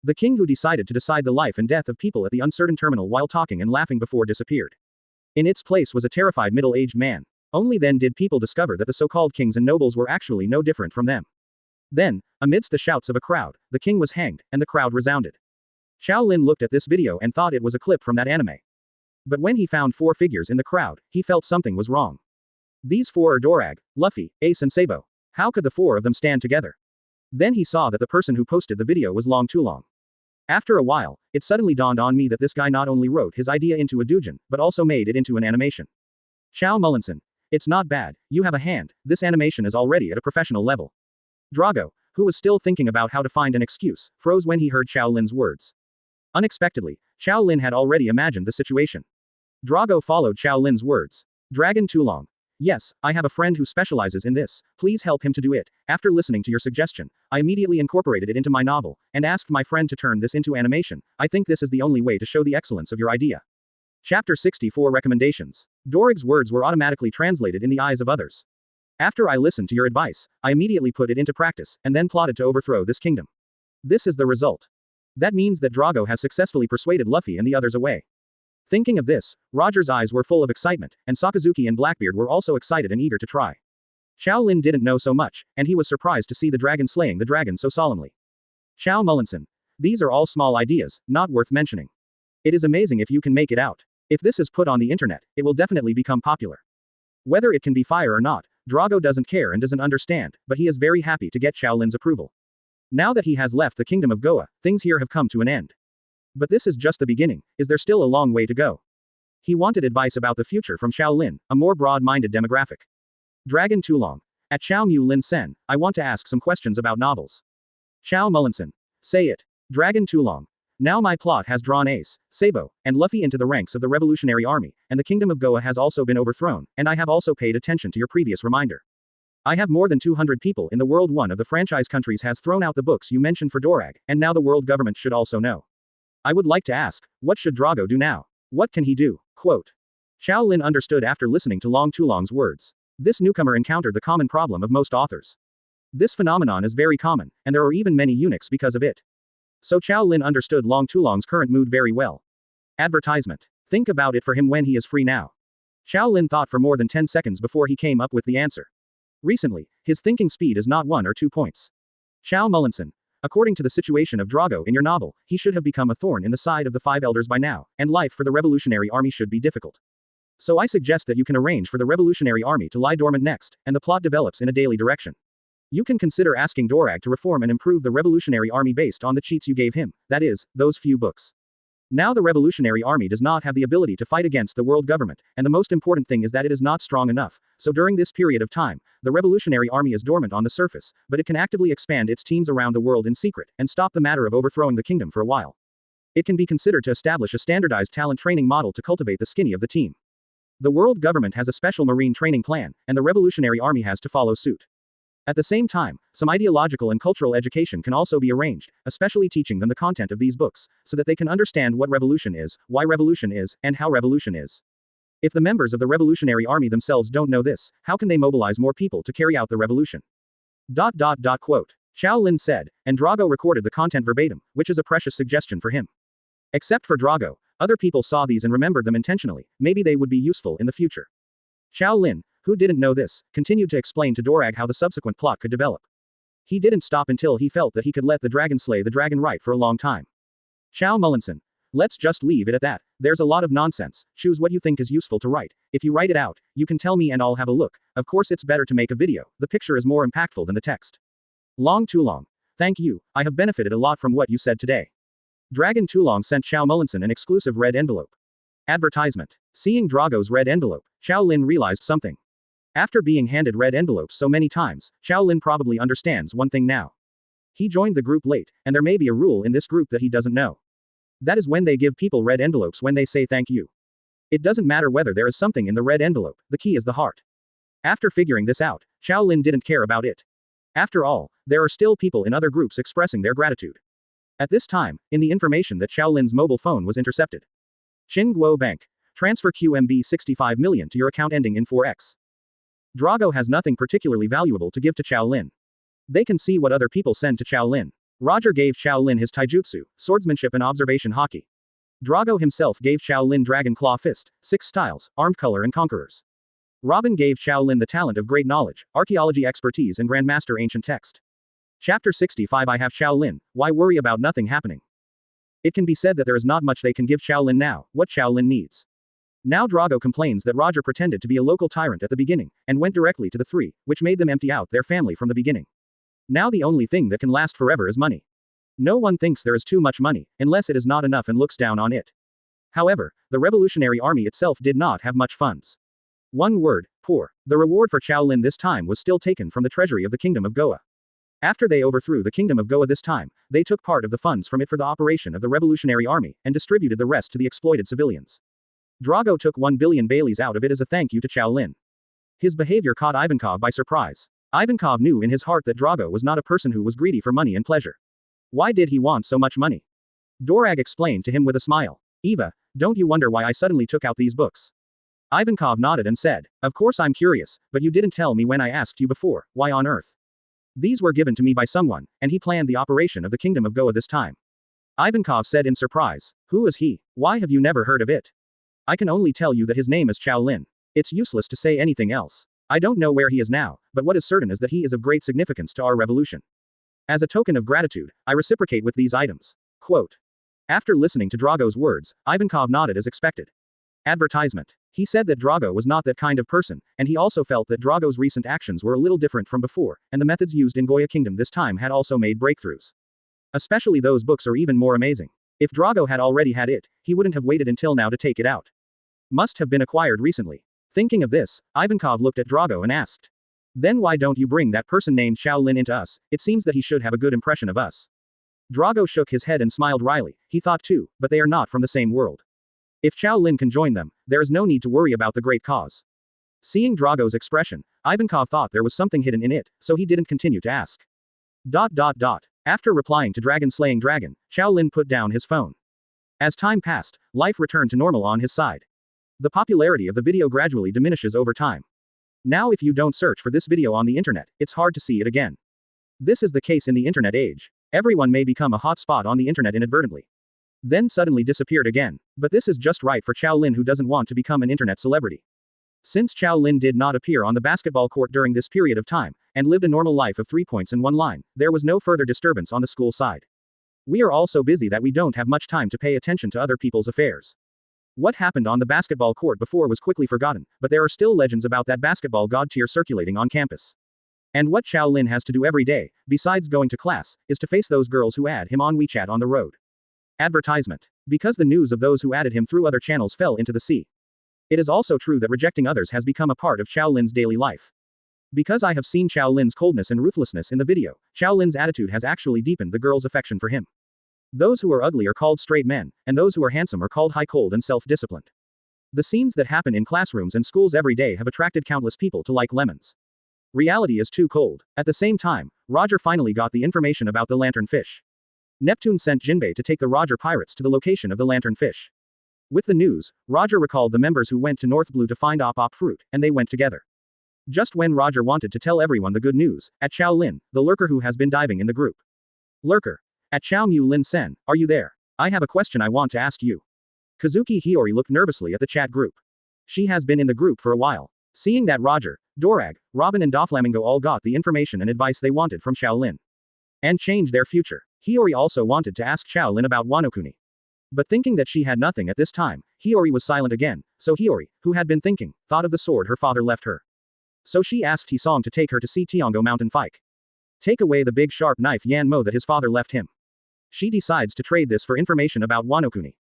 The king who decided to decide the life and death of people at the uncertain terminal while talking and laughing before disappeared. In its place was a terrified middle-aged man. Only then did people discover that the so-called kings and nobles were actually no different from them. Then, amidst the shouts of a crowd, the king was hanged, and the crowd resounded. Qiao Lin looked at this video and thought it was a clip from that anime. But when he found 4 figures in the crowd, he felt something was wrong. These 4 are Dorag, Luffy, Ace and Sabo. How could the 4 of them stand together? Then he saw that the person who posted the video was Long Too Long. After a while, it suddenly dawned on me that this guy not only wrote his idea into a doujin, but also made it into an animation. Qiao Mullinson. It's not bad, you have a hand, this animation is already at a professional level. Drago, who was still thinking about how to find an excuse, froze when he heard Qiao Lin's words. Unexpectedly, Qiao Lin had already imagined the situation. Drago followed Qiao Lin's words. Dragon Too Long. Yes, I have a friend who specializes in this, please help him to do it. After listening to your suggestion, I immediately incorporated it into my novel, and asked my friend to turn this into animation. I think this is the only way to show the excellence of your idea. Chapter 64 Recommendations. Dorig's words were automatically translated in the eyes of others. After I listened to your advice, I immediately put it into practice, and then plotted to overthrow this kingdom. This is the result. That means that Drago has successfully persuaded Luffy and the others away. Thinking of this, Roger's eyes were full of excitement, and Sakazuki and Blackbeard were also excited and eager to try. Qiao Lin didn't know so much, and he was surprised to see the dragon slaying the dragon so solemnly. Qiao Mullinson. These are all small ideas, not worth mentioning. It is amazing if you can make it out. If this is put on the internet, it will definitely become popular. Whether it can be fire or not, Drago doesn't care and doesn't understand, but he is very happy to get Qiao Lin's approval. Now that he has left the kingdom of Goa, things here have come to an end. But this is just the beginning, is there still a long way to go? He wanted advice about the future from Qiao Lin, a more broad-minded demographic. Dragon Tulong. At Qiao Mu Lin Sen, I want to ask some questions about novels. Qiao Mullinson. Say it. Dragon Tulong. Now my plot has drawn Ace, Sabo, and Luffy into the ranks of the Revolutionary Army, and the Kingdom of Goa has also been overthrown, and I have also paid attention to your previous reminder. I have more than 200 people in the world. One of the franchise countries has thrown out the books you mentioned for Dorag, and now the world government should also know. I would like to ask, what should Drago do now? What can he do? Quote. Qiao Lin understood after listening to Long Tulong's words. This newcomer encountered the common problem of most authors. This phenomenon is very common, and there are even many eunuchs because of it. So Qiao Lin understood Long Tulong's current mood very well. Advertisement. Think about it for him when he is free now. Qiao Lin thought for more than 10 seconds before he came up with the answer. Recently, his thinking speed is not 1 or 2 points. Qiao Mullinson. According to the situation of Drago in your novel, he should have become a thorn in the side of the 5 elders by now, and life for the Revolutionary Army should be difficult. So I suggest that you can arrange for the Revolutionary Army to lie dormant next, and the plot develops in a daily direction. You can consider asking Dorag to reform and improve the Revolutionary Army based on the cheats you gave him, that is, those few books. Now the Revolutionary Army does not have the ability to fight against the world government, and the most important thing is that it is not strong enough, so during this period of time, the Revolutionary Army is dormant on the surface, but it can actively expand its teams around the world in secret, and stop the matter of overthrowing the kingdom for a while. It can be considered to establish a standardized talent training model to cultivate the skinny of the team. The world government has a special marine training plan, and the Revolutionary Army has to follow suit. At the same time, some ideological and cultural education can also be arranged, especially teaching them the content of these books, so that they can understand what revolution is, why revolution is, and how revolution is. If the members of the Revolutionary Army themselves don't know this, how can they mobilize more people to carry out the revolution? Quote. Qiao Lin said, and Drago recorded the content verbatim, which is a precious suggestion for him. Except for Drago, other people saw these and remembered them intentionally, maybe they would be useful in the future. Qiao Lin, who didn't know this, continued to explain to Dorag how the subsequent plot could develop. He didn't stop until he felt that he could let the dragon slay the dragon right for a long time. Qiao Mullinson. Let's just leave it at that. There's a lot of nonsense. Choose what you think is useful to write. If you write it out, you can tell me and I'll have a look. Of course it's better to make a video. The picture is more impactful than the text. Long Tulong. Thank you. I have benefited a lot from what you said today. Dragon Tulong sent Qiao Mullinson an exclusive red envelope. Advertisement. Seeing Drago's red envelope, Qiao Lin realized something. After being handed red envelopes so many times, Qiao Lin probably understands one thing now. He joined the group late, and there may be a rule in this group that he doesn't know. That is when they give people red envelopes when they say thank you. It doesn't matter whether there is something in the red envelope, the key is the heart. After figuring this out, Qiao Lin didn't care about it. After all, there are still people in other groups expressing their gratitude. At this time, in the information that Qiao Lin's mobile phone was intercepted. Qingguo Bank. Transfer QMB 65 million to your account ending in 4x. Drago has nothing particularly valuable to give to Qiao Lin. They can see what other people send to Qiao Lin. Roger gave Qiao Lin his taijutsu, swordsmanship and observation hockey. Drago himself gave Qiao Lin Dragon Claw Fist, 6 styles, armed color and conquerors. Robin gave Qiao Lin the talent of great knowledge, archaeology expertise and Grandmaster ancient text. Chapter 65 I have Qiao Lin, why worry about nothing happening? It can be said that there is not much they can give Qiao Lin now, what Qiao Lin needs. Now Drago complains that Roger pretended to be a local tyrant at the beginning, and went directly to the 3, which made them empty out their family from the beginning. Now the only thing that can last forever is money. No one thinks there is too much money, unless it is not enough and looks down on it. However, the Revolutionary Army itself did not have much funds. One word, poor. The reward for Qiao Lin this time was still taken from the treasury of the Kingdom of Goa. After they overthrew the Kingdom of Goa this time, they took part of the funds from it for the operation of the Revolutionary Army, and distributed the rest to the exploited civilians. Drago took 1 billion baileys out of it as a thank you to Qiao Lin. His behavior caught Ivankov by surprise. Ivankov knew in his heart that Drago was not a person who was greedy for money and pleasure. Why did he want so much money? Dorag explained to him with a smile. Eva, don't you wonder why I suddenly took out these books? Ivankov nodded and said, of course I'm curious, but you didn't tell me when I asked you before, why on earth? These were given to me by someone, and he planned the operation of the Kingdom of Goa this time. Ivankov said in surprise, who is he? Why have you never heard of it? I can only tell you that his name is Qiao Lin. It's useless to say anything else. I don't know where he is now, but what is certain is that he is of great significance to our revolution. As a token of gratitude, I reciprocate with these items. Quote. After listening to Drago's words, Ivankov nodded as expected. Advertisement. He said that Drago was not that kind of person, and he also felt that Drago's recent actions were a little different from before, and the methods used in Goya Kingdom this time had also made breakthroughs. Especially those books are even more amazing. If Drago had already had it, he wouldn't have waited until now to take it out. Must have been acquired recently. Thinking of this, Ivankov looked at Drago and asked. Then why don't you bring that person named Qiao Lin into us? It seems that he should have a good impression of us. Drago shook his head and smiled wryly. He thought too, but they are not from the same world. If Qiao Lin can join them, there is no need to worry about the great cause. Seeing Drago's expression, Ivankov thought there was something hidden in it, so he didn't continue to ask. After replying to Dragon Slaying Dragon, Qiao Lin put down his phone. As time passed, life returned to normal on his side. The popularity of the video gradually diminishes over time. Now if you don't search for this video on the internet, it's hard to see it again. This is the case in the internet age. Everyone may become a hot spot on the internet inadvertently. Then suddenly disappeared again. But this is just right for Qiao Lin, who doesn't want to become an internet celebrity. Since Qiao Lin did not appear on the basketball court during this period of time, and lived a normal life of 3 points and 1 line, there was no further disturbance on the school side. We are all so busy that we don't have much time to pay attention to other people's affairs. What happened on the basketball court before was quickly forgotten, but there are still legends about that basketball god tier circulating on campus. And what Qiao Lin has to do every day, besides going to class, is to face those girls who add him on WeChat on the road. Advertisement. Because the news of those who added him through other channels fell into the sea. It is also true that rejecting others has become a part of Qiao Lin's daily life. Because I have seen Qiao Lin's coldness and ruthlessness in the video, Qiao Lin's attitude has actually deepened the girls' affection for him. Those who are ugly are called straight men, and those who are handsome are called high cold and self-disciplined. The scenes that happen in classrooms and schools every day have attracted countless people to like lemons. Reality is too cold. At the same time, Roger finally got the information about the lanternfish. Neptune sent Jinbei to take the Roger pirates to the location of the lanternfish. With the news, Roger recalled the members who went to North Blue to find Op fruit, and they went together. Just when Roger wanted to tell everyone the good news, at Qiao Lin, the lurker who has been diving in the group. Lurker. At Qiao Mu Lin Sen, are you there? I have a question I want to ask you. Kazuki Hiyori looked nervously at the chat group. She has been in the group for a while. Seeing that Roger, Dorag, Robin and Doflamingo all got the information and advice they wanted from Qiao Lin. And change their future. Hiyori also wanted to ask Qiao Lin about Wano Kuni. But thinking that she had nothing at this time, Hiyori was silent again, so Hiyori, who had been thinking, thought of the sword her father left her. So she asked Hisong to take her to see Tiango Mountain Fike. Take away the big sharp knife Yan Mo that his father left him. She decides to trade this for information about Wano Kuni.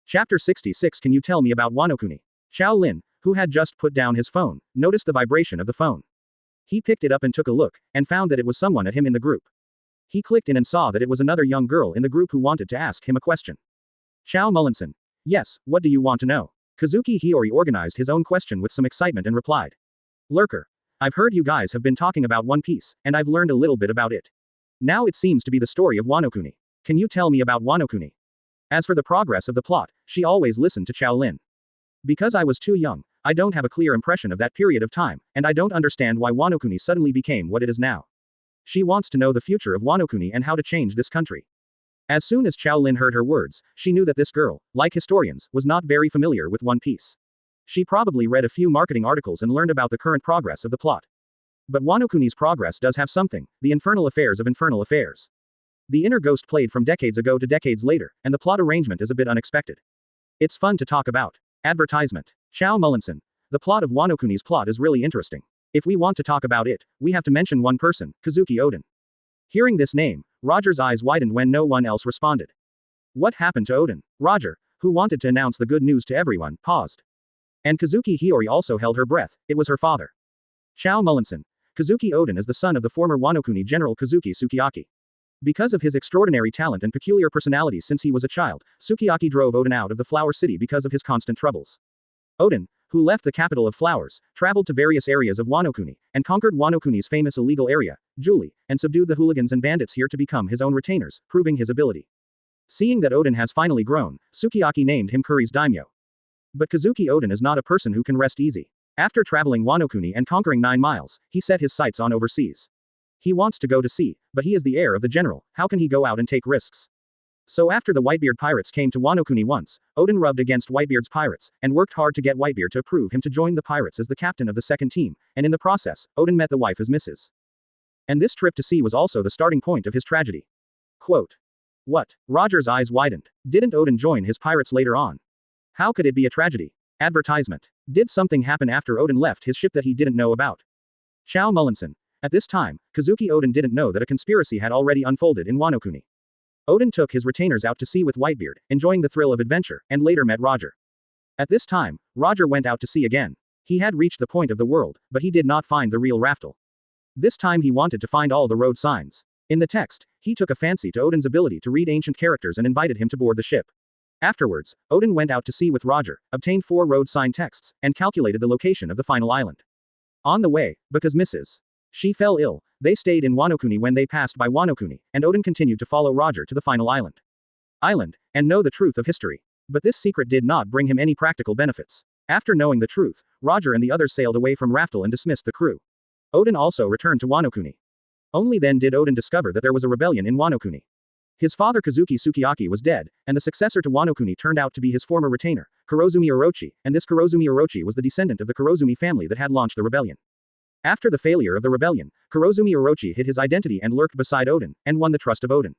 Chapter 66. Can you tell me about Wano Kuni? Qiao Lin, who had just put down his phone, noticed the vibration of the phone. He picked it up and took a look, and found that it was someone at him in the group. He clicked in and saw that it was another young girl in the group who wanted to ask him a question. Qiao Mullinson. Yes, what do you want to know? Kazuki Hiyori organized his own question with some excitement and replied. Lurker. I've heard you guys have been talking about One Piece, and I've learned a little bit about it. Now it seems to be the story of Wano Kuni. Can you tell me about Wano Kuni? As for the progress of the plot, she always listened to Qiao Lin. Because I was too young, I don't have a clear impression of that period of time, and I don't understand why Wano Kuni suddenly became what it is now. She wants to know the future of Wano Kuni and how to change this country. As soon as Qiao Lin heard her words, she knew that this girl, like historians, was not very familiar with One Piece. She probably read a few marketing articles and learned about the current progress of the plot. But Wano Kuni's progress does have something, the infernal affairs of infernal affairs. The inner ghost played from decades ago to decades later, and the plot arrangement is a bit unexpected. It's fun to talk about. Advertisement. Qiao Mullinson. The plot of Wano Kuni's plot is really interesting. If we want to talk about it, we have to mention one person, Kazuki Oden. Hearing this name, Roger's eyes widened when no one else responded. What happened to Oden? Roger, who wanted to announce the good news to everyone, paused. And Kazuki Hiyori also held her breath. It was her father. Qiao Mullinson. Kazuki Oden is the son of the former Wano Kuni general Kazuki Sukiyaki. Because of his extraordinary talent and peculiar personality since he was a child, Sukiyaki drove Oden out of the Flower City because of his constant troubles. Oden, who left the capital of flowers, traveled to various areas of Wano Kuni, and conquered Wano Kuni's famous illegal area, Julie, and subdued the hooligans and bandits here to become his own retainers, proving his ability. Seeing that Oden has finally grown, Sukiyaki named him Kuri's daimyo. But Kazuki Oden is not a person who can rest easy. After traveling Wano Kuni and conquering 9 miles, he set his sights on overseas. He wants to go to sea, but he is the heir of the general, how can he go out and take risks? So after the Whitebeard pirates came to Wano Kuni once, Oden rubbed against Whitebeard's pirates, and worked hard to get Whitebeard to approve him to join the pirates as the captain of the second team, and in the process, Oden met the wife as Mrs. And this trip to sea was also the starting point of his tragedy. Quote. What? Roger's eyes widened. Didn't Oden join his pirates later on? How could it be a tragedy? Advertisement. Did something happen after Odin left his ship that he didn't know about? Chow Mullinson. At this time, Kazuki Odin didn't know that a conspiracy had already unfolded in Wano Kuni. Odin took his retainers out to sea with Whitebeard, enjoying the thrill of adventure, and later met Roger. At this time, Roger went out to sea again. He had reached the point of the world, but he did not find the real Raftel. This time he wanted to find all the road signs. In the text, he took a fancy to Odin's ability to read ancient characters and invited him to board the ship. Afterwards, Odin went out to sea with Roger, obtained 4 road sign texts, and calculated the location of the final island. On the way, because Mrs. She fell ill, they stayed in Wano Kuni when they passed by Wano Kuni, and Odin continued to follow Roger to the final island. And know the truth of history. But this secret did not bring him any practical benefits. After knowing the truth, Roger and the others sailed away from Raftel and dismissed the crew. Odin also returned to Wano Kuni. Only then did Odin discover that there was a rebellion in Wano Kuni. His father Kazuki Sukiyaki was dead, and the successor to Wano Kuni turned out to be his former retainer, Kurozumi Orochi, and this Kurozumi Orochi was the descendant of the Kurozumi family that had launched the rebellion. After the failure of the rebellion, Kurozumi Orochi hid his identity and lurked beside Odin, and won the trust of Odin.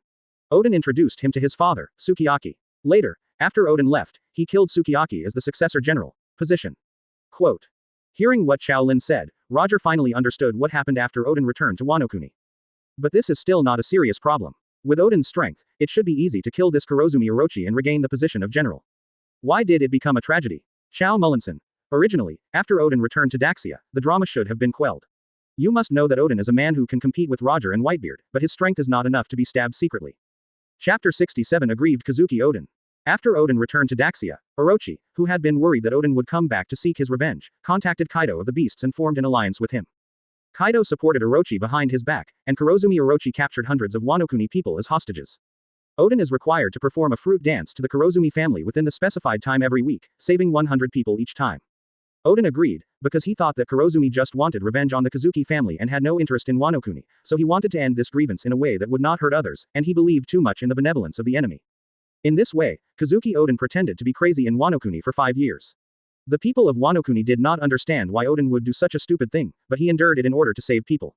Odin introduced him to his father, Sukiyaki. Later, after Odin left, he killed Sukiyaki as the successor general. Position. Quote. Hearing what Shaolin said, Roger finally understood what happened after Odin returned to Wano Kuni. But this is still not a serious problem. With Odin's strength, it should be easy to kill this Kurozumi Orochi and regain the position of general. Why did it become a tragedy? Chow Mullinson. Originally, after Odin returned to Daxia, the drama should have been quelled. You must know that Odin is a man who can compete with Roger and Whitebeard, but his strength is not enough to be stabbed secretly. Chapter 67 Aggrieved Kazuki Odin. After Odin returned to Daxia, Orochi, who had been worried that Odin would come back to seek his revenge, contacted Kaido of the Beasts and formed an alliance with him. Kaido supported Orochi behind his back, and Kurozumi Orochi captured hundreds of Wano Kuni people as hostages. Odin is required to perform a fruit dance to the Kurozumi family within the specified time every week, saving 100 people each time. Odin agreed, because he thought that Kurozumi just wanted revenge on the Kazuki family and had no interest in Wano Kuni, so he wanted to end this grievance in a way that would not hurt others, and he believed too much in the benevolence of the enemy. In this way, Kazuki Odin pretended to be crazy in Wano Kuni for 5 years. The people of Wano Kuni did not understand why Odin would do such a stupid thing, but he endured it in order to save people.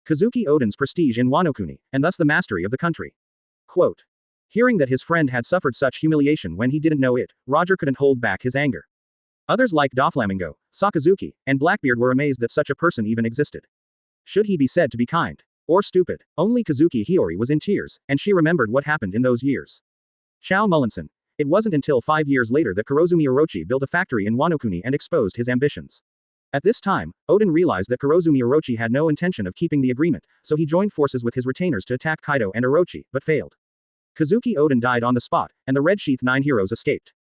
Kazuki Odin's prestige in Wano Kuni, and thus the mastery of the country. Quote. Hearing that his friend had suffered such humiliation when he didn't know it, Roger couldn't hold back his anger. Others like Doflamingo, Sakazuki, and Blackbeard were amazed that such a person even existed. Should he be said to be kind? Or stupid? Only Kazuki Hiyori was in tears, and she remembered what happened in those years. Chow Mullinson. It wasn't until 5 years later that Kurozumi Orochi built a factory in Wano Kuni and exposed his ambitions. At this time, Odin realized that Kurozumi Orochi had no intention of keeping the agreement, so he joined forces with his retainers to attack Kaido and Orochi, but failed. Kazuki Odin died on the spot, and the Red Sheath 9 heroes escaped.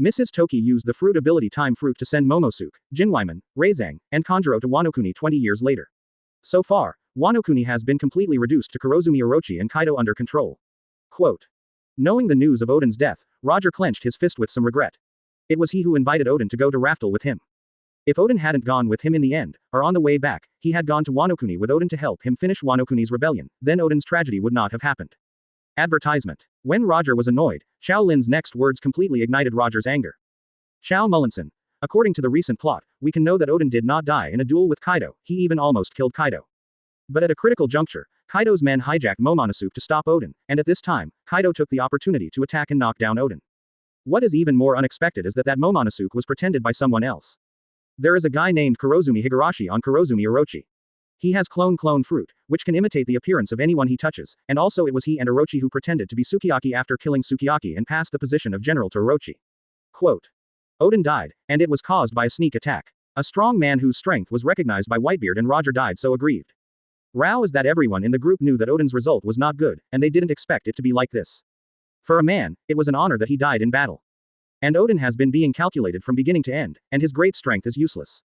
Mrs. Toki used the fruit ability Time Fruit to send Momosuke, Jinwaiman, Reizang, and Kanjuro to Wano Kuni 20 years later. So far, Wano Kuni has been completely reduced to Kurozumi Orochi and Kaido under control. Quote. Knowing the news of Odin's death, Roger clenched his fist with some regret. It was he who invited Odin to go to Raftel with him. If Odin hadn't gone with him in the end, or on the way back, he had gone to Wano Kuni with Odin to help him finish Wano Kuni's rebellion, then Odin's tragedy would not have happened. Advertisement. When Roger was annoyed, Qiao Lin's next words completely ignited Roger's anger. Chow Mullinson. According to the recent plot, we can know that Odin did not die in a duel with Kaido, he even almost killed Kaido. But at a critical juncture, Kaido's men hijacked Momonosuke to stop Odin, and at this time, Kaido took the opportunity to attack and knock down Odin. What is even more unexpected is that Momonosuke was pretended by someone else. There is a guy named Kurozumi Higurashi on Kurozumi Orochi. He has clone fruit, which can imitate the appearance of anyone he touches, and also it was he and Orochi who pretended to be Sukiyaki after killing Sukiyaki and passed the position of general to Orochi. Quote. Odin died, and it was caused by a sneak attack. A strong man whose strength was recognized by Whitebeard and Roger died so aggrieved. Row is that everyone in the group knew that Odin's result was not good, and they didn't expect it to be like this. For a man, it was an honor that he died in battle. And Odin has been being calculated from beginning to end, and his great strength is useless.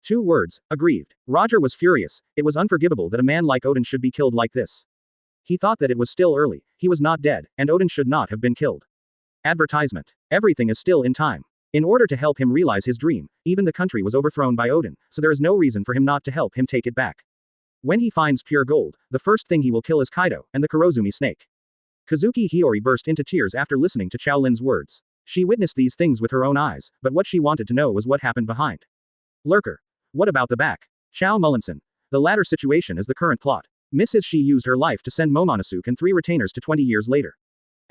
2 words, aggrieved. Roger was furious, it was unforgivable that a man like Odin should be killed like this. He thought that it was still early, he was not dead, and Odin should not have been killed. Advertisement. Everything is still in time. In order to help him realize his dream, even the country was overthrown by Odin, so there is no reason for him not to help him take it back. When he finds pure gold, the first thing he will kill is Kaido, and the Kurozumi snake. Kazuki Hiyori burst into tears after listening to Qiao Lin's words. She witnessed these things with her own eyes, but what she wanted to know was what happened behind. Lurker. What about the back? Chow Mullinson. The latter situation is the current plot. Mrs. She used her life to send Momonosuke and 3 retainers to 20 years later.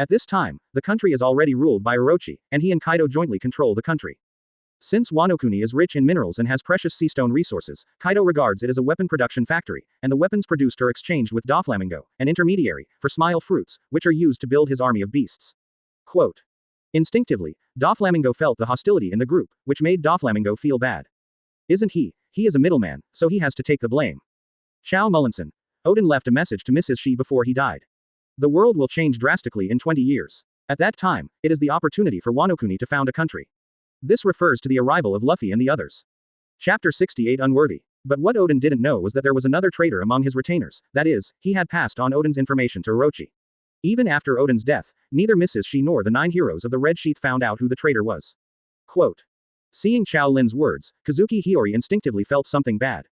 At this time, the country is already ruled by Orochi, and he and Kaido jointly control the country. Since Wano Kuni is rich in minerals and has precious seastone resources, Kaido regards it as a weapon production factory, and the weapons produced are exchanged with Doflamingo, an intermediary, for smile fruits, which are used to build his army of beasts. Quote. Instinctively, Doflamingo felt the hostility in the group, which made Doflamingo feel bad. Isn't he? He is a middleman, so he has to take the blame. Chow Mullinson. Odin left a message to Mrs. Shi before he died. The world will change drastically in 20 years. At that time, it is the opportunity for Wano Kuni to found a country. This refers to the arrival of Luffy and the others. Chapter 68 Unworthy. But what Odin didn't know was that there was another traitor among his retainers, that is, he had passed on Odin's information to Orochi. Even after Odin's death, neither Mrs. Shi nor the 9 heroes of the Red Sheath found out who the traitor was. Quote. Seeing Qiao Lin's words, Kazuki Hiyori instinctively felt something bad.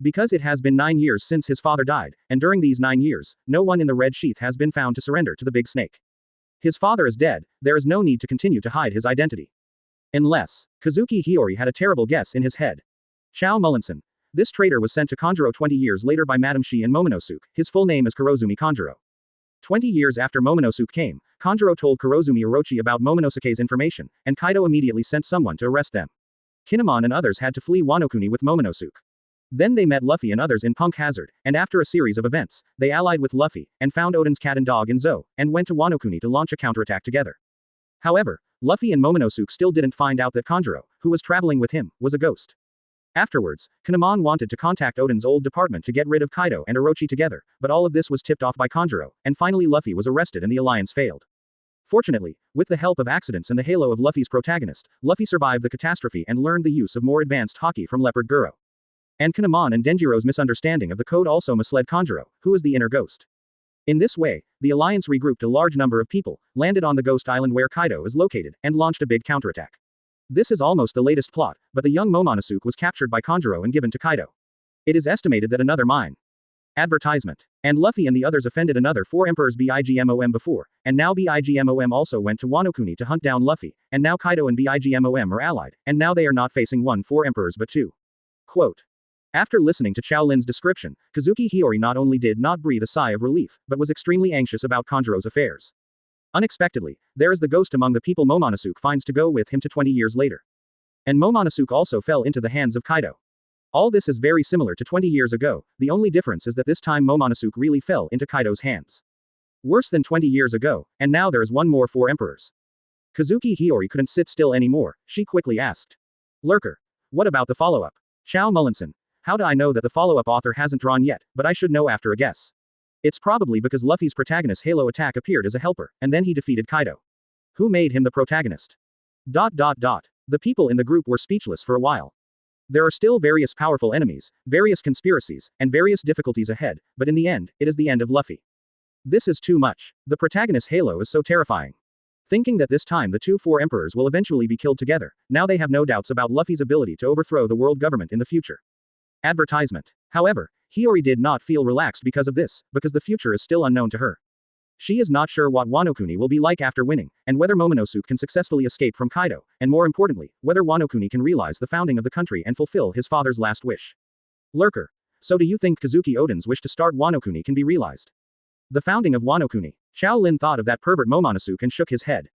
Because it has been 9 years since his father died, and during these 9 years, no one in the Red Sheath has been found to surrender to the Big Snake. His father is dead, there is no need to continue to hide his identity. Unless, Kazuki Hiyori had a terrible guess in his head. Chow Mullinson. This traitor was sent to Kanjuro 20 years later by Madame Shi and Momonosuke, his full name is Kurozumi Kanjuro. 20 years after Momonosuke came, Kanjuro told Kurozumi Orochi about Momonosuke's information, and Kaido immediately sent someone to arrest them. Kinemon and others had to flee Wano Kuni with Momonosuke. Then they met Luffy and others in Punk Hazard, and after a series of events, they allied with Luffy, and found Odin's cat and dog in Zou, and went to Wano Kuni to launch a counterattack together. However, Luffy and Momonosuke still didn't find out that Kanjuro, who was traveling with him, was a ghost. Afterwards, Kinemon wanted to contact Odin's old department to get rid of Kaido and Orochi together, but all of this was tipped off by Kanjuro, and finally Luffy was arrested and the alliance failed. Fortunately, with the help of accidents and the halo of Luffy's protagonist, Luffy survived the catastrophe and learned the use of more advanced haki from Leopard Guro. And Kinemon and Denjiro's misunderstanding of the code also misled Kanjuro, who is the inner ghost. In this way, the alliance regrouped a large number of people, landed on the Ghost Island where Kaido is located, and launched a big counterattack. This is almost the latest plot, but the young Momonosuke was captured by Kanjuro and given to Kaido. It is estimated that another mine. Advertisement. And Luffy and the others offended another 4 emperors Bigmom before, and now Bigmom also went to Wano Kuni to hunt down Luffy, and now Kaido and Bigmom are allied, and now they are not facing 4 emperors but 2. Quote. After listening to Qiao Lin's description, Kazuki Hiyori not only did not breathe a sigh of relief, but was extremely anxious about Kanjuro's affairs. Unexpectedly, there is the ghost among the people Momonosuke finds to go with him to 20 years later. And Momonosuke also fell into the hands of Kaido. All this is very similar to 20 years ago, the only difference is that this time Momonosuke really fell into Kaido's hands. Worse than 20 years ago, and now there is one more 4 emperors. Kazuki Hiyori couldn't sit still anymore, she quickly asked. Lurker. What about the follow-up? Chow Mullinson. How do I know that the follow-up author hasn't drawn yet, but I should know after a guess. It's probably because Luffy's Protagonist Halo attack appeared as a helper, and then he defeated Kaido. Who made him the protagonist? The people in the group were speechless for a while. There are still various powerful enemies, various conspiracies, and various difficulties ahead, but in the end, it is the end of Luffy. This is too much. The Protagonist Halo is so terrifying. Thinking that this time the 4 emperors will eventually be killed together, now they have no doubts about Luffy's ability to overthrow the world government in the future. Advertisement. However, Hiyori did not feel relaxed because of this, because the future is still unknown to her. She is not sure what Wano Kuni will be like after winning, and whether Momonosuke can successfully escape from Kaido, and more importantly, whether Wano Kuni can realize the founding of the country and fulfill his father's last wish. Lurker. So do you think Kazuki Odin's wish to start Wano Kuni can be realized? The founding of Wano Kuni. Qiao Lin thought of that pervert Momonosuke and shook his head.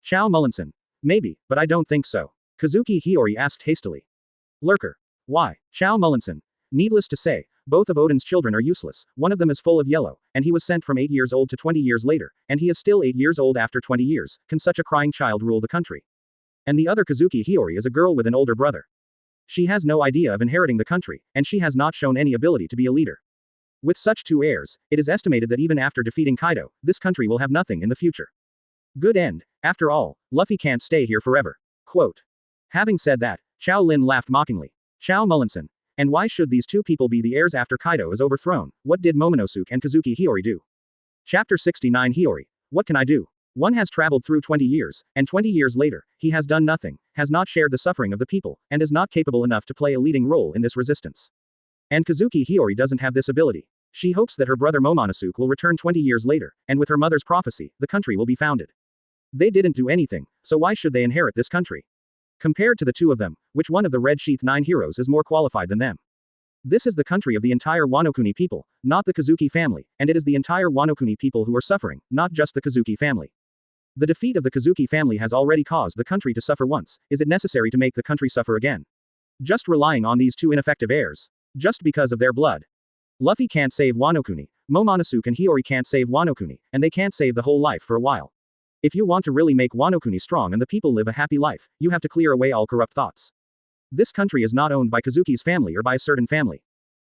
Chow Mullinson. Maybe, but I don't think so. Kazuki Hiyori asked hastily. Lurker. Why? Chow Mullinson. Needless to say, both of Odin's children are useless, one of them is full of yellow, and he was sent from 8 years old to 20 years later, and he is still 8 years old after 20 years, can such a crying child rule the country? And the other Kazuki Hiyori is a girl with an older brother. She has no idea of inheriting the country, and she has not shown any ability to be a leader. With such 2 heirs, it is estimated that even after defeating Kaido, this country will have nothing in the future. Good end. After all, Luffy can't stay here forever. Quote. Having said that, Qiao Lin laughed mockingly. Chow Mullinson. And why should these 2 people be the heirs after Kaido is overthrown? What did Momonosuke and Kazuki Hiyori do? Chapter 69 Hiyori. What can I do? One has traveled through 20 years, and 20 years later, he has done nothing, has not shared the suffering of the people, and is not capable enough to play a leading role in this resistance. And Kazuki Hiyori doesn't have this ability. She hopes that her brother Momonosuke will return 20 years later, and with her mother's prophecy, the country will be founded. They didn't do anything, so why should they inherit this country? Compared to the 2 of them, which one of the Red Sheath 9 heroes is more qualified than them? This is the country of the entire Wano Kuni people, not the Kazuki family, and it is the entire Wano Kuni people who are suffering, not just the Kazuki family. The defeat of the Kazuki family has already caused the country to suffer once. Is it necessary to make the country suffer again? Just relying on these two ineffective heirs. Just because of their blood. Luffy can't save Wano Kuni, Momonosuke and Hiyori can't save Wano Kuni, and they can't save the whole life for a while. If you want to really make Wano Kuni strong and the people live a happy life, you have to clear away all corrupt thoughts. This country is not owned by Kazuki's family or by a certain family.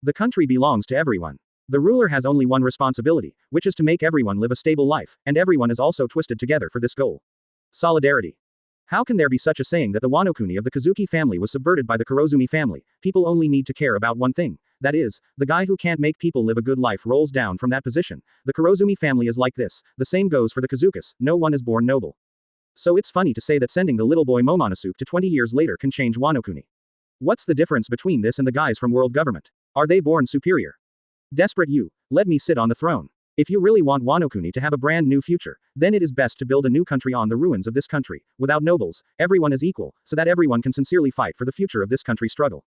The country belongs to everyone. The ruler has only one responsibility, which is to make everyone live a stable life, and everyone is also twisted together for this goal. Solidarity. How can there be such a saying that the Wano Kuni of the Kazuki family was subverted by the Kurozumi family? People only need to care about one thing. That is, the guy who can't make people live a good life rolls down from that position. The Kurozumi family is like this. The same goes for the Kazukas. No one is born noble. So it's funny to say that sending the little boy Momonosuke to 20 years later can change Wano Kuni. What's the difference between this and the guys from world government? Are they born superior? Desperate you, let me sit on the throne. If you really want Wano Kuni to have a brand new future, then it is best to build a new country on the ruins of this country. Without nobles, everyone is equal, so that everyone can sincerely fight for the future of this country's struggle.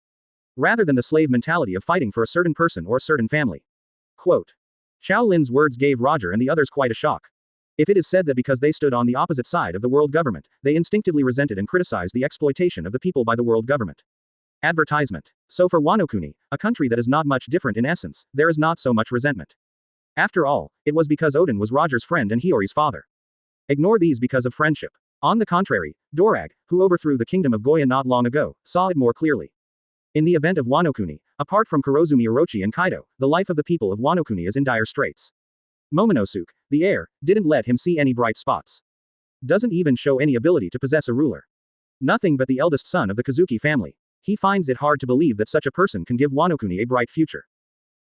Rather than the slave mentality of fighting for a certain person or a certain family. Quote. Qiao Lin's words gave Roger and the others quite a shock. If it is said that because they stood on the opposite side of the world government, they instinctively resented and criticized the exploitation of the people by the world government. Advertisement. So for Wano Kuni, a country that is not much different in essence, there is not so much resentment. After all, it was because Odin was Roger's friend and Hiyori's father. Ignore these because of friendship. On the contrary, Dorag, who overthrew the kingdom of Goya not long ago, saw it more clearly. In the event of Wano Kuni, apart from Kurozumi Orochi and Kaido, the life of the people of Wano Kuni is in dire straits. Momonosuke, the heir, didn't let him see any bright spots. Doesn't even show any ability to possess a ruler. Nothing but the eldest son of the Kazuki family. He finds it hard to believe that such a person can give Wano Kuni a bright future.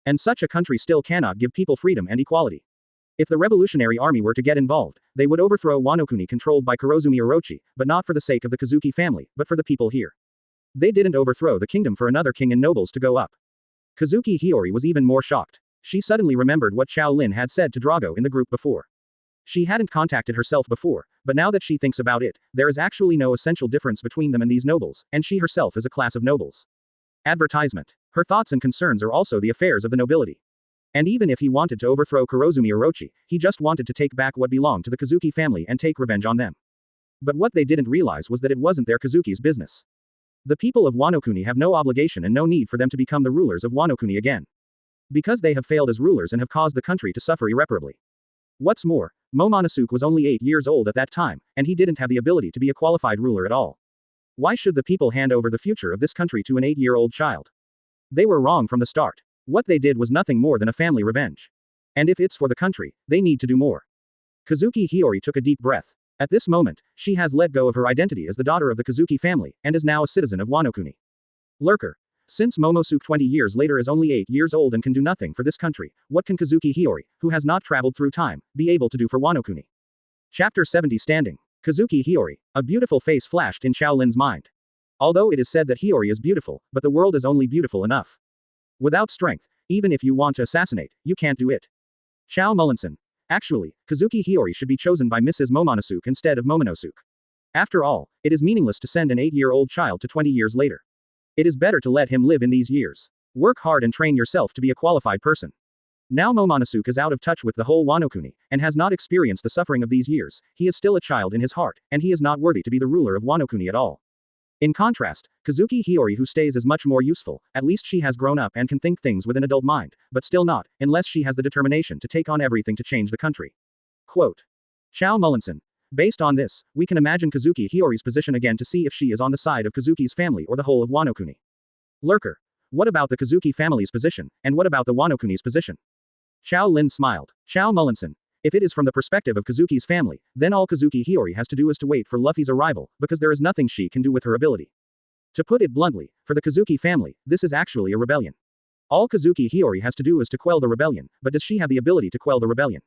And such a country still cannot give people freedom and equality. If the revolutionary army were to get involved, they would overthrow Wano Kuni controlled by Kurozumi Orochi, but not for the sake of the Kazuki family, but for the people here. They didn't overthrow the kingdom for another king and nobles to go up. Kazuki Hiyori was even more shocked. She suddenly remembered what Qiao Lin had said to Drago in the group before. She hadn't contacted herself before, but now that she thinks about it, there is actually no essential difference between them and these nobles, and she herself is a class of nobles. Advertisement. Her thoughts and concerns are also the affairs of the nobility. And even if he wanted to overthrow Kurozumi Orochi, he just wanted to take back what belonged to the Kazuki family and take revenge on them. But what they didn't realize was that it wasn't their Kazuki's business. The people of Wano Kuni have no obligation and no need for them to become the rulers of Wano Kuni again. Because they have failed as rulers and have caused the country to suffer irreparably. What's more, Momonosuke was only 8 years old at that time, and he didn't have the ability to be a qualified ruler at all. Why should the people hand over the future of this country to an 8-year-old child? They were wrong from the start. What they did was nothing more than a family revenge. And if it's for the country, they need to do more. Kazuki Hiyori took a deep breath. At this moment, she has let go of her identity as the daughter of the Kazuki family, and is now a citizen of Wano Kuni. Lurker. Since Momonosuke 20 years later is only 8 years old and can do nothing for this country, what can Kazuki Hiyori, who has not traveled through time, be able to do for Wano Kuni? Chapter 70 Standing. Kazuki Hiyori. A beautiful face flashed in Qiao Lin's mind. Although it is said that Hiyori is beautiful, but the world is only beautiful enough. Without strength, even if you want to assassinate, you can't do it. Qiao Mullinson. Actually, Kazuki Hiyori should be chosen by Mrs. Momonosuke instead of Momonosuke. After all, it is meaningless to send an 8-year-old child to 20 years later. It is better to let him live in these years. Work hard and train yourself to be a qualified person. Now Momonosuke is out of touch with the whole Wano Kuni, and has not experienced the suffering of these years. He is still a child in his heart, and he is not worthy to be the ruler of Wano Kuni at all. In contrast, Kazuki Hiyori who stays is much more useful, at least she has grown up and can think things with an adult mind, but still not, unless she has the determination to take on everything to change the country. Quote. Qiao Mullinson. Based on this, we can imagine Kazuki Hiyori's position again to see if she is on the side of Kazuki's family or the whole of Wano Kuni. Lurker. What about the Kazuki family's position, and what about the Wano Kuni's position? Qiao Lin smiled. Qiao Mullinson. If it is from the perspective of Kazuki's family, then all Kazuki Hiyori has to do is to wait for Luffy's arrival, because there is nothing she can do with her ability. To put it bluntly, for the Kazuki family, this is actually a rebellion. All Kazuki Hiyori has to do is to quell the rebellion, but does she have the ability to quell the rebellion?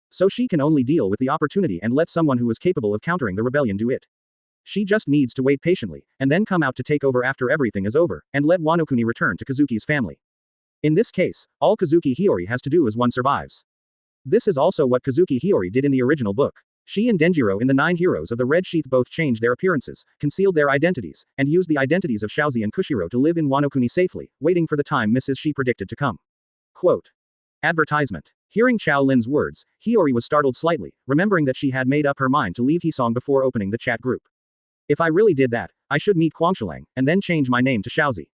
So she can only deal with the opportunity and let someone who is capable of countering the rebellion do it. She just needs to wait patiently, and then come out to take over after everything is over, and let Wano Kuni return to Kazuki's family. In this case, all Kazuki Hiyori has to do is one survives. This is also what Kazuki Hiyori did in the original book. She and Denjiro in the 9 Heroes of the Red Sheath both changed their appearances, concealed their identities, and used the identities of Shaozi and Kushiro to live in Wano Kuni safely, waiting for the time Mrs. Shi predicted to come. Quote. Advertisement. Hearing Qiao Lin's words, Hiyori was startled slightly, remembering that she had made up her mind to leave Hisong before opening the chat group. If I really did that, I should meet Guangshalang, and then change my name to Xiaozi.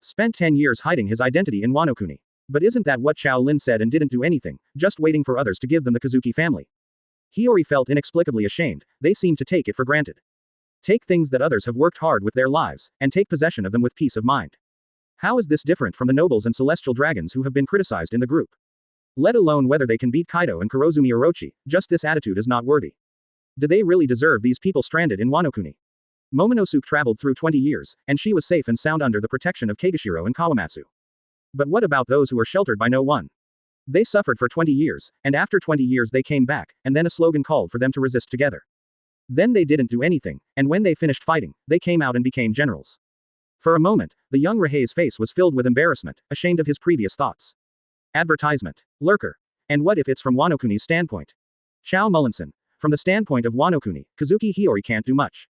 Spent 10 years hiding his identity in Wano Kuni. But isn't that what Qiao Lin said and didn't do anything, just waiting for others to give them the Kazuki family? Hiyori felt inexplicably ashamed, they seemed to take it for granted. Take things that others have worked hard with their lives, and take possession of them with peace of mind. How is this different from the nobles and celestial dragons who have been criticized in the group? Let alone whether they can beat Kaido and Kurozumi Orochi, just this attitude is not worthy. Do they really deserve these people stranded in Wano Kuni? Momonosuke traveled through 20 years, and she was safe and sound under the protection of Kagashiro and Kawamatsu. But what about those who were sheltered by no one? They suffered for 20 years, and after 20 years they came back, and then a slogan called for them to resist together. Then they didn't do anything, and when they finished fighting, they came out and became generals. For a moment, the young Rahei's face was filled with embarrassment, ashamed of his previous thoughts. Advertisement. Lurker. And what if it's from Wano Kuni's standpoint? Chao Mullinson. From the standpoint of Wano Kuni, Kazuki Hiyori can't do much.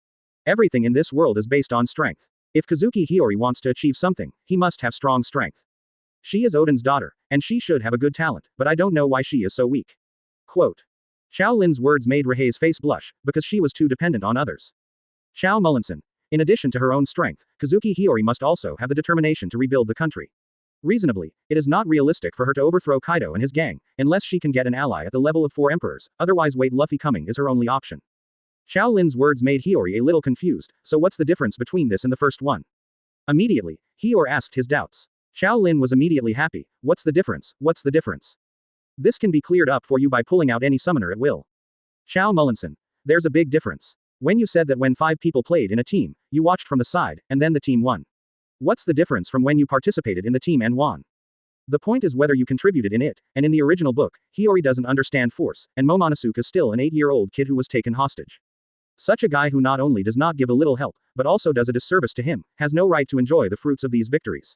Everything in this world is based on strength. If Kazuki Hiyori wants to achieve something, he must have strong strength. She is Odin's daughter, and she should have a good talent, but I don't know why she is so weak. Quote. Qiao Lin's words made Rahei's face blush, because she was too dependent on others. Chao Mullinson. In addition to her own strength, Kazuki Hiyori must also have the determination to rebuild the country. Reasonably, it is not realistic for her to overthrow Kaido and his gang, unless she can get an ally at the level of 4 emperors, otherwise wait Luffy coming is her only option. Qiao Lin's words made Hiyori a little confused, so what's the difference between this and the first one? Immediately, Hiyori asked his doubts. Qiao Lin was immediately happy. What's the difference? What's the difference? This can be cleared up for you by pulling out any summoner at will. Chao Mullinson. There's a big difference. When you said that when 5 people played in a team, you watched from the side, and then the team won. What's the difference from when you participated in the team and won? The point is whether you contributed in it, and in the original book, Hiyori doesn't understand force, and Momonosuke is still an 8-year-old kid who was taken hostage. Such a guy who not only does not give a little help, but also does a disservice to him, has no right to enjoy the fruits of these victories.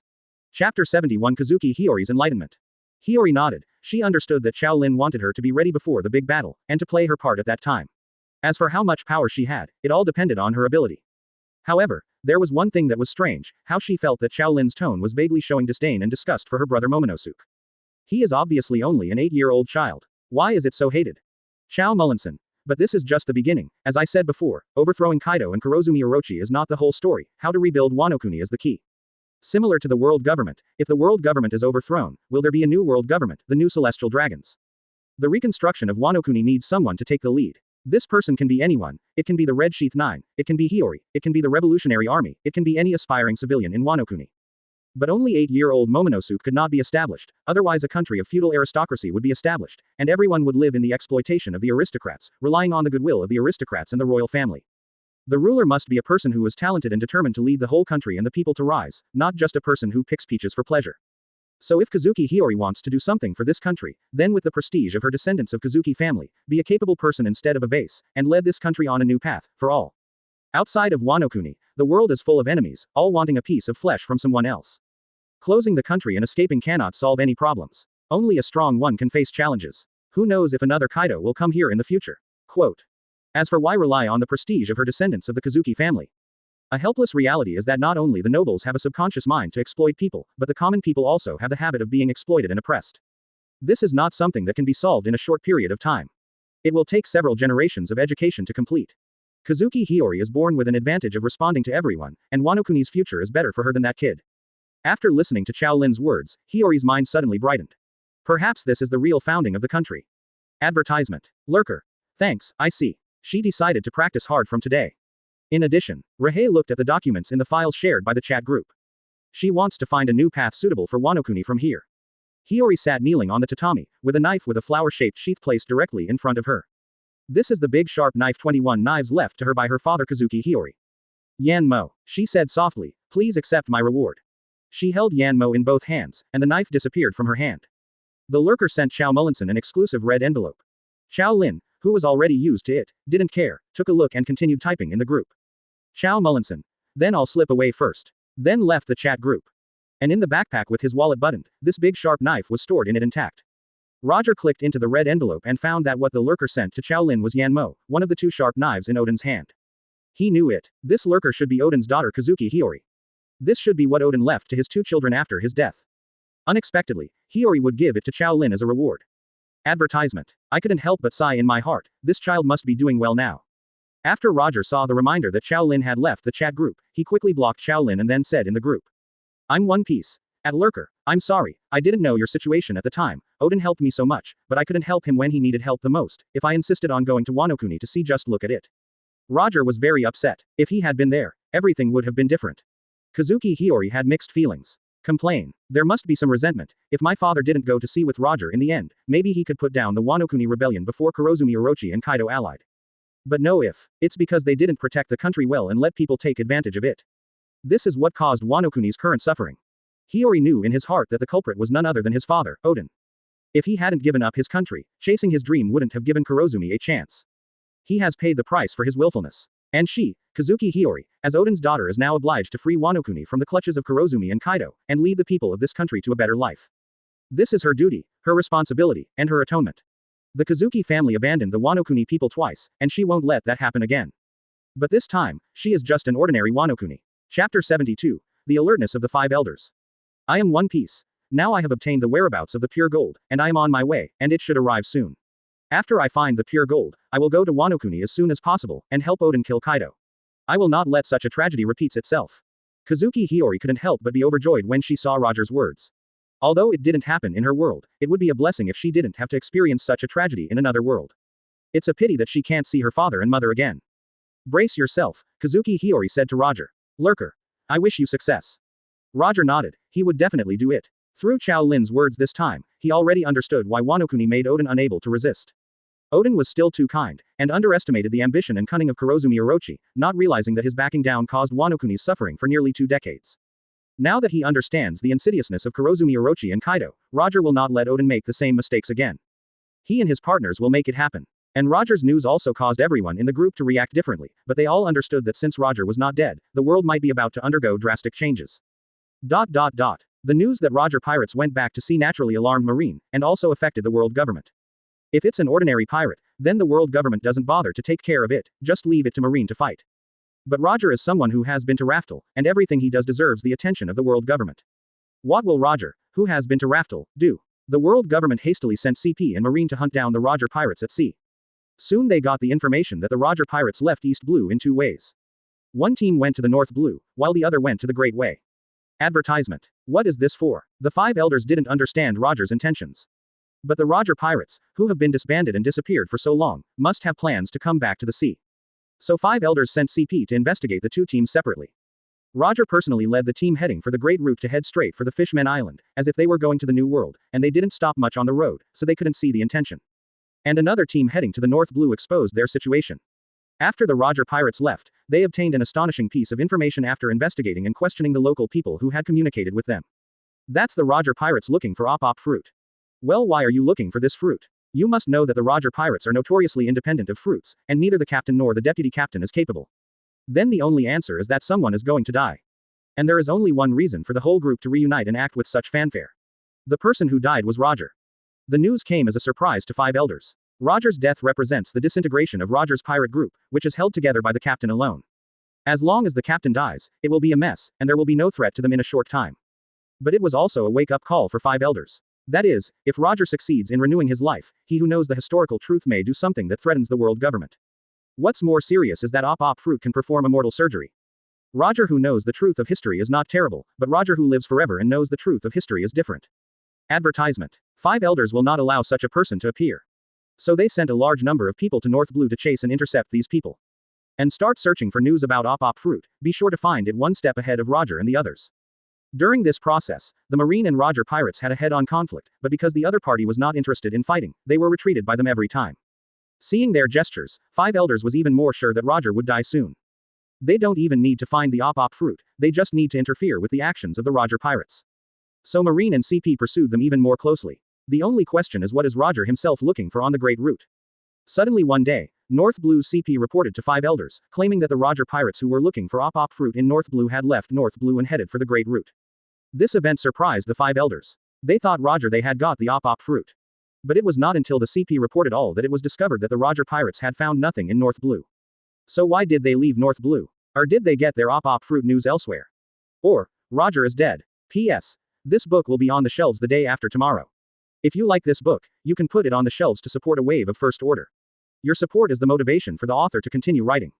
Chapter 71 Kazuki Hiyori's Enlightenment. Hiyori nodded, she understood that Qiao Lin wanted her to be ready before the big battle, and to play her part at that time. As for how much power she had, it all depended on her ability. However, there was one thing that was strange, how she felt that Qiao Lin's tone was vaguely showing disdain and disgust for her brother Momonosuke. He is obviously only an 8-year-old child. Why is it so hated? Chao Mullinson. But this is just the beginning. As I said before, overthrowing Kaido and Kurozumi Orochi is not the whole story, how to rebuild Wano Kuni is the key. Similar to the world government, if the world government is overthrown, will there be a new world government, the new celestial dragons? The reconstruction of Wano Kuni needs someone to take the lead. This person can be anyone, it can be the Red Sheath 9, it can be Hiyori, it can be the Revolutionary Army, it can be any aspiring civilian in Wano Kuni. But only 8-year-old Momonosuke could not be established, otherwise a country of feudal aristocracy would be established, and everyone would live in the exploitation of the aristocrats, relying on the goodwill of the aristocrats and the royal family. The ruler must be a person who is talented and determined to lead the whole country and the people to rise, not just a person who picks peaches for pleasure. So if Kazuki Hiyori wants to do something for this country, then with the prestige of her descendants of Kazuki family, be a capable person instead of a base, and lead this country on a new path, for all. Outside of Wano Kuni, the world is full of enemies, all wanting a piece of flesh from someone else. Closing the country and escaping cannot solve any problems. Only a strong one can face challenges. Who knows if another Kaido will come here in the future? Quote. As for why rely on the prestige of her descendants of the Kazuki family? A helpless reality is that not only the nobles have a subconscious mind to exploit people, but the common people also have the habit of being exploited and oppressed. This is not something that can be solved in a short period of time. It will take several generations of education to complete. Kazuki Hiyori is born with an advantage of responding to everyone, and Wano Kuni's future is better for her than that kid. After listening to Qiao Lin's words, Hiyori's mind suddenly brightened. Perhaps this is the real founding of the country. Advertisement. Lurker. Thanks, I see. She decided to practice hard from today. In addition, Rahei looked at the documents in the files shared by the chat group. She wants to find a new path suitable for Wano Kuni from here. Hiyori sat kneeling on the tatami, with a knife with a flower-shaped sheath placed directly in front of her. This is the big sharp knife 21 knives left to her by her father Kazuki Hiyori. Yanmo, she said softly, please accept my reward. She held Yanmo in both hands, and the knife disappeared from her hand. The lurker sent Chao Mullinson an exclusive red envelope. Qiao Lin, who was already used to it, didn't care, took a look and continued typing in the group. Chao Mullinson. Then I'll slip away first. Then left the chat group. And in the backpack with his wallet buttoned, this big sharp knife was stored in it intact. Roger clicked into the red envelope and found that what the lurker sent to Qiao Lin was Yanmo, one of the 2 sharp knives in Odin's hand. He knew it. This lurker should be Odin's daughter Kazuki Hiyori. This should be what Odin left to his 2 children after his death. Unexpectedly, Hiyori would give it to Qiao Lin as a reward. Advertisement. I couldn't help but sigh in my heart, this child must be doing well now. After Roger saw the reminder that Qiao Lin had left the chat group, he quickly blocked Qiao Lin and then said in the group. I'm One Piece. At Lurker, I'm sorry, I didn't know your situation at the time, Odin helped me so much, but I couldn't help him when he needed help the most, if I insisted on going to Wano Kuni to see just look at it. Roger was very upset. If he had been there, everything would have been different. Kazuki Hiyori had mixed feelings. Complain. There must be some resentment. If my father didn't go to sea with Roger in the end, maybe he could put down the Wano Kuni rebellion before Kurozumi Orochi and Kaido allied. But no if. It's because they didn't protect the country well and let people take advantage of it. This is what caused Wano Kuni's current suffering. Hiyori knew in his heart that the culprit was none other than his father, Odin. If he hadn't given up his country, chasing his dream wouldn't have given Kurozumi a chance. He has paid the price for his willfulness. And she, Kazuki Hiyori, as Odin's daughter is now obliged to free Wano Kuni from the clutches of Kurozumi and Kaido, and lead the people of this country to a better life. This is her duty, her responsibility, and her atonement. The Kazuki family abandoned the Wano Kuni people twice, and she won't let that happen again. But this time, she is just an ordinary Wano Kuni. Chapter 72. The Alertness of the Five Elders. I am One Piece. Now I have obtained the whereabouts of the pure gold, and I am on my way, and it should arrive soon. After I find the pure gold, I will go to Wano Kuni as soon as possible, and help Odin kill Kaido. I will not let such a tragedy repeats itself. Kazuki Hiyori couldn't help but be overjoyed when she saw Roger's words. Although it didn't happen in her world, it would be a blessing if she didn't have to experience such a tragedy in another world. It's a pity that she can't see her father and mother again. Brace yourself, Kazuki Hiyori said to Roger. Lurker. I wish you success. Roger nodded, he would definitely do it. Through Qiao Lin's words this time, he already understood why Wano Kuni made Odin unable to resist. Odin was still too kind, and underestimated the ambition and cunning of Kurozumi Orochi, not realizing that his backing down caused Wano Kuni's suffering for nearly 2 decades. Now that he understands the insidiousness of Kurozumi Orochi and Kaido, Roger will not let Odin make the same mistakes again. He and his partners will make it happen. And Roger's news also caused everyone in the group to react differently, but they all understood that since Roger was not dead, the world might be about to undergo drastic changes. The news that Roger pirates went back to sea naturally alarmed Marine, and also affected the world government. If it's an ordinary pirate, then the world government doesn't bother to take care of it, just leave it to Marine to fight. But Roger is someone who has been to Raftel, and everything he does deserves the attention of the world government. What will Roger, who has been to Raftel, do? The world government hastily sent CP and Marine to hunt down the Roger pirates at sea. Soon they got the information that the Roger pirates left East Blue in 2 ways. One team went to the North Blue, while the other went to the Great Way. Advertisement. What is this for? The 5 elders didn't understand Roger's intentions. But the Roger pirates, who have been disbanded and disappeared for so long, must have plans to come back to the sea. So 5 elders sent CP to investigate the 2 teams separately. Roger personally led the team heading for the Great Route to head straight for the Fishmen Island, as if they were going to the New World, and they didn't stop much on the road, so they couldn't see the intention. And another team heading to the North Blue exposed their situation. After the Roger pirates left, they obtained an astonishing piece of information after investigating and questioning the local people who had communicated with them. That's the Roger pirates looking for op fruit. Well, why are you looking for this fruit? You must know that the Roger pirates are notoriously independent of fruits, and neither the captain nor the deputy captain is capable. Then the only answer is that someone is going to die. And there is only one reason for the whole group to reunite and act with such fanfare. The person who died was Roger. The news came as a surprise to 5 elders. Roger's death represents the disintegration of Roger's pirate group, which is held together by the captain alone. As long as the captain dies, it will be a mess, and there will be no threat to them in a short time. But it was also a wake-up call for 5 elders. That is, if Roger succeeds in renewing his life, he who knows the historical truth may do something that threatens the world government. What's more serious is that op fruit can perform immortal surgery. Roger who knows the truth of history is not terrible, but Roger who lives forever and knows the truth of history is different. Advertisement. 5 elders will not allow such a person to appear. So they sent a large number of people to North Blue to chase and intercept these people. And start searching for news about op fruit, be sure to find it one step ahead of Roger and the others. During this process, the Marine and Roger pirates had a head-on conflict, but because the other party was not interested in fighting, they were retreated by them every time. Seeing their gestures, 5 elders was even more sure that Roger would die soon. They don't even need to find the op fruit, they just need to interfere with the actions of the Roger pirates. So Marine and CP pursued them even more closely. The only question is what is Roger himself looking for on the Great Route? Suddenly one day, North Blue CP reported to 5 elders, claiming that the Roger pirates who were looking for op fruit in North Blue had left North Blue and headed for the Great Route. This event surprised the 5 elders. They thought Roger they had got the op fruit. But it was not until the CP reported all that it was discovered that the Roger pirates had found nothing in North Blue. So why did they leave North Blue? Or did they get their op fruit news elsewhere? Or, Roger is dead. P.S. This book will be on the shelves the day after tomorrow. If you like this book, you can put it on the shelves to support a wave of First Order. Your support is the motivation for the author to continue writing.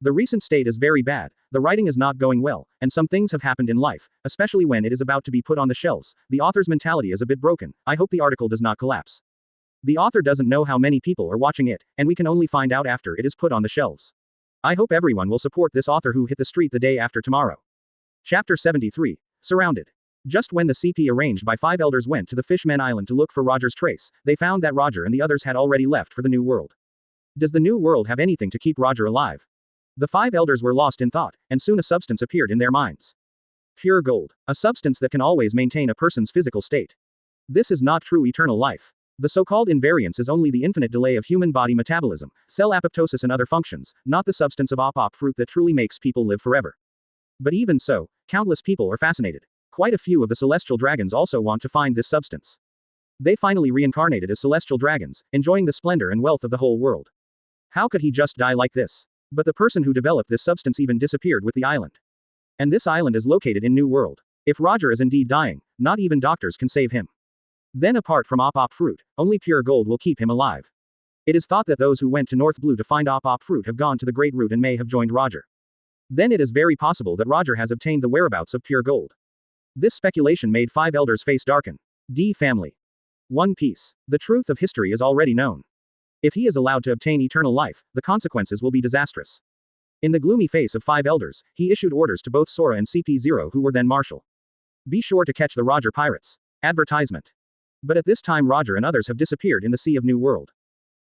The recent state is very bad, the writing is not going well, and some things have happened in life, especially when it is about to be put on the shelves. The author's mentality is a bit broken. I hope the article does not collapse. The author doesn't know how many people are watching it, and we can only find out after it is put on the shelves. I hope everyone will support this author who hit the street the day after tomorrow. Chapter 73. Surrounded. Just when the CP arranged by 5 elders went to the Fishman Island to look for Roger's trace, they found that Roger and the others had already left for the New World. Does the New World have anything to keep Roger alive? The 5 elders were lost in thought, and soon a substance appeared in their minds. Pure gold. A substance that can always maintain a person's physical state. This is not true eternal life. The so-called invariance is only the infinite delay of human body metabolism, cell apoptosis and other functions, not the substance of op fruit that truly makes people live forever. But even so, countless people are fascinated. Quite a few of the celestial dragons also want to find this substance. They finally reincarnated as celestial dragons, enjoying the splendor and wealth of the whole world. How could he just die like this? But the person who developed this substance even disappeared with the island. And this island is located in New World. If Roger is indeed dying, not even doctors can save him. Then apart from op fruit, only pure gold will keep him alive. It is thought that those who went to North Blue to find op fruit have gone to the Great Root and may have joined Roger. Then it is very possible that Roger has obtained the whereabouts of pure gold. This speculation made 5 elders' face darken. D. Family. One Piece. The truth of history is already known. If he is allowed to obtain eternal life, the consequences will be disastrous. In the gloomy face of 5 elders, he issued orders to both Sora and CP0 who were then marshal. Be sure to catch the Roger pirates. Advertisement. But at this time Roger and others have disappeared in the Sea of New World.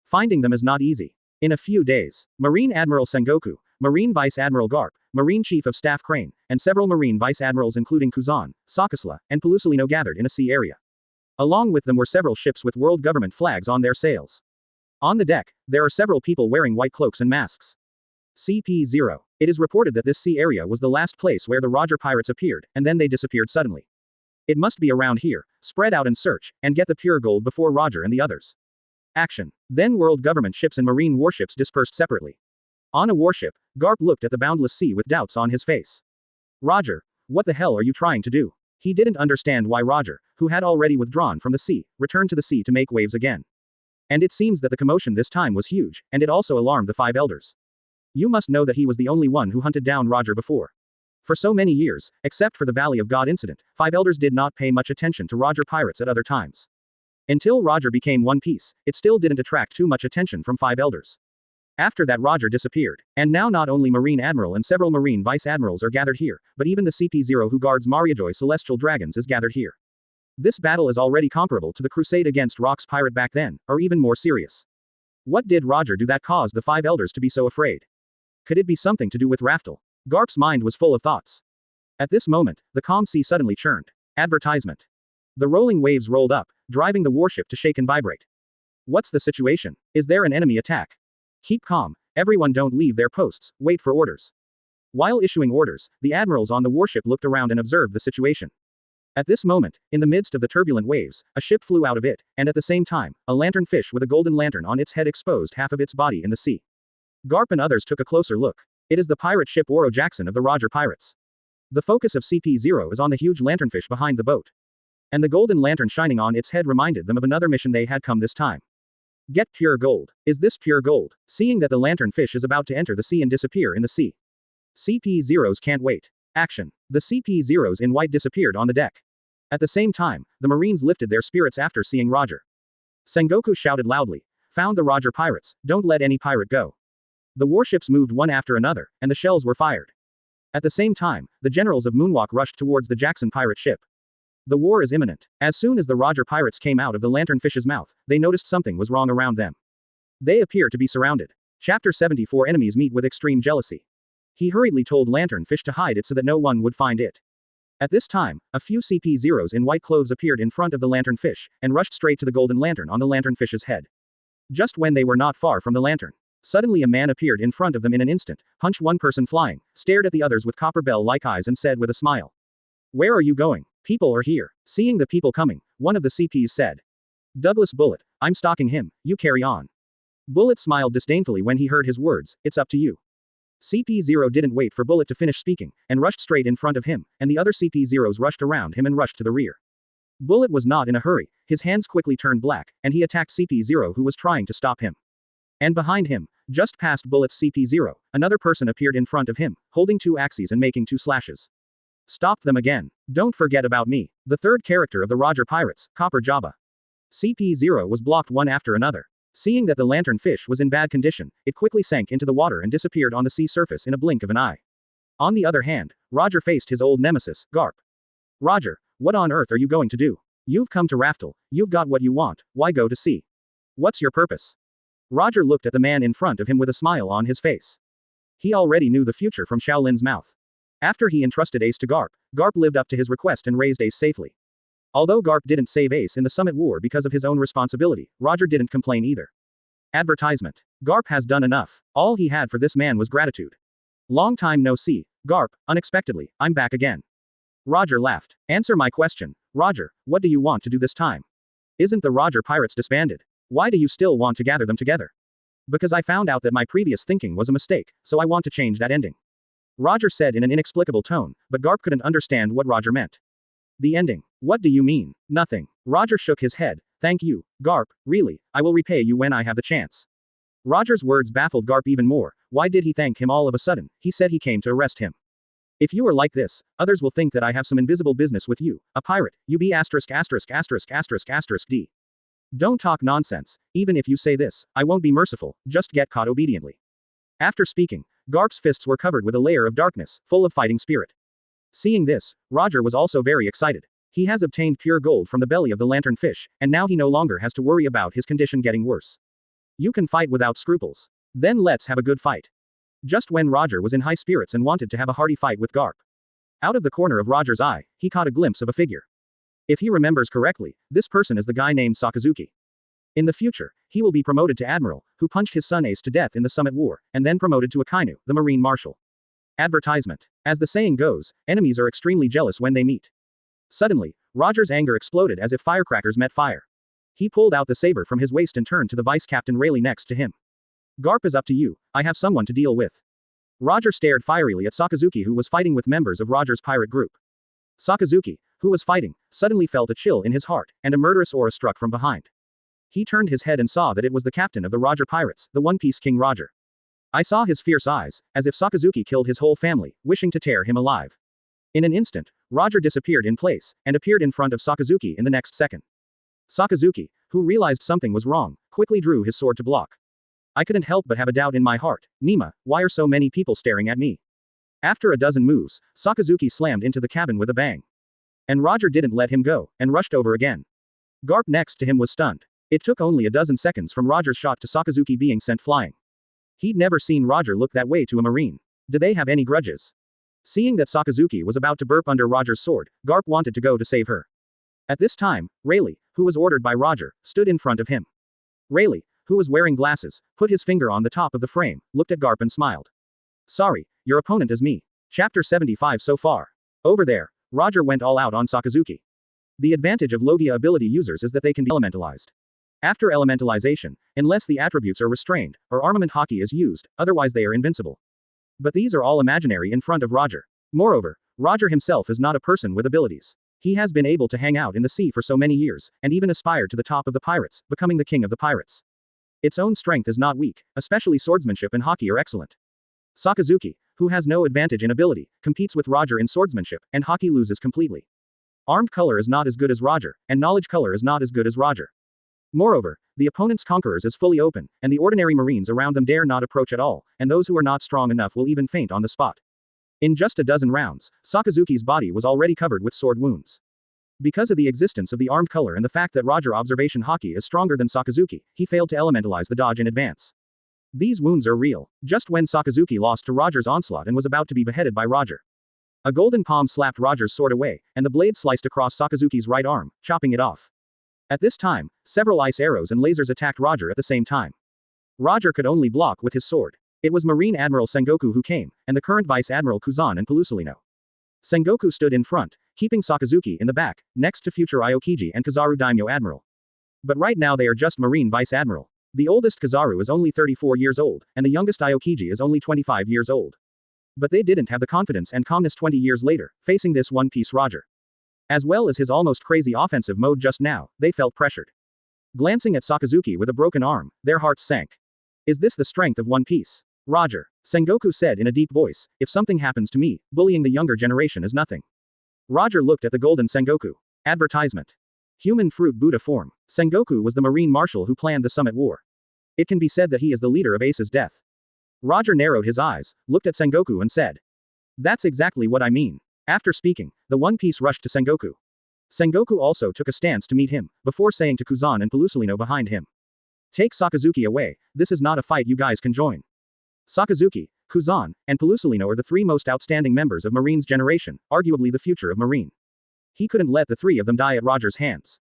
Finding them is not easy. In a few days, Marine Admiral Sengoku, Marine Vice Admiral Garp, Marine Chief of Staff Crane, and several Marine Vice Admirals including Kuzan, Sakasla, and Pelusolino gathered in a sea area. Along with them were several ships with world government flags on their sails. On the deck, there are several people wearing white cloaks and masks. CP0. It is reported that this sea area was the last place where the Roger pirates appeared, and then they disappeared suddenly. It must be around here. Spread out and search, and get the pure gold before Roger and the others. Action. Then world government ships and marine warships dispersed separately. On a warship, Garp looked at the boundless sea with doubts on his face. Roger, what the hell are you trying to do? He didn't understand why Roger, who had already withdrawn from the sea, returned to the sea to make waves again. And it seems that the commotion this time was huge, and it also alarmed the 5 elders. You must know that he was the only one who hunted down Roger before. For so many years, except for the Valley of God incident, 5 elders did not pay much attention to Roger pirates at other times. Until Roger became One Piece, it still didn't attract too much attention from 5 elders. After that Roger disappeared, and now not only Marine Admiral and several Marine Vice Admirals are gathered here, but even the CP0 who guards Mariajoy Celestial Dragons is gathered here. This battle is already comparable to the crusade against Rock's pirate back then, or even more serious. What did Roger do that caused the 5 elders to be so afraid? Could it be something to do with Raftel? Garp's mind was full of thoughts. At this moment, the calm sea suddenly churned. Advertisement. The rolling waves rolled up, driving the warship to shake and vibrate. What's the situation? Is there an enemy attack? Keep calm, everyone don't leave their posts, wait for orders. While issuing orders, the admirals on the warship looked around and observed the situation. At this moment, in the midst of the turbulent waves, a ship flew out of it, and at the same time, a lanternfish with a golden lantern on its head exposed half of its body in the sea. Garp and others took a closer look. It is the pirate ship Oro Jackson of the Roger Pirates. The focus of CP0 is on the huge lanternfish behind the boat. And the golden lantern shining on its head reminded them of another mission they had come this time. Get pure gold. Is this pure gold? Seeing that the lanternfish is about to enter the sea and disappear in the sea. CP0s can't wait. Action. The CP0s in white disappeared on the deck. At the same time, the Marines lifted their spirits after seeing Roger. Sengoku shouted loudly. Found the Roger pirates, don't let any pirate go. The warships moved one after another, and the shells were fired. At the same time, the generals of Moonwalk rushed towards the Jackson pirate ship. The war is imminent. As soon as the Roger pirates came out of the lanternfish's mouth, they noticed something was wrong around them. They appear to be surrounded. Chapter 74 Enemies meet with extreme jealousy. He hurriedly told lanternfish to hide it so that no one would find it. At this time, a few CP0s in white clothes appeared in front of the lanternfish, and rushed straight to the golden lantern on the lanternfish's head. Just when they were not far from the lantern, suddenly a man appeared in front of them in an instant, punched one person flying, stared at the others with copper bell-like eyes and said with a smile. Where are you going? People are here. Seeing the people coming, one of the CPs said. Douglas Bullet, I'm stalking him, you carry on. Bullet smiled disdainfully when he heard his words, it's up to you. CP0 didn't wait for Bullet to finish speaking, and rushed straight in front of him, and the other CP0s rushed around him and rushed to the rear. Bullet was not in a hurry, His hands quickly turned black, and he attacked CP0 who was trying to stop him. And behind him, just past bullets CP0, another person appeared in front of him, holding 2 axes and making 2 slashes. Stop them again. Don't forget about me. The third character of the Roger Pirates, Copper Jabba. CP0 was blocked one after another. Seeing that the lantern fish was in bad condition, it quickly sank into the water and disappeared on the sea surface in a blink of an eye. On the other hand, Roger faced his old nemesis, Garp. Roger, what on earth are you going to do? You've come to Raftel, you've got what you want, why go to sea? What's your purpose? Roger looked at the man in front of him with a smile on his face. He already knew the future from Shaolin's mouth. After he entrusted Ace to Garp, Garp lived up to his request and raised Ace safely. Although Garp didn't save Ace in the Summit War because of his own responsibility, Roger didn't complain either. Advertisement. Garp has done enough. All he had for this man was gratitude. Long time no see, Garp, unexpectedly, I'm back again. Roger laughed. Answer my question. Roger, what do you want to do this time? Isn't the Roger Pirates disbanded? Why do you still want to gather them together? Because I found out that my previous thinking was a mistake, so I want to change that ending. Roger said in an inexplicable tone, but Garp couldn't understand what Roger meant. The ending. What do you mean? Nothing. Roger shook his head. Thank you, Garp, really, I will repay you when I have the chance. Roger's words baffled Garp even more. Why did he thank him all of a sudden? He said he came to arrest him. If you are like this, others will think that I have some invisible business with you, a pirate, you be ****************. Don't talk nonsense. Even if you say this, I won't be merciful, just get caught obediently. After speaking, Garp's fists were covered with a layer of darkness, full of fighting spirit. Seeing this, Roger was also very excited. He has obtained pure gold from the belly of the lantern fish, and now he no longer has to worry about his condition getting worse. You can fight without scruples. Then let's have a good fight. Just when Roger was in high spirits and wanted to have a hearty fight with Garp. Out of the corner of Roger's eye, he caught a glimpse of a figure. If he remembers correctly, this person is the guy named Sakazuki. In the future, he will be promoted to Admiral, who punched his son Ace to death in the Summit War, and then promoted to Akynu, the Marine Marshal. Advertisement. As the saying goes, enemies are extremely jealous when they meet. Suddenly, Roger's anger exploded as if firecrackers met fire. He pulled out the saber from his waist and turned to the Vice Captain Rayleigh next to him. Garp is up to you, I have someone to deal with. Roger stared fierily at Sakazuki who was fighting with members of Roger's pirate group. Sakazuki, who was fighting, suddenly felt a chill in his heart, and a murderous aura struck from behind. He turned his head and saw that it was the captain of the Roger Pirates, the One Piece King Roger. I saw his fierce eyes, as if Sakazuki killed his whole family, wishing to tear him alive. In an instant, Roger disappeared in place, and appeared in front of Sakazuki in the next second. Sakazuki, who realized something was wrong, quickly drew his sword to block. I couldn't help but have a doubt in my heart. Nima, why are so many people staring at me? After a dozen moves, Sakazuki slammed into the cabin with a bang. And Roger didn't let him go, and rushed over again. Garp next to him was stunned. It took only a dozen seconds from Roger's shot to Sakazuki being sent flying. He'd never seen Roger look that way to a marine. Did they have any grudges? Seeing that Sakazuki was about to burp under Roger's sword, Garp wanted to go to save her. At this time, Rayleigh, who was ordered by Roger, stood in front of him. Rayleigh, who was wearing glasses, put his finger on the top of the frame, looked at Garp and smiled. Sorry, your opponent is me. Chapter 75 so far. Over there, Roger went all out on Sakazuki. The advantage of Logia ability users is that they can be elementalized. After elementalization, unless the attributes are restrained, or armament hockey is used, otherwise they are invincible. But these are all imaginary in front of Roger. Moreover, Roger himself is not a person with abilities. He has been able to hang out in the sea for so many years, and even aspired to the top of the pirates, becoming the king of the pirates. Its own strength is not weak, especially swordsmanship and hockey are excellent. Sakazuki, who has no advantage in ability, competes with Roger in swordsmanship, and hockey loses completely. Armed color is not as good as Roger, and knowledge color is not as good as Roger. Moreover, the opponent's conquerors is fully open, and the ordinary marines around them dare not approach at all, and those who are not strong enough will even faint on the spot. In just a dozen rounds, Sakazuki's body was already covered with sword wounds. Because of the existence of the armed color and the fact that Roger observation hockey is stronger than Sakazuki, he failed to elementalize the dodge in advance. These wounds are real. Just when Sakazuki lost to Roger's onslaught and was about to be beheaded by Roger. A golden palm slapped Roger's sword away, and the blade sliced across Sakazuki's right arm, chopping it off. At this time, several ice arrows and lasers attacked Roger at the same time. Roger could only block with his sword. It was Marine Admiral Sengoku who came, and the current Vice Admiral Kuzan and Pelusalino. Sengoku stood in front, keeping Sakazuki in the back, next to future Aokiji and Kizaru Daimyo Admiral. But right now they are just Marine Vice Admiral. The oldest Kizaru is only 34 years old, and the youngest Aokiji is only 25 years old. But they didn't have the confidence and calmness 20 years later, facing this One Piece Roger. As well as his almost crazy offensive mode just now, they felt pressured. Glancing at Sakazuki with a broken arm, their hearts sank. Is this the strength of One Piece? Roger. Sengoku said in a deep voice, if something happens to me, bullying the younger generation is nothing. Roger looked at the golden Sengoku. Advertisement. Human fruit Buddha form. Sengoku was the Marine Marshal who planned the Summit War. It can be said that he is the leader of Ace's death. Roger narrowed his eyes, looked at Sengoku and said. That's exactly what I mean. After speaking, the One Piece rushed to Sengoku. Sengoku also took a stance to meet him, before saying to Kuzan and Pelusilino behind him. Take Sakazuki away, this is not a fight you guys can join. Sakazuki, Kuzan, and Pelusilino are the three most outstanding members of Marine's generation, arguably the future of Marine. He couldn't let the three of them die at Roger's hands.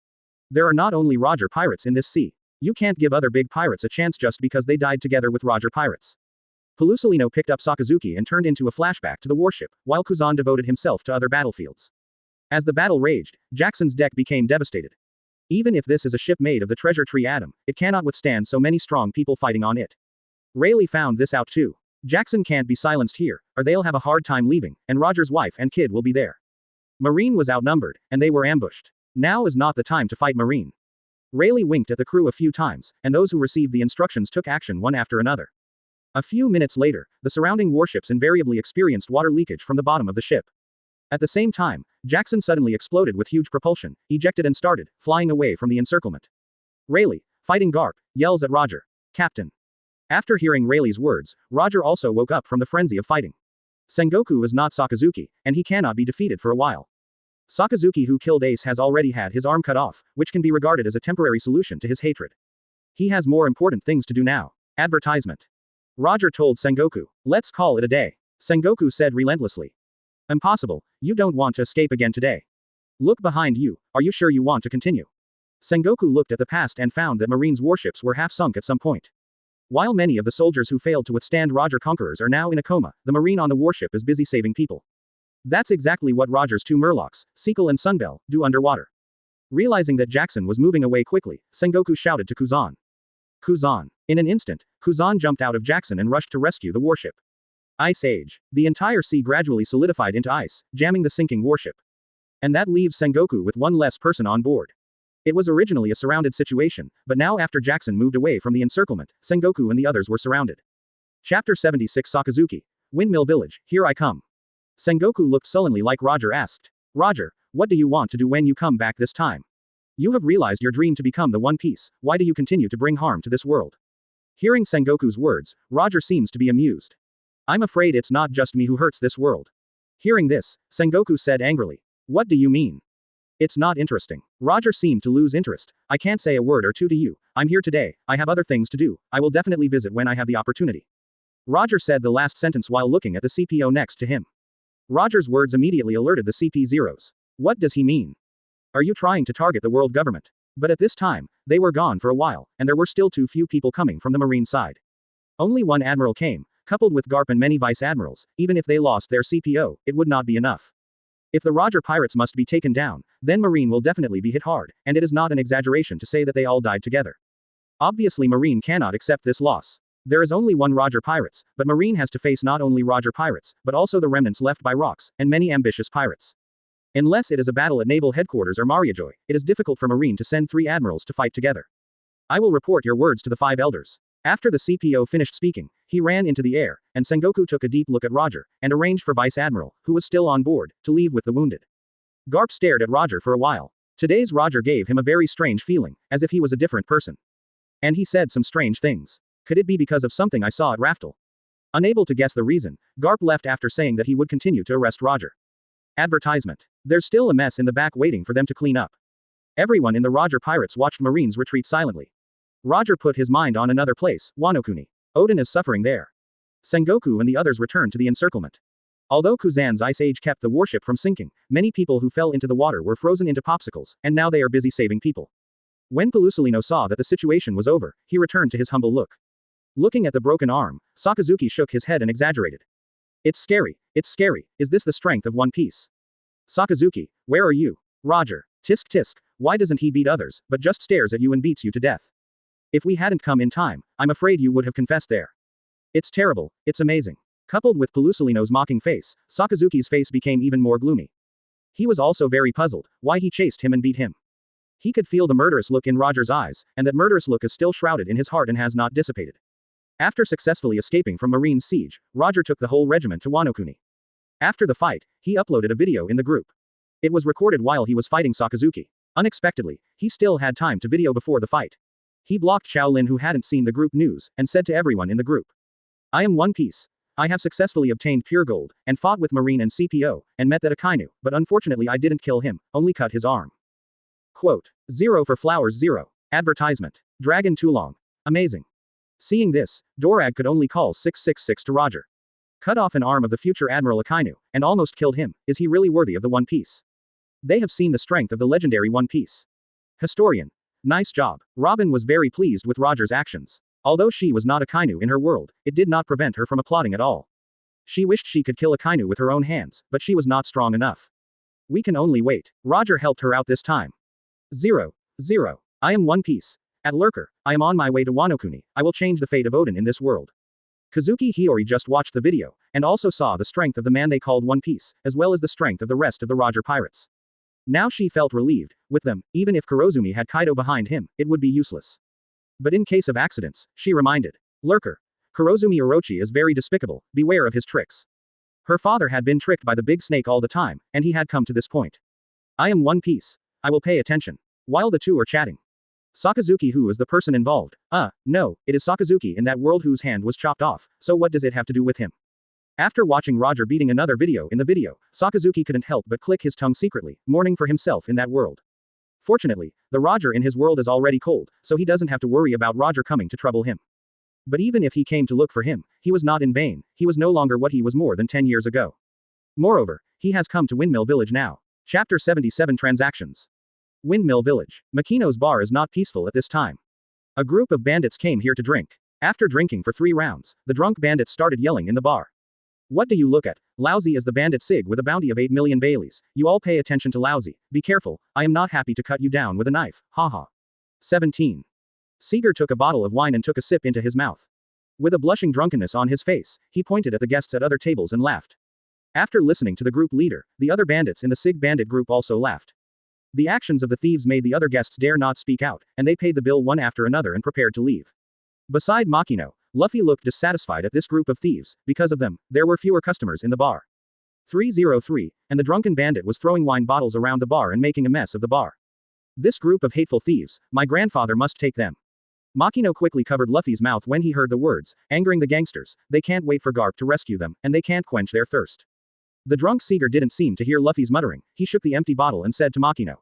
There are not only Roger pirates in this sea. You can't give other big pirates a chance just because they died together with Roger pirates. Pelusilino picked up Sakazuki and turned into a flashback to the warship, while Kuzan devoted himself to other battlefields. As the battle raged, Jackson's deck became devastated. Even if this is a ship made of the treasure tree atom, it cannot withstand so many strong people fighting on it. Rayleigh found this out too. Jackson can't be silenced here, or they'll have a hard time leaving, and Roger's wife and kid will be there. Marine was outnumbered, and they were ambushed. Now is not the time to fight Marine. Rayleigh winked at the crew a few times, and those who received the instructions took action one after another. A few minutes later, the surrounding warships invariably experienced water leakage from the bottom of the ship. At the same time, Jackson suddenly exploded with huge propulsion, ejected and started, flying away from the encirclement. Rayleigh, fighting Garp, yells at Roger. Captain. After hearing Rayleigh's words, Roger also woke up from the frenzy of fighting. Sengoku is not Sakazuki, and he cannot be defeated for a while. Sakazuki who killed Ace has already had his arm cut off, which can be regarded as a temporary solution to his hatred. He has more important things to do now. Advertisement. Roger told Sengoku. Let's call it a day. Sengoku said relentlessly. Impossible, you don't want to escape again today. Look behind you, are you sure you want to continue? Sengoku looked at the past and found that Marine's warships were half sunk at some point. While many of the soldiers who failed to withstand Roger conquerors are now in a coma, the Marine on the warship is busy saving people. That's exactly what Roger's two Murlocs, Sequel and Sunbell, do underwater. Realizing that Jackson was moving away quickly, Sengoku shouted to Kuzan. Kuzan. In an instant, Kuzan jumped out of Jackson and rushed to rescue the warship. Ice Age. The entire sea gradually solidified into ice, jamming the sinking warship. And that leaves Sengoku with one less person on board. It was originally a surrounded situation, but now after Jackson moved away from the encirclement, Sengoku and the others were surrounded. Chapter 76 Sakazuki. Windmill Village, here I come. Sengoku looked sullenly like Roger asked. Roger, what do you want to do when you come back this time? You have realized your dream to become the One Piece, why do you continue to bring harm to this world? Hearing Sengoku's words, Roger seems to be amused. I'm afraid it's not just me who hurts this world. Hearing this, Sengoku said angrily. What do you mean? It's not interesting. Roger seemed to lose interest. I can't say a word or two to you. I'm here today, I have other things to do, I will definitely visit when I have the opportunity. Roger said the last sentence while looking at the CPO next to him. Roger's words immediately alerted the CP-0s. What does he mean? Are you trying to target the world government? But at this time, they were gone for a while, and there were still too few people coming from the Marine side. Only one admiral came, coupled with Garp and many vice admirals. Even if they lost their CPO, it would not be enough. If the Roger pirates must be taken down, then Marine will definitely be hit hard, and it is not an exaggeration to say that they all died together. Obviously Marine cannot accept this loss. There is only one Roger pirates, but Marine has to face not only Roger pirates, but also the remnants left by Rocks, and many ambitious pirates. Unless it is a battle at Naval Headquarters or Mariajoy, it is difficult for Marine to send 3 admirals to fight together. I will report your words to the 5 elders. After the CPO finished speaking, he ran into the air, and Sengoku took a deep look at Roger, and arranged for Vice Admiral, who was still on board, to leave with the wounded. Garp stared at Roger for a while. Today's Roger gave him a very strange feeling, as if he was a different person. And he said some strange things. Could it be because of something I saw at Raftel? Unable to guess the reason, Garp left after saying that he would continue to arrest Roger. Advertisement. There's still a mess in the back waiting for them to clean up. Everyone in the Roger pirates watched Marines retreat silently. Roger put his mind on another place, Wano-kuni. Odin is suffering there. Sengoku and the others returned to the encirclement. Although Kuzan's ice age kept the warship from sinking, many people who fell into the water were frozen into popsicles, and now they are busy saving people. When Pelusilino saw that the situation was over, he returned to his humble look. Looking at the broken arm, Sakazuki shook his head and exaggerated. It's scary, is this the strength of One Piece? Sakazuki, where are you? Roger, tisk tisk, why doesn't he beat others, but just stares at you and beats you to death? If we hadn't come in time, I'm afraid you would have confessed there. It's terrible, it's amazing. Coupled with Pelusilino's mocking face, Sakazuki's face became even more gloomy. He was also very puzzled why he chased him and beat him. He could feel the murderous look in Roger's eyes, and that murderous look is still shrouded in his heart and has not dissipated. After successfully escaping from Marine's siege, Roger took the whole regiment to Wano Kuni. After the fight, he uploaded a video in the group. It was recorded while he was fighting Sakazuki. Unexpectedly, he still had time to video before the fight. He blocked Qiao Lin, who hadn't seen the group news, and said to everyone in the group, "I am One Piece. I have successfully obtained pure gold, and fought with Marine and CPO, and met that Akynu, but unfortunately I didn't kill him, only cut his arm." Quote. 0 for flowers 0. Advertisement. Dragon too long. Amazing. Seeing this, Dorag could only call 666 to Roger. Cut off an arm of the future Admiral Akynu, and almost killed him. Is he really worthy of the One Piece? They have seen the strength of the legendary One Piece. Historian. Nice job. Robin was very pleased with Roger's actions. Although she was not Akynu in her world, it did not prevent her from applauding at all. She wished she could kill Akynu with her own hands, but she was not strong enough. We can only wait. Roger helped her out this time. 0. I am One Piece. At Lurker, I am on my way to Wano Kuni. I will change the fate of Odin in this world. Kazuki Hiyori just watched the video, and also saw the strength of the man they called One Piece, as well as the strength of the rest of the Roger pirates. Now she felt relieved. With them, even if Kurozumi had Kaido behind him, it would be useless. But in case of accidents, she reminded Lurker, Kurozumi Orochi is very despicable, beware of his tricks. Her father had been tricked by the big snake all the time, and he had come to this point. I am One Piece. I will pay attention. While the two are chatting, Sakazuki, who is the person involved? No, it is Sakazuki in that world whose hand was chopped off, so what does it have to do with him? After watching Roger beating another video in the video, Sakazuki couldn't help but click his tongue secretly, mourning for himself in that world. Fortunately, the Roger in his world is already cold, so he doesn't have to worry about Roger coming to trouble him. But even if he came to look for him, he was not in vain. He was no longer what he was more than 10 years ago. Moreover, he has come to Windmill Village now. Chapter 77 Transactions. Windmill Village. Makino's bar is not peaceful at this time. A group of bandits came here to drink. After drinking for 3 rounds, the drunk bandits started yelling in the bar. What do you look at? Lousy is the bandit Sig with a bounty of 8 million Baileys. You all pay attention to Lousy. Be careful, I am not happy to cut you down with a knife. Haha. 17. Seeger took a bottle of wine and took a sip into his mouth. With a blushing drunkenness on his face, he pointed at the guests at other tables and laughed. After listening to the group leader, the other bandits in the Sig bandit group also laughed. The actions of the thieves made the other guests dare not speak out, and they paid the bill one after another and prepared to leave. Beside Makino, Luffy looked dissatisfied at this group of thieves. Because of them, there were fewer customers in the bar. 303, and the drunken bandit was throwing wine bottles around the bar and making a mess of the bar. This group of hateful thieves, my grandfather must take them. Makino quickly covered Luffy's mouth when he heard the words, angering the gangsters. They can't wait for Garp to rescue them, and they can't quench their thirst. The drunk Seeger didn't seem to hear Luffy's muttering. He shook the empty bottle and said to Makino,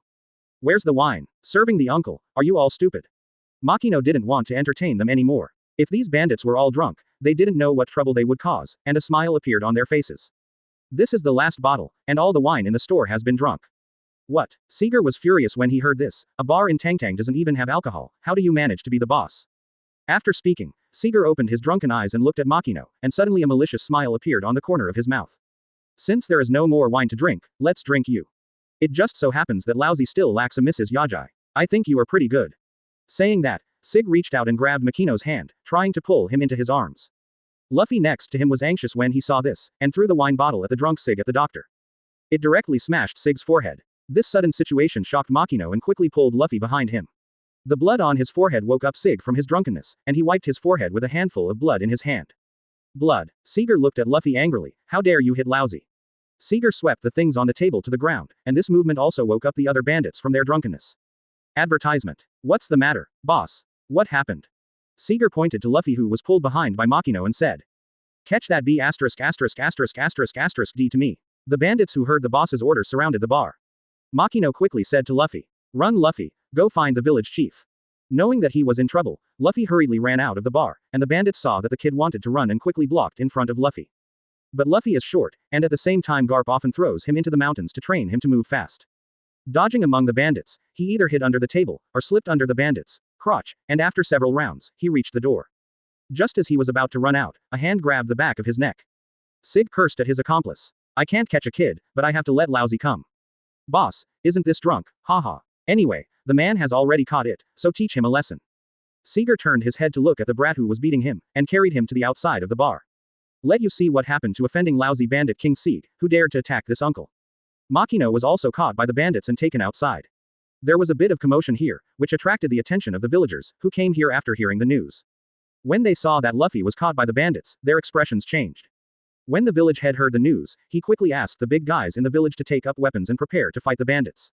"Where's the wine? Serving the uncle, are you all stupid?" Makino didn't want to entertain them anymore. If these bandits were all drunk, they didn't know what trouble they would cause, and a smile appeared on their faces. This is the last bottle, and all the wine in the store has been drunk. What? Seeger was furious when he heard this. A bar in Tangtang doesn't even have alcohol. How do you manage to be the boss? After speaking, Seeger opened his drunken eyes and looked at Makino, and suddenly a malicious smile appeared on the corner of his mouth. Since there is no more wine to drink, let's drink you. It just so happens that Lousy still lacks a Mrs. Yajai. I think you are pretty good. Saying that, Sig reached out and grabbed Makino's hand, trying to pull him into his arms. Luffy next to him was anxious when he saw this, and threw the wine bottle at the drunk Sig at the doctor. It directly smashed Sig's forehead. This sudden situation shocked Makino and quickly pulled Luffy behind him. The blood on his forehead woke up Sig from his drunkenness, and he wiped his forehead with a handful of blood in his hand. Blood. Seeger looked at Luffy angrily. How dare you hit Lousy? Seeger swept the things on the table to the ground, and this movement also woke up the other bandits from their drunkenness. Advertisement. What's the matter, boss? What happened? Seeger pointed to Luffy, who was pulled behind by Makino, and said, "Catch that B********* D to me." The bandits who heard the boss's order surrounded the bar. Makino quickly said to Luffy, "Run, Luffy, go find the village chief." Knowing that he was in trouble, Luffy hurriedly ran out of the bar, and the bandits saw that the kid wanted to run and quickly blocked in front of Luffy. But Luffy is short, and at the same time Garp often throws him into the mountains to train him to move fast. Dodging among the bandits, he either hid under the table, or slipped under the bandits' crotch, and after several rounds, he reached the door. Just as he was about to run out, a hand grabbed the back of his neck. Sig cursed at his accomplice. "I can't catch a kid, but I have to let Lousy come." "Boss, isn't this drunk? Haha. Anyway, the man has already caught it, so teach him a lesson." Seeger turned his head to look at the brat who was beating him, and carried him to the outside of the bar. "Let you see what happened to offending Lousy bandit King Sieg, who dared to attack this uncle." Makino was also caught by the bandits and taken outside. There was a bit of commotion here, which attracted the attention of the villagers, who came here after hearing the news. When they saw that Luffy was caught by the bandits, their expressions changed. When the village head heard the news, he quickly asked the big guys in the village to take up weapons and prepare to fight the bandits.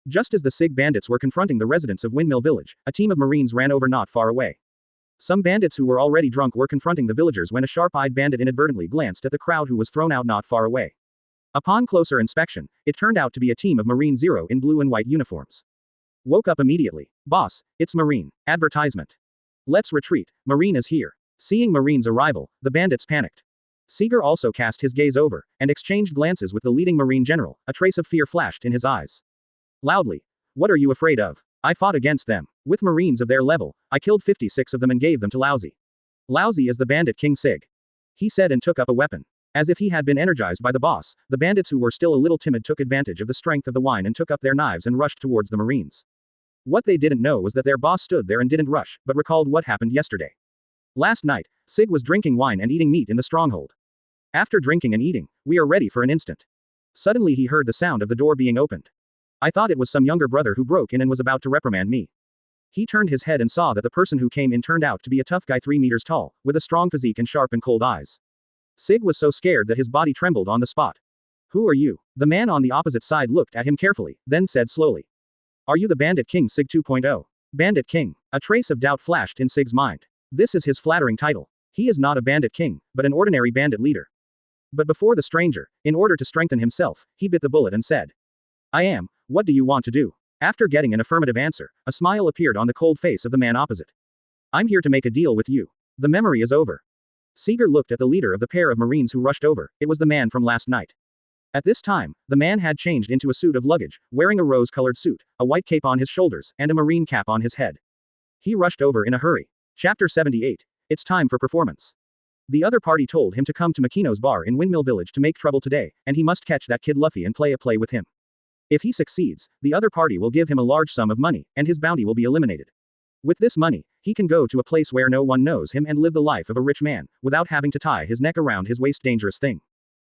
Just as the Sig bandits were confronting the residents of Windmill Village, a team of Marines ran over not far away. Some bandits who were already drunk were confronting the villagers when a sharp-eyed bandit inadvertently glanced at the crowd who was thrown out not far away. Upon closer inspection, it turned out to be a team of Marine Zero in blue and white uniforms. Woke up immediately. Boss, it's Marine. Advertisement. Let's retreat. Marine is here. Seeing Marine's arrival, the bandits panicked. Seeger also cast his gaze over, and exchanged glances with the leading Marine general. A trace of fear flashed in his eyes. Loudly. What are you afraid of? I fought against them. With Marines of their level, I killed 56 of them and gave them to Lousy. Lousy is the bandit King Sig. He said and took up a weapon. As if he had been energized by the boss, the bandits who were still a little timid took advantage of the strength of the wine and took up their knives and rushed towards the Marines. What they didn't know was that their boss stood there and didn't rush, but recalled what happened yesterday. Last night, Sig was drinking wine and eating meat in the stronghold. After drinking and eating, we are ready for an instant. Suddenly he heard the sound of the door being opened. I thought it was some younger brother who broke in and was about to reprimand me. He turned his head and saw that the person who came in turned out to be a tough guy 3 meters tall, with a strong physique and sharp and cold eyes. Sig was so scared that his body trembled on the spot. Who are you? The man on the opposite side looked at him carefully, then said slowly. Are you the Bandit King Sig 2.0? Bandit King. A trace of doubt flashed in Sig's mind. This is his flattering title. He is not a Bandit King, but an ordinary bandit leader. But before the stranger, in order to strengthen himself, he bit the bullet and said. I am. What do you want to do? After getting an affirmative answer, a smile appeared on the cold face of the man opposite. I'm here to make a deal with you. The memory is over. Seeger looked at the leader of the pair of Marines who rushed over. It was the man from last night. At this time, the man had changed into a suit of luggage, wearing a rose-colored suit, a white cape on his shoulders, and a marine cap on his head. He rushed over in a hurry. Chapter 78. It's time for performance. The other party told him to come to Makino's bar in Windmill Village to make trouble today, and he must catch that kid Luffy and play a play with him. If he succeeds, the other party will give him a large sum of money, and his bounty will be eliminated. With this money, he can go to a place where no one knows him and live the life of a rich man, without having to tie his neck around his waist. Dangerous thing.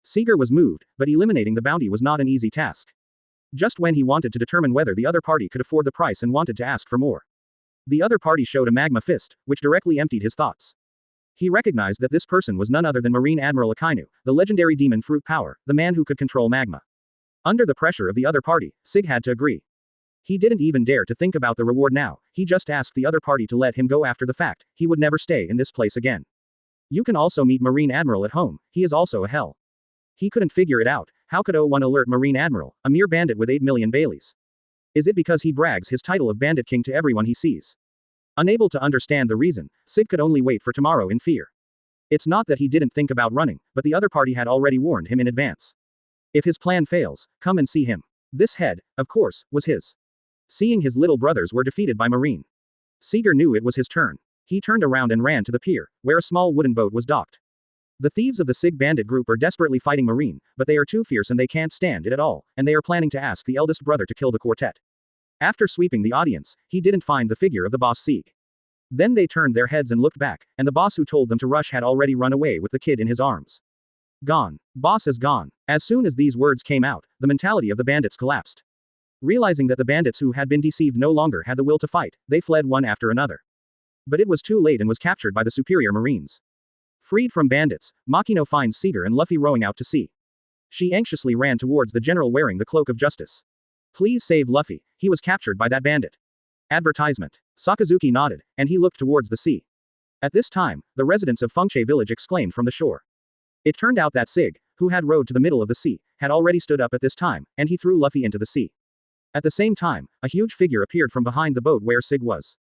Seeger was moved, but eliminating the bounty was not an easy task. Just when he wanted to determine whether the other party could afford the price and wanted to ask for more. The other party showed a magma fist, which directly emptied his thoughts. He recognized that this person was none other than Marine Admiral Akynu, the legendary demon fruit power, the man who could control magma. Under the pressure of the other party, Sig had to agree. He didn't even dare to think about the reward now, he just asked the other party to let him go after the fact, he would never stay in this place again. You can also meet Marine Admiral at home, he is also a hell. He couldn't figure it out, how could O1 alert Marine Admiral, a mere bandit with 8 million Baileys? Is it because he brags his title of Bandit King to everyone he sees? Unable to understand the reason, Sig could only wait for tomorrow in fear. It's not that he didn't think about running, but the other party had already warned him in advance. If his plan fails, come and see him. This head, of course, was his. Seeing his little brothers were defeated by Marine. Seeger knew it was his turn. He turned around and ran to the pier, where a small wooden boat was docked. The thieves of the Sig bandit group are desperately fighting Marine, but they are too fierce and they can't stand it at all, and they are planning to ask the eldest brother to kill the quartet. After sweeping the audience, he didn't find the figure of the boss Sig. Then they turned their heads and looked back, and the boss who told them to rush had already run away with the kid in his arms. Gone. Boss is gone. As soon as these words came out, the mentality of the bandits collapsed. Realizing that the bandits who had been deceived no longer had the will to fight, they fled one after another. But it was too late and was captured by the superior Marines. Freed from bandits, Makino finds Seeger and Luffy rowing out to sea. She anxiously ran towards the general wearing the cloak of justice. Please save Luffy, he was captured by that bandit. Advertisement. Sakazuki nodded, and he looked towards the sea. At this time, the residents of Fengche village exclaimed from the shore. It turned out that Sig, who had rowed to the middle of the sea, had already stood up at this time, and he threw Luffy into the sea. At the same time, a huge figure appeared from behind the boat where Sig was.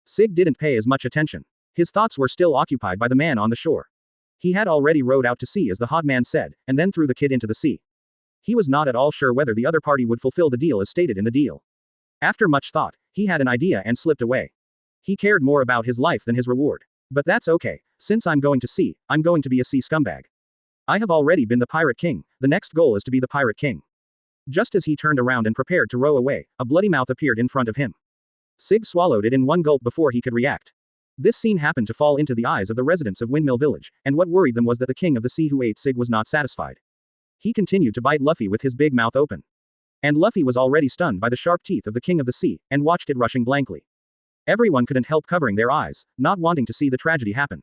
Sig didn't pay as much attention. His thoughts were still occupied by the man on the shore. He had already rowed out to sea as the hot man said, and then threw the kid into the sea. He was not at all sure whether the other party would fulfill the deal as stated in the deal. After much thought, he had an idea and slipped away. He cared more about his life than his reward. But that's okay, since I'm going to sea, I'm going to be a sea scumbag. I have already been the Pirate King, the next goal is to be the Pirate King. Just as he turned around and prepared to row away, a bloody mouth appeared in front of him. Sig swallowed it in one gulp before he could react. This scene happened to fall into the eyes of the residents of Windmill Village, and what worried them was that the king of the sea who ate Sig was not satisfied. He continued to bite Luffy with his big mouth open. And Luffy was already stunned by the sharp teeth of the King of the Sea, and watched it rushing blankly. Everyone couldn't help covering their eyes, not wanting to see the tragedy happen.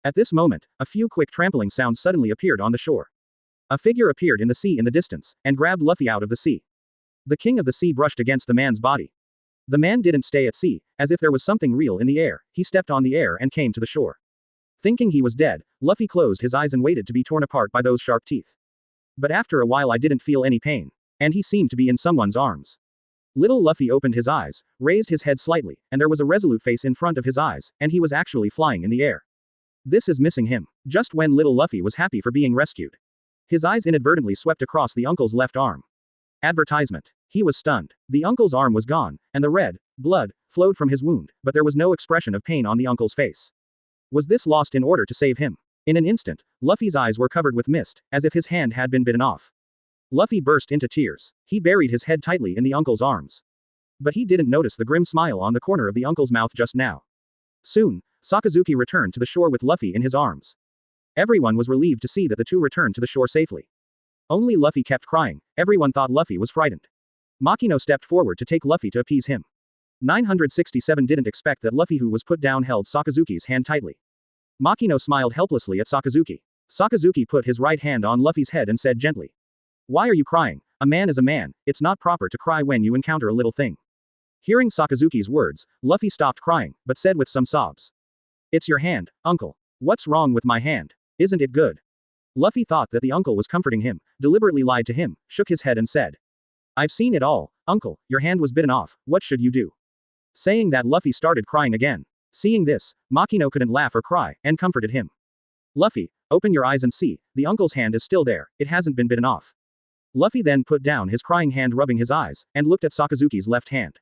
At this moment, a few quick trampling sounds suddenly appeared on the shore. A figure appeared in the sea in the distance, and grabbed Luffy out of the sea. The King of the Sea brushed against the man's body. The man didn't stay at sea, as if there was something real in the air, he stepped on the air and came to the shore. Thinking he was dead, Luffy closed his eyes and waited to be torn apart by those sharp teeth. But after a while I didn't feel any pain. And he seemed to be in someone's arms. Little Luffy opened his eyes, raised his head slightly, and there was a resolute face in front of his eyes, and he was actually flying in the air. This is missing him. Just when little Luffy was happy for being rescued. His eyes inadvertently swept across the uncle's left arm. Advertisement. He was stunned. The uncle's arm was gone, and the red blood flowed from his wound, but there was no expression of pain on the uncle's face. Was this lost in order to save him? In an instant, Luffy's eyes were covered with mist, as if his hand had been bitten off. Luffy burst into tears. He buried his head tightly in the uncle's arms. But he didn't notice the grim smile on the corner of the uncle's mouth just now. Soon, Sakazuki returned to the shore with Luffy in his arms. Everyone was relieved to see that the two returned to the shore safely. Only Luffy kept crying. Everyone thought Luffy was frightened. Makino stepped forward to take Luffy to appease him. 967 didn't expect that Luffy, who was put down, held Sakazuki's hand tightly. Makino smiled helplessly at Sakazuki. Sakazuki put his right hand on Luffy's head and said gently, "Why are you crying? A man is a man, it's not proper to cry when you encounter a little thing." Hearing Sakazuki's words, Luffy stopped crying, but said with some sobs, "It's your hand, uncle. What's wrong with my hand? Isn't it good?" Luffy thought that the uncle was comforting him, deliberately lied to him, shook his head and said, "I've seen it all, uncle, your hand was bitten off, what should you do?" Saying that, Luffy started crying again. Seeing this, Makino couldn't laugh or cry, and comforted him. "Luffy, open your eyes and see, the uncle's hand is still there, it hasn't been bitten off." Luffy then put down his crying hand, rubbing his eyes, and looked at Sakazuki's left hand.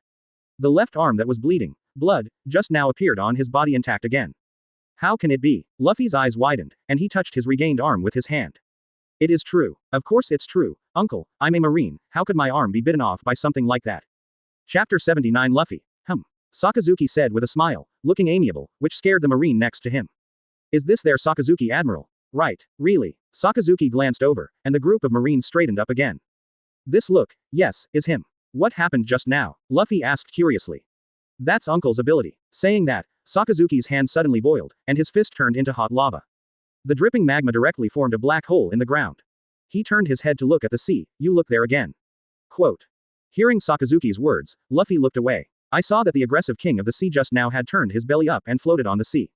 The left arm that was bleeding blood just now appeared on his body intact again. How can it be? Luffy's eyes widened, and he touched his regained arm with his hand. "It is true. Of course it's true, uncle, I'm a marine, how could my arm be bitten off by something like that?" Chapter 79 Luffy. Sakazuki said with a smile, looking amiable, which scared the marine next to him. "Is this their Sakazuki, Admiral?" "Right, really." Sakazuki glanced over, and the group of marines straightened up again. "This look, yes, is him. What happened just now?" Luffy asked curiously. "That's uncle's ability." Saying that, Sakazuki's hand suddenly boiled, and his fist turned into hot lava. The dripping magma directly formed a black hole in the ground. He turned his head to look at the sea. "You look there again." Quote. Hearing Sakazuki's words, Luffy looked away. "I saw that the aggressive King of the Sea just now had turned his belly up and floated on the sea.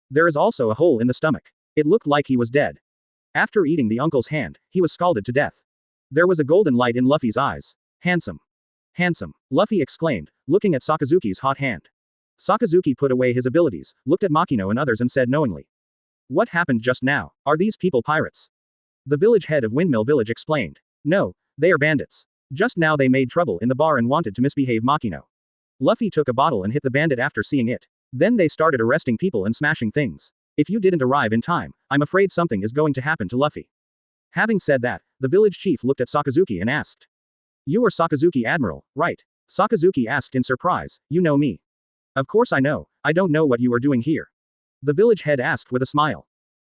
There is also a hole in the stomach. It looked like he was dead. After eating the uncle's hand, he was scalded to death." There was a golden light in Luffy's eyes. "Handsome. Handsome," Luffy exclaimed, looking at Sakazuki's hot hand. Sakazuki put away his abilities, looked at Makino and others and said knowingly, "What happened just now? Are these people pirates?" The village head of Windmill Village explained. "No, they are bandits. Just now they made trouble in the bar and wanted to misbehave." Makino. Luffy took a bottle and hit the bandit after seeing it. Then they started arresting people and smashing things. If you didn't arrive in time, I'm afraid something is going to happen to Luffy. Having said that, the village chief looked at Sakazuki and asked, "You are Sakazuki, Admiral, right?" Sakazuki asked in surprise, "You know me?" "Of course I know, I don't know what you are doing here." The village head asked with a smile.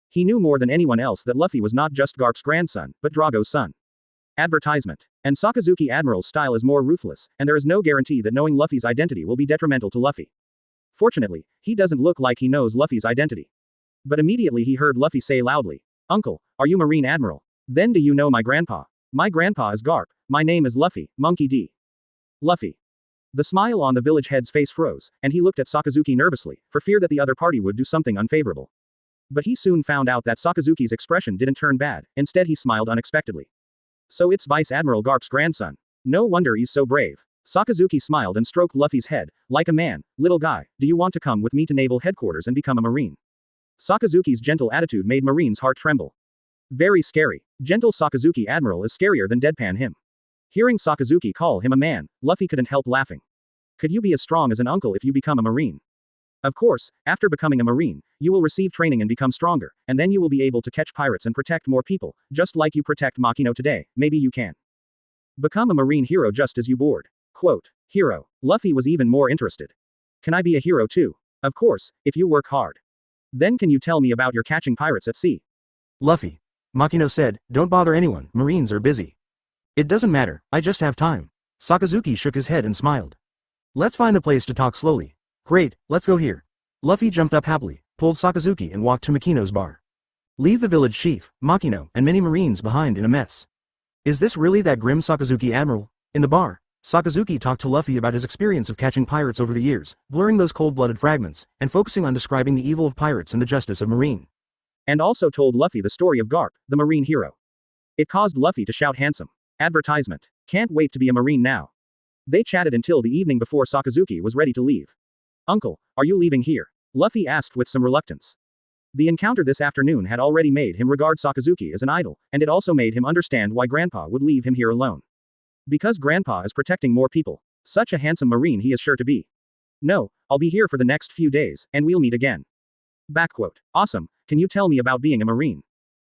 He knew more than anyone else that Luffy was not just Garp's grandson, but Drago's son. Advertisement. And Sakazuki Admiral's style is more ruthless, and there is no guarantee that knowing Luffy's identity will be detrimental to Luffy. Fortunately, he doesn't look like he knows Luffy's identity. But immediately he heard Luffy say loudly, "Uncle, are you Marine Admiral? Then do you know my grandpa? My grandpa is Garp, my name is Luffy, Monkey D." Luffy. The smile on the village head's face froze, and he looked at Sakazuki nervously, for fear that the other party would do something unfavorable. But he soon found out that Sakazuki's expression didn't turn bad, instead he smiled unexpectedly. "So it's Vice Admiral Garp's grandson. No wonder he's so brave." Sakazuki smiled and stroked Luffy's head, like a man. "Little guy, do you want to come with me to Naval Headquarters and become a Marine?" Sakazuki's gentle attitude made Marine's heart tremble. Very scary. Gentle Sakazuki Admiral is scarier than deadpan him. Hearing Sakazuki call him a man, Luffy couldn't help laughing. Could you be as strong as an uncle if you become a Marine? Of course, after becoming a Marine, you will receive training and become stronger, and then you will be able to catch pirates and protect more people, just like you protect Makino today. Maybe you can become a Marine hero just as you board. Quote. Hero. Luffy was even more interested. Can I be a hero too? Of course, if you work hard. Then can you tell me about your catching pirates at sea? Luffy. Makino said, don't bother anyone, Marines are busy. It doesn't matter, I just have time. Sakazuki shook his head and smiled. Let's find a place to talk slowly. Great, let's go here. Luffy jumped up happily, pulled Sakazuki and walked to Makino's bar. Leave the village chief, Makino, and many Marines behind in a mess. Is this really that grim Sakazuki admiral? In the bar, Sakazuki talked to Luffy about his experience of catching pirates over the years, blurring those cold-blooded fragments, and focusing on describing the evil of pirates and the justice of Marine. And also told Luffy the story of Garp, the Marine hero. It caused Luffy to shout handsome. Advertisement. Can't wait to be a Marine now. They chatted until the evening before Sakazuki was ready to leave. Uncle, are you leaving here? Luffy asked with some reluctance. The encounter this afternoon had already made him regard Sakazuki as an idol, and it also made him understand why Grandpa would leave him here alone. Because Grandpa is protecting more people. Such a handsome Marine he is sure to be. No, I'll be here for the next few days, and we'll meet again. Backquote. Awesome, can you tell me about being a Marine?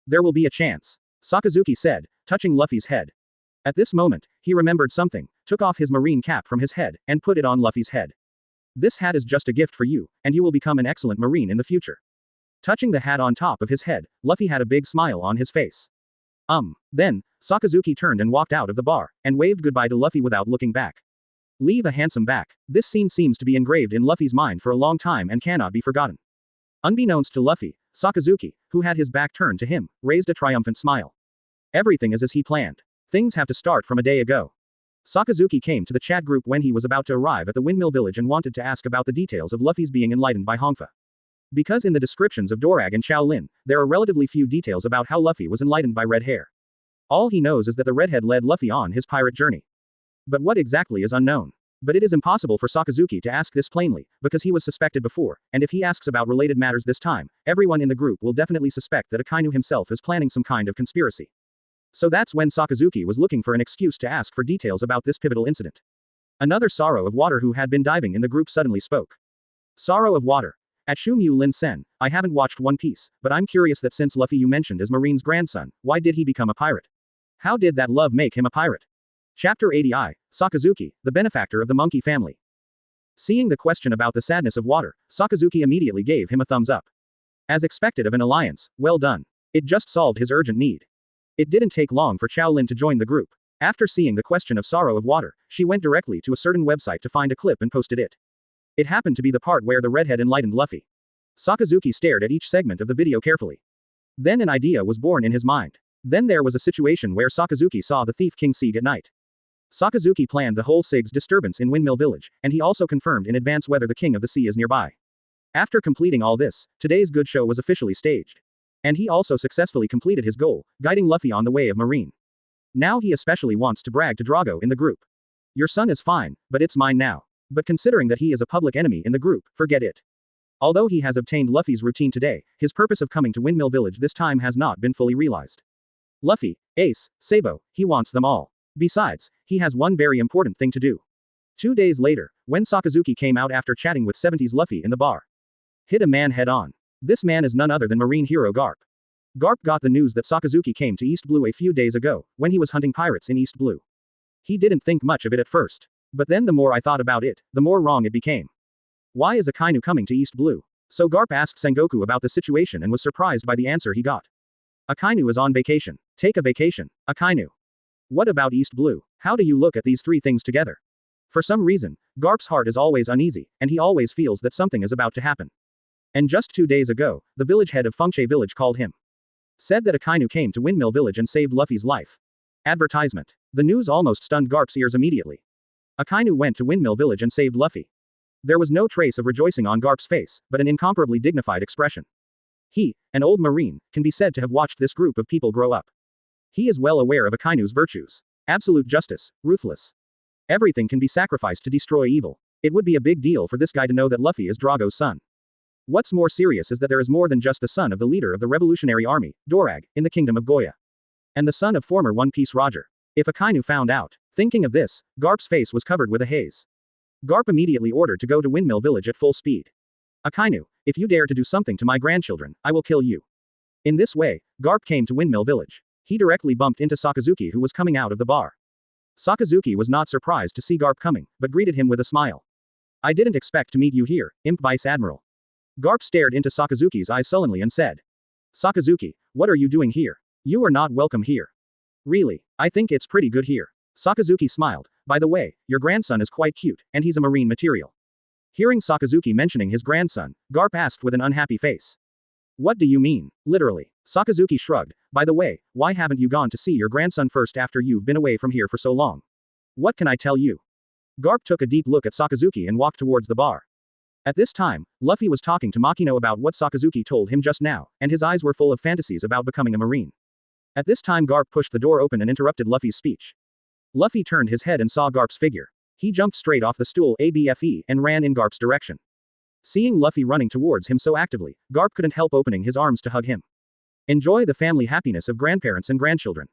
There will be a chance. Sakazuki said, touching Luffy's head. At this moment, he remembered something, took off his Marine cap from his head, and put it on Luffy's head. This hat is just a gift for you, and you will become an excellent Marine in the future. Touching the hat on top of his head, Luffy had a big smile on his face. Then, Sakazuki turned and walked out of the bar, and waved goodbye to Luffy without looking back. Leave a handsome back. This scene seems to be engraved in Luffy's mind for a long time and cannot be forgotten. Unbeknownst to Luffy, Sakazuki, who had his back turned to him, raised a triumphant smile. Everything is as he planned. Things have to start from a day ago. Sakazuki came to the chat group when he was about to arrive at the windmill village and wanted to ask about the details of Luffy's being enlightened by Hongfa. Because in the descriptions of Dorag and Qiao Lin, there are relatively few details about how Luffy was enlightened by red hair. All he knows is that the redhead led Luffy on his pirate journey. But what exactly is unknown? But it is impossible for Sakazuki to ask this plainly, because he was suspected before, and if he asks about related matters this time, everyone in the group will definitely suspect that Akynu himself is planning some kind of conspiracy. So that's when Sakazuki was looking for an excuse to ask for details about this pivotal incident. Another Sorrow of Water who had been diving in the group suddenly spoke. Sorrow of Water. At Shumu Lin Sen, I haven't watched One Piece, but I'm curious that since Luffy you mentioned is Marine's grandson, why did he become a pirate? How did that love make him a pirate? Chapter 80I, Sakazuki, the benefactor of the monkey family. Seeing the question about the sadness of water, Sakazuki immediately gave him a thumbs up. As expected of an alliance, well done. It just solved his urgent need. It didn't take long for Qiao Lin to join the group. After seeing the question of Sorrow of Water, she went directly to a certain website to find a clip and posted it. It happened to be the part where the redhead enlightened Luffy. Sakazuki stared at each segment of the video carefully. Then an idea was born in his mind. Then there was a situation where Sakazuki saw the thief King Sieg at night. Sakazuki planned the whole Sieg's disturbance in Windmill Village, and he also confirmed in advance whether the King of the Sea is nearby. After completing all this, today's good show was officially staged. And he also successfully completed his goal, guiding Luffy on the way of Marine. Now he especially wants to brag to Drago in the group. Your son is fine, but it's mine now. But considering that he is a public enemy in the group, forget it. Although he has obtained Luffy's routine today, his purpose of coming to Windmill Village this time has not been fully realized. Luffy, Ace, Sabo, he wants them all. Besides, he has one very important thing to do. 2 days later, when Sakazuki came out after chatting with 70s Luffy in the bar. Hit a man head on. This man is none other than Marine hero Garp. Garp got the news that Sakazuki came to East Blue a few days ago, when he was hunting pirates in East Blue. He didn't think much of it at first. But then the more I thought about it, the more wrong it became. Why is Akynu coming to East Blue? So Garp asked Sengoku about the situation and was surprised by the answer he got. Akynu is on vacation. Take a vacation, Akynu. What about East Blue? How do you look at these three things together? For some reason, Garp's heart is always uneasy, and he always feels that something is about to happen. And just 2 days ago, the village head of Fengche village called him. Said that Akynu came to Windmill Village and saved Luffy's life. Advertisement. The news almost stunned Garp's ears immediately. Akynu went to Windmill Village and saved Luffy. There was no trace of rejoicing on Garp's face, but an incomparably dignified expression. He, an old Marine, can be said to have watched this group of people grow up. He is well aware of Akynu's virtues. Absolute justice, ruthless. Everything can be sacrificed to destroy evil. It would be a big deal for this guy to know that Luffy is Drago's son. What's more serious is that there is more than just the son of the leader of the Revolutionary Army, Dorag, in the Kingdom of Goya. And the son of former One Piece Roger. If Akynu found out. Thinking of this, Garp's face was covered with a haze. Garp immediately ordered to go to Windmill Village at full speed. Akynu, if you dare to do something to my grandchildren, I will kill you. In this way, Garp came to Windmill Village. He directly bumped into Sakazuki who was coming out of the bar. Sakazuki was not surprised to see Garp coming, but greeted him with a smile. I didn't expect to meet you here, Imp Vice Admiral. Garp stared into Sakazuki's eyes sullenly and said. Sakazuki, what are you doing here? You are not welcome here. Really, I think it's pretty good here. Sakazuki smiled. By the way, your grandson is quite cute, and he's a marine material. Hearing Sakazuki mentioning his grandson, Garp asked with an unhappy face. What do you mean, literally? Sakazuki shrugged. By the way, why haven't you gone to see your grandson first after you've been away from here for so long? What can I tell you? Garp took a deep look at Sakazuki and walked towards the bar. At this time, Luffy was talking to Makino about what Sakazuki told him just now, and his eyes were full of fantasies about becoming a marine. At this time Garp pushed the door open and interrupted Luffy's speech. Luffy turned his head and saw Garp's figure. He jumped straight off the stool ABFE and ran in Garp's direction. Seeing Luffy running towards him so actively, Garp couldn't help opening his arms to hug him. Enjoy the family happiness of grandparents and grandchildren.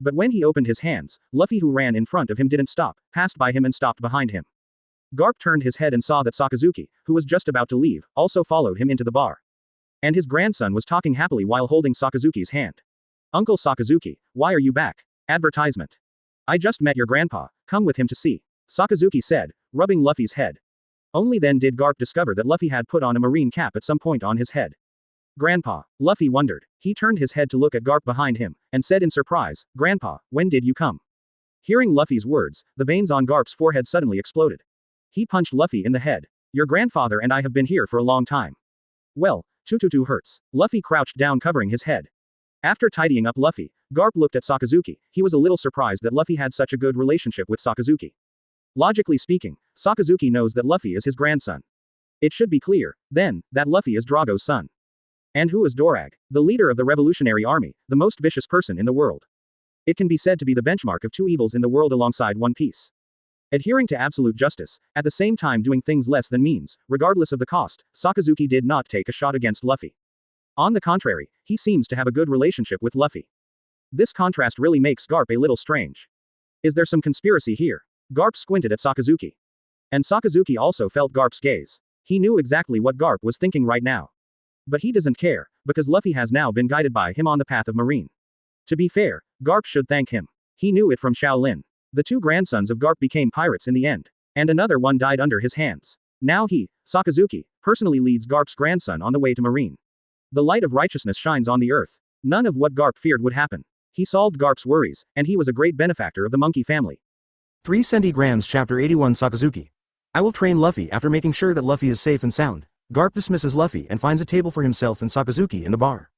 But when he opened his hands, Luffy, who ran in front of him, didn't stop, passed by him and stopped behind him. Garp turned his head and saw that Sakazuki, who was just about to leave, also followed him into the bar. And his grandson was talking happily while holding Sakazuki's hand. Uncle Sakazuki, why are you back? Advertisement. I just met your grandpa, come with him to see. Sakazuki said, rubbing Luffy's head. Only then did Garp discover that Luffy had put on a marine cap at some point on his head. Grandpa, Luffy wondered. He turned his head to look at Garp behind him, and said in surprise, Grandpa, when did you come? Hearing Luffy's words, the veins on Garp's forehead suddenly exploded. He punched Luffy in the head. Your grandfather and I have been here for a long time. Well, 222 hurts. Luffy crouched down covering his head. After tidying up Luffy, Garp looked at Sakazuki. He was a little surprised that Luffy had such a good relationship with Sakazuki. Logically speaking, Sakazuki knows that Luffy is his grandson. It should be clear, then, that Luffy is Drago's son. And who is Dorag? The leader of the Revolutionary Army, the most vicious person in the world. It can be said to be the benchmark of two evils in the world alongside One Piece. Adhering to absolute justice, at the same time doing things less than means, regardless of the cost, Sakazuki did not take a shot against Luffy. On the contrary, he seems to have a good relationship with Luffy. This contrast really makes Garp a little strange. Is there some conspiracy here? Garp squinted at Sakazuki. And Sakazuki also felt Garp's gaze. He knew exactly what Garp was thinking right now. But he doesn't care, because Luffy has now been guided by him on the path of marine. To be fair, Garp should thank him. He knew it from Shaolin. The two grandsons of Garp became pirates in the end. And another one died under his hands. Now he, Sakazuki, personally leads Garp's grandson on the way to marine. The light of righteousness shines on the earth. None of what Garp feared would happen. He solved Garp's worries, and he was a great benefactor of the monkey family. 3 Centigrams Chapter 81 Sakazuki. I will train Luffy after making sure that Luffy is safe and sound. Garp dismisses Luffy and finds a table for himself and Sakazuki in the bar.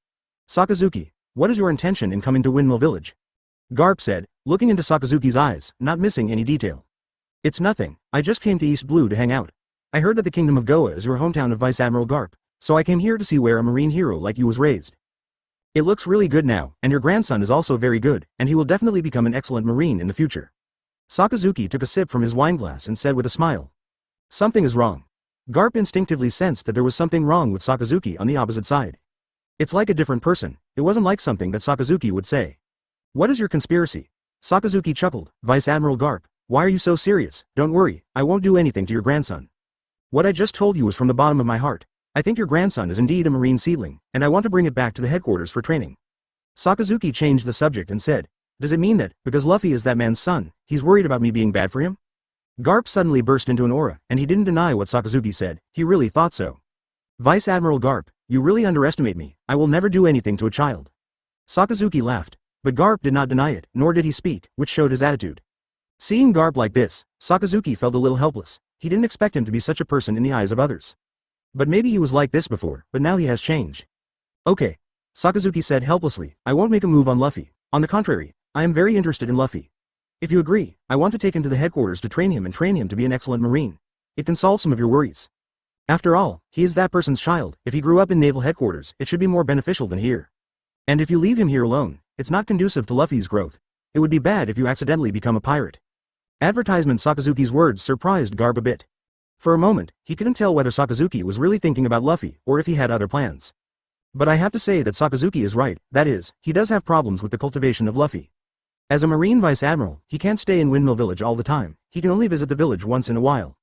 Sakazuki, what is your intention in coming to Windmill Village? Garp said, looking into Sakazuki's eyes, not missing any detail. It's nothing, I just came to East Blue to hang out. I heard that the Kingdom of Goa is your hometown of Vice Admiral Garp, so I came here to see where a marine hero like you was raised. It looks really good now, and your grandson is also very good, and he will definitely become an excellent marine in the future. Sakazuki took a sip from his wineglass and said with a smile. Something is wrong. Garp instinctively sensed that there was something wrong with Sakazuki on the opposite side. It's like a different person, it wasn't like something that Sakazuki would say. What is your conspiracy? Sakazuki chuckled. Vice Admiral Garp, why are you so serious? Don't worry, I won't do anything to your grandson. What I just told you was from the bottom of my heart. I think your grandson is indeed a marine seedling, and I want to bring it back to the headquarters for training. Sakazuki changed the subject and said, does it mean that, because Luffy is that man's son, he's worried about me being bad for him? Garp suddenly burst into an aura, and he didn't deny what Sakazuki said, he really thought so. Vice Admiral Garp, you really underestimate me, I will never do anything to a child. Sakazuki laughed. But Garp did not deny it, nor did he speak, which showed his attitude. Seeing Garp like this, Sakazuki felt a little helpless. He didn't expect him to be such a person in the eyes of others. But maybe he was like this before, but now he has changed. Okay. Sakazuki said helplessly, I won't make a move on Luffy. On the contrary, I am very interested in Luffy. If you agree, I want to take him to the headquarters to train him and train him to be an excellent marine. It can solve some of your worries. After all, he is that person's child. If he grew up in naval headquarters, it should be more beneficial than here. And if you leave him here alone, it's not conducive to Luffy's growth. It would be bad if you accidentally become a pirate. Advertisement. Sakazuki's words surprised Garp a bit. For a moment, he couldn't tell whether Sakazuki was really thinking about Luffy, or if he had other plans. But I have to say that Sakazuki is right, that is, he does have problems with the cultivation of Luffy. As a Marine Vice Admiral, he can't stay in Windmill Village all the time, he can only visit the village once in a while.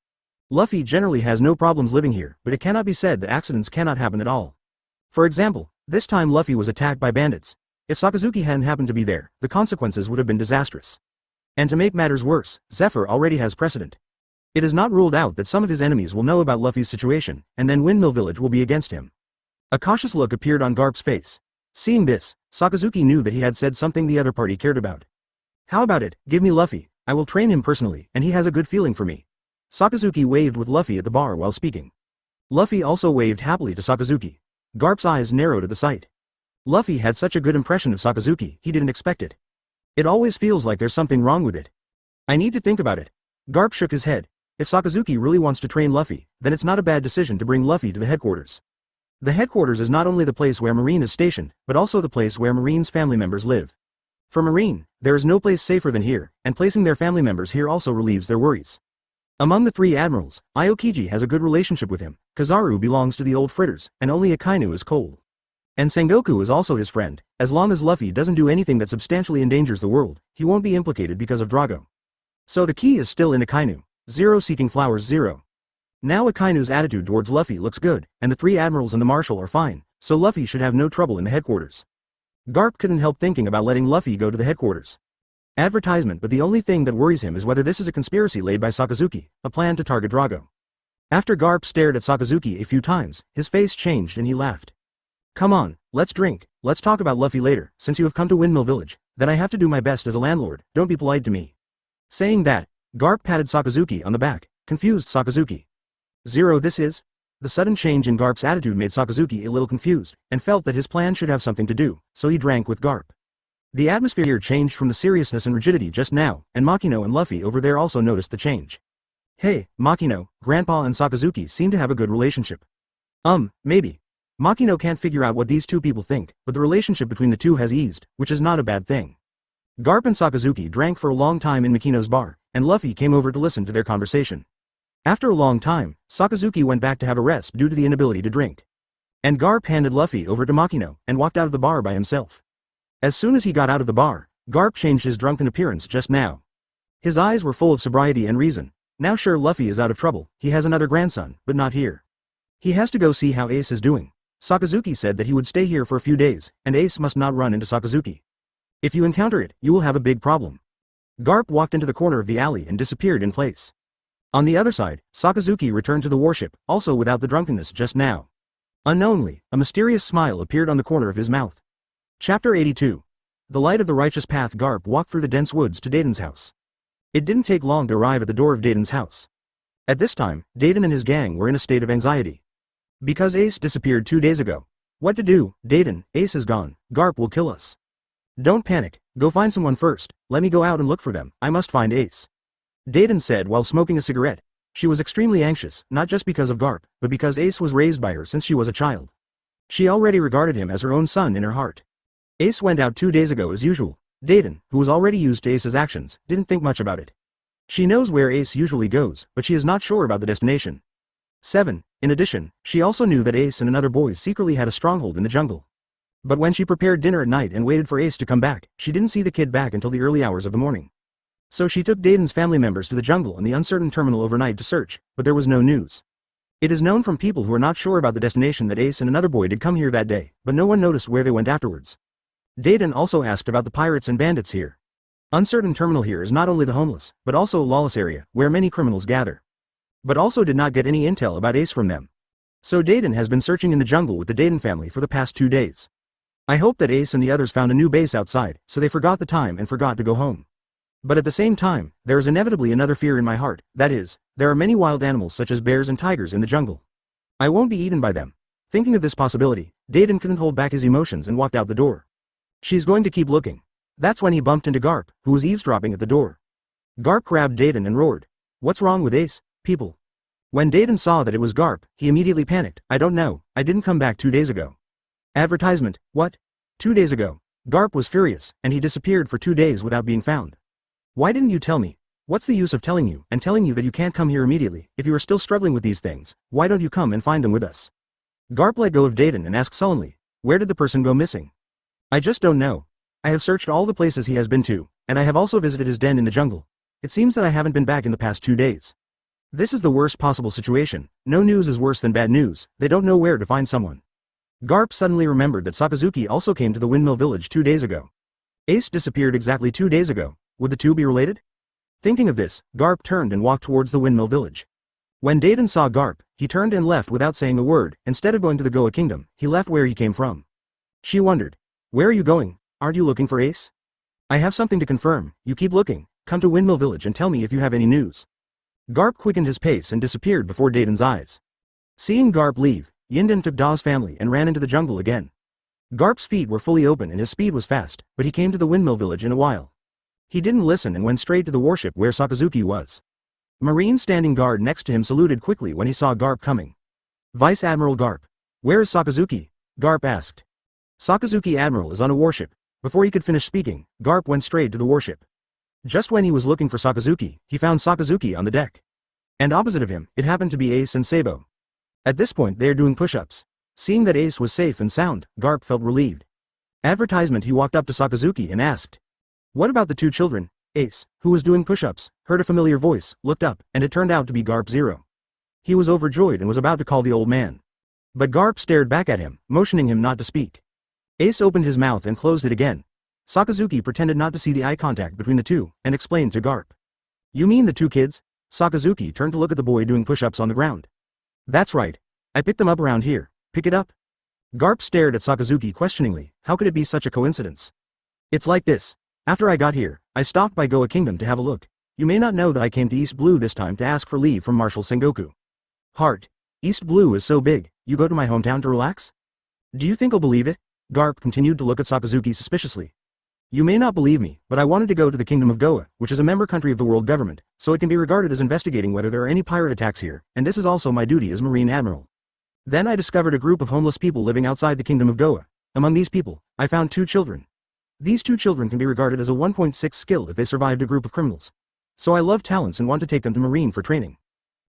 Luffy generally has no problems living here, but it cannot be said that accidents cannot happen at all. For example, this time Luffy was attacked by bandits. If Sakazuki hadn't happened to be there, the consequences would have been disastrous. And to make matters worse, Zephyr already has precedent. It is not ruled out that some of his enemies will know about Luffy's situation, and then Windmill Village will be against him. A cautious look appeared on Garp's face. Seeing this, Sakazuki knew that he had said something the other party cared about. How about it, give me Luffy, I will train him personally, and he has a good feeling for me. Sakazuki waved with Luffy at the bar while speaking. Luffy also waved happily to Sakazuki. Garp's eyes narrowed at the sight. Luffy had such a good impression of Sakazuki, he didn't expect it. It always feels like there's something wrong with it. I need to think about it. Garp shook his head. If Sakazuki really wants to train Luffy, then it's not a bad decision to bring Luffy to the headquarters. The headquarters is not only the place where Marine is stationed, but also the place where Marine's family members live. For Marine, there is no place safer than here, and placing their family members here also relieves their worries. Among the three admirals, Aokiji has a good relationship with him, Kizaru belongs to the old fritters, and only Akynu is cold. And Sengoku is also his friend. As long as Luffy doesn't do anything that substantially endangers the world, he won't be implicated because of Drago. So the key is still in Akynu. Zero seeking flowers 0. Now Akainu's attitude towards Luffy looks good, and the three admirals and the marshal are fine, so Luffy should have no trouble in the headquarters. Garp couldn't help thinking about letting Luffy go to the headquarters. Advertisement, but the only thing that worries him is whether this is a conspiracy laid by Sakazuki, a plan to target Drago. After Garp stared at Sakazuki a few times, his face changed and he laughed. Come on, let's drink, let's talk about Luffy later, since you have come to Windmill Village, then I have to do my best as a landlord, don't be polite to me. Saying that, Garp patted Sakazuki on the back, confused Sakazuki. 0 this is? The sudden change in Garp's attitude made Sakazuki a little confused, and felt that his plan should have something to do, so he drank with Garp. The atmosphere here changed from the seriousness and rigidity just now, and Makino and Luffy over there also noticed the change. Hey, Makino, Grandpa and Sakazuki seem to have a good relationship. Maybe. Makino can't figure out what these two people think, but the relationship between the two has eased, which is not a bad thing. Garp and Sakazuki drank for a long time in Makino's bar, and Luffy came over to listen to their conversation. After a long time, Sakazuki went back to have a rest due to the inability to drink. And Garp handed Luffy over to Makino, and walked out of the bar by himself. As soon as he got out of the bar, Garp changed his drunken appearance just now. His eyes were full of sobriety and reason. Now sure Luffy is out of trouble, he has another grandson, but not here. He has to go see how Ace is doing. Sakazuki said that he would stay here for a few days, and Ace must not run into Sakazuki. If you encounter it, you will have a big problem. Garp walked into the corner of the alley and disappeared in place. On the other side, Sakazuki returned to the warship, also without the drunkenness just now. Unknowingly, a mysterious smile appeared on the corner of his mouth. Chapter 82. The light of the righteous path. Garp walked through the dense woods to Dayton's house. It didn't take long to arrive at the door of Dayton's house. At this time, Dayton and his gang were in a state of anxiety. Because Ace disappeared 2 days ago. What to do, Dayton, Ace is gone, Garp will kill us. Don't panic, go find someone first, let me go out and look for them, I must find Ace. Dayton said while smoking a cigarette. She was extremely anxious, not just because of Garp, but because Ace was raised by her since she was a child. She already regarded him as her own son in her heart. Ace went out 2 days ago as usual. Dayton, who was already used to Ace's actions, didn't think much about it. She knows where Ace usually goes, but she is not sure about the destination. 7. In addition, she also knew that Ace and another boy secretly had a stronghold in the jungle. But when she prepared dinner at night and waited for Ace to come back, she didn't see the kid back until the early hours of the morning. So she took Dayton's family members to the jungle and the uncertain terminal overnight to search, but there was no news. It is known from people who are not sure about the destination that Ace and another boy did come here that day, but no one noticed where they went afterwards. Dayton also asked about the pirates and bandits here. Uncertain terminal here is not only the homeless, but also a lawless area, where many criminals gather. But also did not get any intel about Ace from them. So Dayton has been searching in the jungle with the Dayton family for the past 2 days. I hope that Ace and the others found a new base outside, so they forgot the time and forgot to go home. But at the same time, there is inevitably another fear in my heart, that is, there are many wild animals such as bears and tigers in the jungle. I won't be eaten by them. Thinking of this possibility, Dayton couldn't hold back his emotions and walked out the door. She's going to keep looking. That's when he bumped into Garp, who was eavesdropping at the door. Garp grabbed Dayton and roared. What's wrong with Ace, people? When Dayton saw that it was Garp, he immediately panicked. I don't know, I didn't come back 2 days ago. Advertisement, what? 2 days ago. Garp was furious, and he disappeared for 2 days without being found. Why didn't you tell me? What's the use of telling you and telling you that you can't come here immediately? If you are still struggling with these things, why don't you come and find them with us? Garp let go of Dayton and asked sullenly, where did the person go missing? I just don't know. I have searched all the places he has been to, and I have also visited his den in the jungle. It seems that I haven't been back in the past 2 days. This is the worst possible situation. No news is worse than bad news. They don't know where to find someone. Garp suddenly remembered that Sakazuki also came to the Windmill Village 2 days ago. Ace disappeared exactly 2 days ago. Would the two be related? Thinking of this, Garp turned and walked towards the Windmill Village. When Dayton saw Garp, he turned and left without saying a word. Instead of going to the Goa Kingdom, he left where he came from. She wondered, Where are you going? Aren't you looking for Ace? I have something to confirm. You keep looking. Come to Windmill Village and tell me if you have any news. Garp quickened his pace and disappeared before Dayton's eyes. Seeing Garp leave, Yinden took Da's family and ran into the jungle again. Garp's feet were fully open and his speed was fast, but he came to the Windmill Village in a while. He didn't listen and went straight to the warship where Sakazuki was. Marine standing guard next to him saluted quickly when he saw Garp coming. Vice Admiral Garp. Where is Sakazuki? Garp asked. Sakazuki Admiral is on a warship. Before he could finish speaking, Garp went straight to the warship. Just when he was looking for Sakazuki, he found Sakazuki on the deck. And opposite of him, it happened to be Ace and Sabo. At this point they are doing push-ups. Seeing that Ace was safe and sound, Garp felt relieved. Advertisement. He walked up to Sakazuki and asked. What about the two children? Ace, who was doing push-ups, heard a familiar voice, looked up, and it turned out to be Garp Zero. He was overjoyed and was about to call the old man. But Garp stared back at him, motioning him not to speak. Ace opened his mouth and closed it again. Sakazuki pretended not to see the eye contact between the two, and explained to Garp. You mean the two kids? Sakazuki turned to look at the boy doing push-ups on the ground. That's right. I picked them up around here. Pick it up? Garp stared at Sakazuki questioningly. How could it be such a coincidence? It's like this. After I got here, I stopped by Goa Kingdom to have a look. You may not know that I came to East Blue this time to ask for leave from Marshal Sengoku. Heart. East Blue is so big, you go to my hometown to relax? Do you think I'll believe it? Garp continued to look at Sakazuki suspiciously. You may not believe me, but I wanted to go to the Kingdom of Goa, which is a member country of the world government, so it can be regarded as investigating whether there are any pirate attacks here, and this is also my duty as Marine Admiral. Then I discovered a group of homeless people living outside the Kingdom of Goa. Among these people, I found two children. These two children can be regarded as a 1.6 skill if they survived a group of criminals. So I love talents and want to take them to Marine for training.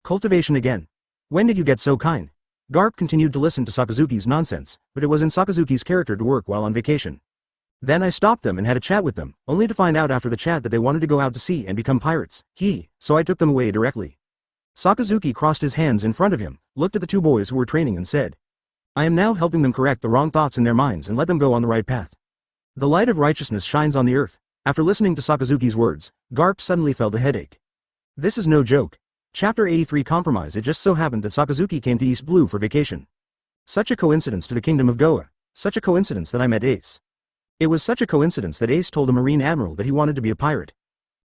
Cultivation again. When did you get so kind? Garp continued to listen to Sakazuki's nonsense, but it was in Sakazuki's character to work while on vacation. Then I stopped them and had a chat with them, only to find out after the chat that they wanted to go out to sea and become pirates. So I took them away directly. Sakazuki crossed his hands in front of him, looked at the two boys who were training and said, I am now helping them correct the wrong thoughts in their minds and let them go on the right path. The light of righteousness shines on the earth. After listening to Sakazuki's words, Garp suddenly felt a headache. This is no joke. Chapter 83 Compromise. It just so happened that Sakazuki came to East Blue for vacation. Such a coincidence to the Kingdom of Goa. Such a coincidence that I met Ace. It was such a coincidence that Ace told a Marine Admiral that he wanted to be a pirate.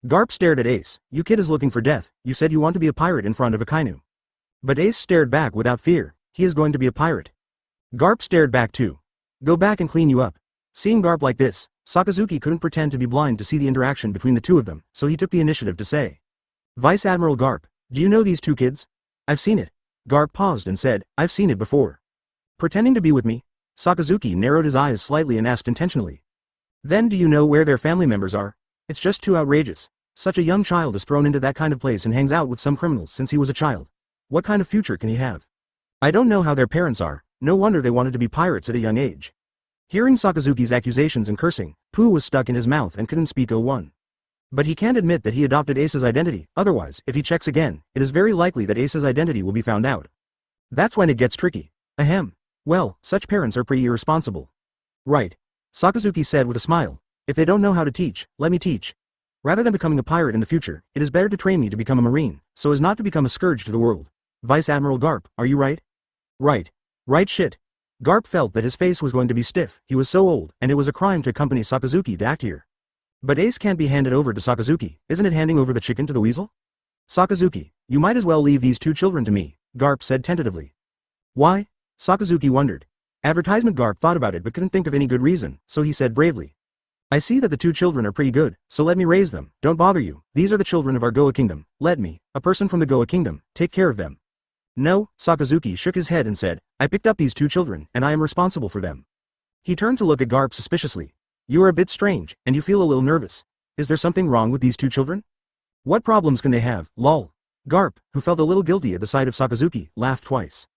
Garp stared at Ace. You kid is looking for death. You said you want to be a pirate in front of Akynu. But Ace stared back without fear. He is going to be a pirate. Garp stared back too. Go back and clean you up. Seeing Garp like this, Sakazuki couldn't pretend to be blind to see the interaction between the two of them, so he took the initiative to say. Vice Admiral Garp, do you know these two kids? I've seen it. Garp paused and said, I've seen it before. Pretending to be with me? Sakazuki narrowed his eyes slightly and asked intentionally. Then do you know where their family members are? It's just too outrageous. Such a young child is thrown into that kind of place and hangs out with some criminals since he was a child. What kind of future can he have? I don't know how their parents are. No wonder they wanted to be pirates at a young age. Hearing Sakazuki's accusations and cursing, Pooh was stuck in his mouth and couldn't speak O1. But he can't admit that he adopted Ace's identity, otherwise, if he checks again, it is very likely that Ace's identity will be found out. That's when it gets tricky. Ahem. Well, such parents are pretty irresponsible. Right. Sakazuki said with a smile. If they don't know how to teach, let me teach. Rather than becoming a pirate in the future, it is better to train me to become a marine, so as not to become a scourge to the world. Vice Admiral Garp, are you right? Right. Right shit. Garp felt that his face was going to be stiff. He was so old, and it was a crime to accompany Sakazuki to act here. But Ace can't be handed over to Sakazuki, isn't it handing over the chicken to the weasel? Sakazuki, you might as well leave these two children to me, Garp said tentatively. Why? Sakazuki wondered. Advertisement. Garp thought about it but couldn't think of any good reason, so he said bravely. I see that the two children are pretty good, so let me raise them. Don't bother you. These are the children of our Goa Kingdom. Let me, a person from the Goa Kingdom, take care of them. No, Sakazuki shook his head and said, I picked up these two children, and I am responsible for them. He turned to look at Garp suspiciously. You are a bit strange, and you feel a little nervous. Is there something wrong with these two children? What problems can they have, lol? Garp, who felt a little guilty at the sight of Sakazuki, laughed twice.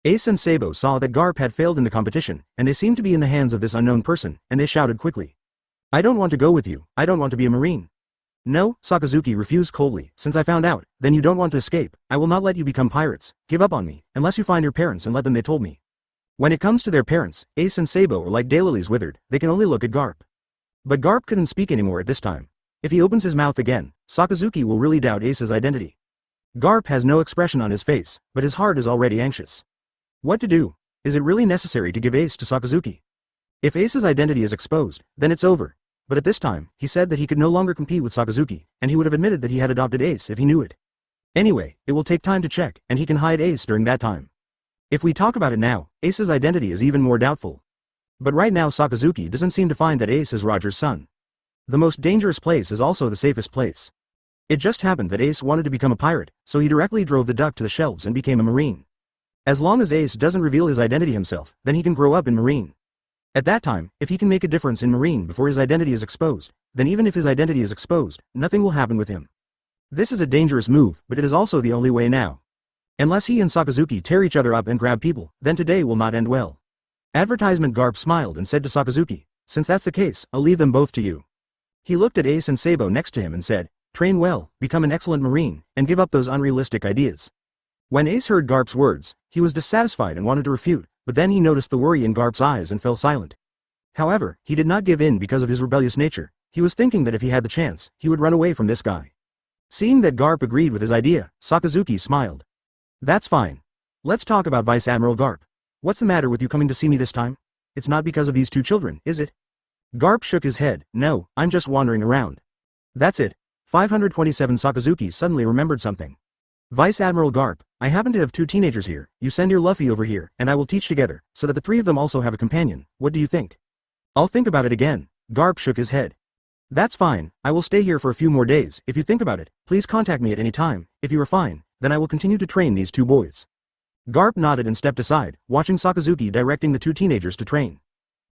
Ace and Sabo saw that Garp had failed in the competition, and they seemed to be in the hands of this unknown person, and they shouted quickly. I don't want to go with you. I don't want to be a marine. No, Sakazuki refused coldly. Since I found out, then you don't want to escape. I will not let you become pirates. Give up on me, unless you find your parents and let them. They told me. When it comes to their parents, Ace and Sabo are like daylilies withered. They can only look at Garp. But Garp couldn't speak anymore at this time. If he opens his mouth again, Sakazuki will really doubt Ace's identity. Garp has no expression on his face, but his heart is already anxious. What to do? Is it really necessary to give Ace to Sakazuki? If Ace's identity is exposed, then it's over. But at this time, he said that he could no longer compete with Sakazuki, and he would have admitted that he had adopted Ace if he knew it. Anyway, it will take time to check, and he can hide Ace during that time. If we talk about it now, Ace's identity is even more doubtful. But right now Sakazuki doesn't seem to find that Ace is Roger's son. The most dangerous place is also the safest place. It just happened that Ace wanted to become a pirate, so he directly drove the duck to the shelves and became a marine. As long as Ace doesn't reveal his identity himself, then he can grow up in marine. At that time, if he can make a difference in marine before his identity is exposed, then even if his identity is exposed, nothing will happen with him. This is a dangerous move, but it is also the only way now. Unless he and Sakazuki tear each other up and grab people, then today will not end well. Advertisement Garp smiled and said to Sakazuki, since that's the case, I'll leave them both to you. He looked at Ace and Sabo next to him and said, train well, become an excellent marine, and give up those unrealistic ideas. When Ace heard Garp's words, he was dissatisfied and wanted to refute, but then he noticed the worry in Garp's eyes and fell silent. However, he did not give in because of his rebellious nature. He was thinking that if he had the chance, he would run away from this guy. Seeing that Garp agreed with his idea, Sakazuki smiled. That's fine. Let's talk about Vice Admiral Garp. What's the matter with you coming to see me this time? It's not because of these two children, is it? Garp shook his head. No, I'm just wandering around. That's it. 527 Sakazuki suddenly remembered something. Vice Admiral Garp, I happen to have two teenagers here. You send your Luffy over here, and I will teach together, so that the three of them also have a companion. What do you think? I'll think about it again. Garp shook his head. That's fine, I will stay here for a few more days. If you think about it, please contact me at any time. If you are fine, then I will continue to train these two boys. Garp nodded and stepped aside, watching Sakazuki directing the two teenagers to train.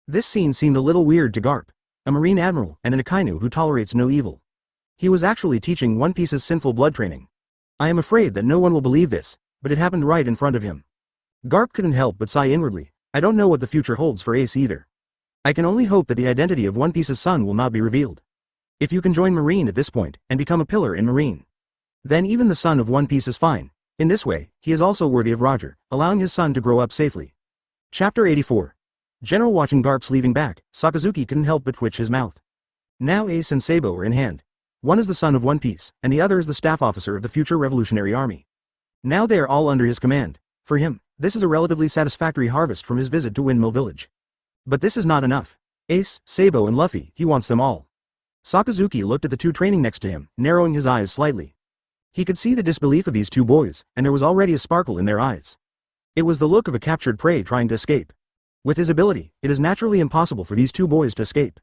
This scene seemed a little weird to Garp, a marine admiral and an Akynu who tolerates no evil. He was actually teaching One Piece's sinful blood training. I am afraid that no one will believe this, but it happened right in front of him. Garp couldn't help but sigh inwardly. I don't know what the future holds for Ace either. I can only hope that the identity of One Piece's son will not be revealed. If you can join Marine at this point, and become a pillar in Marine, then even the son of One Piece is fine. In this way, he is also worthy of Roger, allowing his son to grow up safely. Chapter 84. General watching Garp's leaving back, Sakazuki couldn't help but twitch his mouth. Now Ace and Sabo are in hand. One is the son of One Piece, and the other is the staff officer of the future Revolutionary Army. Now they are all under his command. For him, this is a relatively satisfactory harvest from his visit to Windmill Village. But this is not enough. Ace, Sabo and Luffy, he wants them all. Sakazuki looked at the two training next to him, narrowing his eyes slightly. He could see the disbelief of these two boys, and there was already a sparkle in their eyes. It was the look of a captured prey trying to escape. With his ability, it is naturally impossible for these two boys to escape.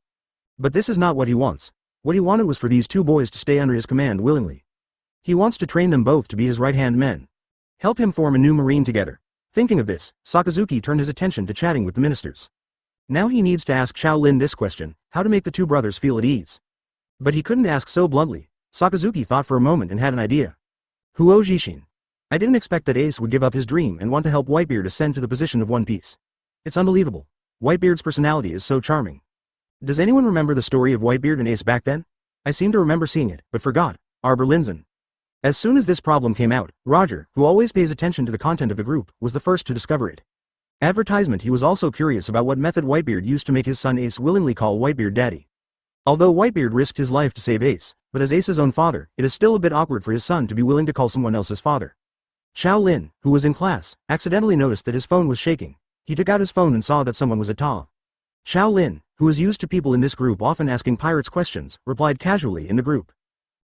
But this is not what he wants. What he wanted was for these two boys to stay under his command willingly. He wants to train them both to be his right-hand men. Help him form a new marine together. Thinking of this, Sakazuki turned his attention to chatting with the ministers. Now he needs to ask Qiao Lin this question, how to make the two brothers feel at ease. But he couldn't ask so bluntly. Sakazuki thought for a moment and had an idea. Huo Jishin. I didn't expect that Ace would give up his dream and want to help Whitebeard ascend to the position of One Piece. It's unbelievable. Whitebeard's personality is so charming. Does anyone remember the story of Whitebeard and Ace back then? I seem to remember seeing it, but forgot. Arbor Linson. As soon as this problem came out, Roger, who always pays attention to the content of the group, was the first to discover it. Advertisement. He was also curious about what method Whitebeard used to make his son Ace willingly call Whitebeard daddy. Although Whitebeard risked his life to save Ace, but as Ace's own father, it is still a bit awkward for his son to be willing to call someone else's father. Qiao Lin, who was in class, accidentally noticed that his phone was shaking. He took out his phone and saw that someone was at Ta. Qiao Lin, who was used to people in this group often asking pirates questions, replied casually in the group.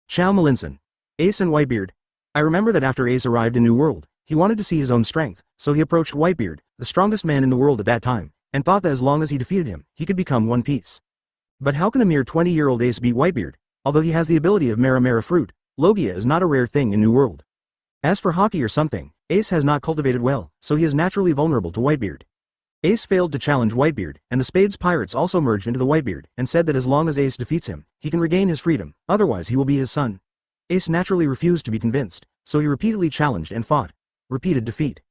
Qiao Malinson. Ace and Whitebeard. I remember that after Ace arrived in New World, he wanted to see his own strength, so he approached Whitebeard, the strongest man in the world at that time, and thought that as long as he defeated him, he could become One Piece. But how can a mere 20-year-old Ace beat Whitebeard? Although he has the ability of Mara fruit, Logia is not a rare thing in New World. As for hockey or something, Ace has not cultivated well, so he is naturally vulnerable to Whitebeard. Ace failed to challenge Whitebeard, and the Spades pirates also merged into the Whitebeard, and said that as long as Ace defeats him, he can regain his freedom, otherwise he will be his son. Ace naturally refused to be convinced, so he repeatedly challenged and fought. Repeated defeat.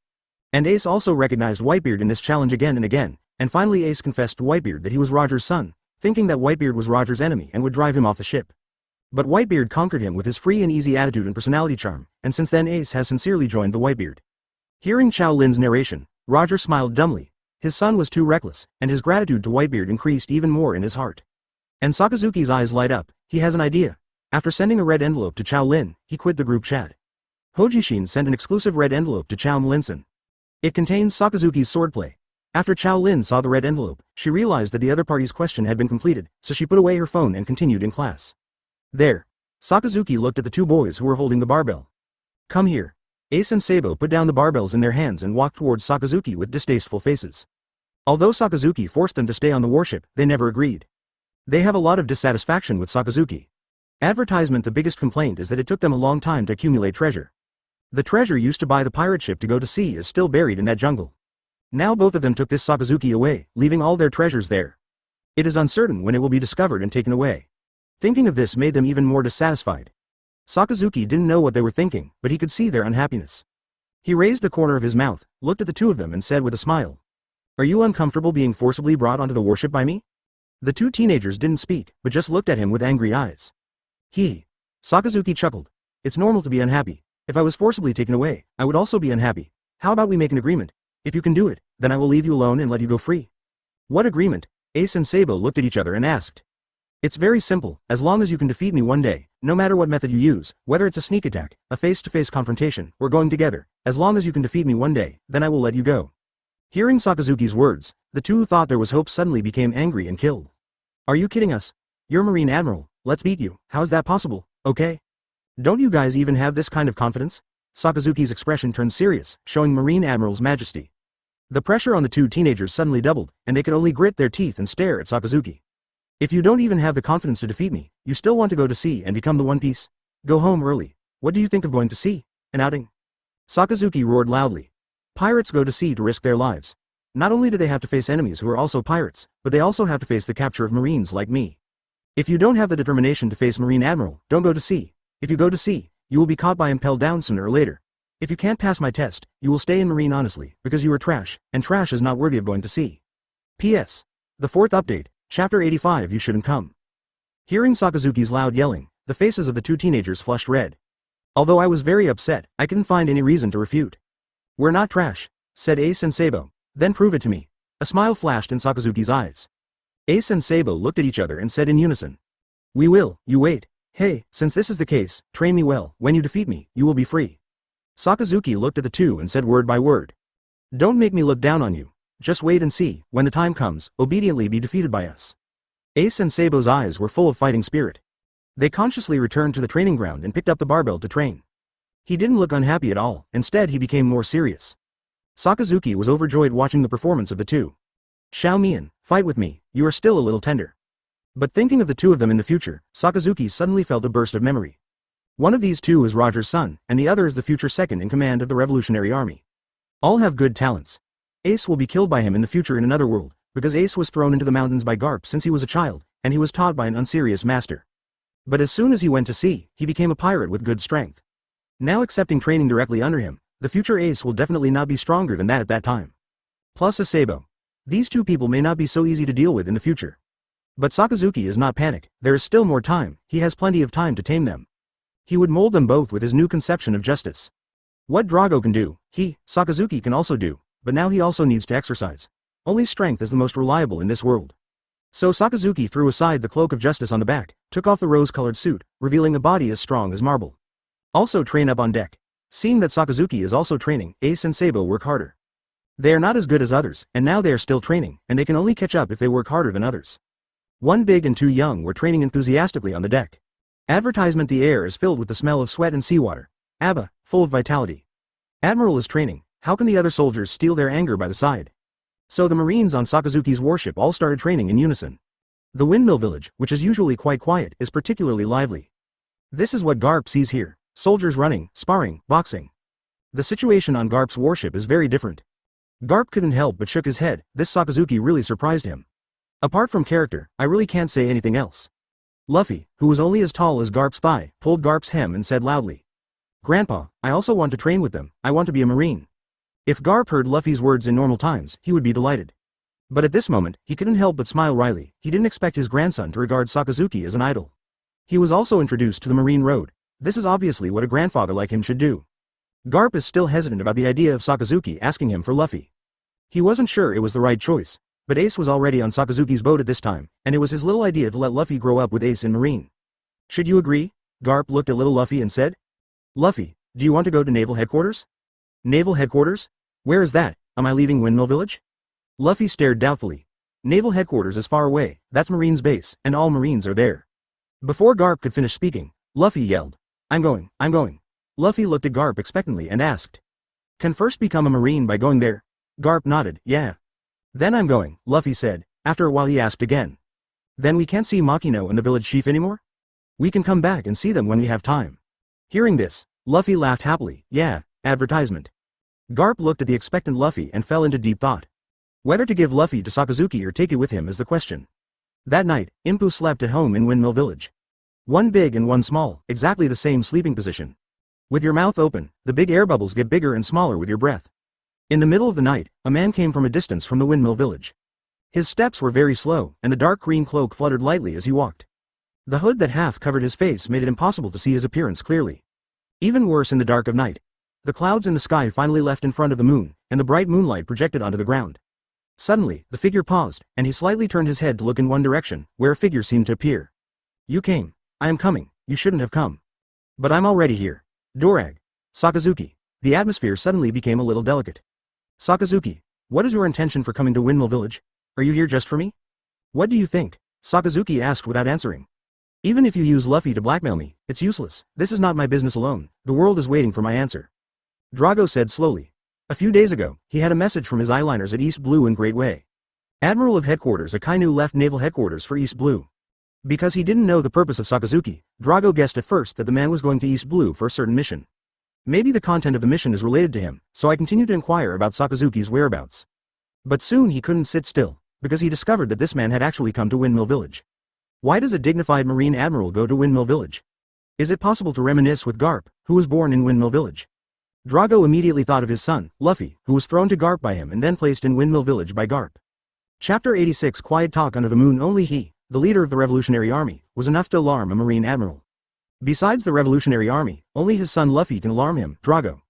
And Ace also recognized Whitebeard in this challenge again and again, and finally Ace confessed to Whitebeard that he was Roger's son, thinking that Whitebeard was Roger's enemy and would drive him off the ship. But Whitebeard conquered him with his free and easy attitude and personality charm, and since then Ace has sincerely joined the Whitebeard. Hearing Qiao Lin's narration, Roger smiled dumbly. His son was too reckless, and his gratitude to Whitebeard increased even more in his heart. And Sakazuki's eyes light up. He has an idea. After sending a red envelope to Qiao Lin, he quit the group chat. Hojishin sent an exclusive red envelope to Qiao Malinson. It contains Sakazuki's swordplay. After Qiao Lin saw the red envelope, she realized that the other party's question had been completed, so she put away her phone and continued in class. There. Sakazuki looked at the two boys who were holding the barbell. Come here. Ace and Sabo put down the barbells in their hands and walked towards Sakazuki with distasteful faces. Although Sakazuki forced them to stay on the warship, they never agreed. They have a lot of dissatisfaction with Sakazuki. Advertisement. The biggest complaint is that it took them a long time to accumulate treasure. The treasure used to buy the pirate ship to go to sea is still buried in that jungle. Now both of them took this Sakazuki away, leaving all their treasures there. It is uncertain when it will be discovered and taken away. Thinking of this made them even more dissatisfied. Sakazuki didn't know what they were thinking, but he could see their unhappiness. He raised the corner of his mouth, looked at the two of them and said with a smile. Are you uncomfortable being forcibly brought onto the warship by me? The two teenagers didn't speak, but just looked at him with angry eyes. Sakazuki chuckled. It's normal to be unhappy. If I was forcibly taken away, I would also be unhappy. How about we make an agreement? If you can do it, then I will leave you alone and let you go free. What agreement? Ace and Sabo looked at each other and asked. It's very simple, as long as you can defeat me one day, no matter what method you use, whether it's a sneak attack, a face-to-face confrontation, or going together, as long as you can defeat me one day, then I will let you go. Hearing Sakazuki's words, the two who thought there was hope suddenly became angry and killed. Are you kidding us? You're Marine Admiral, let's beat you, how's that possible, okay? Don't you guys even have this kind of confidence? Sakazuki's expression turned serious, showing Marine Admiral's majesty. The pressure on the two teenagers suddenly doubled, and they could only grit their teeth and stare at Sakazuki. If you don't even have the confidence to defeat me, you still want to go to sea and become the One Piece? Go home early. What do you think of going to sea? An outing? Sakazuki roared loudly. Pirates go to sea to risk their lives. Not only do they have to face enemies who are also pirates, but they also have to face the capture of Marines like me. If you don't have the determination to face Marine Admiral, don't go to sea. If you go to sea, you will be caught by impelled down sooner or later. If you can't pass my test, you will stay in Marine honestly, because you are trash, and trash is not worthy of going to sea. P.S. The fourth update, Chapter 85. You shouldn't come. Hearing Sakazuki's loud yelling, the faces of the two teenagers flushed red. Although I was very upset, I couldn't find any reason to refute. We're not trash, said Ace and Sabo. Then prove it to me. A smile flashed in Sakazuki's eyes. Ace and Sabo looked at each other and said in unison. We will, you wait. Hey, since this is the case, train me well. When you defeat me, you will be free. Sakazuki looked at the two and said word by word. Don't make me look down on you. Just wait and see, when the time comes, obediently be defeated by us. Ace and Sabo's eyes were full of fighting spirit. They consciously returned to the training ground and picked up the barbell to train. He didn't look unhappy at all, instead he became more serious. Sakazuki was overjoyed watching the performance of the two. Xiaomian, fight with me, you are still a little tender. But thinking of the two of them in the future, Sakazuki suddenly felt a burst of memory. One of these two is Roger's son, and the other is the future second in command of the Revolutionary Army. All have good talents. Ace will be killed by him in the future in another world, because Ace was thrown into the mountains by Garp since he was a child, and he was taught by an unserious master. But as soon as he went to sea, he became a pirate with good strength. Now accepting training directly under him, the future Ace will definitely not be stronger than that at that time. Plus a Sabo. These two people may not be so easy to deal with in the future. But Sakazuki is not panic, there is still more time, he has plenty of time to tame them. He would mold them both with his new conception of justice. What Drago can do, Sakazuki can also do, but now he also needs to exercise. Only strength is the most reliable in this world. So Sakazuki threw aside the cloak of justice on the back, took off the rose-colored suit, revealing a body as strong as marble. Also train up on deck. Seeing that Sakazuki is also training, Ace and Sabo work harder. They are not as good as others, and now they are still training, and they can only catch up if they work harder than others. One big and two young were training enthusiastically on the deck. Advertisement. The air is filled with the smell of sweat and seawater. Abba, full of vitality. Admiral is training. How can the other soldiers steal their anger by the side? So the Marines on Sakazuki's warship all started training in unison. The windmill village, which is usually quite quiet, is particularly lively. This is what Garp sees here. Soldiers running, sparring, boxing. The situation on Garp's warship is very different. Garp couldn't help but shook his head. This Sakazuki really surprised him. Apart from character, I really can't say anything else. Luffy, who was only as tall as Garp's thigh, pulled Garp's hem and said loudly. Grandpa, I also want to train with them, I want to be a Marine. If Garp heard Luffy's words in normal times, he would be delighted. But at this moment, he couldn't help but smile wryly. He didn't expect his grandson to regard Sakazuki as an idol. He was also introduced to the Marine Road. This is obviously what a grandfather like him should do. Garp is still hesitant about the idea of Sakazuki asking him for Luffy. He wasn't sure it was the right choice, but Ace was already on Sakazuki's boat at this time, and it was his little idea to let Luffy grow up with Ace in Marine. Should you agree? Garp looked at little Luffy and said. Luffy, do you want to go to Naval Headquarters? Naval Headquarters? Where is that? Am I leaving Windmill Village? Luffy stared doubtfully. Naval headquarters is far away, that's Marine's base, and all Marines are there. Before Garp could finish speaking, Luffy yelled, I'm going, I'm going. Luffy looked at Garp expectantly and asked. Can first become a Marine by going there? Garp nodded, yeah. Then I'm going, Luffy said. After a while he asked again. Then we can't see Akynu and the village chief anymore? We can come back and see them when we have time. Hearing this, Luffy laughed happily, yeah, advertisement. Garp looked at the expectant Luffy and fell into deep thought. Whether to give Luffy to Sakazuki or take it with him is the question. That night, Impu slept at home in Windmill Village. One big and one small, exactly the same sleeping position. With your mouth open, the big air bubbles get bigger and smaller with your breath. In the middle of the night, a man came from a distance from the Windmill Village. His steps were very slow, and the dark green cloak fluttered lightly as he walked. The hood that half covered his face made it impossible to see his appearance clearly. Even worse in the dark of night. The clouds in the sky finally left in front of the moon, and the bright moonlight projected onto the ground. Suddenly, the figure paused, and he slightly turned his head to look in one direction, where a figure seemed to appear. You came. I am coming, you shouldn't have come. But I'm already here. Dorag. Sakazuki. The atmosphere suddenly became a little delicate. Sakazuki, what is your intention for coming to Windmill Village? Are you here just for me? What do you think? Sakazuki asked without answering. Even if you use Luffy to blackmail me, it's useless. This is not my business alone. The world is waiting for my answer. Drago said slowly. A few days ago, he had a message from his eyeliners at East Blue and Great Way. Admiral of Headquarters Akynu left Naval Headquarters for East Blue. Because he didn't know the purpose of Sakazuki, Drago guessed at first that the man was going to East Blue for a certain mission. Maybe the content of the mission is related to him, so I continued to inquire about Sakazuki's whereabouts. But soon he couldn't sit still, because he discovered that this man had actually come to Windmill Village. Why does a dignified Marine Admiral go to Windmill Village? Is it possible to reminisce with Garp, who was born in Windmill Village? Drago immediately thought of his son, Luffy, who was thrown to Garp by him and then placed in Windmill Village by Garp. Chapter 86 Quiet Talk Under the Moon. Only he, the leader of the Revolutionary Army, was enough to alarm a Marine Admiral. Besides the Revolutionary Army, only his son Luffy can alarm him, Drago.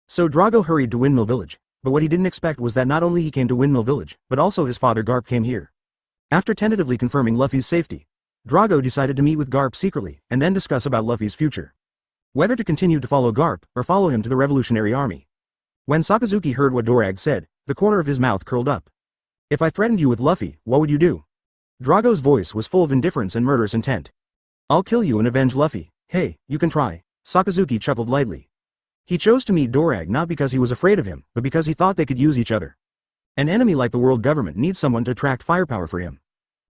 So Drago hurried to Windmill Village, but what he didn't expect was that not only he came to Windmill Village, but also his father Garp came here. After tentatively confirming Luffy's safety, Drago decided to meet with Garp secretly, and then discuss about Luffy's future. Whether to continue to follow Garp, or follow him to the Revolutionary Army. When Sakazuki heard what Dorag said, the corner of his mouth curled up. If I threatened you with Luffy, what would you do? Drago's voice was full of indifference and murderous intent. I'll kill you and avenge Luffy. Hey, you can try. Sakazuki chuckled lightly. He chose to meet Dorag not because he was afraid of him, but because he thought they could use each other. An enemy like the world government needs someone to attract firepower for him.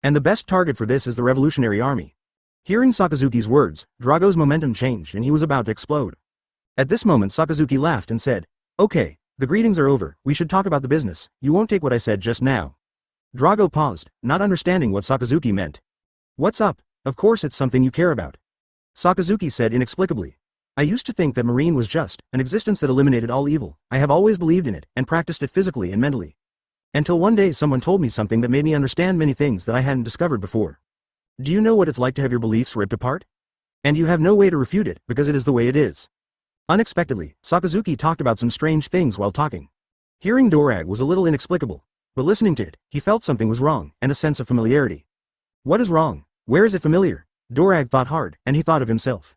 And the best target for this is the Revolutionary Army. Hearing Sakazuki's words, Drago's momentum changed and he was about to explode. At this moment Sakazuki laughed and said, Okay, the greetings are over, we should talk about the business, you won't take what I said just now. Drago paused, not understanding what Sakazuki meant. What's up? Of course it's something you care about. Sakazuki said inexplicably. I used to think that Marine was just, an existence that eliminated all evil. I have always believed in it, and practiced it physically and mentally. Until one day someone told me something that made me understand many things that I hadn't discovered before. Do you know what it's like to have your beliefs ripped apart? And you have no way to refute it, because it is the way it is. Unexpectedly, Sakazuki talked about some strange things while talking. Hearing Dorag was a little inexplicable, but listening to it, he felt something was wrong, and a sense of familiarity. What is wrong? Where is it familiar? Dorag thought hard, and he thought of himself.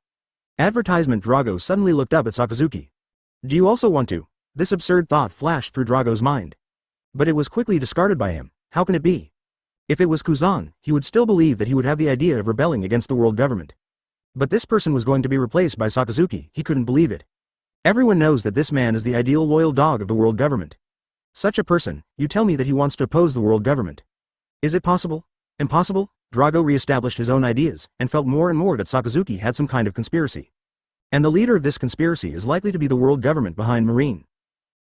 Advertisement. Drago suddenly looked up at Sakazuki. Do you also want to? This absurd thought flashed through Drago's mind. But it was quickly discarded by him. How can it be? If it was Kuzan, he would still believe that he would have the idea of rebelling against the world government. But this person was going to be replaced by Sakazuki. He couldn't believe it. Everyone knows that this man is the ideal loyal dog of the world government. Such a person, you tell me that he wants to oppose the world government. Is it possible? Impossible? Drago re-established his own ideas, and felt more and more that Sakazuki had some kind of conspiracy. And the leader of this conspiracy is likely to be the world government behind Marine.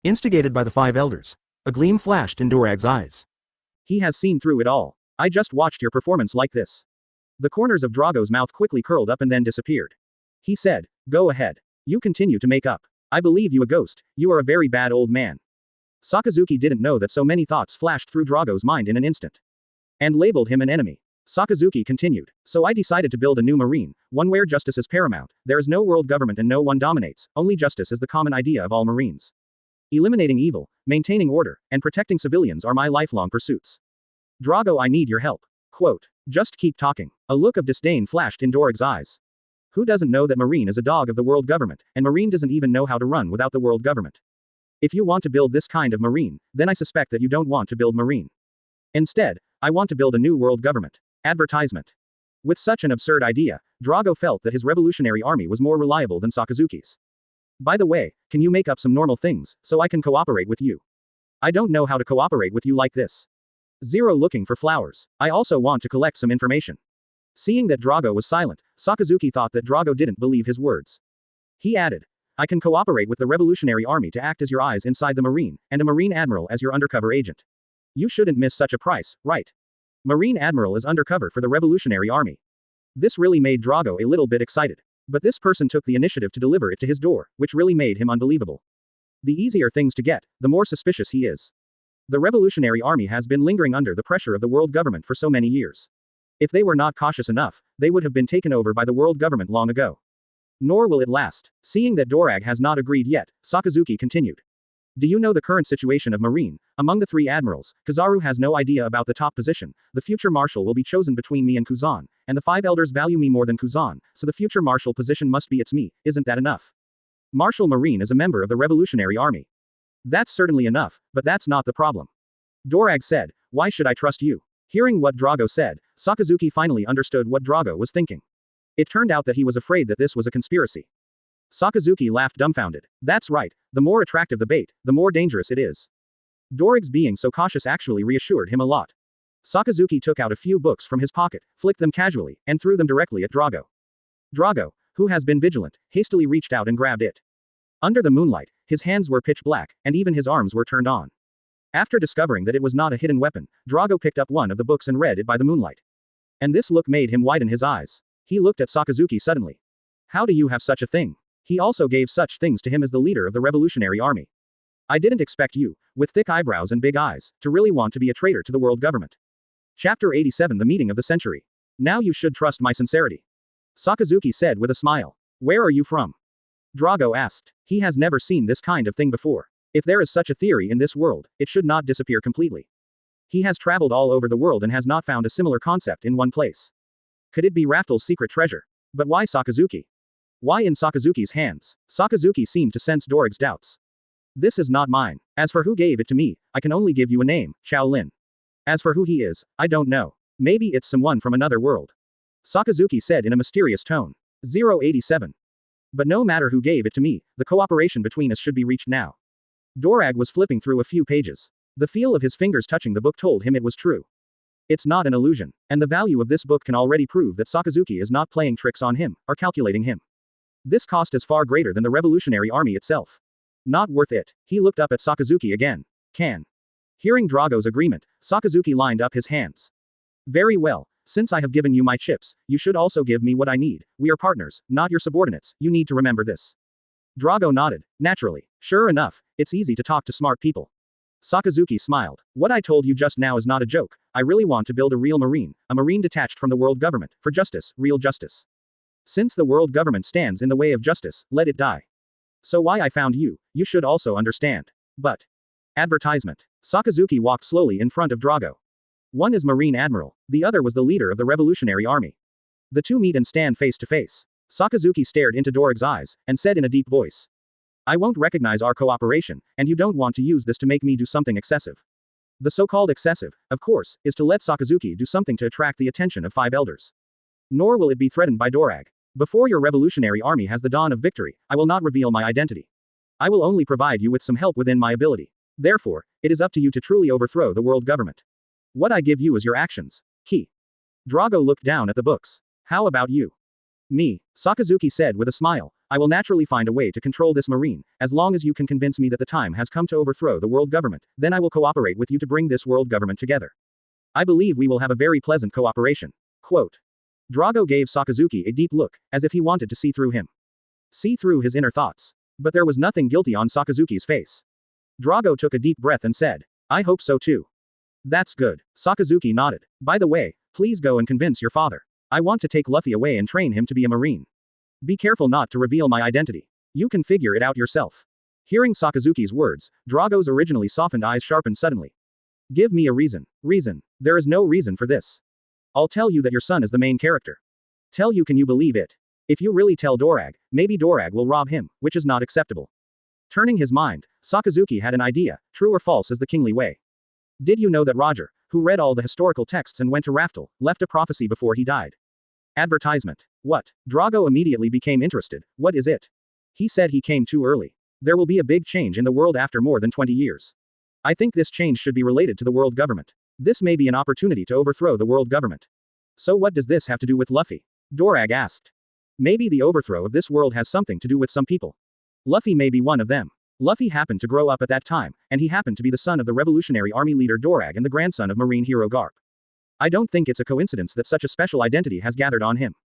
Instigated by the Five Elders. A gleam flashed in Dorag's eyes. He has seen through it all. I just watched your performance like this. The corners of Drago's mouth quickly curled up and then disappeared. He said, Go ahead. You continue to make up. I believe you a ghost, you are a very bad old man. Sakazuki didn't know that so many thoughts flashed through Drago's mind in an instant. And labeled him an enemy. Sakazuki continued, So I decided to build a new marine, one where justice is paramount, there is no world government and no one dominates, only justice is the common idea of all marines. Eliminating evil, maintaining order, and protecting civilians are my lifelong pursuits. Drago, I need your help. Quote. Just keep talking. A look of disdain flashed in Dorag's eyes. Who doesn't know that Marine is a dog of the world government, and Marine doesn't even know how to run without the world government? If you want to build this kind of marine, then I suspect that you don't want to build marine. Instead, I want to build a new world government. Advertisement. With such an absurd idea, Drago felt that his revolutionary army was more reliable than Sakazuki's. By the way, can you make up some normal things, so I can cooperate with you? I don't know how to cooperate with you like this. Zero looking for flowers. I also want to collect some information. Seeing that Drago was silent, Sakazuki thought that Drago didn't believe his words. He added, I can cooperate with the revolutionary army to act as your eyes inside the marine, and a marine admiral as your undercover agent. You shouldn't miss such a price, right? Marine admiral is undercover for the revolutionary army. This really made Drago a little bit excited. But this person took the initiative to deliver it to his door, which really made him unbelievable. The easier things to get, the more suspicious he is. The revolutionary army has been lingering under the pressure of the world government for so many years. If they were not cautious enough, they would have been taken over by the world government long ago. Nor will it last. Seeing that Dorag has not agreed yet, Sakazuki continued. Do you know the current situation of Marine? Among the three admirals, Kizaru has no idea about the top position. The future marshal will be chosen between me and Kuzan, and the five elders value me more than Kuzan, so the future marshal position must be it's me. Isn't that enough? Marshal Marine is a member of the revolutionary army. That's certainly enough, but that's not the problem. Dorag said, why should I trust you? Hearing what Drago said, Sakazuki finally understood what Drago was thinking. It turned out that he was afraid that this was a conspiracy. Sakazuki laughed dumbfounded. That's right, the more attractive the bait, the more dangerous it is. Dorag's being so cautious actually reassured him a lot. Sakazuki took out a few books from his pocket, flicked them casually, and threw them directly at Drago. Drago, who has been vigilant, hastily reached out and grabbed it. Under the moonlight, his hands were pitch black, and even his arms were turned on. After discovering that it was not a hidden weapon, Drago picked up one of the books and read it by the moonlight. And this look made him widen his eyes. He looked at Sakazuki suddenly. How do you have such a thing? He also gave such things to him as the leader of the revolutionary army. I didn't expect you, with thick eyebrows and big eyes, to really want to be a traitor to the world government. Chapter 87 The Meeting of the Century. Now you should trust my sincerity. Sakazuki said with a smile. Where are you from? Drago asked. He has never seen this kind of thing before. If there is such a theory in this world, it should not disappear completely. He has traveled all over the world and has not found a similar concept in one place. Could it be Raftel's secret treasure? But why Sakazuki? Why in Sakazuki's hands? Sakazuki seemed to sense Dorag's doubts. This is not mine. As for who gave it to me, I can only give you a name, Qiao Lin. As for who he is, I don't know. Maybe it's someone from another world. Sakazuki said in a mysterious tone. 087. But no matter who gave it to me, the cooperation between us should be reached now. Dorag was flipping through a few pages. The feel of his fingers touching the book told him it was true. It's not an illusion, and the value of this book can already prove that Sakazuki is not playing tricks on him, or calculating him. This cost is far greater than the revolutionary army itself. Not worth it. He looked up at Sakazuki again. Can. Hearing Drago's agreement, Sakazuki lined up his hands. Very well, since I have given you my chips, you should also give me what I need. We are partners, not your subordinates, you need to remember this. Drago nodded. Naturally. Sure enough, it's easy to talk to smart people. Sakazuki smiled. What I told you just now is not a joke. I really want to build a real marine, a marine detached from the world government, for justice, real justice. Since the world government stands in the way of justice, let it die. So why I found you, you should also understand. But. Advertisement. Sakazuki walked slowly in front of Drago. One is Marine Admiral, the other was the leader of the revolutionary army. The two meet and stand face to face. Sakazuki stared into Dorag's eyes, and said in a deep voice. I won't recognize our cooperation, and you don't want to use this to make me do something excessive. The so-called excessive, of course, is to let Sakazuki do something to attract the attention of five elders. Nor will it be threatened by Dorag. Before your revolutionary army has the dawn of victory, I will not reveal my identity. I will only provide you with some help within my ability. Therefore, it is up to you to truly overthrow the world government. What I give you is your actions. Key. Drago looked down at the books. How about you? Me, Sakazuki said with a smile. I will naturally find a way to control this marine, as long as you can convince me that the time has come to overthrow the world government, then I will cooperate with you to bring this world government together. I believe we will have a very pleasant cooperation. Quote. Drago gave Sakazuki a deep look, as if he wanted to see through him. See through his inner thoughts. But there was nothing guilty on Sakazuki's face. Drago took a deep breath and said, I hope so too. That's good. Sakazuki nodded. By the way, please go and convince your father. I want to take Luffy away and train him to be a marine. Be careful not to reveal my identity. You can figure it out yourself. Hearing Sakazuki's words, Drago's originally softened eyes sharpened suddenly. Give me a reason. Reason. There is no reason for this. I'll tell you that your son is the main character. Tell you, can you believe it? If you really tell Dorag, maybe Dorag will rob him, which is not acceptable. Turning his mind, Sakazuki had an idea, true or false is the kingly way. Did you know that Roger, who read all the historical texts and went to Raftel, left a prophecy before he died? Advertisement. What? Drago immediately became interested. What is it? He said he came too early. There will be a big change in the world after more than 20 years. I think this change should be related to the world government. This may be an opportunity to overthrow the world government. So what does this have to do with Luffy? Dorag asked. Maybe the overthrow of this world has something to do with some people. Luffy may be one of them. Luffy happened to grow up at that time, and he happened to be the son of the Revolutionary Army leader Dorag and the grandson of Marine hero Garp. I don't think it's a coincidence that such a special identity has gathered on him.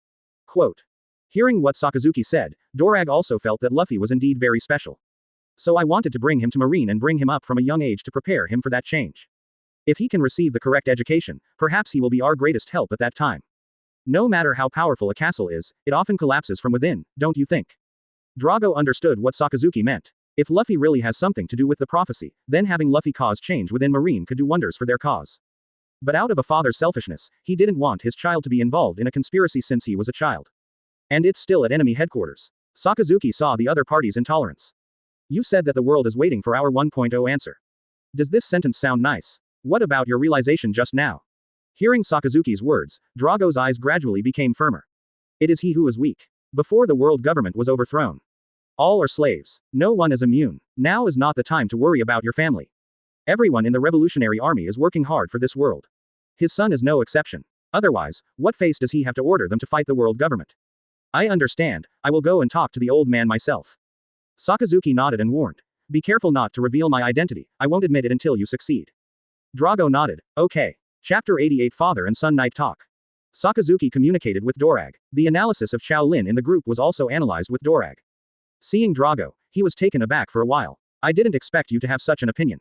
Quote. Hearing what Sakazuki said, Dorag also felt that Luffy was indeed very special. So I wanted to bring him to Marine and bring him up from a young age to prepare him for that change. If he can receive the correct education, perhaps he will be our greatest help at that time. No matter how powerful a castle is, it often collapses from within, don't you think? Drago understood what Sakazuki meant. If Luffy really has something to do with the prophecy, then having Luffy cause change within Marine could do wonders for their cause. But out of a father's selfishness, he didn't want his child to be involved in a conspiracy since he was a child. And it's still at enemy headquarters. Sakazuki saw the other party's intolerance. You said that the world is waiting for our 1.0 answer. Does this sentence sound nice? What about your realization just now? Hearing Sakazuki's words, Drago's eyes gradually became firmer. It is he who is weak. Before the world government was overthrown. All are slaves. No one is immune. Now is not the time to worry about your family. Everyone in the Revolutionary Army is working hard for this world. His son is no exception. Otherwise, what face does he have to order them to fight the world government? I understand, I will go and talk to the old man myself. Sakazuki nodded and warned. Be careful not to reveal my identity, I won't admit it until you succeed. Drago nodded. Okay. Chapter 88 Father and Son Night Talk. Sakazuki communicated with Dorag. The analysis of Qiao Lin in the group was also analyzed with Dorag. Seeing Drago, he was taken aback for a while. I didn't expect you to have such an opinion.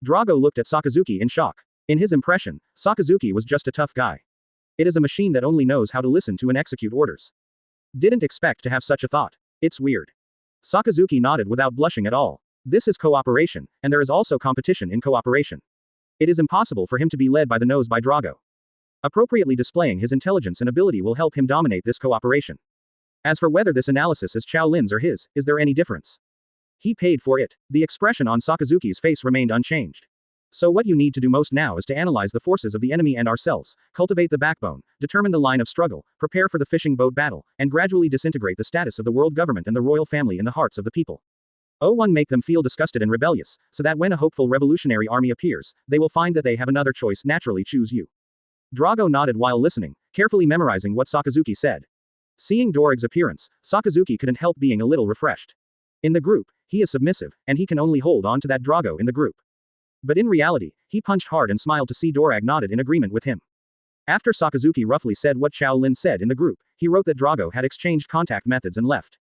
Drago looked at Sakazuki in shock. In his impression, Sakazuki was just a tough guy. It is a machine that only knows how to listen to and execute orders. Didn't expect to have such a thought. It's weird. Sakazuki nodded without blushing at all. This is cooperation, and there is also competition in cooperation. It is impossible for him to be led by the nose by Drago. Appropriately displaying his intelligence and ability will help him dominate this cooperation. As for whether this analysis is Qiao Lin's or his, is there any difference? He paid for it. The expression on Sakazuki's face remained unchanged. So what you need to do most now is to analyze the forces of the enemy and ourselves, cultivate the backbone, determine the line of struggle, prepare for the fishing boat battle, and gradually disintegrate the status of the world government and the royal family in the hearts of the people. 1. Make them feel disgusted and rebellious, so that when a hopeful revolutionary army appears, they will find that they have another choice, naturally choose you. Drago nodded while listening, carefully memorizing what Sakazuki said. Seeing Dorag's appearance, Sakazuki couldn't help being a little refreshed. In the group, he is submissive, and he can only hold on to that Drago in the group. But in reality, he punched hard and smiled to see Dorag nodded in agreement with him. After Sakazuki roughly said what Qiao Lin said in the group, he wrote that Drago had exchanged contact methods and left.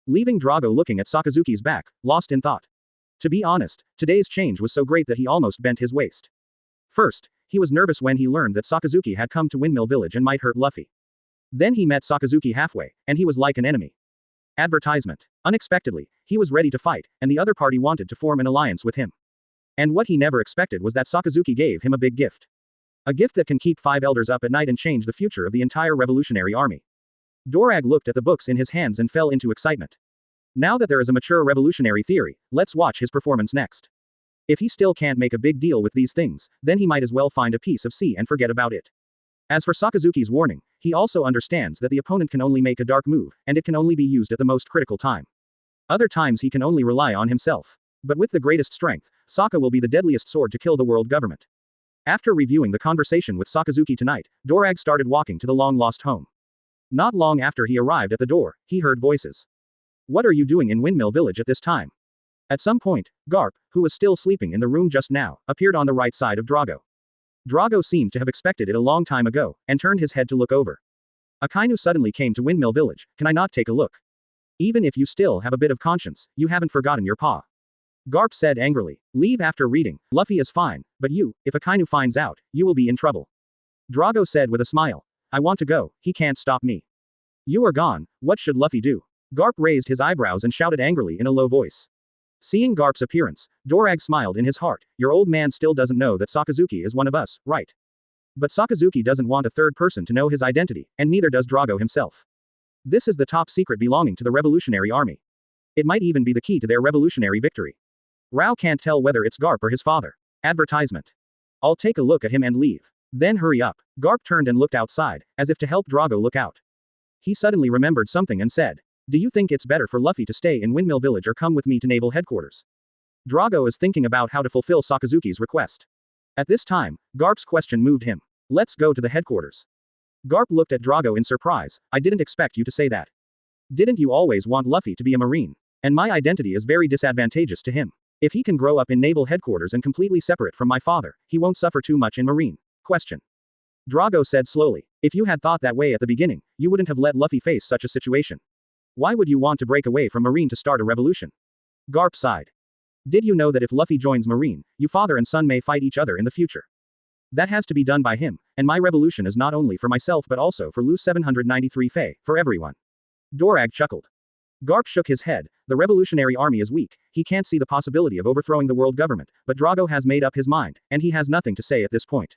Leaving Drago looking at Sakazuki's back, lost in thought. To be honest, today's change was so great that he almost bent his waist. First, he was nervous when he learned that Sakazuki had come to Windmill Village and might hurt Luffy. Then he met Sakazuki halfway, and he was like an enemy. Advertisement. Unexpectedly, he was ready to fight, and the other party wanted to form an alliance with him. And what he never expected was that Sakazuki gave him a big gift. A gift that can keep 5 elders up at night and change the future of the entire revolutionary army. Dorag looked at the books in his hands and fell into excitement. Now that there is a mature revolutionary theory, let's watch his performance next. If he still can't make a big deal with these things, then he might as well find a piece of sea and forget about it. As for Sakazuki's warning, he also understands that the opponent can only make a dark move, and it can only be used at the most critical time. Other times he can only rely on himself. But with the greatest strength, Sokka will be the deadliest sword to kill the world government. After reviewing the conversation with Sakazuki tonight, Dorag started walking to the long-lost home. Not long after he arrived at the door, he heard voices. What are you doing in Windmill Village at this time? At some point, Garp, who was still sleeping in the room just now, appeared on the right side of Drago. Drago seemed to have expected it a long time ago, and turned his head to look over. Akynu suddenly came to Windmill Village, can I not take a look? Even if you still have a bit of conscience, you haven't forgotten your pa. Garp said angrily, leave after reading, Luffy is fine, but you, if Akynu finds out, you will be in trouble. Drago said with a smile, I want to go, he can't stop me. You are gone, what should Luffy do? Garp raised his eyebrows and shouted angrily in a low voice. Seeing Garp's appearance, Dorag smiled in his heart, your old man still doesn't know that Sakazuki is one of us, right? But Sakazuki doesn't want a third person to know his identity, and neither does Drago himself. This is the top secret belonging to the Revolutionary Army. It might even be the key to their revolutionary victory. Rao can't tell whether it's Garp or his father. Advertisement. I'll take a look at him and leave. Then hurry up. Garp turned and looked outside, as if to help Drago look out. He suddenly remembered something and said, "Do you think it's better for Luffy to stay in Windmill Village or come with me to Naval Headquarters?" Drago is thinking about how to fulfill Sakazuki's request. At this time, Garp's question moved him. "Let's go to the headquarters." Garp looked at Drago in surprise. "I didn't expect you to say that. Didn't you always want Luffy to be a Marine? And my identity is very disadvantageous to him. If he can grow up in Naval Headquarters and completely separate from my father, he won't suffer too much in Marine." Question. Drago said slowly, "If you had thought that way at the beginning, you wouldn't have let Luffy face such a situation. Why would you want to break away from Marine to start a revolution?" Garp sighed. "Did you know that if Luffy joins Marine, you father and son may fight each other in the future? That has to be done by him, and my revolution is not only for myself but also for Lu 793 Fei, for everyone." Dorag chuckled. Garp shook his head. "The Revolutionary Army is weak, he can't see the possibility of overthrowing the world government, but Drago has made up his mind, and he has nothing to say at this point.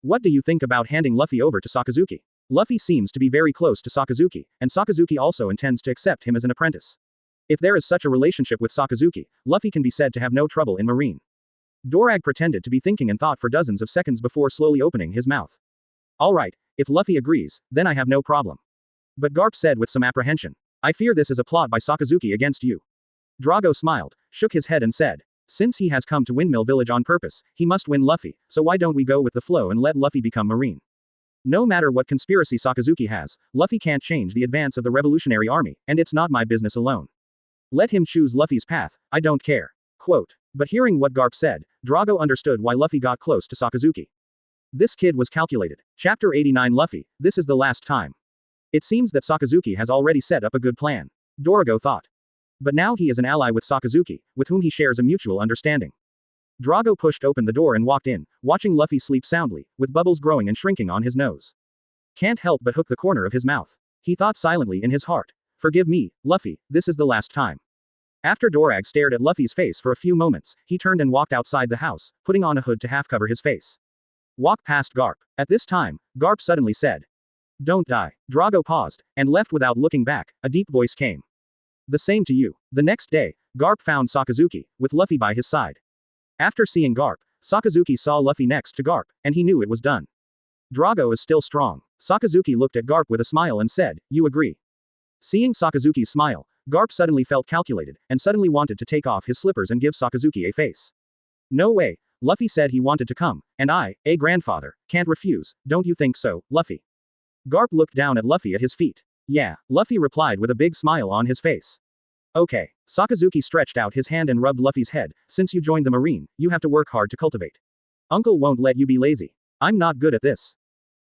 What do you think about handing Luffy over to Sakazuki? Luffy seems to be very close to Sakazuki, and Sakazuki also intends to accept him as an apprentice. If there is such a relationship with Sakazuki, Luffy can be said to have no trouble in Marine." Dorag pretended to be thinking and thought for dozens of seconds before slowly opening his mouth. "Alright, if Luffy agrees, then I have no problem." But Garp said with some apprehension, "I fear this is a plot by Sakazuki against you." Drago smiled, shook his head and said, "Since he has come to Windmill Village on purpose, he must win Luffy, so why don't we go with the flow and let Luffy become Marine? No matter what conspiracy Sakazuki has, Luffy can't change the advance of the Revolutionary Army, and it's not my business alone. Let him choose Luffy's path, I don't care." Quote. But hearing what Garp said, Drago understood why Luffy got close to Sakazuki. This kid was calculated. Chapter 89 Luffy, this is the last time. It seems that Sakazuki has already set up a good plan. Dorigo thought. But now he is an ally with Sakazuki, with whom he shares a mutual understanding. Drago pushed open the door and walked in, watching Luffy sleep soundly, with bubbles growing and shrinking on his nose. Can't help but hook the corner of his mouth. He thought silently in his heart. "Forgive me, Luffy, this is the last time." After Dorag stared at Luffy's face for a few moments, he turned and walked outside the house, putting on a hood to half cover his face. Walk past Garp. At this time, Garp suddenly said, "Don't die." Drago paused, and left without looking back. A deep voice came. "The same to you." The next day, Garp found Sakazuki, with Luffy by his side. After seeing Garp, Sakazuki saw Luffy next to Garp, and he knew it was done. Drago is still strong. Sakazuki looked at Garp with a smile and said, "You agree?" Seeing Sakazuki's smile, Garp suddenly felt calculated, and suddenly wanted to take off his slippers and give Sakazuki a face. "No way. Luffy said he wanted to come, and I, a grandfather, can't refuse, don't you think so, Luffy?" Garp looked down at Luffy at his feet. "Yeah," Luffy replied with a big smile on his face. "Okay." Sakazuki stretched out his hand and rubbed Luffy's head. "Since you joined the Marine, you have to work hard to cultivate. Uncle won't let you be lazy. I'm not good at this."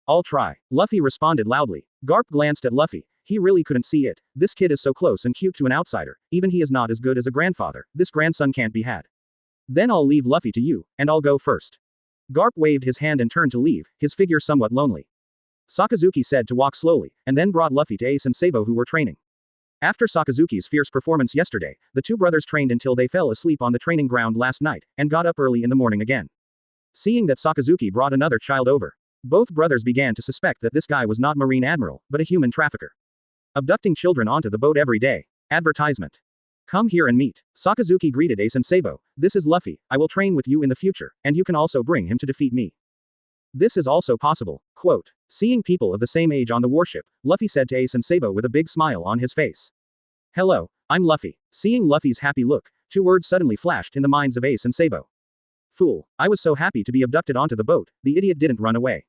"I'll try," Luffy responded loudly. Garp glanced at Luffy. He really couldn't see it. This kid is so close and cute to an outsider. Even he is not as good as a grandfather. This grandson can't be had. "Then I'll leave Luffy to you, and I'll go first." Garp waved his hand and turned to leave, his figure somewhat lonely. Sakazuki said to walk slowly, and then brought Luffy to Ace and Sabo who were training. After Sakazuki's fierce performance yesterday, the two brothers trained until they fell asleep on the training ground last night, and got up early in the morning again. Seeing that Sakazuki brought another child over, both brothers began to suspect that this guy was not Marine Admiral, but a human trafficker. Abducting children onto the boat every day. Advertisement. "Come here and meet." Sakazuki greeted Ace and Sabo. "This is Luffy, I will train with you in the future, and you can also bring him to defeat me. This is also possible." Quote. Seeing people of the same age on the warship, Luffy said to Ace and Sabo with a big smile on his face. "Hello, I'm Luffy." Seeing Luffy's happy look, two words suddenly flashed in the minds of Ace and Sabo. "Fool, I was so happy to be abducted onto the boat, the idiot didn't run away."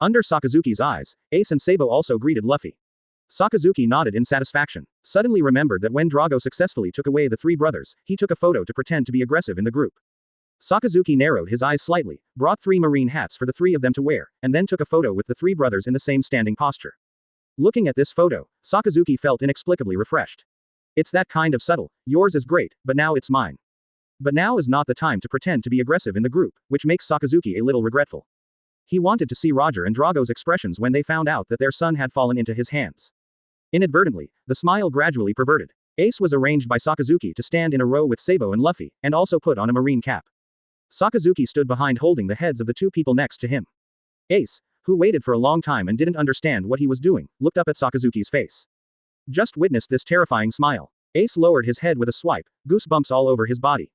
Under Sakazuki's eyes, Ace and Sabo also greeted Luffy. Sakazuki nodded in satisfaction, suddenly remembered that when Drago successfully took away the three brothers, he took a photo to pretend to be aggressive in the group. Sakazuki narrowed his eyes slightly, brought 3 marine hats for the 3 of them to wear, and then took a photo with the 3 brothers in the same standing posture. Looking at this photo, Sakazuki felt inexplicably refreshed. "It's that kind of subtle, yours is great, but now it's mine." But now is not the time to pretend to be aggressive in the group, which makes Sakazuki a little regretful. He wanted to see Roger and Drago's expressions when they found out that their son had fallen into his hands. Inadvertently, the smile gradually perverted. Ace was arranged by Sakazuki to stand in a row with Sabo and Luffy, and also put on a marine cap. Sakazuki stood behind holding the heads of the 2 people next to him. Ace, who waited for a long time and didn't understand what he was doing, looked up at Sakazuki's face. Just witnessed this terrifying smile. Ace lowered his head with a swipe, goosebumps all over his body.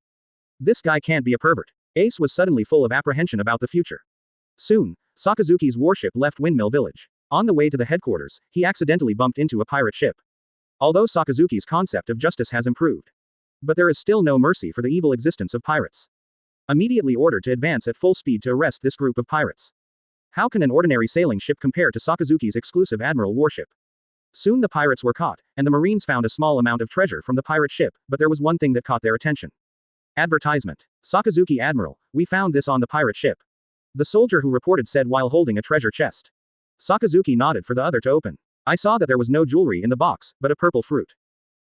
This guy can't be a pervert. Ace was suddenly full of apprehension about the future. Soon, Sakazuki's warship left Windmill Village. On the way to the headquarters, he accidentally bumped into a pirate ship. Although Sakazuki's concept of justice has improved. But there is still no mercy for the evil existence of pirates. Immediately ordered to advance at full speed to arrest this group of pirates. How can an ordinary sailing ship compare to Sakazuki's exclusive admiral warship? Soon the pirates were caught, and the Marines found a small amount of treasure from the pirate ship, but there was one thing that caught their attention. Advertisement. Sakazuki Admiral, we found this on the pirate ship. The soldier who reported said while holding a treasure chest. Sakazuki nodded for the other to open. I saw that there was no jewelry in the box, but a purple fruit.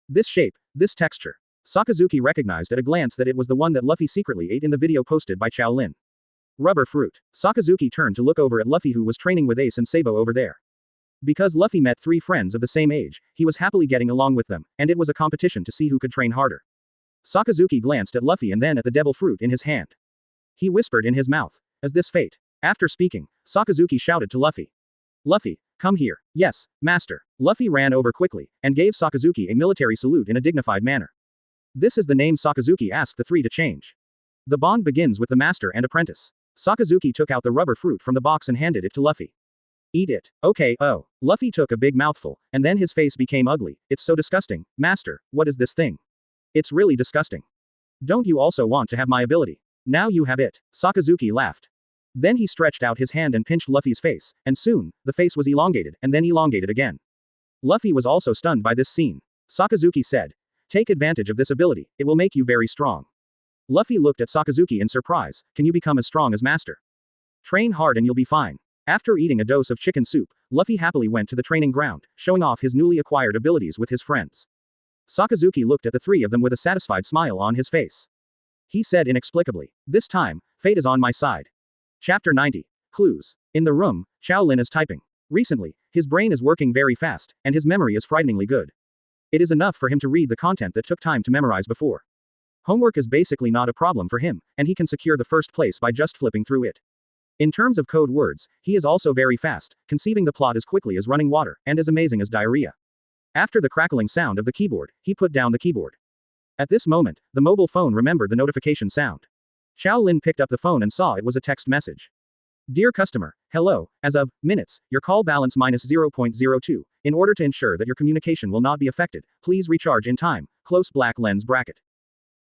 This shape, this texture. Sakazuki recognized at a glance that it was the one that Luffy secretly ate in the video posted by Qiao Lin. Rubber fruit. Sakazuki turned to look over at Luffy who was training with Ace and Sabo over there. Because Luffy met 3 friends of the same age, he was happily getting along with them, and it was a competition to see who could train harder. Sakazuki glanced at Luffy and then at the devil fruit in his hand. He whispered in his mouth, "Is this fate?" After speaking, Sakazuki shouted to Luffy. "Luffy, come here." "Yes, master." Luffy ran over quickly, and gave Sakazuki a military salute in a dignified manner. This is the name Sakazuki asked the 3 to change. The bond begins with the master and apprentice. Sakazuki took out the rubber fruit from the box and handed it to Luffy. "Eat it." "Okay, oh." Luffy took a big mouthful, and then his face became ugly. "It's so disgusting, master, what is this thing? It's really disgusting. Don't you also want to have my ability? Now you have it." Sakazuki laughed. Then he stretched out his hand and pinched Luffy's face, and soon, the face was elongated, and then elongated again. Luffy was also stunned by this scene. Sakazuki said, "Take advantage of this ability, it will make you very strong." Luffy looked at Sakazuki in surprise. "Can you become as strong as master? Train hard and you'll be fine." After eating a dose of chicken soup, Luffy happily went to the training ground, showing off his newly acquired abilities with his friends. Sakazuki looked at the 3 of them with a satisfied smile on his face. He said inexplicably, "This time, fate is on my side." Chapter 90. Clues. In the room, Qiao Lin is typing. Recently, his brain is working very fast, and his memory is frighteningly good. It is enough for him to read the content that took time to memorize before. Homework is basically not a problem for him, and he can secure the first place by just flipping through it. In terms of code words, he is also very fast, conceiving the plot as quickly as running water, and as amazing as diarrhea. After the crackling sound of the keyboard, he put down the keyboard. At this moment, the mobile phone remembered the notification sound. Qiao Lin picked up the phone and saw it was a text message. "Dear customer, hello, as of minutes, your call balance minus 0.02. In order to ensure that your communication will not be affected, please recharge in time, close black lens bracket."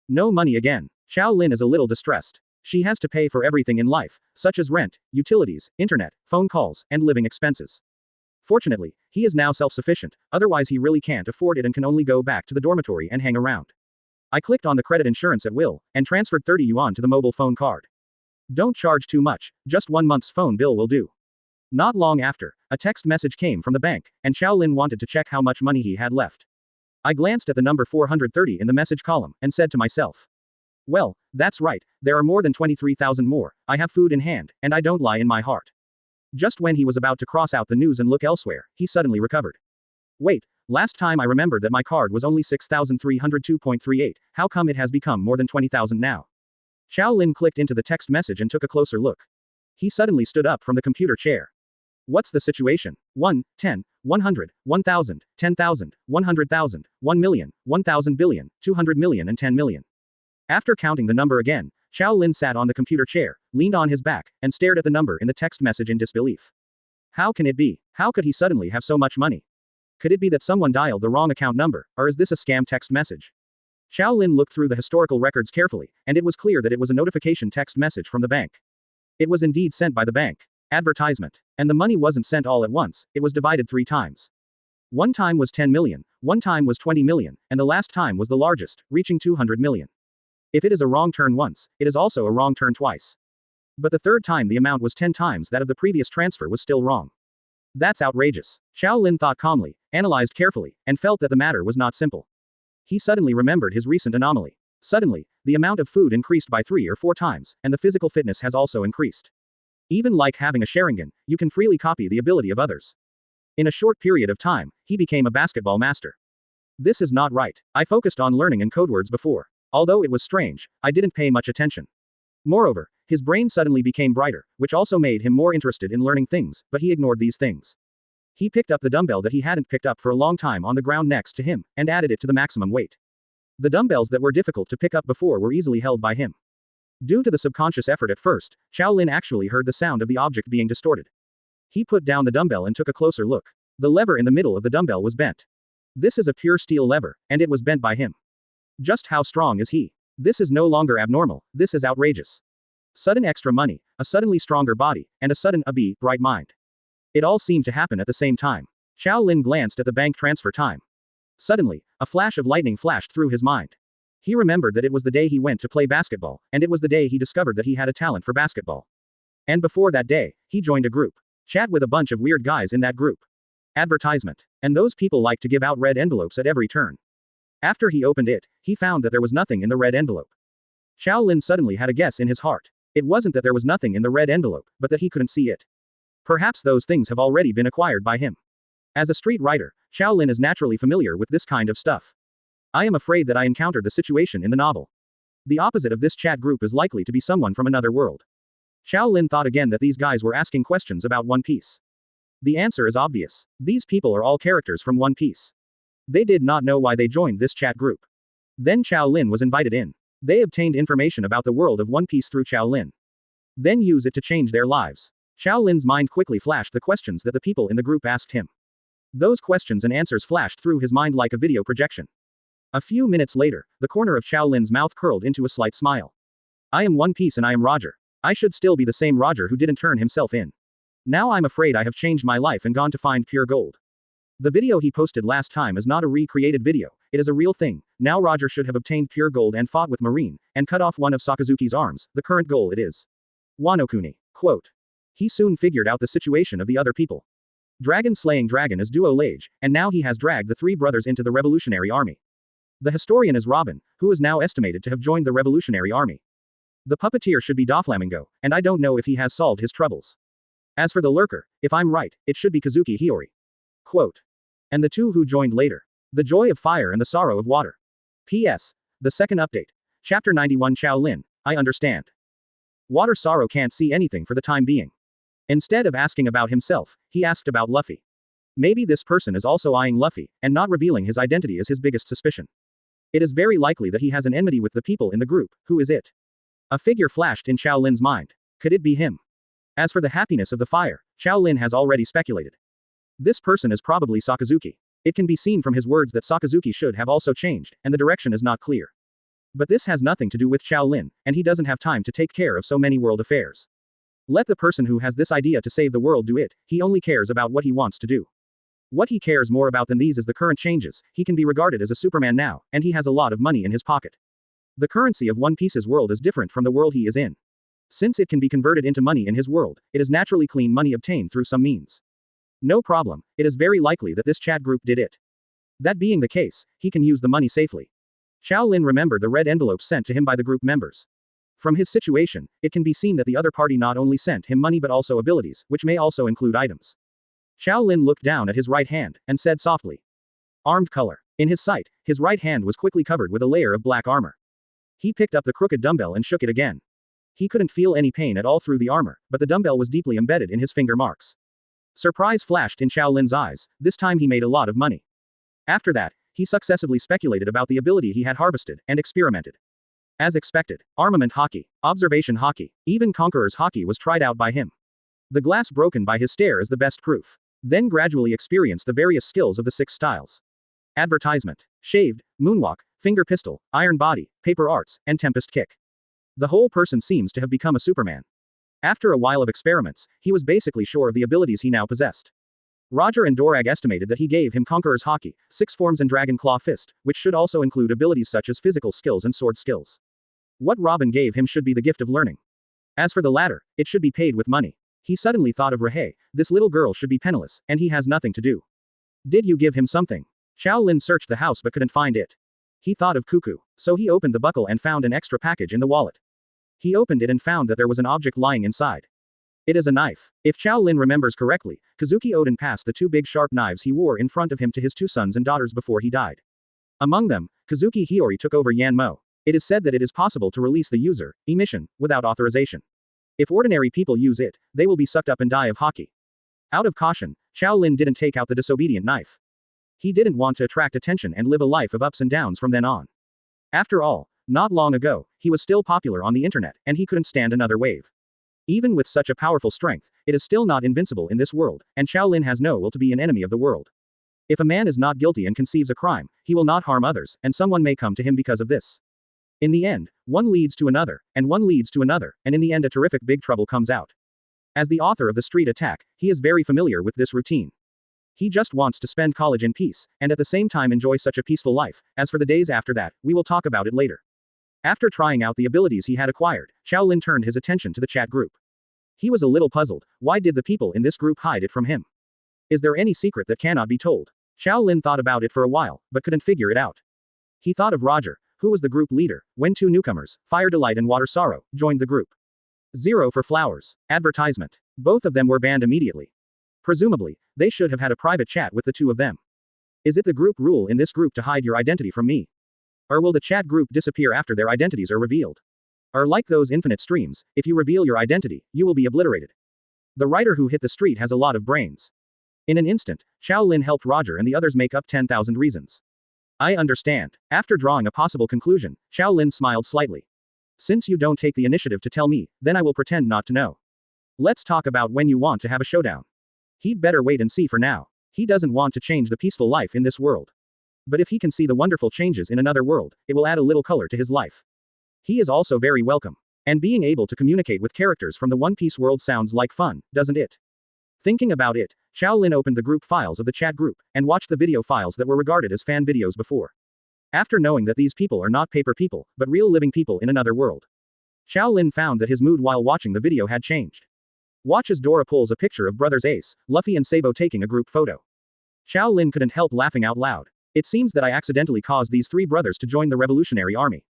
No money again. Qiao Lin is a little distressed. She has to pay for everything in life, such as rent, utilities, internet, phone calls, and living expenses. Fortunately, he is now self-sufficient, otherwise he really can't afford it and can only go back to the dormitory and hang around. I clicked on the credit insurance at will, and transferred 30 yuan to the mobile phone card. Don't charge too much, just 1 month's phone bill will do. Not long after, a text message came from the bank, and Qiao Lin wanted to check how much money he had left. I glanced at the number 430 in the message column, and said to myself, "Well, that's right, there are more than 23,000 more, I have food in hand, and I don't lie in my heart." Just when he was about to cross out the news and look elsewhere, he suddenly recovered. "Wait, last time I remembered that my card was only 6,302.38, how come it has become more than 20,000 now?" Qiao Lin clicked into the text message and took a closer look. He suddenly stood up from the computer chair. "What's the situation? 1, 10, 100, 1,000, 10,000, 100,000, 1 million, 1,000 billion, 200 million and 10 million. After counting the number again, Qiao Lin sat on the computer chair, leaned on his back, and stared at the number in the text message in disbelief. How can it be? How could he suddenly have so much money? Could it be that someone dialed the wrong account number, or is this a scam text message? Qiao Lin looked through the historical records carefully, and it was clear that it was a notification text message from the bank. It was indeed sent by the bank. Advertisement. And the money wasn't sent all at once, it was divided 3 times. One time was 10 million, one time was 20 million, and the last time was the largest, reaching 200 million. If it is a wrong turn once, it is also a wrong turn twice. But the third time the amount was 10 times that of the previous transfer was still wrong. That's outrageous. Qiao Lin thought calmly, analyzed carefully, and felt that the matter was not simple. He suddenly remembered his recent anomaly. Suddenly, the amount of food increased by 3 or 4 times, and the physical fitness has also increased. Even like having a Sharingan, you can freely copy the ability of others. In a short period of time, he became a basketball master. This is not right. I focused on learning and code words before. Although it was strange, I didn't pay much attention. Moreover, his brain suddenly became brighter, which also made him more interested in learning things, but he ignored these things. He picked up the dumbbell that he hadn't picked up for a long time on the ground next to him, and added it to the maximum weight. The dumbbells that were difficult to pick up before were easily held by him. Due to the subconscious effort at first, Qiao Lin actually heard the sound of the object being distorted. He put down the dumbbell and took a closer look. The lever in the middle of the dumbbell was bent. This is a pure steel lever, and it was bent by him. Just how strong is he? This is no longer abnormal, this is outrageous. Sudden extra money, a suddenly stronger body, and a sudden bright mind. It all seemed to happen at the same time. Qiao Lin glanced at the bank transfer time. Suddenly, a flash of lightning flashed through his mind. He remembered that it was the day he went to play basketball, and it was the day he discovered that he had a talent for basketball. And before that day, he joined a group. Chat with a bunch of weird guys in that group. Advertisement. And those people like to give out red envelopes at every turn. After he opened it, he found that there was nothing in the red envelope. Qiao Lin suddenly had a guess in his heart. It wasn't that there was nothing in the red envelope, but that he couldn't see it. Perhaps those things have already been acquired by him. As a street writer, Qiao Lin is naturally familiar with this kind of stuff. I am afraid that I encountered the situation in the novel. The opposite of this chat group is likely to be someone from another world. Qiao Lin thought again that these guys were asking questions about One Piece. The answer is obvious. These people are all characters from One Piece. They did not know why they joined this chat group. Then Qiao Lin was invited in. They obtained information about the world of One Piece through Qiao Lin. Then use it to change their lives. Qiao Lin's mind quickly flashed the questions that the people in the group asked him. Those questions and answers flashed through his mind like a video projection. A few minutes later, the corner of Qiao Lin's mouth curled into a slight smile. I am One Piece and I am Roger. I should still be the same Roger who didn't turn himself in. Now I'm afraid I have changed my life and gone to find pure gold. The video he posted last time is not a recreated video, it is a real thing. Now Roger should have obtained pure gold and fought with Marine, and cut off one of Sakazuki's arms, the current goal it is. Wano-kuni. Quote. He soon figured out the situation of the other people. Dragon slaying dragon is duo Lage, and now he has dragged the three brothers into the revolutionary army. The historian is Robin, who is now estimated to have joined the revolutionary army. The puppeteer should be Doflamingo, and I don't know if he has solved his troubles. As for the lurker, if I'm right, it should be Kazuki Hiyori. Quote. And the two who joined later. The joy of fire and the sorrow of water. P.S. The second update. Chapter 91 Qiao Lin, I understand. Water Sorrow can't see anything for the time being. Instead of asking about himself, he asked about Luffy. Maybe this person is also eyeing Luffy, and not revealing his identity is his biggest suspicion. It is very likely that he has an enmity with the people in the group. Who is it? A figure flashed in Qiao Lin's mind. Could it be him? As for the happiness of the fire, Qiao Lin has already speculated. This person is probably Sakazuki. It can be seen from his words that Sakazuki should have also changed, and the direction is not clear. But this has nothing to do with Qiao Lin, and he doesn't have time to take care of so many world affairs. Let the person who has this idea to save the world do it, he only cares about what he wants to do. What he cares more about than these is the current changes. He can be regarded as a Superman now, and he has a lot of money in his pocket. The currency of One Piece's world is different from the world he is in. Since it can be converted into money in his world, it is naturally clean money obtained through some means. No problem, it is very likely that this chat group did it. That being the case, he can use the money safely. Qiao Lin remembered the red envelopes sent to him by the group members. From his situation, it can be seen that the other party not only sent him money but also abilities, which may also include items. Qiao Lin looked down at his right hand, and said softly. Armed color. In his sight, his right hand was quickly covered with a layer of black armor. He picked up the crooked dumbbell and shook it again. He couldn't feel any pain at all through the armor, but the dumbbell was deeply embedded in his finger marks. Surprise flashed in Qiao Lin's eyes. This time he made a lot of money. After that, he successively speculated about the ability he had harvested, and experimented. As expected, armament hockey, observation hockey, even conqueror's hockey was tried out by him. The glass broken by his stare is the best proof. Then gradually experienced the various skills of the 6 styles. Advertisement. Shaved, moonwalk, finger pistol, iron body, paper arts, and tempest kick. The whole person seems to have become a Superman. After a while of experiments, he was basically sure of the abilities he now possessed. Roger and Dorag estimated that he gave him Conqueror's Hockey, 6 forms and Dragon Claw Fist, which should also include abilities such as physical skills and sword skills. What Robin gave him should be the gift of learning. As for the latter, it should be paid with money. He suddenly thought of Rahei, this little girl should be penniless, and he has nothing to do. Did you give him something? Qiao Lin searched the house but couldn't find it. He thought of Cuckoo, so he opened the buckle and found an extra package in the wallet. He opened it and found that there was an object lying inside. It is a knife. If Qiao Lin remembers correctly, Kazuki Oden passed the 2 big sharp knives he wore in front of him to his 2 sons and daughters before he died. Among them, Kazuki Hiyori took over Yanmo. It is said that it is possible to release the user, emission, without authorization. If ordinary people use it, they will be sucked up and die of hockey. Out of caution, Qiao Lin didn't take out the disobedient knife. He didn't want to attract attention and live a life of ups and downs from then on. After all, not long ago, he was still popular on the internet, and he couldn't stand another wave. Even with such a powerful strength, it is still not invincible in this world, and Shaolin has no will to be an enemy of the world. If a man is not guilty and conceives a crime, he will not harm others, and someone may come to him because of this. In the end, one leads to another, and one leads to another, and in the end a terrific big trouble comes out. As the author of The Street Attack, he is very familiar with this routine. He just wants to spend college in peace, and at the same time enjoy such a peaceful life. As for the days after that, we will talk about it later. After trying out the abilities he had acquired, Shaolin turned his attention to the chat group. He was a little puzzled. Why did the people in this group hide it from him? Is there any secret that cannot be told? Shaolin thought about it for a while, but couldn't figure it out. He thought of Roger, who was the group leader, when two newcomers, Fire Delight and Water Sorrow, joined the group. 0 for flowers. Advertisement. Both of them were banned immediately. Presumably, they should have had a private chat with the two of them. Is it the group rule in this group to hide your identity from me? Or will the chat group disappear after their identities are revealed? Or like those infinite streams, if you reveal your identity, you will be obliterated. The writer who hit the street has a lot of brains. In an instant, Shaolin helped Roger and the others make up 10,000 reasons. I understand. After drawing a possible conclusion, Shaolin smiled slightly. Since you don't take the initiative to tell me, then I will pretend not to know. Let's talk about when you want to have a showdown. He'd better wait and see for now. He doesn't want to change the peaceful life in this world. But if he can see the wonderful changes in another world, it will add a little color to his life. He is also very welcome. And being able to communicate with characters from the One Piece world sounds like fun, doesn't it? Thinking about it, Shaolin opened the group files of the chat group, and watched the video files that were regarded as fan videos before. After knowing that these people are not paper people, but real living people in another world, Shaolin found that his mood while watching the video had changed. Watch as Dora pulls a picture of brothers Ace, Luffy and Sabo taking a group photo. Shaolin couldn't help laughing out loud. It seems that I accidentally caused these three brothers to join the revolutionary army.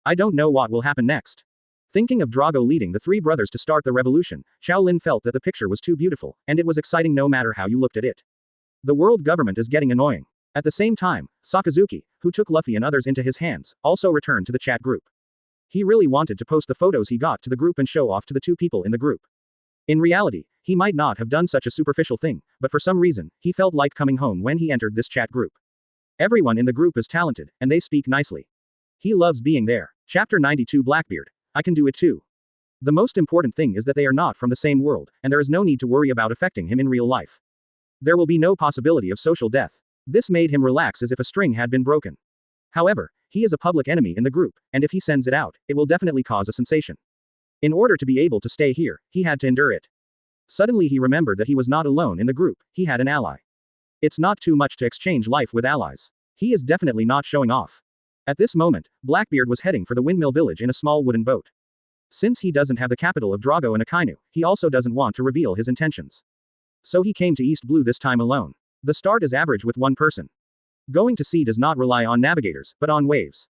I don't know what will happen next. Thinking of Drago leading the three brothers to start the revolution, Shaolin felt that the picture was too beautiful, and it was exciting no matter how you looked at it. The world government is getting annoying. At the same time, Sakazuki, who took Luffy and others into his hands, also returned to the chat group. He really wanted to post the photos he got to the group and show off to the two people in the group. In reality, he might not have done such a superficial thing, but for some reason, he felt like coming home when he entered this chat group. Everyone in the group is talented, and they speak nicely. He loves being there. Chapter 92 Blackbeard. I can do it too. The most important thing is that they are not from the same world, and there is no need to worry about affecting him in real life. There will be no possibility of social death. This made him relax as if a string had been broken. However, he is a public enemy in the group, and if he sends it out, it will definitely cause a sensation. In order to be able to stay here, he had to endure it. Suddenly he remembered that he was not alone in the group, he had an ally. It's not too much to exchange life with allies. He is definitely not showing off. At this moment, Blackbeard was heading for the windmill village in a small wooden boat. Since he doesn't have the capital of Drago and Akynu, he also doesn't want to reveal his intentions. So he came to East Blue this time alone. The start is average with one person. Going to sea does not rely on navigators, but on waves.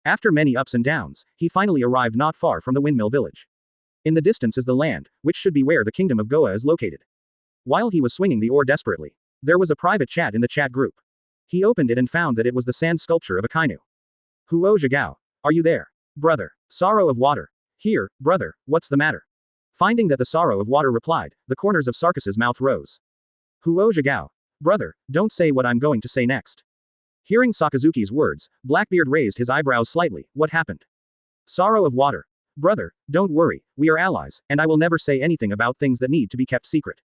After many ups and downs, he finally arrived not far from the windmill village. In the distance is the land, which should be where the kingdom of Goa is located. While he was swinging the oar desperately, there was a private chat in the chat group. He opened it and found that it was the sand sculpture of Akynu. Huo Zhigao. Are you there? Brother. Sorrow of Water. Here, brother, what's the matter? Finding that the Sorrow of Water replied, the corners of Sarkis's mouth rose. Huo Zhigao. Brother, don't say what I'm going to say next. Hearing Sakazuki's words, Blackbeard raised his eyebrows slightly. What happened? Sorrow of Water. Brother, don't worry, we are allies, and I will never say anything about things that need to be kept secret.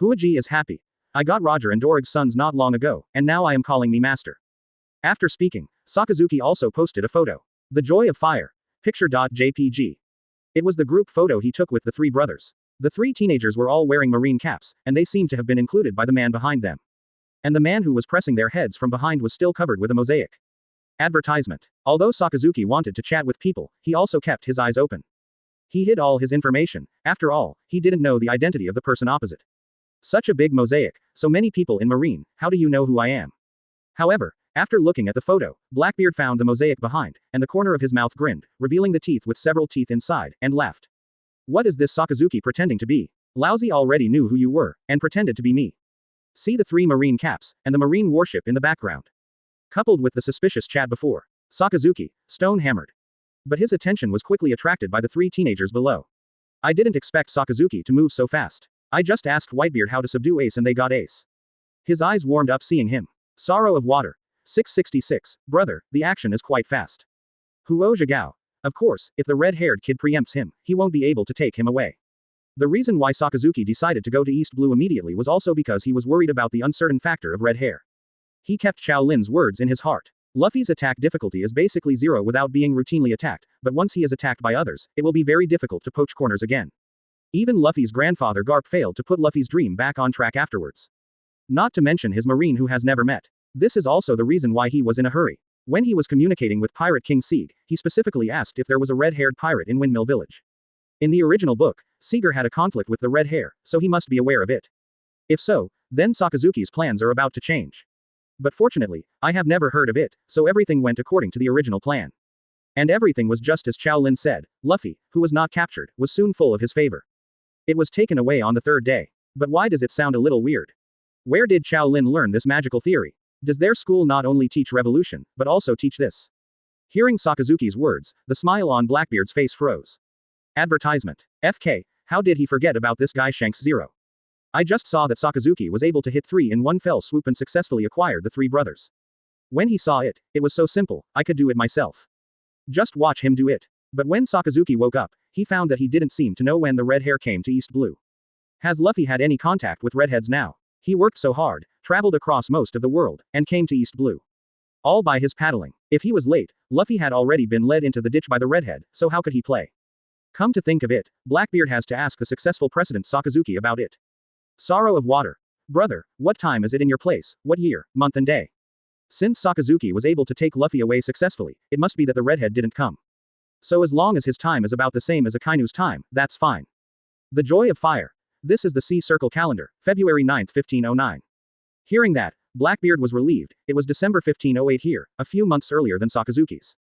Huaji is happy. I got Roger and Dorig's sons not long ago, and now I am calling me master. After speaking, Sakazuki also posted a photo. The Joy of Fire. Picture.jpg. It was the group photo he took with the three brothers. The three teenagers were all wearing marine caps, and they seemed to have been included by the man behind them. And the man who was pressing their heads from behind was still covered with a mosaic. Advertisement. Although Sakazuki wanted to chat with people, he also kept his eyes open. He hid all his information. After all, he didn't know the identity of the person opposite. Such a big mosaic, so many people in marine, how do you know who I am? However, after looking at the photo, Blackbeard found the mosaic behind, and the corner of his mouth grinned, revealing the teeth with several teeth inside, and laughed. What is this Sakazuki pretending to be? Lousy already knew who you were, and pretended to be me. See the three marine caps, and the marine warship in the background. Coupled with the suspicious chat before. Sakazuki, stone-hammered. But his attention was quickly attracted by the three teenagers below. I didn't expect Sakazuki to move so fast. I just asked Whitebeard how to subdue Ace and they got Ace. His eyes warmed up seeing him. Sorrow of Water. 666, brother, the action is quite fast. Huo Zhigao. Of course, if the red-haired kid preempts him, he won't be able to take him away. The reason why Sakazuki decided to go to East Blue immediately was also because he was worried about the uncertain factor of red hair. He kept Qiao Lin's words in his heart. Luffy's attack difficulty is basically 0 without being routinely attacked, but once he is attacked by others, it will be very difficult to poach corners again. Even Luffy's grandfather Garp failed to put Luffy's dream back on track afterwards. Not to mention his marine who has never met. This is also the reason why he was in a hurry. When he was communicating with Pirate King Sieg, he specifically asked if there was a red-haired pirate in Windmill Village. In the original book, Seeger had a conflict with the red hair, so he must be aware of it. If so, then Sakazuki's plans are about to change. But fortunately, I have never heard of it, so everything went according to the original plan. And everything was just as Qiao Lin said. Luffy, who was not captured, was soon full of his favor. It was taken away on the third day. But why does it sound a little weird? Where did Qiao Lin learn this magical theory? Does their school not only teach revolution, but also teach this? Hearing Sakazuki's words, the smile on Blackbeard's face froze. Advertisement. FK, how did he forget about this guy Shanks Zero? I just saw that Sakazuki was able to hit 3 in one fell swoop and successfully acquired the 3 brothers. When he saw it, it was so simple, I could do it myself. Just watch him do it. But when Sakazuki woke up, he found that he didn't seem to know when the red hair came to East Blue. Has Luffy had any contact with redheads now? He worked so hard, traveled across most of the world, and came to East Blue. All by his paddling. If he was late, Luffy had already been led into the ditch by the redhead, so how could he play? Come to think of it, Blackbeard has to ask the successful President Sakazuki about it. Sorrow of Water. Brother, what time is it in your place, what year, month and day? Since Sakazuki was able to take Luffy away successfully, it must be that the redhead didn't come. So as long as his time is about the same as Akynu's time, that's fine. The Joy of Fire. This is the Sea Circle calendar, February 9, 1509. Hearing that, Blackbeard was relieved. It was December 1508 here, a few months earlier than Sakazuki's.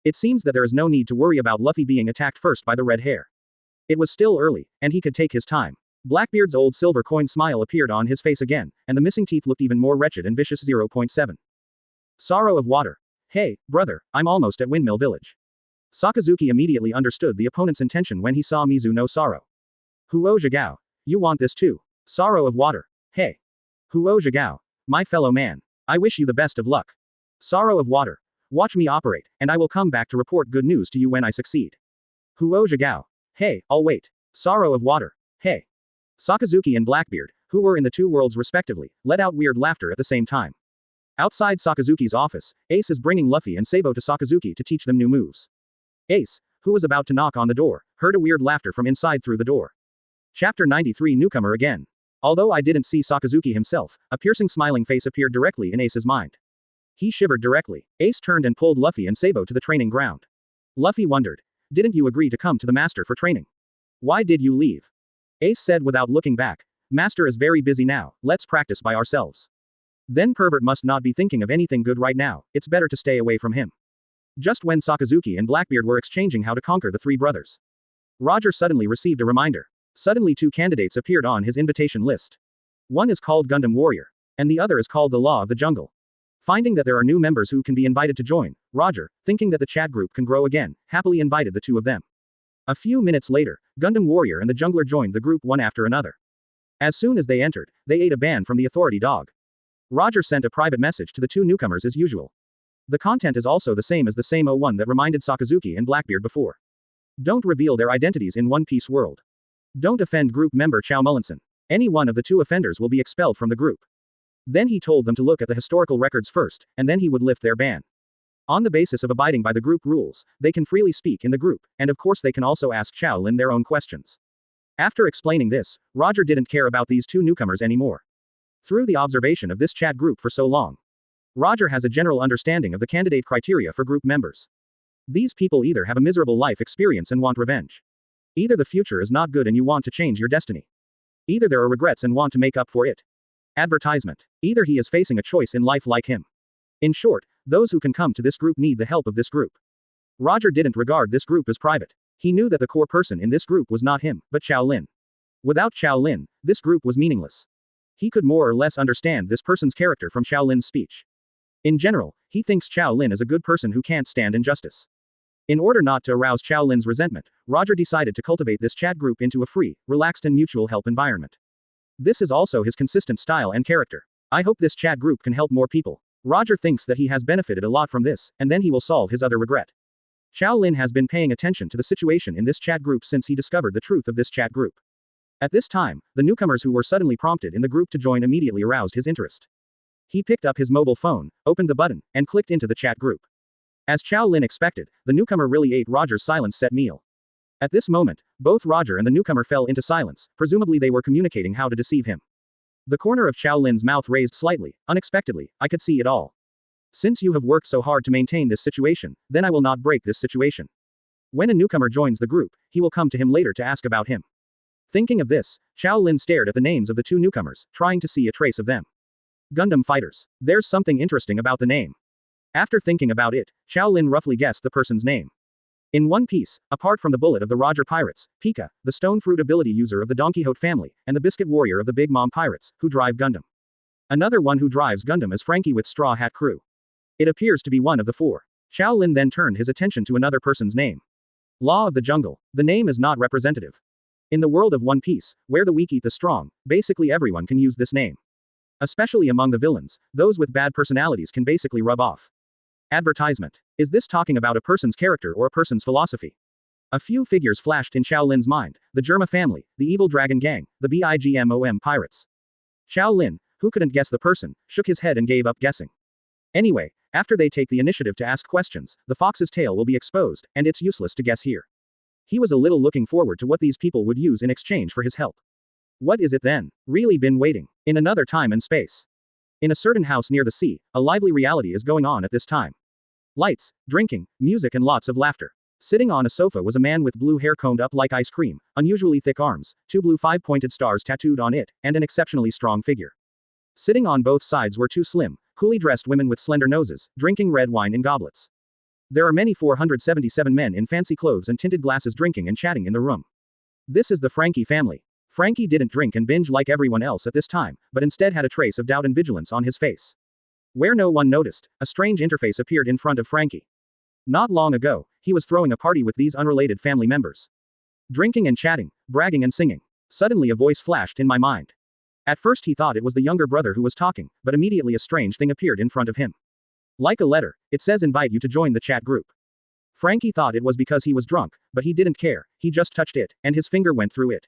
It seems that there is no need to worry about Luffy being attacked first by the red hair. It was still early, and he could take his time. Blackbeard's old silver coin smile appeared on his face again, and the missing teeth looked even more wretched and vicious. 0.7. Sorrow of Water. Hey, brother, I'm almost at Windmill Village. Sakazuki immediately understood the opponent's intention when he saw Mizu no Sorrow. Huo Zhigao. You want this too? Sorrow of Water. Hey. Huo Zhigao. My fellow man. I wish you the best of luck. Sorrow of Water. Watch me operate, and I will come back to report good news to you when I succeed. Huo Zhigao. Hey, I'll wait. Sorrow of Water. Hey. Sakazuki and Blackbeard, who were in the 2 worlds respectively, let out weird laughter at the same time. Outside Sakazuki's office, Ace is bringing Luffy and Sabo to Sakazuki to teach them new moves. Ace, who was about to knock on the door, heard a weird laughter from inside through the door. Chapter 93 Newcomer again. Although I didn't see Sakazuki himself, a piercing smiling face appeared directly in Ace's mind. He shivered directly. Ace turned and pulled Luffy and Sabo to the training ground. Luffy wondered. Didn't you agree to come to the master for training? Why did you leave? Ace said without looking back. Master is very busy now, let's practice by ourselves. Then Pervert must not be thinking of anything good right now, it's better to stay away from him. Just when Sakazuki and Blackbeard were exchanging how to conquer the 3 brothers, Roger suddenly received a reminder. Suddenly 2 candidates appeared on his invitation list. One is called Gundam Warrior, and the other is called the Law of the Jungle. Finding that there are new members who can be invited to join, Roger, thinking that the chat group can grow again, happily invited the 2 of them. A few minutes later, Gundam Warrior and the Jungler joined the group one after another. As soon as they entered, they ate a ban from the authority dog. Roger sent a private message to the 2 newcomers as usual. The content is also the same as the same one that reminded Sakazuki and Blackbeard before. Don't reveal their identities in One Piece world. Don't offend group member Chow Mullinson. Any one of the 2 offenders will be expelled from the group. Then he told them to look at the historical records first, and then he would lift their ban. On the basis of abiding by the group rules, they can freely speak in the group, and of course they can also ask Qiao Lin their own questions. After explaining this, Roger didn't care about these 2 newcomers anymore. Through the observation of this chat group for so long, Roger has a general understanding of the candidate criteria for group members. These people either have a miserable life experience and want revenge. Either the future is not good and you want to change your destiny. Either there are regrets and want to make up for it. Advertisement. Either he is facing a choice in life like him. In short, those who can come to this group need the help of this group. Roger didn't regard this group as private. He knew that the core person in this group was not him, but Qiao Lin. Without Qiao Lin, this group was meaningless. He could more or less understand this person's character from Qiao Lin's speech. In general, he thinks Qiao Lin is a good person who can't stand injustice. In order not to arouse Qiao Lin's resentment, Roger decided to cultivate this chat group into a free, relaxed and mutual help environment. This is also his consistent style and character. I hope this chat group can help more people. Roger thinks that he has benefited a lot from this, and then he will solve his other regret. Qiao Lin has been paying attention to the situation in this chat group since he discovered the truth of this chat group. At this time, the newcomers who were suddenly prompted in the group to join immediately aroused his interest. He picked up his mobile phone, opened the button, and clicked into the chat group. As Qiao Lin expected, the newcomer really ate Roger's silence-set meal. At this moment, both Roger and the newcomer fell into silence, presumably they were communicating how to deceive him. The corner of Qiao Lin's mouth raised slightly, unexpectedly, I could see it all. Since you have worked so hard to maintain this situation, then I will not break this situation. When a newcomer joins the group, he will come to him later to ask about him. Thinking of this, Qiao Lin stared at the names of the two newcomers, trying to see a trace of them. Gundam fighters. There's something interesting about the name. After thinking about it, Qiao Lin roughly guessed the person's name. In One Piece, apart from the bullet of the Roger pirates, Pika, the stone fruit ability user of the Don Quixote family, and the biscuit warrior of the Big Mom pirates, who drive Gundam. Another one who drives Gundam is Frankie with Straw Hat Crew. It appears to be one of the four. Qiao Lin then turned his attention to another person's name. Law of the Jungle. The name is not representative. In the world of One Piece, where the weak eat the strong, basically everyone can use this name. Especially among the villains, those with bad personalities can basically rub off. Advertisement. Is this talking about a person's character or a person's philosophy? A few figures flashed in Qiao Lin's mind, the Germa family, the Evil Dragon Gang, the BIGMOM pirates. Qiao Lin, who couldn't guess the person, shook his head and gave up guessing. Anyway, after they take the initiative to ask questions, the fox's tail will be exposed, and it's useless to guess here. He was a little looking forward to what these people would use in exchange for his help. What is it then? Really been waiting. In another time and space. In a certain house near the sea, a lively reality is going on at this time. Lights, drinking, music and lots of laughter. Sitting on a sofa was a man with blue hair combed up like ice cream, unusually thick arms, two blue five-pointed stars tattooed on it, and an exceptionally strong figure. Sitting on both sides were two slim, coolly dressed women with slender noses, drinking red wine in goblets. There are many 477 men in fancy clothes and tinted glasses drinking and chatting in the room. This is the Frankie family. Frankie didn't drink and binge like everyone else at this time, but instead had a trace of doubt and vigilance on his face. Where no one noticed, a strange interface appeared in front of Frankie. Not long ago, he was throwing a party with these unrelated family members. Drinking and chatting, bragging and singing. Suddenly a voice flashed in my mind. At first he thought it was the younger brother who was talking, but immediately a strange thing appeared in front of him. Like a letter, it says invite you to join the chat group. Frankie thought it was because he was drunk, but he didn't care, he just touched it, and his finger went through it.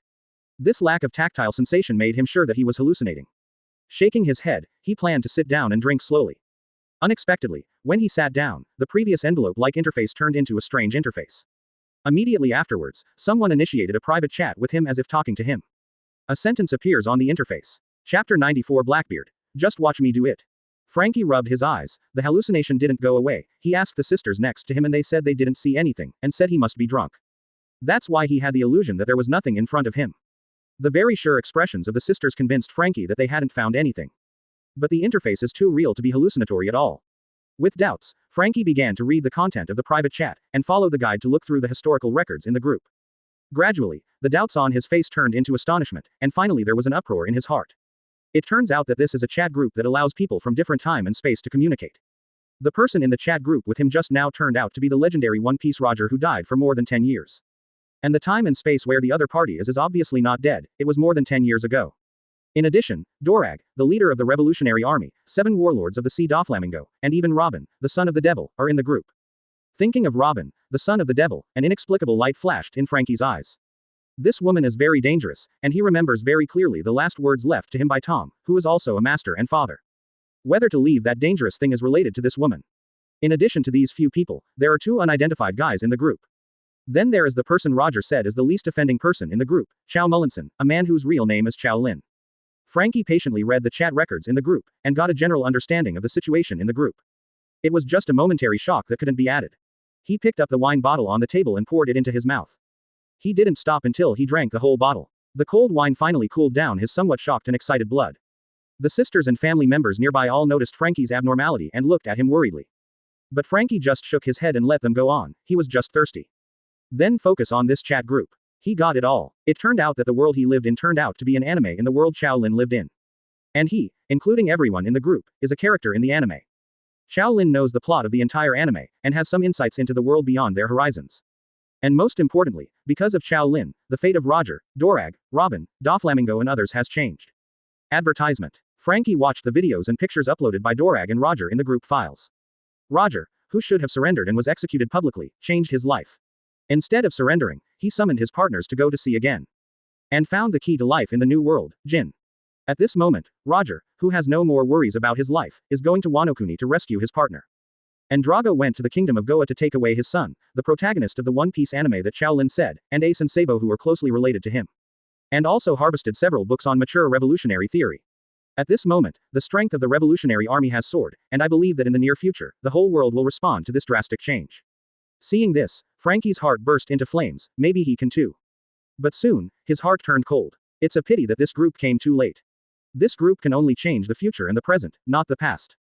This lack of tactile sensation made him sure that he was hallucinating. Shaking his head, he planned to sit down and drink slowly. Unexpectedly, when he sat down, the previous envelope-like interface turned into a strange interface. Immediately afterwards, someone initiated a private chat with him as if talking to him. A sentence appears on the interface. Chapter 94 Blackbeard. Just watch me do it. Frankie rubbed his eyes. The hallucination didn't go away. He asked the sisters next to him and they said they didn't see anything, and said he must be drunk. That's why he had the illusion that there was nothing in front of him. The very sure expressions of the sisters convinced Frankie that they hadn't found anything. But the interface is too real to be hallucinatory at all. With doubts, Frankie began to read the content of the private chat, and followed the guide to look through the historical records in the group. Gradually, the doubts on his face turned into astonishment, and finally there was an uproar in his heart. It turns out that this is a chat group that allows people from different time and space to communicate. The person in the chat group with him just now turned out to be the legendary One Piece Roger who died for more than 10 years. And the time and space where the other party is obviously not dead, it was more than 10 years ago. In addition, Dorag, the leader of the Revolutionary Army, 7 warlords of the Sea Doflamingo, and even Robin, the son of the devil, are in the group. Thinking of Robin, the son of the devil, an inexplicable light flashed in Frankie's eyes. This woman is very dangerous, and he remembers very clearly the last words left to him by Tom, who is also a master and father. Whether to leave that dangerous thing is related to this woman. In addition to these few people, there are 2 unidentified guys in the group. Then there is the person Roger said is the least offending person in the group, Chow Mullinson, a man whose real name is Qiao Lin. Frankie patiently read the chat records in the group, and got a general understanding of the situation in the group. It was just a momentary shock that couldn't be added. He picked up the wine bottle on the table and poured it into his mouth. He didn't stop until he drank the whole bottle. The cold wine finally cooled down his somewhat shocked and excited blood. The sisters and family members nearby all noticed Frankie's abnormality and looked at him worriedly. But Frankie just shook his head and let them go on, he was just thirsty. Then focus on this chat group. He got it all. It turned out that the world he lived in turned out to be an anime in the world Qiao Lin lived in. And he, including everyone in the group, is a character in the anime. Qiao Lin knows the plot of the entire anime, and has some insights into the world beyond their horizons. And most importantly, because of Qiao Lin, the fate of Roger, Dorag, Robin, Doflamingo and others has changed. Advertisement. Frankie watched the videos and pictures uploaded by Dorag and Roger in the group files. Roger, who should have surrendered and was executed publicly, changed his life. Instead of surrendering, he summoned his partners to go to sea again. And found the key to life in the new world, Jin. At this moment, Roger, who has no more worries about his life, is going to Wano Kuni to rescue his partner. And Drago went to the kingdom of Goa to take away his son, the protagonist of the One Piece anime that Qiao Lin said, and Ace and Sabo who were closely related to him. And also harvested several books on mature revolutionary theory. At this moment, the strength of the revolutionary army has soared, and I believe that in the near future, the whole world will respond to this drastic change. Seeing this, Frankie's heart burst into flames, maybe he can too. But soon, his heart turned cold. It's a pity that this group came too late. This group can only change the future and the present, not the past.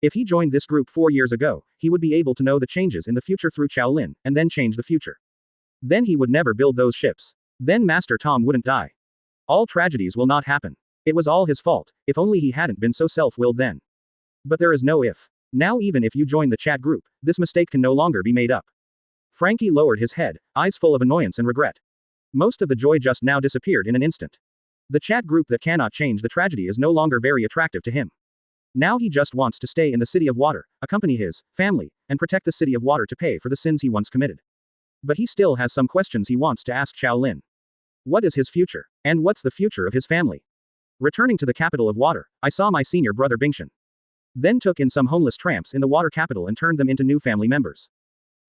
If he joined this group 4 years ago, he would be able to know the changes in the future through Qiao Lin, and then change the future. Then he would never build those ships. Then Master Tom wouldn't die. All tragedies will not happen. It was all his fault, if only he hadn't been so self-willed then. But there is no if. Now even if you join the chat group, this mistake can no longer be made up. Frankie lowered his head, eyes full of annoyance and regret. Most of the joy just now disappeared in an instant. The chat group that cannot change the tragedy is no longer very attractive to him. Now he just wants to stay in the City of Water, accompany his family, and protect the City of Water to pay for the sins he once committed. But he still has some questions he wants to ask Qiao Lin. What is his future? And what's the future of his family? Returning to the capital of water, I saw my senior brother Bingshan. Then took in some homeless tramps in the water capital and turned them into new family members.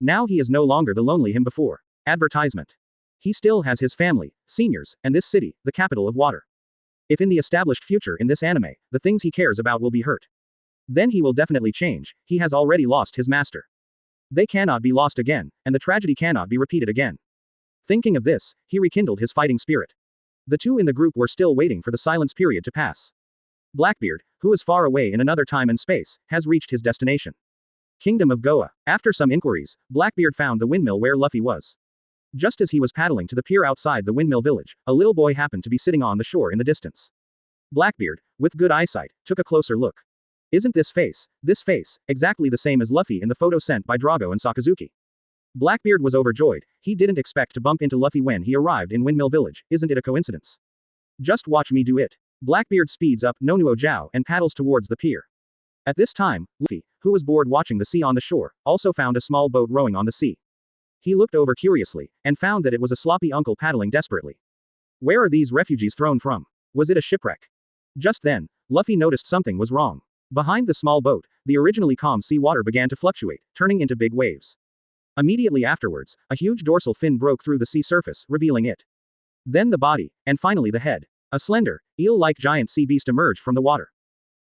Now he is no longer the lonely him before. Advertisement. He still has his family, seniors, and this city, the capital of water. If in the established future in this anime, the things he cares about will be hurt. Then he will definitely change, he has already lost his master. They cannot be lost again, and the tragedy cannot be repeated again. Thinking of this, he rekindled his fighting spirit. The two in the group were still waiting for the silence period to pass. Blackbeard, who is far away in another time and space, has reached his destination. Kingdom of Goa. After some inquiries, Blackbeard found the windmill where Luffy was. Just as he was paddling to the pier outside the windmill village, a little boy happened to be sitting on the shore in the distance. Blackbeard, with good eyesight, took a closer look. Isn't this face, exactly the same as Luffy in the photo sent by Drago and Sakazuki? Blackbeard was overjoyed, he didn't expect to bump into Luffy when he arrived in Windmill Village, isn't it a coincidence? Just watch me do it. Blackbeard speeds up Nonuo Zhao and paddles towards the pier. At this time, Luffy, who was bored watching the sea on the shore, also found a small boat rowing on the sea. He looked over curiously, and found that it was a sloppy uncle paddling desperately. Where are these refugees thrown from? Was it a shipwreck? Just then, Luffy noticed something was wrong. Behind the small boat, the originally calm sea water began to fluctuate, turning into big waves. Immediately afterwards, a huge dorsal fin broke through the sea surface, revealing it. Then the body, and finally the head. A slender, eel-like giant sea beast emerged from the water.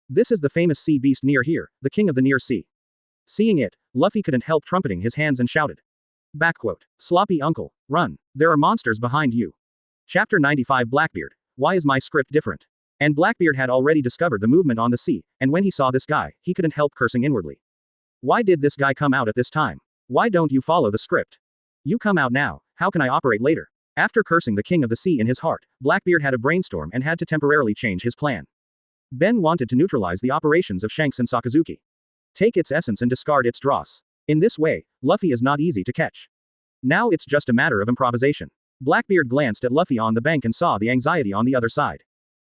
This is the famous sea beast near here, the king of the near sea. Seeing it, Luffy couldn't help trumpeting his hands and shouted. Backquote. Sloppy uncle, run. There are monsters behind you. Chapter 95 Blackbeard. Why is my script different? And Blackbeard had already discovered the movement on the sea, and when he saw this guy, he couldn't help cursing inwardly. Why did this guy come out at this time? Why don't you follow the script? You come out now, how can I operate later? After cursing the king of the sea in his heart, Blackbeard had a brainstorm and had to temporarily change his plan. Ben wanted to neutralize the operations of Shanks and Sakazuki. Take its essence and discard its dross. In this way, Luffy is not easy to catch. Now it's just a matter of improvisation. Blackbeard glanced at Luffy on the bank and saw the anxiety on the other side.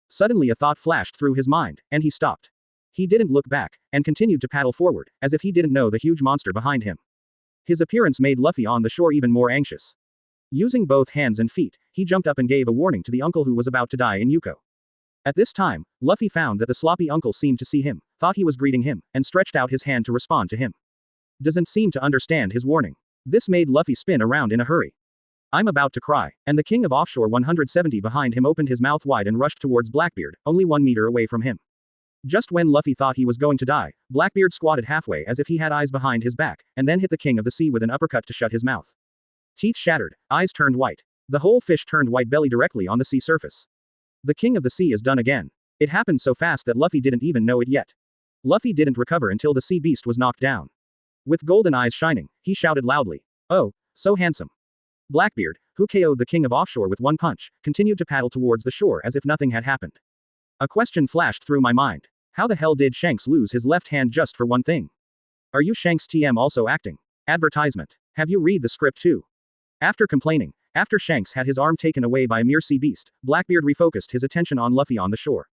Suddenly a thought flashed through his mind, and he stopped. He didn't look back, and continued to paddle forward, as if he didn't know the huge monster behind him. His appearance made Luffy on the shore even more anxious. Using both hands and feet, he jumped up and gave a warning to the uncle who was about to die in Yuko. At this time, Luffy found that the sloppy uncle seemed to see him, thought he was greeting him, and stretched out his hand to respond to him. Doesn't seem to understand his warning. This made Luffy spin around in a hurry. I'm about to cry, and the king of offshore 170 behind him opened his mouth wide and rushed towards Blackbeard, only 1 meter away from him. Just when Luffy thought he was going to die, Blackbeard squatted halfway as if he had eyes behind his back, and then hit the king of the sea with an uppercut to shut his mouth. Teeth shattered, eyes turned white. The whole fish turned white belly directly on the sea surface. The king of the sea is done again. It happened so fast that Luffy didn't even know it yet. Luffy didn't recover until the sea beast was knocked down. With golden eyes shining, he shouted loudly. Oh, so handsome. Blackbeard, who KO'd the king of offshore with one punch, continued to paddle towards the shore as if nothing had happened. A question flashed through my mind. How the hell did Shanks lose his left hand just for one thing? Are you Shanks TM also acting? Advertisement. Have you read the script too? After complaining, after Shanks had his arm taken away by a mere sea beast, Blackbeard refocused his attention on Luffy on the shore.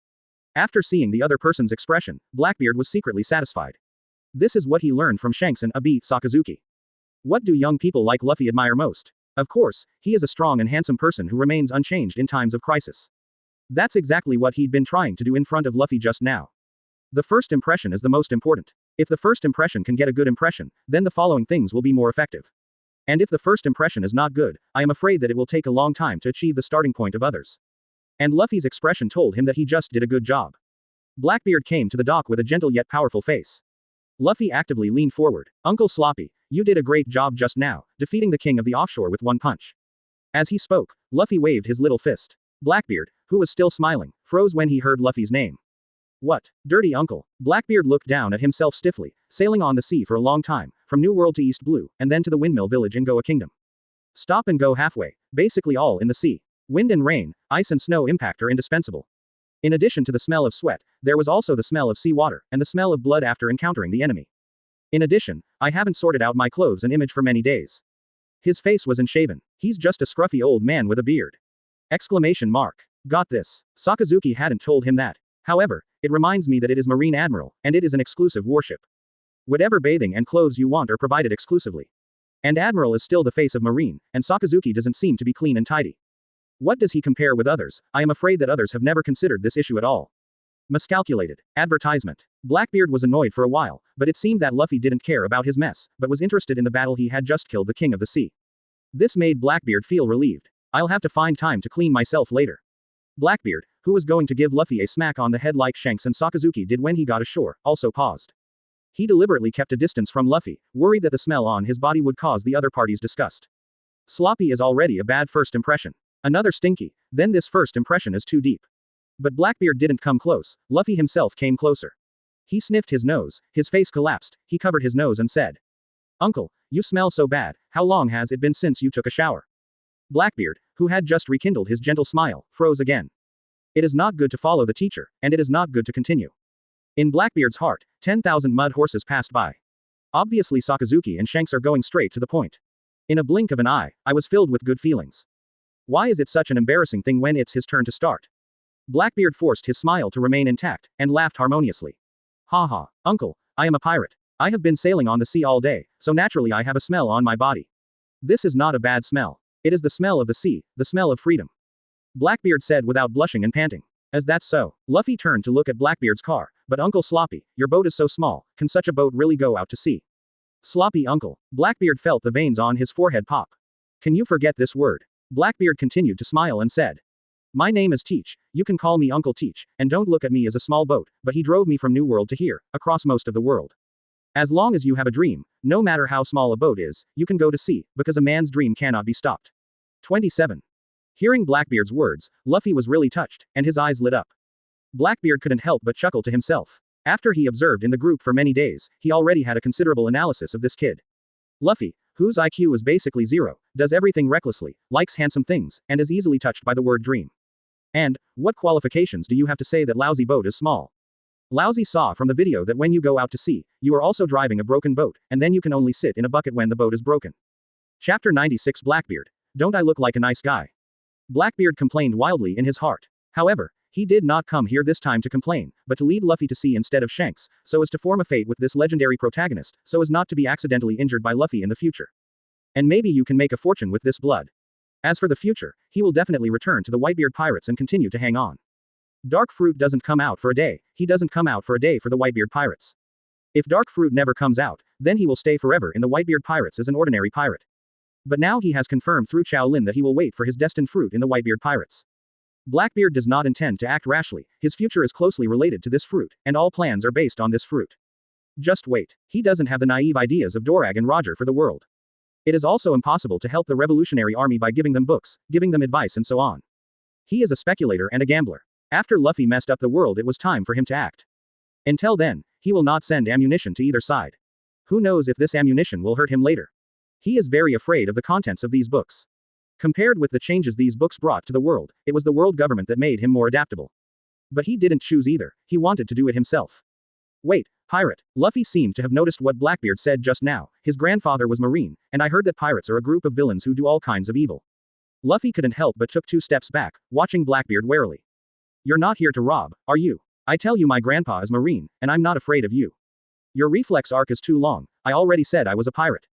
After seeing the other person's expression, Blackbeard was secretly satisfied. This is what he learned from Shanks and Abi Sakazuki. What do young people like Luffy admire most? Of course, he is a strong and handsome person who remains unchanged in times of crisis. That's exactly what he'd been trying to do in front of Luffy just now. The first impression is the most important. If the first impression can get a good impression, then the following things will be more effective. And if the first impression is not good, I am afraid that it will take a long time to achieve the starting point of others. And Luffy's expression told him that he just did a good job. Blackbeard came to the dock with a gentle yet powerful face. Luffy actively leaned forward. Uncle Sloppy, you did a great job just now, defeating the king of the offshore with one punch. As he spoke, Luffy waved his little fist. Blackbeard, who was still smiling, froze when he heard Luffy's name. What? Dirty uncle. Blackbeard looked down at himself stiffly, sailing on the sea for a long time, from New World to East Blue, and then to the windmill village in Goa Kingdom. Stop and go halfway, basically all in the sea. Wind and rain, ice and snow impact are indispensable. In addition to the smell of sweat, there was also the smell of seawater, and the smell of blood after encountering the enemy. In addition, I haven't sorted out my clothes and image for many days. His face was unshaven. He's just a scruffy old man with a beard. Exclamation mark. Got this. Sakazuki hadn't told him that. However, it reminds me that it is Marine Admiral, and it is an exclusive warship. Whatever bathing and clothes you want are provided exclusively. And Admiral is still the face of Marine, and Sakazuki doesn't seem to be clean and tidy. What does he compare with others? I am afraid that others have never considered this issue at all. Miscalculated. Advertisement. Blackbeard was annoyed for a while, but it seemed that Luffy didn't care about his mess, but was interested in the battle he had just killed the King of the Sea. This made Blackbeard feel relieved. I'll have to find time to clean myself later. Blackbeard, who was going to give Luffy a smack on the head like Shanks and Sakazuki did when he got ashore, also paused. He deliberately kept a distance from Luffy, worried that the smell on his body would cause the other party's disgust. Sloppy is already a bad first impression. Another stinky, then this first impression is too deep. But Blackbeard didn't come close, Luffy himself came closer. He sniffed his nose, his face collapsed, he covered his nose and said. Uncle, you smell so bad, how long has it been since you took a shower? Blackbeard, who had just rekindled his gentle smile, froze again. It is not good to follow the teacher, and it is not good to continue. In Blackbeard's heart, 10,000 mud horses passed by. Obviously Sakazuki and Shanks are going straight to the point. In a blink of an eye, I was filled with good feelings. Why is it such an embarrassing thing when it's his turn to start? Blackbeard forced his smile to remain intact, and laughed harmoniously. Ha ha, uncle, I am a pirate. I have been sailing on the sea all day, so naturally I have a smell on my body. This is not a bad smell. It is the smell of the sea, the smell of freedom. Blackbeard said without blushing and panting. As that's so, Luffy turned to look at Blackbeard's car, but Uncle Sloppy, your boat is so small, can such a boat really go out to sea? Sloppy uncle. Blackbeard felt the veins on his forehead pop. Can you forget this word? Blackbeard continued to smile and said. My name is Teach, you can call me Uncle Teach, and don't look at me as a small boat, but he drove me from New World to here, across most of the world. As long as you have a dream, no matter how small a boat is, you can go to sea, because a man's dream cannot be stopped. 27. Hearing Blackbeard's words, Luffy was really touched, and his eyes lit up. Blackbeard couldn't help but chuckle to himself. After he observed in the group for many days, he already had a considerable analysis of this kid. Luffy, whose IQ is basically zero, does everything recklessly, likes handsome things, and is easily touched by the word dream. And, what qualifications do you have to say that lousy boat is small? Lousy saw from the video that when you go out to sea, you are also driving a broken boat, and then you can only sit in a bucket when the boat is broken. Chapter 96 Blackbeard. Don't I look like a nice guy? Blackbeard complained wildly in his heart. However, he did not come here this time to complain, but to lead Luffy to sea instead of Shanks, so as to form a fate with this legendary protagonist, so as not to be accidentally injured by Luffy in the future. And maybe you can make a fortune with this blood. As for the future, he will definitely return to the Whitebeard Pirates and continue to hang on. Dark Fruit doesn't come out for a day, he doesn't come out for a day for the Whitebeard Pirates. If Dark Fruit never comes out, then he will stay forever in the Whitebeard Pirates as an ordinary pirate. But now he has confirmed through Qiao Lin that he will wait for his destined fruit in the Whitebeard Pirates. Blackbeard does not intend to act rashly, his future is closely related to this fruit, and all plans are based on this fruit. Just wait. He doesn't have the naive ideas of Dorag and Roger for the world. It is also impossible to help the Revolutionary Army by giving them books, giving them advice and so on. He is a speculator and a gambler. After Luffy messed up the world it was time for him to act. Until then, he will not send ammunition to either side. Who knows if this ammunition will hurt him later. He is very afraid of the contents of these books. Compared with the changes these books brought to the world, it was the world government that made him more adaptable. But he didn't choose either, he wanted to do it himself. Wait, pirate. Luffy seemed to have noticed what Blackbeard said just now, his grandfather was Marine, and I heard that pirates are a group of villains who do all kinds of evil. Luffy couldn't help but took 2 steps back, watching Blackbeard warily. You're not here to rob, are you? I tell you my grandpa is Marine, and I'm not afraid of you. Your reflex arc is too long. I already said I was a pirate.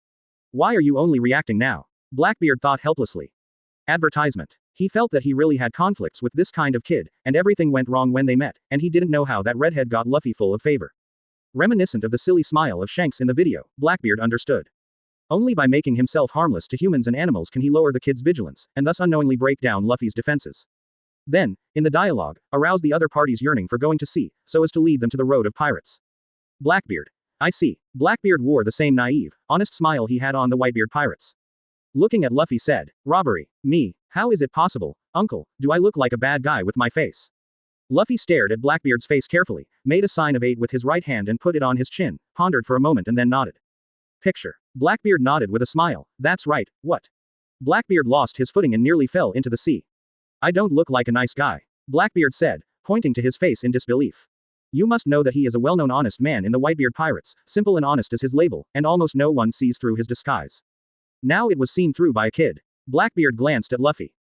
Why are you only reacting now? Blackbeard thought helplessly. Advertisement. He felt that he really had conflicts with this kind of kid, and everything went wrong when they met, and he didn't know how that redhead got Luffy full of favor. Reminiscent of the silly smile of Shanks in the video, Blackbeard understood. Only by making himself harmless to humans and animals can he lower the kid's vigilance, and thus unknowingly break down Luffy's defenses. Then, in the dialogue, arouse the other party's yearning for going to sea, so as to lead them to the road of pirates. Blackbeard. I see. Blackbeard wore the same naive, honest smile he had on the Whitebeard pirates. Looking at Luffy said, robbery. Me. How is it possible, uncle? Do I look like a bad guy with my face? Luffy stared at Blackbeard's face carefully, made a sign of 8 with his right hand and put it on his chin, pondered for a moment and then nodded. Picture. Blackbeard nodded with a smile. That's right, what? Blackbeard lost his footing and nearly fell into the sea. I don't look like a nice guy. Blackbeard said, pointing to his face in disbelief. You must know that he is a well-known honest man in the Whitebeard pirates, simple and honest is his label, and almost no one sees through his disguise. Now it was seen through by a kid. Blackbeard glanced at Luffy.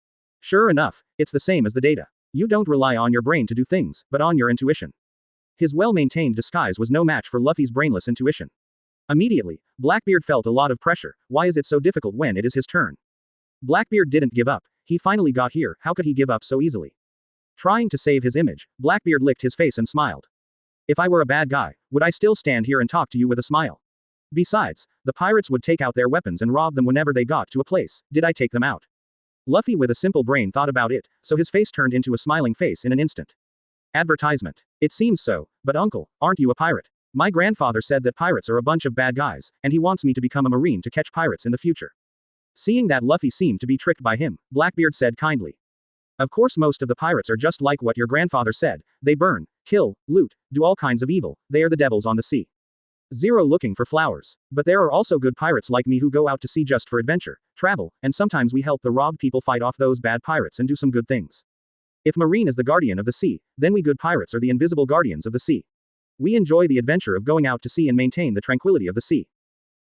Sure enough, it's the same as the data. You don't rely on your brain to do things, but on your intuition. His well-maintained disguise was no match for Luffy's brainless intuition. Immediately, Blackbeard felt a lot of pressure. Why is it so difficult when it is his turn? Blackbeard didn't give up. He finally got here, how could he give up so easily? Trying to save his image, Blackbeard licked his face and smiled. If I were a bad guy, would I still stand here and talk to you with a smile? Besides, the pirates would take out their weapons and rob them whenever they got to a place. Did I take them out? Luffy with a simple brain thought about it, so his face turned into a smiling face in an instant. Advertisement. It seems so, but uncle, aren't you a pirate? My grandfather said that pirates are a bunch of bad guys, and he wants me to become a marine to catch pirates in the future. Seeing that Luffy seemed to be tricked by him, Blackbeard said kindly. Of course most of the pirates are just like what your grandfather said, they burn, kill, loot, do all kinds of evil, they are the devils on the sea. Zero looking for flowers. But there are also good pirates like me who go out to sea just for adventure, travel, and sometimes we help the robbed people fight off those bad pirates and do some good things. If Marine is the guardian of the sea, then we good pirates are the invisible guardians of the sea. We enjoy the adventure of going out to sea and maintain the tranquility of the sea.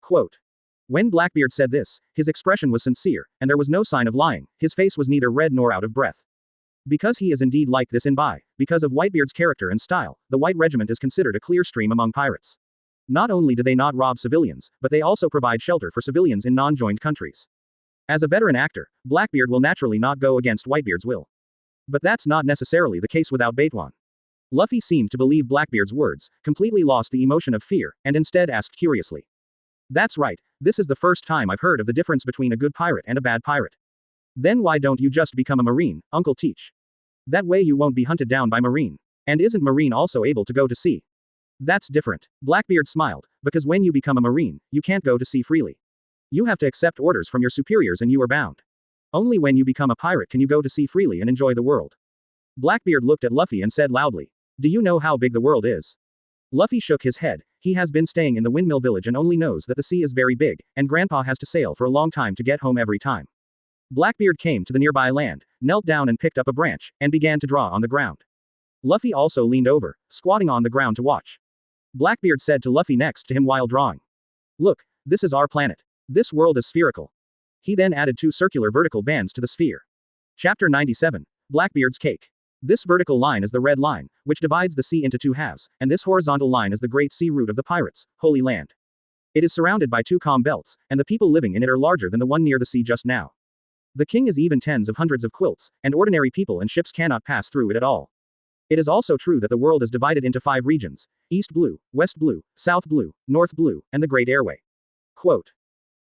Quote. When Blackbeard said this, his expression was sincere, and there was no sign of lying, his face was neither red nor out of breath. Because he is indeed like this in Bai, because of Whitebeard's character and style, the White Regiment is considered a clear stream among pirates. Not only do they not rob civilians, but they also provide shelter for civilians in non-joined countries. As a veteran actor, Blackbeard will naturally not go against Whitebeard's will. But that's not necessarily the case without Baitwan. Luffy seemed to believe Blackbeard's words, completely lost the emotion of fear, and instead asked curiously. That's right, this is the first time I've heard of the difference between a good pirate and a bad pirate. Then why don't you just become a marine, Uncle Teach? That way you won't be hunted down by marine. And isn't marine also able to go to sea? That's different. Blackbeard smiled, because when you become a marine, you can't go to sea freely. You have to accept orders from your superiors and you are bound. Only when you become a pirate can you go to sea freely and enjoy the world. Blackbeard looked at Luffy and said loudly, do you know how big the world is? Luffy shook his head. He has been staying in the windmill village and only knows that the sea is very big, and Grandpa has to sail for a long time to get home every time. Blackbeard came to the nearby land, knelt down and picked up a branch, and began to draw on the ground. Luffy also leaned over, squatting on the ground to watch. Blackbeard said to Luffy next to him while drawing. Look, this is our planet. This world is spherical. He then added 2 circular vertical bands to the sphere. Chapter 97. Blackbeard's Cake. This vertical line is the red line, which divides the sea into 2 halves, and this horizontal line is the great sea route of the pirates, Holy Land. It is surrounded by 2 calm belts, and the people living in it are larger than the one near the sea just now. The king is even tens of hundreds of quilts, and ordinary people and ships cannot pass through it at all. It is also true that the world is divided into 5 regions: East Blue, West Blue, South Blue, North Blue, and the Great Airway. Quote.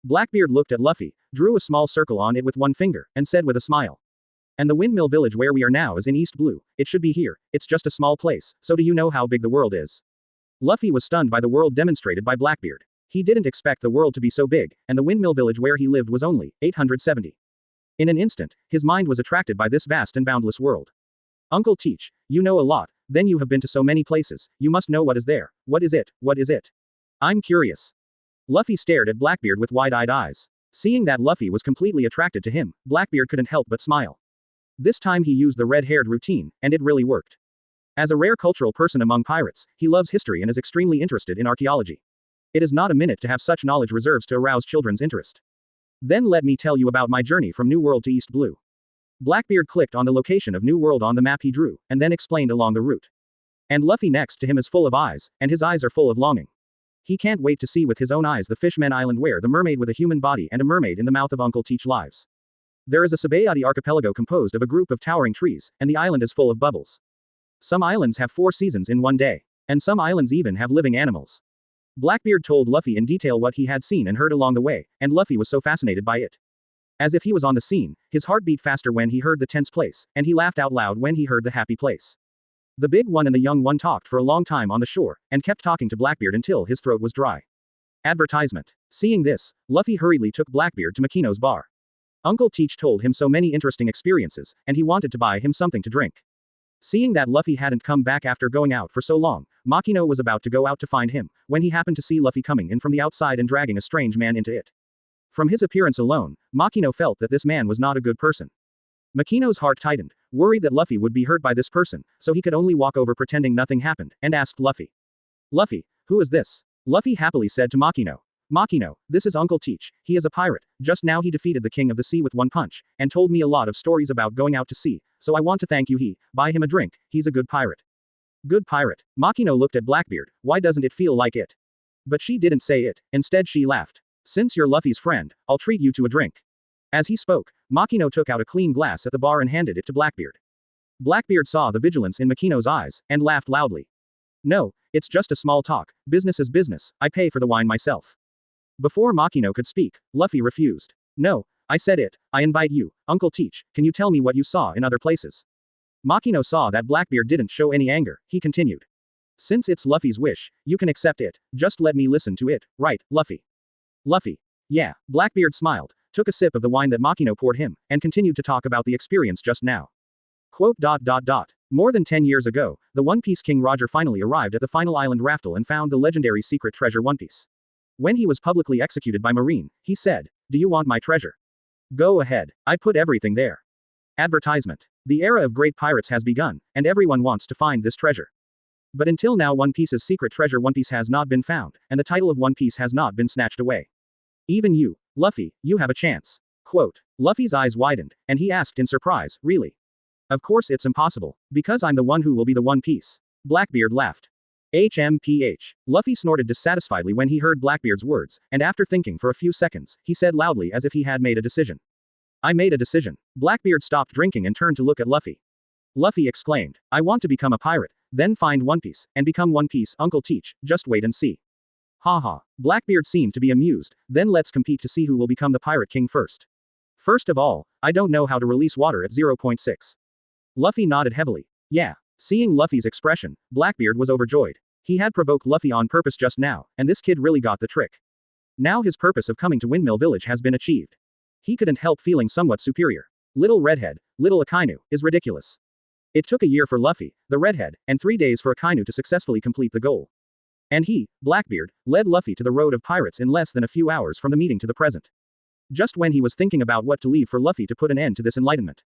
Blackbeard looked at Luffy, drew a small circle on it with one finger, and said with a smile. And the windmill village where we are now is in East Blue, it should be here, it's just a small place, so do you know how big the world is? Luffy was stunned by the world demonstrated by Blackbeard. He didn't expect the world to be so big, and the windmill village where he lived was only 870. In an instant, his mind was attracted by this vast and boundless world. Uncle Teach, you know a lot, then you have been to so many places, you must know what is there. What is it? What is it? I'm curious. Luffy stared at Blackbeard with wide-eyed eyes. Seeing that Luffy was completely attracted to him, Blackbeard couldn't help but smile. This time he used the red-haired routine, and it really worked. As a rare cultural person among pirates, he loves history and is extremely interested in archaeology. It is not a minute to have such knowledge reserves to arouse children's interest. Then let me tell you about my journey from New World to East Blue. Blackbeard clicked on the location of New World on the map he drew, and then explained along the route. And Luffy next to him is full of eyes, and his eyes are full of longing. He can't wait to see with his own eyes the Fishman Island where the mermaid with a human body and a mermaid in the mouth of Uncle Teach lives. There is a Sabayati archipelago composed of a group of towering trees, and the island is full of bubbles. Some islands have 4 seasons in one day. And some islands even have living animals. Blackbeard told Luffy in detail what he had seen and heard along the way, and Luffy was so fascinated by it. As if he was on the scene, his heart beat faster when he heard the tense place, and he laughed out loud when he heard the happy place. The big one and the young one talked for a long time on the shore, and kept talking to Blackbeard until his throat was dry. Advertisement. Seeing this, Luffy hurriedly took Blackbeard to Makino's bar. Uncle Teach told him so many interesting experiences, and he wanted to buy him something to drink. Seeing that Luffy hadn't come back after going out for so long, Makino was about to go out to find him, when he happened to see Luffy coming in from the outside and dragging a strange man into it. From his appearance alone, Makino felt that this man was not a good person. Makino's heart tightened, worried that Luffy would be hurt by this person, so he could only walk over pretending nothing happened, and asked Luffy. Luffy, who is this? Luffy happily said to Makino. Makino, this is Uncle Teach, he is a pirate, just now he defeated the king of the sea with one punch, and told me a lot of stories about going out to sea, so I want to thank you buy him a drink, he's a good pirate. Good pirate. Makino looked at Blackbeard, why doesn't it feel like it? But she didn't say it, instead she laughed. Since you're Luffy's friend, I'll treat you to a drink. As he spoke, Makino took out a clean glass at the bar and handed it to Blackbeard. Blackbeard saw the vigilance in Makino's eyes, and laughed loudly. No, it's just a small talk, business is business, I pay for the wine myself. Before Makino could speak, Luffy refused. No, I said it, I invite you, Uncle Teach, can you tell me what you saw in other places? Makino saw that Blackbeard didn't show any anger, he continued. Since it's Luffy's wish, you can accept it, just let me listen to it, right, Luffy? Luffy. Yeah, Blackbeard smiled, took a sip of the wine that Makino poured him, and continued to talk about the experience just now. Quote. More than 10 years ago, the One Piece King Roger finally arrived at the final island Raftel and found the legendary secret treasure One Piece. When he was publicly executed by Marine, he said, do you want my treasure? Go ahead, I put everything there. Advertisement. The era of great pirates has begun, and everyone wants to find this treasure. But until now One Piece's secret treasure One Piece has not been found, and the title of One Piece has not been snatched away. Even you, Luffy, you have a chance. Quote. Luffy's eyes widened, and he asked in surprise, really? Of course it's impossible, because I'm the one who will be the One Piece. Blackbeard laughed. HMPH. Luffy snorted dissatisfiedly when he heard Blackbeard's words, and after thinking for a few seconds, he said loudly as if he had made a decision. I made a decision. Blackbeard stopped drinking and turned to look at Luffy. Luffy exclaimed, I want to become a pirate, then find One Piece, and become One Piece, Uncle Teach, just wait and see. Haha. Blackbeard seemed to be amused, then let's compete to see who will become the Pirate King first. First of all, I don't know how to release water at 0.6. Luffy nodded heavily. Yeah. Seeing Luffy's expression, Blackbeard was overjoyed. He had provoked Luffy on purpose just now, and this kid really got the trick. Now his purpose of coming to Windmill Village has been achieved. He couldn't help feeling somewhat superior. Little Redhead, little Akynu, is ridiculous. It took a year for Luffy, the Redhead, and 3 days for Akynu to successfully complete the goal. And he, Blackbeard, led Luffy to the road of pirates in less than a few hours from the meeting to the present. Just when he was thinking about what to leave for Luffy to put an end to this enlightenment.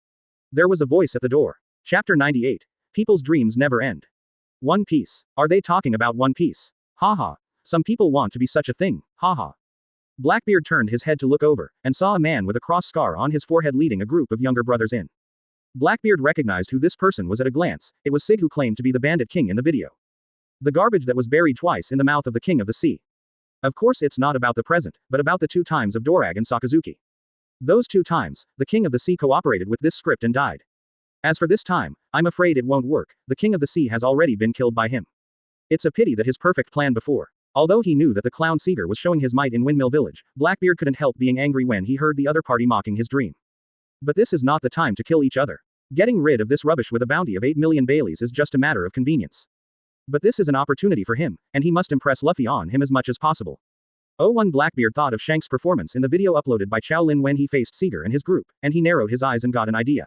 There was a voice at the door. Chapter 98. People's dreams never end. One Piece. Are they talking about One Piece? Haha. Some people want to be such a thing, haha. Blackbeard turned his head to look over, and saw a man with a cross scar on his forehead leading a group of younger brothers in. Blackbeard recognized who this person was at a glance, it was Sig who claimed to be the Bandit King in the video. The garbage that was buried twice in the mouth of the King of the Sea. Of course it's not about the present, but about the 2 times of Dorag and Sakazuki. Those 2 times, the King of the Sea cooperated with this script and died. As for this time, I'm afraid it won't work, the King of the Sea has already been killed by him. It's a pity that his perfect plan before. Although he knew that the clown Seeger was showing his might in Windmill Village, Blackbeard couldn't help being angry when he heard the other party mocking his dream. But this is not the time to kill each other. Getting rid of this rubbish with a bounty of 8 million Baileys is just a matter of convenience. But this is an opportunity for him, and he must impress Luffy on him as much as possible. 01 Blackbeard thought of Shanks' performance in the video uploaded by Qiao Lin when he faced Seeger and his group, and he narrowed his eyes and got an idea.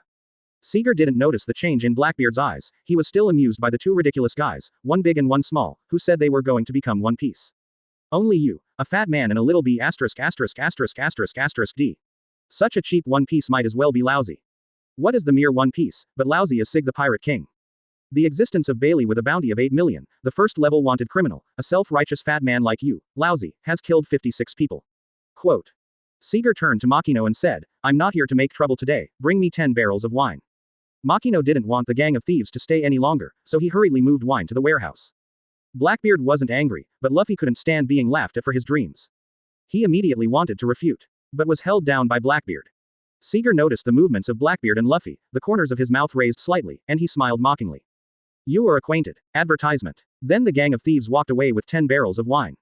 Seeger didn't notice the change in Blackbeard's eyes, he was still amused by the 2 ridiculous guys, one big and one small, who said they were going to become One Piece. Only you, a fat man and a little b****************. Such a cheap One Piece might as well be lousy. What is the mere One Piece, but lousy as Sig the Pirate King? The existence of Bailey with a bounty of 8 million, the first level wanted criminal, a self-righteous fat man like you, lousy, has killed 56 people. Quote. Seeger turned to Makino and said, I'm not here to make trouble today, bring me 10 barrels of wine. Makino didn't want the gang of thieves to stay any longer, so he hurriedly moved wine to the warehouse. Blackbeard wasn't angry, but Luffy couldn't stand being laughed at for his dreams. He immediately wanted to refute, but was held down by Blackbeard. Seeger noticed the movements of Blackbeard and Luffy, the corners of his mouth raised slightly, and he smiled mockingly. You are acquainted. Advertisement. Then the gang of thieves walked away with 10 barrels of wine.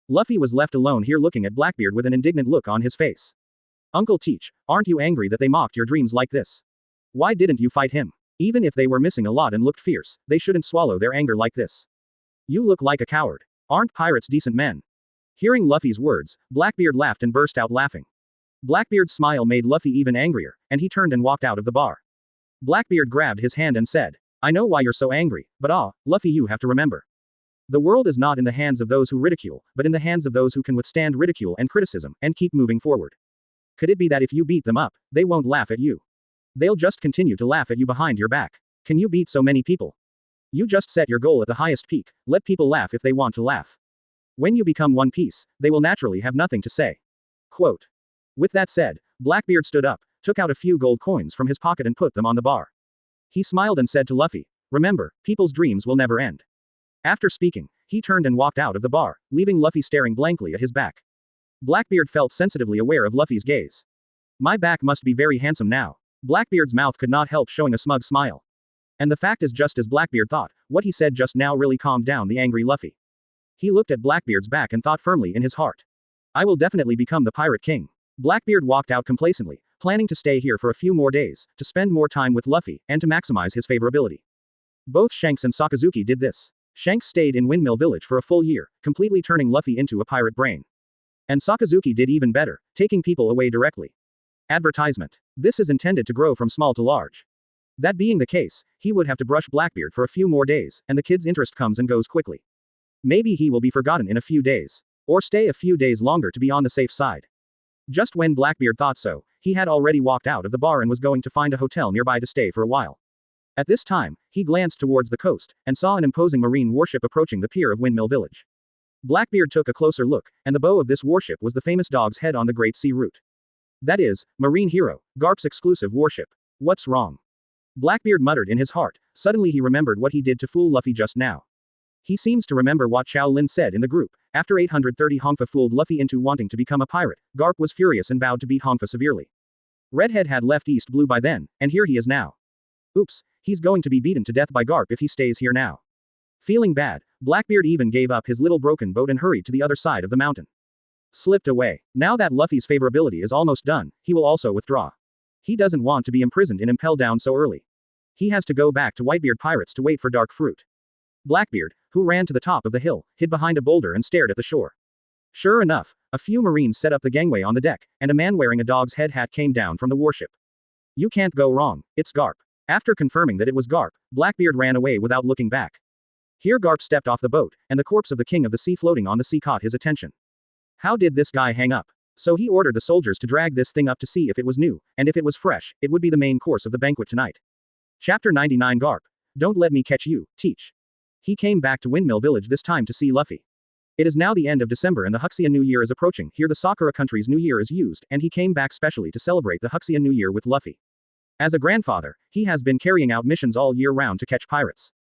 Luffy was left alone here looking at Blackbeard with an indignant look on his face. Uncle Teach, aren't you angry that they mocked your dreams like this? Why didn't you fight him? Even if they were missing a lot and looked fierce, they shouldn't swallow their anger like this. You look like a coward. Aren't pirates decent men? Hearing Luffy's words, Blackbeard laughed and burst out laughing. Blackbeard's smile made Luffy even angrier, and he turned and walked out of the bar. Blackbeard grabbed his hand and said, I know why you're so angry, but Luffy, you have to remember. The world is not in the hands of those who ridicule, but in the hands of those who can withstand ridicule and criticism, and keep moving forward. Could it be that if you beat them up, they won't laugh at you? They'll just continue to laugh at you behind your back. Can you beat so many people? You just set your goal at the highest peak, let people laugh if they want to laugh. When you become One Piece, they will naturally have nothing to say. Quote. With that said, Blackbeard stood up, took out a few gold coins from his pocket and put them on the bar. He smiled and said to Luffy, remember, people's dreams will never end. After speaking, he turned and walked out of the bar, leaving Luffy staring blankly at his back. Blackbeard felt sensitively aware of Luffy's gaze. My back must be very handsome now. Blackbeard's mouth could not help showing a smug smile. And the fact is, just as Blackbeard thought, what he said just now really calmed down the angry Luffy. He looked at Blackbeard's back and thought firmly in his heart. I will definitely become the Pirate King. Blackbeard walked out complacently, planning to stay here for a few more days, to spend more time with Luffy, and to maximize his favorability. Both Shanks and Sakazuki did this. Shanks stayed in Windmill Village for a full year, completely turning Luffy into a pirate brain. And Sakazuki did even better, taking people away directly. Advertisement. This is intended to grow from small to large. That being the case, he would have to brush Blackbeard for a few more days, and the kid's interest comes and goes quickly. Maybe he will be forgotten in a few days. Or stay a few days longer to be on the safe side. Just when Blackbeard thought so, he had already walked out of the bar and was going to find a hotel nearby to stay for a while. At this time, he glanced towards the coast, and saw an imposing marine warship approaching the pier of Windmill Village. Blackbeard took a closer look, and the bow of this warship was the famous Dog's Head on the Great Sea route. That is, Marine Hero, Garp's exclusive warship. What's wrong? Blackbeard muttered in his heart. Suddenly he remembered what he did to fool Luffy just now. He seems to remember what Qiao Lin said in the group. After 830 Hongfa fooled Luffy into wanting to become a pirate, Garp was furious and vowed to beat Hongfa severely. Redhead had left East Blue by then, and here he is now. Oops, he's going to be beaten to death by Garp if he stays here now. Feeling bad, Blackbeard even gave up his little broken boat and hurried to the other side of the mountain. Slipped away. Now that Luffy's favorability is almost done, he will also withdraw. He doesn't want to be imprisoned in Impel Down so early. He has to go back to Whitebeard Pirates to wait for Dark Fruit. Blackbeard, who ran to the top of the hill, hid behind a boulder and stared at the shore. Sure enough, a few Marines set up the gangway on the deck, and a man wearing a dog's head hat came down from the warship. You can't go wrong, it's Garp. After confirming that it was Garp, Blackbeard ran away without looking back. Here Garp stepped off the boat, and the corpse of the king of the sea floating on the sea caught his attention. How did this guy hang up? So he ordered the soldiers to drag this thing up to see if it was new, and if it was fresh, it would be the main course of the banquet tonight. Chapter 99 Garp. Don't let me catch you, Teach. He came back to Windmill Village this time to see Luffy. It is now the end of December and the Huxia New Year is approaching. Here the Sakura country's New Year is used, and he came back specially to celebrate the Huxia New Year with Luffy. As a grandfather, he has been carrying out missions all year round to catch pirates.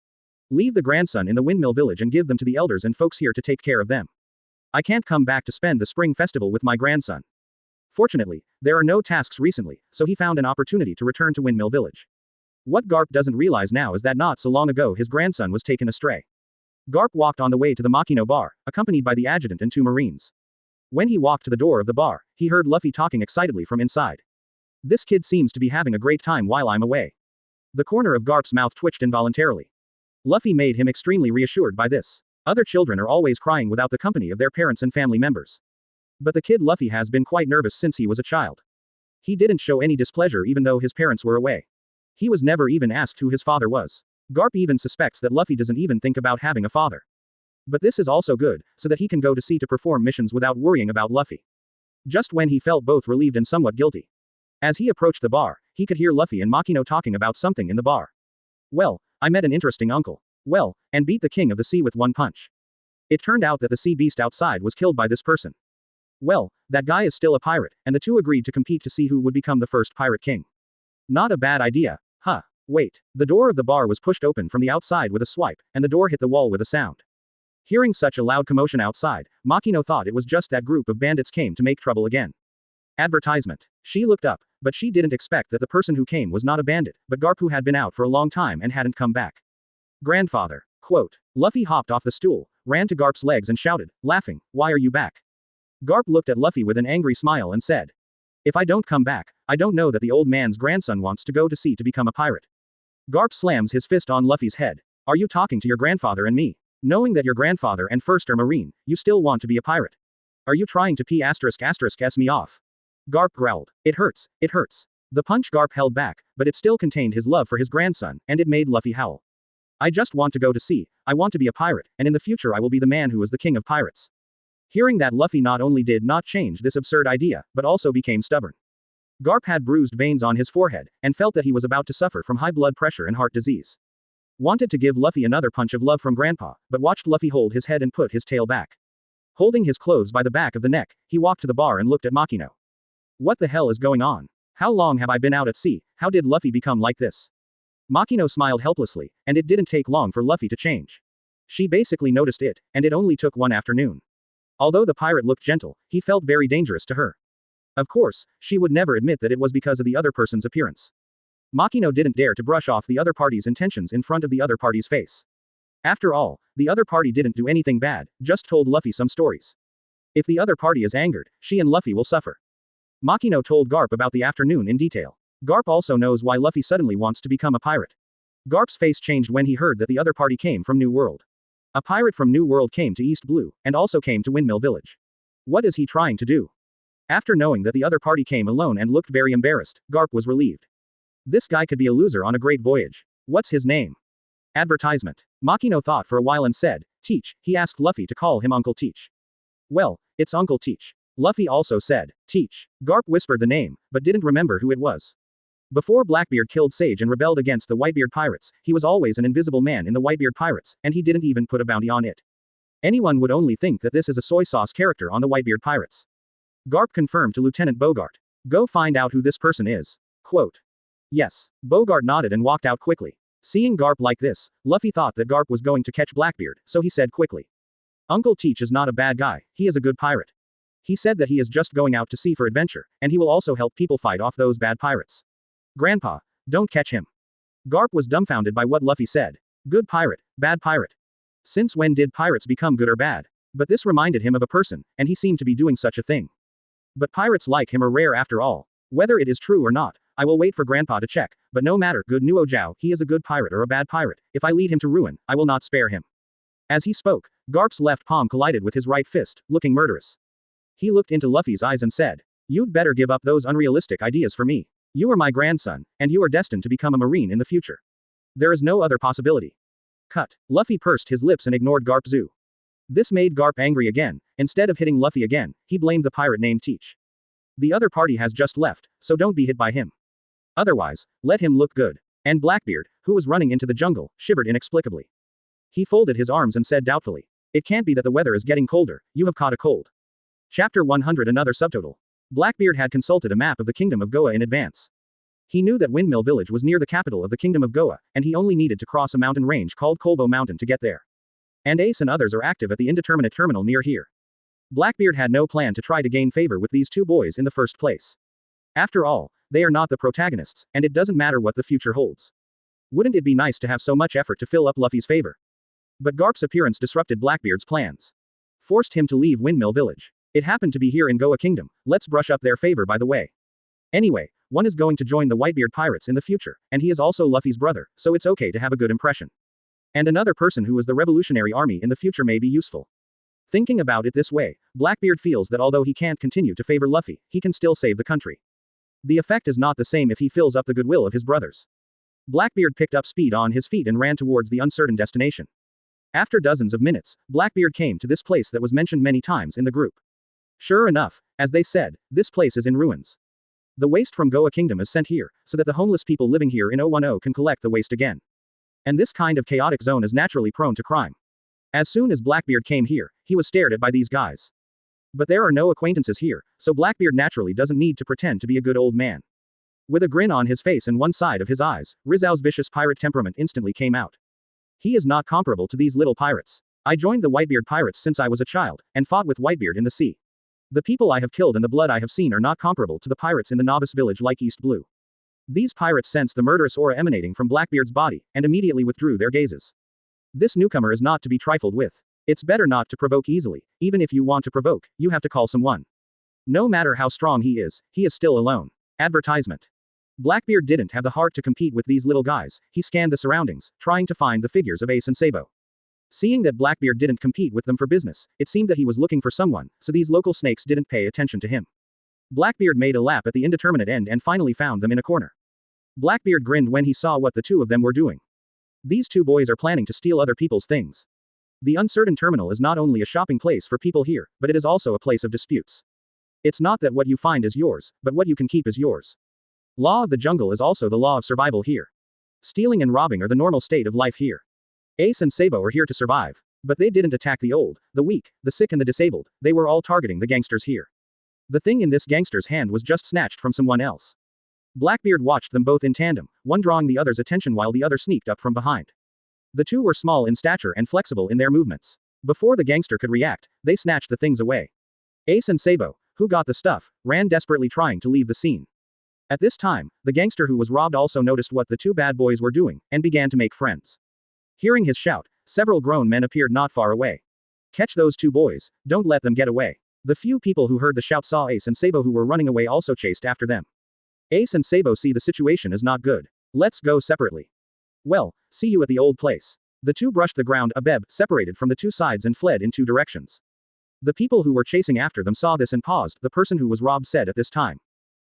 Leave the grandson in the Windmill Village and give them to the elders and folks here to take care of them. I can't come back to spend the spring festival with my grandson. Fortunately, there are no tasks recently, so he found an opportunity to return to Windmill Village. What Garp doesn't realize now is that not so long ago his grandson was taken astray. Garp walked on the way to the Makino bar, accompanied by the adjutant and 2 Marines. When he walked to the door of the bar, he heard Luffy talking excitedly from inside. This kid seems to be having a great time while I'm away. The corner of Garp's mouth twitched involuntarily. Luffy made him extremely reassured by this. Other children are always crying without the company of their parents and family members. But the kid Luffy has been quite nervous since he was a child. He didn't show any displeasure even though his parents were away. He was never even asked who his father was. Garp even suspects that Luffy doesn't even think about having a father. But this is also good, so that he can go to sea to perform missions without worrying about Luffy. Just when he felt both relieved and somewhat guilty. As he approached the bar, he could hear Luffy and Makino talking about something in the bar. Well, I met an interesting uncle. Well, and beat the king of the sea with 1 punch. It turned out that the sea beast outside was killed by this person. Well, that guy is still a pirate, and the two agreed to compete to see who would become the first pirate king. Not a bad idea. Huh. Wait. The door of the bar was pushed open from the outside with a swipe, and the door hit the wall with a sound. Hearing such a loud commotion outside, Makino thought it was just that group of bandits came to make trouble again. Advertisement. She looked up, but she didn't expect that the person who came was not a bandit, but Garp who had been out for a long time and hadn't come back. Grandfather. Quote. Luffy hopped off the stool, ran to Garp's legs and shouted, laughing, "Why are you back?" Garp looked at Luffy with an angry smile and said, "If I don't come back, I don't know that the old man's grandson wants to go to sea to become a pirate." Garp slams his fist on Luffy's head. "Are you talking to your grandfather and me? Knowing that your grandfather and first are Marine, you still want to be a pirate? Are you trying to s me off?" Garp growled. "It hurts, it hurts." The punch Garp held back, but it still contained his love for his grandson, and it made Luffy howl. "I just want to go to sea, I want to be a pirate, and in the future I will be the man who is the king of pirates." Hearing that, Luffy not only did not change this absurd idea, but also became stubborn. Garp had bruised veins on his forehead, and felt that he was about to suffer from high blood pressure and heart disease. Wanted to give Luffy another punch of love from Grandpa, but watched Luffy hold his head and put his tail back. Holding his clothes by the back of the neck, he walked to the bar and looked at Makino. "What the hell is going on? How long have I been out at sea? How did Luffy become like this?" Makino smiled helplessly, and it didn't take long for Luffy to change. She basically noticed it, and it only took one afternoon. Although the pirate looked gentle, he felt very dangerous to her. Of course, she would never admit that it was because of the other person's appearance. Makino didn't dare to brush off the other party's intentions in front of the other party's face. After all, the other party didn't do anything bad, just told Luffy some stories. If the other party is angered, she and Luffy will suffer. Makino told Garp about the afternoon in detail. Garp also knows why Luffy suddenly wants to become a pirate. Garp's face changed when he heard that the other party came from New World. A pirate from New World came to East Blue, and also came to Windmill Village. What is he trying to do? After knowing that the other party came alone and looked very embarrassed, Garp was relieved. This guy could be a loser on a great voyage. What's his name? Advertisement. Makino thought for a while and said, "Teach." He asked Luffy to call him Uncle Teach. "Well, it's Uncle Teach." Luffy also said, "Teach." Garp whispered the name, but didn't remember who it was. Before Blackbeard killed Sage and rebelled against the Whitebeard pirates, he was always an invisible man in the Whitebeard pirates, and he didn't even put a bounty on it. Anyone would only think that this is a soy sauce character on the Whitebeard pirates. Garp confirmed to Lieutenant Bogart. "Go find out who this person is." Quote. Yes. Bogart nodded and walked out quickly. Seeing Garp like this, Luffy thought that Garp was going to catch Blackbeard, so he said quickly. "Uncle Teach is not a bad guy, he is a good pirate. He said that he is just going out to sea for adventure, and he will also help people fight off those bad pirates. Grandpa, don't catch him." Garp was dumbfounded by what Luffy said. Good pirate, bad pirate. Since when did pirates become good or bad? But this reminded him of a person, and he seemed to be doing such a thing. But pirates like him are rare after all. Whether it is true or not, I will wait for Grandpa to check, but no matter, good Nuo Jiao, he is a good pirate or a bad pirate, if I lead him to ruin, I will not spare him. As he spoke, Garp's left palm collided with his right fist, looking murderous. He looked into Luffy's eyes and said, "You'd better give up those unrealistic ideas for me. You are my grandson, and you are destined to become a Marine in the future. There is no other possibility." Cut. Luffy pursed his lips and ignored Garp Zoo. This made Garp angry again. Instead of hitting Luffy again, he blamed the pirate named Teach. The other party has just left, so don't be hit by him. Otherwise, let him look good. And Blackbeard, who was running into the jungle, shivered inexplicably. He folded his arms and said doubtfully, "It can't be that the weather is getting colder, you have caught a cold." Chapter 100. Another subtotal. Blackbeard had consulted a map of the Kingdom of Goa in advance. He knew that Windmill Village was near the capital of the Kingdom of Goa, and he only needed to cross a mountain range called Kolbo Mountain to get there. And Ace and others are active at the indeterminate terminal near here. Blackbeard had no plan to try to gain favor with these two boys in the first place. After all, they are not the protagonists, and it doesn't matter what the future holds. Wouldn't it be nice to have so much effort to fill up Luffy's favor? But Garp's appearance disrupted Blackbeard's plans. Forced him to leave Windmill Village. It happened to be here in Goa Kingdom, let's brush up their favor by the way. Anyway, one is going to join the Whitebeard pirates in the future, and he is also Luffy's brother, so it's okay to have a good impression. And another person who is the Revolutionary Army in the future may be useful. Thinking about it this way, Blackbeard feels that although he can't continue to favor Luffy, he can still save the country. The effect is not the same if he fills up the goodwill of his brothers. Blackbeard picked up speed on his feet and ran towards the uncertain destination. After dozens of minutes, Blackbeard came to this place that was mentioned many times in the group. Sure enough, as they said, this place is in ruins. The waste from Goa Kingdom is sent here, so that the homeless people living here in 010 can collect the waste again. And this kind of chaotic zone is naturally prone to crime. As soon as Blackbeard came here, he was stared at by these guys. But there are no acquaintances here, so Blackbeard naturally doesn't need to pretend to be a good old man. With a grin on his face and one side of his eyes, Rizal's vicious pirate temperament instantly came out. He is not comparable to these little pirates. I joined the Whitebeard pirates since I was a child, and fought with Whitebeard in the sea. The people I have killed and the blood I have seen are not comparable to the pirates in the novice village like East Blue. These pirates sensed the murderous aura emanating from Blackbeard's body, and immediately withdrew their gazes. This newcomer is not to be trifled with. It's better not to provoke easily. Even if you want to provoke, you have to call someone. No matter how strong he is still alone. Advertisement. Blackbeard didn't have the heart to compete with these little guys. He scanned the surroundings, trying to find the figures of Ace and Sabo. Seeing that Blackbeard didn't compete with them for business, it seemed that he was looking for someone, so these local snakes didn't pay attention to him. Blackbeard made a lap at the indeterminate end and finally found them in a corner. Blackbeard grinned when he saw what the two of them were doing. These two boys are planning to steal other people's things. The Uncertain Terminal is not only a shopping place for people here, but it is also a place of disputes. It's not that what you find is yours, but what you can keep is yours. Law of the jungle is also the law of survival here. Stealing and robbing are the normal state of life here. Ace and Sabo are here to survive. But they didn't attack the old, the weak, the sick and the disabled, they were all targeting the gangsters here. The thing in this gangster's hand was just snatched from someone else. Blackbeard watched them both in tandem, one drawing the other's attention while the other sneaked up from behind. The two were small in stature and flexible in their movements. Before the gangster could react, they snatched the things away. Ace and Sabo, who got the stuff, ran desperately trying to leave the scene. At this time, the gangster who was robbed also noticed what the two bad boys were doing, and began to make friends. Hearing his shout, several grown men appeared not far away. Catch those two boys, don't let them get away. The few people who heard the shout saw Ace and Sabo who were running away also chased after them. Ace and Sabo see the situation is not good. Let's go separately. Well, see you at the old place. The two brushed the ground separated from the two sides and fled in two directions. The people who were chasing after them saw this and paused. The person who was robbed said at this time.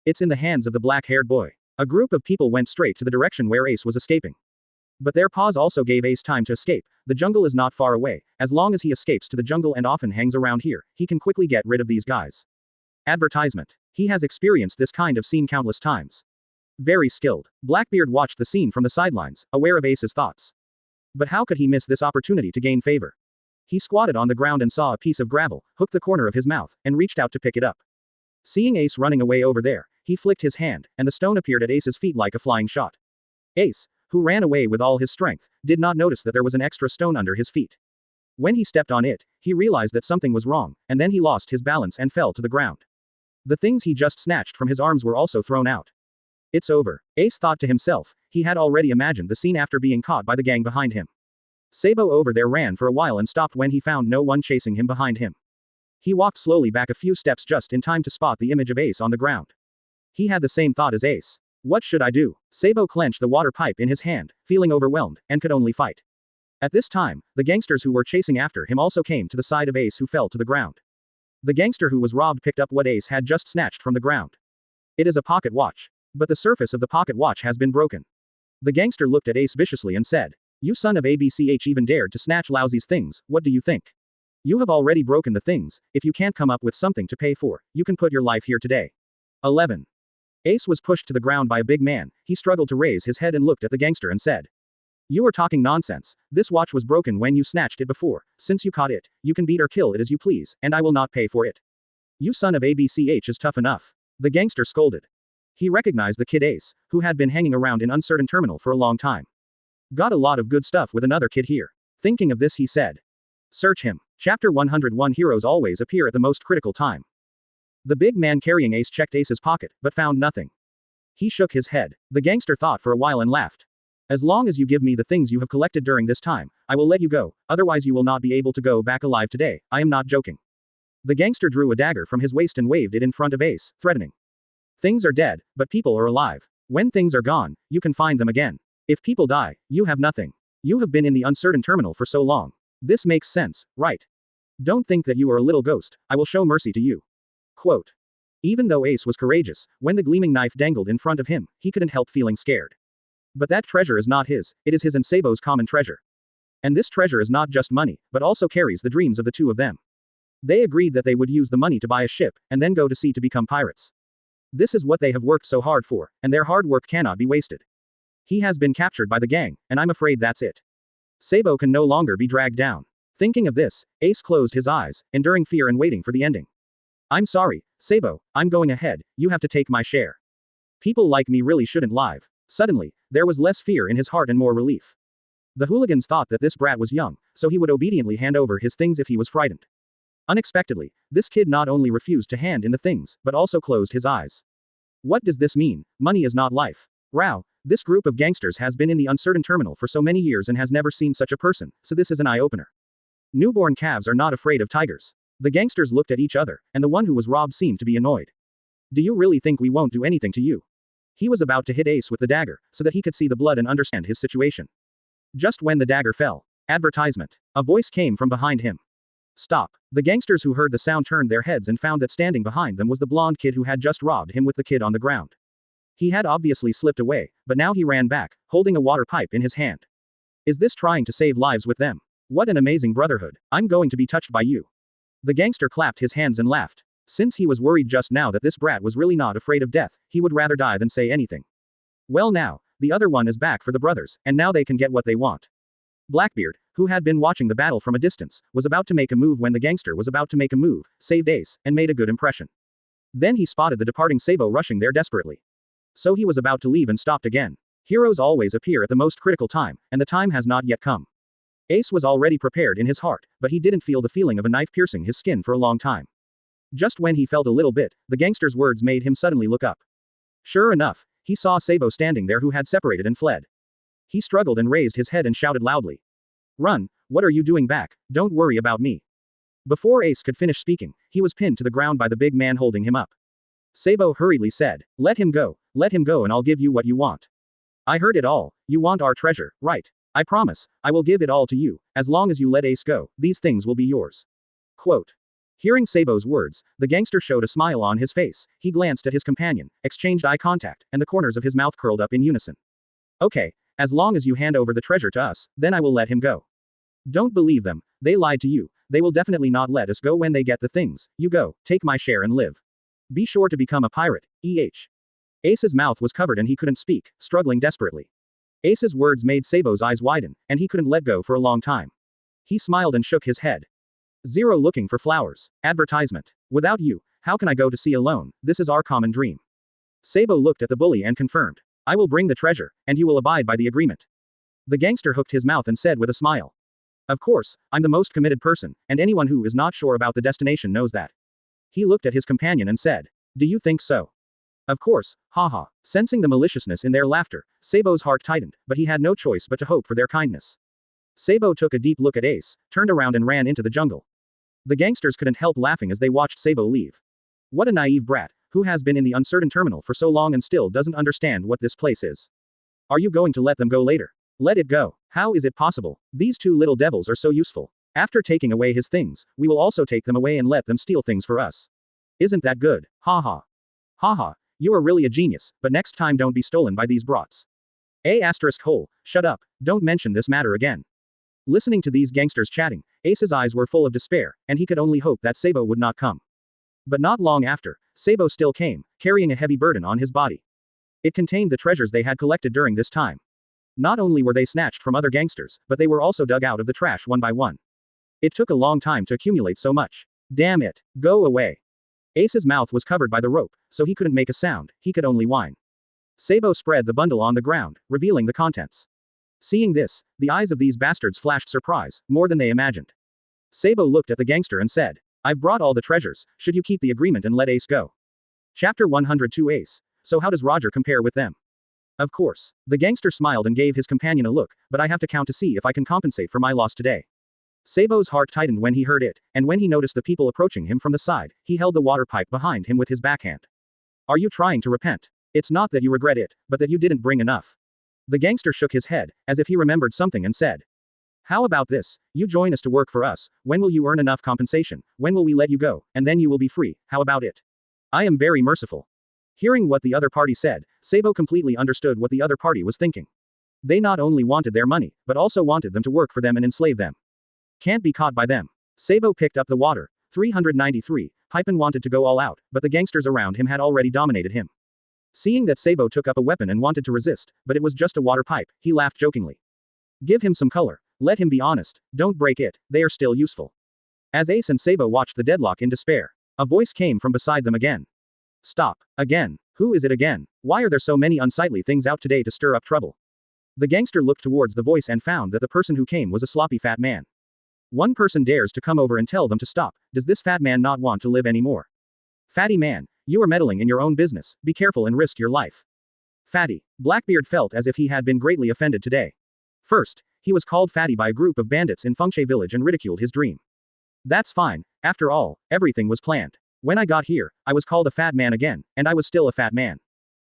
It's in the hands of the black-haired boy. A group of people went straight to the direction where Ace was escaping. But their pause also gave Ace time to escape. The jungle is not far away. As long as he escapes to the jungle and often hangs around here, he can quickly get rid of these guys. Advertisement. He has experienced this kind of scene countless times. Very skilled. Blackbeard watched the scene from the sidelines, aware of Ace's thoughts. But how could he miss this opportunity to gain favor? He squatted on the ground and saw a piece of gravel, hooked the corner of his mouth, and reached out to pick it up. Seeing Ace running away over there, he flicked his hand, and the stone appeared at Ace's feet like a flying shot. Ace, who ran away with all his strength, did not notice that there was an extra stone under his feet. When he stepped on it, he realized that something was wrong, and then he lost his balance and fell to the ground. The things he just snatched from his arms were also thrown out. It's over, Ace thought to himself. He had already imagined the scene after being caught by the gang behind him. Sabo over there ran for a while and stopped when he found no one chasing him behind him. He walked slowly back a few steps just in time to spot the image of Ace on the ground. He had the same thought as Ace. What should I do? Sabo clenched the water pipe in his hand, feeling overwhelmed, and could only fight. At this time, the gangsters who were chasing after him also came to the side of Ace who fell to the ground. The gangster who was robbed picked up what Ace had just snatched from the ground. It is a pocket watch. But the surface of the pocket watch has been broken. The gangster looked at Ace viciously and said, "You son of ABCH even dared to snatch Lousy's things, what do you think? You have already broken the things. If you can't come up with something to pay for, you can put your life here today." 11. Ace was pushed to the ground by a big man. He struggled to raise his head and looked at the gangster and said, "You are talking nonsense. This watch was broken when you snatched it before. Since you caught it, you can beat or kill it as you please, and I will not pay for it. You son of ABCH is tough enough." The gangster scolded. He recognized the kid Ace, who had been hanging around in Uncertain Terminal for a long time. Got a lot of good stuff with another kid here. Thinking of this, he said, "Search him." Chapter 101. Heroes always appear at the most critical time. The big man carrying Ace checked Ace's pocket, but found nothing. He shook his head. The gangster thought for a while and laughed. "As long as you give me the things you have collected during this time, I will let you go, otherwise you will not be able to go back alive today, I am not joking." The gangster drew a dagger from his waist and waved it in front of Ace, threatening. Things are dead, but people are alive. When things are gone, you can find them again. If people die, you have nothing. You have been in the Uncertain Terminal for so long. This makes sense, right? Don't think that you are a little ghost, I will show mercy to you. Quote. Even though Ace was courageous, when the gleaming knife dangled in front of him, he couldn't help feeling scared. But that treasure is not his, it is his and Sabo's common treasure. And this treasure is not just money, but also carries the dreams of the two of them. They agreed that they would use the money to buy a ship, and then go to sea to become pirates. This is what they have worked so hard for, and their hard work cannot be wasted. He has been captured by the gang, and I'm afraid that's it. Sabo can no longer be dragged down. Thinking of this, Ace closed his eyes, enduring fear and waiting for the ending. I'm sorry, Sabo, I'm going ahead, you have to take my share. People like me really shouldn't live. Suddenly, there was less fear in his heart and more relief. The hooligans thought that this brat was young, so he would obediently hand over his things if he was frightened. Unexpectedly, this kid not only refused to hand in the things, but also closed his eyes. What does this mean? Money is not life. Rao, this group of gangsters has been in the uncertain terminal for so many years and has never seen such a person, so this is an eye-opener. Newborn calves are not afraid of tigers. The gangsters looked at each other, and the one who was robbed seemed to be annoyed. Do you really think we won't do anything to you? He was about to hit Ace with the dagger, so that he could see the blood and understand his situation. Just when the dagger fell. Advertisement. A voice came from behind him. Stop. The gangsters who heard the sound turned their heads and found that standing behind them was the blonde kid who had just robbed him with the kid on the ground. He had obviously slipped away, but now he ran back, holding a water pipe in his hand. Is this trying to save lives with them? What an amazing brotherhood. I'm going to be touched by you. The gangster clapped his hands and laughed. Since he was worried just now that this brat was really not afraid of death, he would rather die than say anything. Well now, the other one is back for the brothers, and now they can get what they want. Blackbeard, who had been watching the battle from a distance, was about to make a move when the gangster was about to make a move, saved Ace, and made a good impression. Then he spotted the departing Sabo rushing there desperately. So he was about to leave and stopped again. Heroes always appear at the most critical time, and the time has not yet come. Ace was already prepared in his heart, but he didn't feel the feeling of a knife piercing his skin for a long time. Just when he felt a little bit, the gangster's words made him suddenly look up. Sure enough, he saw Sabo standing there who had separated and fled. He struggled and raised his head and shouted loudly. Run, what are you doing back? Don't worry about me. Before Ace could finish speaking, he was pinned to the ground by the big man holding him up. Sabo hurriedly said, let him go and I'll give you what you want. I heard it all, you want our treasure, right? I promise, I will give it all to you, as long as you let Ace go, these things will be yours. Quote. Hearing Sabo's words, the gangster showed a smile on his face, he glanced at his companion, exchanged eye contact, and the corners of his mouth curled up in unison. Okay, as long as you hand over the treasure to us, then I will let him go. Don't believe them, they lied to you, they will definitely not let us go when they get the things, you go, take my share and live. Be sure to become a pirate, Ace's mouth was covered and he couldn't speak, struggling desperately. Ace's words made Sabo's eyes widen, and he couldn't let go for a long time. He smiled and shook his head. Zero looking for flowers. Advertisement. Without you, how can I go to sea alone? This is our common dream. Sabo looked at the bully and confirmed. I will bring the treasure, and you will abide by the agreement. The gangster hooked his mouth and said with a smile. Of course, I'm the most committed person, and anyone who is not sure about the destination knows that. He looked at his companion and said. Do you think so? Of course, haha. Sensing the maliciousness in their laughter, Sabo's heart tightened, but he had no choice but to hope for their kindness. Sabo took a deep look at Ace, turned around and ran into the jungle. The gangsters couldn't help laughing as they watched Sabo leave. What a naive brat, who has been in the uncertain terminal for so long and still doesn't understand what this place is. Are you going to let them go later? Let it go. How is it possible? These two little devils are so useful. After taking away his things, we will also take them away and let them steal things for us. Isn't that good? Haha. Haha. You are really a genius, but next time don't be stolen by these brats. Shut up, don't mention this matter again. Listening to these gangsters chatting, Ace's eyes were full of despair, and he could only hope that Sabo would not come. But not long after, Sabo still came, carrying a heavy burden on his body. It contained the treasures they had collected during this time. Not only were they snatched from other gangsters, but they were also dug out of the trash one by one. It took a long time to accumulate so much. Damn it, go away. Ace's mouth was covered by the rope, so he couldn't make a sound, he could only whine. Sabo spread the bundle on the ground, revealing the contents. Seeing this, the eyes of these bastards flashed surprise, more than they imagined. Sabo looked at the gangster and said, I've brought all the treasures, should you keep the agreement and let Ace go? Chapter 102 Ace. So how does Roger compare with them? Of course. The gangster smiled and gave his companion a look, but I have to count to see if I can compensate for my loss today. Sabo's heart tightened when he heard it, and when he noticed the people approaching him from the side, he held the water pipe behind him with his backhand. Are you trying to repent? It's not that you regret it, but that you didn't bring enough. The gangster shook his head, as if he remembered something and said. How about this, you join us to work for us, when will you earn enough compensation, when will we let you go, and then you will be free, how about it? I am very merciful. Hearing what the other party said, Sabo completely understood what the other party was thinking. They not only wanted their money, but also wanted them to work for them and enslave them. Can't be caught by them. Sabo picked up the water, 393, pipe and wanted to go all out, but the gangsters around him had already dominated him. Seeing that Sabo took up a weapon and wanted to resist, but it was just a water pipe, he laughed jokingly. Give him some color. Let him be honest, don't break it, they are still useful. As Ace and Sabo watched the deadlock in despair, a voice came from beside them again. Stop. Again. Who is it again? Why are there so many unsightly things out today to stir up trouble? The gangster looked towards the voice and found that the person who came was a sloppy fat man. One person dares to come over and tell them to stop. Does this fat man not want to live anymore? Fatty man, you are meddling in your own business, be careful and risk your life. Fatty. Blackbeard felt as if he had been greatly offended today. First, he was called fatty by a group of bandits in Fengshe village and ridiculed his dream. That's fine, after all, everything was planned. When I got here, I was called a fat man again, and I was still a fat man.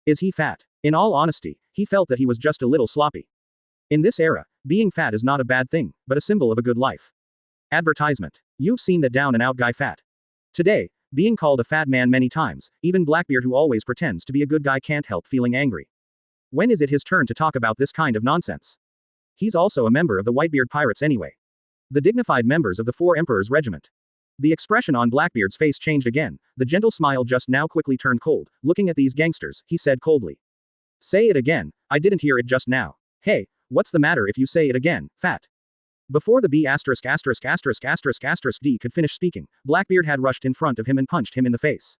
Is he fat? In all honesty, he felt that he was just a little sloppy. In this era, being fat is not a bad thing, but a symbol of a good life. Advertisement. You've seen that down and out guy fat. Today, being called a fat man many times, even Blackbeard who always pretends to be a good guy can't help feeling angry. When is it his turn to talk about this kind of nonsense? He's also a member of the Whitebeard Pirates anyway. The dignified members of the Four Emperors Regiment. The expression on Blackbeard's face changed again, the gentle smile just now quickly turned cold. Looking at these gangsters, he said coldly. Say it again, I didn't hear it just now. Hey, what's the matter if you say it again, fat? Before the B************ D could finish speaking, Blackbeard had rushed in front of him and punched him in the face.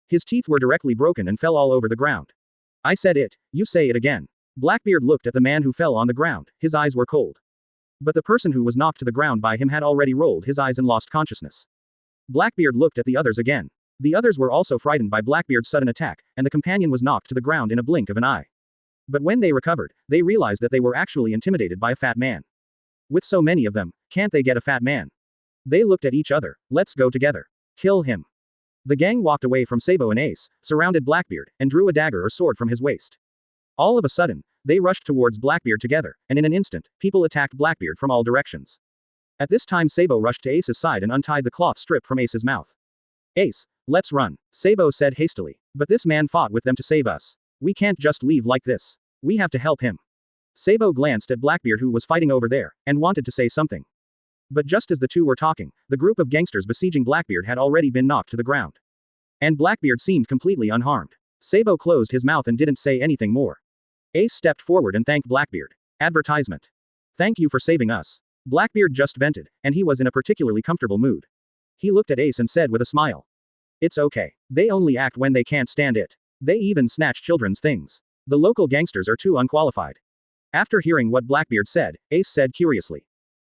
His teeth were directly broken and fell all over the ground. I said it, you say it again. Blackbeard looked at the man who fell on the ground, his eyes were cold. But the person who was knocked to the ground by him had already rolled his eyes and lost consciousness. Blackbeard looked at the others again. The others were also frightened by Blackbeard's sudden attack, and the companion was knocked to the ground in a blink of an eye. But when they recovered, they realized that they were actually intimidated by a fat man. With so many of them, can't they get a fat man? They looked at each other. Let's go together. Kill him. The gang walked away from Sabo and Ace, surrounded Blackbeard, and drew a dagger or sword from his waist. All of a sudden, they rushed towards Blackbeard together, and in an instant, people attacked Blackbeard from all directions. At this time Sabo rushed to Ace's side and untied the cloth strip from Ace's mouth. Ace, let's run, Sabo said hastily. But this man fought with them to save us. We can't just leave like this. We have to help him. Sabo glanced at Blackbeard who was fighting over there, and wanted to say something. But just as the two were talking, the group of gangsters besieging Blackbeard had already been knocked to the ground. And Blackbeard seemed completely unharmed. Sabo closed his mouth and didn't say anything more. Ace stepped forward and thanked Blackbeard. Advertisement. Thank you for saving us. Blackbeard just vented, and he was in a particularly comfortable mood. He looked at Ace and said with a smile. It's okay. They only act when they can't stand it. They even snatch children's things. The local gangsters are too unqualified. After hearing what Blackbeard said, Ace said curiously.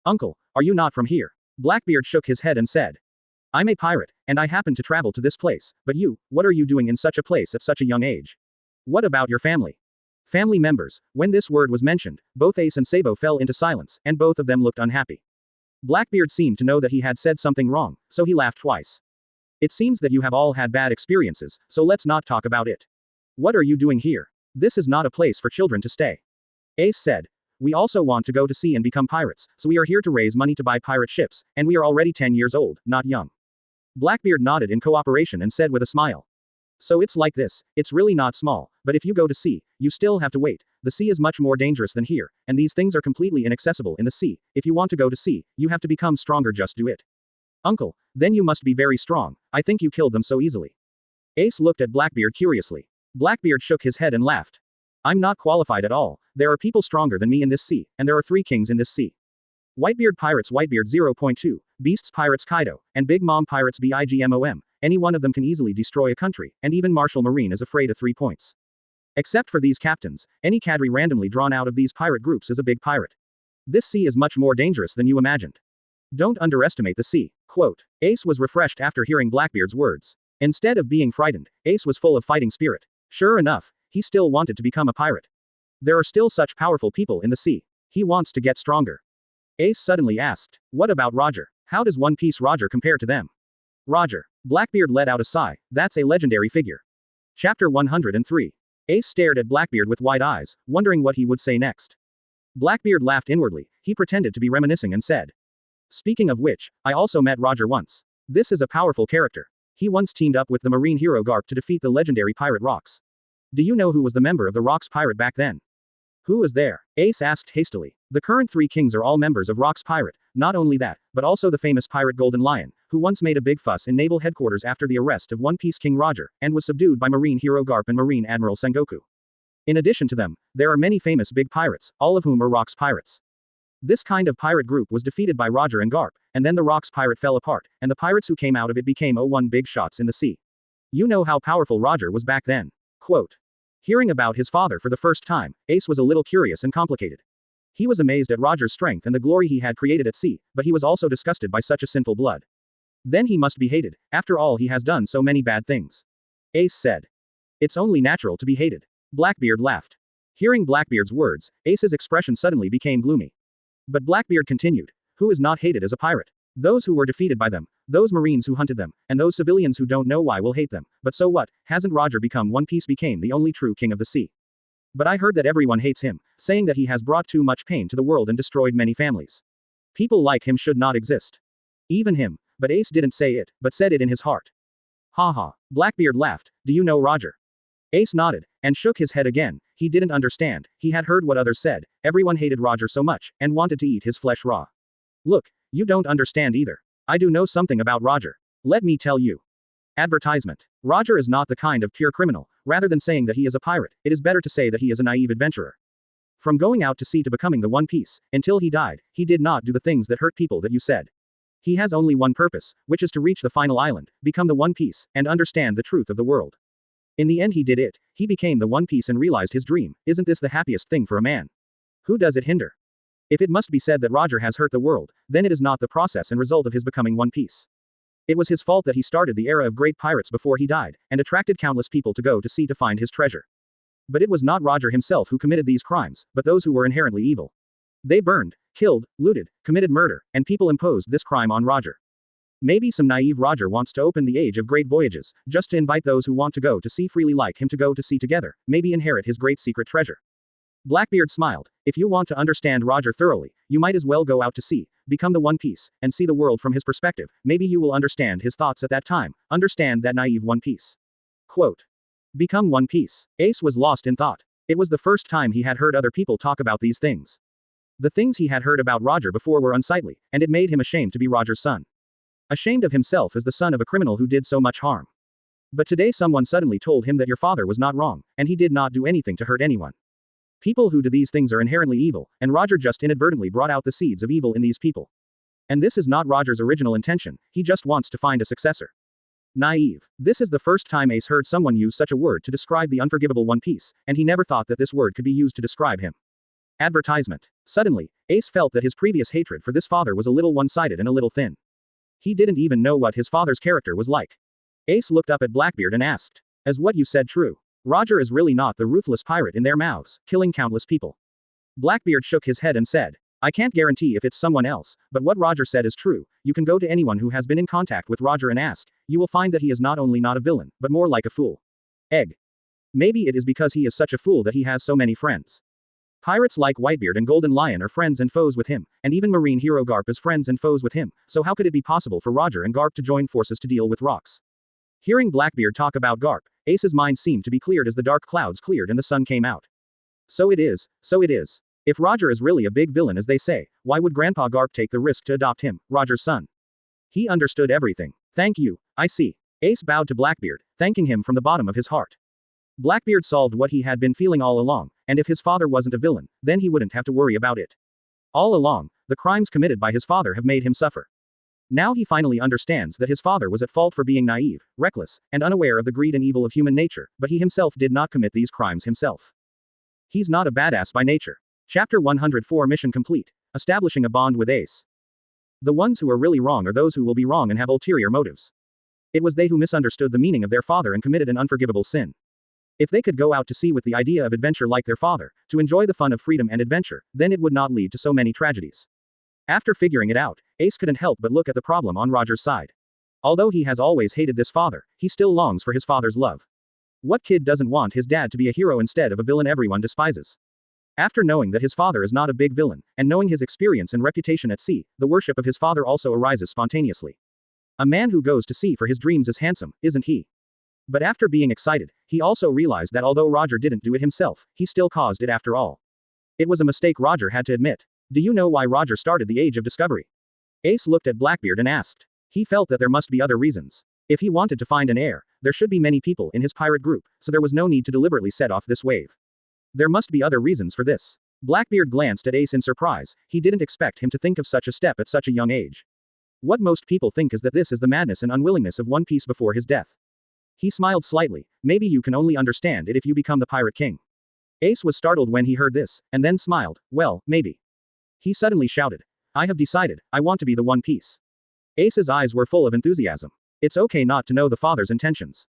Uncle, are you not from here? Blackbeard shook his head and said. I'm a pirate, and I happen to travel to this place, but you, what are you doing in such a place at such a young age? What about your family? Family members. When this word was mentioned, both Ace and Sabo fell into silence, and both of them looked unhappy. Blackbeard seemed to know that he had said something wrong, so he laughed twice. It seems that you have all had bad experiences, so let's not talk about it. What are you doing here? This is not a place for children to stay. Ace said. We also want to go to sea and become pirates, so we are here to raise money to buy pirate ships, and we are already 10 years old, not young. Blackbeard nodded in cooperation and said with a smile. So it's like this, it's really not small, but if you go to sea, you still have to wait. The sea is much more dangerous than here, and these things are completely inaccessible in the sea. If you want to go to sea, you have to become stronger, just do it. Uncle, then you must be very strong, I think you killed them so easily. Ace looked at Blackbeard curiously. Blackbeard shook his head and laughed. I'm not qualified at all, there are people stronger than me in this sea, and there are 3 kings in this sea. Whitebeard Pirates Whitebeard 0.2, Beasts Pirates Kaido, and Big Mom Pirates BIGMOM, any one of them can easily destroy a country, and even Martial Marine is afraid of 3 points. Except for these captains, any cadre randomly drawn out of these pirate groups is a big pirate. This sea is much more dangerous than you imagined. Don't underestimate the sea. Quote. Ace was refreshed after hearing Blackbeard's words. Instead of being frightened, Ace was full of fighting spirit. Sure enough, he still wanted to become a pirate. There are still such powerful people in the sea. He wants to get stronger. Ace suddenly asked, what about Roger? How does One Piece Roger compare to them? Roger. Blackbeard let out a sigh, that's a legendary figure. Chapter 103. Ace stared at Blackbeard with wide eyes, wondering what he would say next. Blackbeard laughed inwardly, he pretended to be reminiscing and said. Speaking of which, I also met Roger once. This is a powerful character. He once teamed up with the marine hero Garp to defeat the legendary pirate Rocks. Do you know who was the member of the Rocks pirate back then? Who was there? Ace asked hastily. The current 3 kings are all members of Rocks pirate, not only that, but also the famous pirate Golden Lion, who once made a big fuss in naval headquarters after the arrest of One Piece King Roger, and was subdued by marine hero Garp and marine admiral Sengoku. In addition to them, there are many famous big pirates, all of whom are Rocks pirates. This kind of pirate group was defeated by Roger and Garp, and then the Rocks pirate fell apart, and the pirates who came out of it became 01 big shots in the sea. You know how powerful Roger was back then. Quote. Hearing about his father for the first time, Ace was a little curious and complicated. He was amazed at Roger's strength and the glory he had created at sea, but he was also disgusted by such a sinful blood. Then he must be hated, after all he has done so many bad things. Ace said. It's only natural to be hated. Blackbeard laughed. Hearing Blackbeard's words, Ace's expression suddenly became gloomy. But Blackbeard continued. Who is not hated as a pirate? Those who were defeated by them, those Marines who hunted them, and those civilians who don't know why will hate them. But so what, hasn't Roger become One Piece became the only true king of the sea? But I heard that everyone hates him, saying that he has brought too much pain to the world and destroyed many families. People like him should not exist. Even him, but Ace didn't say it, but said it in his heart. Ha ha, Blackbeard laughed, do you know Roger? Ace nodded, and shook his head again. He didn't understand, he had heard what others said, everyone hated Roger so much, and wanted to eat his flesh raw. Look, you don't understand either. I do know something about Roger. Let me tell you. Advertisement. Roger is not the kind of pure criminal, rather than saying that he is a pirate, it is better to say that he is a naive adventurer. From going out to sea to becoming the One Piece, until he died, he did not do the things that hurt people that you said. He has only one purpose, which is to reach the final island, become the One Piece, and understand the truth of the world. In the end he did it, he became the One Piece and realized his dream. Isn't this the happiest thing for a man? Who does it hinder? If it must be said that Roger has hurt the world, then it is not the process and result of his becoming One Piece. It was his fault that he started the era of great pirates before he died, and attracted countless people to go to sea to find his treasure. But it was not Roger himself who committed these crimes, but those who were inherently evil. They burned, killed, looted, committed murder, and people imposed this crime on Roger. Maybe some naive Roger wants to open the age of great voyages, just to invite those who want to go to sea freely like him to go to sea together, maybe inherit his great secret treasure. Blackbeard smiled. If you want to understand Roger thoroughly, you might as well go out to sea, become the One Piece, and see the world from his perspective. Maybe you will understand his thoughts at that time, understand that naive One Piece. Quote. Become One Piece. Ace was lost in thought. It was the first time he had heard other people talk about these things. The things he had heard about Roger before were unsightly, and it made him ashamed to be Roger's son. Ashamed of himself as the son of a criminal who did so much harm. But today someone suddenly told him that your father was not wrong, and he did not do anything to hurt anyone. People who do these things are inherently evil, and Roger just inadvertently brought out the seeds of evil in these people. And this is not Roger's original intention, he just wants to find a successor. Naive. This is the first time Ace heard someone use such a word to describe the unforgivable One Piece, and he never thought that this word could be used to describe him. Advertisement. Suddenly, Ace felt that his previous hatred for this father was a little one-sided and a little thin. He didn't even know what his father's character was like. Ace looked up at Blackbeard and asked, "Is what you said true? Roger is really not the ruthless pirate in their mouths, killing countless people." Blackbeard shook his head and said, "I can't guarantee if it's someone else, but what Roger said is true. You can go to anyone who has been in contact with Roger and ask. You will find that he is not only not a villain, but more like a fool." Egg. Maybe it is because he is such a fool that he has so many friends. Pirates like Whitebeard and Golden Lion are friends and foes with him, and even Marine hero Garp is friends and foes with him, so how could it be possible for Roger and Garp to join forces to deal with rocks? Hearing Blackbeard talk about Garp, Ace's mind seemed to be cleared as the dark clouds cleared and the sun came out. So it is, so it is. If Roger is really a big villain as they say, why would Grandpa Garp take the risk to adopt him, Roger's son? He understood everything. Thank you, I see. Ace bowed to Blackbeard, thanking him from the bottom of his heart. Blackbeard solved what he had been feeling all along, and if his father wasn't a villain, then he wouldn't have to worry about it. All along, the crimes committed by his father have made him suffer. Now he finally understands that his father was at fault for being naive, reckless, and unaware of the greed and evil of human nature, but he himself did not commit these crimes himself. He's not a badass by nature. Chapter 104 Mission complete. Establishing a bond with Ace. The ones who are really wrong are those who will be wrong and have ulterior motives. It was they who misunderstood the meaning of their father and committed an unforgivable sin. If they could go out to sea with the idea of adventure like their father, to enjoy the fun of freedom and adventure, then it would not lead to so many tragedies. After figuring it out, Ace couldn't help but look at the problem on Roger's side. Although he has always hated this father, he still longs for his father's love. What kid doesn't want his dad to be a hero instead of a villain everyone despises? After knowing that his father is not a big villain, and knowing his experience and reputation at sea, the worship of his father also arises spontaneously. A man who goes to sea for his dreams is handsome, isn't he? But after being excited, he also realized that although Roger didn't do it himself, he still caused it after all. It was a mistake Roger had to admit. Do you know why Roger started the Age of Discovery? Ace looked at Blackbeard and asked. He felt that there must be other reasons. If he wanted to find an heir, there should be many people in his pirate group, so there was no need to deliberately set off this wave. There must be other reasons for this. Blackbeard glanced at Ace in surprise, he didn't expect him to think of such a step at such a young age. What most people think is that this is the madness and unwillingness of One Piece before his death. He smiled slightly. Maybe you can only understand it if you become the Pirate King. Ace was startled when he heard this, and then smiled. Well, maybe. He suddenly shouted. I have decided, I want to be the One Piece. Ace's eyes were full of enthusiasm. It's okay not to know the father's intentions.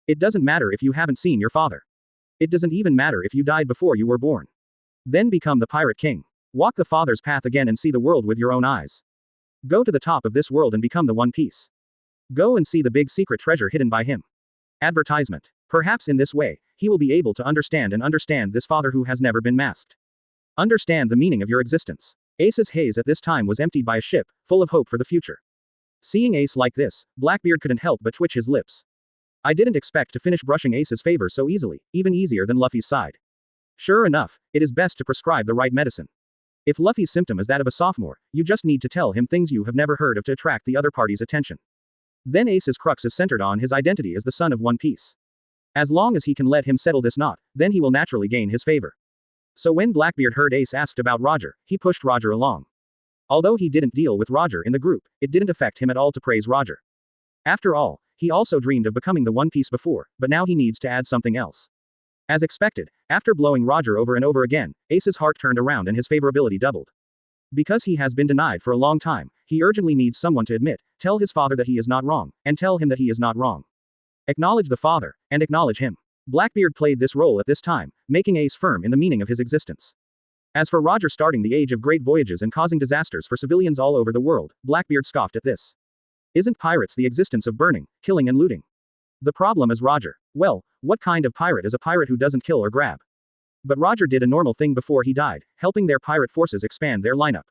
It doesn't matter if you haven't seen your father. It doesn't even matter if you died before you were born. Then become the Pirate King. Walk the father's path again and see the world with your own eyes. Go to the top of this world and become the One Piece. Go and see the big secret treasure hidden by him. Advertisement. Perhaps in this way, he will be able to understand this father who has never been masked. Understand the meaning of your existence. Ace's haze at this time was emptied by a ship, full of hope for the future. Seeing Ace like this, Blackbeard couldn't help but twitch his lips. I didn't expect to finish brushing Ace's favor so easily, even easier than Luffy's side. Sure enough, it is best to prescribe the right medicine. If Luffy's symptom is that of a sophomore, you just need to tell him things you have never heard of to attract the other party's attention. Then Ace's crux is centered on his identity as the son of One Piece. As long as he can let him settle this knot, then he will naturally gain his favor. So when Blackbeard heard Ace asked about Roger, he pushed Roger along. Although he didn't deal with Roger in the group, it didn't affect him at all to praise Roger. After all, he also dreamed of becoming the One Piece before, but now he needs to add something else. As expected, after blowing Roger over and over again, Ace's heart turned around and his favorability doubled. Because he has been denied for a long time, he urgently needs someone to tell his father that he is not wrong, and tell him that he is not wrong. Acknowledge the father, and acknowledge him. Blackbeard played this role at this time, making Ace firm in the meaning of his existence. As for Roger starting the age of great voyages and causing disasters for civilians all over the world, Blackbeard scoffed at this. Isn't pirates the existence of burning, killing and looting? The problem is Roger. Well, what kind of pirate is a pirate who doesn't kill or grab? But Roger did a normal thing before he died, helping their pirate forces expand their lineup.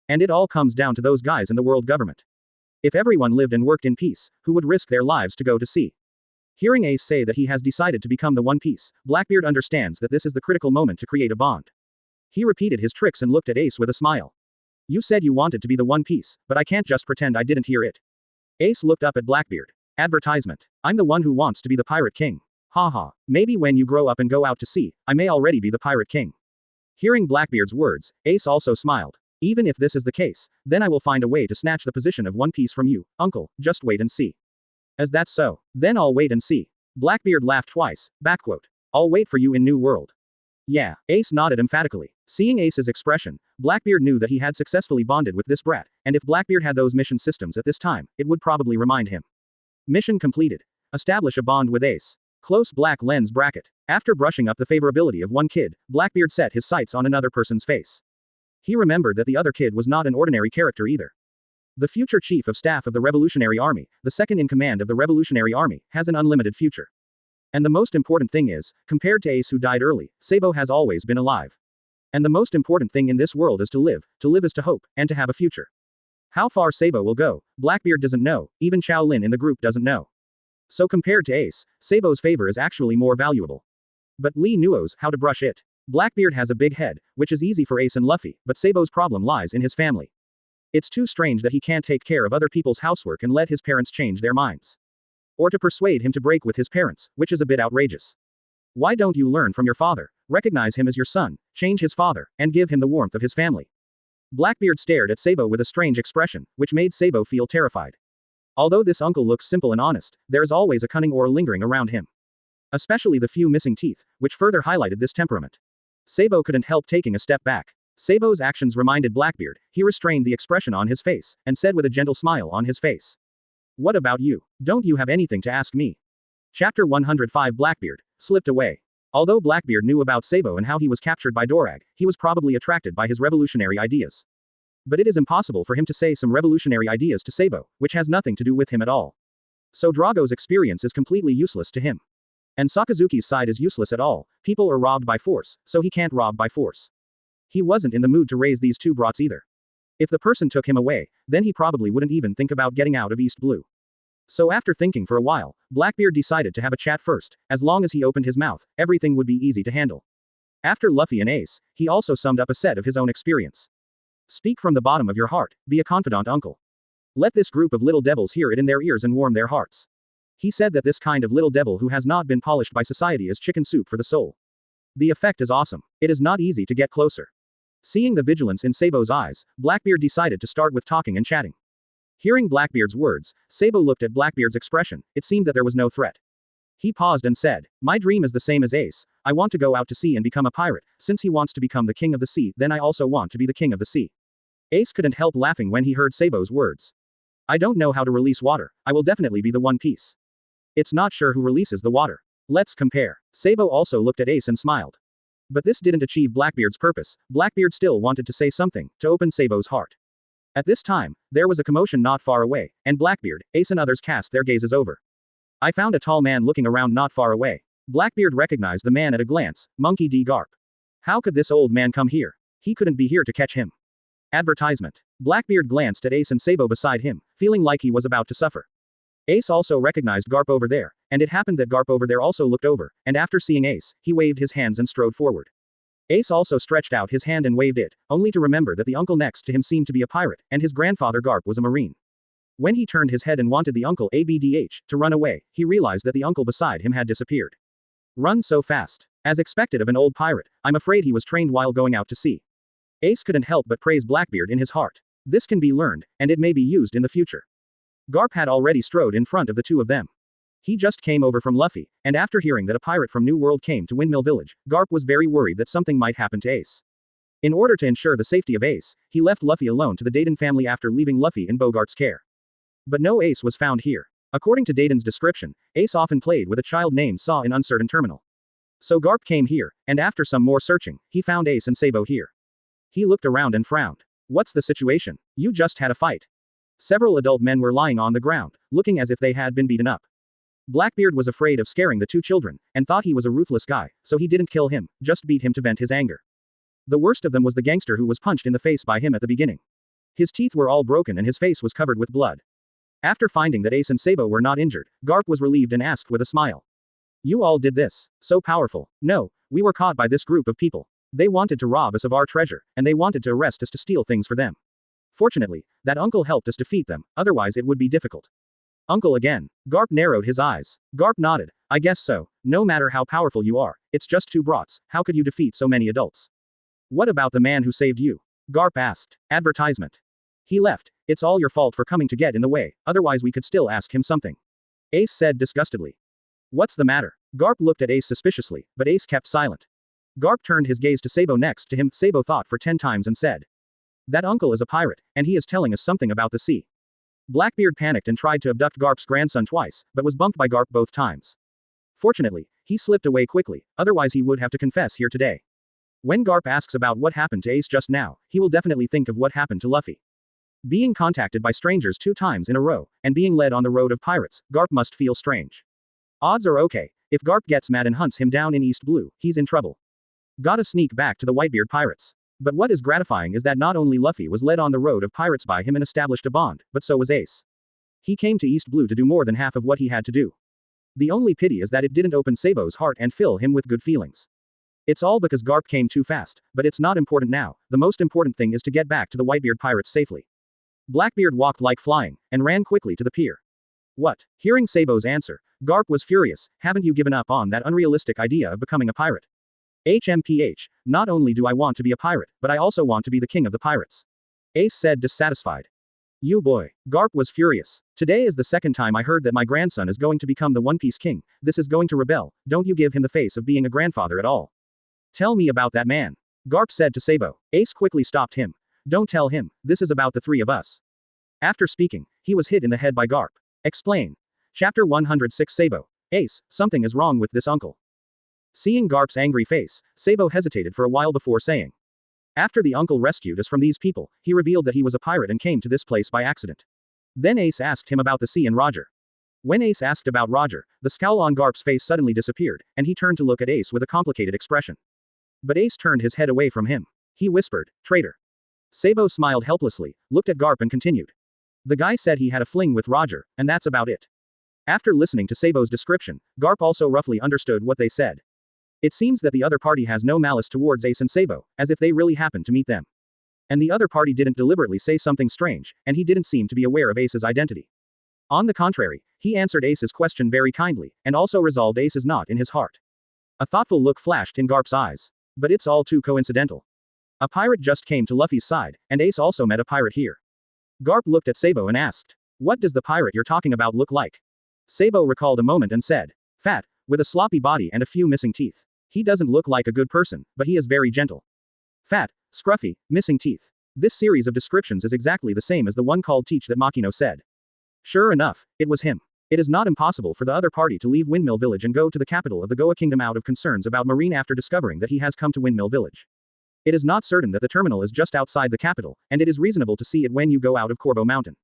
And it all comes down to those guys in the world government. If everyone lived and worked in peace, who would risk their lives to go to sea? Hearing Ace say that he has decided to become the One Piece, Blackbeard understands that this is the critical moment to create a bond. He repeated his tricks and looked at Ace with a smile. You said you wanted to be the One Piece, but I can't just pretend I didn't hear it. Ace looked up at Blackbeard. Advertisement. I'm the one who wants to be the Pirate King. Haha, maybe when you grow up and go out to sea, I may already be the Pirate King. Hearing Blackbeard's words, Ace also smiled. Even if this is the case, then I will find a way to snatch the position of One Piece from you, uncle, just wait and see. Is that so? Then I'll wait and see. Blackbeard laughed twice, backquote. I'll wait for you in New World. Yeah, Ace nodded emphatically. Seeing Ace's expression, Blackbeard knew that he had successfully bonded with this brat, and if Blackbeard had those mission systems at this time, it would probably remind him. Mission completed. Establish a bond with Ace. Close black lens bracket. After brushing up the favorability of one kid, Blackbeard set his sights on another person's face. He remembered that the other kid was not an ordinary character either. The future chief of staff of the Revolutionary Army, the second in command of the Revolutionary Army, has an unlimited future. And the most important thing is, compared to Ace who died early, Sabo has always been alive. And the most important thing in this world is to live is to hope, and to have a future. How far Sabo will go, Blackbeard doesn't know, even Qiao Lin in the group doesn't know. So compared to Ace, Sabo's favor is actually more valuable. But Lee knows how to brush it. Blackbeard has a big head, which is easy for Ace and Luffy, but Sabo's problem lies in his family. It's too strange that he can't take care of other people's housework and let his parents change their minds. Or to persuade him to break with his parents, which is a bit outrageous. Why don't you learn from your father, recognize him as your son, change his father, and give him the warmth of his family? Blackbeard stared at Sabo with a strange expression, which made Sabo feel terrified. Although this uncle looks simple and honest, there is always a cunning aura lingering around him. Especially the few missing teeth, which further highlighted this temperament. Sabo couldn't help taking a step back. Sabo's actions reminded Blackbeard. He restrained the expression on his face, and said with a gentle smile on his face. What about you? Don't you have anything to ask me? Chapter 105 Blackbeard slipped away. Although Blackbeard knew about Sabo and how he was captured by Dorag, he was probably attracted by his revolutionary ideas. But it is impossible for him to say some revolutionary ideas to Sabo, which has nothing to do with him at all. So Drago's experience is completely useless to him. And Sakazuki's side is useless at all. People are robbed by force, so he can't rob by force. He wasn't in the mood to raise these two brats either. If the person took him away, then he probably wouldn't even think about getting out of East Blue. So after thinking for a while, Blackbeard decided to have a chat first. As long as he opened his mouth, everything would be easy to handle. After Luffy and Ace, he also summed up a set of his own experience. Speak from the bottom of your heart, be a confidant uncle. Let this group of little devils hear it in their ears and warm their hearts. He said that this kind of little devil who has not been polished by society is chicken soup for the soul. The effect is awesome. It is not easy to get closer. Seeing the vigilance in Sabo's eyes, Blackbeard decided to start with talking and chatting. Hearing Blackbeard's words, Sabo looked at Blackbeard's expression. It seemed that there was no threat. He paused and said, my dream is the same as Ace. I want to go out to sea and become a pirate. Since he wants to become the king of the sea, then I also want to be the king of the sea. Ace couldn't help laughing when he heard Sabo's words. I don't know how to release water, I will definitely be the One Piece. It's not sure who releases the water. Let's compare. Sabo also looked at Ace and smiled. But this didn't achieve Blackbeard's purpose. Blackbeard still wanted to say something, to open Sabo's heart. At this time, there was a commotion not far away, and Blackbeard, Ace and others cast their gazes over. I found a tall man looking around not far away. Blackbeard recognized the man at a glance, Monkey D. Garp. How could this old man come here? He couldn't be here to catch him. Advertisement. Blackbeard glanced at Ace and Sabo beside him, feeling like he was about to suffer. Ace also recognized Garp over there, and it happened that Garp over there also looked over, and after seeing Ace, he waved his hands and strode forward. Ace also stretched out his hand and waved it, only to remember that the uncle next to him seemed to be a pirate, and his grandfather Garp was a marine. When he turned his head and wanted the uncle ABDH to run away, he realized that the uncle beside him had disappeared. Run so fast. As expected of an old pirate, I'm afraid he was trained while going out to sea. Ace couldn't help but praise Blackbeard in his heart. This can be learned, and it may be used in the future. Garp had already strode in front of the two of them. He just came over from Luffy, and after hearing that a pirate from New World came to Windmill Village, Garp was very worried that something might happen to Ace. In order to ensure the safety of Ace, he left Luffy alone to the Dayton family after leaving Luffy in Bogart's care. But no Ace was found here. According to Dayton's description, Ace often played with a child named Saw in Uncertain Terminal. So Garp came here, and after some more searching, he found Ace and Sabo here. He looked around and frowned. What's the situation? You just had a fight. Several adult men were lying on the ground, looking as if they had been beaten up. Blackbeard was afraid of scaring the two children, and thought he was a ruthless guy, so he didn't kill him, just beat him to vent his anger. The worst of them was the gangster who was punched in the face by him at the beginning. His teeth were all broken and his face was covered with blood. After finding that Ace and Sabo were not injured, Garp was relieved and asked with a smile. You all did this. So powerful. No, we were caught by this group of people. They wanted to rob us of our treasure, and they wanted to arrest us to steal things for them. Fortunately, that uncle helped us defeat them, otherwise it would be difficult. Uncle again. Garp narrowed his eyes. Garp nodded. I guess so. No matter how powerful you are, it's just two brats, how could you defeat so many adults? What about the man who saved you? Garp asked. Advertisement. He left. It's all your fault for coming to get in the way, otherwise we could still ask him something. Ace said disgustedly. What's the matter? Garp looked at Ace suspiciously, but Ace kept silent. Garp turned his gaze to Sabo next to him. Sabo thought for 10 times and said. That uncle is a pirate, and he is telling us something about the sea. Blackbeard panicked and tried to abduct Garp's grandson twice, but was bumped by Garp both times. Fortunately, he slipped away quickly, otherwise he would have to confess here today. When Garp asks about what happened to Ace just now, he will definitely think of what happened to Luffy. Being contacted by strangers 2 times in a row, and being led on the road of pirates, Garp must feel strange. Odds are okay. If Garp gets mad and hunts him down in East Blue, he's in trouble. Gotta sneak back to the Whitebeard pirates. But what is gratifying is that not only Luffy was led on the road of pirates by him and established a bond, but so was Ace. He came to East Blue to do more than half of what he had to do. The only pity is that it didn't open Sabo's heart and fill him with good feelings. It's all because Garp came too fast, but it's not important now. The most important thing is to get back to the Whitebeard pirates safely. Blackbeard walked like flying, and ran quickly to the pier. What? Hearing Sabo's answer, Garp was furious. Haven't you given up on that unrealistic idea of becoming a pirate? HMPH, not only do I want to be a pirate, but I also want to be the king of the pirates. Ace said dissatisfied. You boy. Garp was furious. Today is the second time I heard that my grandson is going to become the One Piece king. This is going to rebel. Don't you give him the face of being a grandfather at all. Tell me about that man. Garp said to Sabo. Ace quickly stopped him. Don't tell him, this is about the 3 of us. After speaking, he was hit in the head by Garp. Explain. Chapter 106 Sabo. Ace, something is wrong with this uncle. Seeing Garp's angry face, Sabo hesitated for a while before saying. After the uncle rescued us from these people, he revealed that he was a pirate and came to this place by accident. Then Ace asked him about the sea and Roger. When Ace asked about Roger, the scowl on Garp's face suddenly disappeared, and he turned to look at Ace with a complicated expression. But Ace turned his head away from him. He whispered, traitor. Sabo smiled helplessly, looked at Garp and continued. The guy said he had a fling with Roger, and that's about it. After listening to Sabo's description, Garp also roughly understood what they said. It seems that the other party has no malice towards Ace and Sabo, as if they really happened to meet them. And the other party didn't deliberately say something strange, and he didn't seem to be aware of Ace's identity. On the contrary, he answered Ace's question very kindly, and also resolved Ace's knot in his heart. A thoughtful look flashed in Garp's eyes. But it's all too coincidental. A pirate just came to Luffy's side, and Ace also met a pirate here. Garp looked at Sabo and asked, what does the pirate you're talking about look like? Sabo recalled a moment and said, fat, with a sloppy body and a few missing teeth. He doesn't look like a good person, but he is very gentle. Fat, scruffy, missing teeth. This series of descriptions is exactly the same as the one called Teach that Makino said. Sure enough, it was him. It is not impossible for the other party to leave Windmill Village and go to the capital of the Goa Kingdom out of concerns about Marine after discovering that he has come to Windmill Village. It is not certain that the terminal is just outside the capital, and it is reasonable to see it when you go out of Corbo Mountain.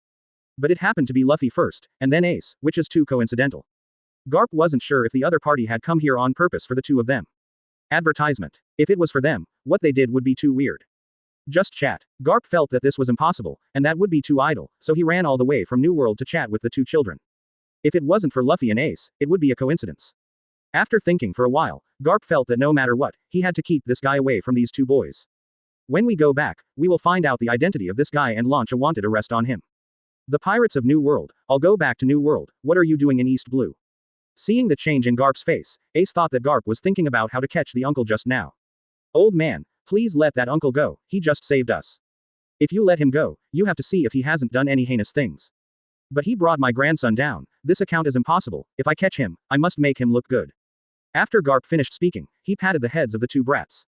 But it happened to be Luffy first, and then Ace, which is too coincidental. Garp wasn't sure if the other party had come here on purpose for the two of them. Advertisement. If it was for them, what they did would be too weird. Just chat. Garp felt that this was impossible, and that would be too idle, so he ran all the way from New World to chat with the two children. If it wasn't for Luffy and Ace, it would be a coincidence. After thinking for a while, Garp felt that no matter what, he had to keep this guy away from these two boys. When we go back, we will find out the identity of this guy and launch a wanted arrest on him. The pirates of New World, I'll go back to New World, what are you doing in East Blue? Seeing the change in Garp's face, Ace thought that Garp was thinking about how to catch the uncle just now. Old man, please let that uncle go, he just saved us. If you let him go, you have to see if he hasn't done any heinous things. But he brought my grandson down, this account is impossible, if I catch him, I must make him look good. After Garp finished speaking, he patted the heads of the two brats.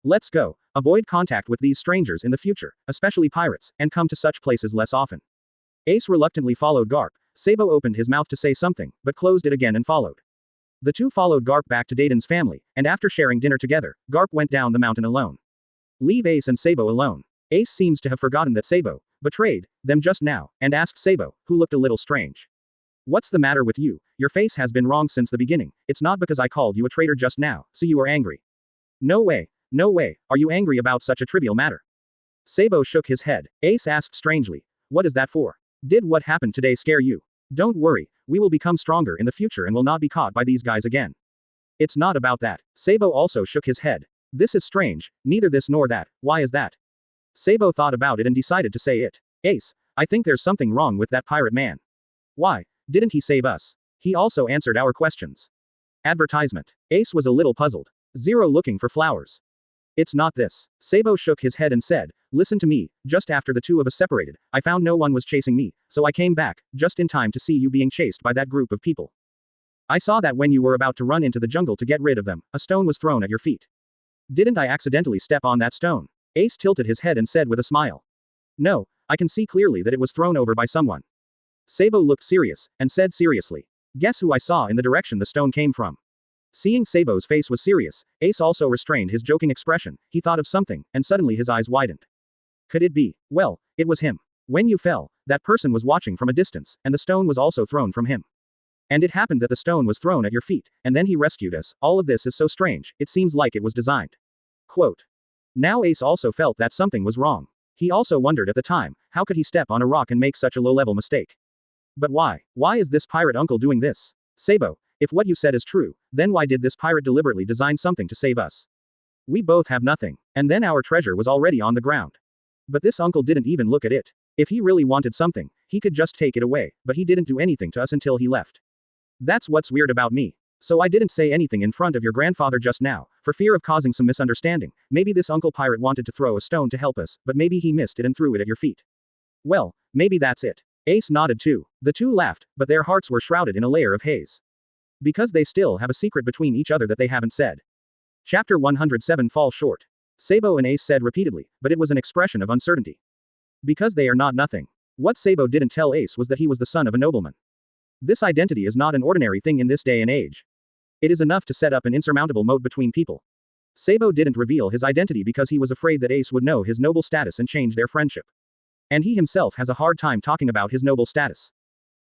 Let's go, avoid contact with these strangers in the future, especially pirates, and come to such places less often. Ace reluctantly followed Garp. Sabo opened his mouth to say something, but closed it again and followed. The two followed Garp back to Dayton's family, and after sharing dinner together, Garp went down the mountain alone. Leave Ace and Sabo alone. Ace seems to have forgotten that Sabo betrayed them just now, and asked Sabo, who looked a little strange. What's the matter with you? Your face has been wrong since the beginning, it's not because I called you a traitor just now, so you are angry. No way, are you angry about such a trivial matter? Sabo shook his head. Ace asked strangely, what is that for? Did what happened today scare you? Don't worry, we will become stronger in the future and will not be caught by these guys again. It's not about that. Sabo also shook his head. This is strange, neither this nor that, why is that? Sabo thought about it and decided to say it. Ace, I think there's something wrong with that pirate man. Why? Didn't he save us? He also answered our questions. Advertisement. Ace was a little puzzled. Zero looking for flowers. It's not this. Sabo shook his head and said, listen to me, just after the two of us separated, I found no one was chasing me, so I came back, just in time to see you being chased by that group of people. I saw that when you were about to run into the jungle to get rid of them, a stone was thrown at your feet. Didn't I accidentally step on that stone? Ace tilted his head and said with a smile. No, I can see clearly that it was thrown over by someone. Sabo looked serious, and said seriously. Guess who I saw in the direction the stone came from? Seeing Sabo's face was serious, Ace also restrained his joking expression, he thought of something, and suddenly his eyes widened. Could it be? Well, it was him. When you fell, that person was watching from a distance, and the stone was also thrown from him. And it happened that the stone was thrown at your feet, and then he rescued us, all of this is so strange, it seems like it was designed. Quote. Now Ace also felt that something was wrong. He also wondered at the time, how could he step on a rock and make such a low-level mistake? But why? Why is this pirate uncle doing this? Sabo, if what you said is true, then why did this pirate deliberately design something to save us? We both have nothing, and then our treasure was already on the ground. But this uncle didn't even look at it. If he really wanted something, he could just take it away, but he didn't do anything to us until he left. That's what's weird about me. So I didn't say anything in front of your grandfather just now, for fear of causing some misunderstanding. Maybe this uncle pirate wanted to throw a stone to help us, but maybe he missed it and threw it at your feet. Well, maybe that's it. Ace nodded too. The two laughed, but their hearts were shrouded in a layer of haze. Because they still have a secret between each other that they haven't said. Chapter 107 Fall short. Sabo and Ace said repeatedly, but it was an expression of uncertainty. Because they are not nothing. What Sabo didn't tell Ace was that he was the son of a nobleman. This identity is not an ordinary thing in this day and age. It is enough to set up an insurmountable moat between people. Sabo didn't reveal his identity because he was afraid that Ace would know his noble status and change their friendship. And he himself has a hard time talking about his noble status.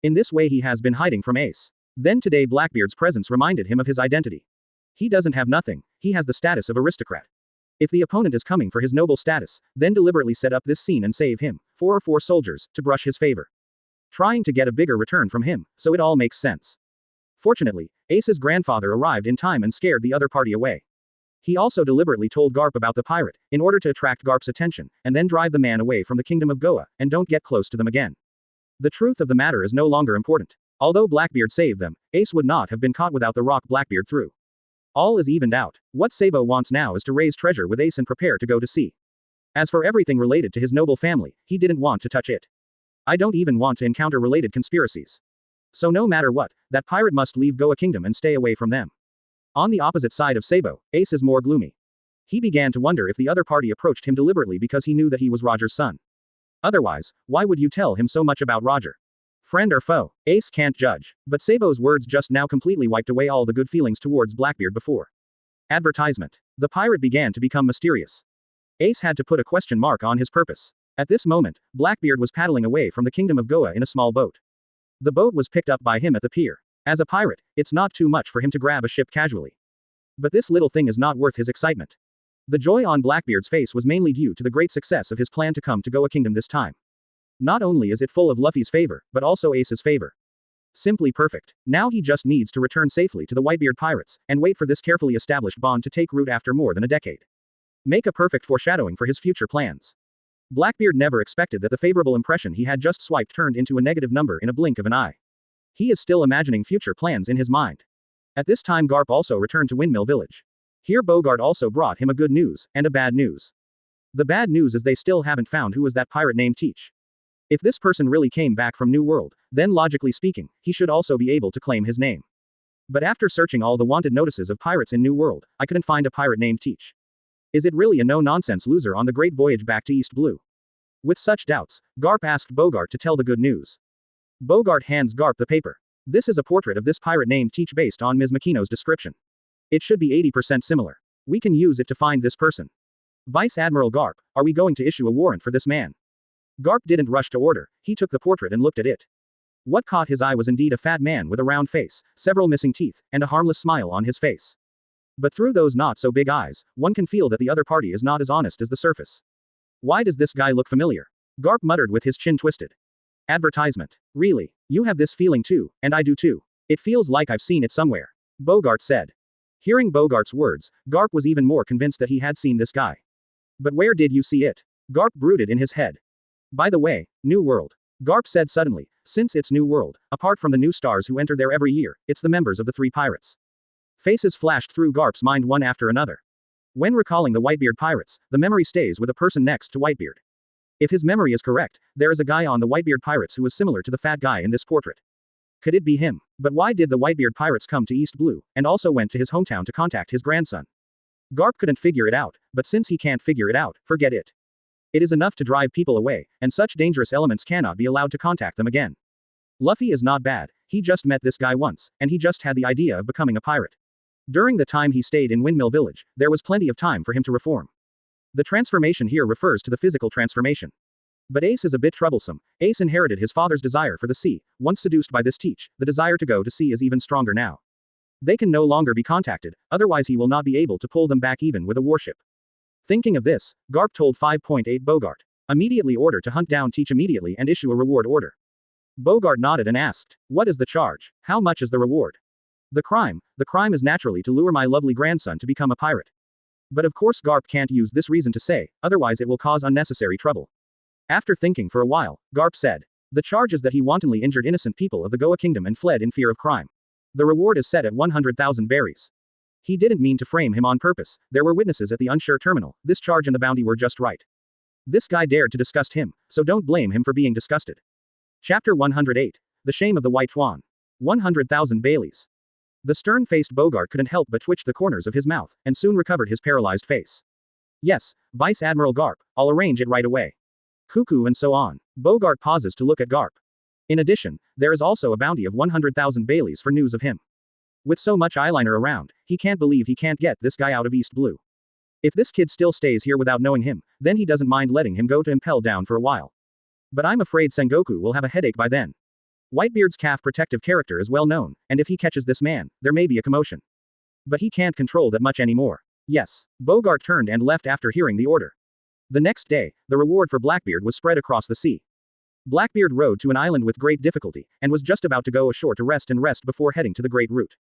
In this way he has been hiding from Ace. Then today Blackbeard's presence reminded him of his identity. He doesn't have nothing, he has the status of aristocrat. If the opponent is coming for his noble status, then deliberately set up this scene and save him, 4 or 4 soldiers, to brush his favor. Trying to get a bigger return from him, so it all makes sense. Fortunately, Ace's grandfather arrived in time and scared the other party away. He also deliberately told Garp about the pirate, in order to attract Garp's attention, and then drive the man away from the kingdom of Goa, and don't get close to them again. The truth of the matter is no longer important. Although Blackbeard saved them, Ace would not have been caught without the rock Blackbeard threw. All is evened out. What Sabo wants now is to raise treasure with Ace and prepare to go to sea. As for everything related to his noble family, he didn't want to touch it. I don't even want to encounter related conspiracies. So no matter what, that pirate must leave Goa Kingdom and stay away from them. On the opposite side of Sabo, Ace is more gloomy. He began to wonder if the other party approached him deliberately because he knew that he was Roger's son. Otherwise, why would you tell him so much about Roger? Friend or foe? Ace can't judge. But Sabo's words just now completely wiped away all the good feelings towards Blackbeard before. Advertisement. The pirate began to become mysterious. Ace had to put a question mark on his purpose. At this moment, Blackbeard was paddling away from the kingdom of Goa in a small boat. The boat was picked up by him at the pier. As a pirate, it's not too much for him to grab a ship casually. But this little thing is not worth his excitement. The joy on Blackbeard's face was mainly due to the great success of his plan to come to Goa Kingdom this time. Not only is it full of Luffy's favor, but also Ace's favor. Simply perfect. Now he just needs to return safely to the Whitebeard pirates, and wait for this carefully established bond to take root after more than a decade. Make a perfect foreshadowing for his future plans. Blackbeard never expected that the favorable impression he had just swiped turned into a negative number in a blink of an eye. He is still imagining future plans in his mind. At this time Garp also returned to Windmill Village. Here Bogart also brought him a good news, and a bad news. The bad news is they still haven't found who was that pirate named Teach. If this person really came back from New World, then logically speaking, he should also be able to claim his name. But after searching all the wanted notices of pirates in New World, I couldn't find a pirate named Teach. Is it really a no-nonsense loser on the great voyage back to East Blue? With such doubts, Garp asked Bogart to tell the good news. Bogart hands Garp the paper. This is a portrait of this pirate named Teach based on Ms. Makino's description. It should be 80% similar. We can use it to find this person. Vice Admiral Garp, are we going to issue a warrant for this man? Garp didn't rush to order, he took the portrait and looked at it. What caught his eye was indeed a fat man with a round face, several missing teeth, and a harmless smile on his face. But through those not-so-big eyes, one can feel that the other party is not as honest as the surface. Why does this guy look familiar? Garp muttered with his chin twisted. Advertisement. Really? You have this feeling too, and I do too. It feels like I've seen it somewhere. Bogart said. Hearing Bogart's words, Garp was even more convinced that he had seen this guy. But where did you see it? Garp brooded in his head. By the way, New World. Garp said suddenly, since it's New World, apart from the new stars who enter there every year, it's the members of the three pirates. Faces flashed through Garp's mind one after another. When recalling the Whitebeard pirates, the memory stays with a person next to Whitebeard. If his memory is correct, there is a guy on the Whitebeard pirates who was similar to the fat guy in this portrait. Could it be him? But why did the Whitebeard pirates come to East Blue, and also went to his hometown to contact his grandson? Garp couldn't figure it out, but since he can't figure it out, forget it. It is enough to drive people away, and such dangerous elements cannot be allowed to contact them again. Luffy is not bad, he just met this guy once, and he just had the idea of becoming a pirate. During the time he stayed in Windmill Village, there was plenty of time for him to reform. The transformation here refers to the physical transformation. But Ace is a bit troublesome. Ace inherited his father's desire for the sea. Once seduced by this Teach, the desire to go to sea is even stronger now. They can no longer be contacted, otherwise he will not be able to pull them back even with a warship. Thinking of this, Garp told 5.8 Bogart. Immediately order to hunt down Teach immediately and issue a reward order. Bogart nodded and asked, what is the charge? How much is the reward? The crime is naturally to lure my lovely grandson to become a pirate. But of course Garp can't use this reason to say, otherwise it will cause unnecessary trouble. After thinking for a while, Garp said. The charge is that he wantonly injured innocent people of the Goa Kingdom and fled in fear of crime. The reward is set at 100,000 berries. He didn't mean to frame him on purpose, there were witnesses at the Unsure terminal, this charge and the bounty were just right. This guy dared to disgust him, so don't blame him for being disgusted. Chapter 108. The Shame of the White Swan. 100,000 Baileys. The stern-faced Bogart couldn't help but twitch the corners of his mouth, and soon recovered his paralyzed face. Yes, Vice Admiral Garp, I'll arrange it right away. Cuckoo and so on. Bogart pauses to look at Garp. In addition, there is also a bounty of 100,000 Baileys for news of him. With so much eyeliner around, he can't believe he can't get this guy out of East Blue. If this kid still stays here without knowing him, then he doesn't mind letting him go to Impel Down for a while. But I'm afraid Sengoku will have a headache by then. Whitebeard's calf protective character is well known, and if he catches this man, there may be a commotion. But he can't control that much anymore. Yes. Bogart turned and left after hearing the order. The next day, the reward for Blackbeard was spread across the sea. Blackbeard rode to an island with great difficulty, and was just about to go ashore to rest before heading to the Great Route.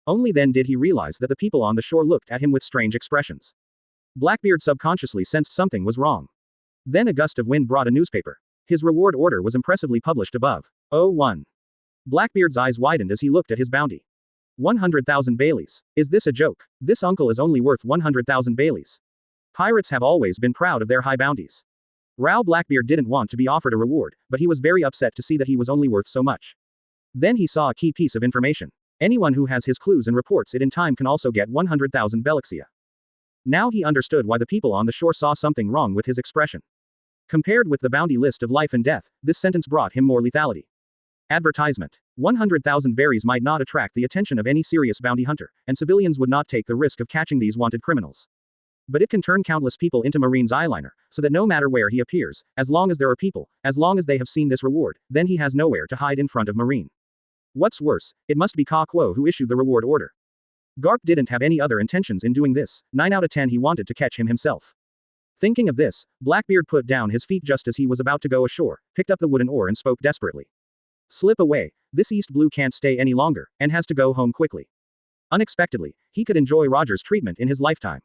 Only then did he realize that the people on the shore looked at him with strange expressions. Blackbeard subconsciously sensed something was wrong. Then a gust of wind brought a newspaper. His reward order was impressively published above. 01. Blackbeard's eyes widened as he looked at his bounty. 100,000 Baileys. Is this a joke? This uncle is only worth 100,000 Baileys. Pirates have always been proud of their high bounties. Rao Blackbeard didn't want to be offered a reward, but he was very upset to see that he was only worth so much. Then he saw a key piece of information. Anyone who has his clues and reports it in time can also get 100,000 Belixia. Now he understood why the people on the shore saw something wrong with his expression. Compared with the bounty list of life and death, this sentence brought him more lethality. Advertisement. 100,000 berries might not attract the attention of any serious bounty hunter, and civilians would not take the risk of catching these wanted criminals. But it can turn countless people into Marine's eyeliner, so that no matter where he appears, as long as there are people, as long as they have seen this reward, then he has nowhere to hide in front of Marine. What's worse, it must be Ka Kuo who issued the reward order. Garp didn't have any other intentions in doing this, 9 out of 10 he wanted to catch him himself. Thinking of this, Blackbeard put down his feet just as he was about to go ashore, picked up the wooden oar and spoke desperately. Slip away, this East Blue can't stay any longer, and has to go home quickly. Unexpectedly, he could enjoy Roger's treatment in his lifetime.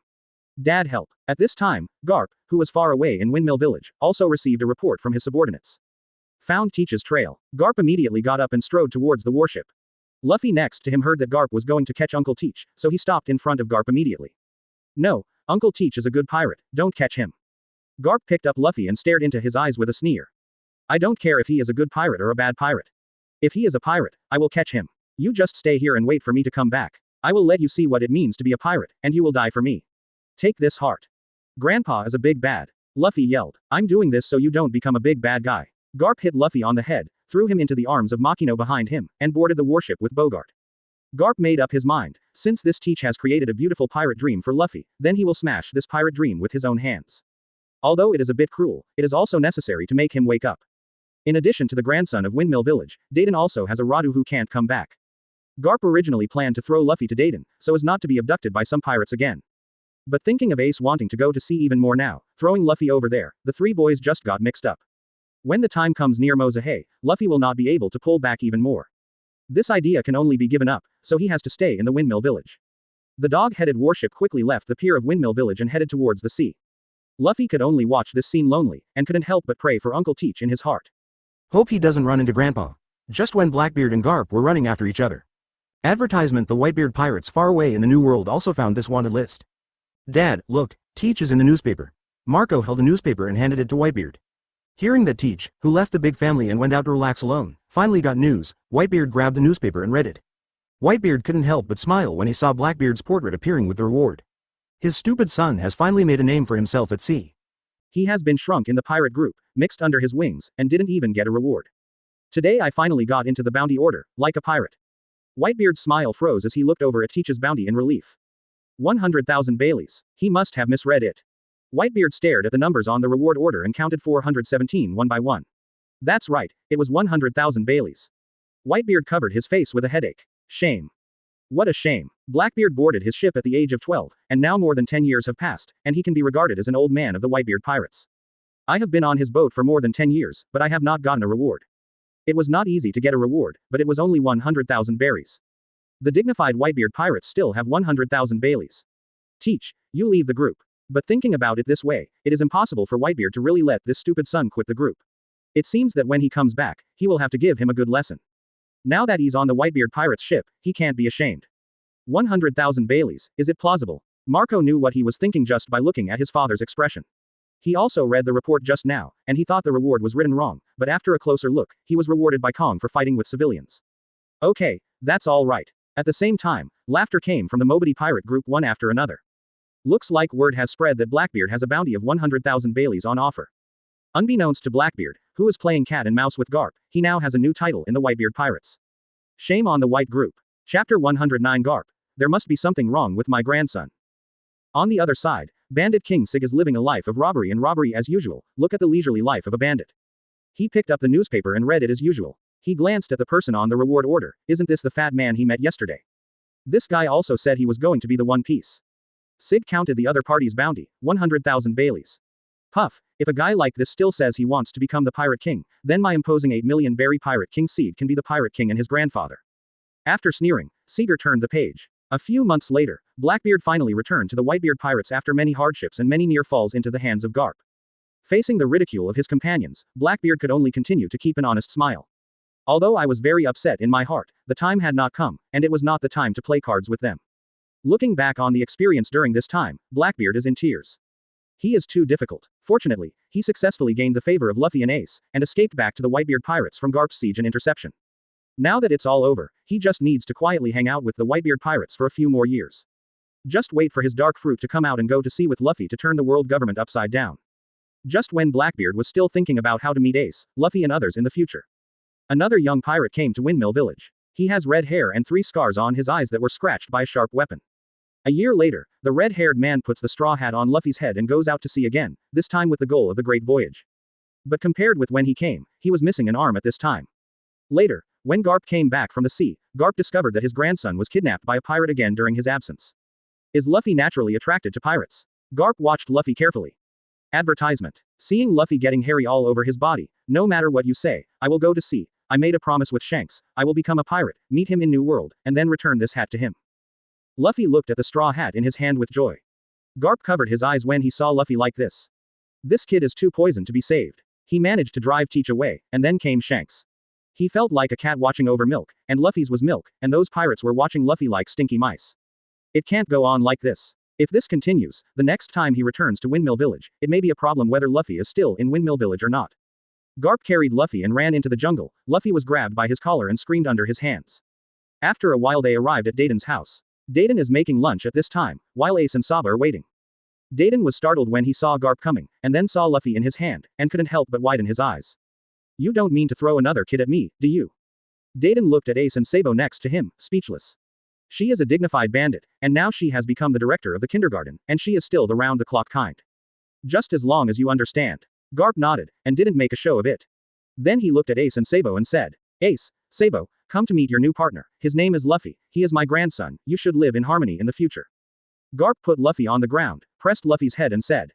Dad help. At this time, Garp, who was far away in Windmill Village, also received a report from his subordinates. Found Teach's trail. Garp immediately got up and strode towards the warship. Luffy next to him heard that Garp was going to catch Uncle Teach, so he stopped in front of Garp immediately. No, Uncle Teach is a good pirate, don't catch him. Garp picked up Luffy and stared into his eyes with a sneer. I don't care if he is a good pirate or a bad pirate. If he is a pirate, I will catch him. You just stay here and wait for me to come back. I will let you see what it means to be a pirate, and you will die for me. Take this heart. Grandpa is a big bad. Luffy yelled. I'm doing this so you don't become a big bad guy. Garp hit Luffy on the head, threw him into the arms of Akynu behind him, and boarded the warship with Bogart. Garp made up his mind. Since this Teach has created a beautiful pirate dream for Luffy, then he will smash this pirate dream with his own hands. Although it is a bit cruel, it is also necessary to make him wake up. In addition to the grandson of Windmill Village, Dayton also has a Radu who can't come back. Garp originally planned to throw Luffy to Dayton, so as not to be abducted by some pirates again. But thinking of Ace wanting to go to sea even more now, throwing Luffy over there, the three boys just got mixed up. When the time comes near Mozahe, Luffy will not be able to pull back even more. This idea can only be given up, so he has to stay in the Windmill Village. The dog-headed warship quickly left the pier of Windmill Village and headed towards the sea. Luffy could only watch this scene lonely, and couldn't help but pray for Uncle Teach in his heart. Hope he doesn't run into Grandpa. Just when Blackbeard and Garp were running after each other. Advertisement. The Whitebeard pirates far away in the New World also found this wanted list. Dad, look, Teach is in the newspaper. Marco held a newspaper and handed it to Whitebeard. Hearing that Teach, who left the big family and went out to relax alone, finally got news, Whitebeard grabbed the newspaper and read it. Whitebeard couldn't help but smile when he saw Blackbeard's portrait appearing with the reward. His stupid son has finally made a name for himself at sea. He has been shrunk in the pirate group, mixed under his wings, and didn't even get a reward. Today I finally got into the bounty order, like a pirate. Whitebeard's smile froze as he looked over at Teach's bounty in relief. 100,000 Baileys. He must have misread it. Whitebeard stared at the numbers on the reward order and counted 417 one by one. That's right, it was 100,000 Baileys. Whitebeard covered his face with a headache. Shame. What a shame. Blackbeard boarded his ship at the age of 12, and now more than 10 years have passed, and he can be regarded as an old man of the Whitebeard pirates. I have been on his boat for more than 10 years, but I have not gotten a reward. It was not easy to get a reward, but it was only 100,000 berries. The dignified Whitebeard pirates still have 100,000 Baileys. Teach, you leave the group. But thinking about it this way, it is impossible for Whitebeard to really let this stupid son quit the group. It seems that when he comes back, he will have to give him a good lesson. Now that he's on the Whitebeard pirate's ship, he can't be ashamed. 100,000 Baileys, is it plausible? Marco knew what he was thinking just by looking at his father's expression. He also read the report just now, and he thought the reward was written wrong, but after a closer look, he was rewarded by Kong for fighting with civilians. Okay, that's all right. At the same time, laughter came from the Mobity pirate group one after another. Looks like word has spread that Blackbeard has a bounty of 100,000 Baileys on offer. Unbeknownst to Blackbeard, who is playing cat and mouse with Garp, he now has a new title in the Whitebeard pirates. Shame on the white group. Chapter 109. Garp. There must be something wrong with my grandson. On the other side, Bandit King Sig is living a life of robbery and robbery as usual. Look at the leisurely life of a bandit. He picked up the newspaper and read it as usual. He glanced at the person on the reward order. Isn't this the fat man he met yesterday? This guy also said he was going to be the One Piece. Sig counted the other party's bounty, 100,000 Baileys. Puff, if a guy like this still says he wants to become the Pirate King, then my imposing 8 million berry Pirate King Seed can be the Pirate King and his grandfather. After sneering, Seeger turned the page. A few months later, Blackbeard finally returned to the Whitebeard pirates after many hardships and many near falls into the hands of Garp. Facing the ridicule of his companions, Blackbeard could only continue to keep an honest smile. Although I was very upset in my heart, the time had not come, and it was not the time to play cards with them. Looking back on the experience during this time, Blackbeard is in tears. He is too difficult. Fortunately, he successfully gained the favor of Luffy and Ace, and escaped back to the Whitebeard pirates from Garp's siege and interception. Now that it's all over, he just needs to quietly hang out with the Whitebeard pirates for a few more years. Just wait for his dark fruit to come out and go to sea with Luffy to turn the world government upside down. Just when Blackbeard was still thinking about how to meet Ace, Luffy and others in the future, another young pirate came to Windmill Village. He has red hair and 3 scars on his eyes that were scratched by a sharp weapon. A year later, the red-haired man puts the straw hat on Luffy's head and goes out to sea again, this time with the goal of the Great Voyage. But compared with when he came, he was missing an arm at this time. Later, when Garp came back from the sea, Garp discovered that his grandson was kidnapped by a pirate again during his absence. Is Luffy naturally attracted to pirates? Garp watched Luffy carefully. Advertisement. Seeing Luffy getting hairy all over his body, no matter what you say, I will go to sea. I made a promise with Shanks, I will become a pirate, meet him in New World, and then return this hat to him. Luffy looked at the straw hat in his hand with joy. Garp covered his eyes when he saw Luffy like this. This kid is too poisoned to be saved. He managed to drive Teach away, and then came Shanks. He felt like a cat watching over milk, and Luffy's was milk, and those pirates were watching Luffy like stinky mice. It can't go on like this. If this continues, the next time he returns to Windmill Village, it may be a problem whether Luffy is still in Windmill Village or not. Garp carried Luffy and ran into the jungle. Luffy was grabbed by his collar and screamed under his hands. After a while they arrived at Dayton's house. Dayton is making lunch at this time, while Ace and Saba are waiting. Dayton was startled when he saw Garp coming, and then saw Luffy in his hand, and couldn't help but widen his eyes. You don't mean to throw another kid at me, do you? Dayton looked at Ace and Sabo next to him, speechless. She is a dignified bandit, and now she has become the director of the kindergarten, and she is still the round-the-clock kind. Just as long as you understand. Garp nodded, and didn't make a show of it. Then he looked at Ace and Sabo and said, Ace, Sabo, come to meet your new partner. His name is Luffy. He is my grandson. You should live in harmony in the future. Garp put Luffy on the ground, pressed Luffy's head and said,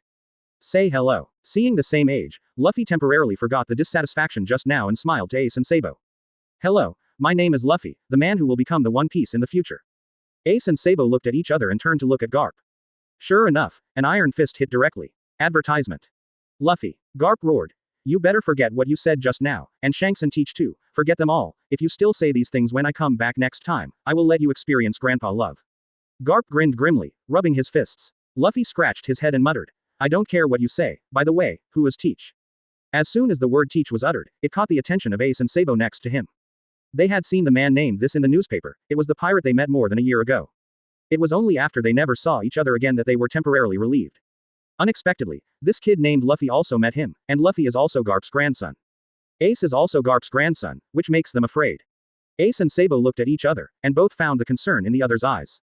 say hello. Seeing the same age, Luffy temporarily forgot the dissatisfaction just now and smiled to Ace and Sabo. Hello, my name is Luffy, the man who will become the One Piece in the future. Ace and Sabo looked at each other and turned to look at Garp. Sure enough, an iron fist hit directly. Advertisement. Luffy. Garp roared. You better forget what you said just now, and Shanks and Teach too, forget them all. If you still say these things when I come back next time, I will let you experience Grandpa love. Garp grinned grimly, rubbing his fists. Luffy scratched his head and muttered. I don't care what you say. By the way, who is Teach? As soon as the word Teach was uttered, it caught the attention of Ace and Sabo next to him. They had seen the man named this in the newspaper. It was the pirate they met more than a year ago. It was only after they never saw each other again that they were temporarily relieved. Unexpectedly, this kid named Luffy also met him, and Luffy is also Garp's grandson. Ace is also Garp's grandson, which makes them afraid. Ace and Sabo looked at each other, and both found the concern in the other's eyes.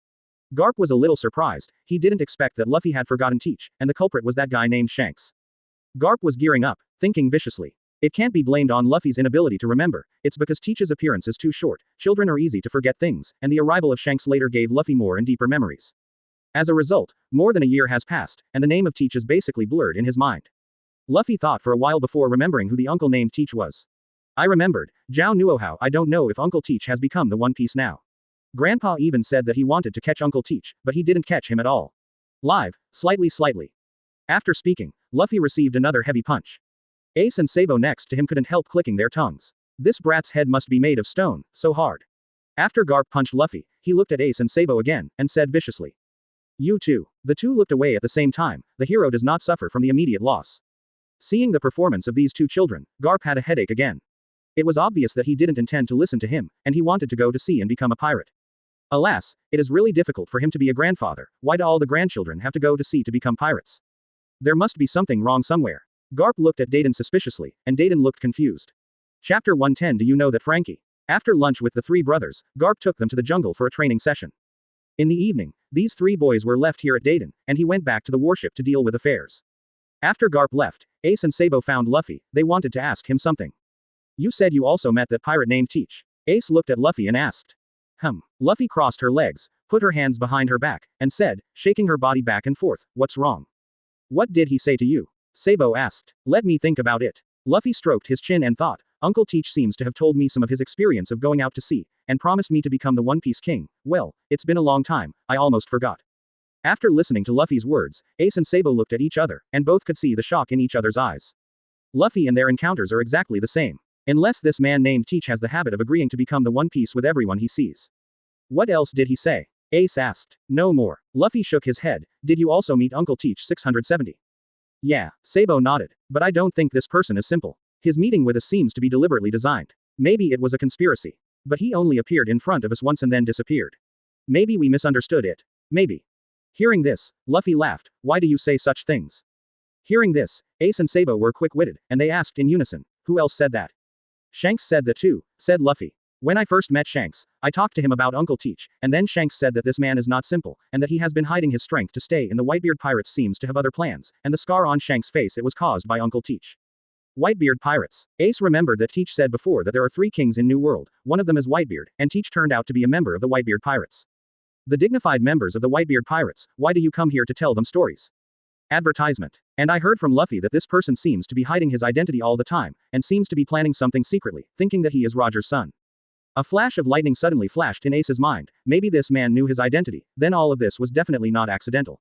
Garp was a little surprised. He didn't expect that Luffy had forgotten Teach, and the culprit was that guy named Shanks. Garp was gearing up, thinking viciously. It can't be blamed on Luffy's inability to remember, it's because Teach's appearance is too short, children are easy to forget things, and the arrival of Shanks later gave Luffy more and deeper memories. As a result, more than a year has passed, and the name of Teach is basically blurred in his mind. Luffy thought for a while before remembering who the uncle named Teach was. I remembered, Zhao Nuohao. I don't know if Uncle Teach has become the One Piece now. Grandpa even said that he wanted to catch Uncle Teach, but he didn't catch him at all. Live, slightly. After speaking, Luffy received another heavy punch. Ace and Sabo next to him couldn't help clicking their tongues. This brat's head must be made of stone, so hard. After Garp punched Luffy, he looked at Ace and Sabo again, and said viciously. You too. The two looked away at the same time. The hero does not suffer from the immediate loss. Seeing the performance of these two children, Garp had a headache again. It was obvious that he didn't intend to listen to him, and he wanted to go to sea and become a pirate. Alas, it is really difficult for him to be a grandfather. Why do all the grandchildren have to go to sea to become pirates? There must be something wrong somewhere. Garp looked at Dayton suspiciously, and Dayton looked confused. Chapter 110. Do you know that Frankie? After lunch with the three brothers, Garp took them to the jungle for a training session. In the evening, these three boys were left here at Dayton, and he went back to the warship to deal with affairs. After Garp left, Ace and Sabo found Luffy. They wanted to ask him something. You said you also met that pirate named Teach. Ace looked at Luffy and asked. Luffy crossed her legs, put her hands behind her back, and said, shaking her body back and forth, what's wrong? What did he say to you? Sabo asked. Let me think about it. Luffy stroked his chin and thought, Uncle Teach seems to have told me some of his experience of going out to sea, and promised me to become the One Piece King. Well, it's been a long time, I almost forgot. After listening to Luffy's words, Ace and Sabo looked at each other, and both could see the shock in each other's eyes. Luffy and their encounters are exactly the same. Unless this man named Teach has the habit of agreeing to become the One Piece with everyone he sees. What else did he say? Ace asked. No more. Luffy shook his head. Did you also meet Uncle Teach 670? Yeah, Sabo nodded. But I don't think this person is simple. His meeting with us seems to be deliberately designed. Maybe it was a conspiracy. But he only appeared in front of us once and then disappeared. Maybe we misunderstood it. Maybe. Hearing this, Luffy laughed. Why do you say such things? Hearing this, Ace and Sabo were quick-witted, and they asked in unison, who else said that? Shanks said that too, said Luffy. When I first met Shanks, I talked to him about Uncle Teach, and then Shanks said that this man is not simple, and that he has been hiding his strength to stay in the Whitebeard pirates seems to have other plans, and the scar on Shanks' face it was caused by Uncle Teach. Whitebeard pirates. Ace remembered that Teach said before that there are 3 kings in New World, one of them is Whitebeard, and Teach turned out to be a member of the Whitebeard pirates. The dignified members of the Whitebeard pirates, why do you come here to tell them stories? Advertisement. And I heard from Luffy that this person seems to be hiding his identity all the time, and seems to be planning something secretly, thinking that he is Roger's son. A flash of lightning suddenly flashed in Ace's mind. Maybe this man knew his identity, then all of this was definitely not accidental.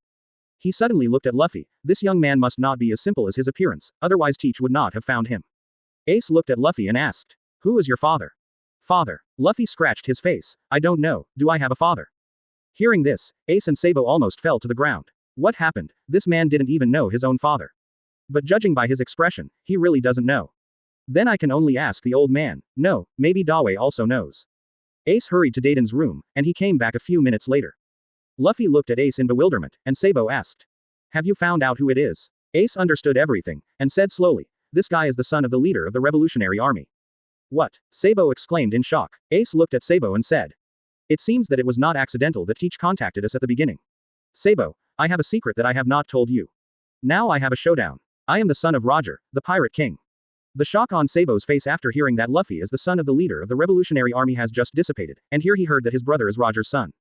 He suddenly looked at Luffy. This young man must not be as simple as his appearance, otherwise Teach would not have found him. Ace looked at Luffy and asked, who is your father? Father. Luffy scratched his face. I don't know, do I have a father? Hearing this, Ace and Sabo almost fell to the ground. What happened? This man didn't even know his own father. But judging by his expression, he really doesn't know. Then I can only ask the old man. No, maybe Dawei also knows. Ace hurried to Dayton's room, and he came back a few minutes later. Luffy looked at Ace in bewilderment, and Sabo asked, have you found out who it is? Ace understood everything, and said slowly, this guy is the son of the leader of the Revolutionary Army. What? Sabo exclaimed in shock. Ace looked at Sabo and said, it seems that it was not accidental that Teach contacted us at the beginning. Sabo, I have a secret that I have not told you. Now I have a showdown. I am the son of Roger, the Pirate King. The shock on Sabo's face after hearing that Luffy is the son of the leader of the Revolutionary Army has just dissipated, and here he heard that his brother is Roger's son.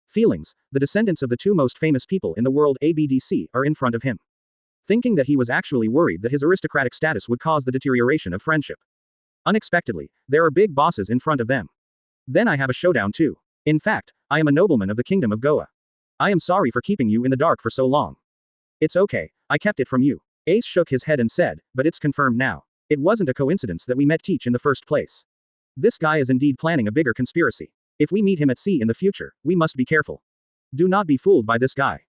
Feelings, the descendants of the 2 most famous people in the world ABDC, are in front of him. Thinking that he was actually worried that his aristocratic status would cause the deterioration of friendship. Unexpectedly, there are big bosses in front of them. Then I have a showdown too. In fact, I am a nobleman of the Kingdom of Goa. I am sorry for keeping you in the dark for so long. It's okay, I kept it from you. Ace shook his head and said, but it's confirmed now. It wasn't a coincidence that we met Teach in the first place. This guy is indeed planning a bigger conspiracy. If we meet him at sea in the future, we must be careful. Do not be fooled by this guy.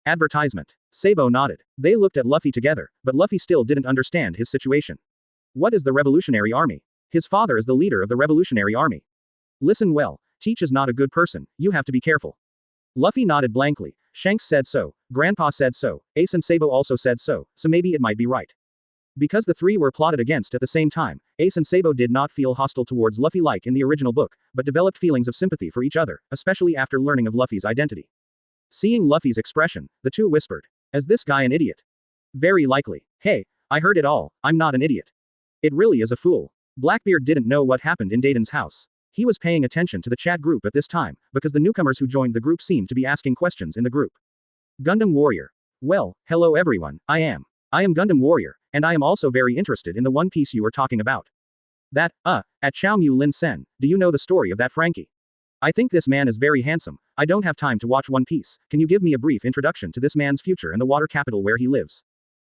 Advertisement. Sabo nodded. They looked at Luffy together, but Luffy still didn't understand his situation. What is the Revolutionary Army? His father is the leader of the Revolutionary Army. Listen well, Teach is not a good person, you have to be careful. Luffy nodded blankly. Shanks said so, Grandpa said so, Ace and Sabo also said so maybe it might be right. Because the 3 were plotted against at the same time, Ace and Sabo did not feel hostile towards Luffy like in the original book, but developed feelings of sympathy for each other, especially after learning of Luffy's identity. Seeing Luffy's expression, the 2 whispered, is this guy an idiot? Very likely. Hey, I heard it all, I'm not an idiot. It really is a fool. Blackbeard didn't know what happened in Dayton's house. He was paying attention to the chat group at this time, because the newcomers who joined the group seemed to be asking questions in the group. Gundam Warrior. Well, hello everyone, I am Gundam Warrior, and I am also very interested in the One Piece you were talking about. At Qiao Lin Sen, do you know the story of that Frankie? I think this man is very handsome, I don't have time to watch One Piece, can you give me a brief introduction to this man's future and the water capital where he lives?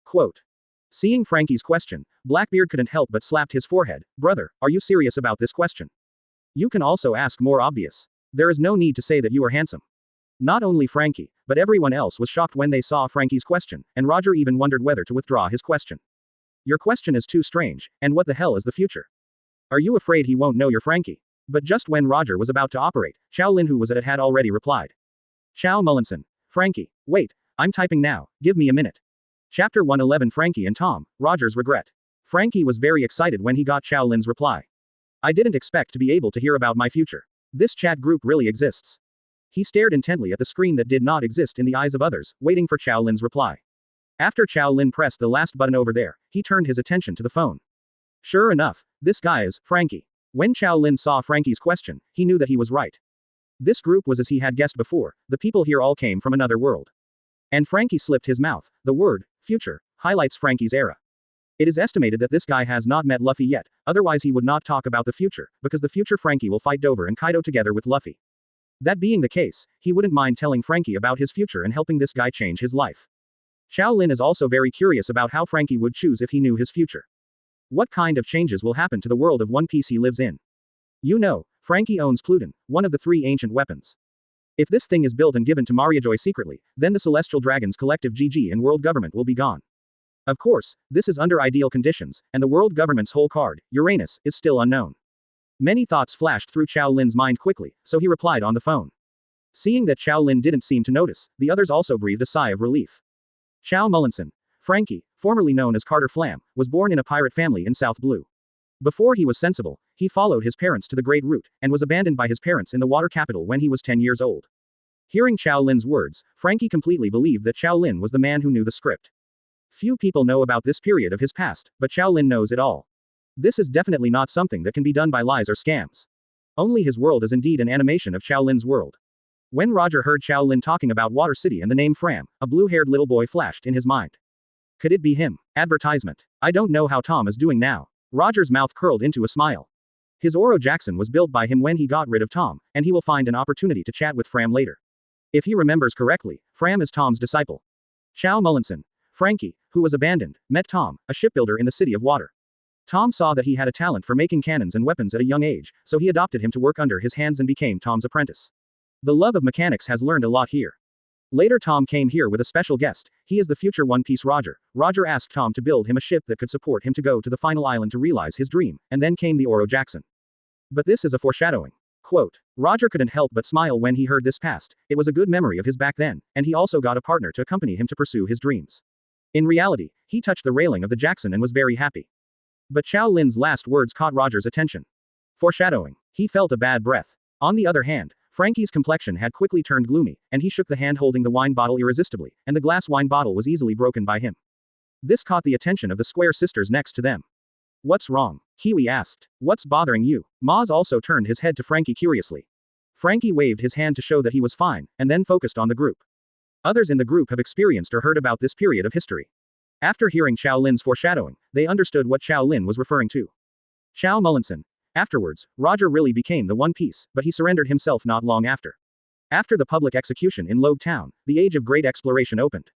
Quote. Seeing Frankie's question, Blackbeard couldn't help but slapped his forehead. Brother, are you serious about this question? You can also ask more obvious. There is no need to say that you are handsome. Not only Frankie, but everyone else was shocked when they saw Frankie's question, and Roger even wondered whether to withdraw his question. Your question is too strange, and what the hell is the future? Are you afraid he won't know your Frankie? But just when Roger was about to operate, Qiao Lin who was at it had already replied. Qiao Mullinson. Frankie. Wait, I'm typing now, give me a minute. Chapter 111 Frankie and Tom, Roger's regret. Frankie was very excited when he got Qiao Lin's reply. I didn't expect to be able to hear about my future. This chat group really exists. He stared intently at the screen that did not exist in the eyes of others, waiting for Qiao Lin's reply. After Qiao Lin pressed the last button over there, he turned his attention to the phone. Sure enough, this guy is Frankie. When Qiao Lin saw Frankie's question, he knew that he was right. This group was as he had guessed before, the people here all came from another world. And Frankie slipped his mouth. The word, future, highlights Frankie's era. It is estimated that this guy has not met Luffy yet, otherwise he would not talk about the future, because the future Frankie will fight Dover and Kaido together with Luffy. That being the case, he wouldn't mind telling Frankie about his future and helping this guy change his life. Qiao Lin is also very curious about how Frankie would choose if he knew his future. What kind of changes will happen to the world of One Piece he lives in? You know, Frankie owns Pluton, one of the 3 ancient weapons. If this thing is built and given to Mariajoy secretly, then the Celestial Dragon's collective GG and world government will be gone. Of course, this is under ideal conditions, and the world government's whole card, Uranus, is still unknown. Many thoughts flashed through Qiao Lin's mind quickly, so he replied on the phone. Seeing that Qiao Lin didn't seem to notice, the others also breathed a sigh of relief. Qiao Mullinson, Frankie, formerly known as Carter Flam, was born in a pirate family in South Blue. Before he was sensible, he followed his parents to the Great Root, and was abandoned by his parents in the water capital when he was 10 years old. Hearing Qiao Lin's words, Frankie completely believed that Qiao Lin was the man who knew the script. Few people know about this period of his past, but Qiao Lin knows it all. This is definitely not something that can be done by lies or scams. Only his world is indeed an animation of Qiao Lin's world. When Roger heard Qiao Lin talking about Water City and the name Fram, a blue-haired little boy flashed in his mind. Could it be him? Advertisement. I don't know how Tom is doing now. Roger's mouth curled into a smile. His Oro Jackson was built by him when he got rid of Tom, and he will find an opportunity to chat with Fram later. If he remembers correctly, Fram is Tom's disciple. Qiao Mullinson, Frankie, who was abandoned, met Tom, a shipbuilder in the City of Water. Tom saw that he had a talent for making cannons and weapons at a young age, so he adopted him to work under his hands and became Tom's apprentice. The love of mechanics has learned a lot here. Later Tom came here with a special guest. He is the future One Piece Roger. Roger asked Tom to build him a ship that could support him to go to the final island to realize his dream, and then came the Oro Jackson. But this is a foreshadowing. Quote, Roger couldn't help but smile when he heard this past. It was a good memory of his back then, and he also got a partner to accompany him to pursue his dreams. In reality, he touched the railing of the Jackson and was very happy. But Qiao Lin's last words caught Roger's attention. Foreshadowing. He felt a bad breath. On the other hand, Frankie's complexion had quickly turned gloomy, and he shook the hand holding the wine bottle irresistibly, and the glass wine bottle was easily broken by him. This caught the attention of the square sisters next to them. What's wrong? Kiwi asked. What's bothering you? Maz also turned his head to Frankie curiously. Frankie waved his hand to show that he was fine, and then focused on the group. Others in the group have experienced or heard about this period of history. After hearing Qiao Lin's foreshadowing, they understood what Qiao Lin was referring to. Qiao Mullinson. Afterwards, Roger really became the One Piece, but he surrendered himself not long after. After the public execution in Logue Town, the age of great exploration opened.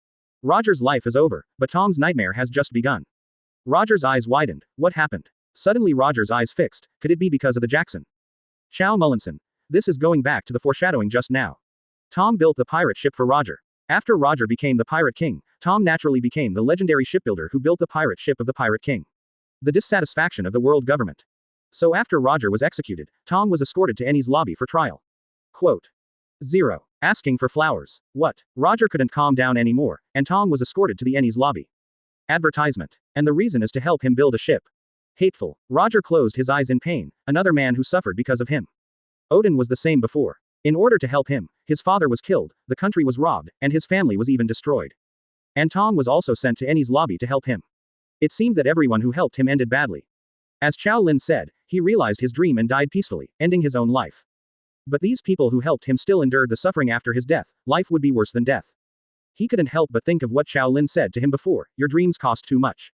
Roger's life is over, but Tom's nightmare has just begun. Roger's eyes widened. What happened? Suddenly Roger's eyes fixed. Could it be because of the Jackson? Qiao Mullinson. This is going back to the foreshadowing just now. Tom built the pirate ship for Roger. After Roger became the Pirate King, Tom naturally became the legendary shipbuilder who built the pirate ship of the Pirate King. The dissatisfaction of the world government. So after Roger was executed, Tom was escorted to Eni's lobby for trial. Quote. 0. Asking for flowers. What? Roger couldn't calm down anymore, and Tom was escorted to the Eni's lobby. Advertisement. And the reason is to help him build a ship. Hateful. Roger closed his eyes in pain, another man who suffered because of him. Odin was the same before. In order to help him, his father was killed, the country was robbed, and his family was even destroyed. And Tom was also sent to Eni's lobby to help him. It seemed that everyone who helped him ended badly. As Qiao Lin said, he realized his dream and died peacefully, ending his own life. But these people who helped him still endured the suffering after his death. Life would be worse than death. He couldn't help but think of what Qiao Lin said to him before, your dreams cost too much.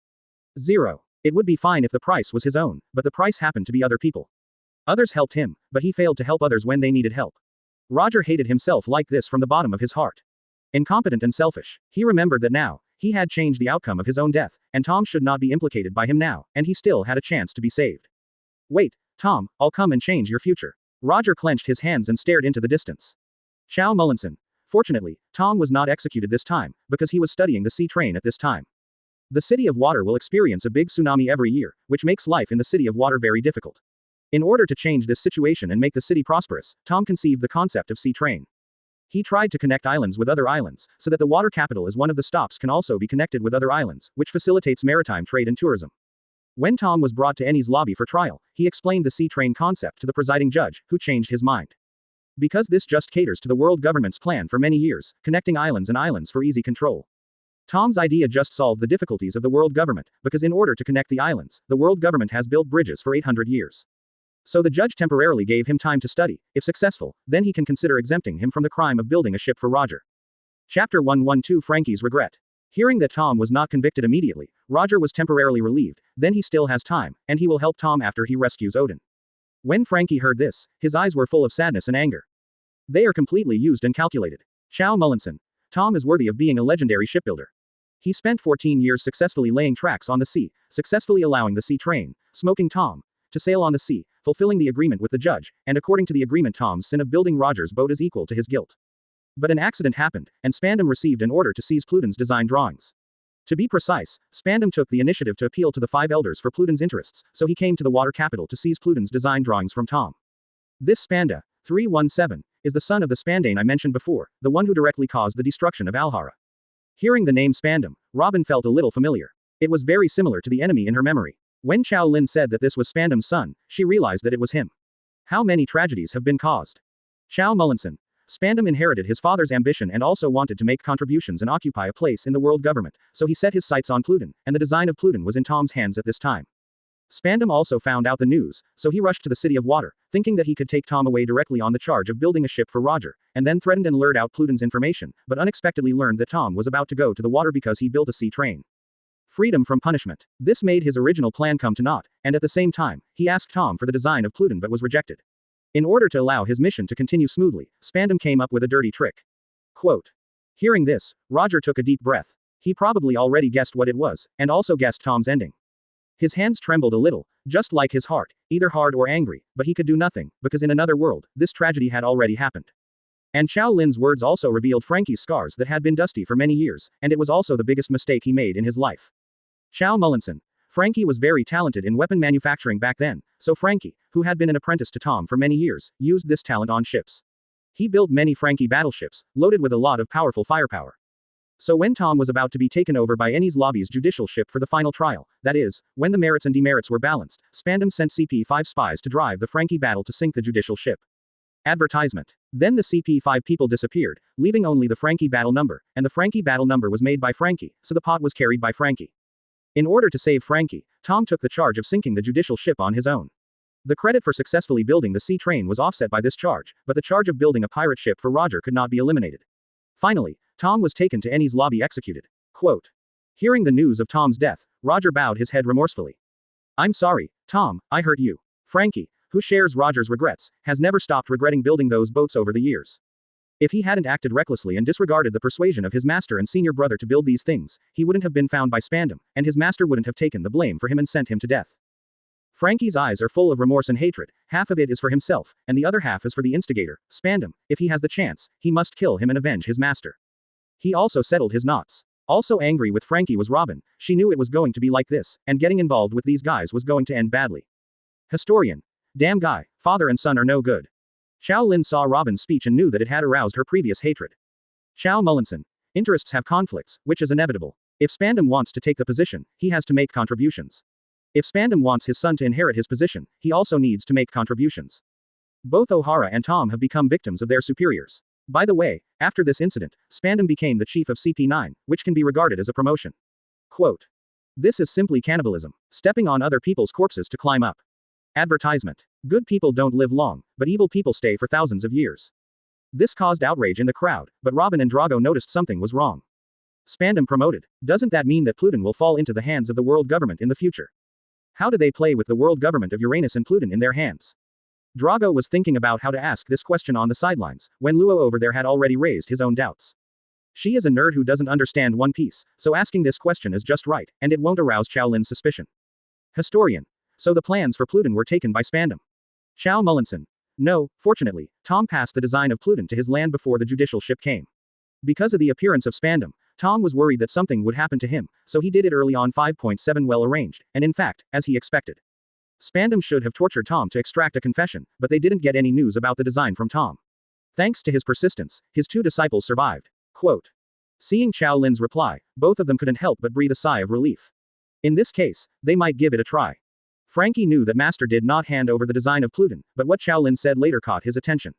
0. It would be fine if the price was his own, but the price happened to be other people. Others helped him, but he failed to help others when they needed help. Roger hated himself like this from the bottom of his heart. Incompetent and selfish. He remembered that now, he had changed the outcome of his own death, and Tom should not be implicated by him now, and he still had a chance to be saved. Wait, Tom, I'll come and change your future. Roger clenched his hands and stared into the distance. Qiao Mullinson. Fortunately, Tom was not executed this time, because he was studying the sea train at this time. The City of Water will experience a big tsunami every year, which makes life in the City of Water very difficult. In order to change this situation and make the city prosperous, Tom conceived the concept of sea train. He tried to connect islands with other islands, so that the water capital as one of the stops can also be connected with other islands, which facilitates maritime trade and tourism. When Tom was brought to Eni's lobby for trial, he explained the sea train concept to the presiding judge, who changed his mind. Because this just caters to the world government's plan for many years, connecting islands and islands for easy control. Tom's idea just solved the difficulties of the world government, because in order to connect the islands, the world government has built bridges for 800 years. So the judge temporarily gave him time to study. If successful, then he can consider exempting him from the crime of building a ship for Roger. Chapter 112 Frankie's Regret. Hearing that Tom was not convicted immediately, Roger was temporarily relieved, then he still has time, and he will help Tom after he rescues Odin. When Frankie heard this, his eyes were full of sadness and anger. They are completely used and calculated. Qiao Mullinson. Tom is worthy of being a legendary shipbuilder. He spent 14 years successfully laying tracks on the sea, successfully allowing the sea train, smoking Tom, to sail on the sea, fulfilling the agreement with the judge, and according to the agreement Tom's sin of building Roger's boat is equal to his guilt. But an accident happened, and Spandam received an order to seize Pluton's design drawings. To be precise, Spandam took the initiative to appeal to the 5 elders for Pluton's interests, so he came to the water capital to seize Pluton's design drawings from Tom. This Spanda, 317, is the son of the Spandane I mentioned before, the one who directly caused the destruction of Alhara. Hearing the name Spandam, Robin felt a little familiar. It was very similar to the enemy in her memory. When Qiao Lin said that this was Spandam's son, she realized that it was him. How many tragedies have been caused? Qiao Mullinson. Spandam inherited his father's ambition and also wanted to make contributions and occupy a place in the world government, so he set his sights on Pluton, and the design of Pluton was in Tom's hands at this time. Spandam also found out the news, so he rushed to the City of Water, thinking that he could take Tom away directly on the charge of building a ship for Roger, and then threatened and lured out Pluton's information, but unexpectedly learned that Tom was about to go to the water because he built a sea train. Freedom from punishment. This made his original plan come to naught, and at the same time, he asked Tom for the design of Pluton but was rejected. In order to allow his mission to continue smoothly, Spandam came up with a dirty trick. Quote. Hearing this, Roger took a deep breath. He probably already guessed what it was, and also guessed Tom's ending. His hands trembled a little, just like his heart, either hard or angry, but he could do nothing, because in another world, this tragedy had already happened. And Qiao Lin's words also revealed Frankie's scars that had been dusty for many years, and it was also the biggest mistake he made in his life. Qiao Mullinson. Frankie was very talented in weapon manufacturing back then, so Frankie, who had been an apprentice to Tom for many years, used this talent on ships. He built many Frankie battleships, loaded with a lot of powerful firepower. So when Tom was about to be taken over by Enies Lobby's judicial ship for the final trial, that is, when the merits and demerits were balanced, Spandam sent CP5 spies to drive the Frankie battle to sink the judicial ship. Advertisement. Then the CP5 people disappeared, leaving only the Frankie battle number, and the Frankie battle number was made by Frankie, so the pot was carried by Frankie. In order to save Frankie, Tom took the charge of sinking the judicial ship on his own. The credit for successfully building the sea train was offset by this charge, but the charge of building a pirate ship for Roger could not be eliminated. Finally, Tom was taken to Enies Lobby executed. Quote. Hearing the news of Tom's death, Roger bowed his head remorsefully. I'm sorry, Tom, I hurt you. Frankie, who shares Roger's regrets, has never stopped regretting building those boats over the years. If he hadn't acted recklessly and disregarded the persuasion of his master and senior brother to build these things, he wouldn't have been found by Spandam, and his master wouldn't have taken the blame for him and sent him to death. Frankie's eyes are full of remorse and hatred, half of it is for himself, and the other half is for the instigator, Spandam. If he has the chance, he must kill him and avenge his master. He also settled his knots. Also angry with Frankie was Robin. She knew it was going to be like this, and getting involved with these guys was going to end badly. Historian. Damn guy, father and son are no good. Qiao Lin saw Robin's speech and knew that it had aroused her previous hatred. Qiao Mullinson. Interests have conflicts, which is inevitable. If Spandam wants to take the position, he has to make contributions. If Spandam wants his son to inherit his position, he also needs to make contributions. Both O'Hara and Tom have become victims of their superiors. By the way, after this incident, Spandam became the chief of CP9, which can be regarded as a promotion. Quote. This is simply cannibalism, stepping on other people's corpses to climb up. Advertisement. Good people don't live long, but evil people stay for thousands of years. This caused outrage in the crowd, but Robin and Drago noticed something was wrong. Spandam promoted. Doesn't that mean that Pluton will fall into the hands of the world government in the future? How do they play with the world government of Uranus and Pluton in their hands? Drago was thinking about how to ask this question on the sidelines, when Luo over there had already raised his own doubts. She is a nerd who doesn't understand One Piece, so asking this question is just right, and it won't arouse Qiao Lin's suspicion. Historian. So the plans for Pluton were taken by Spandam. Qiao Mullinson. No, fortunately, Tom passed the design of Pluton to his land before the judicial ship came. Because of the appearance of Spandam, Tom was worried that something would happen to him, so he did it early on. 5.7 well arranged, and in fact, as he expected. Spandam should have tortured Tom to extract a confession, but they didn't get any news about the design from Tom. Thanks to his persistence, his two disciples survived. Quote. Seeing Qiao Lin's reply, both of them couldn't help but breathe a sigh of relief. In this case, they might give it a try. Frankie knew that Master did not hand over the design of Pluton, but what Qiao Lin said later caught his attention.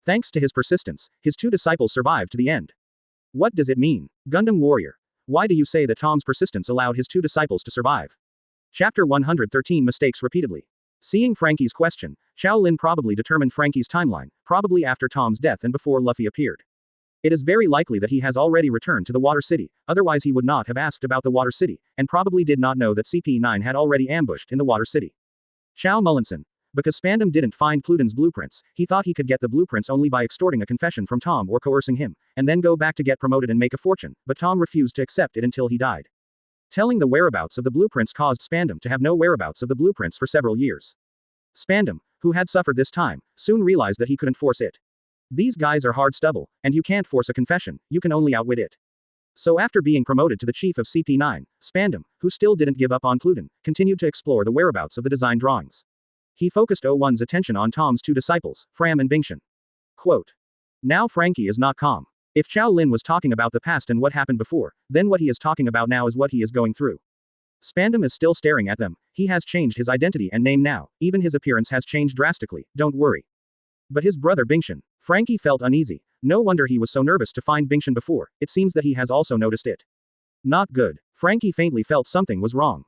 Thanks to his persistence, his two disciples survived to the end. What does it mean? Gundam Warrior. Why do you say that Tom's persistence allowed his two disciples to survive? Chapter 113 Mistakes repeatedly. Seeing Frankie's question, Qiao Lin probably determined Frankie's timeline, probably after Tom's death and before Luffy appeared. It is very likely that he has already returned to the Water City, otherwise he would not have asked about the Water City, and probably did not know that CP9 had already ambushed in the Water City. Qiao Mullinson. Because Spandam didn't find Pluton's blueprints, he thought he could get the blueprints only by extorting a confession from Tom or coercing him, and then go back to get promoted and make a fortune, but Tom refused to accept it until he died. Telling the whereabouts of the blueprints caused Spandam to have no whereabouts of the blueprints for several years. Spandam, who had suffered this time, soon realized that he couldn't force it. These guys are hard stubble, and you can't force a confession, you can only outwit it. So after being promoted to the chief of CP9, Spandam, who still didn't give up on Pluton, continued to explore the whereabouts of the design drawings. He focused O1's attention on Tom's two disciples, Fram and Bingshan. Quote. Now Frankie is not calm. If Qiao Lin was talking about the past and what happened before, then what he is talking about now is what he is going through. Spandam is still staring at them. He has changed his identity and name now. Even his appearance has changed drastically, don't worry. But his brother Bingshan. Frankie felt uneasy. No wonder he was so nervous to find Bingshan before. It seems that he has also noticed it. Not good. Frankie faintly felt something was wrong.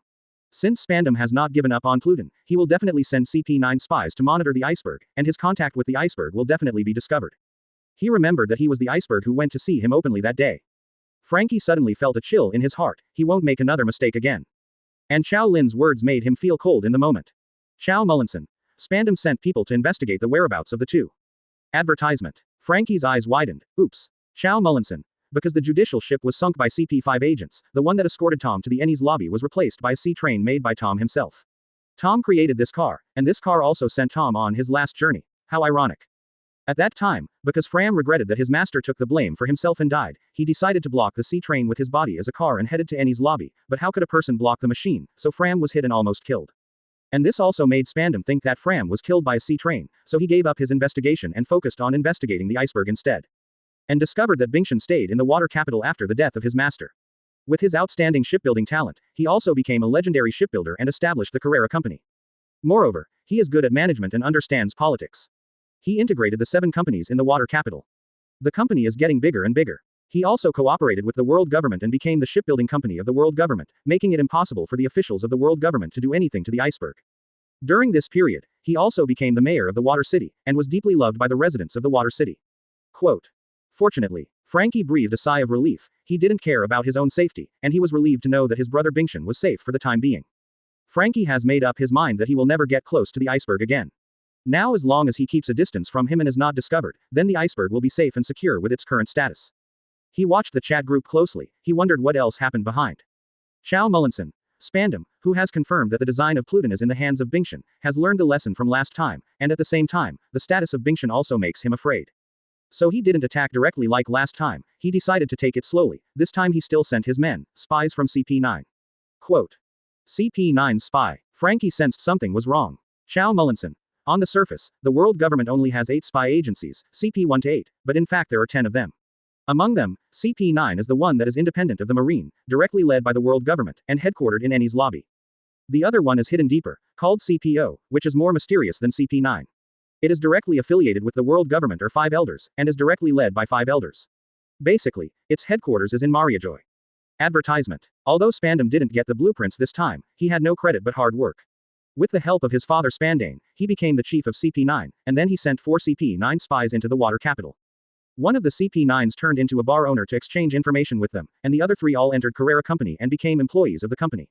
Since Spandam has not given up on Pluton, he will definitely send CP9 spies to monitor the iceberg, and his contact with the iceberg will definitely be discovered. He remembered that he was the iceberg who went to see him openly that day. Frankie suddenly felt a chill in his heart. He won't make another mistake again. And Qiao Lin's words made him feel cold in the moment. Qiao Mullinson. Spandam sent people to investigate the whereabouts of the two. Advertisement. Frankie's eyes widened. Oops. Qiao Mullinson. Because the judicial ship was sunk by CP5 agents, the one that escorted Tom to the Ennie's lobby was replaced by a sea train made by Tom himself. Tom created this car, and this car also sent Tom on his last journey. How ironic. At that time, because Fram regretted that his master took the blame for himself and died, he decided to block the sea train with his body as a car and headed to Ennie's lobby, but how could a person block the machine, so Fram was hit and almost killed. And this also made Spandam think that Fram was killed by a sea train, so he gave up his investigation and focused on investigating the iceberg instead. And discovered that Bingshan stayed in the water capital after the death of his master. With his outstanding shipbuilding talent, he also became a legendary shipbuilder and established the Carrera Company. Moreover, he is good at management and understands politics. He integrated the 7 companies in the water capital. The company is getting bigger and bigger. He also cooperated with the world government and became the shipbuilding company of the world government, making it impossible for the officials of the world government to do anything to the iceberg. During this period, he also became the mayor of the water city, and was deeply loved by the residents of the water city. Quote. Fortunately, Frankie breathed a sigh of relief. He didn't care about his own safety, and he was relieved to know that his brother Bingshan was safe for the time being. Frankie has made up his mind that he will never get close to the iceberg again. Now as long as he keeps a distance from him and is not discovered, then the iceberg will be safe and secure with its current status. He watched the chat group closely. He wondered what else happened behind. Qiao Mullinson. Spandam, who has confirmed that the design of Pluton is in the hands of Bingshan, has learned the lesson from last time, and at the same time, the status of Bingshan also makes him afraid. So he didn't attack directly like last time, he decided to take it slowly. This time he still sent his men, spies from CP9. Quote. CP9's spy. Frankie sensed something was wrong. Qiao Mullinson. On the surface, the world government only has 8 spy agencies, CP1 to 8, but in fact there are 10 of them. Among them, CP9 is the one that is independent of the Marine, directly led by the world government, and headquartered in Ennie's lobby. The other one is hidden deeper, called CPO, which is more mysterious than CP9. It is directly affiliated with the world government or 5 elders, and is directly led by 5 elders. Basically, its headquarters is in Mariajoy. Advertisement. Although Spandam didn't get the blueprints this time, he had no credit but hard work. With the help of his father Spandane, he became the chief of CP9, and then he sent 4 CP9 spies into the water capital. One of the CP9s turned into a bar owner to exchange information with them, and the other 3 all entered Carrera Company and became employees of the company.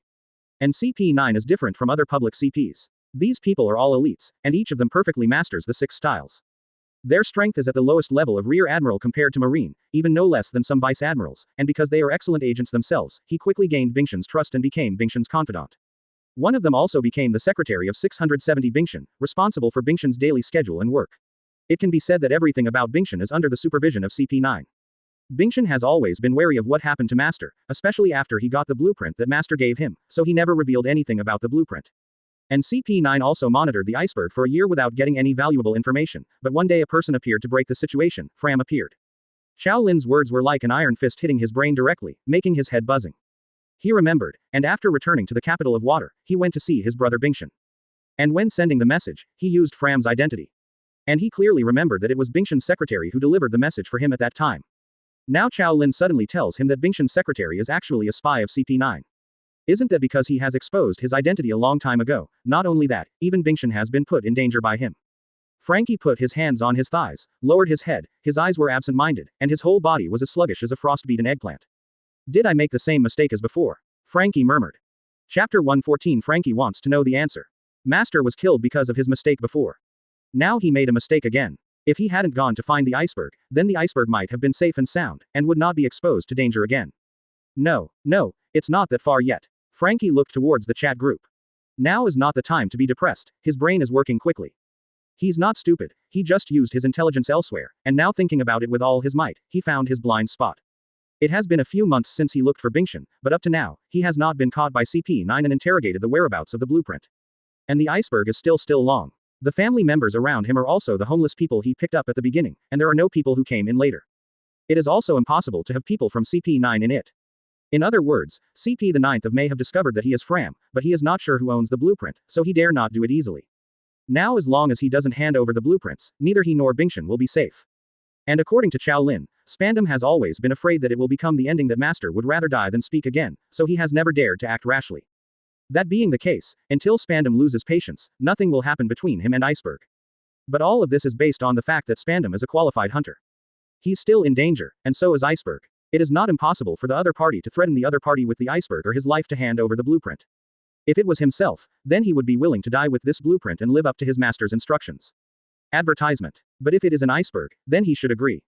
And CP9 is different from other public CPs. These people are all elites, and each of them perfectly masters the 6 styles. Their strength is at the lowest level of Rear Admiral compared to Marine, even no less than some Vice Admirals, and because they are excellent agents themselves, he quickly gained Bingshan's trust and became Bingshan's confidant. One of them also became the secretary of 670 Bingshan, responsible for Bingshan's daily schedule and work. It can be said that everything about Bingshan is under the supervision of CP9. Bingshan has always been wary of what happened to Master, especially after he got the blueprint that Master gave him, so he never revealed anything about the blueprint. And CP9 also monitored the iceberg for a year without getting any valuable information, but one day a person appeared to break the situation. Fram appeared. Qiao Lin's words were like an iron fist hitting his brain directly, making his head buzzing. He remembered, and after returning to the capital of water, he went to see his brother Bingshan. And when sending the message, he used Fram's identity. And he clearly remembered that it was Bingshan's secretary who delivered the message for him at that time. Now Qiao Lin suddenly tells him that Bingshan's secretary is actually a spy of CP9. Isn't that because he has exposed his identity a long time ago? Not only that, even Bingshan has been put in danger by him. Frankie put his hands on his thighs, lowered his head, his eyes were absent-minded, and his whole body was as sluggish as a frost-beaten eggplant. Did I make the same mistake as before? Frankie murmured. Chapter 114. Frankie wants to know the answer. Master was killed because of his mistake before. Now he made a mistake again. If he hadn't gone to find the iceberg, then the iceberg might have been safe and sound, and would not be exposed to danger again. No, it's not that far yet. Frankie looked towards the chat group. Now is not the time to be depressed, his brain is working quickly. He's not stupid, he just used his intelligence elsewhere, and now thinking about it with all his might, he found his blind spot. It has been a few months since he looked for Bingshan, but up to now, he has not been caught by CP9 and interrogated the whereabouts of the blueprint. And the iceberg is still long. The family members around him are also the homeless people he picked up at the beginning, and there are no people who came in later. It is also impossible to have people from CP9 in it. In other words, CP the 9th of may have discovered that he is Fram, but he is not sure who owns the blueprint, so he dare not do it easily. Now as long as he doesn't hand over the blueprints, neither he nor Bingshan will be safe. And according to Qiao Lin, Spandam has always been afraid that it will become the ending that Master would rather die than speak again, so he has never dared to act rashly. That being the case, until Spandam loses patience, nothing will happen between him and Iceberg. But all of this is based on the fact that Spandam is a qualified hunter. He's still in danger, and so is Iceberg. It is not impossible for the other party to threaten the other party with the iceberg or his life to hand over the blueprint. If it was himself, then he would be willing to die with this blueprint and live up to his master's instructions. Advertisement. But if it is an iceberg, then he should agree.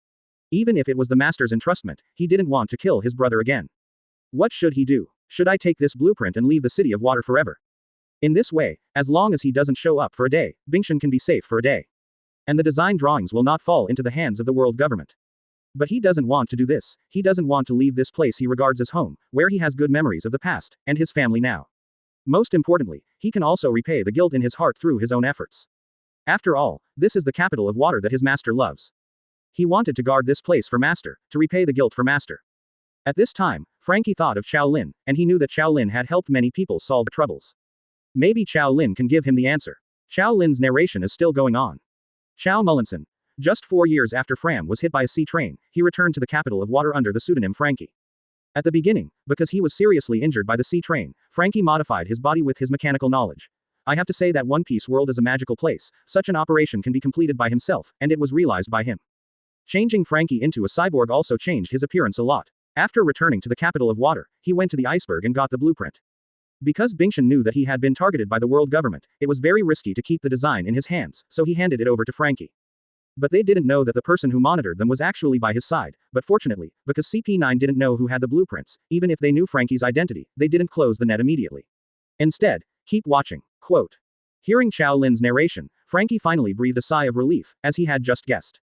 Even if it was the master's entrustment, he didn't want to kill his brother again. What should he do? Should I take this blueprint and leave the city of water forever? In this way, as long as he doesn't show up for a day, Bingshan can be safe for a day. And the design drawings will not fall into the hands of the world government. But he doesn't want to do this. He doesn't want to leave this place he regards as home, where he has good memories of the past, and his family now. Most importantly, he can also repay the guilt in his heart through his own efforts. After all, this is the capital of water that his master loves. He wanted to guard this place for Master, to repay the guilt for Master. At this time, Frankie thought of Qiao Lin, and he knew that Qiao Lin had helped many people solve troubles. Maybe Qiao Lin can give him the answer. Qiao Lin's narration is still going on. Qiao Mullinson. Just 4 years after Fram was hit by a sea train, he returned to the capital of water under the pseudonym Frankie. At the beginning, because he was seriously injured by the sea train, Frankie modified his body with his mechanical knowledge. I have to say that One Piece world is a magical place, such an operation can be completed by himself, and it was realized by him. Changing Frankie into a cyborg also changed his appearance a lot. After returning to the capital of water, he went to the iceberg and got the blueprint. Because Bingshan knew that he had been targeted by the world government, it was very risky to keep the design in his hands, so he handed it over to Frankie. But they didn't know that the person who monitored them was actually by his side, but fortunately, because CP9 didn't know who had the blueprints, even if they knew Frankie's identity, they didn't close the net immediately. Instead, keep watching. Quote. Hearing Qiao Lin's narration, Frankie finally breathed a sigh of relief, as he had just guessed.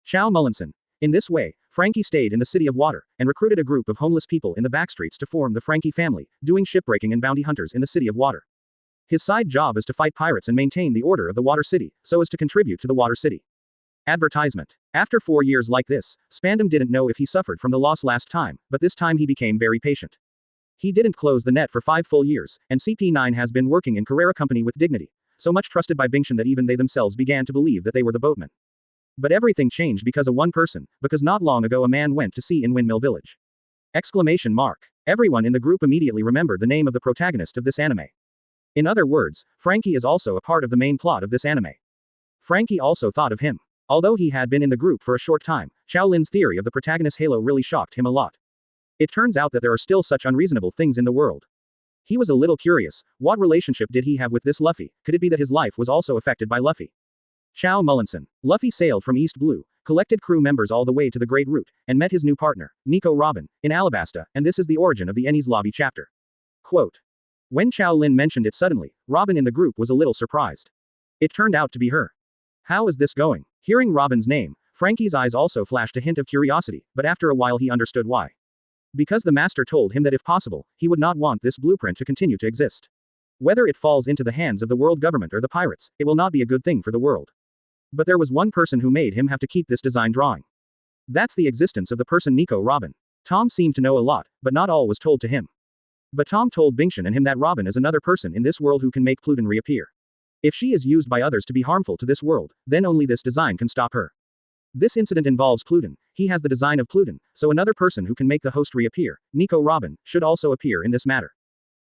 Qiao Mullinson. In this way, Frankie stayed in the city of water, and recruited a group of homeless people in the backstreets to form the Frankie family, doing shipbreaking and bounty hunters in the city of water. His side job is to fight pirates and maintain the order of the water city, so as to contribute to the water city. Advertisement. After 4 years like this, Spandam didn't know if he suffered from the loss last time, but this time he became very patient. He didn't close the net for 5 full years, and CP9 has been working in Carrera Company with dignity, so much trusted by Bingshan that even they themselves began to believe that they were the boatmen. But everything changed because of one person, because not long ago a man went to sea in Windmill Village. Exclamation mark. Everyone in the group immediately remembered the name of the protagonist of this anime. In other words, Frankie is also a part of the main plot of this anime. Frankie also thought of him. Although he had been in the group for a short time, Qiao Lin's theory of the Protagonist Halo really shocked him a lot. It turns out that there are still such unreasonable things in the world. He was a little curious, what relationship did he have with this Luffy? Could it be that his life was also affected by Luffy? Qiao Mullinson. Luffy sailed from East Blue, collected crew members all the way to the Great Route, and met his new partner, Nico Robin, in Alabasta, and this is the origin of the Enies Lobby chapter. Quote. When Qiao Lin mentioned it suddenly, Robin in the group was a little surprised. It turned out to be her. How is this going? Hearing Robin's name, Frankie's eyes also flashed a hint of curiosity, but after a while he understood why. Because the master told him that if possible, he would not want this blueprint to continue to exist. Whether it falls into the hands of the world government or the pirates, it will not be a good thing for the world. But there was one person who made him have to keep this design drawing. That's the existence of the person Nico Robin. Tom seemed to know a lot, but not all was told to him. But Tom told Bingshan and him that Robin is another person in this world who can make Pluton reappear. If she is used by others to be harmful to this world, then only this design can stop her. This incident involves Pluton. He has the design of Pluton, so another person who can make the host reappear, Nico Robin, should also appear in this matter.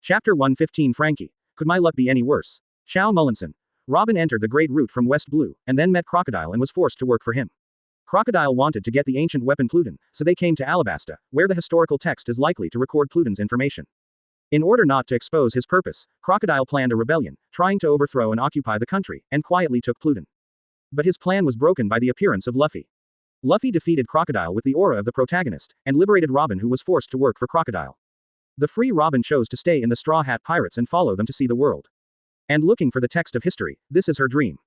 Chapter 115 Frankie. Could my luck be any worse? Qiao Mullinson. Robin entered the Great Route from West Blue, and then met Crocodile and was forced to work for him. Crocodile wanted to get the ancient weapon Pluton, so they came to Alabasta, where the historical text is likely to record Pluton's information. In order not to expose his purpose, Crocodile planned a rebellion, trying to overthrow and occupy the country, and quietly took Pluton. But his plan was broken by the appearance of Luffy. Luffy defeated Crocodile with the aura of the protagonist, and liberated Robin who was forced to work for Crocodile. The free Robin chose to stay in the Straw Hat Pirates and follow them to see the world. And looking for the text of history, this is her dream.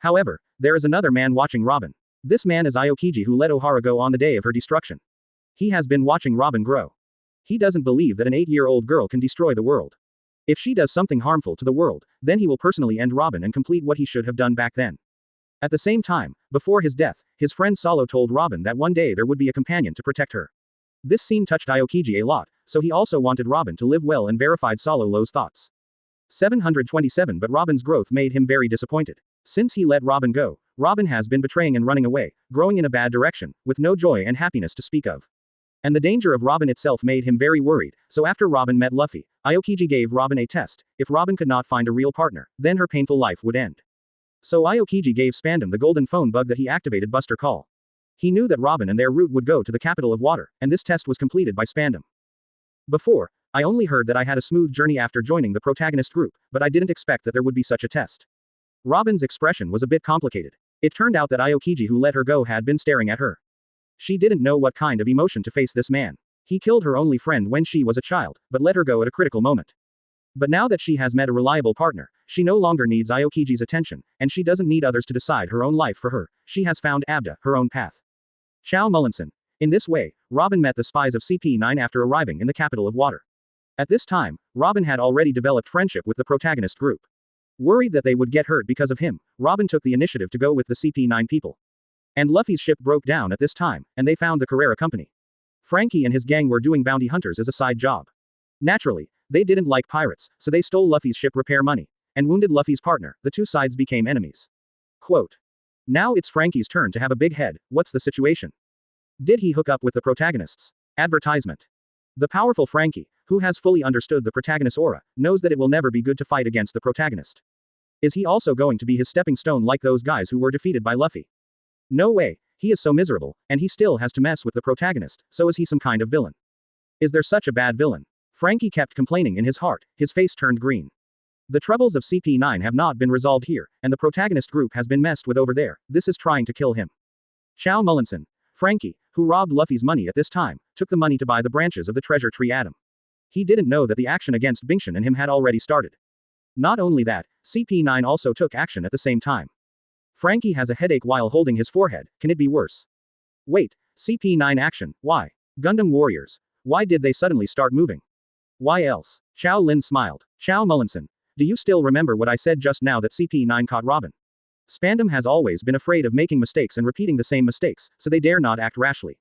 However, there is another man watching Robin. This man is Aokiji who let Ohara go on the day of her destruction. He has been watching Robin grow. He doesn't believe that an 8-year-old girl can destroy the world. If she does something harmful to the world, then he will personally end Robin and complete what he should have done back then. At the same time, before his death, his friend Solo told Robin that one day there would be a companion to protect her. This scene touched Aokiji a lot, so he also wanted Robin to live well and verified Solo's thoughts. 727 But Robin's growth made him very disappointed. Since he let Robin go, Robin has been betraying and running away, growing in a bad direction, with no joy and happiness to speak of. And the danger of Robin itself made him very worried, so after Robin met Luffy, Aokiji gave Robin a test. If Robin could not find a real partner, then her painful life would end. So Aokiji gave Spandam the golden phone bug that he activated Buster Call. He knew that Robin and their route would go to the capital of water, and this test was completed by Spandam. Before, I only heard that I had a smooth journey after joining the protagonist group, but I didn't expect that there would be such a test. Robin's expression was a bit complicated. It turned out that Aokiji who let her go had been staring at her. She didn't know what kind of emotion to face this man. He killed her only friend when she was a child, but let her go at a critical moment. But now that she has met a reliable partner, she no longer needs Aokiji's attention, and she doesn't need others to decide her own life for her. She has found Abda, her own path. Chow Mullinson. In this way, Robin met the spies of CP9 after arriving in the capital of water. At this time, Robin had already developed friendship with the protagonist group. Worried that they would get hurt because of him, Robin took the initiative to go with the CP9 people. And Luffy's ship broke down at this time, and they found the Carrera Company. Frankie and his gang were doing bounty hunters as a side job. Naturally, they didn't like pirates, so they stole Luffy's ship repair money, and wounded Luffy's partner. The two sides became enemies. Quote. Now it's Frankie's turn to have a big head. What's the situation? Did he hook up with the protagonists? Advertisement. The powerful Frankie, who has fully understood the protagonist's aura, knows that it will never be good to fight against the protagonist. Is he also going to be his stepping stone like those guys who were defeated by Luffy? No way, he is so miserable, and he still has to mess with the protagonist, so is he some kind of villain? Is there such a bad villain? Frankie kept complaining in his heart, his face turned green. The troubles of CP9 have not been resolved here, and the protagonist group has been messed with over there. This is trying to kill him. Chow Mullinson. Frankie, who robbed Luffy's money at this time, took the money to buy the branches of the treasure tree Adam. He didn't know that the action against Bingshan and him had already started. Not only that, CP9 also took action at the same time. Frankie has a headache while holding his forehead. Can it be worse? Wait, CP9 action, why? Gundam warriors. Why did they suddenly start moving? Why else? Qiao Lin smiled. Chow Mullinson. Do you still remember what I said just now that CP9 caught Robin? Spandam has always been afraid of making mistakes and repeating the same mistakes, so they dare not act rashly.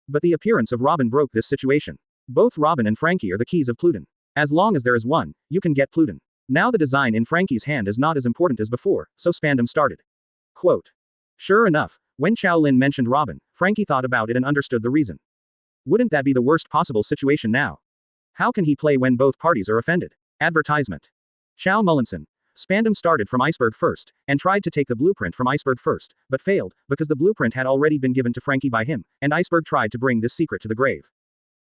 But the appearance of Robin broke this situation. Both Robin and Frankie are the keys of Pluton. As long as there is one, you can get Pluton. Now the design in Frankie's hand is not as important as before, so Spandam started. Quote. Sure enough, when Qiao Lin mentioned Robin, Frankie thought about it and understood the reason. Wouldn't that be the worst possible situation now? How can he play when both parties are offended? Advertisement. Chow Mullinson. Spandam started from Iceberg first, and tried to take the blueprint from Iceberg first, but failed, because the blueprint had already been given to Frankie by him, and Iceberg tried to bring this secret to the grave.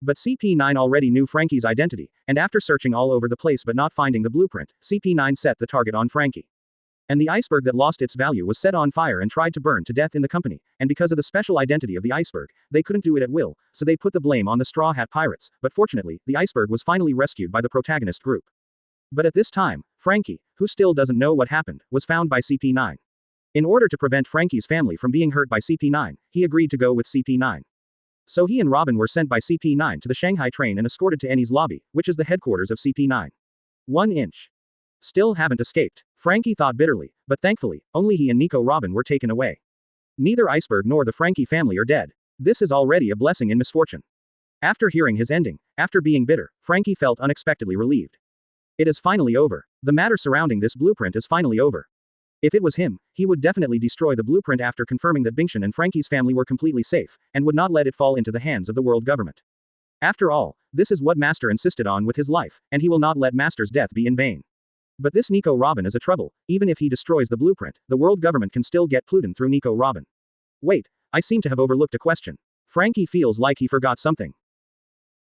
But CP9 already knew Frankie's identity, and after searching all over the place but not finding the blueprint, CP9 set the target on Frankie. And the iceberg that lost its value was set on fire and tried to burn to death in the company, and because of the special identity of the iceberg, they couldn't do it at will, so they put the blame on the Straw Hat Pirates, but fortunately, the iceberg was finally rescued by the protagonist group. But at this time, Frankie, who still doesn't know what happened, was found by CP9. In order to prevent Frankie's family from being hurt by CP9, he agreed to go with CP9. So he and Robin were sent by CP9 to the Shanghai train and escorted to Ennie's lobby, which is the headquarters of CP9. 1 inch. Still haven't escaped. Frankie thought bitterly, but thankfully, only he and Nico Robin were taken away. Neither Iceberg nor the Frankie family are dead. This is already a blessing in misfortune. After hearing his ending, after being bitter, Frankie felt unexpectedly relieved. It is finally over. The matter surrounding this blueprint is finally over. If it was him, he would definitely destroy the blueprint after confirming that Bingshan and Frankie's family were completely safe, and would not let it fall into the hands of the world government. After all, this is what Master insisted on with his life, and he will not let Master's death be in vain. But this Nico Robin is a trouble. Even if he destroys the blueprint, the world government can still get Pluton through Nico Robin. Wait, I seem to have overlooked a question. Frankie feels like he forgot something.